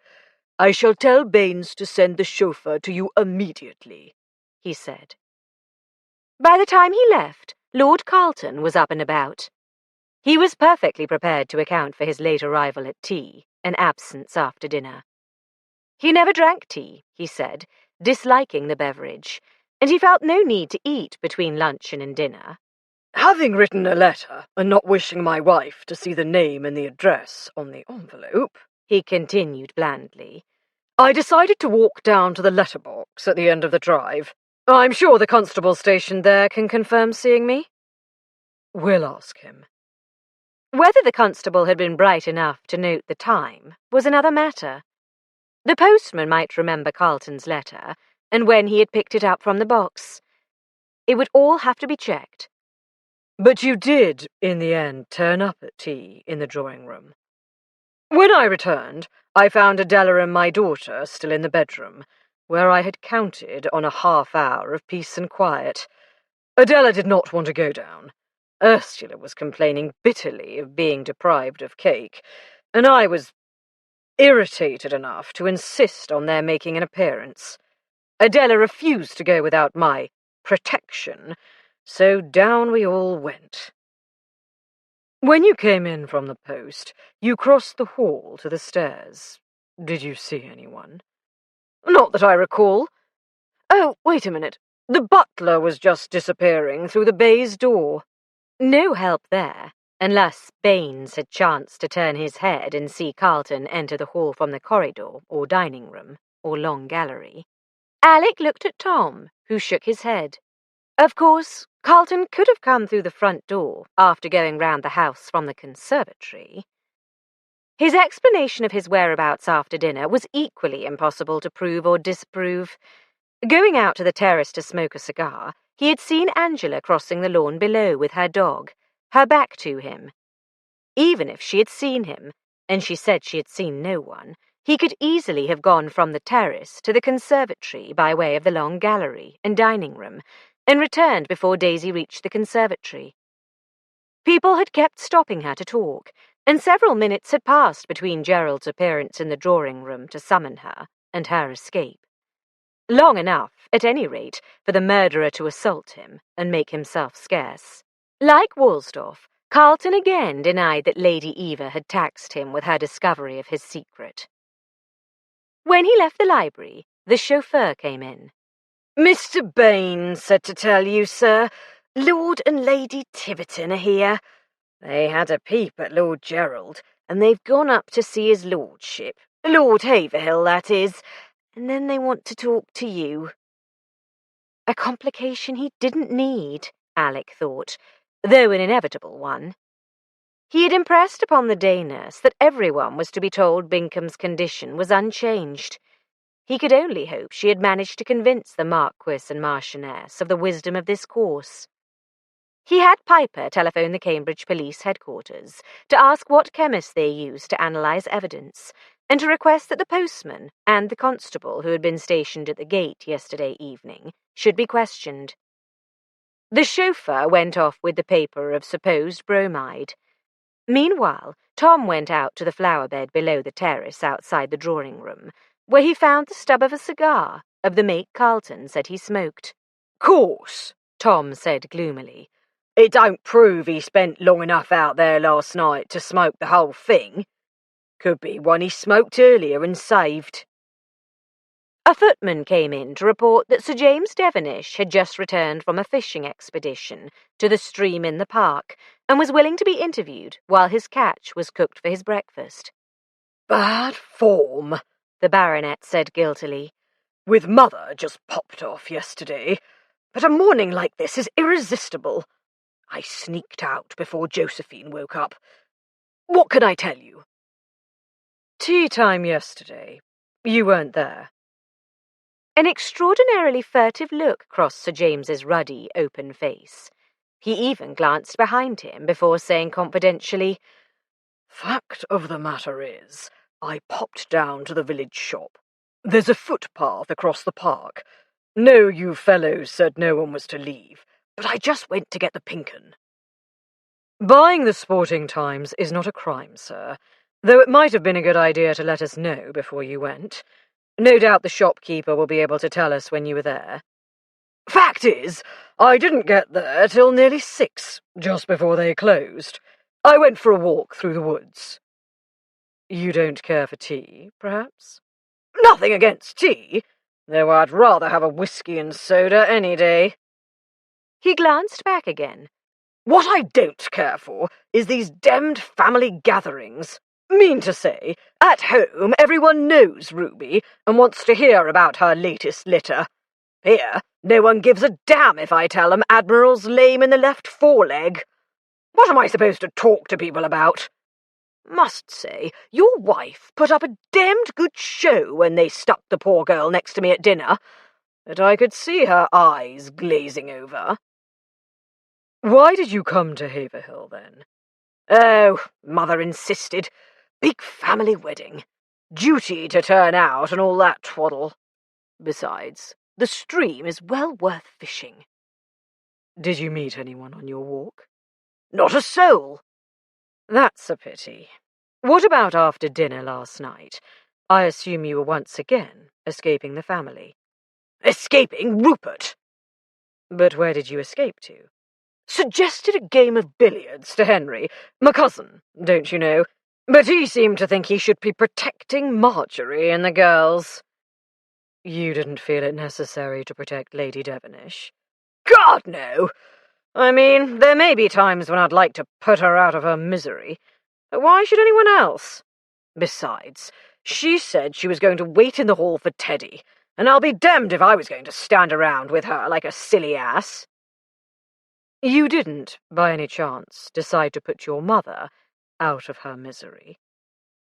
I shall tell Baines to send the chauffeur to you immediately," he said. By the time he left, Lord Carlton was up and about. He was perfectly prepared to account for his late arrival at tea and absence after dinner. He never drank tea, he said, disliking the beverage, and he felt no need to eat between luncheon and dinner. "Having written a letter and not wishing my wife to see the name and the address on the envelope," he continued blandly, "I decided to walk down to the letterbox at the end of the drive. I'm sure the constable stationed there can confirm seeing me." "We'll ask him." Whether the constable had been bright enough to note the time was another matter. The postman might remember Carlton's letter, and when he had picked it up from the box. It would all have to be checked. "But you did, in the end, turn up at tea in the drawing-room." "When I returned, I found Adela and my daughter still in the bedroom, where I had counted on a half-hour of peace and quiet. Adela did not want to go down. Ursula was complaining bitterly of being deprived of cake, and I was irritated enough to insist on their making an appearance. Adela refused to go without my protection, so down we all went. When you came in from the post, you crossed the hall to the stairs. Did you see anyone?" "Not that I recall. Oh, wait a minute. The butler was just disappearing through the baize door." No help there, unless Baines had chanced to turn his head and see Carlton enter the hall from the corridor or dining room or long gallery. Alec looked at Tom, who shook his head. Of course, Carlton could have come through the front door after going round the house from the conservatory. His explanation of his whereabouts after dinner was equally impossible to prove or disprove. Going out to the terrace to smoke a cigar, he had seen Angela crossing the lawn below with her dog, her back to him. Even if she had seen him, and she said she had seen no one, he could easily have gone from the terrace to the conservatory by way of the long gallery and dining room, and returned before Daisy reached the conservatory. People had kept stopping her to talk, and several minutes had passed between Gerald's appearance in the drawing-room to summon her and her escape. Long enough, at any rate, for the murderer to assault him and make himself scarce. Like Woolsdorf, Carlton again denied that Lady Eva had taxed him with her discovery of his secret. When he left the library, the chauffeur came in. "Mr. Baines said to tell you, sir, Lord and Lady Tiverton are here. They had a peep at Lord Gerald, and they've gone up to see his lordship, Lord Haverhill, that is, and then they want to talk to you." A complication he didn't need, Alec thought, though an inevitable one. He had impressed upon the day nurse that everyone was to be told Bincom's condition was unchanged. He could only hope she had managed to convince the Marquis and Marchioness of the wisdom of this course. He had Piper telephone the Cambridge Police Headquarters to ask what chemists they used to analyse evidence, and to request that the postman and the constable who had been stationed at the gate yesterday evening should be questioned. The chauffeur went off with the paper of supposed bromide. Meanwhile, Tom went out to the flower bed below the terrace outside the drawing-room, where he found the stub of a cigar of the make Carlton said he smoked. "Course," Tom said gloomily. "It don't prove he spent long enough out there last night to smoke the whole thing. Could be one he smoked earlier and saved." A footman came in to report that Sir James Devenish had just returned from a fishing expedition to the stream in the park, and was willing to be interviewed while his catch was cooked for his breakfast. "Bad form," the baronet said guiltily. "With Mother just popped off yesterday, but a morning like this is irresistible. I sneaked out before Josephine woke up. What can I tell you?" "Tea time yesterday. You weren't there." An extraordinarily furtive look crossed Sir James's ruddy, open face. He even glanced behind him before saying confidentially, "Fact of the matter is, I popped down to the village shop. There's a footpath across the park. No, you fellows said no one was to leave, but I just went to get the pink 'un." "Buying the Sporting Times is not a crime, sir, though it might have been a good idea to let us know before you went. No doubt the shopkeeper will be able to tell us when you were there." "Fact is, I didn't get there till nearly 6, just before they closed. I went for a walk through the woods." "You don't care for tea, perhaps?" "Nothing against tea, though I'd rather have a whiskey and soda any day." He glanced back again. "What I don't care for is these demmed family gatherings. Mean to say, at home everyone knows Ruby and wants to hear about her latest litter. Here, no one gives a damn if I tell them Admiral's lame in the left foreleg. What am I supposed to talk to people about? Must say, your wife put up a damned good show when they stuck the poor girl next to me at dinner, but I could see her eyes glazing over." "Why did you come to Haverhill, then?" "Oh, Mother insisted. Big family wedding. Duty to turn out and all that twaddle. Besides, the stream is well worth fishing." "Did you meet anyone on your walk?" "Not a soul." "That's a pity. What about after dinner last night? I assume you were once again escaping the family." "Escaping Rupert." "But where did you escape to?" "Suggested a game of billiards to Henry, my cousin, don't you know, but he seemed to think he should be protecting Marjorie and the girls." "You didn't feel it necessary to protect Lady Devenish?" "God, no! I mean, there may be times when I'd like to put her out of her misery, but why should anyone else? Besides, she said she was going to wait in the hall for Teddy, and I'll be damned if I was going to stand around with her like a silly ass." "You didn't, by any chance, decide to put your mother out of her misery?"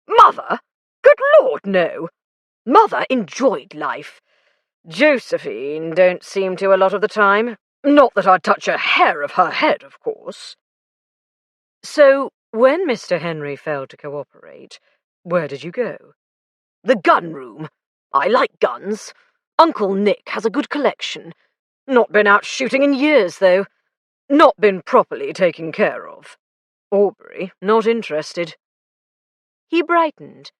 "Mother? Good Lord, no! Mother enjoyed life. Josephine don't seem to a lot of the time. Not that I'd touch a hair of her head, of course." "So, when Mr. Henry failed to cooperate, where did you go?" "The gun room. I like guns. Uncle Nick has a good collection. Not been out shooting in years, though. Not been properly taken care of. Aubrey, not interested." He brightened.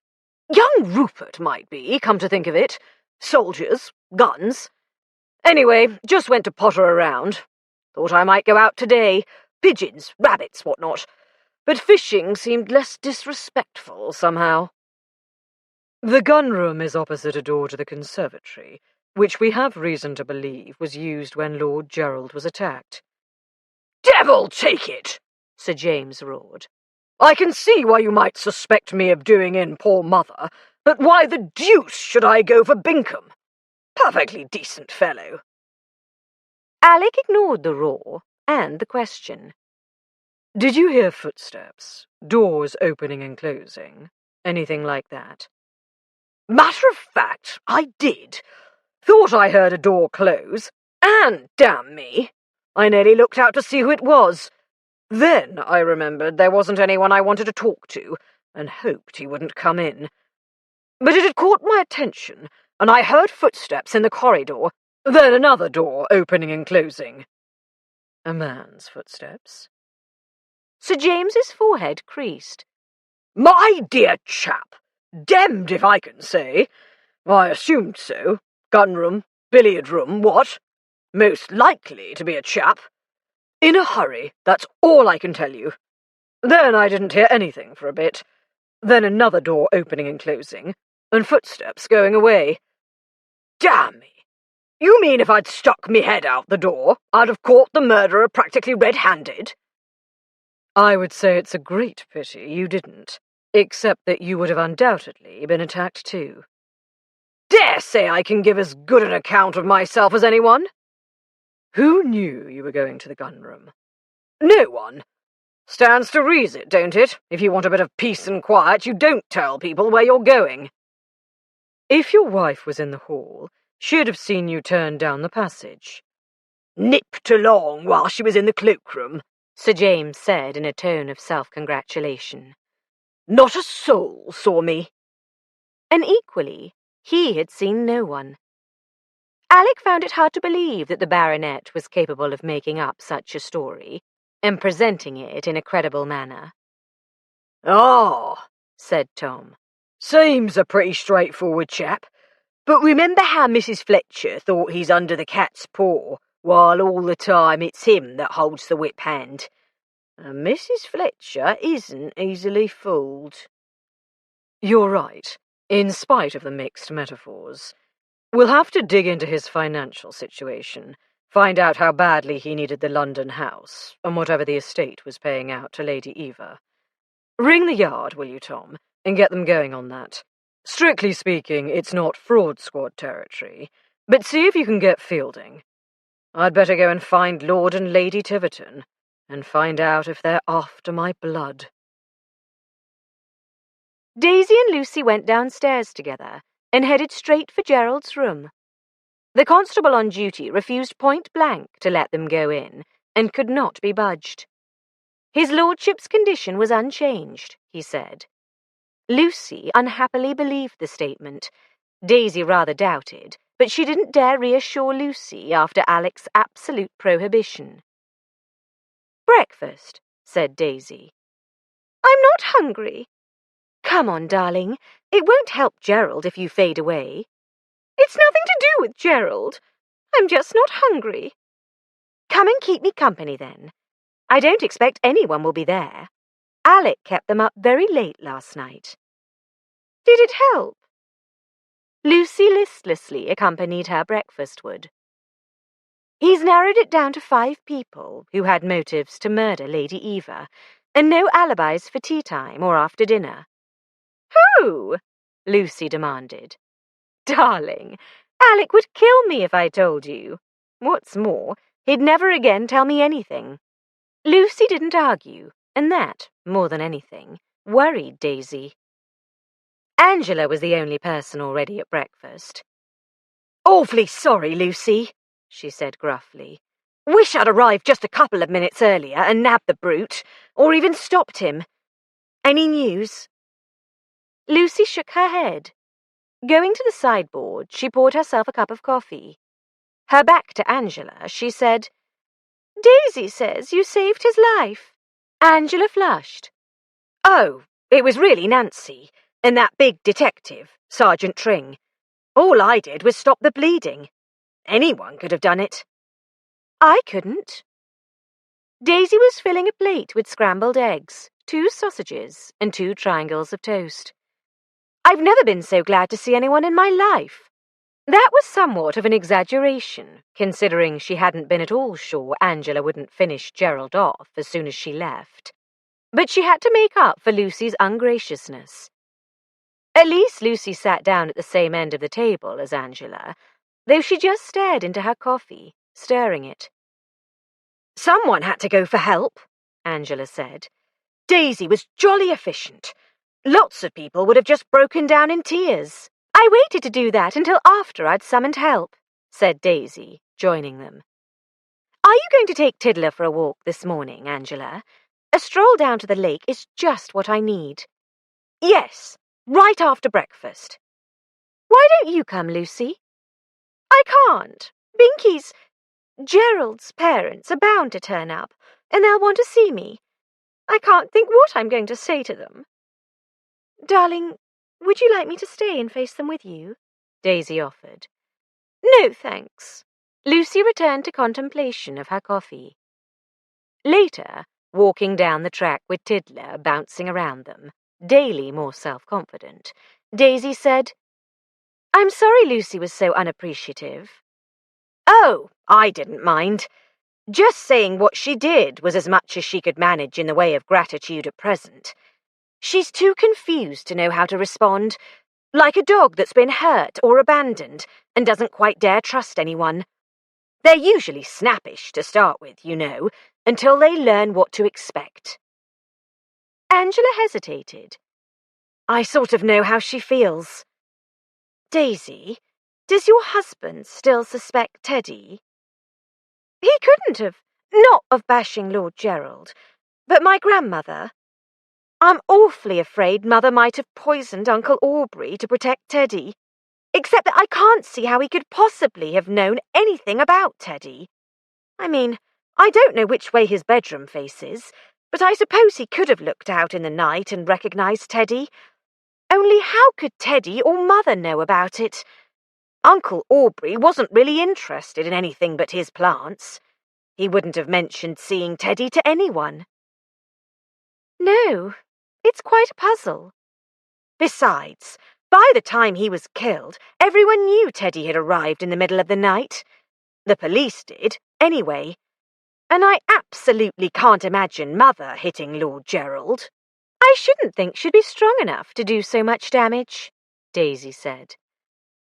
"Young Rupert might be, come to think of it. Soldiers, guns. Anyway, just went to potter around. Thought I might go out today. Pigeons, rabbits, whatnot. But fishing seemed less disrespectful, somehow." "The gun room is opposite a door to the conservatory, which we have reason to believe was used when Lord Gerald was attacked." "Devil take it!" Sir James roared. "I can see why you might suspect me of doing in poor Mother, but why the deuce should I go for Binkham? Perfectly decent fellow." Alec ignored the roar and the question. "Did you hear footsteps, doors opening and closing, anything like that?" "Matter of fact, I did. Thought I heard a door close, and, damn me, I nearly looked out to see who it was. Then I remembered there wasn't anyone I wanted to talk to, and hoped he wouldn't come in. But it had caught my attention, and I heard footsteps in the corridor, then another door opening and closing." "A man's footsteps?" Sir James's forehead creased. "My dear chap, demmed if I can say. I assumed so. Gun room, billiard room, what? Most likely to be a chap. In a hurry, that's all I can tell you. Then I didn't hear anything for a bit. Then another door opening and closing, and footsteps going away. Damn me! You mean if I'd stuck me head out the door, I'd have caught the murderer practically red-handed?" "I would say it's a great pity you didn't, except that you would have undoubtedly been attacked too." "Dare say I can give as good an account of myself as anyone." "Who knew you were going to the gun room?" "No one. Stands to reason, don't it? If you want a bit of peace and quiet, you don't tell people where you're going." "If your wife was in the hall, she'd have seen you turn down the passage." nipped along while she was in the cloakroom," Sir James said in a tone of self-congratulation. "Not a soul saw me." And equally, he had seen no one. Alec found it hard to believe that the baronet was capable of making up such a story and presenting it in a credible manner. "Ah," said Tom. "Seems a pretty straightforward chap. But remember how Mrs. Fletcher thought he's under the cat's paw, while all the time it's him that holds the whip hand. And Mrs. Fletcher isn't easily fooled." You're right, in spite of the mixed metaphors. We'll have to dig into his financial situation, find out how badly he needed the London house, and whatever the estate was paying out to Lady Eva. Ring the Yard, will you, Tom, and get them going on that. Strictly speaking, it's not fraud squad territory, but see if you can get Fielding. I'd better go and find Lord and Lady Tiverton, and find out if they're after my blood. Daisy and Lucy went downstairs together and headed straight for Gerald's room. The constable on duty refused point-blank to let them go in, and could not be budged. His lordship's condition was unchanged, he said. Lucy unhappily believed the statement. Daisy rather doubted, but she didn't dare reassure Lucy after Alec's absolute prohibition. "Breakfast," said Daisy. "I'm not hungry." "Come on, darling. It won't help Gerald if you fade away." "It's nothing to do with Gerald. I'm just not hungry." "Come and keep me company, then. I don't expect anyone will be there. Alec kept them up very late last night." "Did it help?" Lucy listlessly accompanied her breakfastward. "He's narrowed it down to 5 people who had motives to murder Lady Eva, and no alibis for tea time or after dinner." "Who?" Lucy demanded. "Darling, Alec would kill me if I told you. What's more, he'd never again tell me anything." Lucy didn't argue, and that, more than anything, worried Daisy. Angela was the only person already at breakfast. "Awfully sorry, Lucy," she said gruffly. "Wish I'd arrived just a couple of minutes earlier and nabbed the brute, or even stopped him. Any news?" Lucy shook her head. Going to the sideboard, she poured herself a cup of coffee. Her back to Angela, she said, "Daisy says you saved his life." Angela flushed. "Oh, it was really Nancy, and that big detective, Sergeant Tring. All I did was stop the bleeding. Anyone could have done it." "I couldn't." Daisy was filling a plate with scrambled eggs, 2 sausages, and 2 triangles of toast. "I've never been so glad to see anyone in my life." That was somewhat of an exaggeration, considering she hadn't been at all sure Angela wouldn't finish Gerald off as soon as she left. But she had to make up for Lucy's ungraciousness. At least Lucy sat down at the same end of the table as Angela, though she just stared into her coffee, stirring it. "Someone had to go for help," Angela said. "Daisy was jolly efficient. Lots of people would have just broken down in tears." "I waited to do that until after I'd summoned help," said Daisy, joining them. "Are you going to take Tiddler for a walk this morning, Angela? A stroll down to the lake is just what I need." "Yes, right after breakfast." "Why don't you come, Lucy?" "I can't. Gerald's parents are bound to turn up, and they'll want to see me. I can't think what I'm going to say to them." "Darling, would you like me to stay and face them with you?" Daisy offered. "No, thanks." Lucy returned to contemplation of her coffee. Later, walking down the track with Tiddler bouncing around them, daily more self-confident, Daisy said, "I'm sorry Lucy was so unappreciative." "Oh, I didn't mind. Just saying what she did was as much as she could manage in the way of gratitude at present. She's too confused to know how to respond, like a dog that's been hurt or abandoned and doesn't quite dare trust anyone. They're usually snappish to start with, you know, until they learn what to expect." Angela hesitated. "I sort of know how she feels." "Daisy, does your husband still suspect Teddy?" He couldn't have. Not of bashing Lord Gerald, but my grandmother. I'm awfully afraid Mother might have poisoned Uncle Aubrey to protect Teddy, except that I can't see how he could possibly have known anything about Teddy. I mean, I don't know which way his bedroom faces, but I suppose he could have looked out in the night and recognised Teddy. Only how could Teddy or Mother know about it? Uncle Aubrey wasn't really interested in anything but his plants. He wouldn't have mentioned seeing Teddy to anyone. No, it's quite a puzzle. Besides, by the time he was killed, everyone knew Teddy had arrived in the middle of the night. The police did, anyway. And I absolutely can't imagine Mother hitting Lord Gerald. I shouldn't think she'd be strong enough to do so much damage, Daisy said.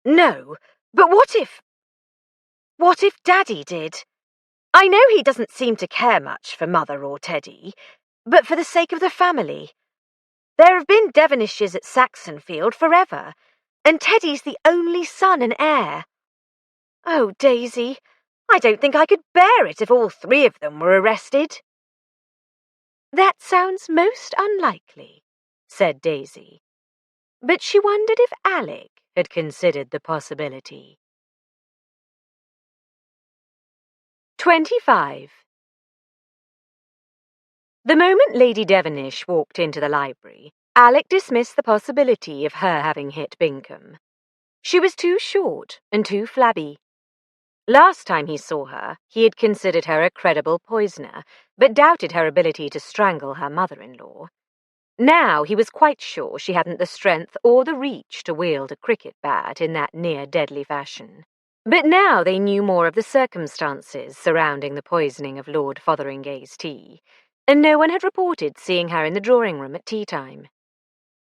No, but what if Daddy did? I know he doesn't seem to care much for Mother or Teddy, but for the sake of the family. There have been Devonishes at Saxonfield forever, and Teddy's the only son and heir. Oh, Daisy, I don't think I could bear it if all three of them were arrested. That sounds most unlikely, said Daisy, but she wondered if Alec had considered the possibility. 25. The moment Lady Devonish walked into the library, Alec dismissed the possibility of her having hit Bingham. She was too short and too flabby. Last time he saw her, he had considered her a credible poisoner, but doubted her ability to strangle her mother-in-law. Now he was quite sure she hadn't the strength or the reach to wield a cricket bat in that near-deadly fashion. But now they knew more of the circumstances surrounding the poisoning of Lord Fotheringay's tea, and no one had reported seeing her in the drawing-room at tea-time.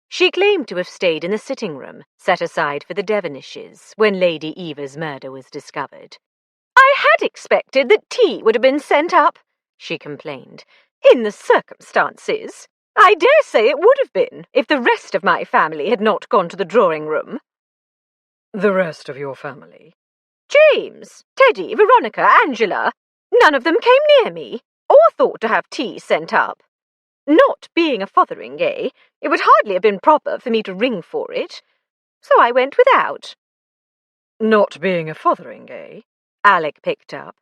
She claimed to have stayed in the sitting-room, set aside for the Devonishes, when Lady Eva's murder was discovered. "I had expected that tea would have been sent up," she complained. "In the circumstances. I dare say it would have been, if the rest of my family had not gone to the drawing-room." The rest of your family? James, Teddy, Veronica, Angela. None of them came near me, or thought to have tea sent up. Not being a Fotheringay, it would hardly have been proper for me to ring for it, so I went without. Not being a Fotheringay? Alec picked up.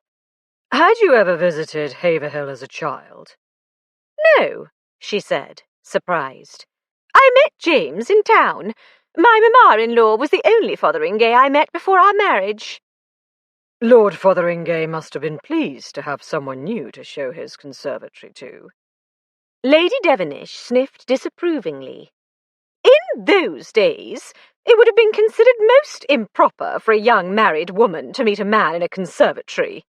Had you ever visited Haverhill as a child? No, she said, surprised. I met James in town. My mamma-in-law was the only Fotheringay I met before our marriage. Lord Fotheringay must have been pleased to have someone new to show his conservatory to. Lady Devonish sniffed disapprovingly. In those days, it would have been considered most improper for a young married woman to meet a man in a conservatory.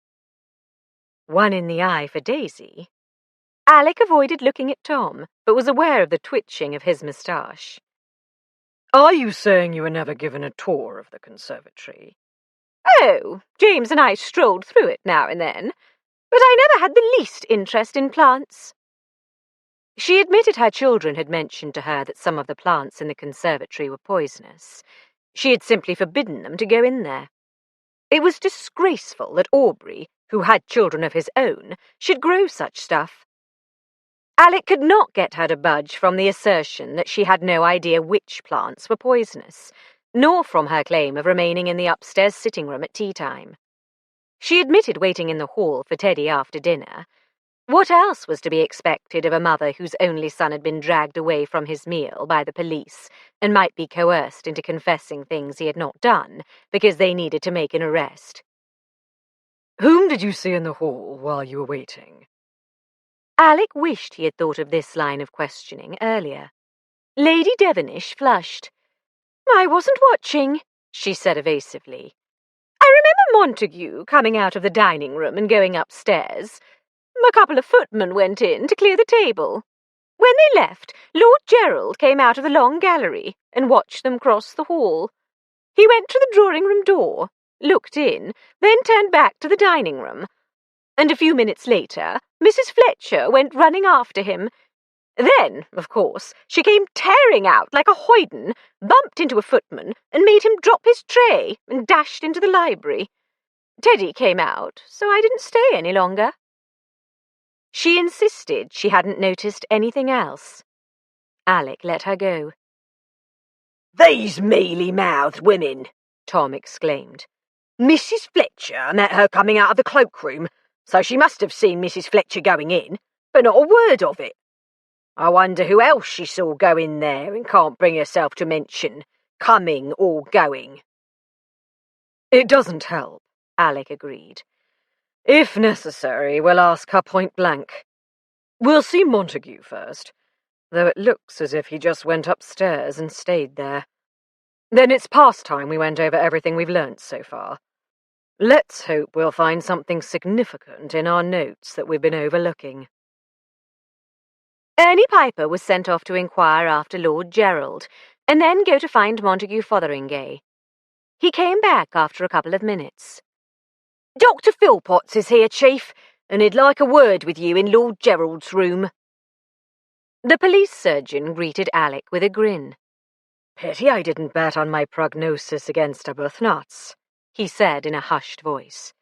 One in the eye for Daisy. Alec avoided looking at Tom, but was aware of the twitching of his moustache. Are you saying you were never given a tour of the conservatory? Oh, James and I strolled through it now and then, but I never had the least interest in plants. She admitted her children had mentioned to her that some of the plants in the conservatory were poisonous. She had simply forbidden them to go in there. It was disgraceful that Aubrey, who had children of his own, should grow such stuff. Alec could not get her to budge from the assertion that she had no idea which plants were poisonous, nor from her claim of remaining in the upstairs sitting-room at tea-time. She admitted waiting in the hall for Teddy after dinner. What else was to be expected of a mother whose only son had been dragged away from his meal by the police and might be coerced into confessing things he had not done because they needed to make an arrest? Whom did you see in the hall while you were waiting? Alec wished he had thought of this line of questioning earlier. Lady Devonish flushed. I wasn't watching, she said evasively. I remember Montague coming out of the dining-room and going upstairs. A couple of footmen went in to clear the table. When they left, Lord Gerald came out of the long gallery and watched them cross the hall. He went to the drawing-room door, looked in, then turned back to the dining-room. And a few minutes later, Mrs. Fletcher went running after him. Then, of course, she came tearing out like a hoyden, bumped into a footman, and made him drop his tray and dashed into the library. Teddy came out, so I didn't stay any longer. She insisted she hadn't noticed anything else. Alec let her go. "These mealy-mouthed women!" Tom exclaimed. "Mrs. Fletcher met her coming out of the cloakroom, so she must have seen Mrs. Fletcher going in, but not a word of it. I wonder who else she saw go in there and can't bring herself to mention coming or going." "It doesn't help," Alec agreed. "If necessary, we'll ask her point blank. We'll see Montague first, though it looks as if he just went upstairs and stayed there. Then it's past time we went over everything we've learnt so far. Let's hope we'll find something significant in our notes that we've been overlooking." Ernie Piper was sent off to inquire after Lord Gerald, and then go to find Montague Fotheringay. He came back after a couple of minutes. "Dr. Philpotts is here, Chief, and he'd like a word with you in Lord Gerald's room." The police surgeon greeted Alec with a grin. "Pity I didn't bet on my prognosis against Arbuthnot's," he said in a hushed voice.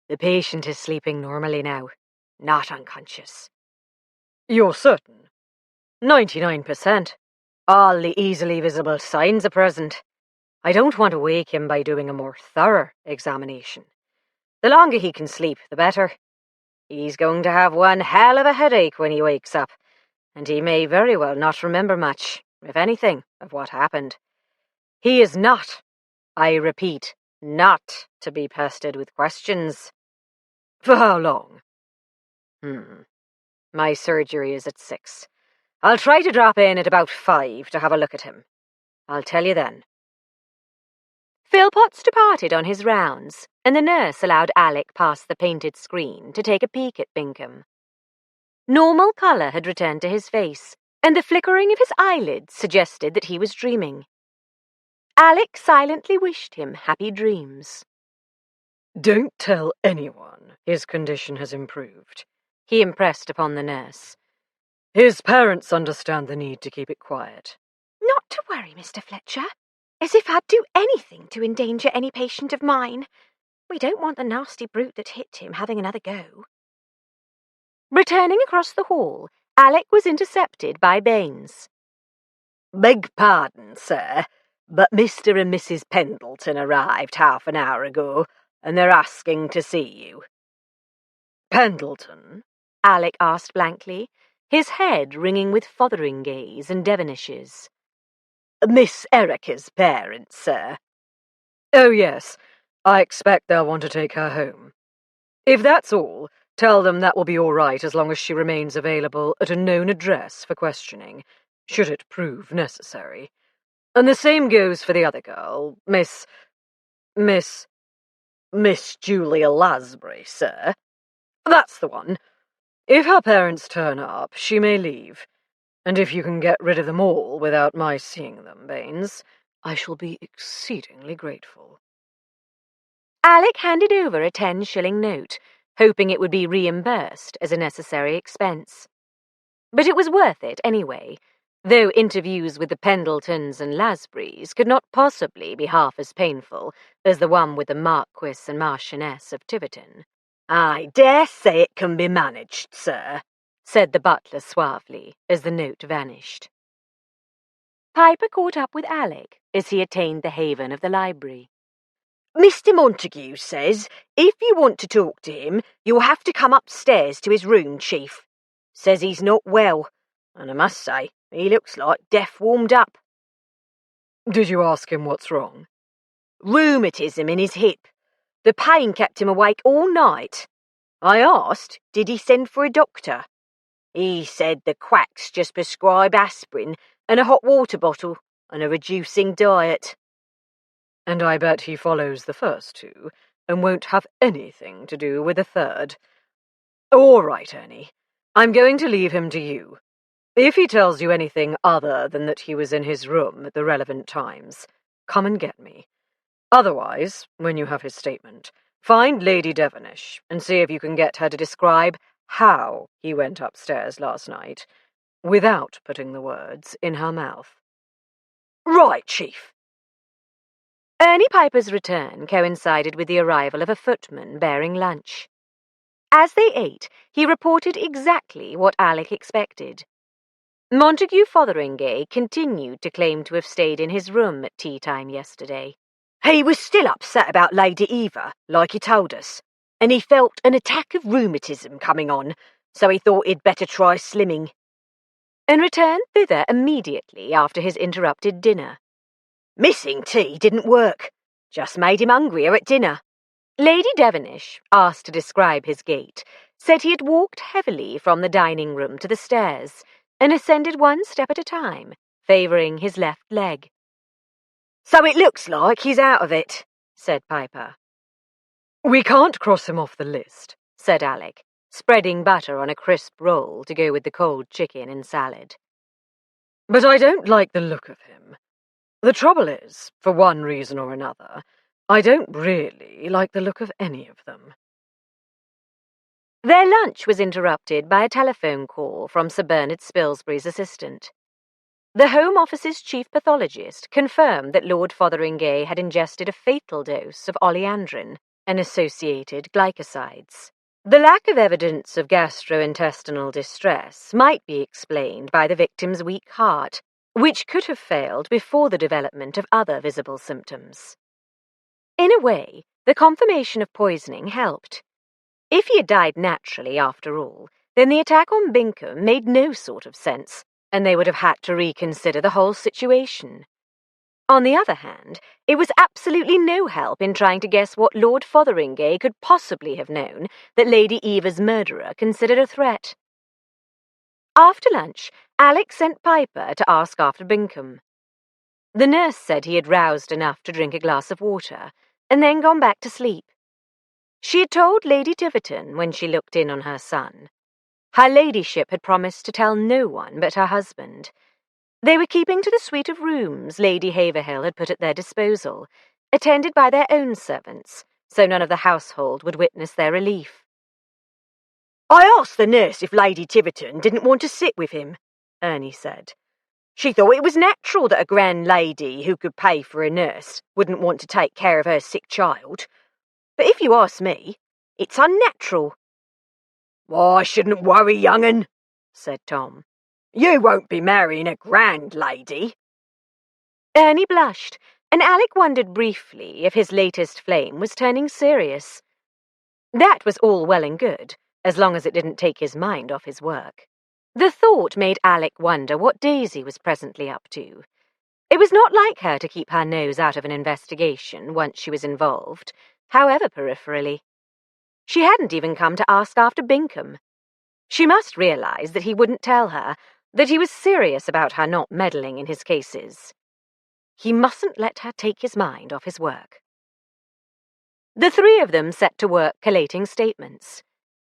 "The patient is sleeping normally now, not unconscious." "You're certain?" 99%. All the easily visible signs are present. I don't want to wake him by doing a more thorough examination. The longer he can sleep, the better. He's going to have one hell of a headache when he wakes up, and he may very well not remember much, if anything, of what happened. He is not, I repeat, not to be pestered with questions." "For how long?" My surgery is at 6. I'll try to drop in at about 5 to have a look at him. I'll tell you then." Philpotts departed on his rounds, and the nurse allowed Alec past the painted screen to take a peek at Bingham. Normal colour had returned to his face, and the flickering of his eyelids suggested that he was dreaming. Alec silently wished him happy dreams. "Don't tell anyone his condition has improved," he impressed upon the nurse. "His parents understand the need to keep it quiet." Not to worry, Mr. Fletcher. As if I'd do anything to endanger any patient of mine. We don't want the nasty brute that hit him having another go." Returning across the hall, Alec was intercepted by Baines. "Beg pardon, sir, but Mr. and Mrs. Pendleton arrived half an hour ago, and they're asking to see you." "Pendleton?" Alec asked blankly, his head ringing with Fotheringays and Devonishes. "Miss Erica's parents, sir." "Oh, yes. I expect they'll want to take her home. If that's all, tell them that will be all right as long as she remains available at a known address for questioning, should it prove necessary. And the same goes for the other girl, Miss Julia Lasbury, sir." That's the one. If her parents turn up, she may leave. And if you can get rid of them all without my seeing them, Baines, I shall be exceedingly grateful." Alec handed over a 10-shilling note, hoping it would be reimbursed as a necessary expense. But it was worth it anyway, though interviews with the Pendletons and Lasburys could not possibly be half as painful as the one with the Marquis and Marchioness of Tiverton. "I dare say it can be managed, sir," said the butler suavely as the note vanished. Piper caught up with Alec as he attained the haven of the library. "Mr. Montague says if you want to talk to him, you'll have to come upstairs to his room, Chief. Says he's not well, and I must say, he looks like death warmed up." "Did you ask him what's wrong?" "Rheumatism in his hip. The pain kept him awake all night. I asked, did he send for a doctor? He said the quacks just prescribe aspirin and a hot water bottle and a reducing diet." "And I bet he follows the first two, and won't have anything to do with the third. All right, Ernie. I'm going to leave him to you. If he tells you anything other than that he was in his room at the relevant times, come and get me. Otherwise, when you have his statement, find Lady Devonish and see if you can get her to describe how he went upstairs last night, without putting the words in her mouth." "Right, Chief." Ernie Piper's return coincided with the arrival of a footman bearing lunch. As they ate, he reported exactly what Alec expected. Montague Fotheringay continued to claim to have stayed in his room at tea-time yesterday. He was still upset about Lady Eva, like he told us, and he felt an attack of rheumatism coming on, so he thought he'd better try slimming. And returned thither immediately after his interrupted dinner. Missing tea didn't work, just made him hungrier at dinner. Lady Devenish, asked to describe his gait, said he had walked heavily from the dining-room to the stairs and ascended one step at a time, favouring his left leg. So it looks like he's out of it, said Piper. We can't cross him off the list, said Alec, spreading butter on a crisp roll to go with the cold chicken and salad. But I don't like the look of him. The trouble is, for one reason or another, I don't really like the look of any of them. Their lunch was interrupted by a telephone call from Sir Bernard Spilsbury's assistant. The Home Office's chief pathologist confirmed that Lord Fotheringay had ingested a fatal dose of oleandrin and associated glycosides. The lack of evidence of gastrointestinal distress might be explained by the victim's weak heart, which could have failed before the development of other visible symptoms. In a way, the confirmation of poisoning helped. If he had died naturally, after all, then the attack on Bingham made no sort of sense, and they would have had to reconsider the whole situation. On the other hand, it was absolutely no help in trying to guess what Lord Fotheringay could possibly have known that Lady Eva's murderer considered a threat. After lunch, Alec sent Piper to ask after Bingham. The nurse said he had roused enough to drink a glass of water, and then gone back to sleep. She had told Lady Tiverton when she looked in on her son. Her ladyship had promised to tell no one but her husband. They were keeping to the suite of rooms Lady Haverhill had put at their disposal, attended by their own servants, so none of the household would witness their relief. I asked the nurse if Lady Tiverton didn't want to sit with him, Ernie said. She thought it was natural that a grand lady who could pay for a nurse wouldn't want to take care of her sick child. But if you ask me, it's unnatural. I shouldn't worry, young'un, said Tom. You won't be marrying a grand lady. Ernie blushed, and Alec wondered briefly if his latest flame was turning serious. That was all well and good, as long as it didn't take his mind off his work. The thought made Alec wonder what Daisy was presently up to. It was not like her to keep her nose out of an investigation once she was involved, however peripherally. She hadn't even come to ask after Bingham. She must realize that he wouldn't tell her, that he was serious about her not meddling in his cases. He mustn't let her take his mind off his work. The three of them set to work collating statements.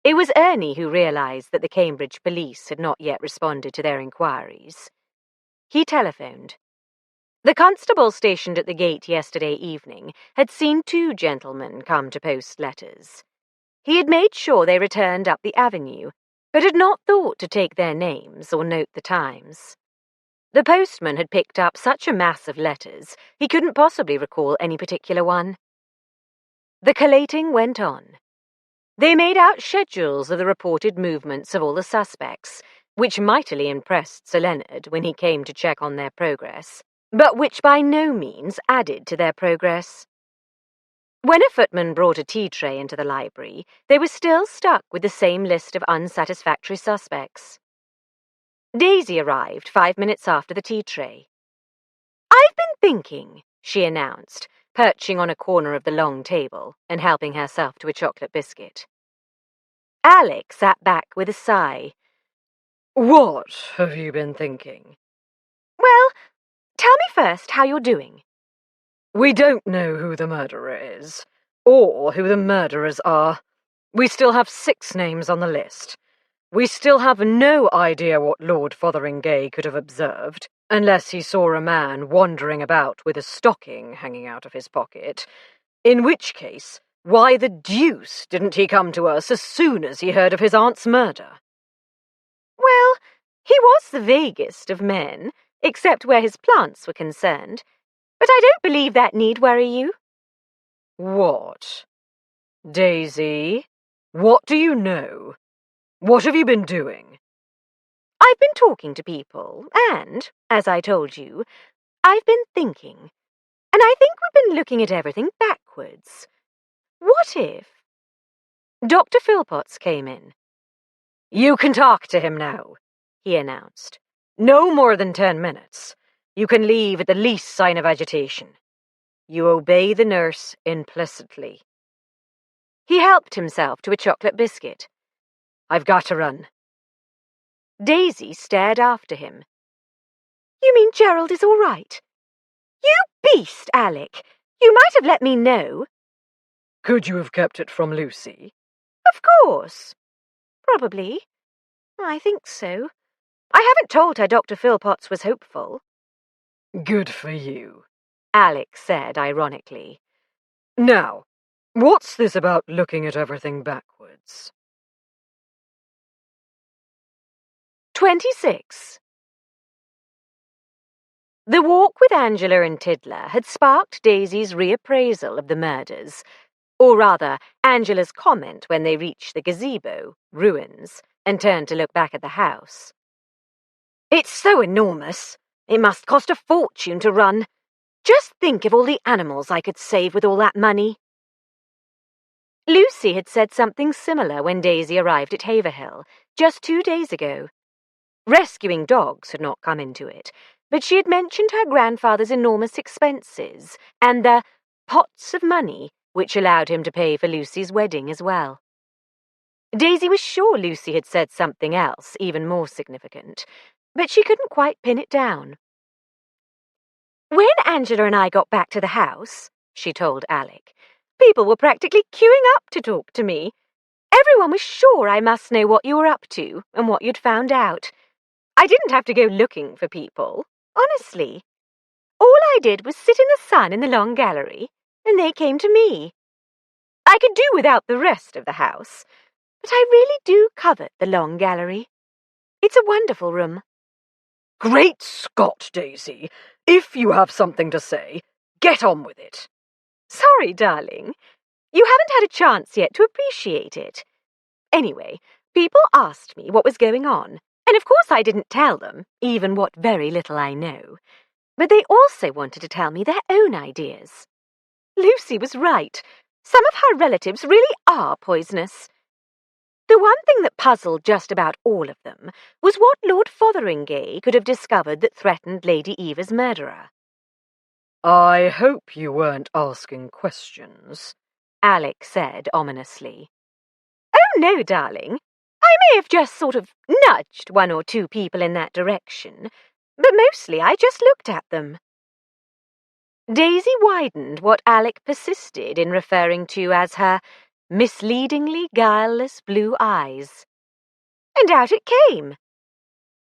It was Ernie who realized that the Cambridge police had not yet responded to their inquiries. He telephoned. The constable stationed at the gate yesterday evening had seen two gentlemen come to post letters. He had made sure they returned up the avenue, but had not thought to take their names or note the times. The postman had picked up such a mass of letters he couldn't possibly recall any particular one. The collating went on. They made out schedules of the reported movements of all the suspects, which mightily impressed Sir Leonard when he came to check on their progress, but which by no means added to their progress. When a footman brought a tea tray into the library, they were still stuck with the same list of unsatisfactory suspects. Daisy arrived 5 minutes after the tea tray. "I've been thinking," she announced, perching on a corner of the long table and helping herself to a chocolate biscuit. Alec sat back with a sigh. What have you been thinking? Well, tell me first how you're doing. We don't know who the murderer is, or who the murderers are. We still have 6 names on the list. We still have no idea what Lord Fotheringay could have observed, unless he saw a man wandering about with a stocking hanging out of his pocket, in which case, why the deuce didn't he come to us as soon as he heard of his aunt's murder? Well, he was the vaguest of men, except where his plants were concerned. But I don't believe that need worry you. What? Daisy, what do you know? What have you been doing? I've been talking to people, and, as I told you, I've been thinking. And I think we've been looking at everything backwards. What if... Dr. Philpotts came in. You can talk to him now, he announced. No more than 10 minutes. You can leave at the least sign of agitation. You obey the nurse implicitly. He helped himself to a chocolate biscuit. I've got to run. Daisy stared after him. You mean Gerald is all right? You beast, Alec! You might have let me know. Could you have kept it from Lucy? Of course. Probably. I think so. I haven't told her Dr. Philpotts was hopeful. Good for you, Alec said ironically. Now, what's this about looking at everything backwards? 26. The walk with Angela and Tiddler had sparked Daisy's reappraisal of the murders, or rather, Angela's comment when they reached the gazebo, ruins, and turned to look back at the house. It's so enormous. It must cost a fortune to run. Just think of all the animals I could save with all that money. Lucy had said something similar when Daisy arrived at Haverhill, just 2 days ago. Rescuing dogs had not come into it, but she had mentioned her grandfather's enormous expenses and the pots of money which allowed him to pay for Lucy's wedding as well. Daisy was sure Lucy had said something else, even more significant, but she couldn't quite pin it down. When Angela and I got back to the house, she told Alec, people were practically queuing up to talk to me. Everyone was sure I must know what you were up to and what you'd found out. I didn't have to go looking for people, honestly. All I did was sit in the sun in the long gallery, and they came to me. I could do without the rest of the house, but I really do covet the long gallery. It's a wonderful room. Great Scott, Daisy! If you have something to say, get on with it. Sorry, darling. You haven't had a chance yet to appreciate it. Anyway, people asked me what was going on, and of course I didn't tell them, even what very little I know. But they also wanted to tell me their own ideas. Lucy was right. Some of her relatives really are poisonous. The one thing that puzzled just about all of them was what Lord Fotheringay could have discovered that threatened Lady Eva's murderer. I hope you weren't asking questions, Alec said ominously. Oh, no, darling. I may have just sort of nudged 1 or 2 people in that direction, but mostly I just looked at them. Daisy widened what Alec persisted in referring to as her misleadingly guileless blue eyes. And out it came.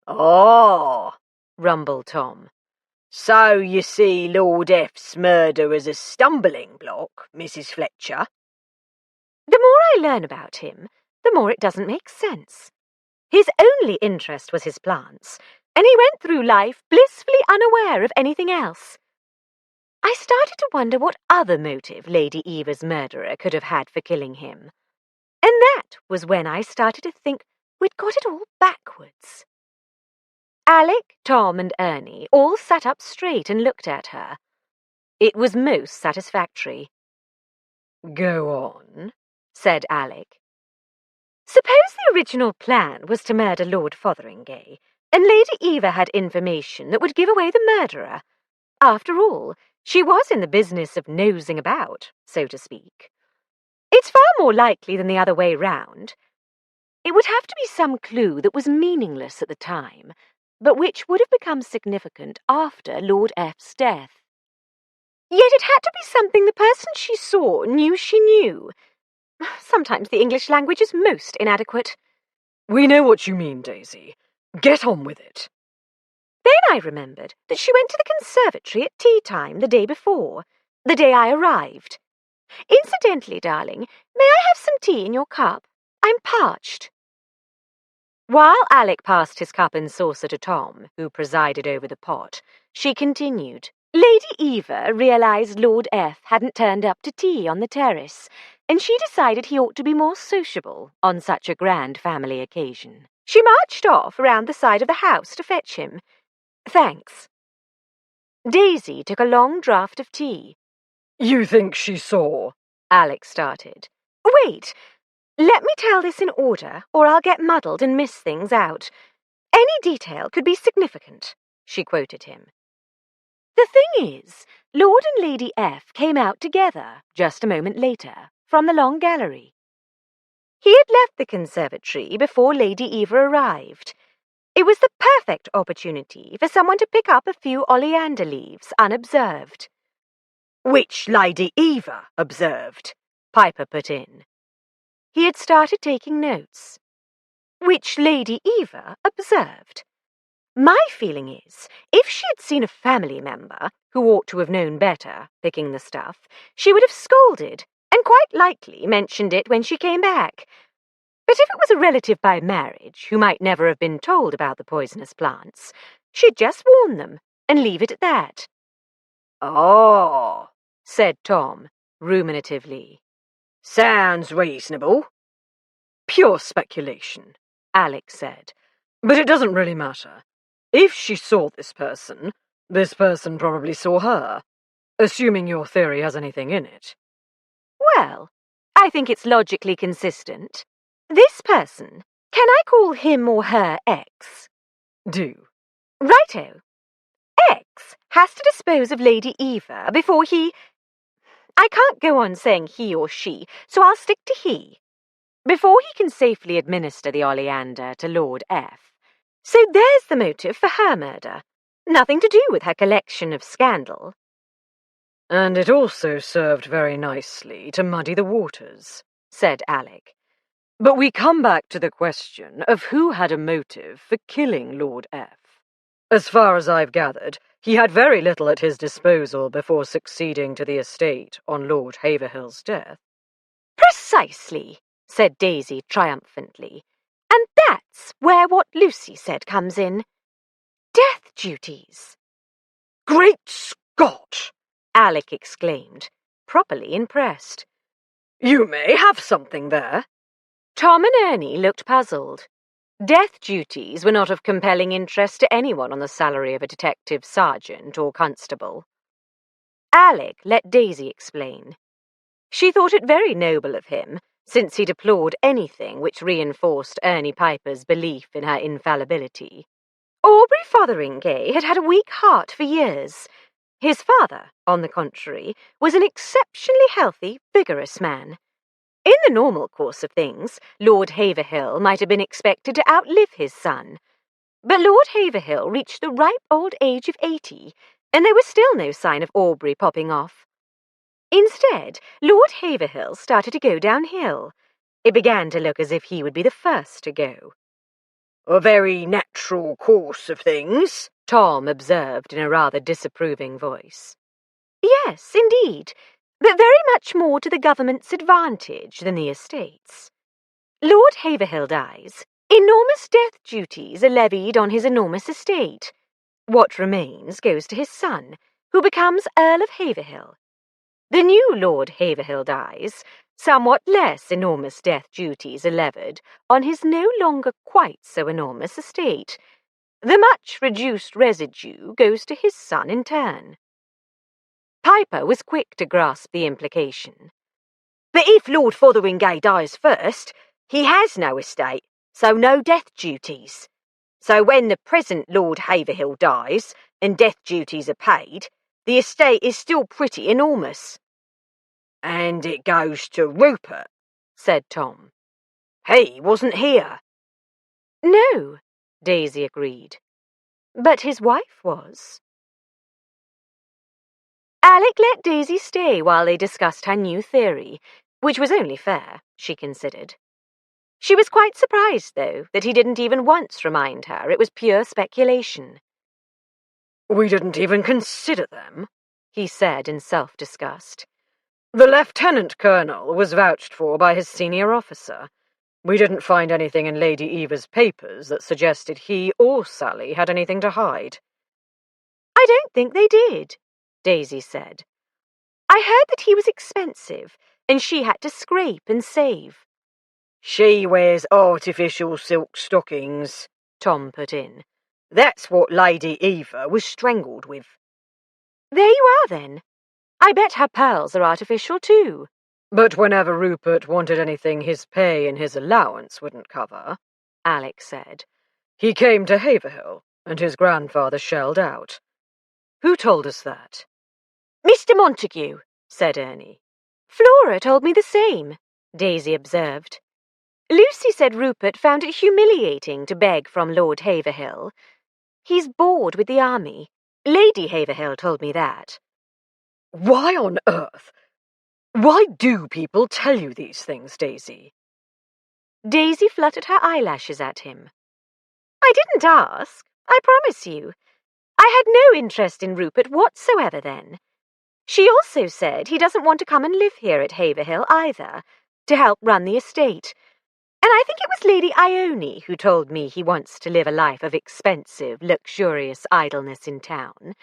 Oh, rumbled Tom. So you see Lord F's murder as a stumbling block, Mrs. Fletcher? The more I learn about him, the more it doesn't make sense. His only interest was his plants, and he went through life blissfully unaware of anything else. I started to wonder what other motive Lady Eva's murderer could have had for killing him. And that was when I started to think we'd got it all backwards. Alec, Tom, and Ernie all sat up straight and looked at her. It was most satisfactory. Go on, said Alec. Suppose the original plan was to murder Lord Fotheringay, and Lady Eva had information that would give away the murderer. After all, she was in the business of nosing about, so to speak. It's far more likely than the other way round. It would have to be some clue that was meaningless at the time, but which would have become significant after Lord F's death. Yet it had to be something the person she saw knew she knew. Sometimes the English language is most inadequate. We know what you mean, Daisy. Get on with it. Then I remembered that she went to the conservatory at tea time the day before, the day I arrived. Incidentally, darling, may I have some tea in your cup? I'm parched. While Alec passed his cup and saucer to Tom, who presided over the pot, she continued, Lady Eva realised Lord F hadn't turned up to tea on the terrace, and she decided he ought to be more sociable on such a grand family occasion. She marched off round the side of the house to fetch him. Thanks. Daisy took a long draught of tea. You think she saw? Alex started. Wait, let me tell this in order, or I'll get muddled and miss things out. Any detail could be significant, she quoted him. The thing is, Lord and Lady F came out together, just a moment later, from the long gallery. He had left the conservatory before Lady Eva arrived. It was the perfect opportunity for someone to pick up a few oleander leaves unobserved. Which Lady Eva observed, Piper put in. He had started taking notes. Which Lady Eva observed. My feeling is, if she had seen a family member, who ought to have known better, picking the stuff, she would have scolded, and quite likely mentioned it when she came back. But if it was a relative by marriage, who might never have been told about the poisonous plants, she'd just warn them, and leave it at that. Oh, said Tom, ruminatively. Sounds reasonable. Pure speculation, Alex said. But it doesn't really matter. If she saw this person probably saw her, assuming your theory has anything in it. Well, I think it's logically consistent. This person, can I call him or her X? Do. Righto. X has to dispose of Lady Eva before he... I can't go on saying he or she, so I'll stick to he. Before he can safely administer the oleander to Lord F. So there's the motive for her murder. Nothing to do with her collection of scandal. And it also served very nicely to muddy the waters, said Alec. But we come back to the question of who had a motive for killing Lord F. As far as I've gathered, he had very little at his disposal before succeeding to the estate on Lord Haverhill's death. Precisely, said Daisy triumphantly. And that's where what Lucy said comes in. Death duties. Great Scott! Alec exclaimed, properly impressed. You may have something there. Tom and Ernie looked puzzled. Death duties were not of compelling interest to anyone on the salary of a detective sergeant or constable. Alec let Daisy explain. She thought it very noble of him, since he deplored anything which reinforced Ernie Piper's belief in her infallibility. Aubrey Fotheringay had had a weak heart for years. His father, on the contrary, was an exceptionally healthy, vigorous man. In the normal course of things, Lord Haverhill might have been expected to outlive his son. But Lord Haverhill reached the ripe old age of 80, and there was still no sign of Aubrey popping off. Instead, Lord Haverhill started to go downhill. It began to look as if he would be the first to go. A very natural course of things, Tom observed in a rather disapproving voice. Yes, indeed, but very much more to the government's advantage than the estate's. Lord Haverhill dies. Enormous death duties are levied on his enormous estate. What remains goes to his son, who becomes Earl of Haverhill. The new Lord Haverhill dies. Somewhat less enormous death duties are levied on his no longer quite so enormous estate. The much reduced residue goes to his son in turn. Piper was quick to grasp the implication. But if Lord Fotheringay dies first, he has no estate, so no death duties. So when the present Lord Haverhill dies and death duties are paid, the estate is still pretty enormous. And it goes to Rupert, said Tom. He wasn't here. No, Daisy agreed. But his wife was. Alec let Daisy stay while they discussed her new theory, which was only fair, she considered. She was quite surprised, though, that he didn't even once remind her it was pure speculation. We didn't even consider them, he said in self-disgust. The lieutenant colonel was vouched for by his senior officer. We didn't find anything in Lady Eva's papers that suggested he or Sally had anything to hide. I don't think they did, Daisy said. I heard that he was expensive, and she had to scrape and save. She wears artificial silk stockings, Tom put in. That's what Lady Eva was strangled with. There you are, then. I bet her pearls are artificial, too. But whenever Rupert wanted anything his pay and his allowance wouldn't cover, Alec said, he came to Haverhill, and his grandfather shelled out. Who told us that? Mr. Montague, said Ernie. Flora told me the same, Daisy observed. Lucy said Rupert found it humiliating to beg from Lord Haverhill. He's bored with the army. Lady Haverhill told me that. Why on earth? Why do people tell you these things, Daisy? Daisy fluttered her eyelashes at him. I didn't ask, I promise you. I had no interest in Rupert whatsoever then. She also said he doesn't want to come and live here at Haverhill either, to help run the estate. And I think it was Lady Ione who told me he wants to live a life of expensive, luxurious idleness in town,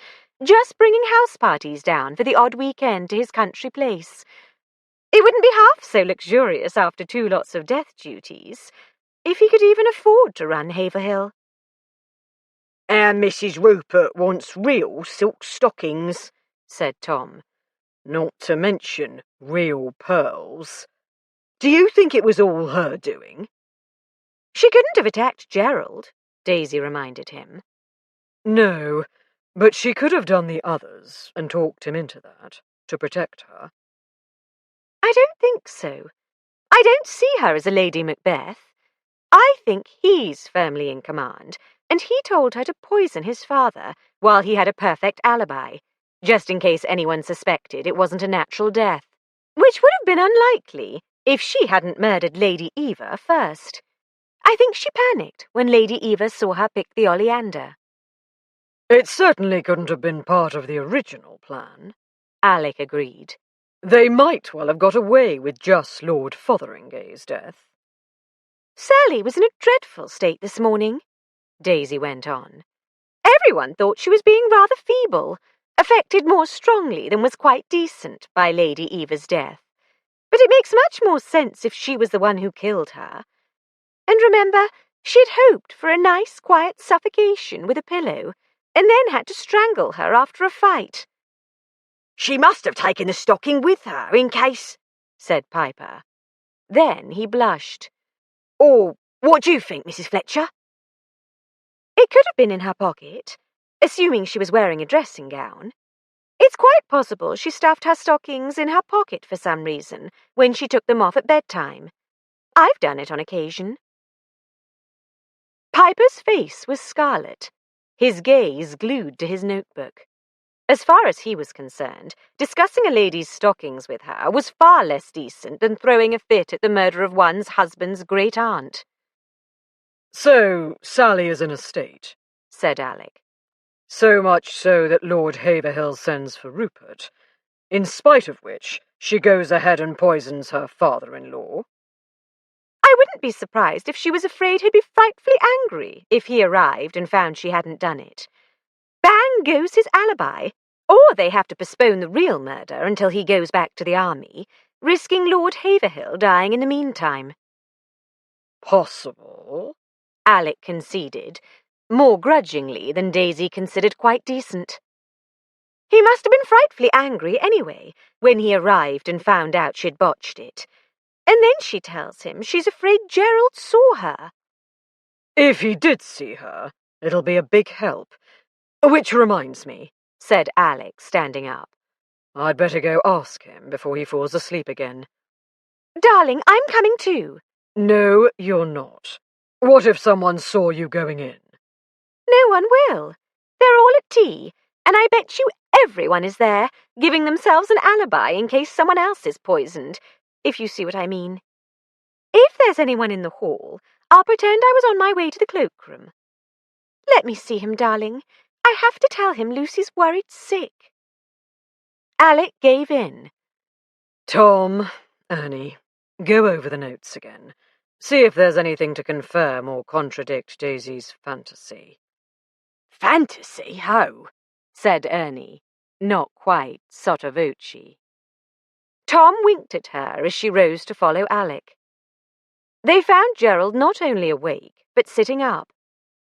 just bringing house parties down for the odd weekend to his country place. It wouldn't be half so luxurious after 2 lots of death duties, if he could even afford to run Haverhill. And Mrs. Rupert wants real silk stockings, said Tom. Not to mention real pearls. Do you think it was all her doing? She couldn't have attacked Gerald, Daisy reminded him. No, but she could have done the others and talked him into that, to protect her. I don't think so. I don't see her as a Lady Macbeth. I think he's firmly in command, and he told her to poison his father while he had a perfect alibi, just in case anyone suspected it wasn't a natural death, which would have been unlikely if she hadn't murdered Lady Eva first. I think she panicked when Lady Eva saw her pick the oleander. It certainly couldn't have been part of the original plan, Alec agreed. They might well have got away with just Lord Fotheringay's death. Sally was in a dreadful state this morning, Daisy went on. Everyone thought she was being rather feeble, affected more strongly than was quite decent by Lady Eva's death. But it makes much more sense if she was the one who killed her. And remember, she'd hoped for a nice, quiet suffocation with a pillow, and then had to strangle her after a fight. She must have taken the stocking with her, in case, said Piper. Then he blushed. Or what do you think, Mrs. Fletcher? It could have been in her pocket, assuming she was wearing a dressing gown. It's quite possible she stuffed her stockings in her pocket for some reason when she took them off at bedtime. I've done it on occasion. Piper's face was scarlet, his gaze glued to his notebook. As far as he was concerned, discussing a lady's stockings with her was far less decent than throwing a fit at the murder of one's husband's great-aunt. So Sally is in a state, said Alec. So much so that Lord Haverhill sends for Rupert, in spite of which she goes ahead and poisons her father-in-law. I wouldn't be surprised if she was afraid he'd be frightfully angry if he arrived and found she hadn't done it. Bang goes his alibi, or they have to postpone the real murder until he goes back to the army, risking Lord Haverhill dying in the meantime. Possible, Alec conceded, more grudgingly than Daisy considered quite decent. He must have been frightfully angry anyway, when he arrived and found out she'd botched it. And then she tells him she's afraid Gerald saw her. If he did see her, it'll be a big help. Which reminds me, said Alec, standing up. I'd better go ask him before he falls asleep again. Darling, I'm coming too. No, you're not. What if someone saw you going in? No one will. They're all at tea, and I bet you everyone is there, giving themselves an alibi in case someone else is poisoned, if you see what I mean. If there's anyone in the hall, I'll pretend I was on my way to the cloakroom. Let me see him, darling. I have to tell him Lucy's worried sick. Alec gave in. Tom, Ernie, go over the notes again. See if there's anything to confirm or contradict Daisy's fantasy. Fantasy, ho, said Ernie. Not quite sotto voce. Tom winked at her as she rose to follow Alec. They found Gerald not only awake, but sitting up.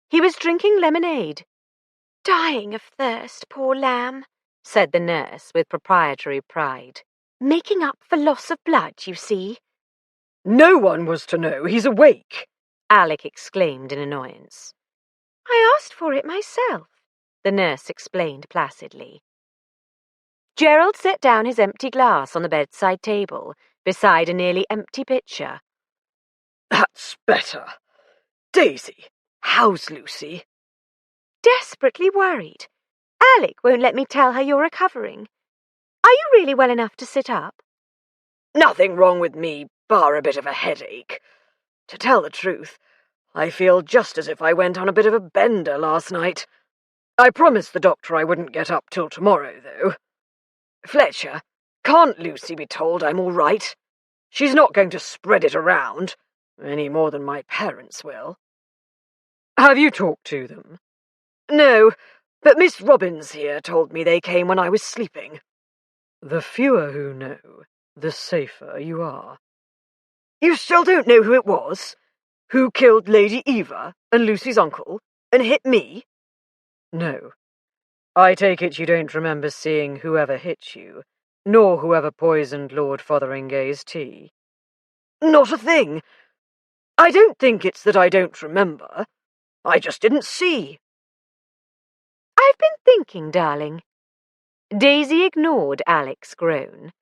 He was drinking lemonade. Dying of thirst, poor lamb, said the nurse with proprietary pride. Making up for loss of blood, you see. No one was to know he's awake, Alec exclaimed in annoyance. I asked for it myself, the nurse explained placidly. Gerald set down his empty glass on the bedside table, beside a nearly empty pitcher. That's better. Daisy, how's Lucy? Desperately worried. Alec won't let me tell her you're recovering. Are you really well enough to sit up? Nothing wrong with me, bar a bit of a headache. To tell the truth, I feel just as if I went on a bit of a bender last night. I promised the doctor I wouldn't get up till tomorrow, though. Fletcher, can't Lucy be told I'm all right? She's not going to spread it around, any more than my parents will. Have you talked to them? No, but Miss Robbins here told me they came when I was sleeping. The fewer who know, the safer you are. You still don't know who it was? Who killed Lady Eva and Lucy's uncle and hit me? No. I take it you don't remember seeing whoever hit you, nor whoever poisoned Lord Fotheringay's tea. Not a thing. I don't think it's that I don't remember. I just didn't see. I've been thinking, darling. Daisy ignored Alec's groan.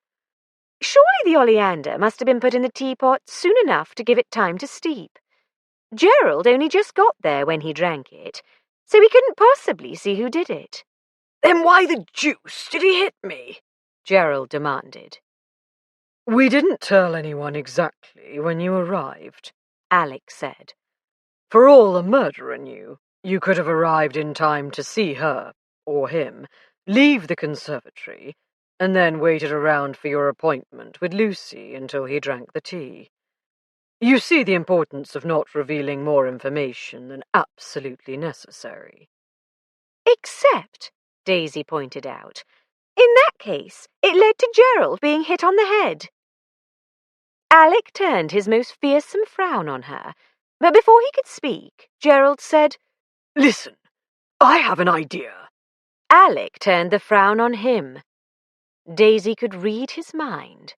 Surely the oleander must have been put in the teapot soon enough to give it time to steep. Gerald only just got there when he drank it, so he couldn't possibly see who did it. Then why the deuce did he hit me? Gerald demanded. We didn't tell anyone exactly when you arrived, Alec said. For all the murderer knew, you could have arrived in time to see her, or him, leave the conservatory, and then waited around for your appointment with Lucy until he drank the tea. You see the importance of not revealing more information than absolutely necessary. Except, Daisy pointed out, in that case, it led to Gerald being hit on the head. Alec turned his most fearsome frown on her, but before he could speak, Gerald said, Listen, I have an idea. Alec turned the frown on him. Daisy could read his mind.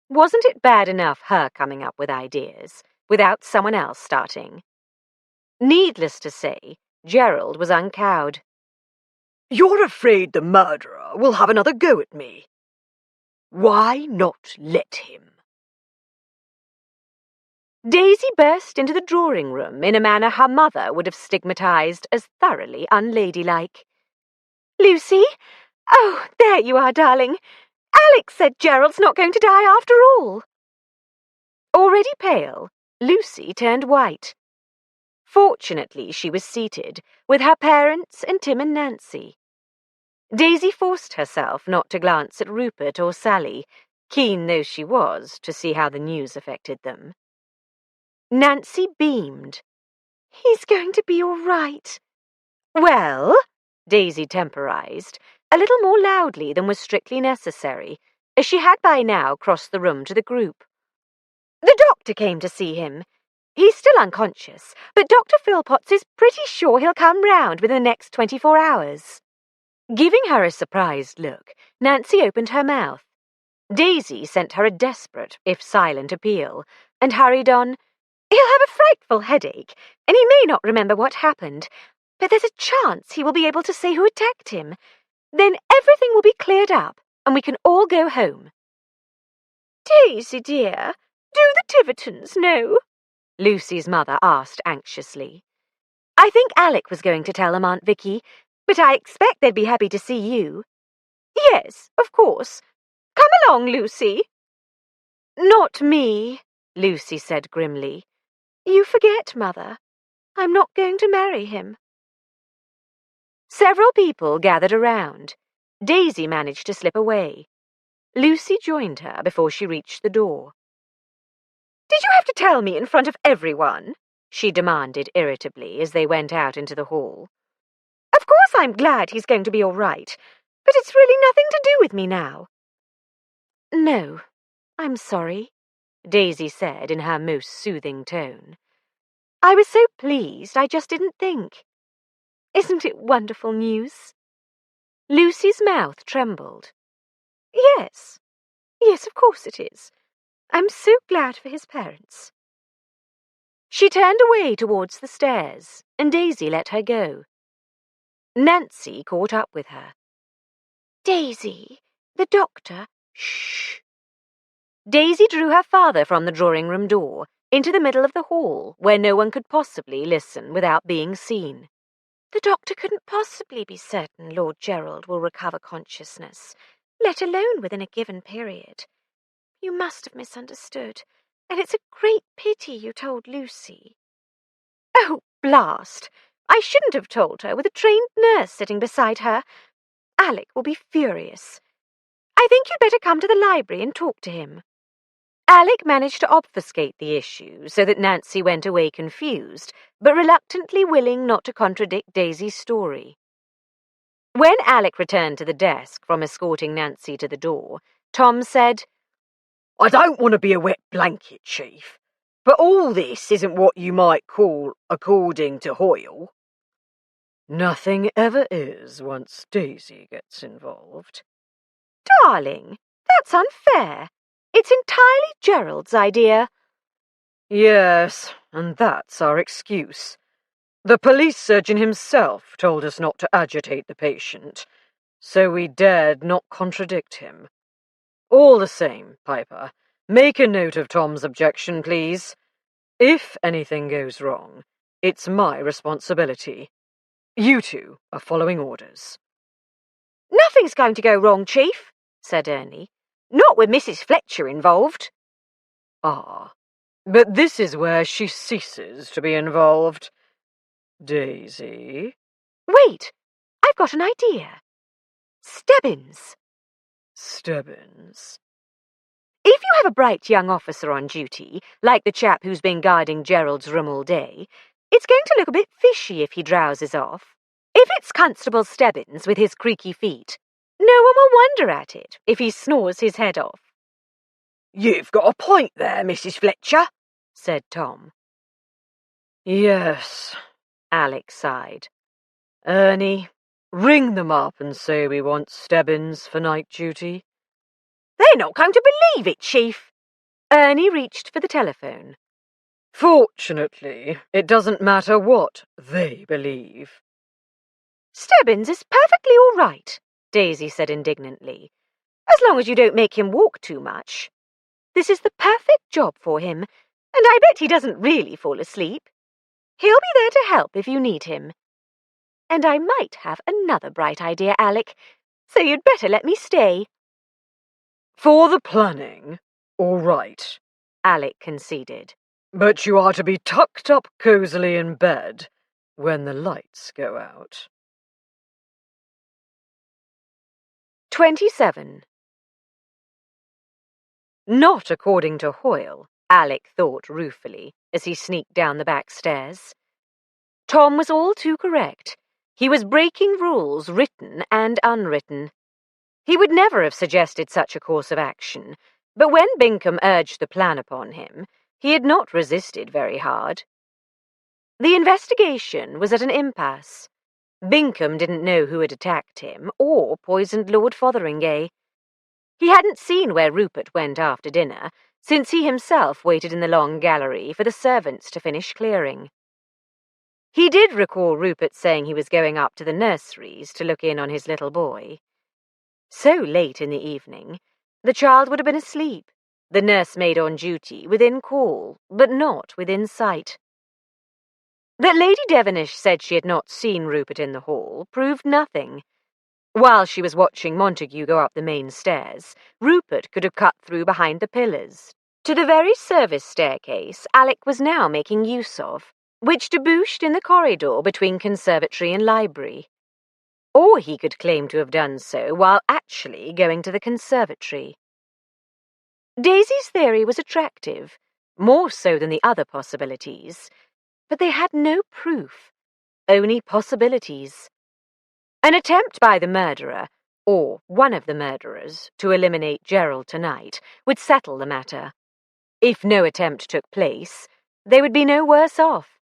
Wasn't it bad enough her coming up with ideas, without someone else starting? Needless to say, Gerald was uncowed. You're afraid the murderer will have another go at me. Why not let him? Daisy burst into the drawing-room in a manner her mother would have stigmatized as thoroughly unladylike. Lucy? Oh, there you are, darling. Alex said Gerald's not going to die after all. Already pale, Lucy turned white. Fortunately, she was seated, with her parents and Tim and Nancy. Daisy forced herself not to glance at Rupert or Sally, keen though she was to see how the news affected them. Nancy beamed. He's going to be all right. Well, Daisy temporized, a little more loudly than was strictly necessary, as she had by now crossed the room to the group. The doctor came to see him. He's still unconscious, but Dr. Philpotts is pretty sure he'll come round within the next 24 hours. Giving her a surprised look, Nancy opened her mouth. Daisy sent her a desperate, if silent, appeal, and hurried on, He'll have a frightful headache, and he may not remember what happened, but there's a chance he will be able to say who attacked him. Then everything will be cleared up, and we can all go home. Daisy, dear, do the Tivertons know? Lucy's mother asked anxiously. I think Alec was going to tell them, Aunt Vicky, but I expect they'd be happy to see you. Yes, of course. Come along, Lucy. Not me, Lucy said grimly. You forget, Mother. I'm not going to marry him. Several people gathered around. Daisy managed to slip away. Lucy joined her before she reached the door. Did you have to tell me in front of everyone? She demanded irritably as they went out into the hall. Of course I'm glad he's going to be all right, But it's really nothing to do with me now. No, I'm sorry, Daisy said in her most soothing tone. I was so pleased I just didn't think. Isn't it wonderful news? Lucy's mouth trembled. Yes, of course it is. I'm so glad for his parents. She turned away towards the stairs, and Daisy let her go. Nancy caught up with her. Daisy, the doctor. Shh. Daisy drew her father from the drawing-room door into the middle of the hall, where no one could possibly listen without being seen. The doctor couldn't possibly be certain Lord Gerald will recover consciousness, let alone within a given period. You must have misunderstood, and it's a great pity you told Lucy. Oh, blast! I shouldn't have told her with a trained nurse sitting beside her. Alec will be furious. I think you'd better come to the library and talk to him. Alec managed to obfuscate the issue so that Nancy went away confused, but reluctantly willing not to contradict Daisy's story. When Alec returned to the desk from escorting Nancy to the door, Tom said, I don't want to be a wet blanket, Chief, but all this isn't what you might call according to Hoyle. Nothing ever is once Daisy gets involved. Darling, that's unfair. It's entirely Gerald's idea. Yes, and that's our excuse. The police surgeon himself told us not to agitate the patient, so we dared not contradict him. All the same, Piper, make a note of Tom's objection, please. If anything goes wrong, it's my responsibility. You two are following orders. Nothing's going to go wrong, Chief, said Ernie. Not with Mrs. Fletcher involved. Ah, but this is where she ceases to be involved. Daisy? Wait, I've got an idea. Stebbins. Stebbins? If you have a bright young officer on duty, like the chap who's been guarding Gerald's room all day, it's going to look a bit fishy if he drowses off. If it's Constable Stebbins with his creaky feet, no one will wonder at it if he snores his head off. You've got a point there, Mrs. Fletcher, said Tom. Yes, Alec sighed. Ernie, ring them up and say we want Stebbins for night duty. They're not going to believe it, Chief. Ernie reached for the telephone. Fortunately, it doesn't matter what they believe. Stebbins is perfectly all right, Daisy said indignantly, as long as you don't make him walk too much. This is the perfect job for him, and I bet he doesn't really fall asleep. He'll be there to help if you need him. And I might have another bright idea, Alec, so you'd better let me stay. For the planning, all right, Alec conceded. But you are to be tucked up cosily in bed when the lights go out. 27. Not according to Hoyle, Alec thought ruefully as he sneaked down the back stairs. Tom was all too correct. He was breaking rules written and unwritten. He would never have suggested such a course of action, but when Bingham urged the plan upon him, he had not resisted very hard. The investigation was at an impasse. Bingham didn't know who had attacked him or poisoned Lord Fotheringay. He hadn't seen where Rupert went after dinner, since he himself waited in the long gallery for the servants to finish clearing. He did recall Rupert saying he was going up to the nurseries to look in on his little boy. So late in the evening, the child would have been asleep, the nursemaid on duty within call, but not within sight. That Lady Devenish said she had not seen Rupert in the hall proved nothing. While she was watching Montague go up the main stairs, Rupert could have cut through behind the pillars to the very service staircase Alec was now making use of, which debouched in the corridor between conservatory and library. Or he could claim to have done so while actually going to the conservatory. Daisy's theory was attractive, more so than the other possibilities, but they had no proof, only possibilities. An attempt by the murderer, or one of the murderers, to eliminate Gerald tonight, would settle the matter. If no attempt took place, they would be no worse off.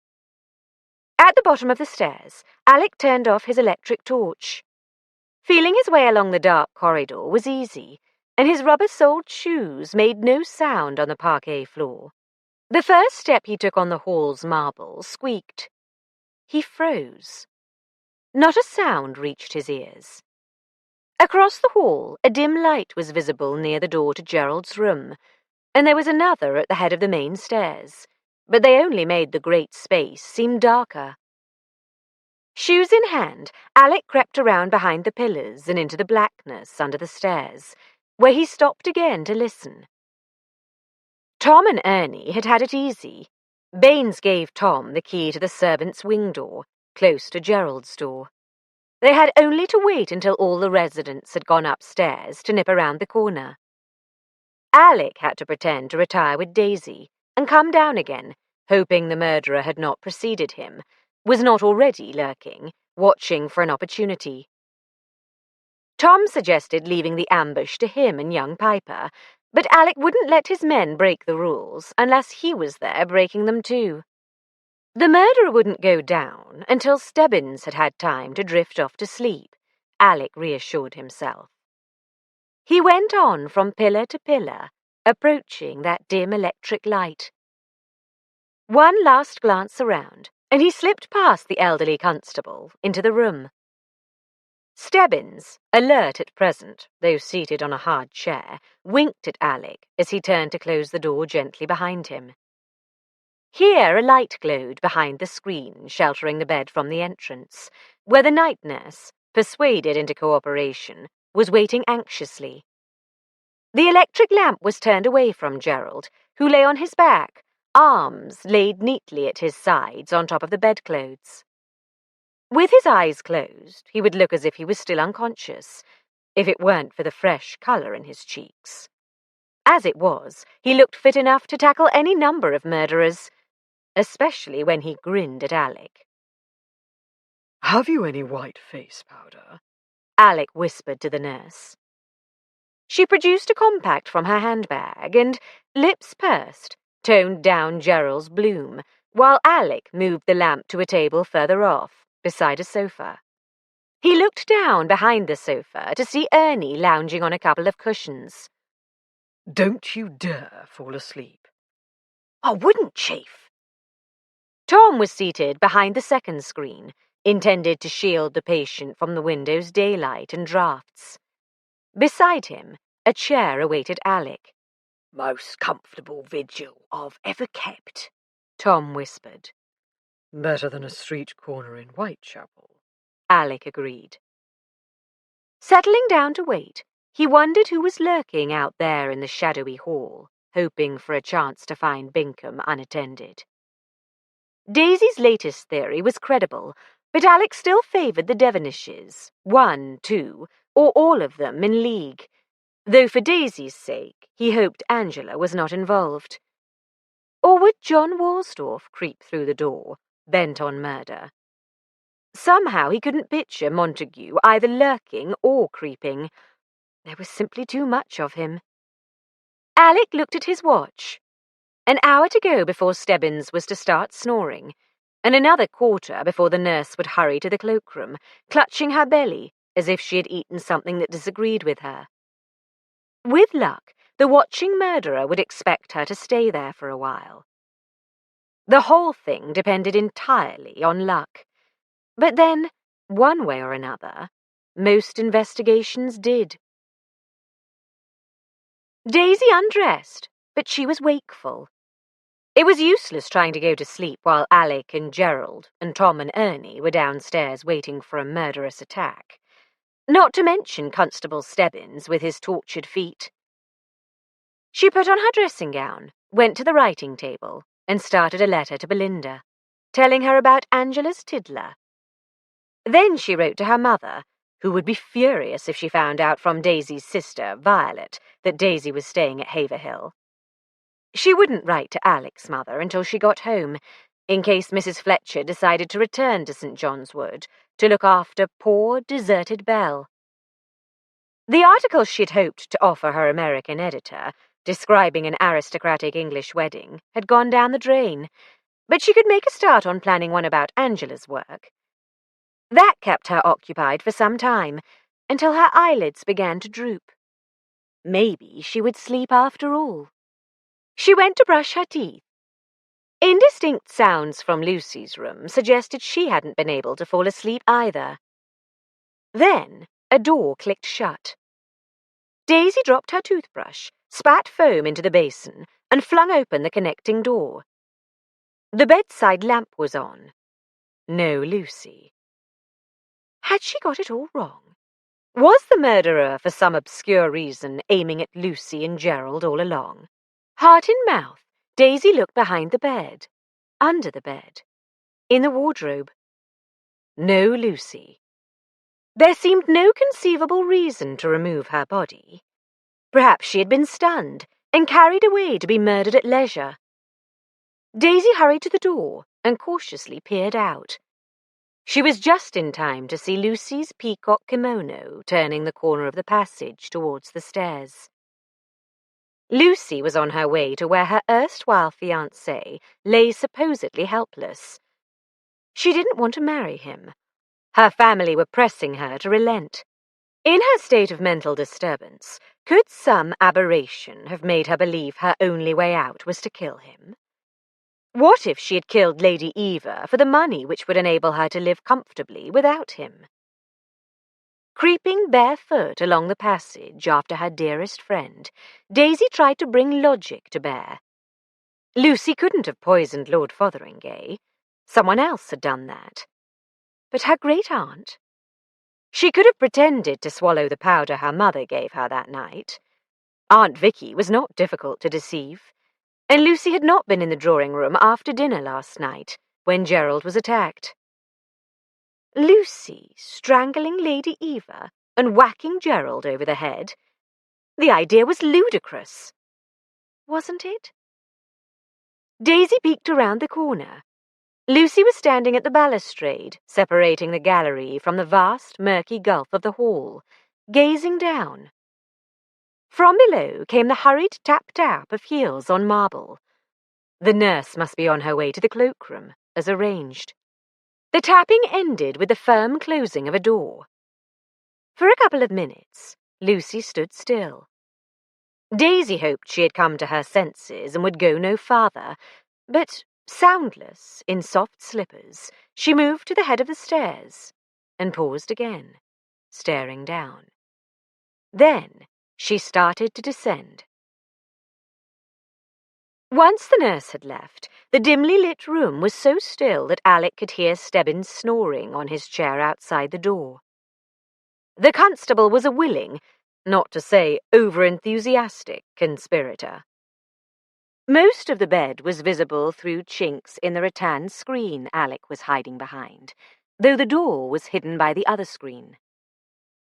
At the bottom of the stairs, Alec turned off his electric torch. Feeling his way along the dark corridor was easy, and his rubber-soled shoes made no sound on the parquet floor. The first step he took on the hall's marble squeaked. He froze. Not a sound reached his ears. Across the hall, a dim light was visible near the door to Gerald's room, and there was another at the head of the main stairs, but they only made the great space seem darker. Shoes in hand, Alec crept around behind the pillars and into the blackness under the stairs, where he stopped again to listen. Tom and Ernie had had it easy. Baines gave Tom the key to the servants' wing door, close to Gerald's door. They had only to wait until all the residents had gone upstairs to nip around the corner. Alec had to pretend to retire with Daisy and come down again, hoping the murderer had not preceded him, was not already lurking, watching for an opportunity. Tom suggested leaving the ambush to him and young Piper, but Alec wouldn't let his men break the rules unless he was there breaking them too. The murderer wouldn't go down until Stebbins had had time to drift off to sleep, Alec reassured himself. He went on from pillar to pillar, approaching that dim electric light. One last glance around, and he slipped past the elderly constable into the room. Stebbins, alert at present, though seated on a hard chair, winked at Alec as he turned to close the door gently behind him. Here a light glowed behind the screen sheltering the bed from the entrance, where the night nurse, persuaded into cooperation, was waiting anxiously. The electric lamp was turned away from Gerald, who lay on his back, arms laid neatly at his sides on top of the bedclothes. With his eyes closed, he would look as if he was still unconscious, if it weren't for the fresh colour in his cheeks. As it was, he looked fit enough to tackle any number of murderers, especially when he grinned at Alec. "Have you any white face powder?" Alec whispered to the nurse. She produced a compact from her handbag and, lips pursed, toned down Gerald's bloom, while Alec moved the lamp to a table further off, beside a sofa. He looked down behind the sofa to see Ernie lounging on a couple of cushions. "Don't you dare fall asleep." "I wouldn't, Chief." Tom was seated behind the second screen, intended to shield the patient from the window's daylight and drafts. Beside him, a chair awaited Alec. "Most comfortable vigil I've ever kept," Tom whispered. "Better than a street corner in Whitechapel," Alec agreed. Settling down to wait, he wondered who was lurking out there in the shadowy hall, hoping for a chance to find Binkham unattended. Daisy's latest theory was credible, but Alec still favoured the Devonishes, one, two, or all of them in league, though for Daisy's sake he hoped Angela was not involved. Or would John Worsdorf creep through the door, bent on murder? Somehow he couldn't picture Montague either lurking or creeping. There was simply too much of him. Alec looked at his watch. An hour to go before Stebbins was to start snoring, and another quarter before the nurse would hurry to the cloakroom, clutching her belly as if she had eaten something that disagreed with her. With luck, the watching murderer would expect her to stay there for a while. The whole thing depended entirely on luck. But then, one way or another, most investigations did. Daisy undressed, but she was wakeful. It was useless trying to go to sleep while Alec and Gerald and Tom and Ernie were downstairs waiting for a murderous attack. Not to mention Constable Stebbins with his tortured feet. She put on her dressing gown, went to the writing table, and started a letter to Belinda, telling her about Angela's tiddler. Then she wrote to her mother, who would be furious if she found out from Daisy's sister, Violet, that Daisy was staying at Haverhill. She wouldn't write to Alec's mother until she got home, in case Mrs. Fletcher decided to return to St. John's Wood to look after poor, deserted Belle. The article she'd hoped to offer her American editor, describing an aristocratic English wedding, had gone down the drain, but she could make a start on planning one about Angela's work. That kept her occupied for some time, until her eyelids began to droop. Maybe she would sleep after all. She went to brush her teeth. Indistinct sounds from Lucy's room suggested she hadn't been able to fall asleep either. Then a door clicked shut. Daisy dropped her toothbrush, spat foam into the basin, and flung open the connecting door. The bedside lamp was on. No Lucy. Had she got it all wrong? Was the murderer, for some obscure reason, aiming at Lucy and Gerald all along? Heart in mouth, Daisy looked behind the bed, under the bed, in the wardrobe. No Lucy. There seemed no conceivable reason to remove her body. Perhaps she had been stunned and carried away to be murdered at leisure. Daisy hurried to the door and cautiously peered out. She was just in time to see Lucy's peacock kimono turning the corner of the passage towards the stairs. Lucy was on her way to where her erstwhile fiancé lay supposedly helpless. She didn't want to marry him. Her family were pressing her to relent. In her state of mental disturbance, could some aberration have made her believe her only way out was to kill him? What if she had killed Lady Eva for the money which would enable her to live comfortably without him? Creeping barefoot along the passage after her dearest friend, Daisy tried to bring logic to bear. Lucy couldn't have poisoned Lord Fotheringay. Someone else had done that. But her great-aunt? She could have pretended to swallow the powder her mother gave her that night. Aunt Vicky was not difficult to deceive, and Lucy had not been in the drawing-room after dinner last night, when Gerald was attacked. Lucy strangling Lady Eva and whacking Gerald over the head? The idea was ludicrous. Wasn't it? Daisy peeked around the corner. Lucy was standing at the balustrade, separating the gallery from the vast, murky gulf of the hall, gazing down. From below came the hurried tap-tap of heels on marble. The nurse must be on her way to the cloakroom, as arranged. The tapping ended with the firm closing of a door. For a couple of minutes, Lucy stood still. Daisy hoped she had come to her senses and would go no farther, but soundless, in soft slippers, she moved to the head of the stairs and paused again, staring down. Then she started to descend. Once the nurse had left, the dimly lit room was so still that Alec could hear Stebbins snoring on his chair outside the door. The constable was a willing, not to say over-enthusiastic, conspirator. Most of the bed was visible through chinks in the rattan screen Alec was hiding behind, though the door was hidden by the other screen.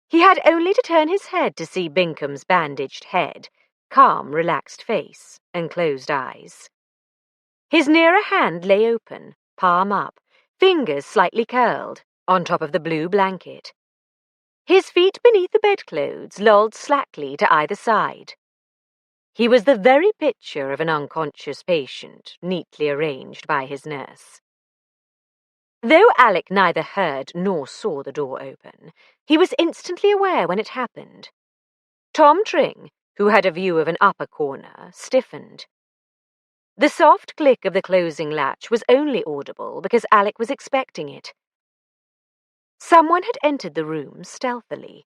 He had only to turn his head to see Bincom's bandaged head, calm, relaxed face, and closed eyes. His nearer hand lay open, palm up, fingers slightly curled, on top of the blue blanket. His feet beneath the bedclothes lolled slackly to either side. He was the very picture of an unconscious patient, neatly arranged by his nurse. Though Alec neither heard nor saw the door open, he was instantly aware when it happened. Tom Tring, who had a view of an upper corner, stiffened. The soft click of the closing latch was only audible because Alec was expecting it. Someone had entered the room stealthily.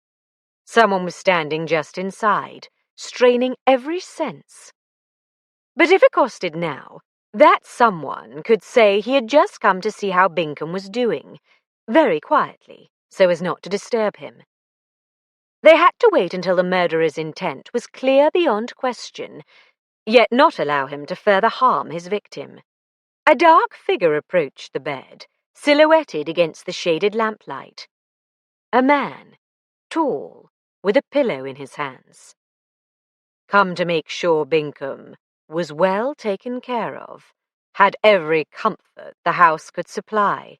Someone was standing just inside, straining every sense. But if accosted now, that someone could say he had just come to see how Bincom was doing, very quietly, so as not to disturb him. They had to wait until the murderer's intent was clear beyond question, yet not allow him to further harm his victim. A dark figure approached the bed, silhouetted against the shaded lamplight. A man, tall, with a pillow in his hands. Come to make sure Bincom was well taken care of, had every comfort the house could supply.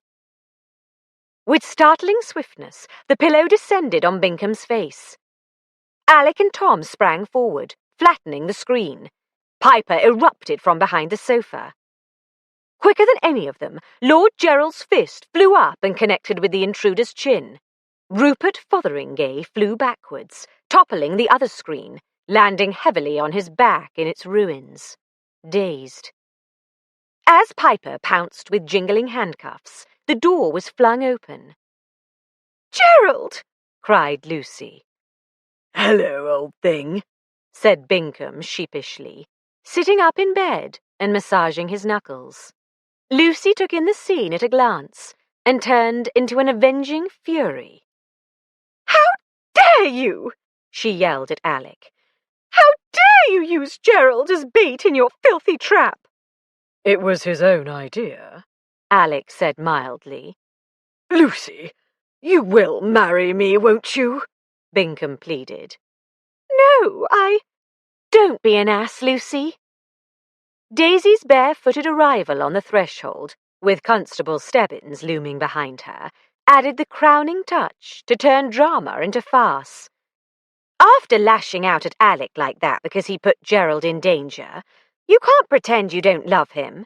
With startling swiftness, the pillow descended on Bincom's face. Alec and Tom sprang forward, flattening the screen. Piper erupted from behind the sofa. Quicker than any of them, Lord Gerald's fist flew up and connected with the intruder's chin. Rupert Fotheringay flew backwards, toppling the other screen, landing heavily on his back in its ruins, dazed. As Piper pounced with jingling handcuffs, the door was flung open. "Gerald!" cried Lucy. "Hello, old thing," said Bingham sheepishly, sitting up in bed and massaging his knuckles. Lucy took in the scene at a glance and turned into an avenging fury. "How dare you!" she yelled at Alec. "How dare you use Gerald as bait in your filthy trap?" "It was his own idea," Alec said mildly. "Lucy, you will marry me, won't you?" Bingham pleaded. "No, Don't be an ass, Lucy." Daisy's barefooted arrival on the threshold, with Constable Stebbins looming behind her, added the crowning touch to turn drama into farce. After lashing out at Alec like that because he put Gerald in danger, you can't pretend you don't love him.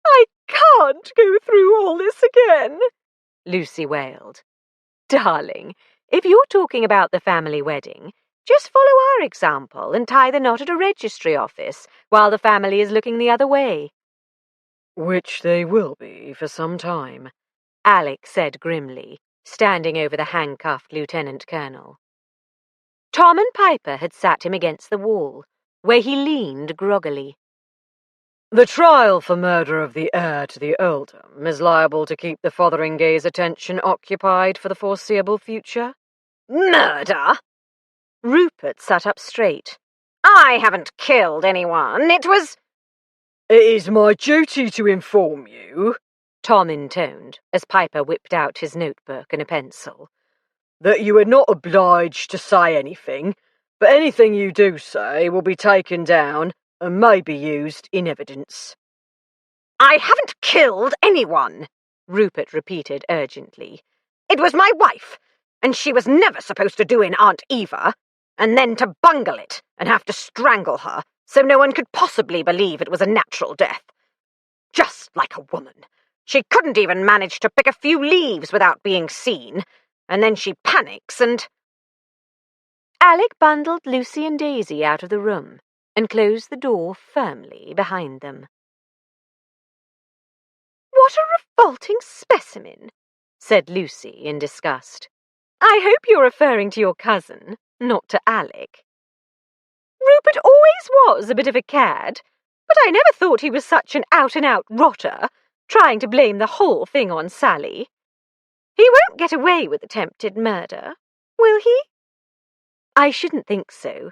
"I can't go through all this again," Lucy wailed. Darling, if you're talking about the family wedding, just follow our example and tie the knot at a registry office while the family is looking the other way. "Which they will be for some time," Alec said grimly, standing over the handcuffed lieutenant colonel. Tom and Piper had sat him against the wall, where he leaned groggily. "The trial for murder of the heir to the earldom is liable to keep the Fotheringay's attention occupied for the foreseeable future." Murder? Rupert sat up straight. I haven't killed anyone. It was... "It is my duty to inform you," Tom intoned, as Piper whipped out his notebook and a pencil, "that you are not obliged to say anything, but anything you do say will be taken down and may be used in evidence." I haven't killed anyone, Rupert repeated urgently. It was my wife, and she was never supposed to do in Aunt Eva, and then to bungle it and have to strangle her so no one could possibly believe it was a natural death. Just like a woman. She couldn't even manage to pick a few leaves without being seen, and then she panics and... Alec bundled Lucy and Daisy out of the room and closed the door firmly behind them. "What a revolting specimen," said Lucy in disgust. "I hope you're referring to your cousin, not to Alec. Rupert always was a bit of a cad, but I never thought he was such an out-and-out rotter, trying to blame the whole thing on Sally. He won't get away with attempted murder, will he?" I shouldn't think so.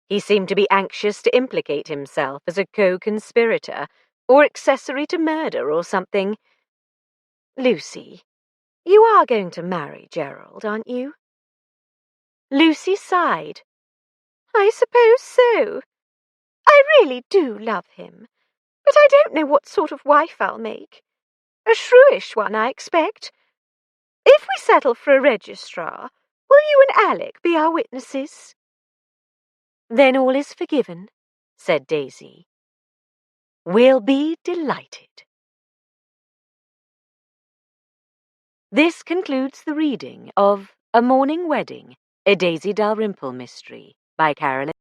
He seemed to be anxious to implicate himself as a co-conspirator or accessory to murder or something. Lucy, you are going to marry Gerald, aren't you? Lucy sighed. "I suppose so. I really do love him, but I don't know what sort of wife I'll make. A shrewish one, I expect. If we settle for a registrar, will you and Alec be our witnesses?" Then all is forgiven, said Daisy. We'll be delighted. This concludes the reading of A Mourning Wedding, a Daisy Dalrymple mystery by Carola